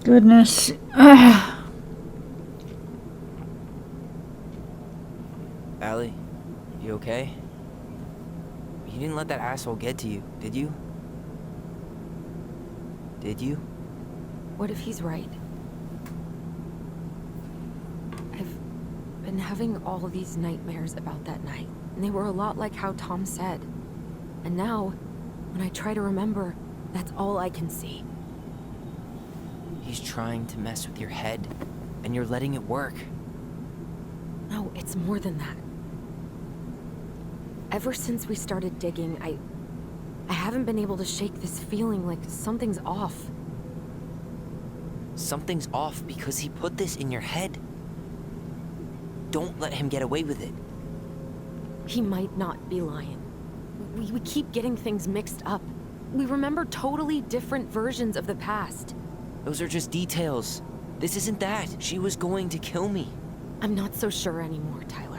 Goodness. Allie, you okay? You didn't let that asshole get to you, did you? Did you? What if he's right? I've been having all these nightmares about that night, and they were a lot like how Tom said. And now, when I try to remember, that's all I can see. He's trying to mess with your head, and you're letting it work. No, it's more than that. Ever since we started digging, I haven't been able to shake this feeling like something's off. Something's off because he put this in your head. Don't let him get away with it. He might not be lying. We keep getting things mixed up. We remember totally different versions of the past. Those are just details. This isn't that. She was going to kill me. I'm not so sure anymore, Tyler.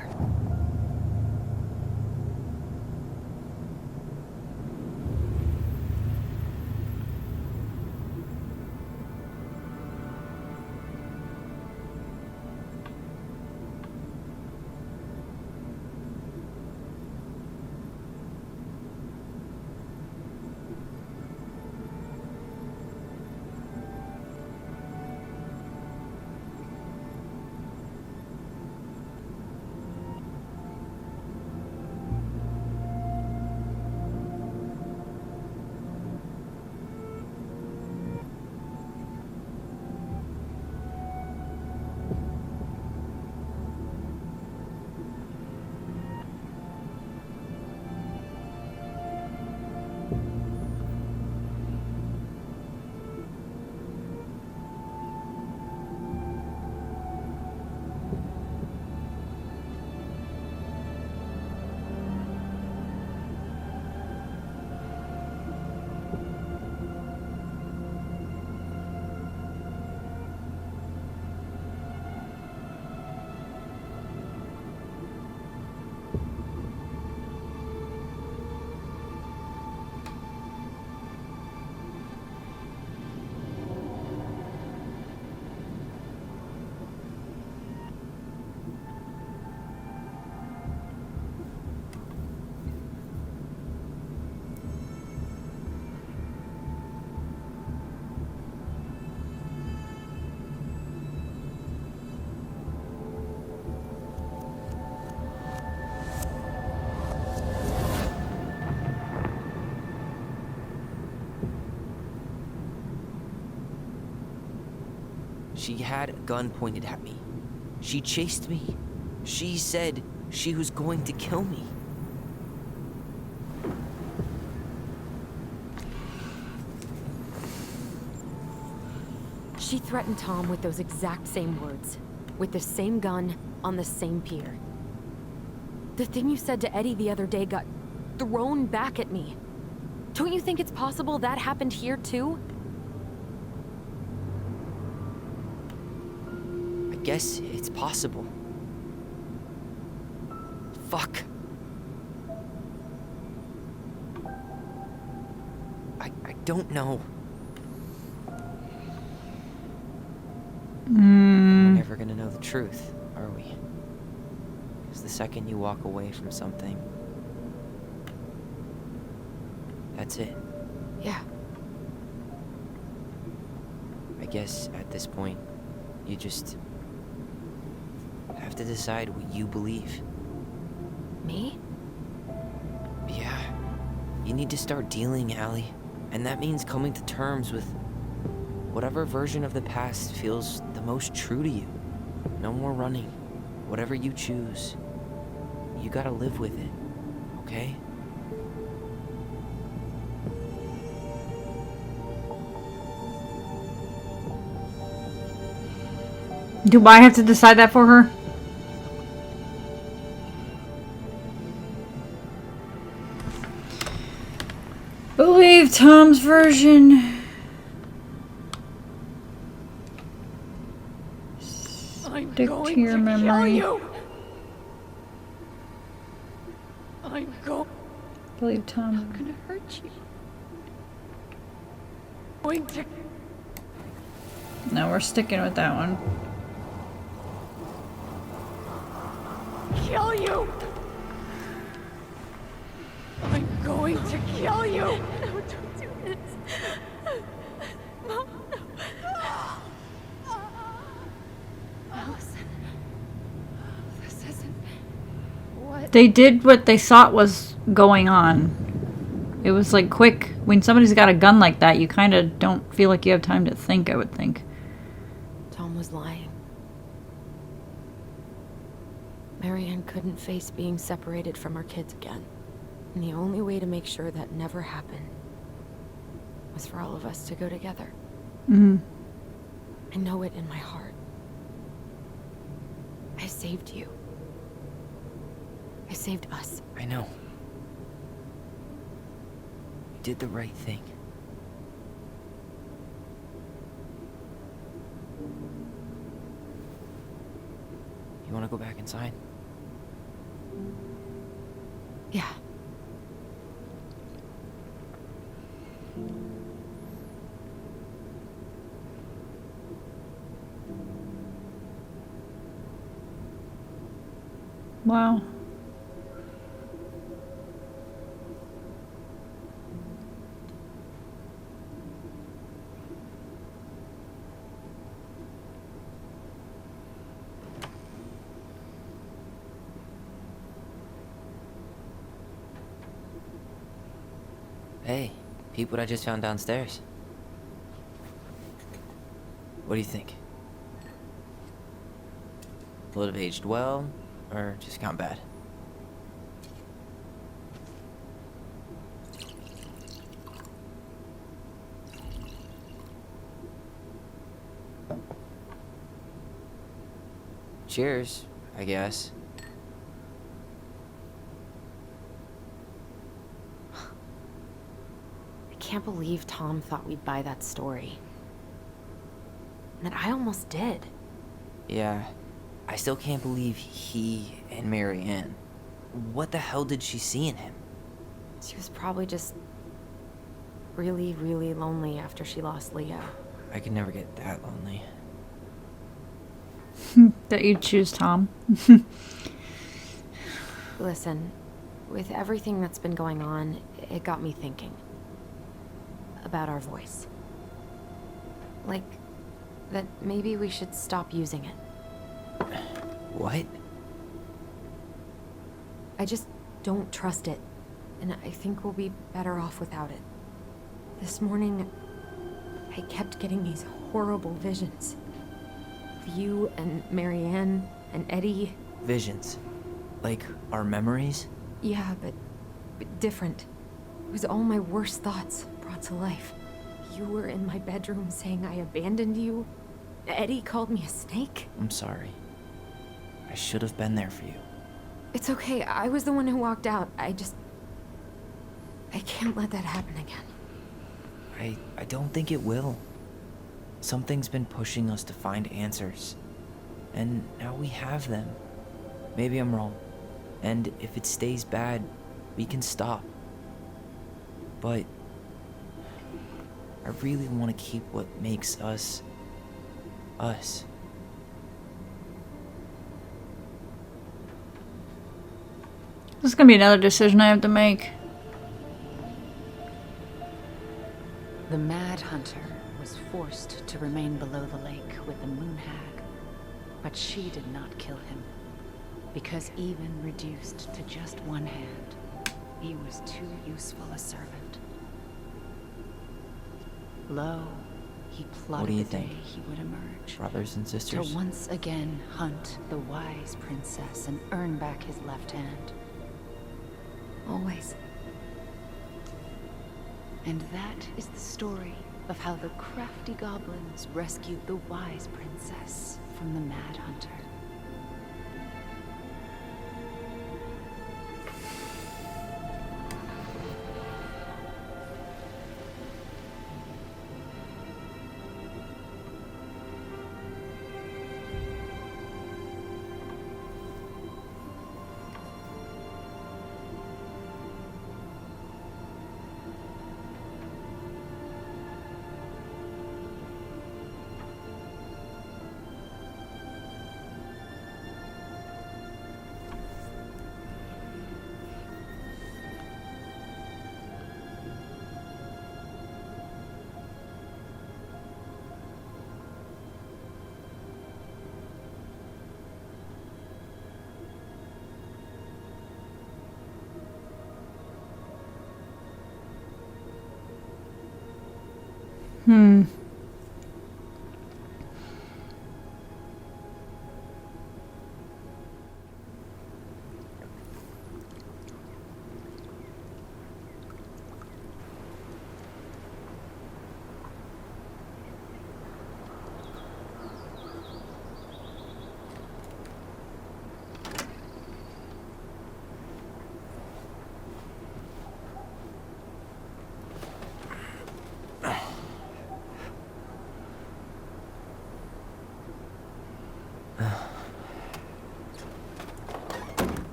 She had a gun pointed at me. She chased me. She said she was going to kill me. She threatened Tom with those exact same words. With the same gun, on the same pier. The thing you said to Eddie the other day got thrown back at me. Don't you think it's possible that happened here too? I guess it's possible. Fuck. I don't know. We're never gonna know the truth, are we? Because the second you walk away from something, that's it. Yeah. I guess at this point, you just have to decide what you believe. Me? Yeah. You need to start dealing, Allie. And that means coming to terms with whatever version of the past feels the most true to you. No more running. Whatever you choose, you gotta live with it, okay? Do I have to decide that for her? Believe Tom's version. Stick to your memory. I'm Believe Tom. gonna hurt you. Going to No, we're sticking with that one. kill you. I'm going to kill you. No, don't do this. Mom, no. Allison. This isn't what. They did what they thought was going on. It was like quick. When somebody's got a gun like that, you kind of don't feel like you have time to think, I would think. Tom was lying. Marianne couldn't face being separated from her kids again. And the only way to make sure that never happened was for all of us to go together. Mm-hmm. I know it in my heart. I saved you. I saved us. I know. You did the right thing. You want to go back inside? Yeah. Wow. Hey, peep what I just found downstairs. What do you think? Will it have aged well, or just gone bad? Cheers, I guess. I can't believe Tom thought we'd buy that story. And that I almost did. Yeah, I still can't believe he and Marianne. What the hell did she see in him? She was probably just really, really lonely after she lost Leo. I could never get that lonely. That you'd choose Tom. Listen, with everything that's been going on, it got me thinking. About our voice. Like, that maybe we should stop using it. What? I just don't trust it, and I think we'll be better off without it. This morning, I kept getting these horrible visions. you and Marianne and Eddie. Visions. Like our memories? Yeah, but different. It was all my worst thoughts brought to life. You were in my bedroom saying I abandoned you. Eddie called me a snake. I'm sorry. I should have been there for you. It's okay, I was the one who walked out. I can't let that happen again. I don't think it will. Something's been pushing us to find answers. And now we have them. Maybe I'm wrong. And if it stays bad, we can stop. But I really want to keep what makes us, us. This is gonna be another decision I have to make. The Mad Hunter was forced to remain below the lake with the Moon Hag, but she did not kill him, because even reduced to just one hand, he was too useful a servant. Lo, he What do plotted you the think? day he would emerge, Brothers and sisters? to once again hunt the wise princess and earn back his left hand. Always. And that is the story of how the crafty goblins rescued the wise princess from the Mad Hunter.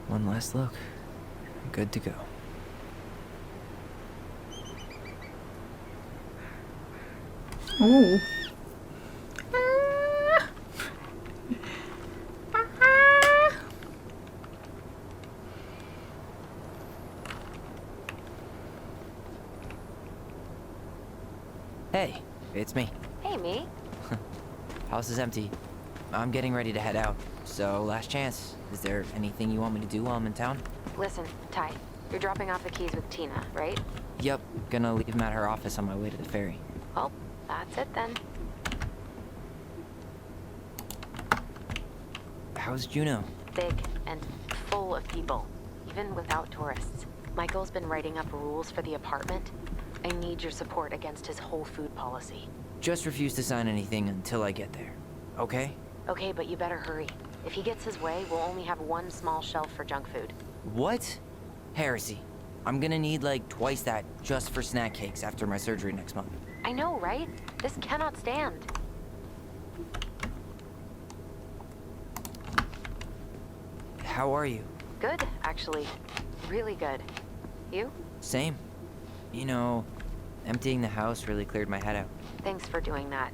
One last look. Good to go. Ooh. Hey, it's me. Hey, me. House is empty. I'm getting ready to head out. So, last chance. Is there anything you want me to do while I'm in town? Listen, Ty, you're dropping off the keys with Tina, right? Yep, gonna leave them at her office on my way to the ferry. Well, that's it then. How's Juno? Big and full of people, even without tourists. Michael's been writing up rules for the apartment. I need your support against his whole food policy. Just refuse to sign anything until I get there. Okay? Okay, but you better hurry. If he gets his way, we'll only have one small shelf for junk food. What? Heresy. I'm gonna need like twice that just for snack cakes after my surgery next month. I know, right? This cannot stand. How are you? Good, actually. Really good. You? Same. You know, emptying the house really cleared my head out. Thanks for doing that.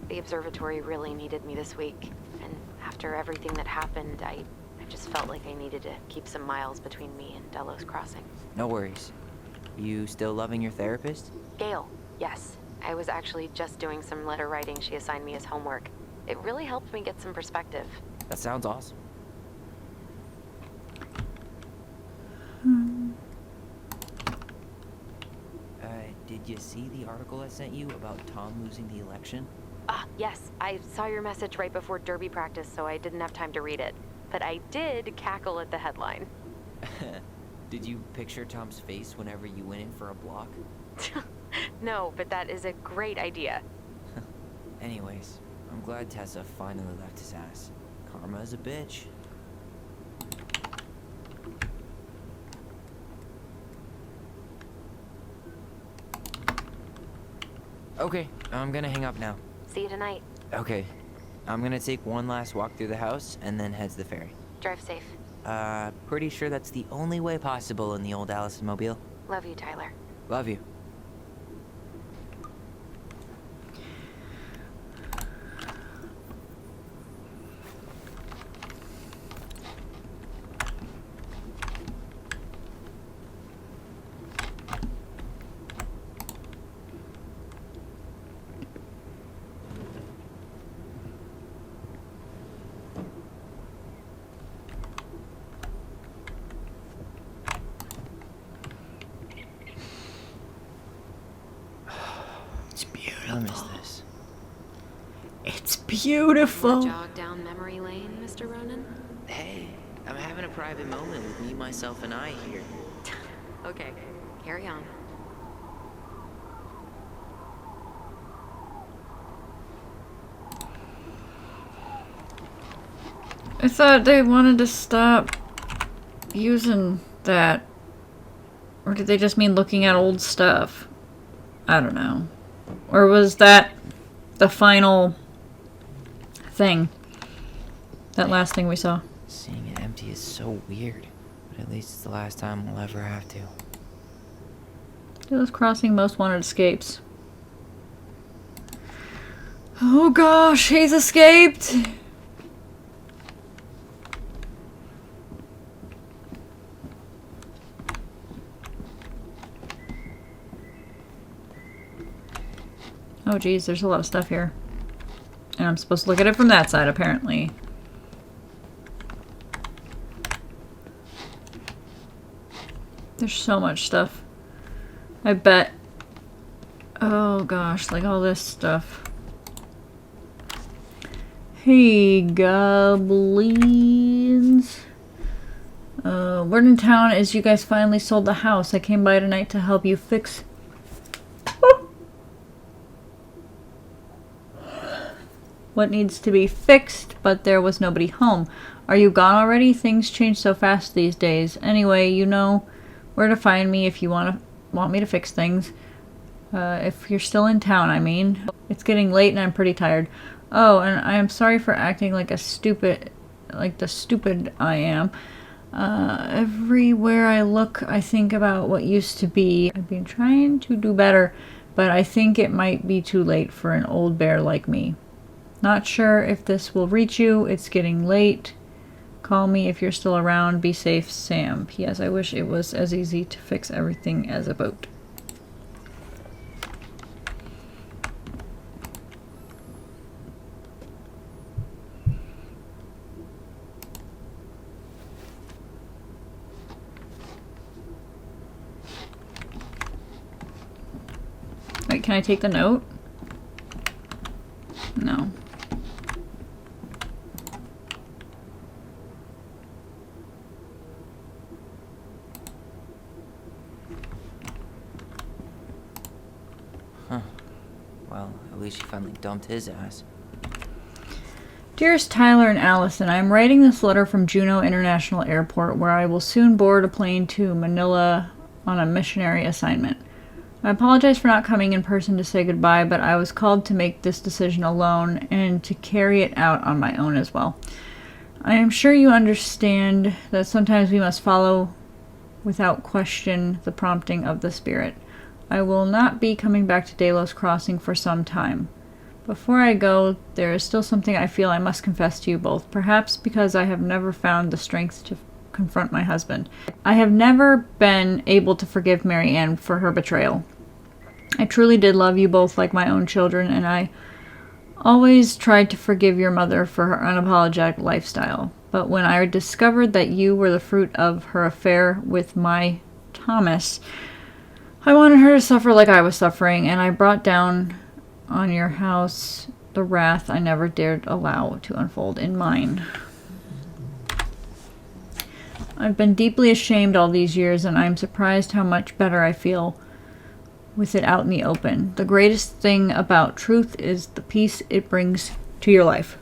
The observatory really needed me this week. And after everything that happened, I just felt like I needed to keep some miles between me and Delos Crossing. No worries. You still loving your therapist? Gail, yes. I was actually just doing some letter writing she assigned me as homework. It really helped me get some perspective. That sounds awesome. did you see the article I sent you about Tom losing the election? Yes, I saw your message right before derby practice, so I didn't have time to read it. But I did cackle at the headline. Did you picture Tom's face whenever you went in for a block? No, but that is a great idea. Anyways, I'm glad Tessa finally left his ass. Karma is a bitch. Okay, I'm gonna hang up now. See you tonight. Okay, I'm gonna take one last walk through the house and then head to the ferry. Drive safe. Pretty sure that's the only way possible in the old Allison Mobile. Love you, Tyler. Love you. I miss this. It's beautiful. Jog down memory lane, Mr. Ronan? Hey, I'm having a private moment with me, myself, and I here. Okay, carry on. I thought they wanted to stop using that. Or did they just mean looking at old stuff? I don't know. Or was that the final thing? That last thing we saw? Seeing it empty is so weird, but at least it's the last time we'll ever have to. Delos Crossing Most Wanted escapes. Oh gosh, he's escaped! Oh geez, there's a lot of stuff here. And I'm supposed to look at it from that side, apparently. There's so much stuff. I bet. Oh gosh, like all this stuff. Hey, goblins. Word in town is you guys finally sold the house. I came by tonight to help you fix... what needs to be fixed, but there was nobody home. Are you gone already? Things change so fast these days. Anyway, you know where to find me if you want me to fix things. If you're still in town, I mean. It's getting late and I'm pretty tired. Oh, and I am sorry for acting like the stupid I am. Everywhere I look, I think about what used to be. I've been trying to do better, but I think it might be too late for an old bear like me. Not sure if this will reach you. It's getting late. Call me if you're still around. Be safe, Sam. P.S. I wish it was as easy to fix everything as a boat. Wait, can I take the note? No. Huh. Well, at least she finally dumped his ass. Dearest Tyler and Allison, I am writing this letter from Juneau International Airport, where I will soon board a plane to Manila on a missionary assignment. I apologize for not coming in person to say goodbye, but I was called to make this decision alone and to carry it out on my own as well. I am sure you understand that sometimes we must follow without question the prompting of the Spirit. I will not be coming back to Delos Crossing for some time. Before I go, there is still something I feel I must confess to you both, perhaps because I have never found the strength to confront my husband. I have never been able to forgive Mary Ann for her betrayal. I truly did love you both like my own children, and I always tried to forgive your mother for her unapologetic lifestyle. But when I discovered that you were the fruit of her affair with my Thomas, I wanted her to suffer like I was suffering, and I brought down on your house the wrath I never dared allow to unfold in mine. I've been deeply ashamed all these years, and I'm surprised how much better I feel with it out in the open. The greatest thing about truth is the peace it brings to your life.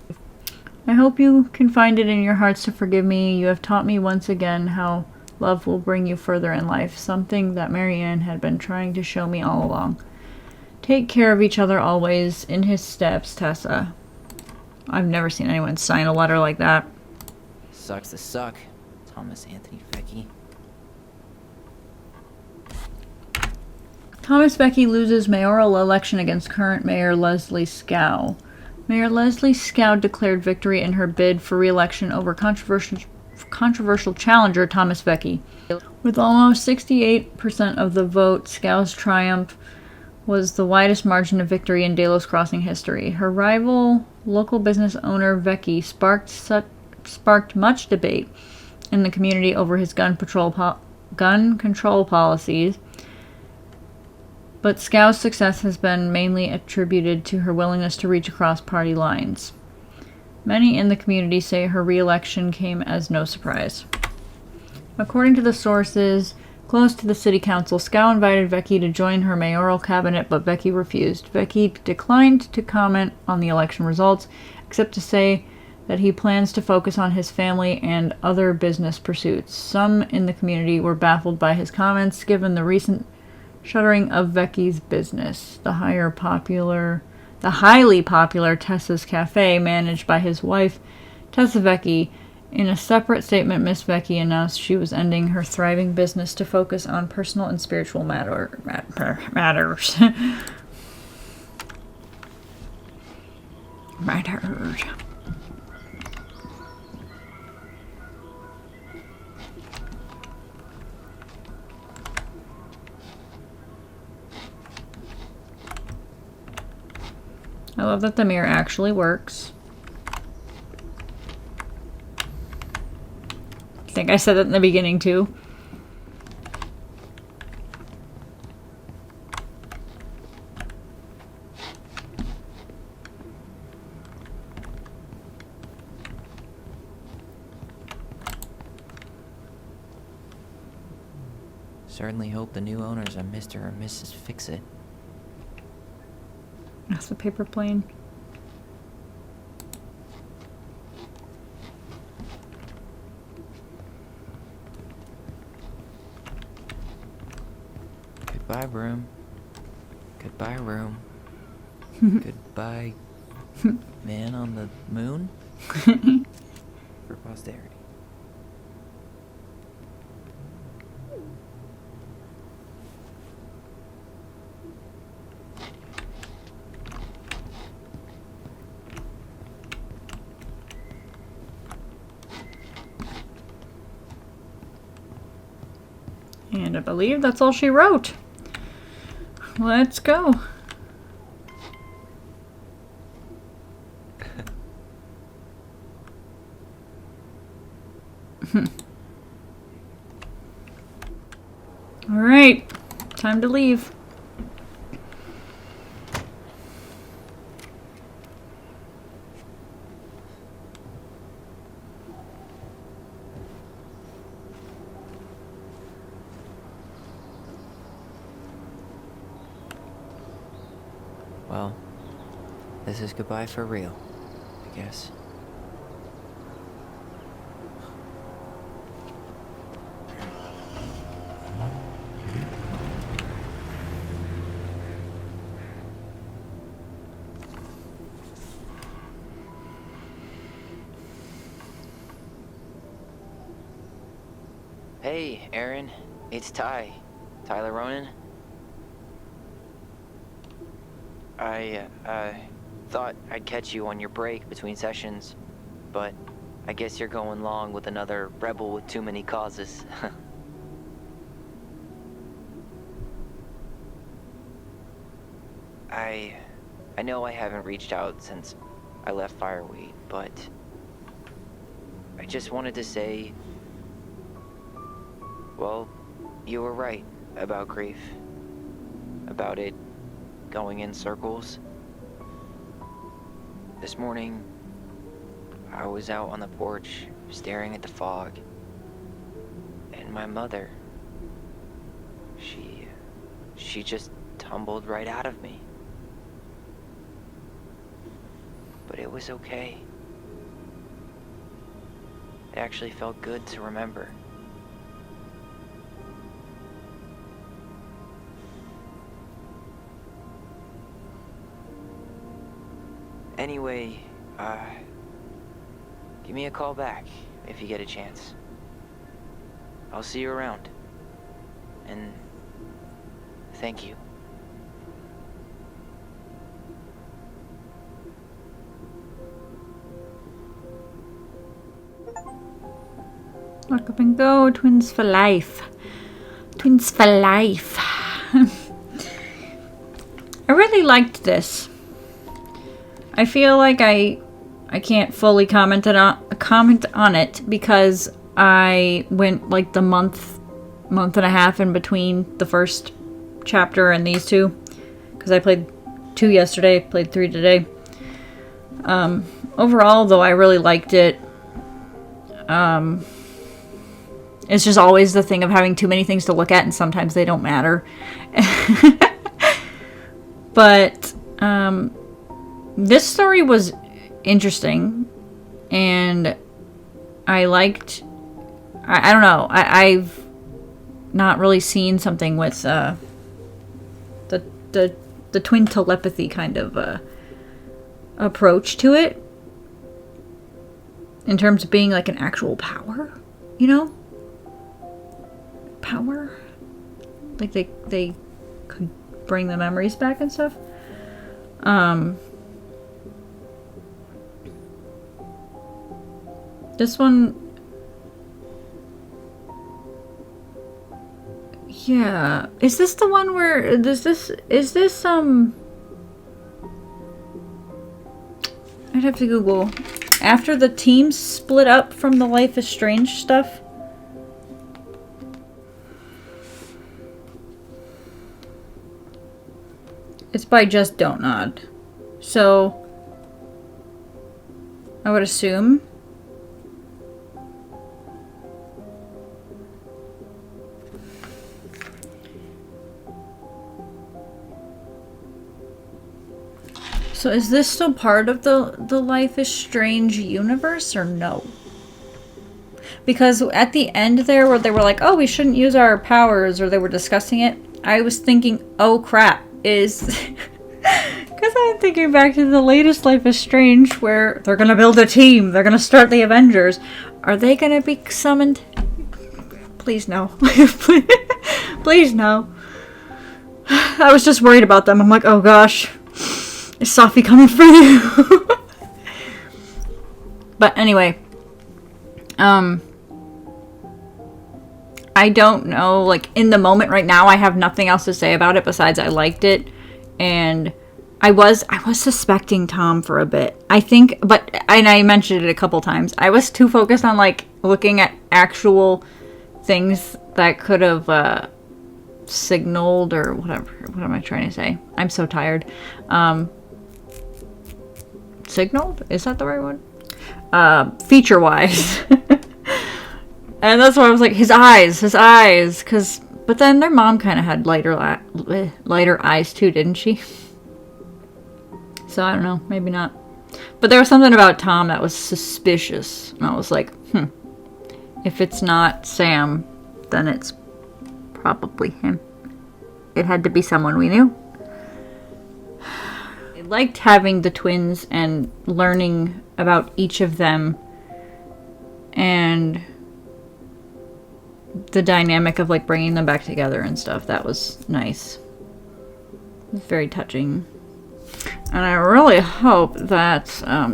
I hope you can find it in your hearts to forgive me. You have taught me once again how love will bring you further in life, something that Marianne had been trying to show me all along. Take care of each other always. In his steps, Tessa. I've never seen anyone sign a letter like that. Sucks to suck, Thomas Anthony Vecchi. Thomas Vecchi loses mayoral election against current Mayor Leslie Scow. Mayor Leslie Scow declared victory in her bid for re-election over controversial challenger Thomas Vecchi. With almost 68% of the vote, Scow's triumph was the widest margin of victory in Delos Crossing history. Her rival, local business owner Vecchi, sparked much debate in the community over his gun control policies, but Scow's success has been mainly attributed to her willingness to reach across party lines. Many in the community say her re-election came as no surprise. According to the sources close to the city council, Scow invited Vecchi to join her mayoral cabinet, but Vecchi refused. Vecchi declined to comment on the election results, except to say that he plans to focus on his family and other business pursuits. Some in the community were baffled by his comments, given the recent shuttering of Vecchi's business. The highly popular Tessa's Cafe, managed by his wife, Tessa Vecchi. In a separate statement, Miss Vecchi announced she was ending her thriving business to focus on personal and spiritual matters. Matters. I love that the mirror actually works. I think I said that in the beginning too. Certainly hope the new owners are Mr. or Mrs. Fix-It. That's the paper plane. Goodbye, room. Goodbye, room. Goodbye, man on the moon. For posterity. And I believe that's all she wrote. Let's go. All right, time to leave. Well, this is goodbye for real, I guess. Hey, Aaron. It's Ty. Tyler Ronan. I thought I'd catch you on your break between sessions, but I guess you're going long with another rebel with too many causes. I know I haven't reached out since I left Fireweed, but I just wanted to say, well, you were right about grief. about it going in circles. This morning, I was out on the porch staring at the fog, and my mother, she just tumbled right out of me. But it was okay. It actually felt good to remember. Anyway, give me a call back if you get a chance. I'll see you around. And thank you. Lock up and go, twins for life. Twins for life. I really liked this. I feel like I can't fully comment on it because I went like the month and a half in between the first chapter and these two, because I played 2 yesterday, played 3 today. Overall, though, I really liked it. It's just always the thing of having too many things to look at, and sometimes they don't matter. But this story was interesting, and I liked. I don't know. I've not really seen something with the twin telepathy kind of approach to it, in terms of being like an actual power, you know? Power? Like they could bring the memories back and stuff. This one, yeah. Is this the one where is this I'd have to Google. After the teams split up from the Life is Strange stuff? It's by Just Don't Nod. So I would assume so is this still part of the Life is Strange universe or no? Because at the end there where they were like, oh, we shouldn't use our powers, or they were discussing it, I was thinking, oh crap, is because I'm thinking back to the latest Life is Strange where they're gonna build a team, they're gonna start the Avengers. Are they gonna be summoned? Please no. Please no. I was just worried about them. I'm like, oh gosh, is Sophie coming for you? But anyway, I don't know, like, in the moment right now, I have nothing else to say about it besides I liked it, and I was suspecting Tom for a bit, I think, and I mentioned it a couple times, I was too focused on, like, looking at actual things that could have, signaled, or whatever, what am I trying to say? I'm so tired. Signaled? Is that the right word? Feature-wise. And that's why I was like, his eyes, but then their mom kind of had lighter eyes too, didn't she? So I don't know, maybe not. But there was something about Tom that was suspicious, and I was like, if it's not Sam, then it's probably him. It had to be someone we knew. I liked having the twins and learning about each of them, and the dynamic of like bringing them back together and stuff. That was nice. It was very touching. And I really hope that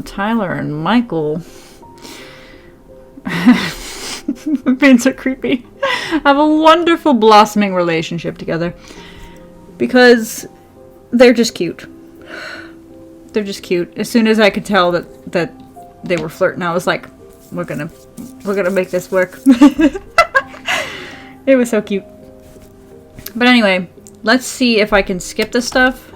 Tyler and Michael being so creepy have a wonderful blossoming relationship together, because they're just cute. They're just cute. As soon as I could tell that they were flirting, I was like, we're gonna make this work. It was so cute. But anyway, let's see if I can skip this stuff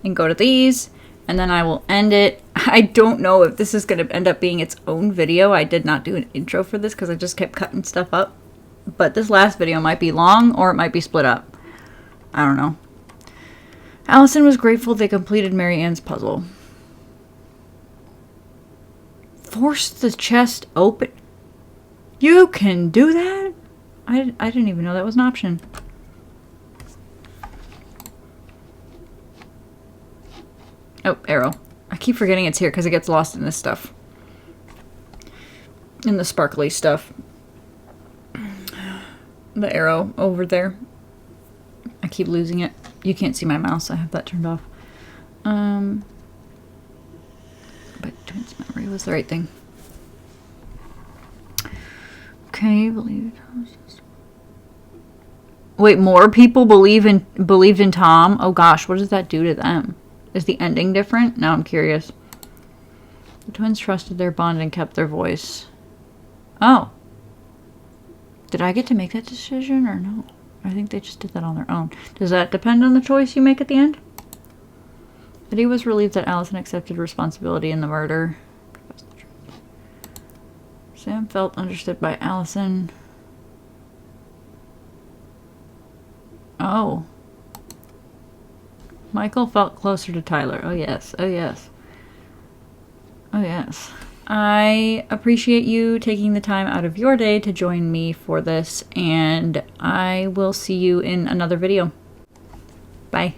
and go to these, and then I will end it. I don't know if this is going to end up being its own video. I did not do an intro for this because I just kept cutting stuff up. But this last video might be long, or it might be split up. I don't know. Allison was grateful they completed Mary Ann's puzzle. Force the chest open. You can do that? I didn't even know that was an option. Oh, arrow. I keep forgetting it's here because it gets lost in this stuff. In the sparkly stuff. The arrow over there. I keep losing it. You can't see my mouse. I have that turned off. But twins memory was the right thing. Okay, believe. Wait, more people believed in Tom? Oh gosh, what does that do to them? Is the ending different? Now I'm curious. The twins trusted their bond and kept their voice. Oh. Did I get to make that decision or no? I think they just did that on their own. Does that depend on the choice you make at the end? But he was relieved that Allison accepted responsibility in the murder. Sam felt understood by Allison. Oh. Michael felt closer to Tyler. Oh yes, oh yes. Oh yes. I appreciate you taking the time out of your day to join me for this, and I will see you in another video. Bye.